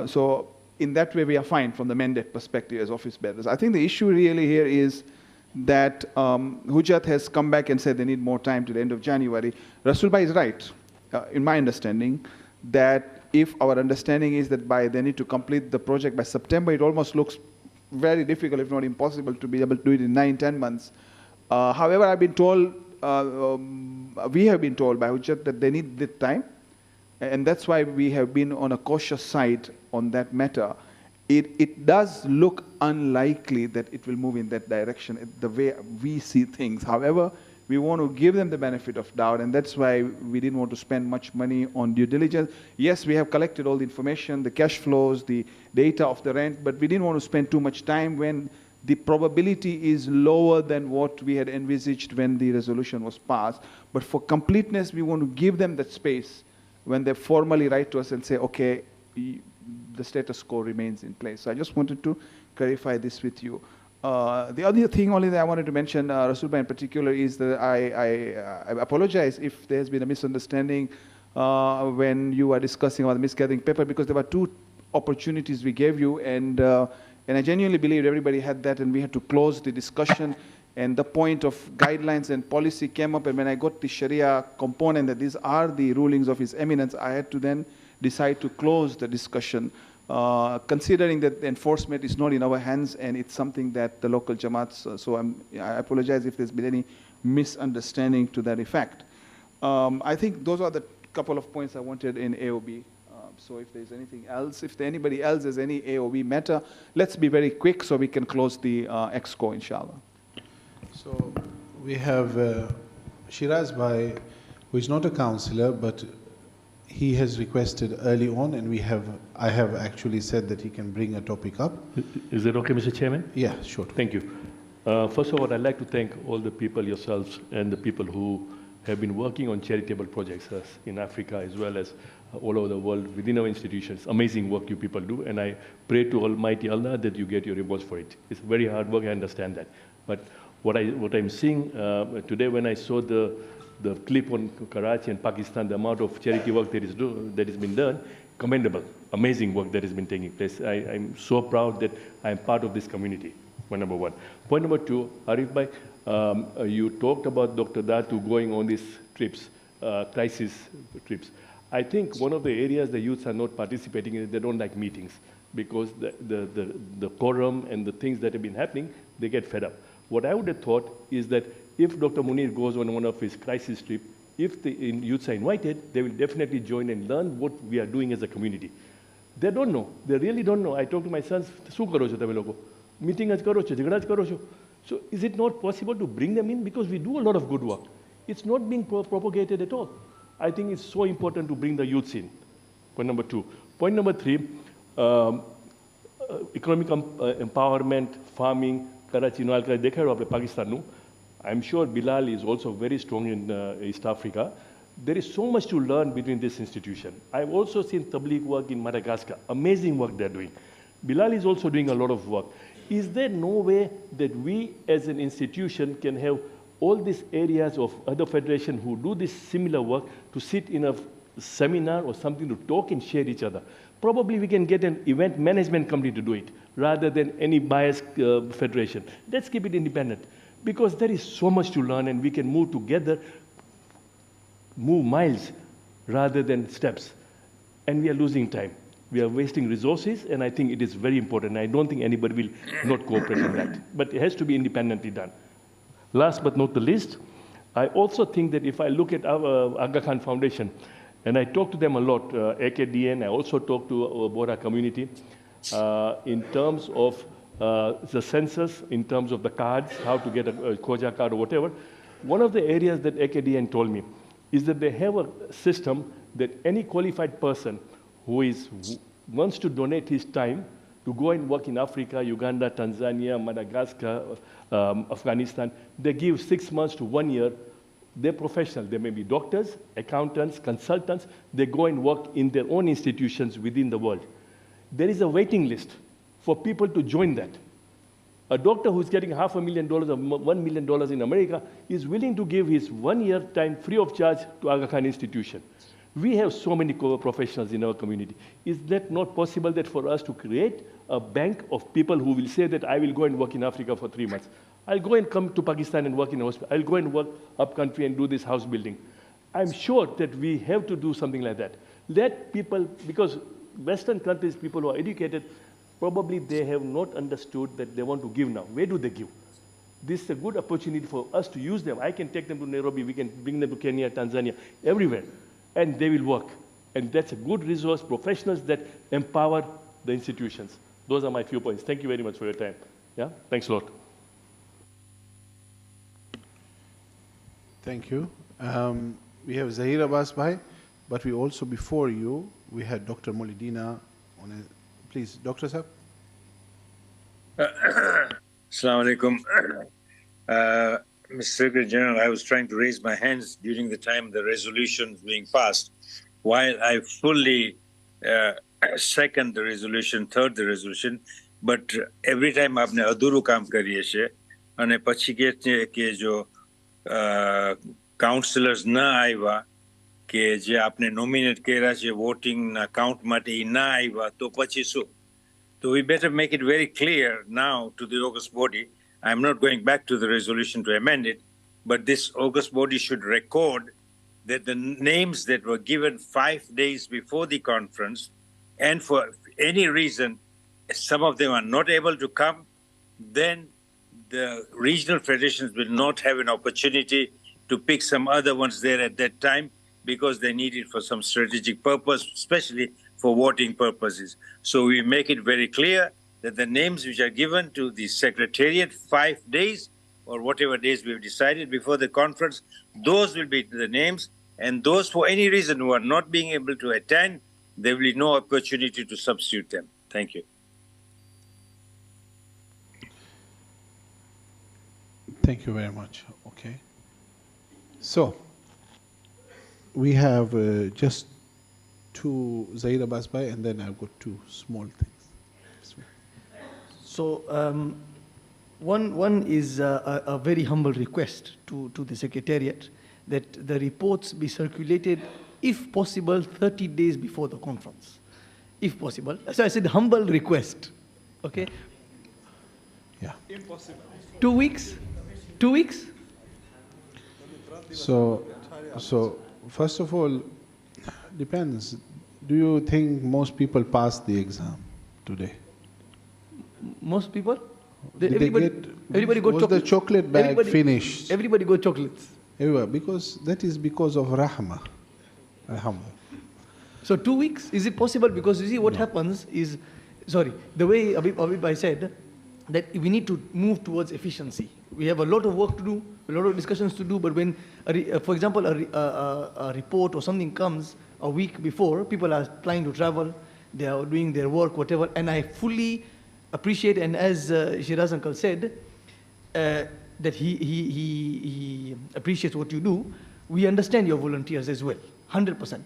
so in that way we are fine from the mandate perspective as office bearers. I think the issue really here is that Hujat has come back and said they need more time to the end of January. Rasul Bhai is right, in my understanding, that if our understanding is that they need to complete the project by September, it almost looks very difficult, if not impossible, to be able to do it in 9-10 months. However, I've been told, we have been told by Hujat that they need the time, and that's why we have been on a cautious side on that matter. It does look unlikely that it will move in that direction, the way we see things. However, We want to give them the benefit of doubt, and that's why we didn't want to spend much money on due diligence. Yes, we have collected all the information, the cash flows, the data of the rent, but we didn't want to spend too much time when the probability is lower than what we had envisaged when the resolution was passed. But for completeness, we want to give them that space when they formally write to us and say, okay, the status quo remains in place. So I just wanted to clarify this with you. The other thing only that I wanted to mention, Rasulbhai in particular, is that I apologize if there has been a misunderstanding when you were discussing about the misgathering paper, because there were two opportunities we gave you, and I genuinely believe everybody had that, and we had to close the discussion, and the point of guidelines and policy came up, and when I got the Sharia component that these are the rulings of His Eminence, I had to then decide to close the discussion. Considering that the enforcement is not in our hands and it's something that the local Jamaats, so I apologize if there's been any misunderstanding to that effect. I think those are the couple of points I wanted in AOB. So if there's anything else, if anybody else has any AOB matter, let's be very quick so we can close the EXCO, inshallah. So we have Shiraz Bhai, who is not a councillor, but he has requested early on, and I have actually said that he can bring a topic up. Is it okay, Mr. Chairman? Yeah, sure. Thank you. First of all, I'd like to thank all the people, yourselves, and the people who have been working on charitable projects in Africa as well as all over the world within our institutions. Amazing work you people do, and I pray to Almighty Allah that you get your rewards for it. It's very hard work, I understand that. But what I'm seeing today when I saw the clip on Karachi and Pakistan, the amount of charity work that is been done, commendable, amazing work that has been taking place. I'm so proud that I'm part of this community, point number one. Point number two, Arif Bhai, you talked about Dr. Datu going on these trips, crisis trips. I think one of the areas the youths are not participating in is they don't like meetings, because the quorum and the things that have been happening, they get fed up. What I would have thought is that if Dr. Munir goes on one of his crisis trips, if the youths are invited, they will definitely join and learn what we are doing as a community. They don't know. They really don't know. I talk to my sons, meeting as karo cho. So is it not possible to bring them in? Because we do a lot of good work. It's not being propagated at all. I think it's so important to bring the youths in. Point number two. Point number three, economic empowerment, farming, Karachi, Pakistan. I'm sure Bilal is also very strong in East Africa. There is so much to learn between this institution. I've also seen Tabligh work in Madagascar. Amazing work they're doing. Bilal is also doing a lot of work. Is there no way that we as an institution can have all these areas of other federations who do this similar work to sit in a seminar or something to talk and share each other? Probably we can get an event management company to do it rather than any biased federation. Let's keep it independent, because there is so much to learn and we can move together, move miles rather than steps. And we are losing time. We are wasting resources, and I think it is very important. I don't think anybody will not cooperate in that. But it has to be independently done. Last but not the least, I also think that if I look at our Aga Khan Foundation, and I talk to them a lot, AKDN, I also talk to our Bora community, in terms of the census, in terms of the cards, how to get a Koja card or whatever. One of the areas that AKDN told me is that they have a system that any qualified person who wants to donate his time to go and work in Africa, Uganda, Tanzania, Madagascar, Afghanistan, they give 6 months to 1 year. They're professional. They may be doctors, accountants, consultants. They go and work in their own institutions within the world. There is a waiting list for people to join that. A doctor who's getting $500,000 or $1 million in America is willing to give his 1 year time free of charge to Aga Khan Institution. We have so many professionals in our community. Is that not possible that for us to create a bank of people who will say that I will go and work in Africa for 3 months? I'll go and come to Pakistan and work in a hospital. I'll go and work up country and do this house building. I'm sure that we have to do something like that. Let people, because Western countries, people who are educated, probably they have not understood that they want to give now. Where do they give? This is a good opportunity for us to use them. I can take them to Nairobi. We can bring them to Kenya, Tanzania, everywhere. And they will work. And that's a good resource, professionals that empower the institutions. Those are my few points. Thank you very much for your time. Yeah, thanks a lot. Thank you. We have Zahir Abbas Bhai, but we also, before you, we had Dr. Molidina on a, please, Dr. Sahab. Assalamu alaikum. Mr. Secretary General, I was trying to raise my hands during the time the resolution was being passed. While I fully second the resolution, third the resolution, but every time आपने अधूरू काम करिए छे अने પછી કે જો counsellors ન આવ્યા કે જે આપણે નોમિનેટ કર્યા છે વોટિંગ ના કાઉન્ટ માટે ઈ ના આવ્યા તો પછી શું? So we better make it very clear now to the August body. I'm not going back to the resolution to amend it, but this August body should record that the names that were given 5 days before the conference, and for any reason, some of them are not able to come, then the regional federations will not have an opportunity to pick some other ones there at that time because they need it for some strategic purpose, especially for voting purposes. So we make it very clear that the names which are given to the Secretariat 5 days or whatever days we've decided before the conference, those will be the names, and those for any reason who are not being able to attend, there will be no opportunity to substitute them. Thank you. Thank you very much. Okay. So, we have just two Zahir Abbas Bhai, and then I've got two small things. So, one is a very humble request to the Secretariat that the reports be circulated, if possible, 30 days before the conference, if possible. So I said humble request, okay? Yeah. Impossible. 2 weeks? 2 weeks? So first of all, depends. Do you think most people passed the exam today? Most people? Everybody got was chocolates. the chocolate bag finished? Everybody got chocolates. Everywhere, because that is because of rahmah. Alhamdulillah. So 2 weeks, is it possible? Because you see what happens is, sorry, the way Abib I said, that we need to move towards efficiency. We have a lot of work to do, a lot of discussions to do, but when, for example, a report or something comes a week before, people are planning to travel, they are doing their work, whatever, and I fully appreciate, and as Shiraz Uncle said, that he appreciates what you do. We understand your volunteers as well, 100%.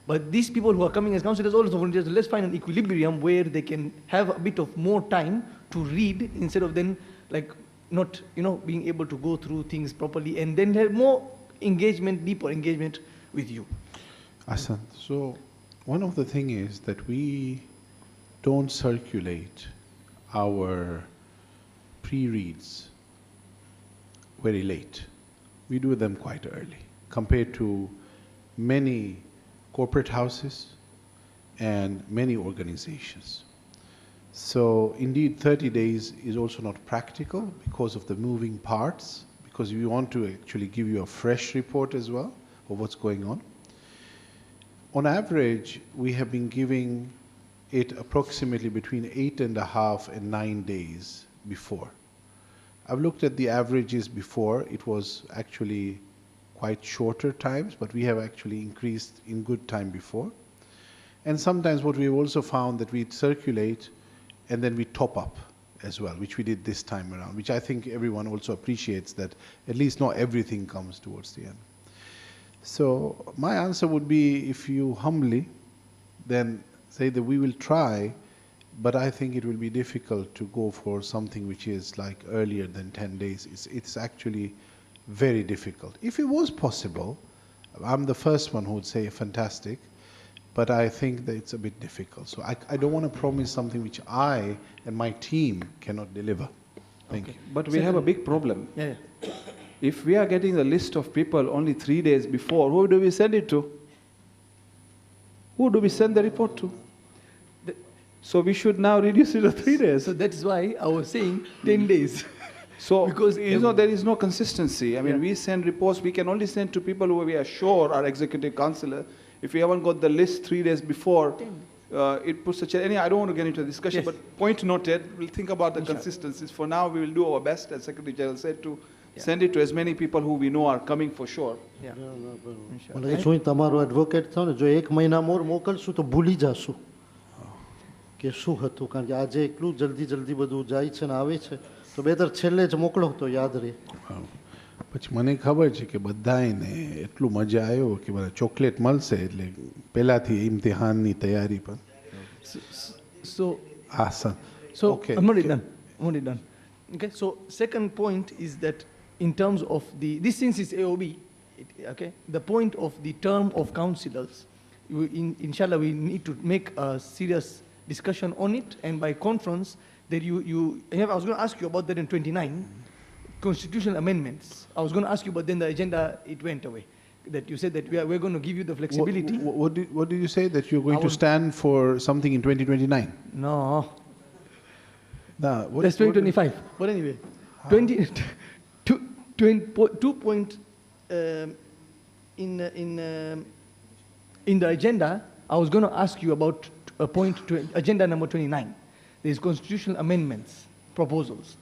But these people who are coming as councillors, also volunteers, let's find an equilibrium where they can have a bit of more time to read instead of then like not, being able to go through things properly, and then have more engagement, deeper engagement with you. Asan, so one of the things is that we don't circulate our pre-reads very late. We do them quite early compared to many corporate houses and many organizations. So indeed 30 days is also not practical because of the moving parts, because we want to actually give you a fresh report as well of what's going on. On average, we have been giving it approximately between 8.5 and 9 days before. I've looked at the averages before. It was actually quite shorter times, but we have actually increased in good time before. And sometimes what we've also found that we circulate and then we top up as well, which we did this time around, which I think everyone also appreciates, that at least not everything comes towards the end. So my answer would be, if you humbly then say that we will try, but I think it will be difficult to go for something which is like earlier than 10 days. It's actually very difficult. If it was possible, I'm the first one who would say fantastic, but I think that it's a bit difficult. So I don't want to promise something which I and my team cannot deliver. Thank you. But we have a big problem. Yeah. If we are getting a list of people only 3 days before, who do we send it to? Who do we send the report to? So we should now reduce it to 3 days. So that's why I was saying 10 days. So, because there is no consistency. I mean, we send reports, we can only send to people who we are sure are executive councillor. If we haven't got the list 3 days before, it puts such a, I don't want to get into a discussion, but point noted, we'll think about the consistencies. For now, we will do our best, as Secretary General said, to Send it to as many people who we know are coming for sure. Yeah. મને શું તમારો advocate થાવ ને જો એક મહિના મોર મોકલશું તો ભૂલી જાશું કે શું હતું કારણ કે આજે એટલું જલ્દી જલ્દી બધું જાય છે ને આવે છે તો બેતર છેલ્લે જ મોકલો તો યાદ રહે. પછી મને ખબર છે કે બધાને એટલું મજા આવ્યો કે મને ચોકલેટ મળશે એટલે પહેલાથી ઇમ્તિહાનની તૈયારી પણ. So આસન. So Okay. I'm already done. I'm already done. Okay. So second point is that in terms of this since is AOB, okay, the point of the term of councillors, inshallah we need to make a serious discussion on it, and by conference that I was going to ask you about that in 29 constitutional amendments. I was going to ask you, but then the agenda it went away. That you said that we're going to give you the flexibility. What did you say? That you're going to stand for something in 2029? No. No. That's 2025. But anyway, 2 point in the agenda, I was going to ask you about agenda number 29. There's constitutional amendments proposals.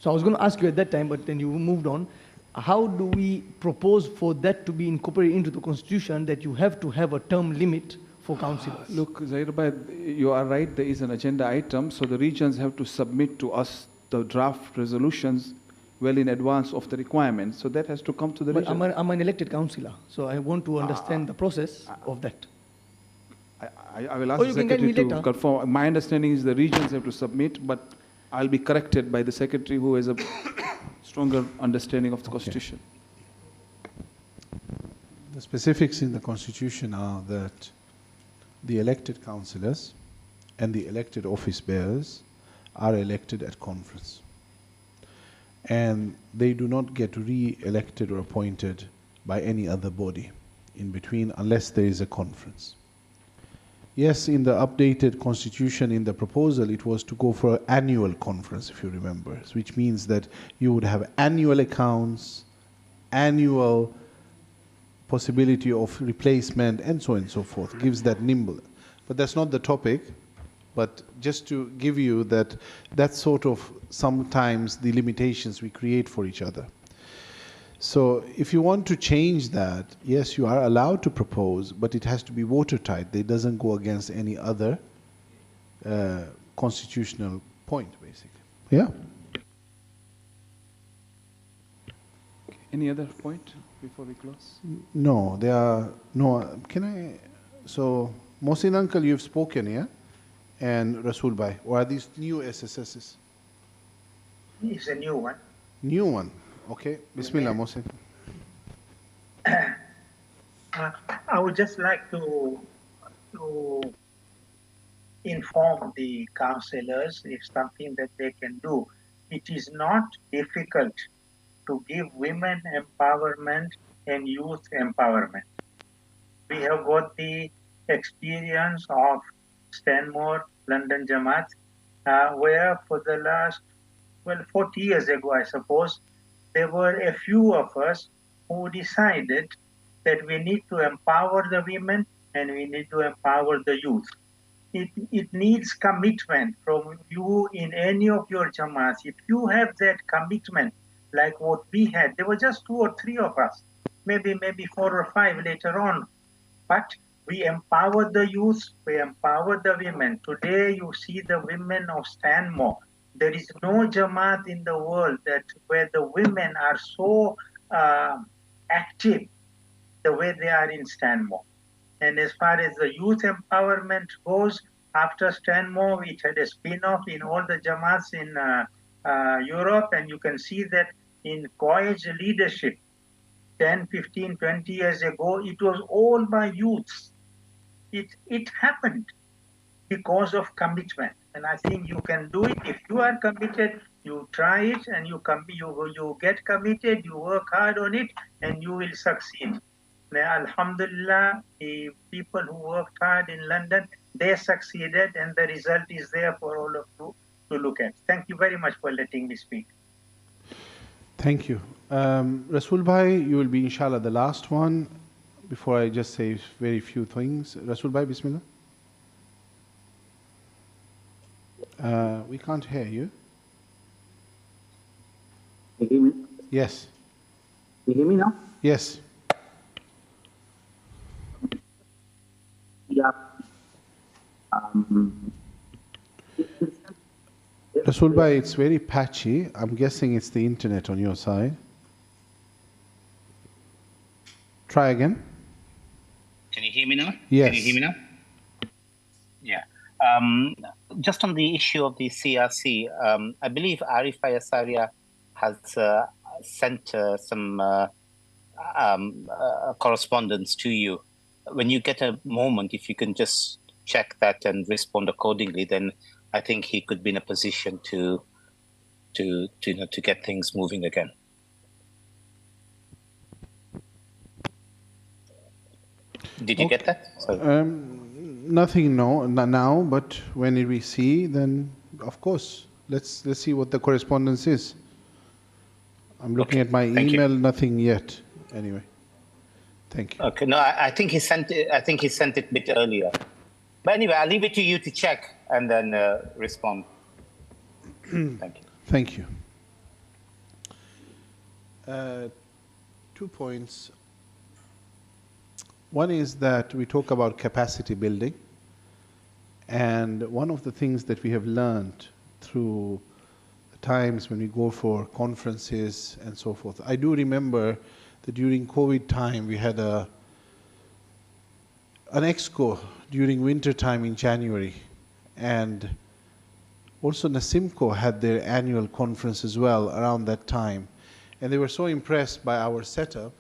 So I was going to ask you at that time, but then you moved on. How do we propose for that to be incorporated into the constitution that you have to have a term limit for councillors? Look, Zahir Bhai, you are right, there is an agenda item, so the regions have to submit to us the draft resolutions well in advance of the requirements. So that has to come to the region. I'm an elected councillor, so I want to understand the process of that. I will ask the secretary to confirm. My understanding is the regions have to submit, but I'll be corrected by the secretary who has a stronger understanding of the constitution. The specifics in the constitution are that the elected councillors and the elected office bearers are elected at conference. And they do not get re-elected or appointed by any other body in between unless there is a conference. Yes, in the updated constitution, in the proposal, it was to go for an annual conference, if you remember, which means that you would have annual accounts, annual possibility of replacement, and so on and so forth. Gives that nimble. But that's not the topic. But just to give you that, that's sort of sometimes the limitations we create for each other. So if you want to change that, yes, you are allowed to propose, but it has to be watertight. It doesn't go against any other constitutional point, basically. Yeah? Any other point before we close? No, there are no. Can I? So, Mohsin uncle, you've spoken, yeah? And Rasul Bhai, or are these new SSSs? It's a new one. New one. Okay. Bismillah, Mohsin. I would just like to inform the councillors if something that they can do. It is not difficult to give women empowerment and youth empowerment. We have got the experience of Stanmore, London Jamaat, where for the last, 40 years ago, I suppose, there were a few of us who decided that we need to empower the women and we need to empower the youth. It needs commitment from you in any of your Jamaats. If you have that commitment, like what we had, there were just 2 or 3 of us, maybe 4 or 5 later on. But we empower the youth, we empower the women. Today you see the women of Stanmore. There is no Jamaat in the world where the women are so active the way they are in Stanmore. And as far as the youth empowerment goes, after Stanmore, it had a spin-off in all the Jamaats in Europe, and you can see that in Coage leadership, 10, 15, 20 years ago, it was all by youths. It happened because of commitment. And I think you can do it. If you are committed, you try it, and you get committed, you work hard on it, and you will succeed. Alhamdulillah, the people who worked hard in London, they succeeded, and the result is there for all of you to look at. Thank you very much for letting me speak. Thank you. Rasul Bhai, you will be inshallah the last one. Before I just say very few things. Rasul Bhai, Bismillah. We can't hear you. Yes. Can you hear me now? Yes. Yeah. Rasul Bhai, it's very patchy. I'm guessing it's the internet on your side. Try again. Can you hear me now? Yes. Can you hear me now? Yeah. Just on the issue of the CRC, I believe Arif Ayasaria has sent some correspondence to you. When you get a moment, if you can just check that and respond accordingly, then I think he could be in a position to get things moving again. Did you get that? Sorry. Nothing now, but when we see, then of course, let's see what the correspondence is. I'm looking at my email, nothing yet. Anyway, thank you. Okay, no, I think he sent it. I think he sent it a bit earlier. But anyway, I'll leave it to you to check and then respond. Thank you. Thank you. 2 points. One is that we talk about capacity building, and one of the things that we have learned through the times when we go for conferences and so forth. I do remember that during COVID time we had an EXCO during winter time in January, and also Nasimco had their annual conference as well around that time, and they were so impressed by our setup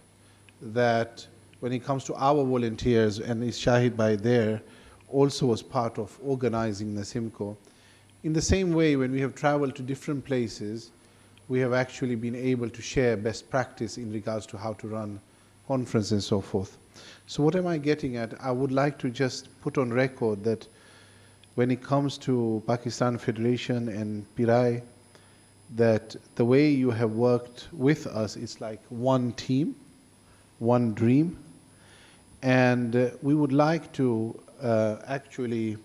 that when it comes to our volunteers, and Shahid Bhai there also was part of organizing Nasimco. In the same way, when we have traveled to different places, we have actually been able to share best practice in regards to how to run conferences and so forth. So what am I getting at? I would like to just put on record that when it comes to Pakistan Federation and Pirai, that the way you have worked with us is like one team, one dream. And we would like to actually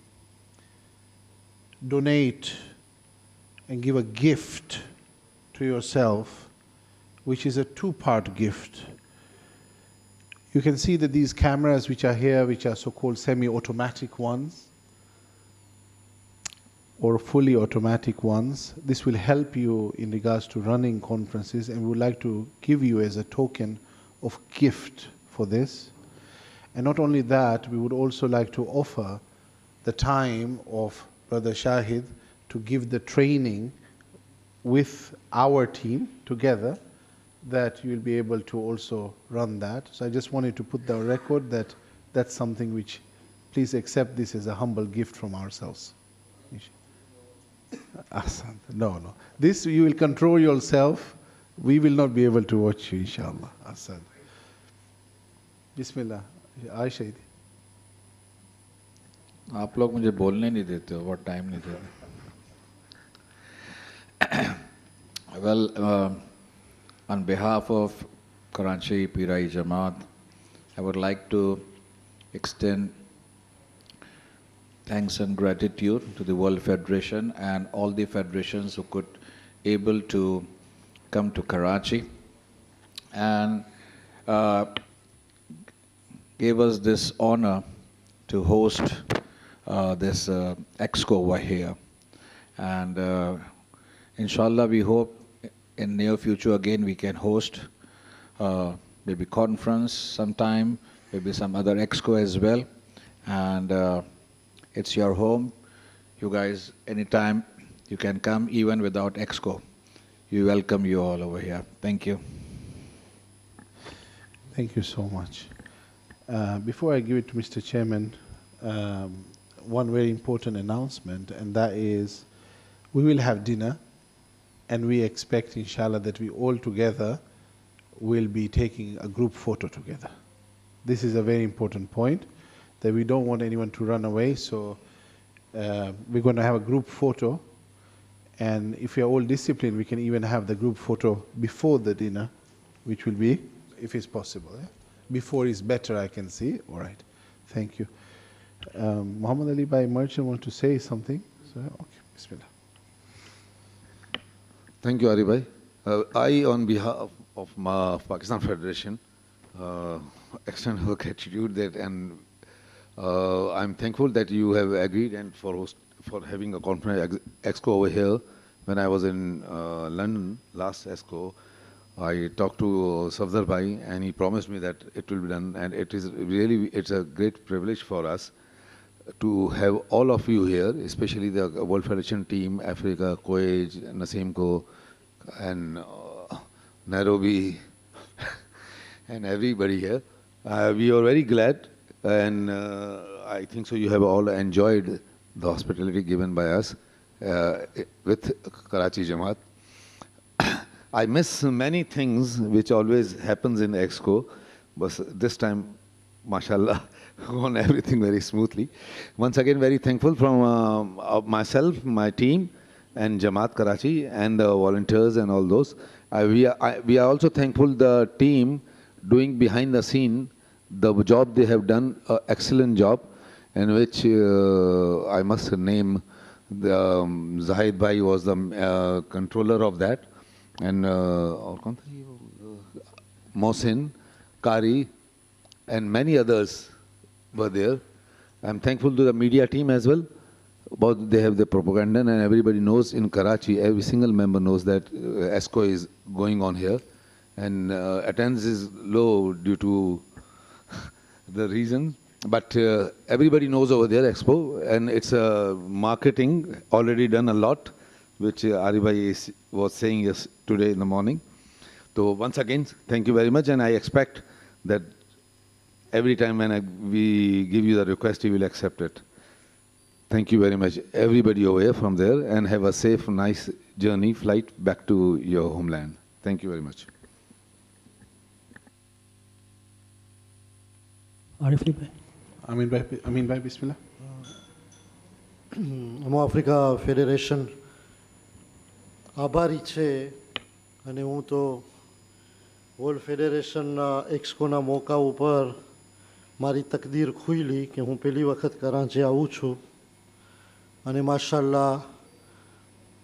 donate and give a gift to yourself, which is a two-part gift. You can see that these cameras which are here, which are so-called semi-automatic ones, or fully automatic ones, this will help you in regards to running conferences, and we would like to give you as a token of gift for this. And not only that, we would also like to offer the time of Brother Shahid to give the training with our team together, that you will be able to also run that. So I just wanted to put the record that that's something which, please accept this as a humble gift from ourselves. No. This you will control yourself. We will not be able to watch you, inshallah. Asad. Bismillah. Ayesha थी आप लोग मुझे बोलने नहीं देते हो बहुत time नहीं देते Well, on behalf of Karachi Pirai Jamaat, I would like to extend thanks and gratitude to the World Federation and all the federations who could able to come to Karachi and gave us this honor to host this EXCO over here. And inshallah, we hope in near future again we can host maybe conference sometime, maybe some other EXCO as well. And it's your home. You guys, anytime you can come, even without EXCO. We welcome you all over here. Thank you. Thank you so much. Before I give it to Mr. Chairman, one very important announcement, and that is we will have dinner, and we expect, inshallah, that we all together will be taking a group photo together. This is a very important point, that we don't want anyone to run away, so we're going to have a group photo, and if we are all disciplined, we can even have the group photo before the dinner, which will be, if it's possible. Yeah? Before is better, I can see. All right. Thank you. Muhammad Ali Bhai Merchant want to say something? So, okay. Bismillah. Thank you, Ari Bhai. I, on behalf of Pakistan Federation extend our gratitude that, and I'm thankful that you have agreed and for having a conference EXCO over here. When I was in London last EXCO, I talked to Safdar Bhai and he promised me that it will be done, and it's a great privilege for us to have all of you here, especially the World Federation team, Africa, Kuwait, Nasimco, and Nairobi, and everybody here. We are very glad, and I think so you have all enjoyed the hospitality given by us with Karachi Jamaat. I miss many things which always happens in EXCO, but this time, mashallah, gone everything very smoothly. Once again, very thankful from myself, my team, and Jamaat Karachi, and the volunteers and all those. We are also thankful the team doing behind the scene, the job they have done, excellent job, in which I must name the Zahid Bhai was the controller of that, and Mohsin, Kari, and many others were there. I'm thankful to the media team as well. But they have the propaganda, and everybody knows in Karachi, every single member knows that EXCO is going on here, and attendance is low due to the reason. But everybody knows over there EXPO, and it's marketing already done a lot, which Arif was saying today in the morning. So once again, thank you very much, and I expect that every time when we give you the request, you will accept it. Thank you very much, everybody over here from there, and have a safe, nice journey, flight back to your homeland. Thank you very much. Arif Bhai. Amin Bhai, Bismillah. Africa Federation આભારી છે, અને હું તો world ફેડરેશનના એક્સકોના મોકા ઉપર મારી તકદીર ખુલી કે હું પહેલી વખત કરાંચી આવું છું, અને માશાલ્લાહ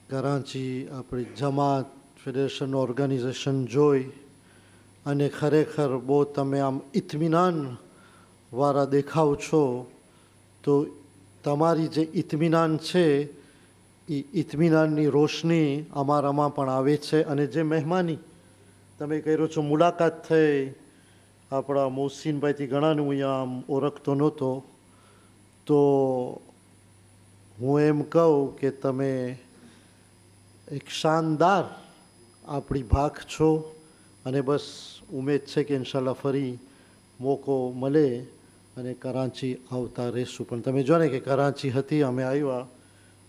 કરાંચી આપણી જમાત ફેડરેશન ઓર્ગેનાઇઝેશન જોઈ અને ખરેખર બહુ તમે આમ ઇત્મીનાનવાળા દેખાવ છો, તો તમારી જે ઇત્મીનાન છે એ ઇત્મીનાનની રોશની અમારામાં પણ આવે છે. અને જે મહેમાની તમે કર્યો છો, મુલાકાત થઈ આપણા મોહસિનભાઈથી ઘણાનું અહીંયા આમ ઓળખતો નહોતો, તો હું એમ કહું કે તમે એક શાનદાર આપણી ભાગ છો, અને બસ ઉમેદ છે કે ઇન્શાલ્લાહ ફરી મોકો મળે અને કરાંચી આવતા રહેશું. પણ તમે જો ને કે કરાંચી હતી, અમે આવ્યા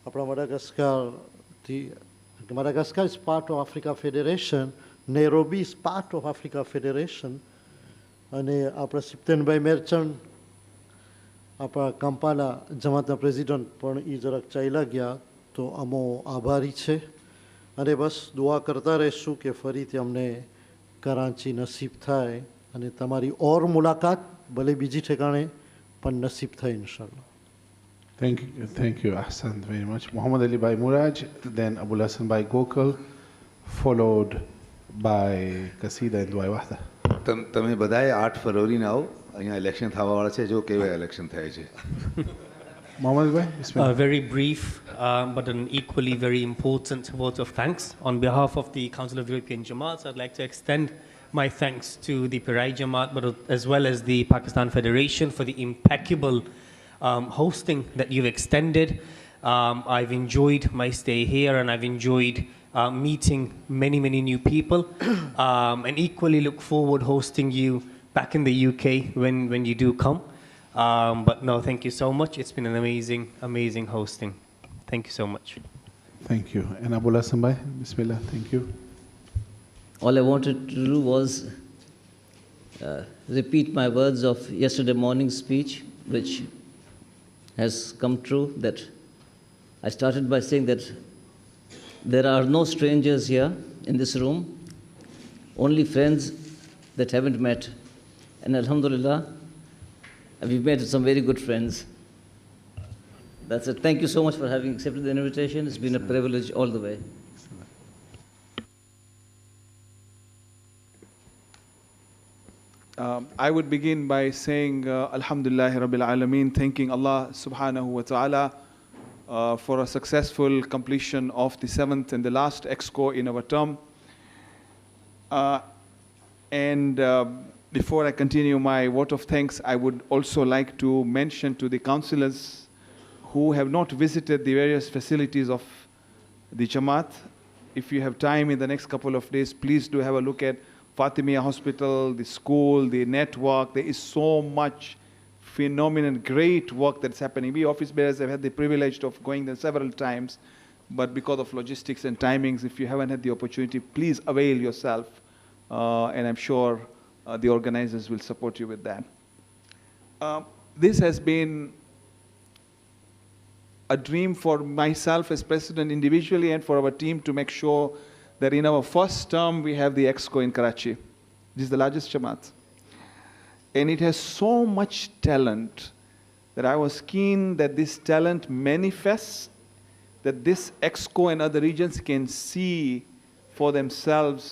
આપણા મડાગાસ્કરથી. Madagascar is part of Africa Federation, Nairobi is part of Africa Federation, અને આપણા સિપ્તેનભાઈ મેરચંદ આપણા કંપાલા જમાતના પ્રેસિડન્ટ પણ એ જરાક ચાલ્યા ગયા, તો અમો આભારી છે, અને બસ દુઆ કરતા રહીશું કે ફરીથી અમને કરાંચી નસીબ થાય, અને તમારી ઓર મુલાકાત ભલે બીજી ઠેકાણે પણ નસીબ થાય ઇન્શાલ્લાહ. Thank you, Ahsan, very much. Muhammad Ali Bhai Muraj, then Abul Hassan Bhai Gokul, followed by Kasida and Dua Wahda. તમે બધાએ 8 ફરવરીને આવો, અહીંયા ઇલેક્શન થવાવાળા છે, જો કેવા ઇલેક્શન થાય છે. Muhammad Bhai, Bismillah. Very brief, but an equally very important vote of thanks. On behalf of the Council of European Jamaats, I'd like to extend my thanks to the Pirai Jamaat, but as well as the Pakistan Federation for the impeccable hosting that you've extended. I've enjoyed my stay here, and I've enjoyed meeting many new people, and equally look forward hosting you back in the UK when you do come. But no, thank you so much. It's been an amazing hosting. Thank you so much. Thank you. And Abul Hassan Bhai, Bismillah, thank you. All I wanted to do was repeat my words of yesterday morning's speech, which has come true, that I started by saying that there are no strangers here in this room, only friends that haven't met. And alhamdulillah, we've made some very good friends. That's it. Thank you so much for having accepted the invitation. It's been a privilege all the way. I would begin by saying Alhamdulillah Rabbil Alameen, thanking Allah subhanahu wa ta'ala for a successful completion of the 7th and the last EXCO in our term. Before I continue my vote of thanks, I would also like to mention to the councillors who have not visited the various facilities of the Jamaat, if you have time in the next couple of days, please do have a look at Fatimiyya Hospital, the school, the network. There is so much phenomenal, great work that's happening. We office bearers have had the privilege of going there several times, but because of logistics and timings, if you haven't had the opportunity, please avail yourself, and I'm sure the organizers will support you with that. This has been a dream for myself as president individually and for our team to make sure that in our first term we have the EXCO in Karachi. This is the largest Jamaat. And it has so much talent that I was keen that this talent manifests, that this EXCO and other regions can see for themselves